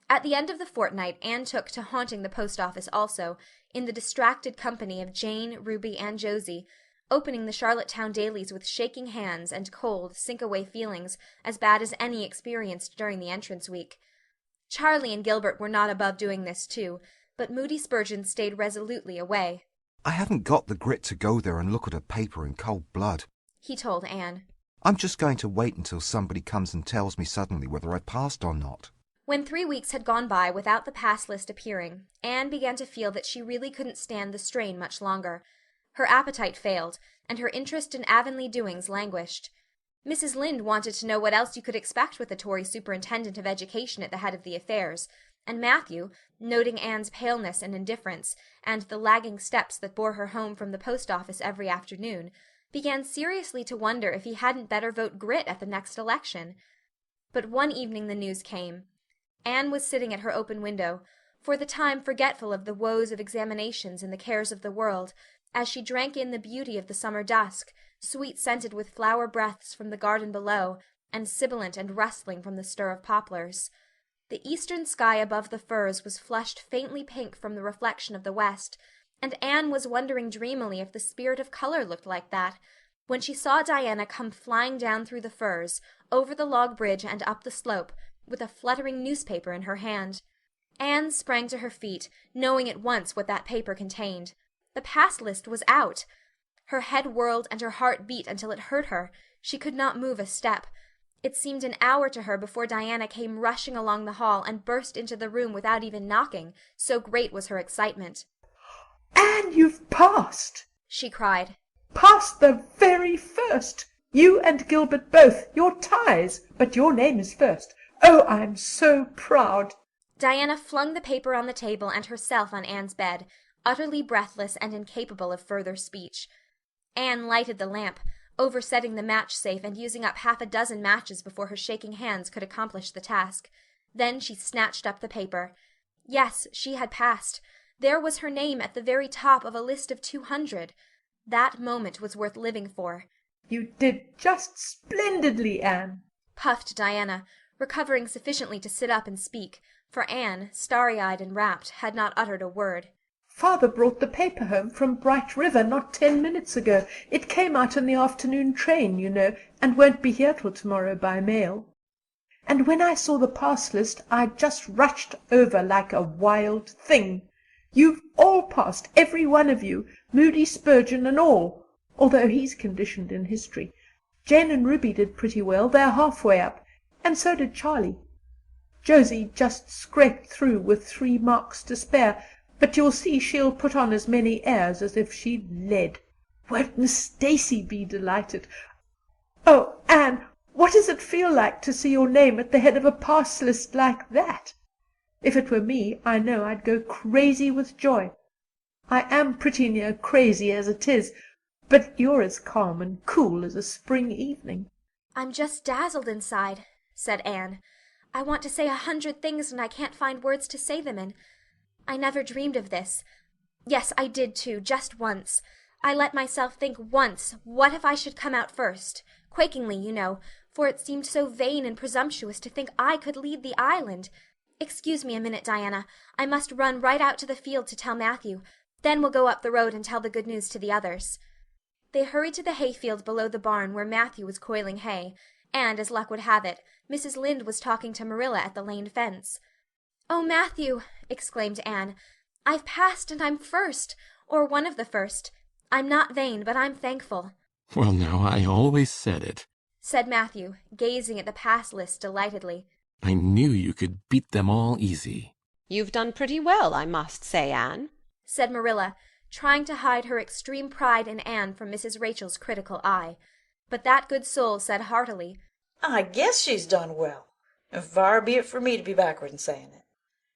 At the end of the fortnight Anne took to haunting the post office also, in the distracted company of Jane, Ruby, and Josie, opening the Charlottetown dailies with shaking hands and cold, sink-away feelings as bad as any experienced during the entrance week. Charlie and Gilbert were not above doing this too, but Moody Spurgeon stayed resolutely away. I haven't got the grit to go there and look at a paper in cold blood, he told Anne. I'm just going to wait until somebody comes and tells me suddenly whether I passed or not. When 3 weeks had gone by without the pass list appearing, Anne began to feel that she really couldn't stand the strain much longer. Her appetite failed, and her interest in Avonlea doings languished. Mrs. Lynde wanted to know what else you could expect with a Tory superintendent of education at the head of the affairs, and Matthew, noting Anne's paleness and indifference, and the lagging steps that bore her home from the post office every afternoon, began seriously to wonder if he hadn't better vote Grit at the next election. But one evening the news came. Anne was sitting at her open window, for the time forgetful of the woes of examinations and the cares of the world, as she drank in the beauty of the summer dusk, sweet-scented with flower breaths from the garden below, and sibilant and rustling from the stir of poplars. The eastern sky above the firs was flushed faintly pink from the reflection of the west, and Anne was wondering dreamily if the spirit of color looked like that, when she saw Diana come flying down through the firs, over the log bridge and up the slope, with a fluttering newspaper in her hand. Anne sprang to her feet, knowing at once what that paper contained. The pass list was out. Her head whirled and her heart beat until it hurt her. She could not move a step. It seemed an hour to her before Diana came rushing along the hall and burst into the room without even knocking, so great was her excitement. "Anne, you've passed!" she cried. "Passed the very first! You and Gilbert both. You're ties, but your name is first. Oh, I'm so proud!" Diana flung the paper on the table and herself on Anne's bed, utterly breathless and incapable of further speech. Anne lighted the lamp, oversetting the match safe and using up half a dozen matches before her shaking hands could accomplish the task. Then she snatched up the paper. Yes, she had passed. There was her name at the very top of a list of 200. That moment was worth living for. "You did just splendidly, Anne," puffed Diana, recovering sufficiently to sit up and speak, for Anne, starry-eyed and rapt, had not uttered a word. "Father brought the paper home from Bright River not 10 minutes ago. It came out in the afternoon train, you know, and won't be here till tomorrow by mail. And when I saw the pass list I just rushed over like a wild thing. You've all passed, every one of you, Moody Spurgeon and all, although he's conditioned in history. Jane and Ruby did pretty well, they're halfway up, and so did Charlie. Josie just scraped through with 3 marks to spare, but you'll see she'll put on as many airs as if she'd lead. Won't Miss Stacy be delighted? Oh, Anne, what does it feel like to see your name at the head of a pass list like that? If it were me, I know I'd go crazy with joy. I am pretty near crazy as it is, but you're as calm and cool as a spring evening." "I'm just dazzled inside," said Anne. "I want to say 100 things and I can't find words to say them in. I never dreamed of this. Yes, I did too, just once. I let myself think once, what if I should come out first? Quakingly, you know, for it seemed so vain and presumptuous to think I could lead the island. Excuse me a minute, Diana. I must run right out to the field to tell Matthew. Then we'll go up the road and tell the good news to the others." They hurried to the hayfield below the barn where Matthew was coiling hay, and, as luck would have it, Mrs. Lynde was talking to Marilla at the lane fence. "Oh, Matthew," exclaimed Anne, "I've passed and I'm first, or one of the first. I'm not vain, but I'm thankful." Well, now, I always said it, said Matthew, gazing at the pass list delightedly. I knew you could beat them all easy. "You've done pretty well, I must say, Anne," said Marilla, trying to hide her extreme pride in Anne from Mrs. Rachel's critical eye. But that good soul said heartily, "I guess she's done well, and far be it from me to be backward in saying it.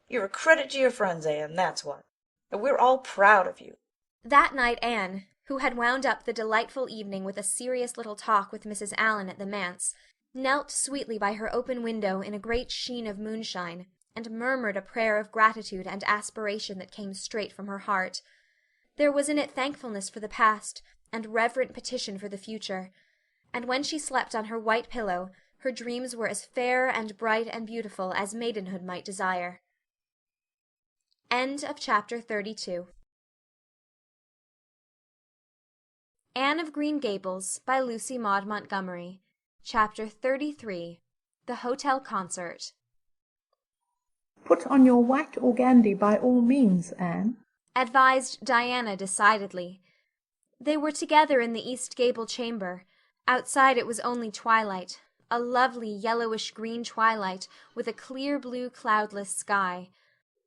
You're a credit to your friends, Anne, that's what. And we're all proud of you." That night Anne, who had wound up the delightful evening with a serious little talk with Mrs. Allan at the manse, knelt sweetly by her open window in a great sheen of moonshine, and murmured a prayer of gratitude and aspiration that came straight from her heart. There was in it thankfulness for the past, and reverent petition for the future. And when she slept on her white pillow, her dreams were as fair and bright and beautiful as maidenhood might desire. End of chapter 32. Anne of Green Gables by Lucy Maud Montgomery. Chapter 33. The Hotel Concert. "Put on your white organdy by all means, Anne," advised Diana decidedly. They were together in the east gable chamber. Outside it was only twilight, a lovely yellowish-green twilight with a clear blue cloudless sky.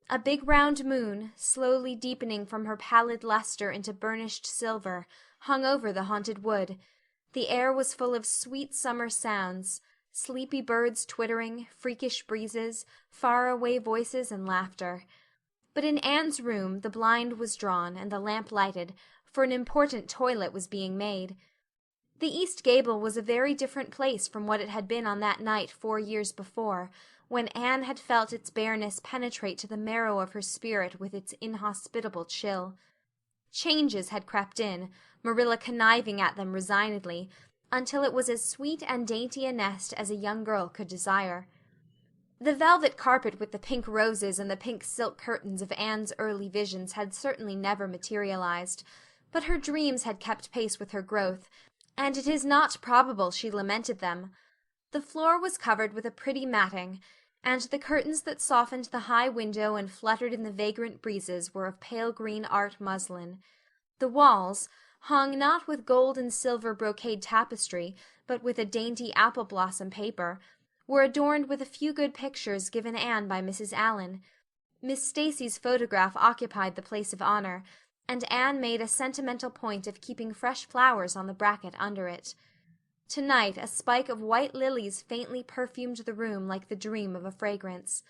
A big round moon, slowly deepening from her pallid luster into burnished silver, hung over the haunted wood. The air was full of sweet summer sounds, sleepy birds twittering, freakish breezes, far-away voices and laughter. But in Anne's room the blind was drawn and the lamp lighted, for an important toilet was being made. The east gable was a very different place from what it had been on that night 4 years before, when Anne had felt its bareness penetrate to the marrow of her spirit with its inhospitable chill. Changes had crept in, Marilla conniving at them resignedly, until it was as sweet and dainty a nest as a young girl could desire. The velvet carpet with the pink roses and the pink silk curtains of Anne's early visions had certainly never materialized, but her dreams had kept pace with her growth, and it is not probable she lamented them. The floor was covered with a pretty matting, and the curtains that softened the high window and fluttered in the vagrant breezes were of pale green art muslin. The walls, hung not with gold and silver brocade tapestry, but with a dainty apple-blossom paper, were adorned with a few good pictures given Anne by Mrs. Allen. Miss Stacy's photograph occupied the place of honor, and Anne made a sentimental point of keeping fresh flowers on the bracket under it. To-night a spike of white lilies faintly perfumed the room like the dream of a fragrance.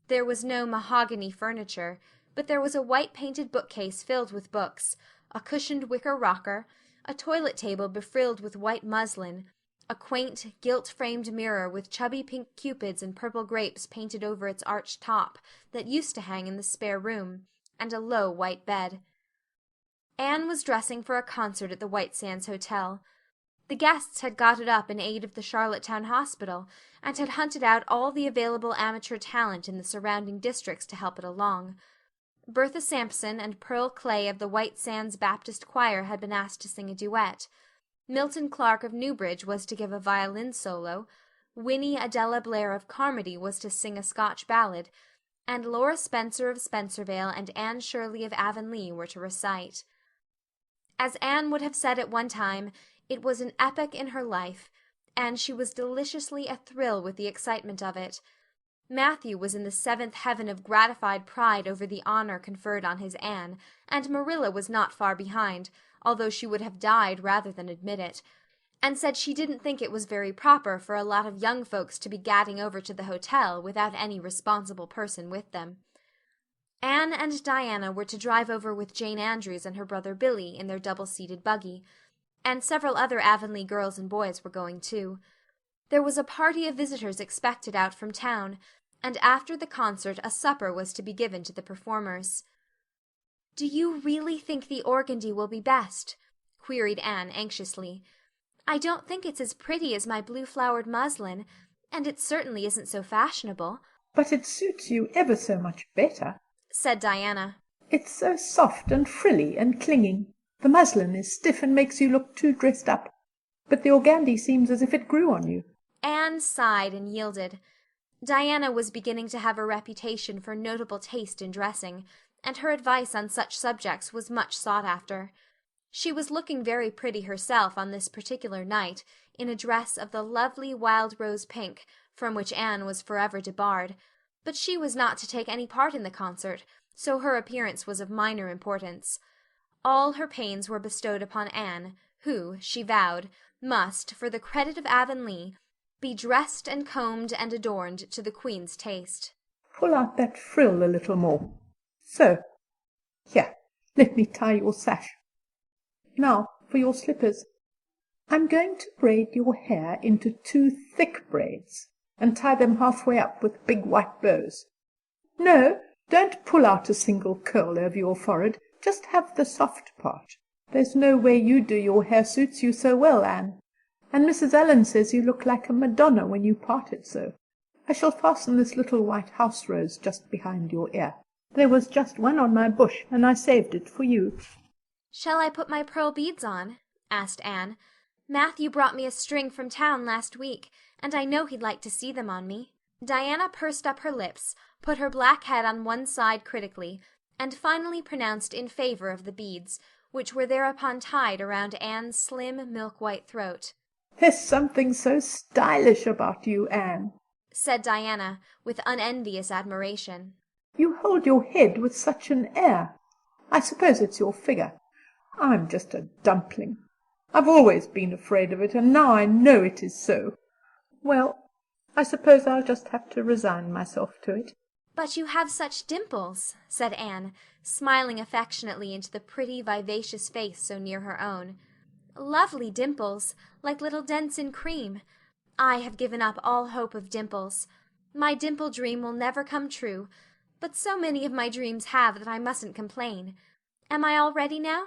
There was no mahogany furniture, but there was a white-painted bookcase filled with books, a cushioned wicker rocker, a toilet table befrilled with white muslin, a quaint, gilt-framed mirror with chubby pink cupids and purple grapes painted over its arched top that used to hang in the spare room, and a low white bed. Anne was dressing for a concert at the White Sands Hotel. The guests had got it up in aid of the Charlottetown Hospital, and had hunted out all the available amateur talent in the surrounding districts to help it along. Bertha Sampson and Pearl Clay of the White Sands Baptist Choir had been asked to sing a duet. Milton Clark of Newbridge was to give a violin solo, Winnie Adela Blair of Carmody was to sing a Scotch ballad, and Laura Spencer of Spencervale and Anne Shirley of Avonlea were to recite. As Anne would have said at one time, it was an epoch in her life, and she was deliciously athrill with the excitement of it. Matthew was in the seventh heaven of gratified pride over the honor conferred on his Anne, and Marilla was not far behind, although she would have died rather than admit it, and said she didn't think it was very proper for a lot of young folks to be gadding over to the hotel without any responsible person with them. Anne and Diana were to drive over with Jane Andrews and her brother Billy in their double-seated buggy, and several other Avonlea girls and boys were going too. There was a party of visitors expected out from town, and after the concert a supper was to be given to the performers. "Do you really think the organdy will be best?" queried Anne anxiously. "I don't think it's as pretty as my blue-flowered muslin, and it certainly isn't so fashionable." "But it suits you ever so much better," said Diana. "It's so soft and frilly and clinging. The muslin is stiff and makes you look too dressed up, but the organdy seems as if it grew on you." Anne sighed and yielded. Diana was beginning to have a reputation for notable taste in dressing, and her advice on such subjects was much sought after. She was looking very pretty herself on this particular night, in a dress of the lovely wild rose pink, from which Anne was forever debarred, but she was not to take any part in the concert, so her appearance was of minor importance. All her pains were bestowed upon Anne, who, she vowed, must, for the credit of Avonlea, be dressed and combed and adorned to the Queen's taste. "Pull out that frill a little more. So. Here, let me tie your sash. Now for your slippers. I'm going to braid your hair into 2 thick braids, and tie them halfway up with big white bows. No, don't pull out a single curl over your forehead, just have the soft part. There's no way you do your hair suits you so well, Anne, and Mrs. Allen says you look like a Madonna when you part it so. I shall fasten this little white house rose just behind your ear. There was just one on my bush, and I saved it for you." "Shall I put my pearl beads on?" asked Anne. "Matthew brought me a string from town last week, and I know he'd like to see them on me." Diana pursed up her lips, put her black head on one side critically, and finally pronounced in favor of the beads, which were thereupon tied around Anne's slim, milk-white throat. "There's something so stylish about you, Anne," said Diana, with unenvious admiration. "You hold your head with such an air. I suppose it's your figure. I'm just a dumpling. I've always been afraid of it, and now I know it is so. Well, I suppose I'll just have to resign myself to it." "But you have such dimples," said Anne, smiling affectionately into the pretty, vivacious face so near her own. "Lovely dimples, like little dents in cream. I have given up all hope of dimples. My dimple dream will never come true, but so many of my dreams have that I mustn't complain. Am I all ready now?"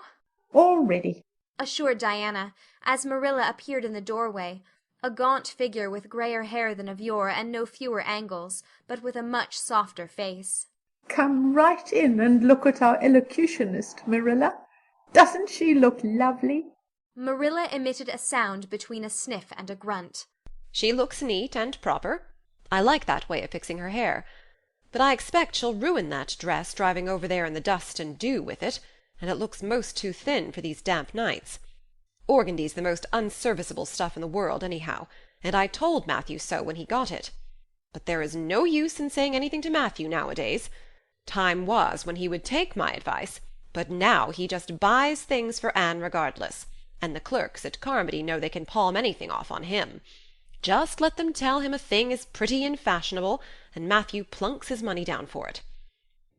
"All ready," assured Diana, as Marilla appeared in the doorway, a gaunt figure with grayer hair than of yore and no fewer angles, but with a much softer face. "Come right in and look at our elocutionist, Marilla. Doesn't she look lovely?" Marilla emitted a sound between a sniff and a grunt. She looks neat and proper. I like that way of fixing her hair. But I expect she'll ruin that dress driving over there in the dust and dew with it, and it looks most too thin for these damp nights. Organdy's the most unserviceable stuff in the world, anyhow, and I told Matthew so when he got it. But there is no use in saying anything to Matthew nowadays. Time was when he would take my advice, but now he just buys things for Anne regardless, and the clerks at Carmody know they can palm anything off on him. Just let them tell him a thing is pretty and fashionable, and Matthew plunks his money down for it.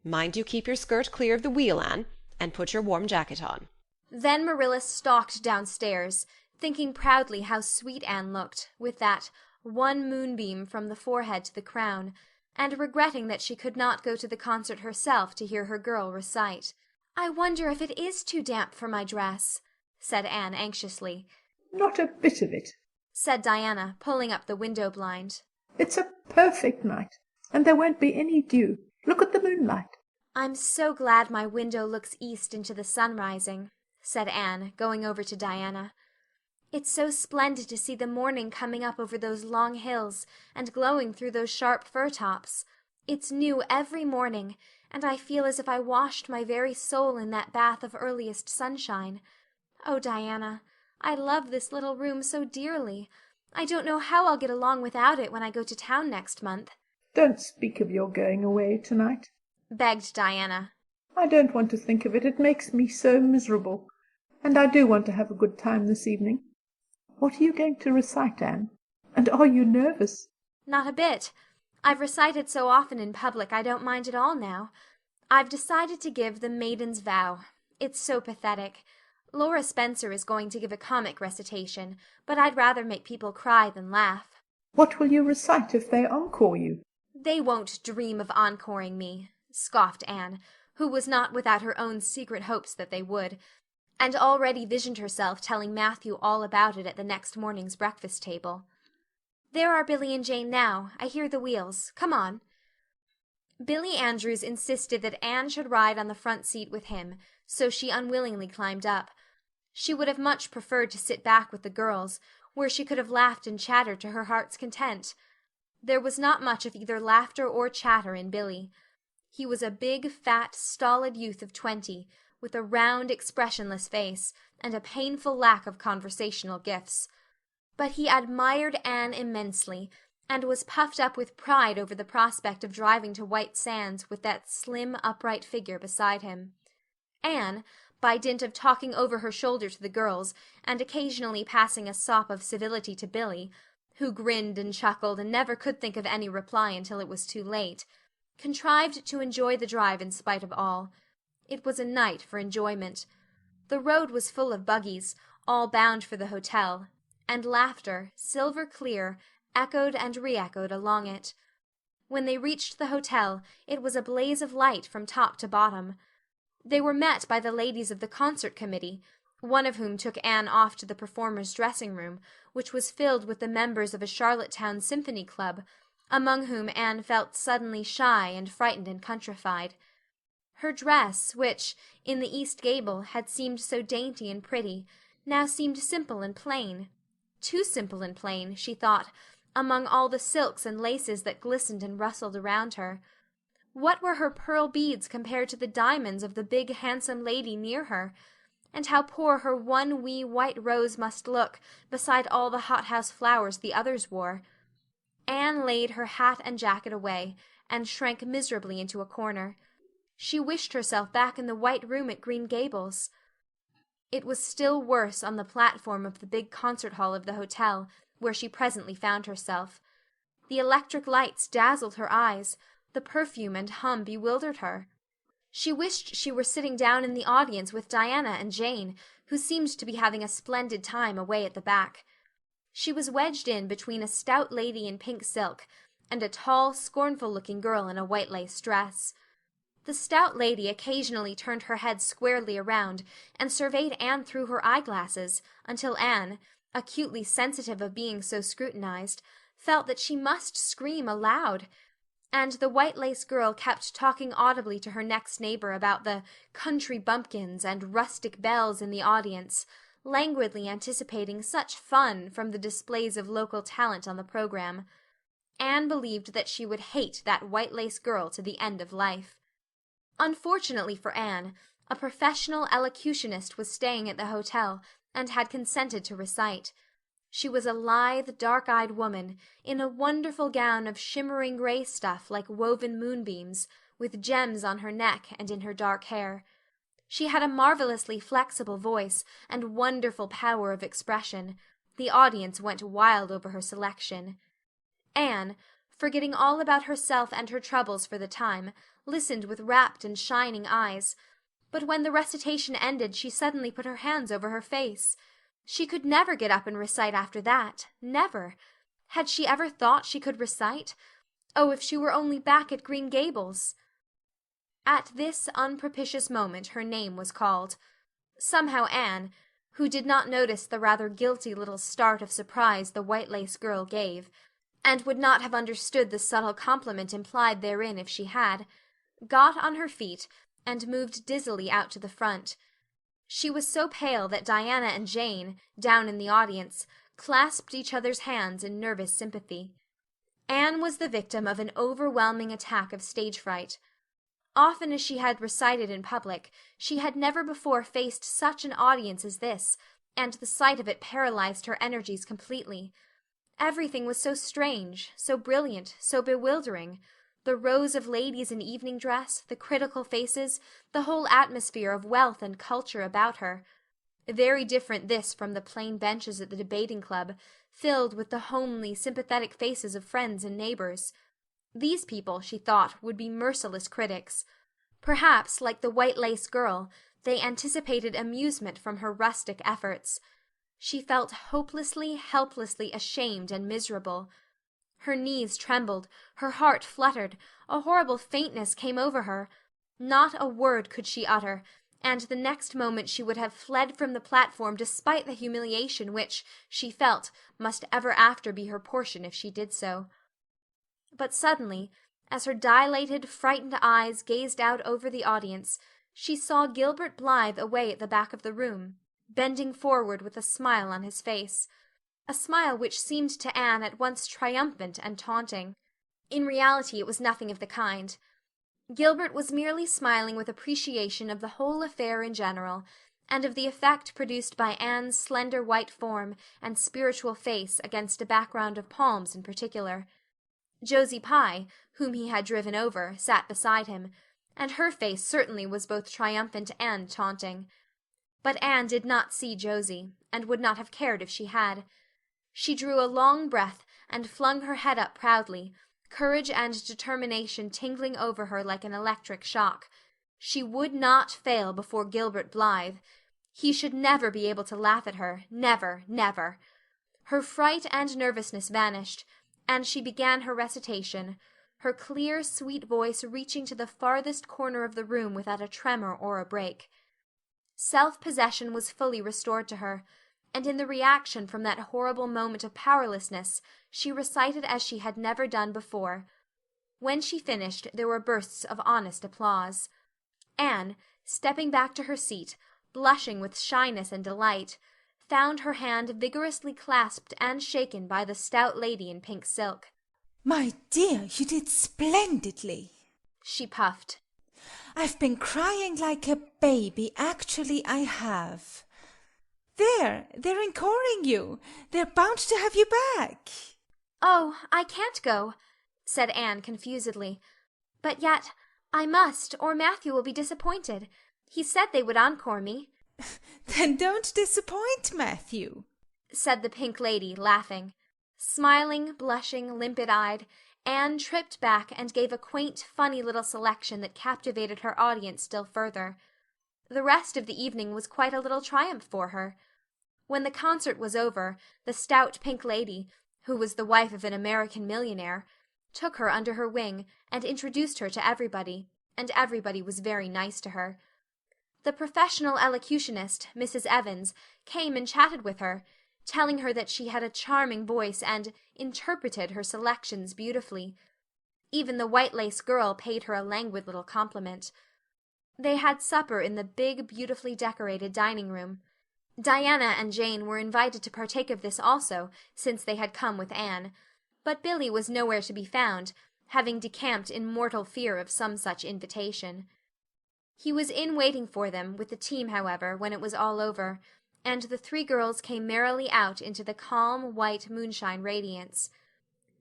Mind you keep your skirt clear of the wheel, Anne, and put your warm jacket on. Then Marilla stalked downstairs, thinking proudly how sweet Anne looked, with that one moonbeam from the forehead to the crown, and regretting that she could not go to the concert herself to hear her girl recite. "I wonder if it is too damp for my dress," said Anne anxiously. "Not a bit of it," said Diana, pulling up the window blind. "It's a perfect night, and there won't be any dew. Look at the moonlight." "I'm so glad my window looks east into the sun rising," said Anne, going over to Diana. "It's so splendid to see the morning coming up over those long hills and glowing through those sharp fir tops. It's new every morning, and I feel as if I washed my very soul in that bath of earliest sunshine. Oh, Diana, I love this little room so dearly. I don't know how I'll get along without it when I go to town next month." "Don't speak of your going away tonight," begged Diana. "I don't want to think of it. It makes me so miserable. And I do want to have a good time this evening. What are you going to recite, Anne? And are you nervous?" "Not a bit. I've recited so often in public I don't mind at all now. I've decided to give the Maiden's Vow. It's so pathetic. Laura Spencer is going to give a comic recitation, but I'd rather make people cry than laugh." "What will you recite if they encore you?" "They won't dream of encoring me," scoffed Anne, who was not without her own secret hopes that they would, and already visioned herself telling Matthew all about it at the next morning's breakfast table. "There are Billy and Jane now. I hear the wheels. Come on." Billy Andrews insisted that Anne should ride on the front seat with him, so she unwillingly climbed up. She would have much preferred to sit back with the girls, where she could have laughed and chattered to her heart's content. There was not much of either laughter or chatter in Billy. He was a big, fat, stolid youth of 20, with a round, expressionless face, and a painful lack of conversational gifts. But he admired Anne immensely, and was puffed up with pride over the prospect of driving to White Sands with that slim, upright figure beside him. Anne, by dint of talking over her shoulder to the girls, and occasionally passing a sop of civility to Billy, who grinned and chuckled and never could think of any reply until it was too late, contrived to enjoy the drive in spite of all. It was a night for enjoyment. The road was full of buggies, all bound for the hotel, and laughter, silver clear, echoed and re-echoed along it. When they reached the hotel, it was a blaze of light from top to bottom. They were met by the ladies of the concert committee, one of whom took Anne off to the performers' dressing-room, which was filled with the members of a Charlottetown symphony club, among whom Anne felt suddenly shy and frightened and countrified. Her dress, which, in the East Gable, had seemed so dainty and pretty, now seemed simple and plain. Too simple and plain, she thought, among all the silks and laces that glistened and rustled around her. What were her pearl beads compared to the diamonds of the big, handsome lady near her? And how poor her one wee white rose must look beside all the hothouse flowers the others wore. Anne laid her hat and jacket away, and shrank miserably into a corner. She wished herself back in the white room at Green Gables. It was still worse on the platform of the big concert hall of the hotel, where she presently found herself. The electric lights dazzled her eyes, the perfume and hum bewildered her. She wished she were sitting down in the audience with Diana and Jane, who seemed to be having a splendid time away at the back. She was wedged in between a stout lady in pink silk and a tall, scornful-looking girl in a white lace dress. The stout lady occasionally turned her head squarely around and surveyed Anne through her eyeglasses, until Anne, acutely sensitive of being so scrutinized, felt that she must scream aloud. And the white lace girl kept talking audibly to her next neighbor about the country bumpkins and rustic belles in the audience, languidly anticipating such fun from the displays of local talent on the program. Anne believed that she would hate that white-lace girl to the end of life. Unfortunately for Anne, a professional elocutionist was staying at the hotel and had consented to recite. She was a lithe, dark-eyed woman, in a wonderful gown of shimmering gray stuff like woven moonbeams, with gems on her neck and in her dark hair. She had a marvelously flexible voice and wonderful power of expression. The audience went wild over her selection. Anne, forgetting all about herself and her troubles for the time, listened with rapt and shining eyes. But when the recitation ended, she suddenly put her hands over her face. She could never get up and recite after that. Never. Had she ever thought she could recite? Oh, if she were only back at Green Gables! At this unpropitious moment her name was called. Somehow Anne, who did not notice the rather guilty little start of surprise the white-lace girl gave, and would not have understood the subtle compliment implied therein if she had, got on her feet and moved dizzily out to the front. She was so pale that Diana and Jane, down in the audience, clasped each other's hands in nervous sympathy. Anne was the victim of an overwhelming attack of stage fright. Often as she had recited in public, she had never before faced such an audience as this, and the sight of it paralyzed her energies completely. Everything was so strange, so brilliant, so bewildering. The rows of ladies in evening dress, the critical faces, the whole atmosphere of wealth and culture about her. Very different this from the plain benches at the debating club, filled with the homely, sympathetic faces of friends and neighbors. These people, she thought, would be merciless critics. Perhaps, like the white-lace girl, they anticipated amusement from her rustic efforts. She felt hopelessly, helplessly ashamed and miserable. Her knees trembled, her heart fluttered, a horrible faintness came over her. Not a word could she utter, and the next moment she would have fled from the platform despite the humiliation which, she felt, must ever after be her portion if she did so. But suddenly, as her dilated, frightened eyes gazed out over the audience, she saw Gilbert Blythe away at the back of the room, bending forward with a smile on his face. A smile which seemed to Anne at once triumphant and taunting. In reality it was nothing of the kind. Gilbert was merely smiling with appreciation of the whole affair in general, and of the effect produced by Anne's slender white form and spiritual face against a background of palms in particular. Josie Pye, whom he had driven over, sat beside him, and her face certainly was both triumphant and taunting. But Anne did not see Josie, and would not have cared if she had. She drew a long breath and flung her head up proudly, courage and determination tingling over her like an electric shock. She would not fail before Gilbert Blythe. He should never be able to laugh at her, never, never. Her fright and nervousness vanished, and she began her recitation, her clear, sweet voice reaching to the farthest corner of the room without a tremor or a break. Self-possession was fully restored to her, and in the reaction from that horrible moment of powerlessness she recited as she had never done before. When she finished there were bursts of honest applause. Anne, stepping back to her seat, blushing with shyness and delight, found her hand vigorously clasped and shaken by the stout lady in pink silk. "My dear, you did splendidly," she puffed. "I've been crying like a baby, actually I have. There, they're encoring you. They're bound to have you back." "Oh, I can't go," said Anne confusedly. "But yet I must, or Matthew will be disappointed. He said they would encore me." "Then don't disappoint Matthew," said the pink lady, laughing. Smiling, blushing, limpid-eyed, Anne tripped back and gave a quaint, funny little selection that captivated her audience still further. The rest of the evening was quite a little triumph for her. When the concert was over, the stout pink lady, who was the wife of an American millionaire, took her under her wing and introduced her to everybody, and everybody was very nice to her. The professional elocutionist, Mrs. Evans, came and chatted with her, telling her that she had a charming voice and interpreted her selections beautifully. Even the white-lace girl paid her a languid little compliment. They had supper in the big, beautifully decorated dining-room. Diana and Jane were invited to partake of this also, since they had come with Anne. But Billy was nowhere to be found, having decamped in mortal fear of some such invitation. He was in waiting for them, with the team, however, when it was all over, and the three girls came merrily out into the calm, white moonshine radiance.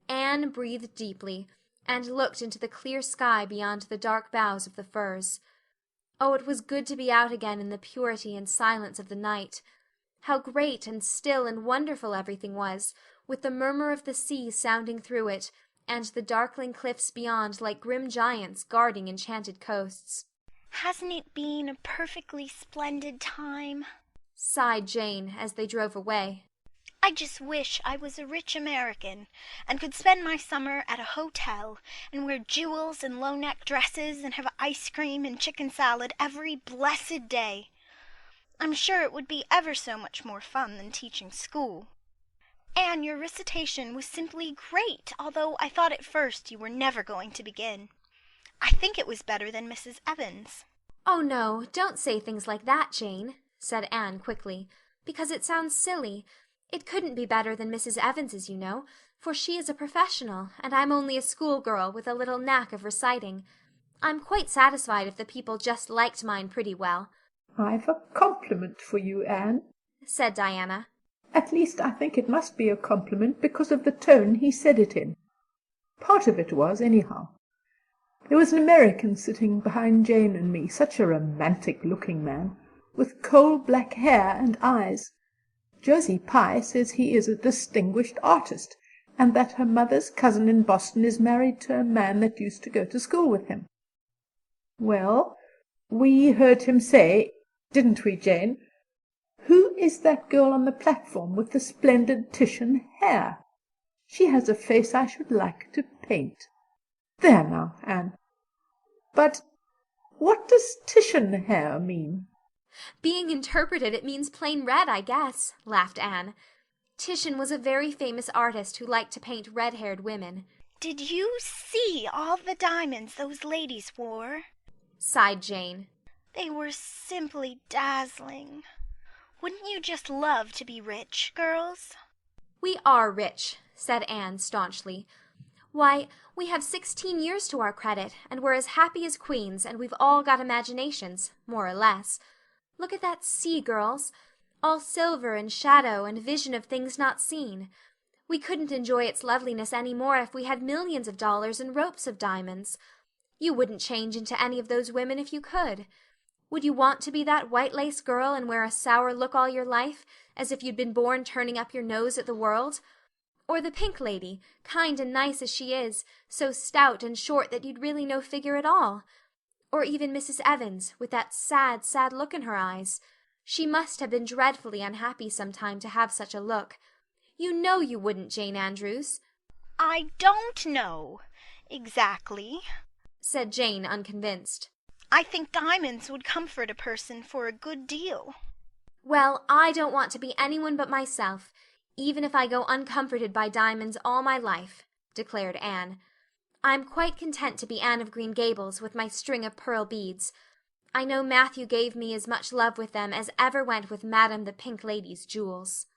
Anne breathed deeply, and looked into the clear sky beyond the dark boughs of the firs. Oh, it was good to be out again in the purity and silence of the night. How great and still and wonderful everything was, with the murmur of the sea sounding through it, and the darkling cliffs beyond like grim giants guarding enchanted coasts. "Hasn't it been a perfectly splendid time?" sighed Jane as they drove away. "I just wish I was a rich American, and could spend my summer at a hotel, and wear jewels and low-neck dresses, and have ice cream and chicken salad every blessed day. I'm sure it would be ever so much more fun than teaching school. Anne, your recitation was simply great, although I thought at first you were never going to begin. I think it was better than Mrs. Evans." "Oh, no, don't say things like that, Jane," said Anne quickly, "because it sounds silly. It couldn't be better than Mrs. Evans's, you know, for she is a professional, and I'm only a schoolgirl with a little knack of reciting. I'm quite satisfied if the people just liked mine pretty well." "I've a compliment for you, Anne," said Diana. "At least I think it must be a compliment because of the tone he said it in. Part of it was, anyhow. There was an American sitting behind Jane and me, such a romantic-looking man, with coal-black hair and eyes. Josie Pye says he is a distinguished artist, and that her mother's cousin in Boston is married to a man that used to go to school with him. Well, we heard him say, didn't we, Jane, 'Who is that girl on the platform with the splendid Titian hair? She has a face I should like to paint.' There now, Anne. But what does Titian hair mean?" "Being interpreted, it means plain red, I guess," laughed Anne. "Titian was a very famous artist who liked to paint red-haired women." "Did you see all the diamonds those ladies wore?" sighed Jane. "They were simply dazzling. Wouldn't you just love to be rich, girls?" "We are rich," said Anne staunchly. "Why, we have 16 years to our credit, and we're as happy as queens, and we've all got imaginations, more or less. Look at that sea, girls, all silver and shadow and vision of things not seen. We couldn't enjoy its loveliness any more if we had millions of dollars and ropes of diamonds. You wouldn't change into any of those women if you could. Would you want to be that white-lace girl and wear a sour look all your life, as if you'd been born turning up your nose at the world? Or the pink lady, kind and nice as she is, so stout and short that you'd really no figure at all? Or even Mrs. Evans, with that sad, sad look in her eyes? She must have been dreadfully unhappy sometime to have such a look. You know you wouldn't, Jane Andrews." "I don't know exactly," said Jane, unconvinced. "I think diamonds would comfort a person for a good deal." "Well, I don't want to be anyone but myself, even if I go uncomforted by diamonds all my life," declared Anne. "I'm quite content to be Anne of Green Gables with my string of pearl beads. I know Matthew gave me as much love with them as ever went with Madame the Pink Lady's jewels."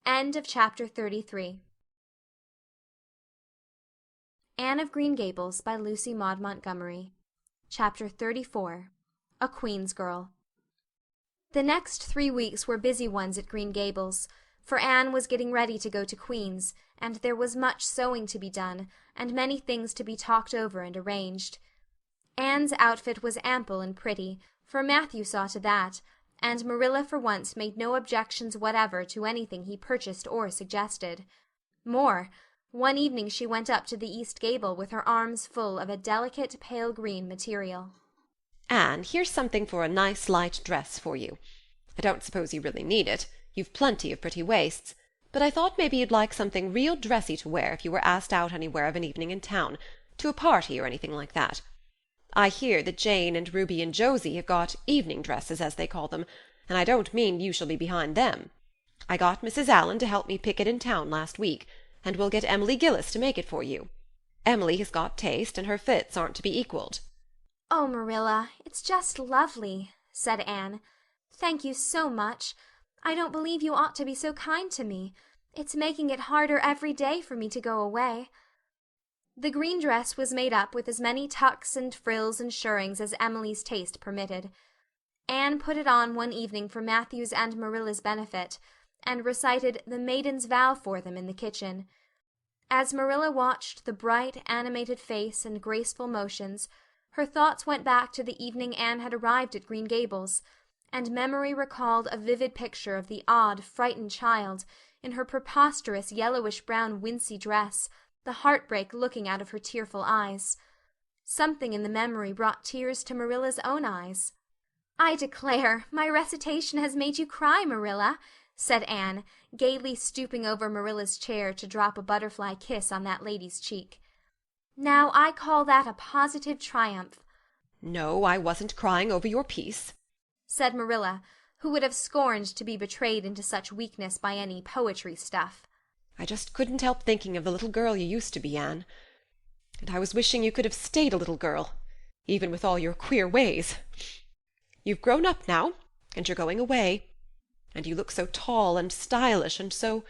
End of chapter 33. Anne of Green Gables by Lucy Maud Montgomery. Chapter 34. A Queen's Girl. The next 3 weeks were busy ones at Green Gables, for Anne was getting ready to go to Queen's, and there was much sewing to be done, and many things to be talked over and arranged. Anne's outfit was ample and pretty, for Matthew saw to that, and Marilla for once made no objections whatever to anything he purchased or suggested. More, one evening she went up to the east gable with her arms full of a delicate pale green material. "Anne, here's something for a nice light dress for you. I don't suppose you really need it. You've plenty of pretty waists. But I thought maybe you'd like something real dressy to wear if you were asked out anywhere of an evening in town, to a party or anything like that. I hear that Jane and Ruby and Josie have got evening dresses, as they call them, and I don't mean you shall be behind them. I got Mrs. Allan to help me pick it in town last week, and we'll get Emily Gillis to make it for you. Emily has got taste, and her fits aren't to be equalled." "Oh, Marilla, it's just lovely," said Anne. Thank you so much. I don't believe you ought to be so kind to me. It's making it harder every day for me to go away. The green dress was made up with as many tucks and frills and shirrings as Emily's taste permitted. Anne put it on one evening for Matthew's and Marilla's benefit, and recited the Maiden's Vow for them in the kitchen. As Marilla watched the bright, animated face and graceful motions, her thoughts went back to the evening Anne had arrived at Green Gables, and memory recalled a vivid picture of the odd, frightened child, in her preposterous yellowish-brown wincey dress, the heartbreak looking out of her tearful eyes. Something in the memory brought tears to Marilla's own eyes. "I declare, my recitation has made you cry, Marilla," said Anne, gaily stooping over Marilla's chair to drop a butterfly kiss on that lady's cheek. "Now I call that a positive triumph." "No, I wasn't crying over your piece," said Marilla, who would have scorned to be betrayed into such weakness by any poetry stuff. "I just couldn't help thinking of the little girl you used to be, Anne. And I was wishing you could have stayed a little girl, even with all your queer ways. You've grown up now, and you're going away, and you look so tall and stylish and so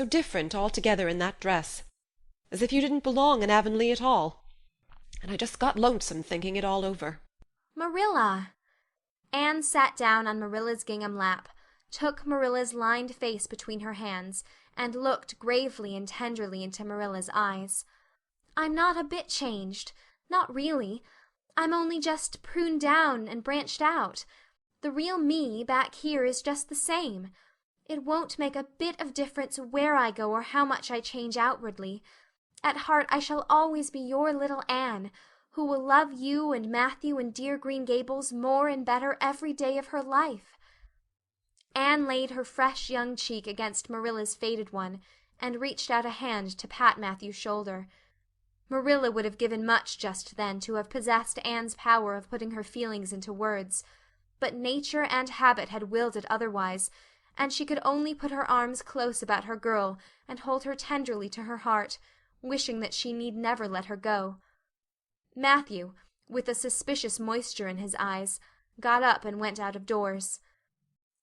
different altogether in that dress, as if you didn't belong in Avonlea at all. And I just got lonesome thinking it all over." "Marilla!" Anne sat down on Marilla's gingham lap, took Marilla's lined face between her hands, and looked gravely and tenderly into Marilla's eyes. "I'm not a bit changed. Not really. I'm only just pruned down and branched out. The real me back here is just the same. It won't make a bit of difference where I go or how much I change outwardly. At heart I shall always be your little Anne, who will love you and Matthew and dear Green Gables more and better every day of her life." Anne laid her fresh young cheek against Marilla's faded one, and reached out a hand to pat Matthew's shoulder. Marilla would have given much just then to have possessed Anne's power of putting her feelings into words, but nature and habit had willed it otherwise, and she could only put her arms close about her girl and hold her tenderly to her heart, wishing that she need never let her go. Matthew, with a suspicious moisture in his eyes, got up and went out of doors.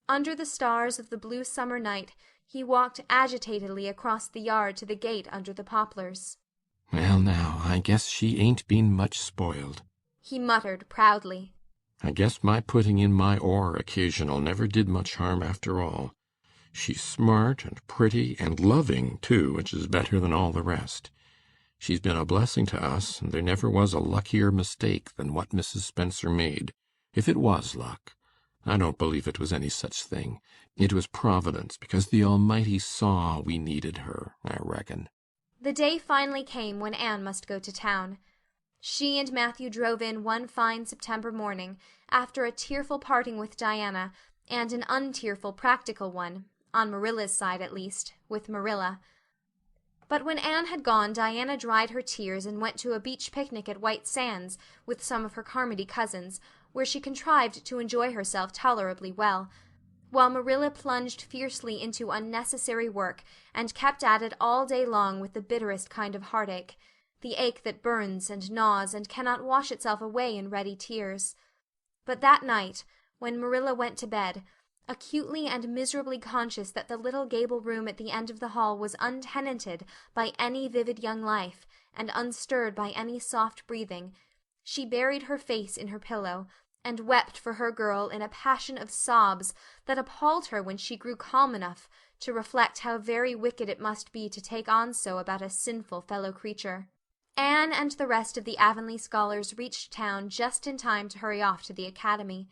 Under the stars of the blue summer night he walked agitatedly across the yard to the gate under the poplars. "Well, now, I guess she ain't been much spoiled," he muttered proudly. "I guess my putting in my oar occasional never did much harm after all. She's smart and pretty and loving, too, which is better than all the rest. She's been a blessing to us, and there never was a luckier mistake than what Mrs. Spencer made. If it was luck, I don't believe it was any such thing. It was Providence, because the Almighty saw we needed her, I reckon." The day finally came when Anne must go to town. She and Matthew drove in one fine September morning, after a tearful parting with Diana, and an untearful practical one, on Marilla's side at least, with Marilla. But when Anne had gone, Diana dried her tears and went to a beach picnic at White Sands with some of her Carmody cousins, where she contrived to enjoy herself tolerably well, while Marilla plunged fiercely into unnecessary work and kept at it all day long with the bitterest kind of heartache, the ache that burns and gnaws and cannot wash itself away in ready tears. But that night, when Marilla went to bed, acutely and miserably conscious that the little gable room at the end of the hall was untenanted by any vivid young life and unstirred by any soft breathing, she buried her face in her pillow and wept for her girl in a passion of sobs that appalled her when she grew calm enough to reflect how very wicked it must be to take on so about a sinful fellow creature. Anne and the rest of the Avonlea scholars reached town just in time to hurry off to the academy.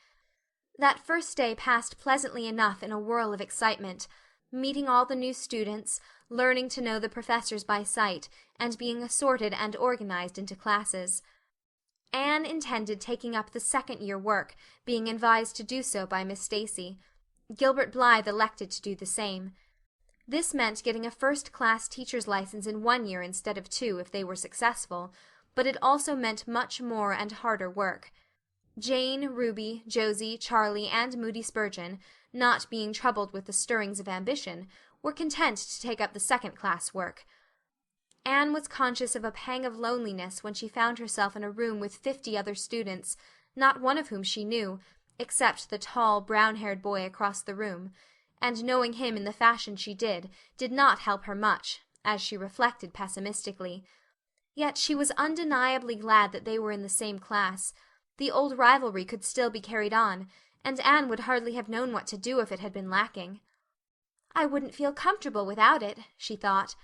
That first day passed pleasantly enough in a whirl of excitement, meeting all the new students, learning to know the professors by sight, and being assorted and organized into classes. Anne intended taking up the second-year work, being advised to do so by Miss Stacy. Gilbert Blythe elected to do the same. This meant getting a first-class teacher's license in 1 year instead of 2 if they were successful, but it also meant much more and harder work. Jane, Ruby, Josie, Charlie, and Moody Spurgeon, not being troubled with the stirrings of ambition, were content to take up the second-class work. Anne was conscious of a pang of loneliness when she found herself in a room with 50 other students, not one of whom she knew, except the tall, brown-haired boy across the room, and knowing him in the fashion she did not help her much, as she reflected pessimistically. Yet she was undeniably glad that they were in the same class. The old rivalry could still be carried on, and Anne would hardly have known what to do if it had been lacking. "I wouldn't feel comfortable without it," she thought.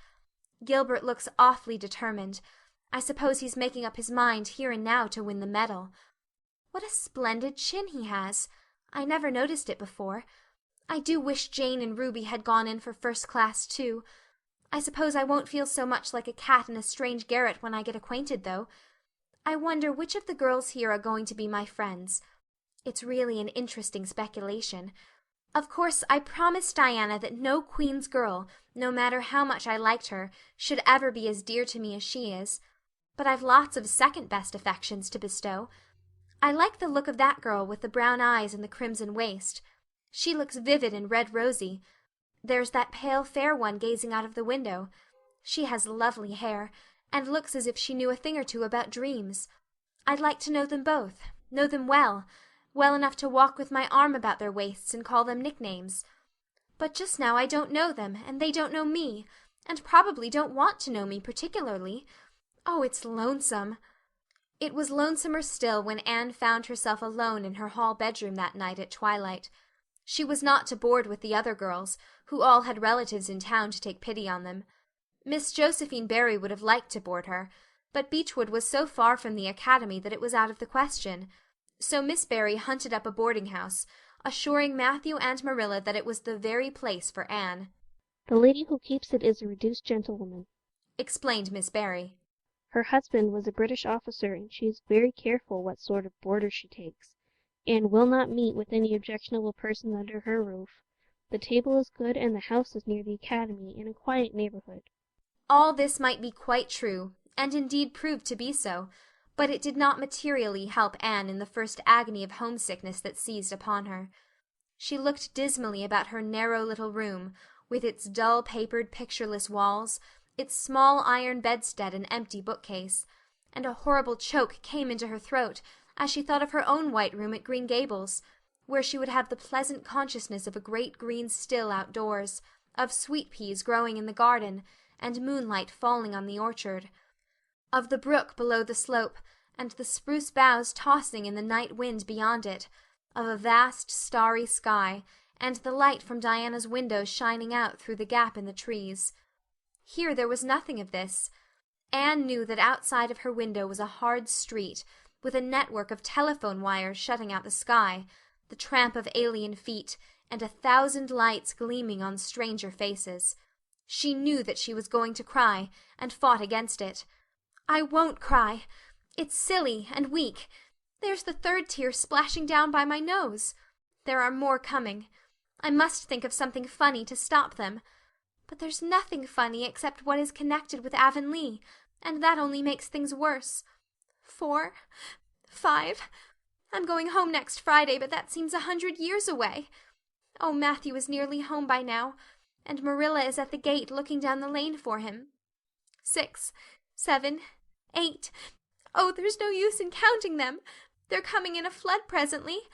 "Gilbert looks awfully determined. I suppose he's making up his mind here and now to win the medal. What a splendid chin he has! I never noticed it before. I do wish Jane and Ruby had gone in for first class too. I suppose I won't feel so much like a cat in a strange garret when I get acquainted, though. I wonder which of the girls here are going to be my friends. It's really an interesting speculation. Of course, I promised Diana that no Queen's girl, no matter how much I liked her, should ever be as dear to me as she is. But I've lots of second-best affections to bestow. I like the look of that girl with the brown eyes and the crimson waist. She looks vivid and red-rosy. There's that pale fair one gazing out of the window. She has lovely hair, and looks as if she knew a thing or two about dreams. I'd like to know them both, know them well enough to walk with my arm about their waists and call them nicknames. But just now I don't know them, and they don't know me, and probably don't want to know me particularly. Oh, it's lonesome." It was lonesomer still when Anne found herself alone in her hall bedroom that night at twilight. She was not to board with the other girls, who all had relatives in town to take pity on them. Miss Josephine Barry would have liked to board her, but Beechwood was so far from the academy that it was out of the question. So Miss Barry hunted up a boarding-house, assuring Matthew and Marilla that it was the very place for Anne. "The lady who keeps it is a reduced gentlewoman," explained Miss Barry. "Her husband was a British officer, and she is very careful what sort of boarders she takes, and will not meet with any objectionable persons under her roof. The table is good, and the house is near the academy, in a quiet neighborhood." All this might be quite true, and indeed proved to be so, but it did not materially help Anne in the first agony of homesickness that seized upon her. She looked dismally about her narrow little room, with its dull-papered, pictureless walls, its small iron bedstead and empty bookcase, and a horrible choke came into her throat as she thought of her own white room at Green Gables, where she would have the pleasant consciousness of a great green still outdoors, of sweet peas growing in the garden, and moonlight falling on the orchard, of the brook below the slope, and the spruce boughs tossing in the night wind beyond it, of a vast starry sky, and the light from Diana's window shining out through the gap in the trees. Here there was nothing of this. Anne knew that outside of her window was a hard street, with a network of telephone wires shutting out the sky, the tramp of alien feet, and 1,000 lights gleaming on stranger faces. She knew that she was going to cry, and fought against it. "I won't cry. It's silly and weak. There's the third tear splashing down by my nose. There are more coming. I must think of something funny to stop them. But there's nothing funny except what is connected with Avonlea, and that only makes things worse. 4, 5. I'm going home next Friday, but that seems 100 years away. Oh, Matthew is nearly home by now, and Marilla is at the gate looking down the lane for him. 6, 7, 8. Oh, there's no use in counting them. They're coming in a flood presently.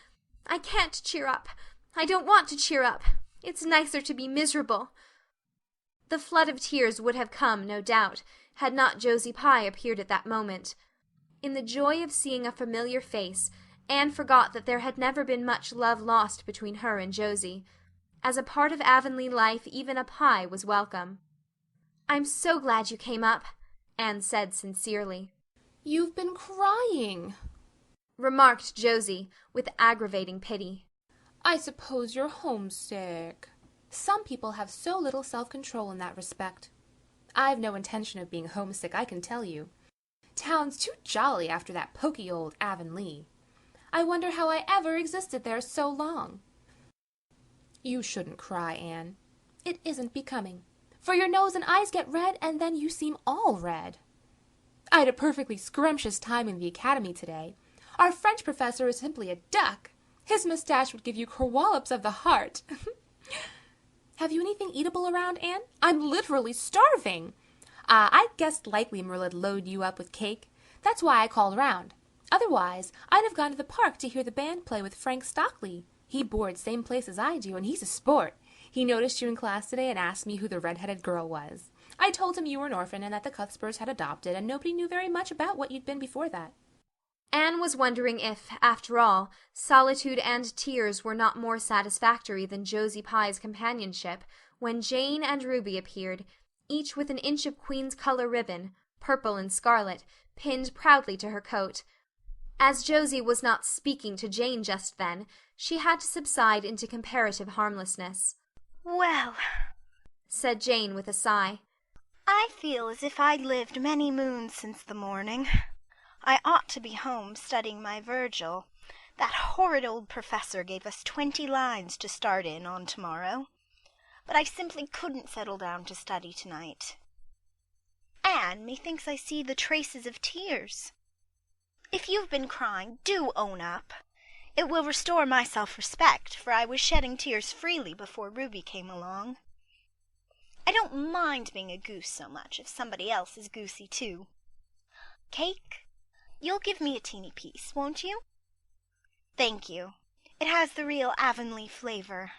I can't cheer up. I don't want to cheer up. It's nicer to be miserable." The flood of tears would have come, no doubt, had not Josie Pye appeared at that moment. In the joy of seeing a familiar face, Anne forgot that there had never been much love lost between her and Josie. As a part of Avonlea life, even a Pye was welcome. "I'm so glad you came up," Anne said sincerely. "You've been crying," remarked Josie, with aggravating pity. "I suppose you're homesick. Some people have so little self-control in that respect. I've no intention of being homesick, I can tell you. Town's too jolly after that poky old Avonlea. I wonder how I ever existed there so long. You shouldn't cry, Anne. It isn't becoming, for your nose and eyes get red, and then you seem all red. I had a perfectly scrumptious time in the academy today. Our French professor is simply a duck. His mustache would give you kerwallops of the heart. Have you anything eatable around, Anne? I'm literally starving. I guessed likely Marilla'd load you up with cake. That's why I called around. Otherwise, I'd have gone to the park to hear the band play with Frank Stockley. He boards same place as I do, and he's a sport. He noticed you in class today and asked me who the red-headed girl was. I told him you were an orphan and that the Cuthberts had adopted, and nobody knew very much about what you'd been before that. Anne was wondering if, after all, solitude and tears were not more satisfactory than Josie Pye's companionship, when Jane and Ruby appeared, each with an inch of Queen's colour ribbon, purple and scarlet, pinned proudly to her coat. As Josie was not speaking to Jane just then, she had to subside into comparative harmlessness. "Well," said Jane with a sigh, "I feel as if I'd lived many moons since the morning. I ought to be home studying my Virgil. That horrid old professor gave us 20 lines to start in on tomorrow. But I simply couldn't settle down to study tonight. Anne, methinks I see the traces of tears. If you've been crying, do own up. It will restore my self-respect, for I was shedding tears freely before Ruby came along. I don't mind being a goose so much if somebody else is goosey too. Cake? You'll give me a teeny piece, won't you? Thank you. It has the real Avonlea flavor."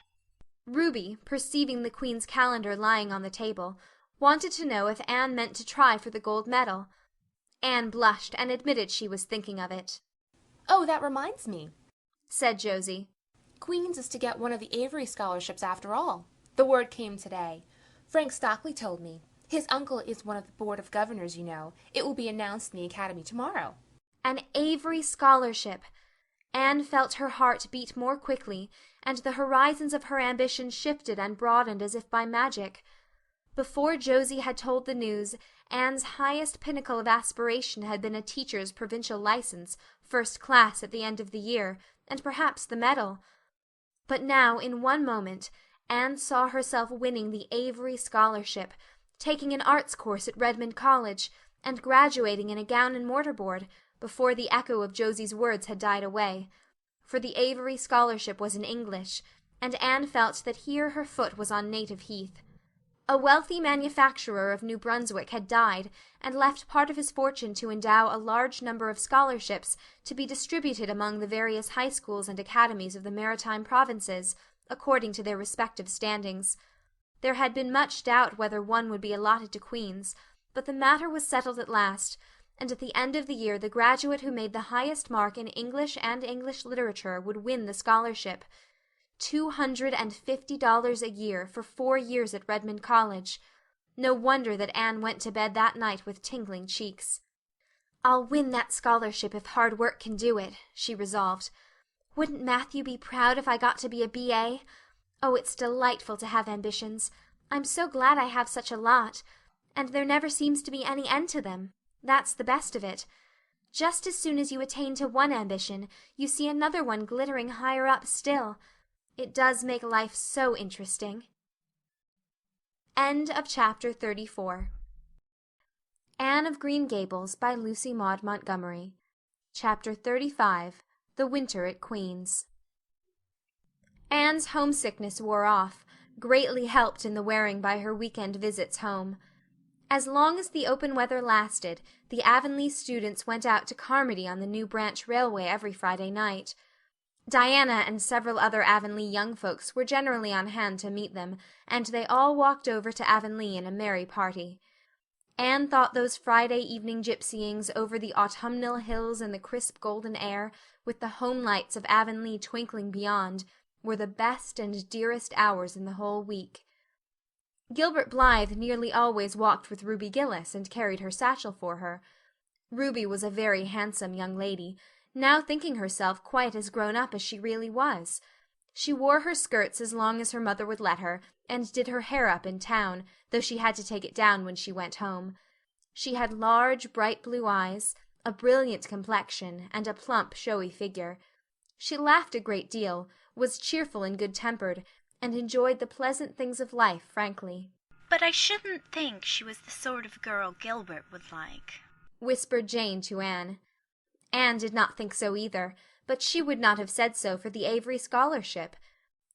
Ruby, perceiving the Queen's calendar lying on the table, wanted to know if Anne meant to try for the gold medal. Anne blushed and admitted she was thinking of it. "Oh, that reminds me," said Josie. "Queen's is to get one of the Avery scholarships after all. The word came today. Frank Stockley told me. His uncle is one of the Board of Governors, you know. It will be announced in the Academy tomorrow." An Avery scholarship! Anne felt her heart beat more quickly, and the horizons of her ambition shifted and broadened as if by magic. Before Josie had told the news, Anne's highest pinnacle of aspiration had been a teacher's provincial license, first class at the end of the year, and perhaps the medal. But now, in one moment, Anne saw herself winning the Avery scholarship, taking an arts course at Redmond College, and graduating in a gown and mortar board, before the echo of Josie's words had died away. For the Avery scholarship was in English, and Anne felt that here her foot was on native heath. A wealthy manufacturer of New Brunswick had died, and left part of his fortune to endow a large number of scholarships to be distributed among the various high schools and academies of the Maritime Provinces, according to their respective standings. There had been much doubt whether one would be allotted to Queen's, but the matter was settled at last, and at the end of the year the graduate who made the highest mark in English and English literature would win the scholarship. $250 a year for 4 years at Redmond College. No wonder that Anne went to bed that night with tingling cheeks. "I'll win that scholarship if hard work can do it," she resolved. "Wouldn't Matthew be proud if I got to be a B.A.? Oh, it's delightful to have ambitions. I'm so glad I have such a lot. And there never seems to be any end to them. That's the best of it. Just as soon as you attain to one ambition, you see another one glittering higher up still. It does make life so interesting." End of chapter 34. Anne of Green Gables by Lucy Maud Montgomery. Chapter 35. The Winter at Queen's. Anne's homesickness wore off, greatly helped in the wearing by her weekend visits home. As long as the open weather lasted, the Avonlea students went out to Carmody on the New Branch Railway every Friday night. Diana and several other Avonlea young folks were generally on hand to meet them, and they all walked over to Avonlea in a merry party. Anne thought those Friday evening gypsyings over the autumnal hills in the crisp golden air, with the home lights of Avonlea twinkling beyond, were the best and dearest hours in the whole week. Gilbert Blythe nearly always walked with Ruby Gillis and carried her satchel for her. Ruby was a very handsome young lady, now thinking herself quite as grown up as she really was. She wore her skirts as long as her mother would let her, and did her hair up in town, though she had to take it down when she went home. She had large, bright blue eyes, a brilliant complexion, and a plump, showy figure. She laughed a great deal, was cheerful and good-tempered, and enjoyed the pleasant things of life frankly. "But I shouldn't think she was the sort of girl Gilbert would like," whispered Jane to Anne. Anne did not think so either, but she would not have said so for the Avery scholarship.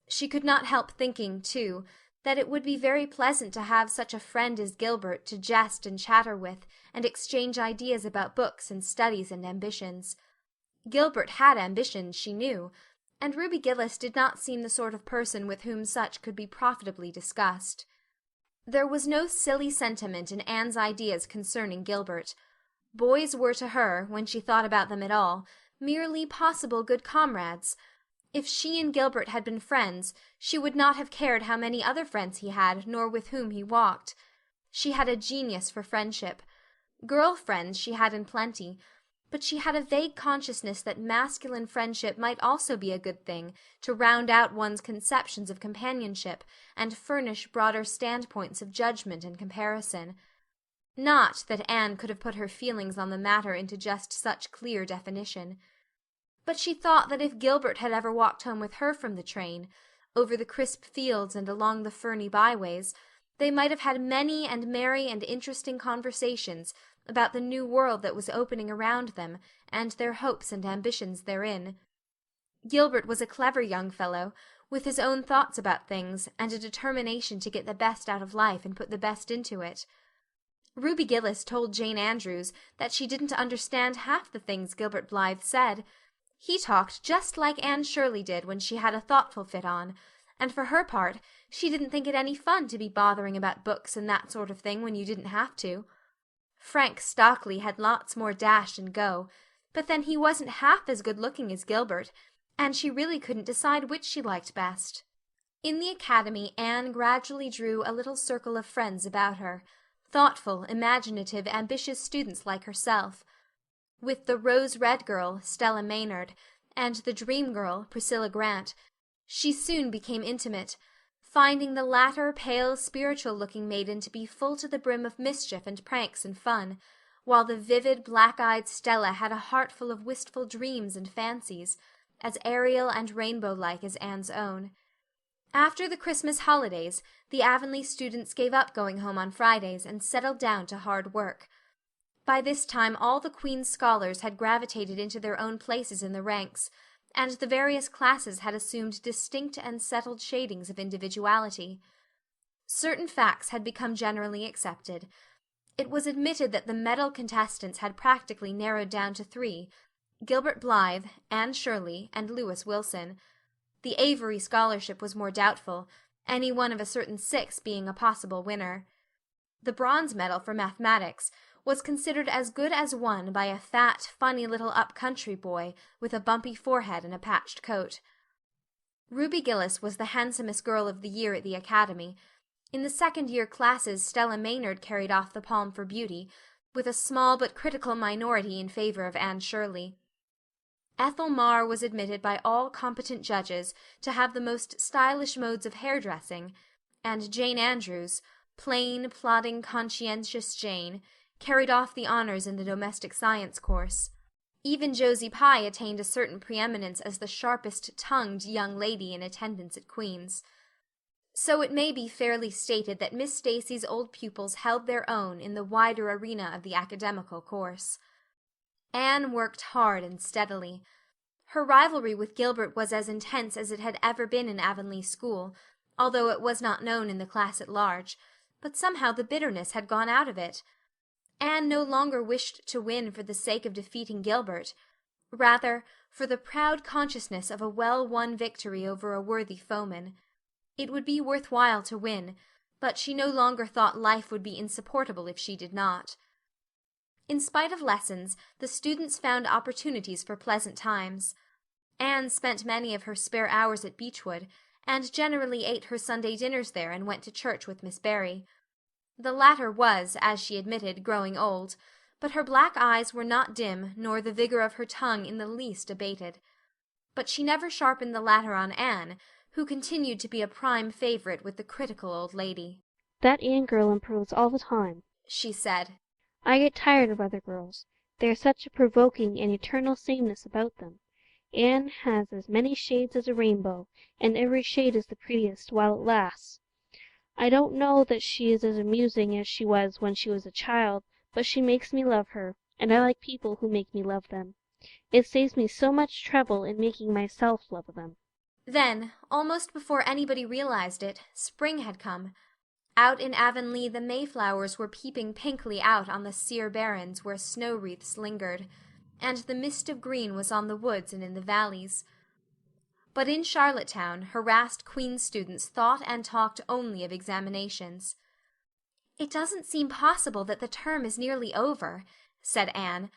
She could not help thinking, too, that it would be very pleasant to have such a friend as Gilbert to jest and chatter with, and exchange ideas about books and studies and ambitions. Gilbert had ambitions, she knew, and Ruby Gillis did not seem the sort of person with whom such could be profitably discussed. There was no silly sentiment in Anne's ideas concerning Gilbert. Boys were to her, when she thought about them at all, merely possible good comrades. If she and Gilbert had been friends, she would not have cared how many other friends he had, nor with whom he walked. She had a genius for friendship. Girl friends she had in plenty, but she had a vague consciousness that masculine friendship might also be a good thing to round out one's conceptions of companionship and furnish broader standpoints of judgment and comparison. Not that Anne could have put her feelings on the matter into just such clear definition. But she thought that if Gilbert had ever walked home with her from the train, over the crisp fields and along the ferny byways, they might have had many and merry and interesting conversations about the new world that was opening around them, and their hopes and ambitions therein. Gilbert was a clever young fellow, with his own thoughts about things, and a determination to get the best out of life and put the best into it. Ruby Gillis told Jane Andrews that she didn't understand half the things Gilbert Blythe said. He talked just like Anne Shirley did when she had a thoughtful fit on, and for her part she didn't think it any fun to be bothering about books and that sort of thing when you didn't have to. Frank Stockley had lots more dash and go, but then he wasn't half as good-looking as Gilbert, and she really couldn't decide which she liked best. In the academy Anne gradually drew a little circle of friends about her, thoughtful, imaginative, ambitious students like herself. With the rose-red girl, Stella Maynard, and the dream girl, Priscilla Grant, she soon became intimate, finding the latter pale, spiritual-looking maiden to be full to the brim of mischief and pranks and fun, while the vivid, black-eyed Stella had a heart full of wistful dreams and fancies, as aerial and rainbow-like as Anne's own. After the Christmas holidays, the Avonlea students gave up going home on Fridays and settled down to hard work. By this time all the Queen's scholars had gravitated into their own places in the ranks, and the various classes had assumed distinct and settled shadings of individuality. Certain facts had become generally accepted. It was admitted that the medal contestants had practically narrowed down to three: Gilbert Blythe, Anne Shirley, and Lewis Wilson. The Avery scholarship was more doubtful, any one of a certain six being a possible winner. The bronze medal for mathematics was considered as good as won by a fat, funny little up-country boy with a bumpy forehead and a patched coat. Ruby Gillis was the handsomest girl of the year at the academy. In the second-year classes Stella Maynard carried off the palm for beauty, with a small but critical minority in favor of Anne Shirley. Ethel Marr was admitted by all competent judges to have the most stylish modes of hair-dressing, and Jane Andrews, plain, plodding, conscientious Jane, carried off the honors in the domestic science course. Even Josie Pye attained a certain preeminence as the sharpest-tongued young lady in attendance at Queen's. So it may be fairly stated that Miss Stacy's old pupils held their own in the wider arena of the academical course. Anne worked hard and steadily. Her rivalry with Gilbert was as intense as it had ever been in Avonlea school, although it was not known in the class at large, but somehow the bitterness had gone out of it. Anne no longer wished to win for the sake of defeating Gilbert, rather for the proud consciousness of a well-won victory over a worthy foeman. It would be worth while to win, but she no longer thought life would be insupportable if she did not. In spite of lessons, the students found opportunities for pleasant times. Anne spent many of her spare hours at Beechwood, and generally ate her Sunday dinners there and went to church with Miss Barry. The latter was, as she admitted, growing old, but her black eyes were not dim, nor the vigor of her tongue in the least abated. But she never sharpened the latter on Anne, who continued to be a prime favorite with the critical old lady. "That Anne girl improves all the time," she said. "I get tired of other girls. They are such a provoking and eternal sameness about them. Anne has as many shades as a rainbow, and every shade is the prettiest while it lasts. I don't know that she is as amusing as she was when she was a child, but she makes me love her, and I like people who make me love them. It saves me so much trouble in making myself love them." Then, almost before anybody realized it, spring had come. Out in Avonlea the Mayflowers were peeping pinkly out on the sere barrens where snow wreaths lingered, and the mist of green was on the woods and in the valleys. But in Charlottetown, harassed Queen's students thought and talked only of examinations. "It doesn't seem possible that the term is nearly over," said Anne.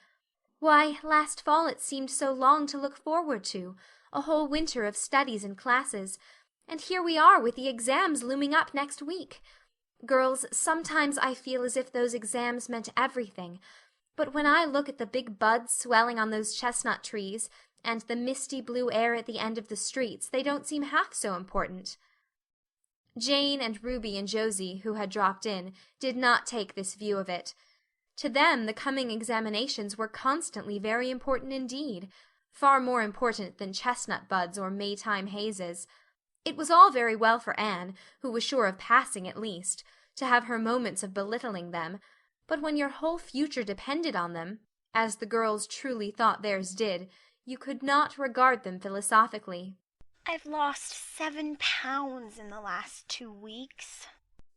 "Why, last fall it seemed so long to look forward to, a whole winter of studies and classes, and here we are with the exams looming up next week. Girls, sometimes I feel as if those exams meant everything, but when I look at the big buds swelling on those chestnut trees, and the misty blue air at the end of the streets, they don't seem half so important." Jane and Ruby and Josie, who had dropped in, did not take this view of it. To them the coming examinations were constantly very important indeed, far more important than chestnut buds or Maytime hazes. It was all very well for Anne, who was sure of passing at least, to have her moments of belittling them, but when your whole future depended on them, as the girls truly thought theirs did, you could not regard them philosophically. "I've lost 7 pounds in the last 2 weeks,"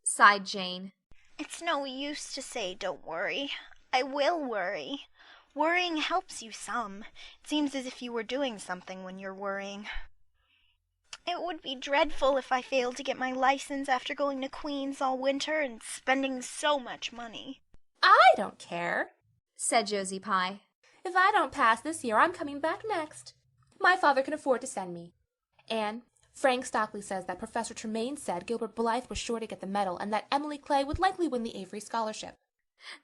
sighed Jane. "It's no use to say don't worry. I will worry. Worrying helps you some. It seems as if you were doing something when you're worrying. It would be dreadful if I failed to get my license after going to Queen's all winter and spending so much money." "I don't care," said Josie Pye. "If I don't pass this year, I'm coming back next. My father can afford to send me. Anne, Frank Stockley says that Professor Tremaine said Gilbert Blythe was sure to get the medal and that Emily Clay would likely win the Avery scholarship."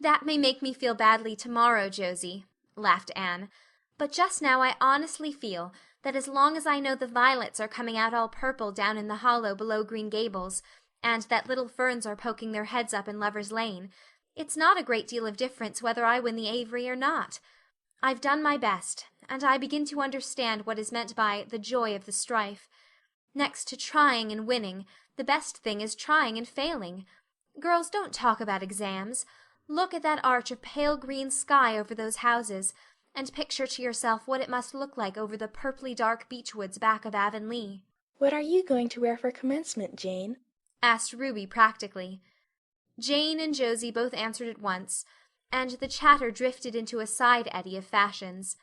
"That may make me feel badly tomorrow, Josie," laughed Anne, "but just now I honestly feel that as long as I know the violets are coming out all purple down in the hollow below Green Gables, and that little ferns are poking their heads up in Lover's Lane, it's not a great deal of difference whether I win the Avery or not. I've done my best, and I begin to understand what is meant by the joy of the strife. Next to trying and winning, the best thing is trying and failing. Girls, don't talk about exams. Look at that arch of pale green sky over those houses, and picture to yourself what it must look like over the purply dark beechwoods back of Avonlea." "What are you going to wear for commencement, Jane?" asked Ruby practically. Jane and Josie both answered at once, and the chatter drifted into a side eddy of fashions.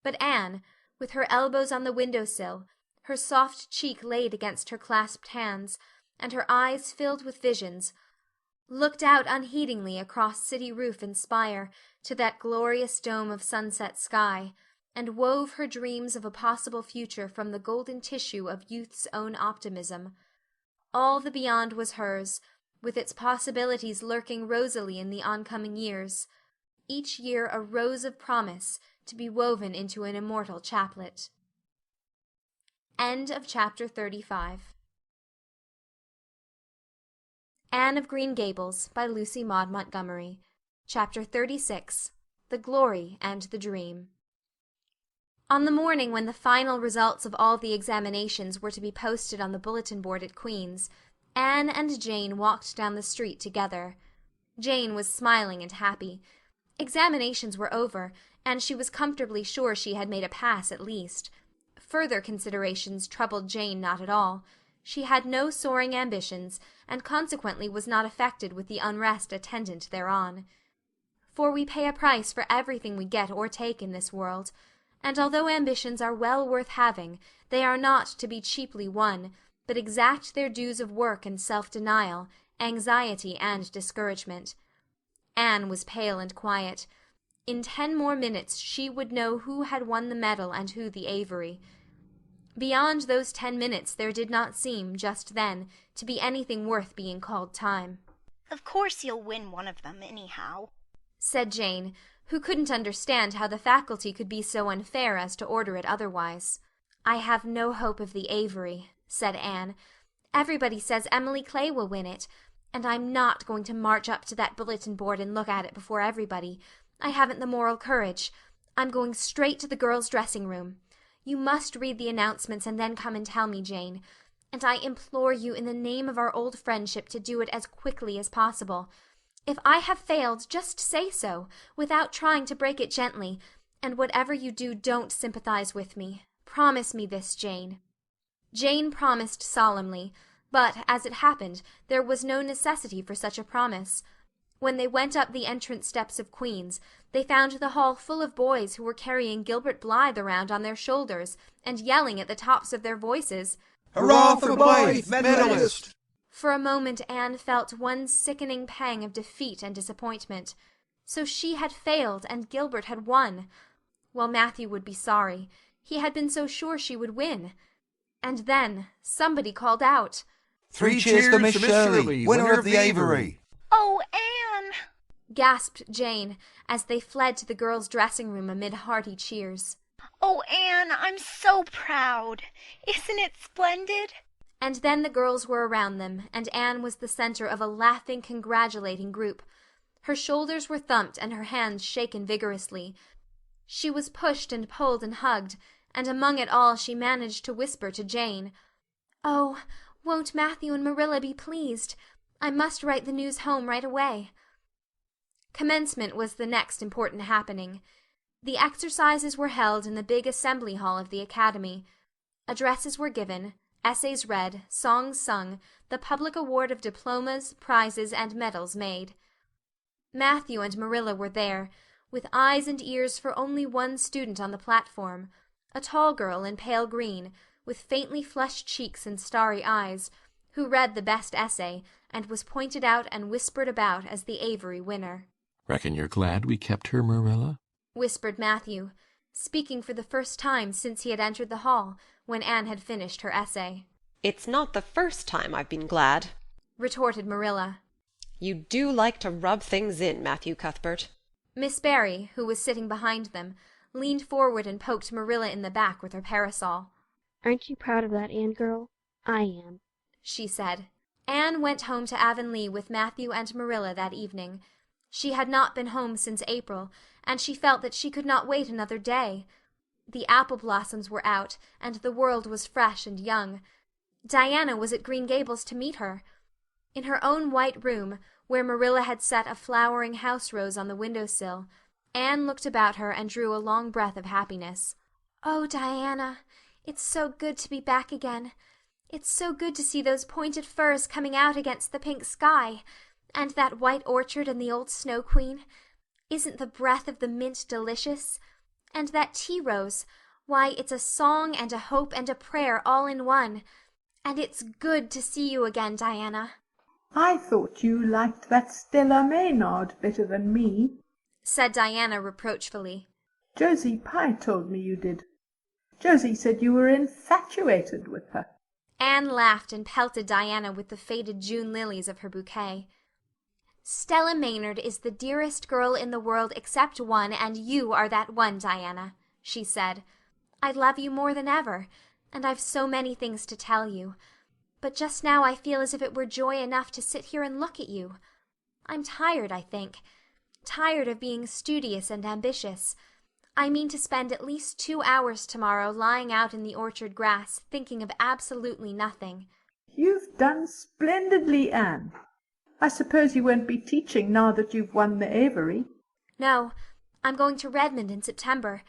But Anne, with her elbows on the window-sill, her soft cheek laid against her clasped hands, and her eyes filled with visions, looked out unheedingly across city roof and spire to that glorious dome of sunset sky, and wove her dreams of a possible future from the golden tissue of youth's own optimism. All the beyond was hers, with its possibilities lurking rosily in the oncoming years, each year a rose of promise to be woven into an immortal chaplet. End of chapter 35. Anne of Green Gables by Lucy Maud Montgomery. Chapter 36. The Glory and the Dream. On the morning when the final results of all the examinations were to be posted on the bulletin board at Queen's, Anne and Jane walked down the street together. Jane was smiling and happy. Examinations were over, and she was comfortably sure she had made a pass at least. Further considerations troubled Jane not at all. She had no soaring ambitions, and consequently was not affected with the unrest attendant thereon. For we pay a price for everything we get or take in this world, and although ambitions are well worth having, they are not to be cheaply won, but exact their dues of work and self-denial, anxiety and discouragement. Anne was pale and quiet. In 10 more minutes she would know who had won the medal and who the Avery. Beyond those 10 minutes there did not seem, just then, to be anything worth being called time. "Of course you'll win one of them, anyhow," said Jane, who couldn't understand how the faculty could be so unfair as to order it otherwise. "I have no hope of the Avery," said Anne. "Everybody says Emily Clay will win it, and I'm not going to march up to that bulletin board and look at it before everybody. I haven't the moral courage. I'm going straight to the girls' dressing room. You must read the announcements and then come and tell me, Jane. And I implore you in the name of our old friendship to do it as quickly as possible. If I have failed, just say so, without trying to break it gently, and whatever you do, don't sympathize with me. Promise me this, Jane." Jane promised solemnly, but, as it happened, there was no necessity for such a promise. When they went up the entrance steps of Queen's, They found the hall full of boys who were carrying Gilbert Blythe around on their shoulders and yelling at the tops of their voices, "Hurrah for Blythe, medalist!" For a moment Anne felt one sickening pang of defeat and disappointment. So she had failed and Gilbert had won. Well, Matthew would be sorry. He had been so sure she would win. And then somebody called out, "Three cheers for Miss Shirley, winner of the Avery!" "Oh, Anne!" gasped Jane, as they fled to the girls' dressing room amid hearty cheers. "Oh, Anne, I'm so proud. Isn't it splendid?" And then the girls were around them, and Anne was the center of a laughing, congratulating group. Her shoulders were thumped and her hands shaken vigorously. She was pushed and pulled and hugged, and among it all she managed to whisper to Jane, "Oh, won't Matthew and Marilla be pleased? I must write the news home right away." Commencement was the next important happening. The exercises were held in the big assembly hall of the academy. Addresses were given, essays read, songs sung, the public award of diplomas, prizes, and medals made. Matthew and Marilla were there, with eyes and ears for only one student on the platform, a tall girl in pale green, with faintly flushed cheeks and starry eyes, who read the best essay, and was pointed out and whispered about as the Avery winner. "Reckon you're glad we kept her, Marilla?" whispered Matthew, speaking for the first time since he had entered the hall, when Anne had finished her essay. "It's not the first time I've been glad," retorted Marilla. "You do like to rub things in, Matthew Cuthbert." Miss Barry, who was sitting behind them, leaned forward and poked Marilla in the back with her parasol. "Aren't you proud of that, Anne girl? I am," she said. Anne went home to Avonlea with Matthew and Marilla that evening. She had not been home since April, and she felt that she could not wait another day. The apple blossoms were out, and the world was fresh and young. Diana was at Green Gables to meet her. In her own white room, where Marilla had set a flowering house rose on the window-sill, Anne looked about her and drew a long breath of happiness. "Oh, Diana, it's so good to be back again. It's so good to see those pointed firs coming out against the pink sky, and that white orchard and the old Snow Queen. Isn't the breath of the mint delicious? And that tea rose, why, it's a song and a hope and a prayer all in one. And it's good to see you again, Diana." "I thought you liked that Stella Maynard better than me," said Diana reproachfully. "Josie Pye told me you did. Josie said you were infatuated with her." Anne laughed and pelted Diana with the faded June lilies of her bouquet. "Stella Maynard is the dearest girl in the world except one, and you are that one, Diana," she said. "I love you more than ever, and I've so many things to tell you. But just now I feel as if it were joy enough to sit here and look at you. I'm tired, I think. Tired of being studious and ambitious. I mean to spend at least 2 hours tomorrow lying out in the orchard grass, thinking of absolutely nothing." "You've done splendidly, Anne. I suppose you won't be teaching now that you've won the Avery?" "No, I'm going to Redmond in September.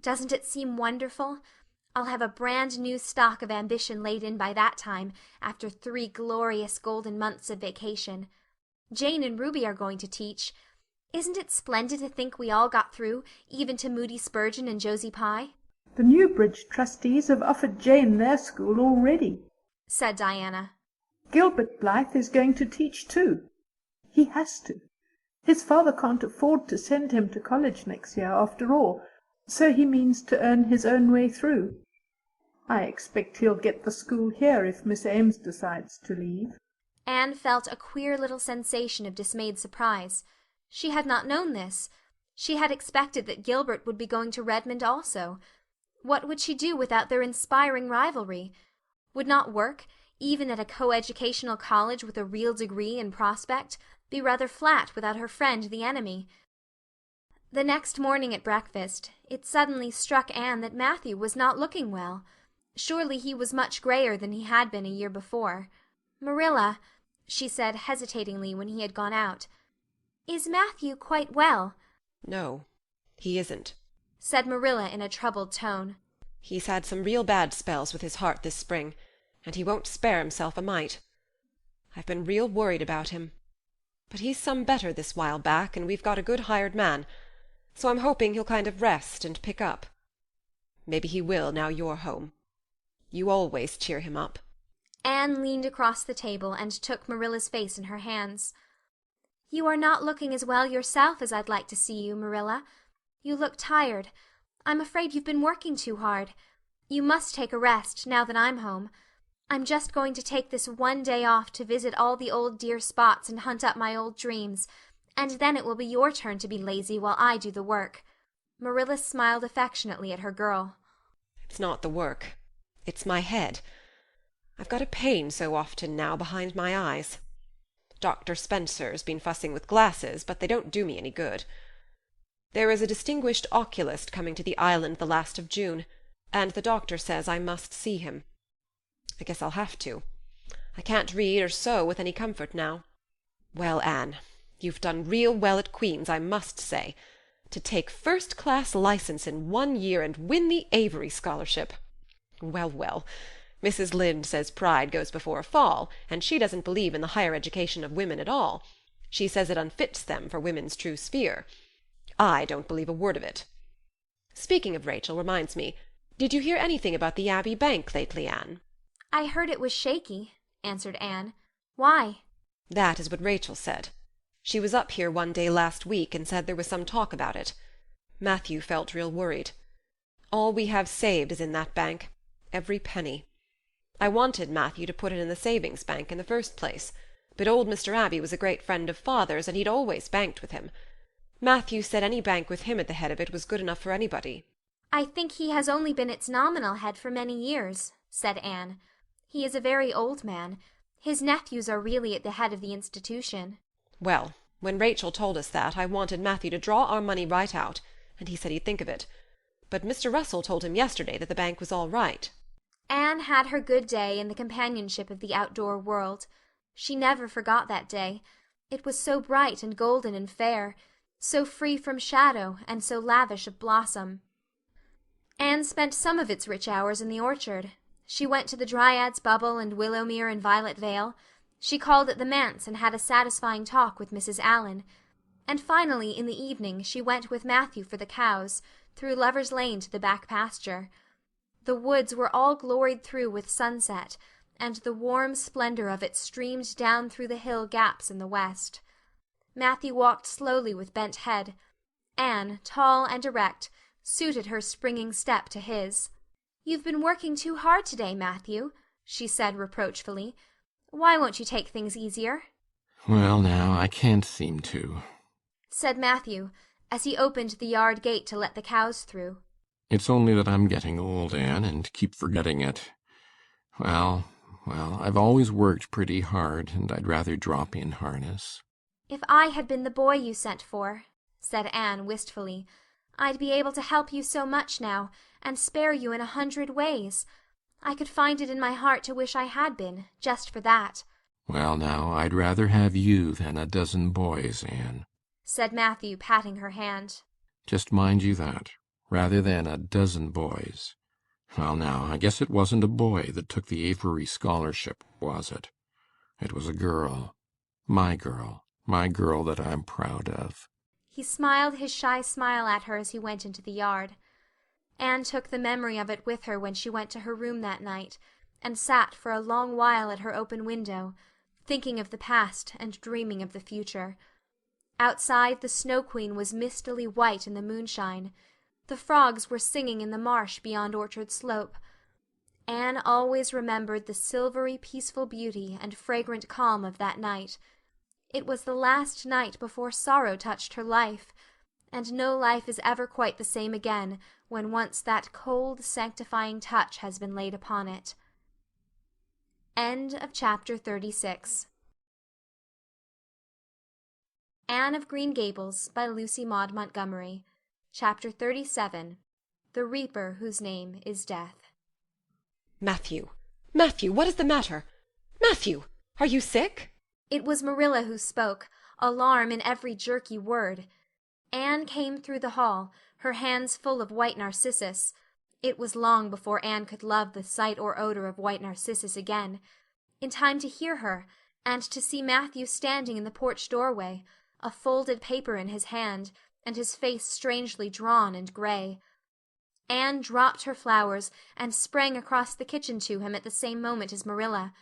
Doesn't it seem wonderful? I'll have a brand new stock of ambition laid in by that time, after 3 glorious golden months of vacation. Jane and Ruby are going to teach. Isn't it splendid to think we all got through, even to Moody Spurgeon and Josie Pye?" "The Newbridge trustees have offered Jane their school already," said Diana. "Gilbert Blythe is going to teach too. He has to. His father can't afford to send him to college next year after all, so he means to earn his own way through. I expect he'll get the school here if Miss Ames decides to leave." Anne felt a queer little sensation of dismayed surprise. She had not known this. She had expected that Gilbert would be going to Redmond also. What would she do without their inspiring rivalry? Would not work, even at a coeducational college with a real degree in prospect, be rather flat without her friend the enemy? The next morning at breakfast, it suddenly struck Anne that Matthew was not looking well. Surely he was much grayer than he had been a year before. "Marilla," she said hesitatingly when he had gone out, "is Matthew quite well?" "No, he isn't," said Marilla in a troubled tone. "He's had some real bad spells with his heart this spring, and he won't spare himself a mite. I've been real worried about him. But he's some better this while back, and we've got a good hired man. so I'm hoping he'll kind of rest and pick up. Maybe he will, now you're home. You always cheer him up." Anne leaned across the table and took Marilla's face in her hands. "You are not looking as well yourself as I'd like to see you, Marilla. You look tired. I'm afraid you've been working too hard. You must take a rest, now that I'm home. I'm just going to take this one day off to visit all the old dear spots and hunt up my old dreams, and then it will be your turn to be lazy while I do the work." Marilla smiled affectionately at her girl. "It's not the work. It's my head. I've got a pain so often now behind my eyes. Dr. Spencer's been fussing with glasses, but they don't do me any good. There is a distinguished oculist coming to the island the last of June, and the doctor says I must see him. I guess I'll have to. I can't read or sew with any comfort now. Well, Anne, you've done real well at Queen's, I must say. To take first-class license in 1 year and win the Avery scholarship. Well, well, Mrs. Lynde says pride goes before a fall, and she doesn't believe in the higher education of women at all. She says it unfits them for women's true sphere. I don't believe a word of it. Speaking of Rachel reminds me, did you hear anything about the Abbey Bank lately, Anne? "I heard it was shaky," answered Anne. "Why?" "That is what Rachel said. She was up here one day last week and said there was some talk about it. Matthew felt real worried. All we have saved is in that bank, every penny. I wanted Matthew to put it in the savings bank in the first place, but old Mr. Abbey was a great friend of father's, and he'd always banked with him. Matthew said any bank with him at the head of it was good enough for anybody." "I think he has only been its nominal head for many years," said Anne. "He is a very old man. His nephews are really at the head of the institution." Well, when Rachel told us that, I wanted Matthew to draw our money right out, and he said he'd think of it. But Mr. Russell told him yesterday that the bank was all right. Anne had her good day in the companionship of the outdoor world. She never forgot that day. It was so bright and golden and fair, so free from shadow and so lavish of blossom. Anne spent some of its rich hours in the orchard. She went to the Dryad's Bubble and Willowmere and Violet Vale. She called at the manse and had a satisfying talk with Mrs. Allan. And finally, in the evening, she went with Matthew for the cows, through Lover's Lane to the back pasture. The woods were all gloried through with sunset, and the warm splendor of it streamed down through the hill gaps in the west. Matthew walked slowly with bent head. Anne, tall and erect, suited her springing step to his. "You've been working too hard today, Matthew," she said reproachfully. "Why won't you take things easier?" "Well, now, I can't seem to," said Matthew, as he opened the yard gate to let the cows through. "It's only that I'm getting old, Anne, and keep forgetting it. Well, I've always worked pretty hard, and I'd rather drop in harness." "If I had been the boy you sent for," said Anne wistfully, "I'd be able to help you so much now, and spare you in 100 ways. I could find it in my heart to wish I had been, just for that." "Well, now, I'd rather have you than a dozen boys, Anne," said Matthew, patting her hand. "Just mind you that. Rather than a dozen boys. Well, now, I guess it wasn't a boy that took the Avery scholarship, was it? It was a girl. My girl that I'm proud of." He smiled his shy smile at her as he went into the yard. Anne took the memory of it with her when she went to her room that night, and sat for a long while at her open window, thinking of the past and dreaming of the future. Outside, the Snow Queen was mistily white in the moonshine. The frogs were singing in the marsh beyond Orchard Slope. Anne always remembered the silvery, peaceful beauty and fragrant calm of that night. It was the last night before sorrow touched her life, and no life is ever quite the same again when once that cold, sanctifying touch has been laid upon it. End of chapter 36. Anne of Green Gables by Lucy Maud Montgomery. Chapter 37. The Reaper Whose Name is Death. Matthew, what is the matter? Matthew, are you sick? It was Marilla who spoke, alarm in every jerky word. Anne came through the hall, her hands full of white narcissus. It was long before Anne could love the sight or odor of white narcissus again. In time to hear her, and to see Matthew standing in the porch doorway, a folded paper in his hand, and his face strangely drawn and grey. Anne dropped her flowers and sprang across the kitchen to him at the same moment as Marilla.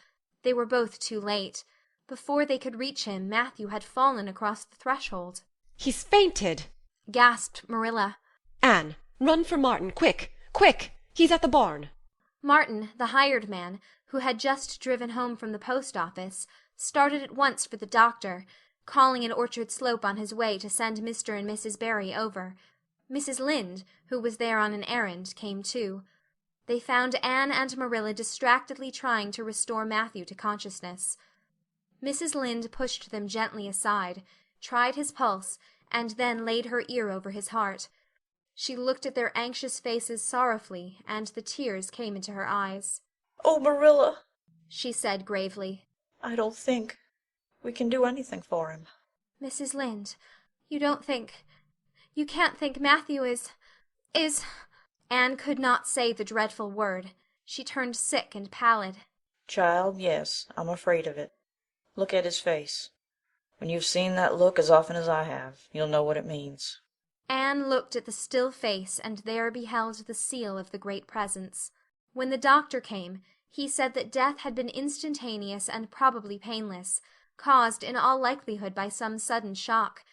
They were both too late. Before they could reach him, Matthew had fallen across the threshold. "He's fainted!" gasped Marilla. "Anne, run for Martin, quick, quick! He's at the barn." Martin, the hired man, who had just driven home from the post office, started at once for the doctor, calling at Orchard Slope on his way to send Mr. and Mrs. Barry over. Mrs. Lynde, who was there on an errand, came too. They found Anne and Marilla distractedly trying to restore Matthew to consciousness. Mrs. Lynde pushed them gently aside, tried his pulse, and then laid her ear over his heart. She looked at their anxious faces sorrowfully, and the tears came into her eyes. "Oh, Marilla," she said gravely, "I don't think we can do anything for him." "Mrs. Lynde, you can't think Matthew is... Anne could not say the dreadful word. She turned sick and pallid. "Child, yes, I'm afraid of it. Look at his face. When you've seen that look as often as I have, you'll know what it means." Anne looked at the still face and there beheld the seal of the Great Presence. When the doctor came, he said that death had been instantaneous and probably painless, caused in all likelihood by some sudden shock.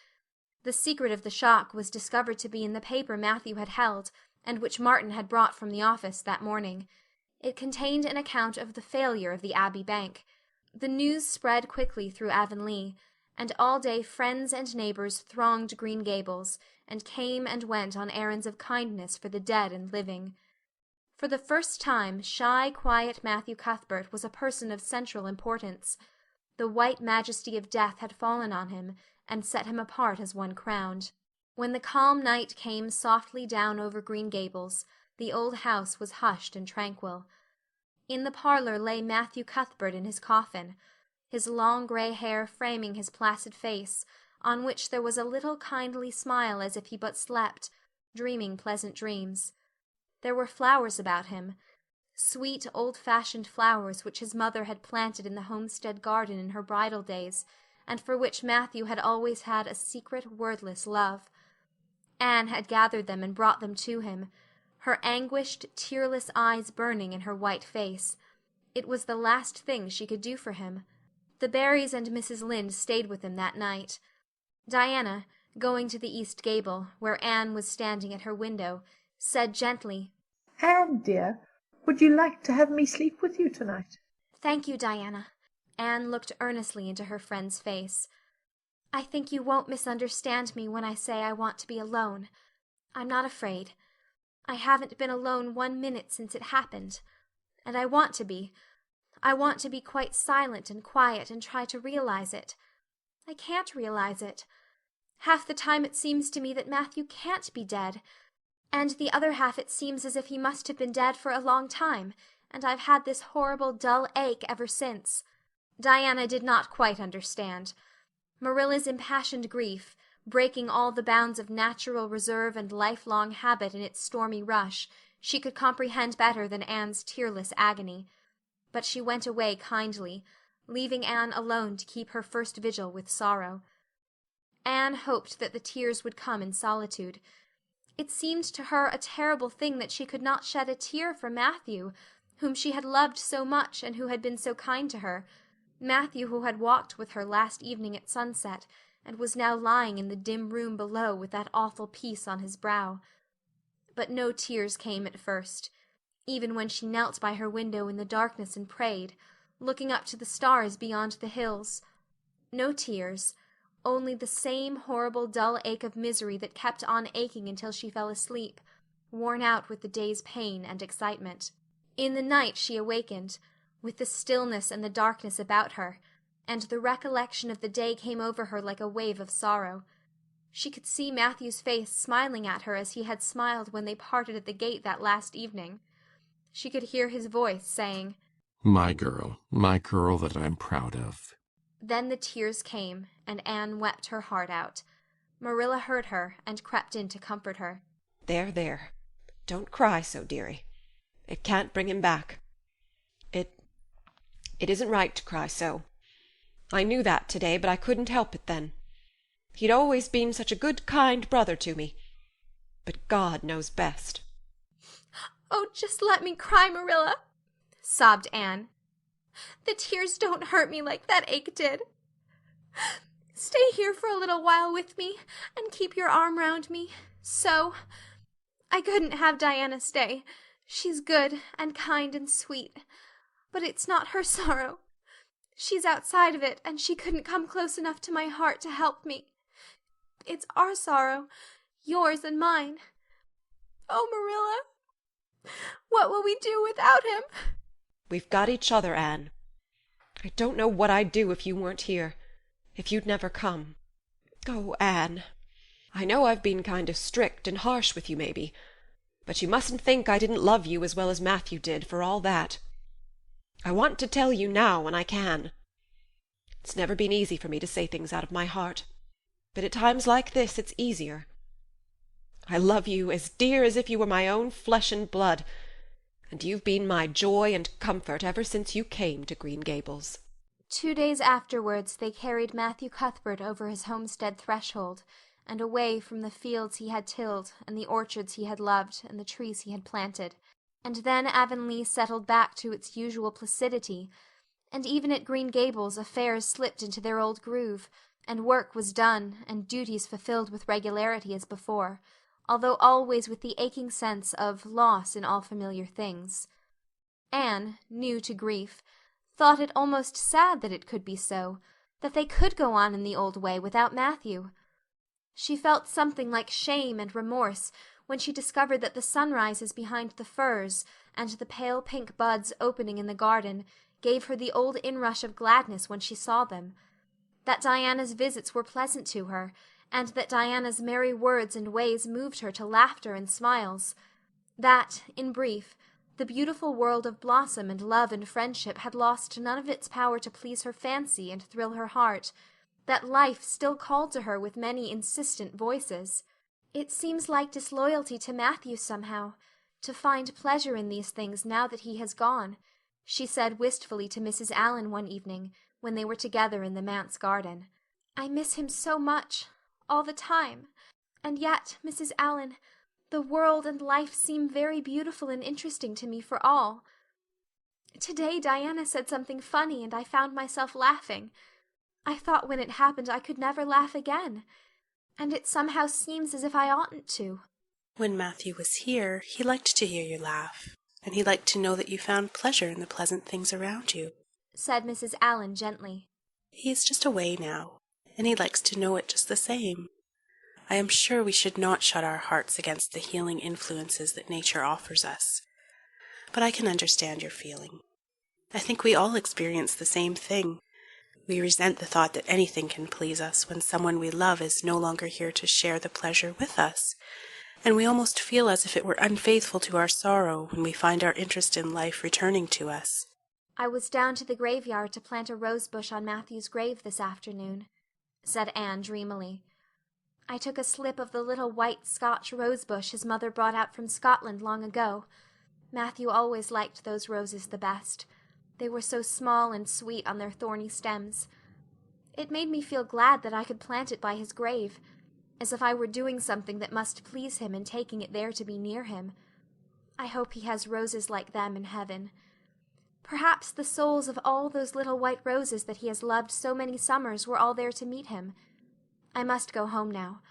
The secret of the shock was discovered to be in the paper Matthew had held, and which Martin had brought from the office that morning. It contained an account of the failure of the Abbey Bank. The news spread quickly through Avonlea, and all day friends and neighbors thronged Green Gables, and came and went on errands of kindness for the dead and living. For the first time, shy, quiet Matthew Cuthbert was a person of central importance. The white majesty of death had fallen on him, and set him apart as one crowned. When the calm night came softly down over Green Gables, the old house was hushed and tranquil. In the parlor lay Matthew Cuthbert in his coffin, his long gray hair framing his placid face, on which there was a little kindly smile as if he but slept, dreaming pleasant dreams. There were flowers about him, sweet old-fashioned flowers which his mother had planted in the homestead garden in her bridal days, and for which Matthew had always had a secret, wordless love. Anne had gathered them and brought them to him, her anguished, tearless eyes burning in her white face. It was the last thing she could do for him. The Barrys and Mrs. Lynde stayed with him that night. Diana, going to the east gable, where Anne was standing at her window, said gently, "Anne, dear, would you like to have me sleep with you tonight?" "Thank you, Diana." Anne looked earnestly into her friend's face. "I think you won't misunderstand me when I say I want to be alone. I'm not afraid. I haven't been alone 1 minute since it happened. And I want to be. I want to be quite silent and quiet and try to realize it. I can't realize it. Half the time it seems to me that Matthew can't be dead, and the other half it seems as if he must have been dead for a long time, and I've had this horrible dull ache ever since." Diana did not quite understand. Marilla's impassioned grief, breaking all the bounds of natural reserve and lifelong habit in its stormy rush, she could comprehend better than Anne's tearless agony. But she went away kindly, leaving Anne alone to keep her first vigil with sorrow. Anne hoped that the tears would come in solitude. It seemed to her a terrible thing that she could not shed a tear for Matthew, whom she had loved so much and who had been so kind to her, Matthew who had walked with her last evening at sunset, and was now lying in the dim room below with that awful peace on his brow. But no tears came at first, even when she knelt by her window in the darkness and prayed, looking up to the stars beyond the hills. No tears, only the same horrible dull ache of misery that kept on aching until she fell asleep, worn out with the day's pain and excitement. In the night she awakened, with the stillness and the darkness about her, and the recollection of the day came over her like a wave of sorrow. She could see Matthew's face smiling at her as he had smiled when they parted at the gate that last evening. She could hear his voice saying, my girl that I'm proud of." Then the tears came, and Anne wept her heart out. Marilla heard her and crept in to comfort her. There, there. Don't cry so, dearie. It can't bring him back. It isn't right to cry so. I knew that today, but I couldn't help it then. He'd always been such a good, kind brother to me. But God knows best. Oh, just let me cry, Marilla, sobbed Anne. The tears don't hurt me like that ache did. Stay here for a little while with me and keep your arm round me. So. I couldn't have Diana stay. She's good and kind and sweet. But it's not her sorrow. She's outside of it, and she couldn't come close enough to my heart to help me. It's our sorrow, yours and mine. Oh, Marilla, what will we do without him? We've got each other, Anne. I don't know what I'd do if you weren't here, if you'd never come. Oh, Anne, I know I've been kind of strict and harsh with you, maybe, but you mustn't think I didn't love you as well as Matthew did, for all that. I want to tell you now when I can. It's never been easy for me to say things out of my heart, but at times like this it's easier. I love you as dear as if you were my own flesh and blood, and you've been my joy and comfort ever since you came to Green Gables. 2 days afterwards they carried Matthew Cuthbert over his homestead threshold, and away from the fields he had tilled, and the orchards he had loved, and the trees he had planted. And then Avonlea settled back to its usual placidity, and even at Green Gables affairs slipped into their old groove, and work was done, and duties fulfilled with regularity as before, although always with the aching sense of loss in all familiar things. Anne, new to grief, thought it almost sad that it could be so, that they could go on in the old way without Matthew. She felt something like shame and remorse when she discovered that the sunrises behind the firs and the pale pink buds opening in the garden gave her the old inrush of gladness when she saw them, that Diana's visits were pleasant to her, and that Diana's merry words and ways moved her to laughter and smiles, that, in brief, the beautiful world of blossom and love and friendship had lost none of its power to please her fancy and thrill her heart, that life still called to her with many insistent voices. It seems like disloyalty to Matthew somehow, to find pleasure in these things now that he has gone, she said wistfully to Mrs. Allan one evening, when they were together in the manse garden. I miss him so much, all the time. And yet, Mrs. Allan, the world and life seem very beautiful and interesting to me for all. Today Diana said something funny, and I found myself laughing. I thought when it happened I could never laugh again, and it somehow seems as if I oughtn't to. When Matthew was here, he liked to hear you laugh, and he liked to know that you found pleasure in the pleasant things around you, said Mrs. Allan gently. He is just away now, and he likes to know it just the same. I am sure we should not shut our hearts against the healing influences that nature offers us, but I can understand your feeling. I think we all experience the same thing. We resent the thought that anything can please us when someone we love is no longer here to share the pleasure with us, and we almost feel as if it were unfaithful to our sorrow when we find our interest in life returning to us. I was down to the graveyard to plant a rose bush on Matthew's grave this afternoon, said Anne dreamily. I took a slip of the little white Scotch rose bush his mother brought out from Scotland long ago. Matthew always liked those roses the best. They were so small and sweet on their thorny stems. It made me feel glad that I could plant it by his grave, as if I were doing something that must please him in taking it there to be near him. I hope he has roses like them in heaven. Perhaps the souls of all those little white roses that he has loved so many summers were all there to meet him. I must go home now.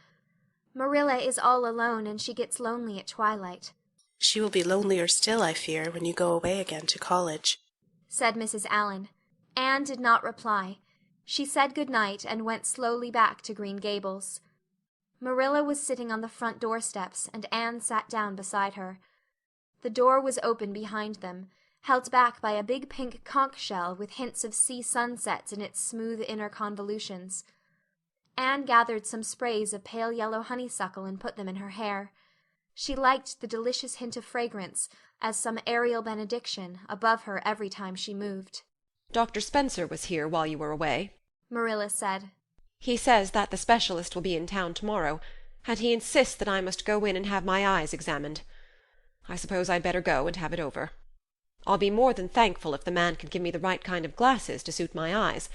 Marilla is all alone, and she gets lonely at twilight. She will be lonelier still, I fear, when you go away again to college, said Mrs. Allan. Anne did not reply. She said good night and went slowly back to Green Gables. Marilla was sitting on the front doorsteps, and Anne sat down beside her. The door was open behind them, held back by a big pink conch shell with hints of sea sunsets in its smooth inner convolutions. Anne gathered some sprays of pale yellow honeysuckle and put them in her hair. She liked the delicious hint of fragrance, as some aerial benediction, above her every time she moved. Dr. Spencer was here while you were away, Marilla said. He says that the specialist will be in town tomorrow, and he insists that I must go in and have my eyes examined. I suppose I'd better go and have it over. I'll be more than thankful if the man can give me the right kind of glasses to suit my eyes.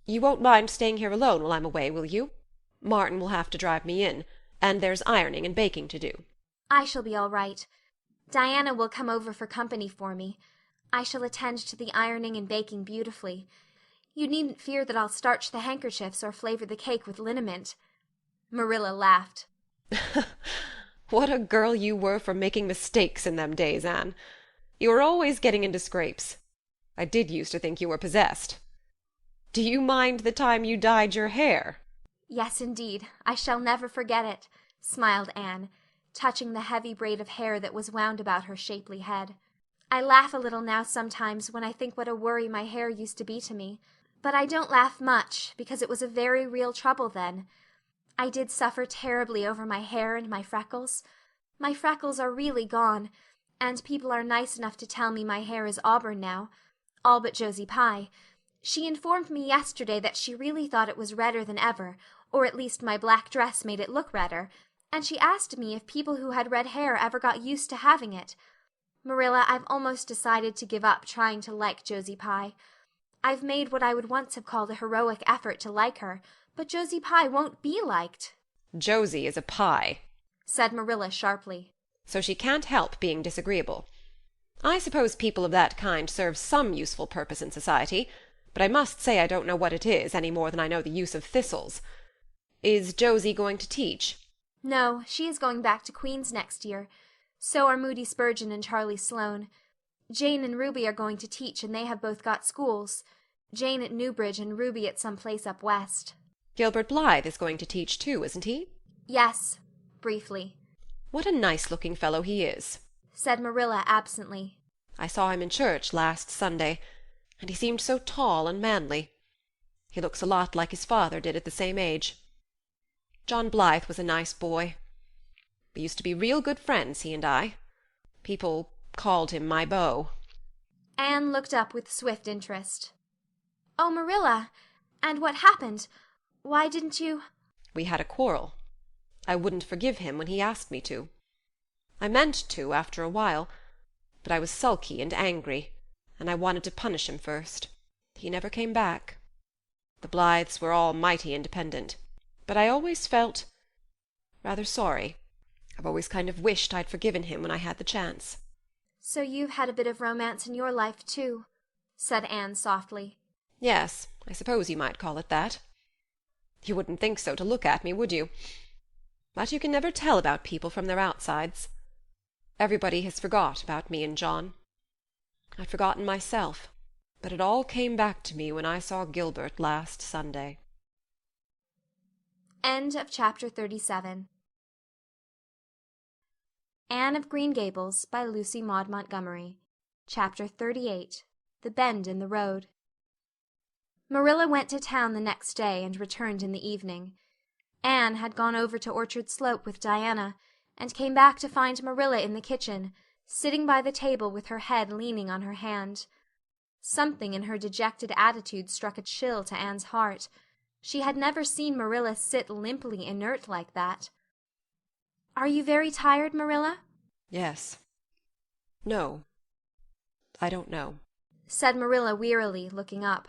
You won't mind staying here alone while I'm away, will you? Martin will have to drive me in, and there's ironing and baking to do. I shall be all right. Diana will come over for company for me. I shall attend to the ironing and baking beautifully. You needn't fear that I'll starch the handkerchiefs or flavour the cake with liniment. Marilla laughed. What a girl you were for making mistakes in them days, Anne. You were always getting into scrapes. I did used to think you were possessed. Do you mind the time you dyed your hair? Yes, indeed. I shall never forget it, smiled Anne, touching the heavy braid of hair that was wound about her shapely head. I laugh a little now sometimes when I think what a worry my hair used to be to me. But I don't laugh much, because it was a very real trouble then. I did suffer terribly over my hair and my freckles. My freckles are really gone, and people are nice enough to tell me my hair is auburn now, all but Josie Pye. She informed me yesterday that she really thought it was redder than ever, or at least my black dress made it look redder, and she asked me if people who had red hair ever got used to having it. Marilla, I've almost decided to give up trying to like Josie Pye. I've made what I would once have called a heroic effort to like her, but Josie Pye won't be liked. Josie is a pie, said Marilla sharply. So she can't help being disagreeable. I suppose people of that kind serve some useful purpose in society, but I must say I don't know what it is any more than I know the use of thistles. Is Josie going to teach? No, she is going back to Queen's next year. So are Moody Spurgeon and Charlie Sloane. Jane and Ruby are going to teach, and they have both got schools. Jane at Newbridge and Ruby at some place up west. Gilbert Blythe is going to teach too, isn't he? Yes, briefly. What a nice-looking fellow he is, said Marilla absently. I saw him in church last Sunday, and he seemed so tall and manly. He looks a lot like his father did at the same age. John Blythe was a nice boy. We used to be real good friends, he and I. People called him my beau. Anne looked up with swift interest. Oh, Marilla, and what happened? Why didn't you— We had a quarrel. I wouldn't forgive him when he asked me to. I meant to after a while, but I was sulky and angry, and I wanted to punish him first. He never came back. The Blythes were all mighty independent, but I always felt rather sorry. I've always kind of wished I'd forgiven him when I had the chance. So you've had a bit of romance in your life, too, said Anne softly. Yes, I suppose you might call it that. You wouldn't think so to look at me, would you? But you can never tell about people from their outsides. Everybody has forgot about me and John. I'd forgotten myself, but it all came back to me when I saw Gilbert last Sunday. End of chapter 37. Anne of Green Gables by Lucy Maud Montgomery. Chapter 38. The Bend in the Road. Marilla went to town the next day and returned in the evening. Anne had gone over to Orchard Slope with Diana, and came back to find Marilla in the kitchen, sitting by the table with her head leaning on her hand. Something in her dejected attitude struck a chill to Anne's heart. She had never seen Marilla sit limply inert like that. Are you very tired, Marilla? Yes. No. I don't know, said Marilla wearily, looking up.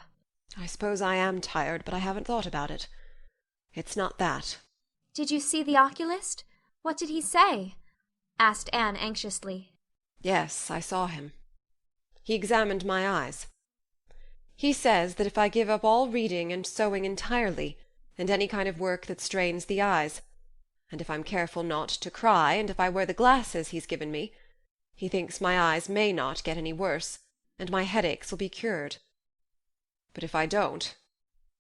I suppose I am tired, but I haven't thought about it. It's not that. Did you see the oculist? What did he say? Asked Anne anxiously. Yes, I saw him. He examined my eyes. He says that if I give up all reading and sewing entirely, and any kind of work that strains the eyes, and if I'm careful not to cry, and if I wear the glasses he's given me, he thinks my eyes may not get any worse, and my headaches will be cured. But if I don't,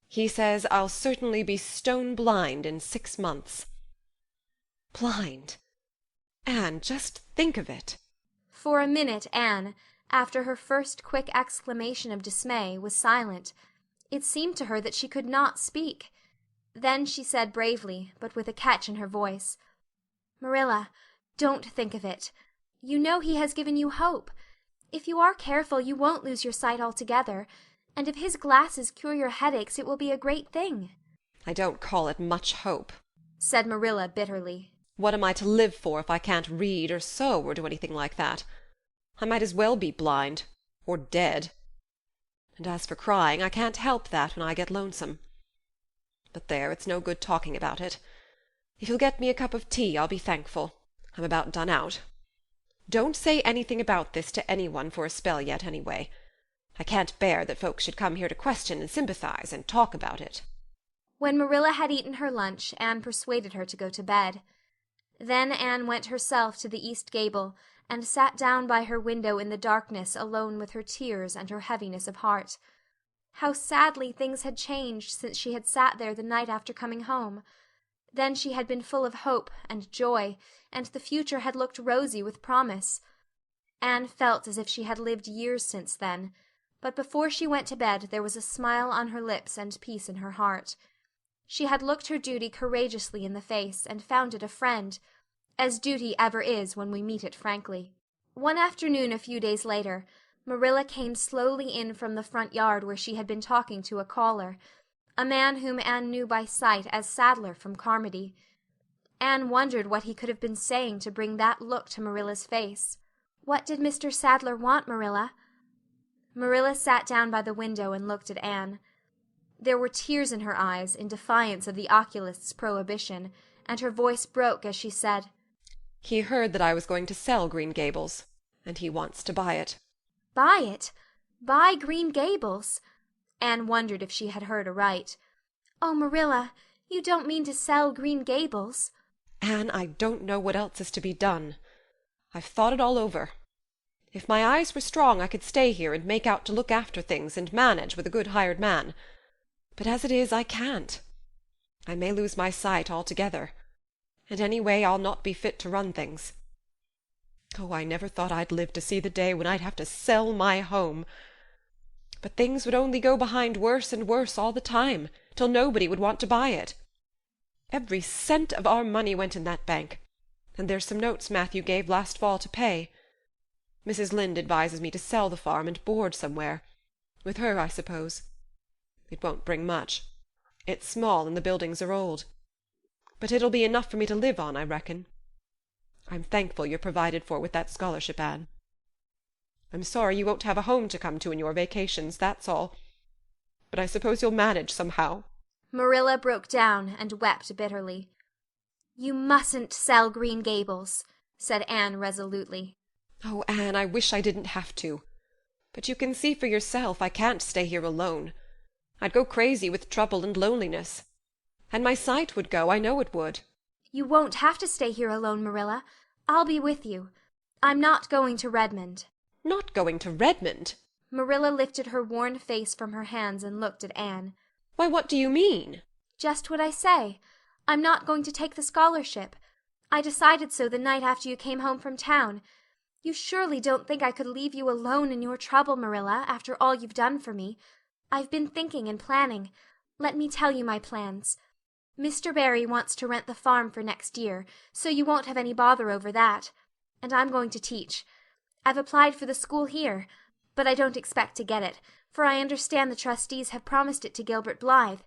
he says I'll certainly be stone blind in 6 months. Blind! Anne, just think of it. For a minute Anne, after her first quick exclamation of dismay, was silent. It seemed to her that she could not speak. Then she said bravely, but with a catch in her voice, Marilla, don't think of it. You know he has given you hope. If you are careful, you won't lose your sight altogether, and if his glasses cure your headaches, it will be a great thing. I don't call it much hope, said Marilla bitterly. What am I to live for if I can't read or sew or do anything like that? I might as well be blind, or dead. And as for crying, I can't help that when I get lonesome. But there, it's no good talking about it. If you'll get me a cup of tea, I'll be thankful. I'm about done out. Don't say anything about this to anyone for a spell yet, anyway. I can't bear that folks should come here to question and sympathize and talk about it. When Marilla had eaten her lunch, Anne persuaded her to go to bed. Then Anne went herself to the east gable, and sat down by her window in the darkness alone with her tears and her heaviness of heart. How sadly things had changed since she had sat there the night after coming home. Then she had been full of hope and joy, and the future had looked rosy with promise. Anne felt as if she had lived years since then, but before she went to bed there was a smile on her lips and peace in her heart. She had looked her duty courageously in the face, and found it a friend, as duty ever is when we meet it frankly. One afternoon a few days later, Marilla came slowly in from the front yard where she had been talking to a caller, a man whom Anne knew by sight as Sadler from Carmody. Anne wondered what he could have been saying to bring that look to Marilla's face. "What did Mr. Sadler want, Marilla?" Marilla sat down by the window and looked at Anne. There were tears in her eyes in defiance of the oculist's prohibition, and her voice broke as she said, "He heard that I was going to sell Green Gables, and he wants to buy it." "Buy it? Buy Green Gables?" Anne wondered if she had heard aright. "Oh, Marilla, you don't mean to sell Green Gables?" "Anne, I don't know what else is to be done. I've thought it all over. If my eyes were strong I could stay here and make out to look after things and manage with a good hired man. But as it is, I can't. I may lose my sight altogether, and anyway I'll not be fit to run things. Oh, I never thought I'd live to see the day when I'd have to sell my home. But things would only go behind worse and worse all the time, till nobody would want to buy it. Every cent of our money went in that bank, and there's some notes Matthew gave last fall to pay. Mrs. Lynde advises me to sell the farm and board somewhere. With her, I suppose. It won't bring much. It's small and the buildings are old. But it'll be enough for me to live on, I reckon. I'm thankful you're provided for with that scholarship, Anne. I'm sorry you won't have a home to come to in your vacations, that's all. But I suppose you'll manage somehow." Marilla broke down and wept bitterly. "You mustn't sell Green Gables," said Anne resolutely. "Oh, Anne, I wish I didn't have to. But you can see for yourself I can't stay here alone. I'd go crazy with trouble and loneliness. And my sight would go, I know it would." "You won't have to stay here alone, Marilla. I'll be with you. I'm not going to Redmond." "Not going to Redmond?" Marilla lifted her worn face from her hands and looked at Anne. "Why, what do you mean?" "Just what I say. I'm not going to take the scholarship. I decided so the night after you came home from town. You surely don't think I could leave you alone in your trouble, Marilla, after all you've done for me. I've been thinking and planning. Let me tell you my plans. Mr. Barry wants to rent the farm for next year, so you won't have any bother over that. And I'm going to teach. I've applied for the school here, but I don't expect to get it, for I understand the trustees have promised it to Gilbert Blythe.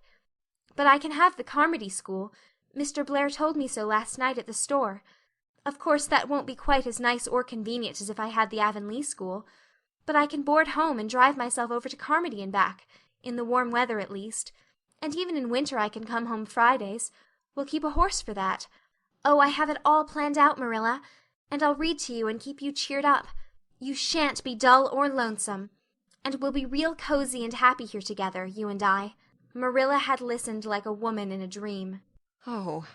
But I can have the Carmody school. Mr. Blair told me so last night at the store. Of course that won't be quite as nice or convenient as if I had the Avonlea school, but I can board home and drive myself over to Carmody and back, in the warm weather at least. And even in winter I can come home Fridays. We'll keep a horse for that. Oh, I have it all planned out, Marilla, and I'll read to you and keep you cheered up. You shan't be dull or lonesome. And we'll be real cozy and happy here together, you and I." Marilla had listened like a woman in a dream. "Oh,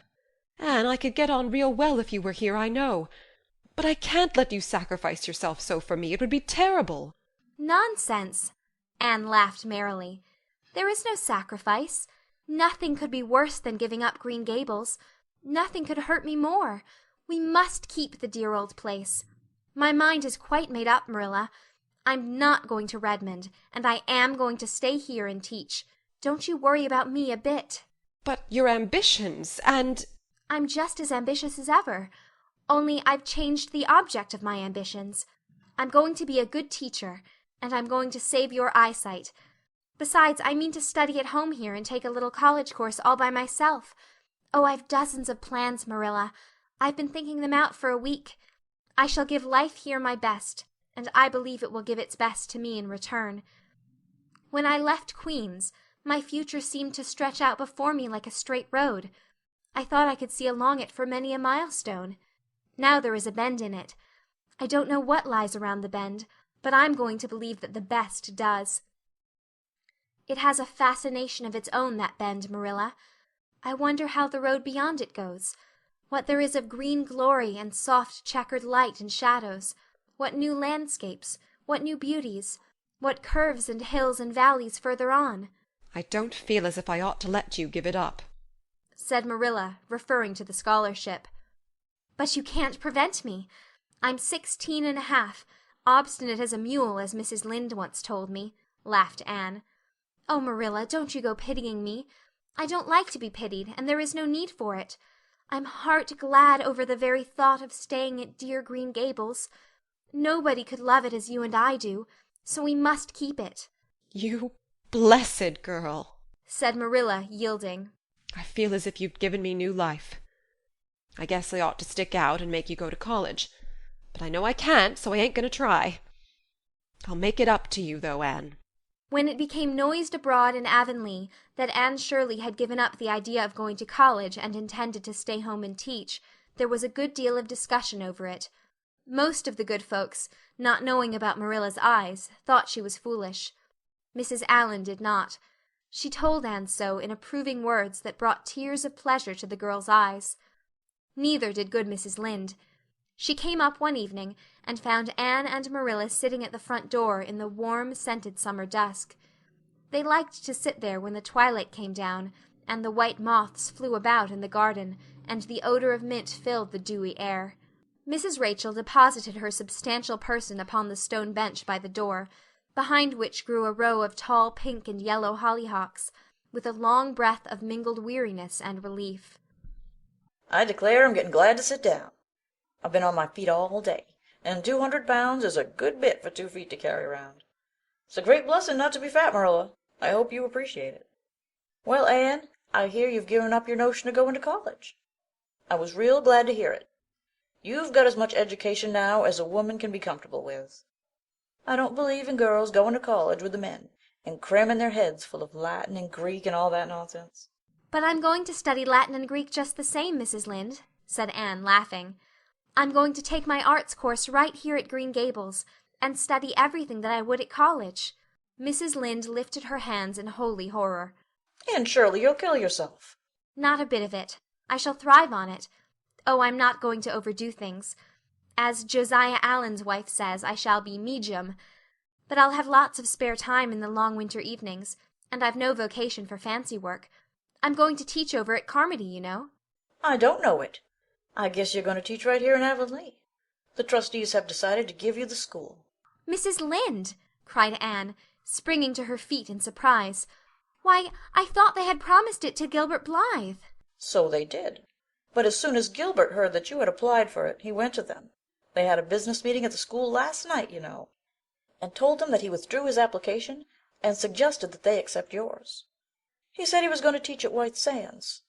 Anne, I could get on real well if you were here, I know. But I can't let you sacrifice yourself so for me. It would be terrible." "Nonsense!" Anne laughed merrily. "There is no sacrifice. Nothing could be worse than giving up Green Gables. Nothing could hurt me more. We must keep the dear old place. My mind is quite made up, Marilla. I'm not going to Redmond, and I am going to stay here and teach. Don't you worry about me a bit." "But your ambitions and—" "I'm just as ambitious as ever. Only I've changed the object of my ambitions. I'm going to be a good teacher, and I'm going to save your eyesight. Besides, I mean to study at home here and take a little college course all by myself. Oh, I've dozens of plans, Marilla. I've been thinking them out for a week. I shall give life here my best, and I believe it will give its best to me in return. When I left Queen's, My future seemed to stretch out before me like a straight road. I thought I could see along it for many a milestone. Now there is a bend in it. I don't know what lies around the bend, but I'm going to believe that the best does. It has a fascination of its own, that bend, Marilla. I wonder how the road beyond it goes, what there is of green glory and soft checkered light and shadows, what new landscapes, what new beauties, what curves and hills and valleys further on. I don't feel as if I ought to let you give it up, said Marilla, referring to the scholarship. But you can't prevent me. I'm 16 and a half, obstinate as a mule, as Mrs. Lynde once told me, laughed Anne. Oh, Marilla, don't you go pitying me. I don't like to be pitied, and there is no need for it. I'm heart glad over the very thought of staying at dear Green Gables. Nobody could love it as you and I do, so we must keep it. You blessed girl, said Marilla, yielding. I feel as if you'd given me new life. I guess I ought to stick out and make you go to college, but I know I can't, so I ain't gonna try. I'll make it up to you, though, Anne. When it became noised abroad in Avonlea that Anne Shirley had given up the idea of going to college and intended to stay home and teach, there was a good deal of discussion over it. Most of the good folks, not knowing about Marilla's eyes, thought she was foolish. Mrs. Allan did not. She told Anne so in approving words that brought tears of pleasure to the girl's eyes. Neither did good Mrs. Lynde. She came up one evening and found Anne and Marilla sitting at the front door in the warm, scented summer dusk. They liked to sit there when the twilight came down, and the white moths flew about in the garden, and the odor of mint filled the dewy air. Mrs. Rachel deposited her substantial person upon the stone bench by the door, behind which grew a row of tall pink and yellow hollyhocks, with a long breath of mingled weariness and relief. I declare I'm getting glad to sit down. I've been on my feet all day, and 200 pounds is a good bit for 2 feet to carry around. It's a great blessing not to be fat, Marilla. I hope you appreciate it. Well, Anne, I hear you've given up your notion of going to college. I was real glad to hear it. You've got as much education now as a woman can be comfortable with. I don't believe in girls going to college with the men and cramming their heads full of Latin and Greek and all that nonsense. But I'm going to study Latin and Greek just the same, Mrs. Lynde, said Anne, laughing. I'm going to take my arts course right here at Green Gables and study everything that I would at college. Mrs. Lynde lifted her hands in holy horror. Anne Shirley, you'll kill yourself. Not a bit of it. I shall thrive on it. Oh, I'm not going to overdo things. As Josiah Allen's wife says, I shall be medium. But I'll have lots of spare time in the long winter evenings, and I've no vocation for fancy work. I'm going to teach over at Carmody, you know. I don't know it. I guess you're going to teach right here in Avonlea. The trustees have decided to give you the school. Mrs. Lynde, cried Anne, springing to her feet in surprise. Why, I thought they had promised it to Gilbert Blythe. So they did. But as soon as Gilbert heard that you had applied for it, he went to them. They had a business meeting at the school last night, you know, and told them that he withdrew his application and suggested that they accept yours. He said he was going to teach at White Sands.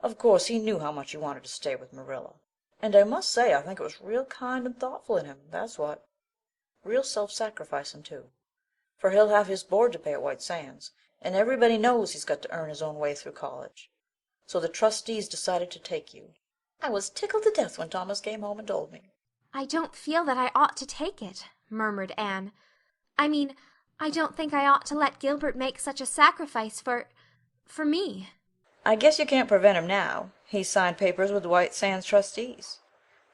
Of course, he knew how much you wanted to stay with Marilla. And I must say I think it was real kind and thoughtful in him, that's what. Real self-sacrificing, too. For he'll have his board to pay at White Sands, and everybody knows he's got to earn his own way through college. So the trustees decided to take you. I was tickled to death when Thomas came home and told me. I don't feel that I ought to take it, murmured Anne. I mean, I don't think I ought to let Gilbert make such a sacrifice for me. I guess you can't prevent him now. He's signed papers with the White Sands trustees.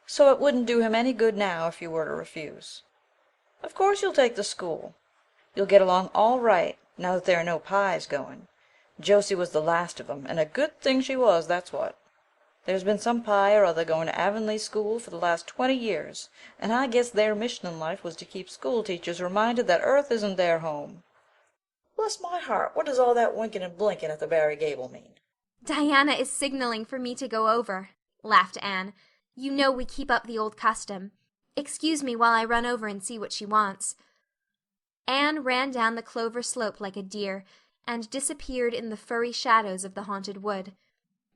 So it wouldn't do him any good now if you were to refuse. Of course you'll take the school. You'll get along all right now that there are no pies going. Josie was the last of 'em, and a good thing she was, that's what. There's been some pie or other going to Avonlea school for the last 20 years, and I guess their mission in life was to keep school teachers reminded that Earth isn't their home. Bless my heart, what does all that winking and blinking at the Barry Gable mean? Diana is signaling for me to go over, laughed Anne. You know we keep up the old custom. Excuse me while I run over and see what she wants. Anne ran down the clover slope like a deer, and disappeared in the furry shadows of the haunted wood.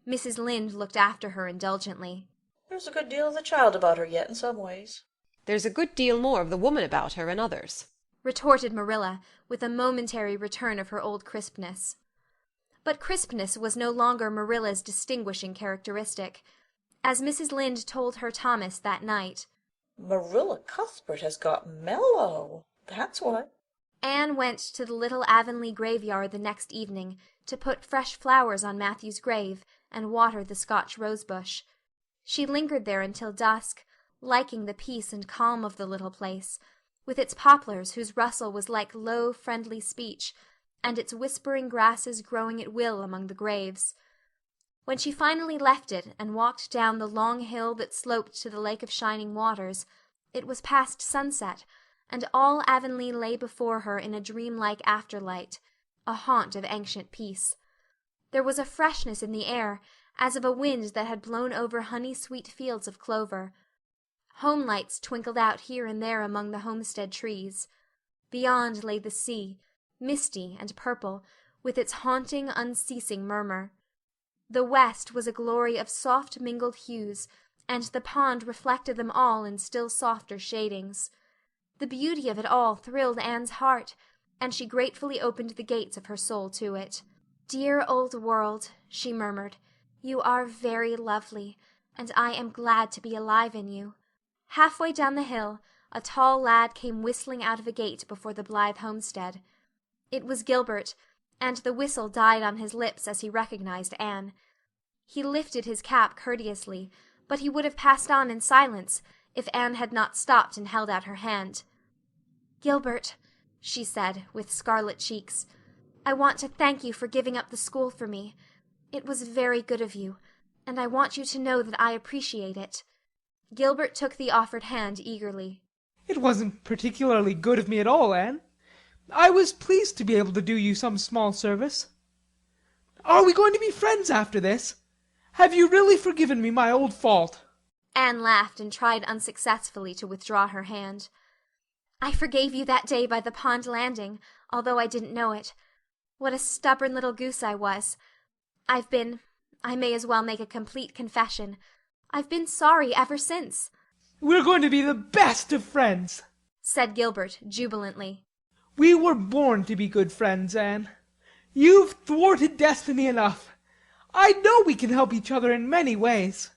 Mrs. Lynde looked after her indulgently. There's a good deal of the child about her yet in some ways. There's a good deal more of the woman about her in others, retorted Marilla, with a momentary return of her old crispness. but crispness was no longer Marilla's distinguishing characteristic. As Mrs. Lynde told her Thomas that night, "Marilla Cuthbert has got mellow, that's what." Anne went to the little Avonlea graveyard the next evening to put fresh flowers on Matthew's grave and water the Scotch rosebush. She lingered there until dusk, liking the peace and calm of the little place, with its poplars whose rustle was like low, friendly speech, and its whispering grasses growing at will among the graves. When she finally left it and walked down the long hill that sloped to the Lake of Shining Waters, it was past sunset, and all Avonlea lay before her in a dreamlike afterlight, a haunt of ancient peace. There was a freshness in the air, as of a wind that had blown over honey-sweet fields of clover. Home lights twinkled out here and there among the homestead trees. Beyond lay the sea, misty and purple, with its haunting, unceasing murmur. The west was a glory of soft mingled hues, and the pond reflected them all in still softer shadings. The beauty of it all thrilled Anne's heart, and she gratefully opened the gates of her soul to it. "Dear old world," she murmured, "you are very lovely, and I am glad to be alive in you." Halfway down the hill, a tall lad came whistling out of a gate before the Blythe homestead. It was Gilbert, and the whistle died on his lips as he recognized Anne. He lifted his cap courteously, but he would have passed on in silence if Anne had not stopped and held out her hand. "Gilbert," she said, with scarlet cheeks, "I want to thank you for giving up the school for me. It was very good of you, and I want you to know that I appreciate it." Gilbert took the offered hand eagerly. It wasn't particularly good of me at all, Anne. I was pleased to be able to do you some small service. Are we going to be friends after this? Have you really forgiven me my old fault?" Anne laughed and tried unsuccessfully to withdraw her hand. "I forgave you that day by the pond landing, although I didn't know it. What a stubborn little goose I was. I may as well make a complete confession. I've been sorry ever since." "We're going to be the best of friends," said Gilbert jubilantly. "We were born to be good friends, Anne. You've thwarted destiny enough. I know we can help each other in many ways.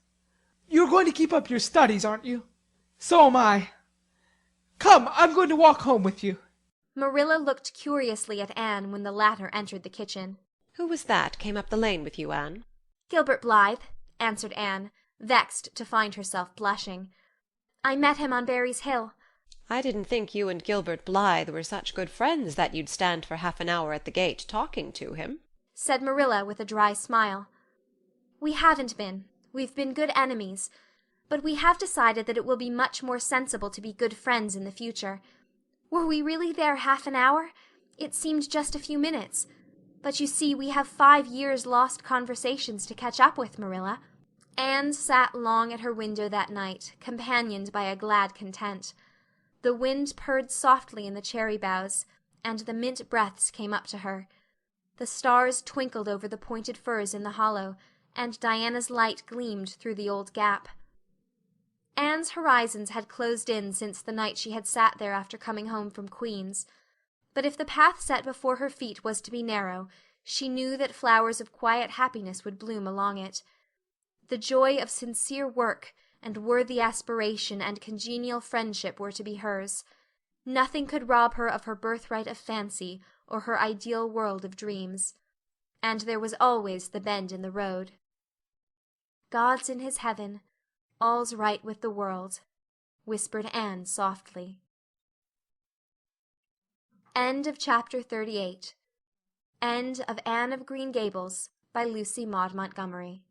You're going to keep up your studies, aren't you? So am I. Come, I'm going to walk home with you." Marilla looked curiously at Anne when the latter entered the kitchen. Who was that came up the lane with you, Anne? "Gilbert Blythe," answered Anne, vexed to find herself blushing. "I met him on Barry's Hill." I didn't think you and Gilbert Blythe were such good friends that you'd stand for half an hour at the gate talking to him," said Marilla with a dry smile. "We haven't been. We've been good enemies. But we have decided that it will be much more sensible to be good friends in the future. Were we really there half an hour? It seemed just a few minutes. But you see, we have 5 years' lost conversations to catch up with, Marilla." Anne sat long at her window that night, companioned by a glad content. The wind purred softly in the cherry boughs, and the mint breaths came up to her. The stars twinkled over the pointed firs in the hollow, and Diana's light gleamed through the old gap. Anne's horizons had closed in since the night she had sat there after coming home from Queen's. But if the path set before her feet was to be narrow, she knew that flowers of quiet happiness would bloom along it. The joy of sincere work and worthy aspiration and congenial friendship were to be hers. Nothing could rob her of her birthright of fancy or her ideal world of dreams. And there was always the bend in the road. "God's in his heaven. All's right with the world," whispered Anne softly. End of chapter 38. End of Anne of Green Gables by Lucy Maud Montgomery.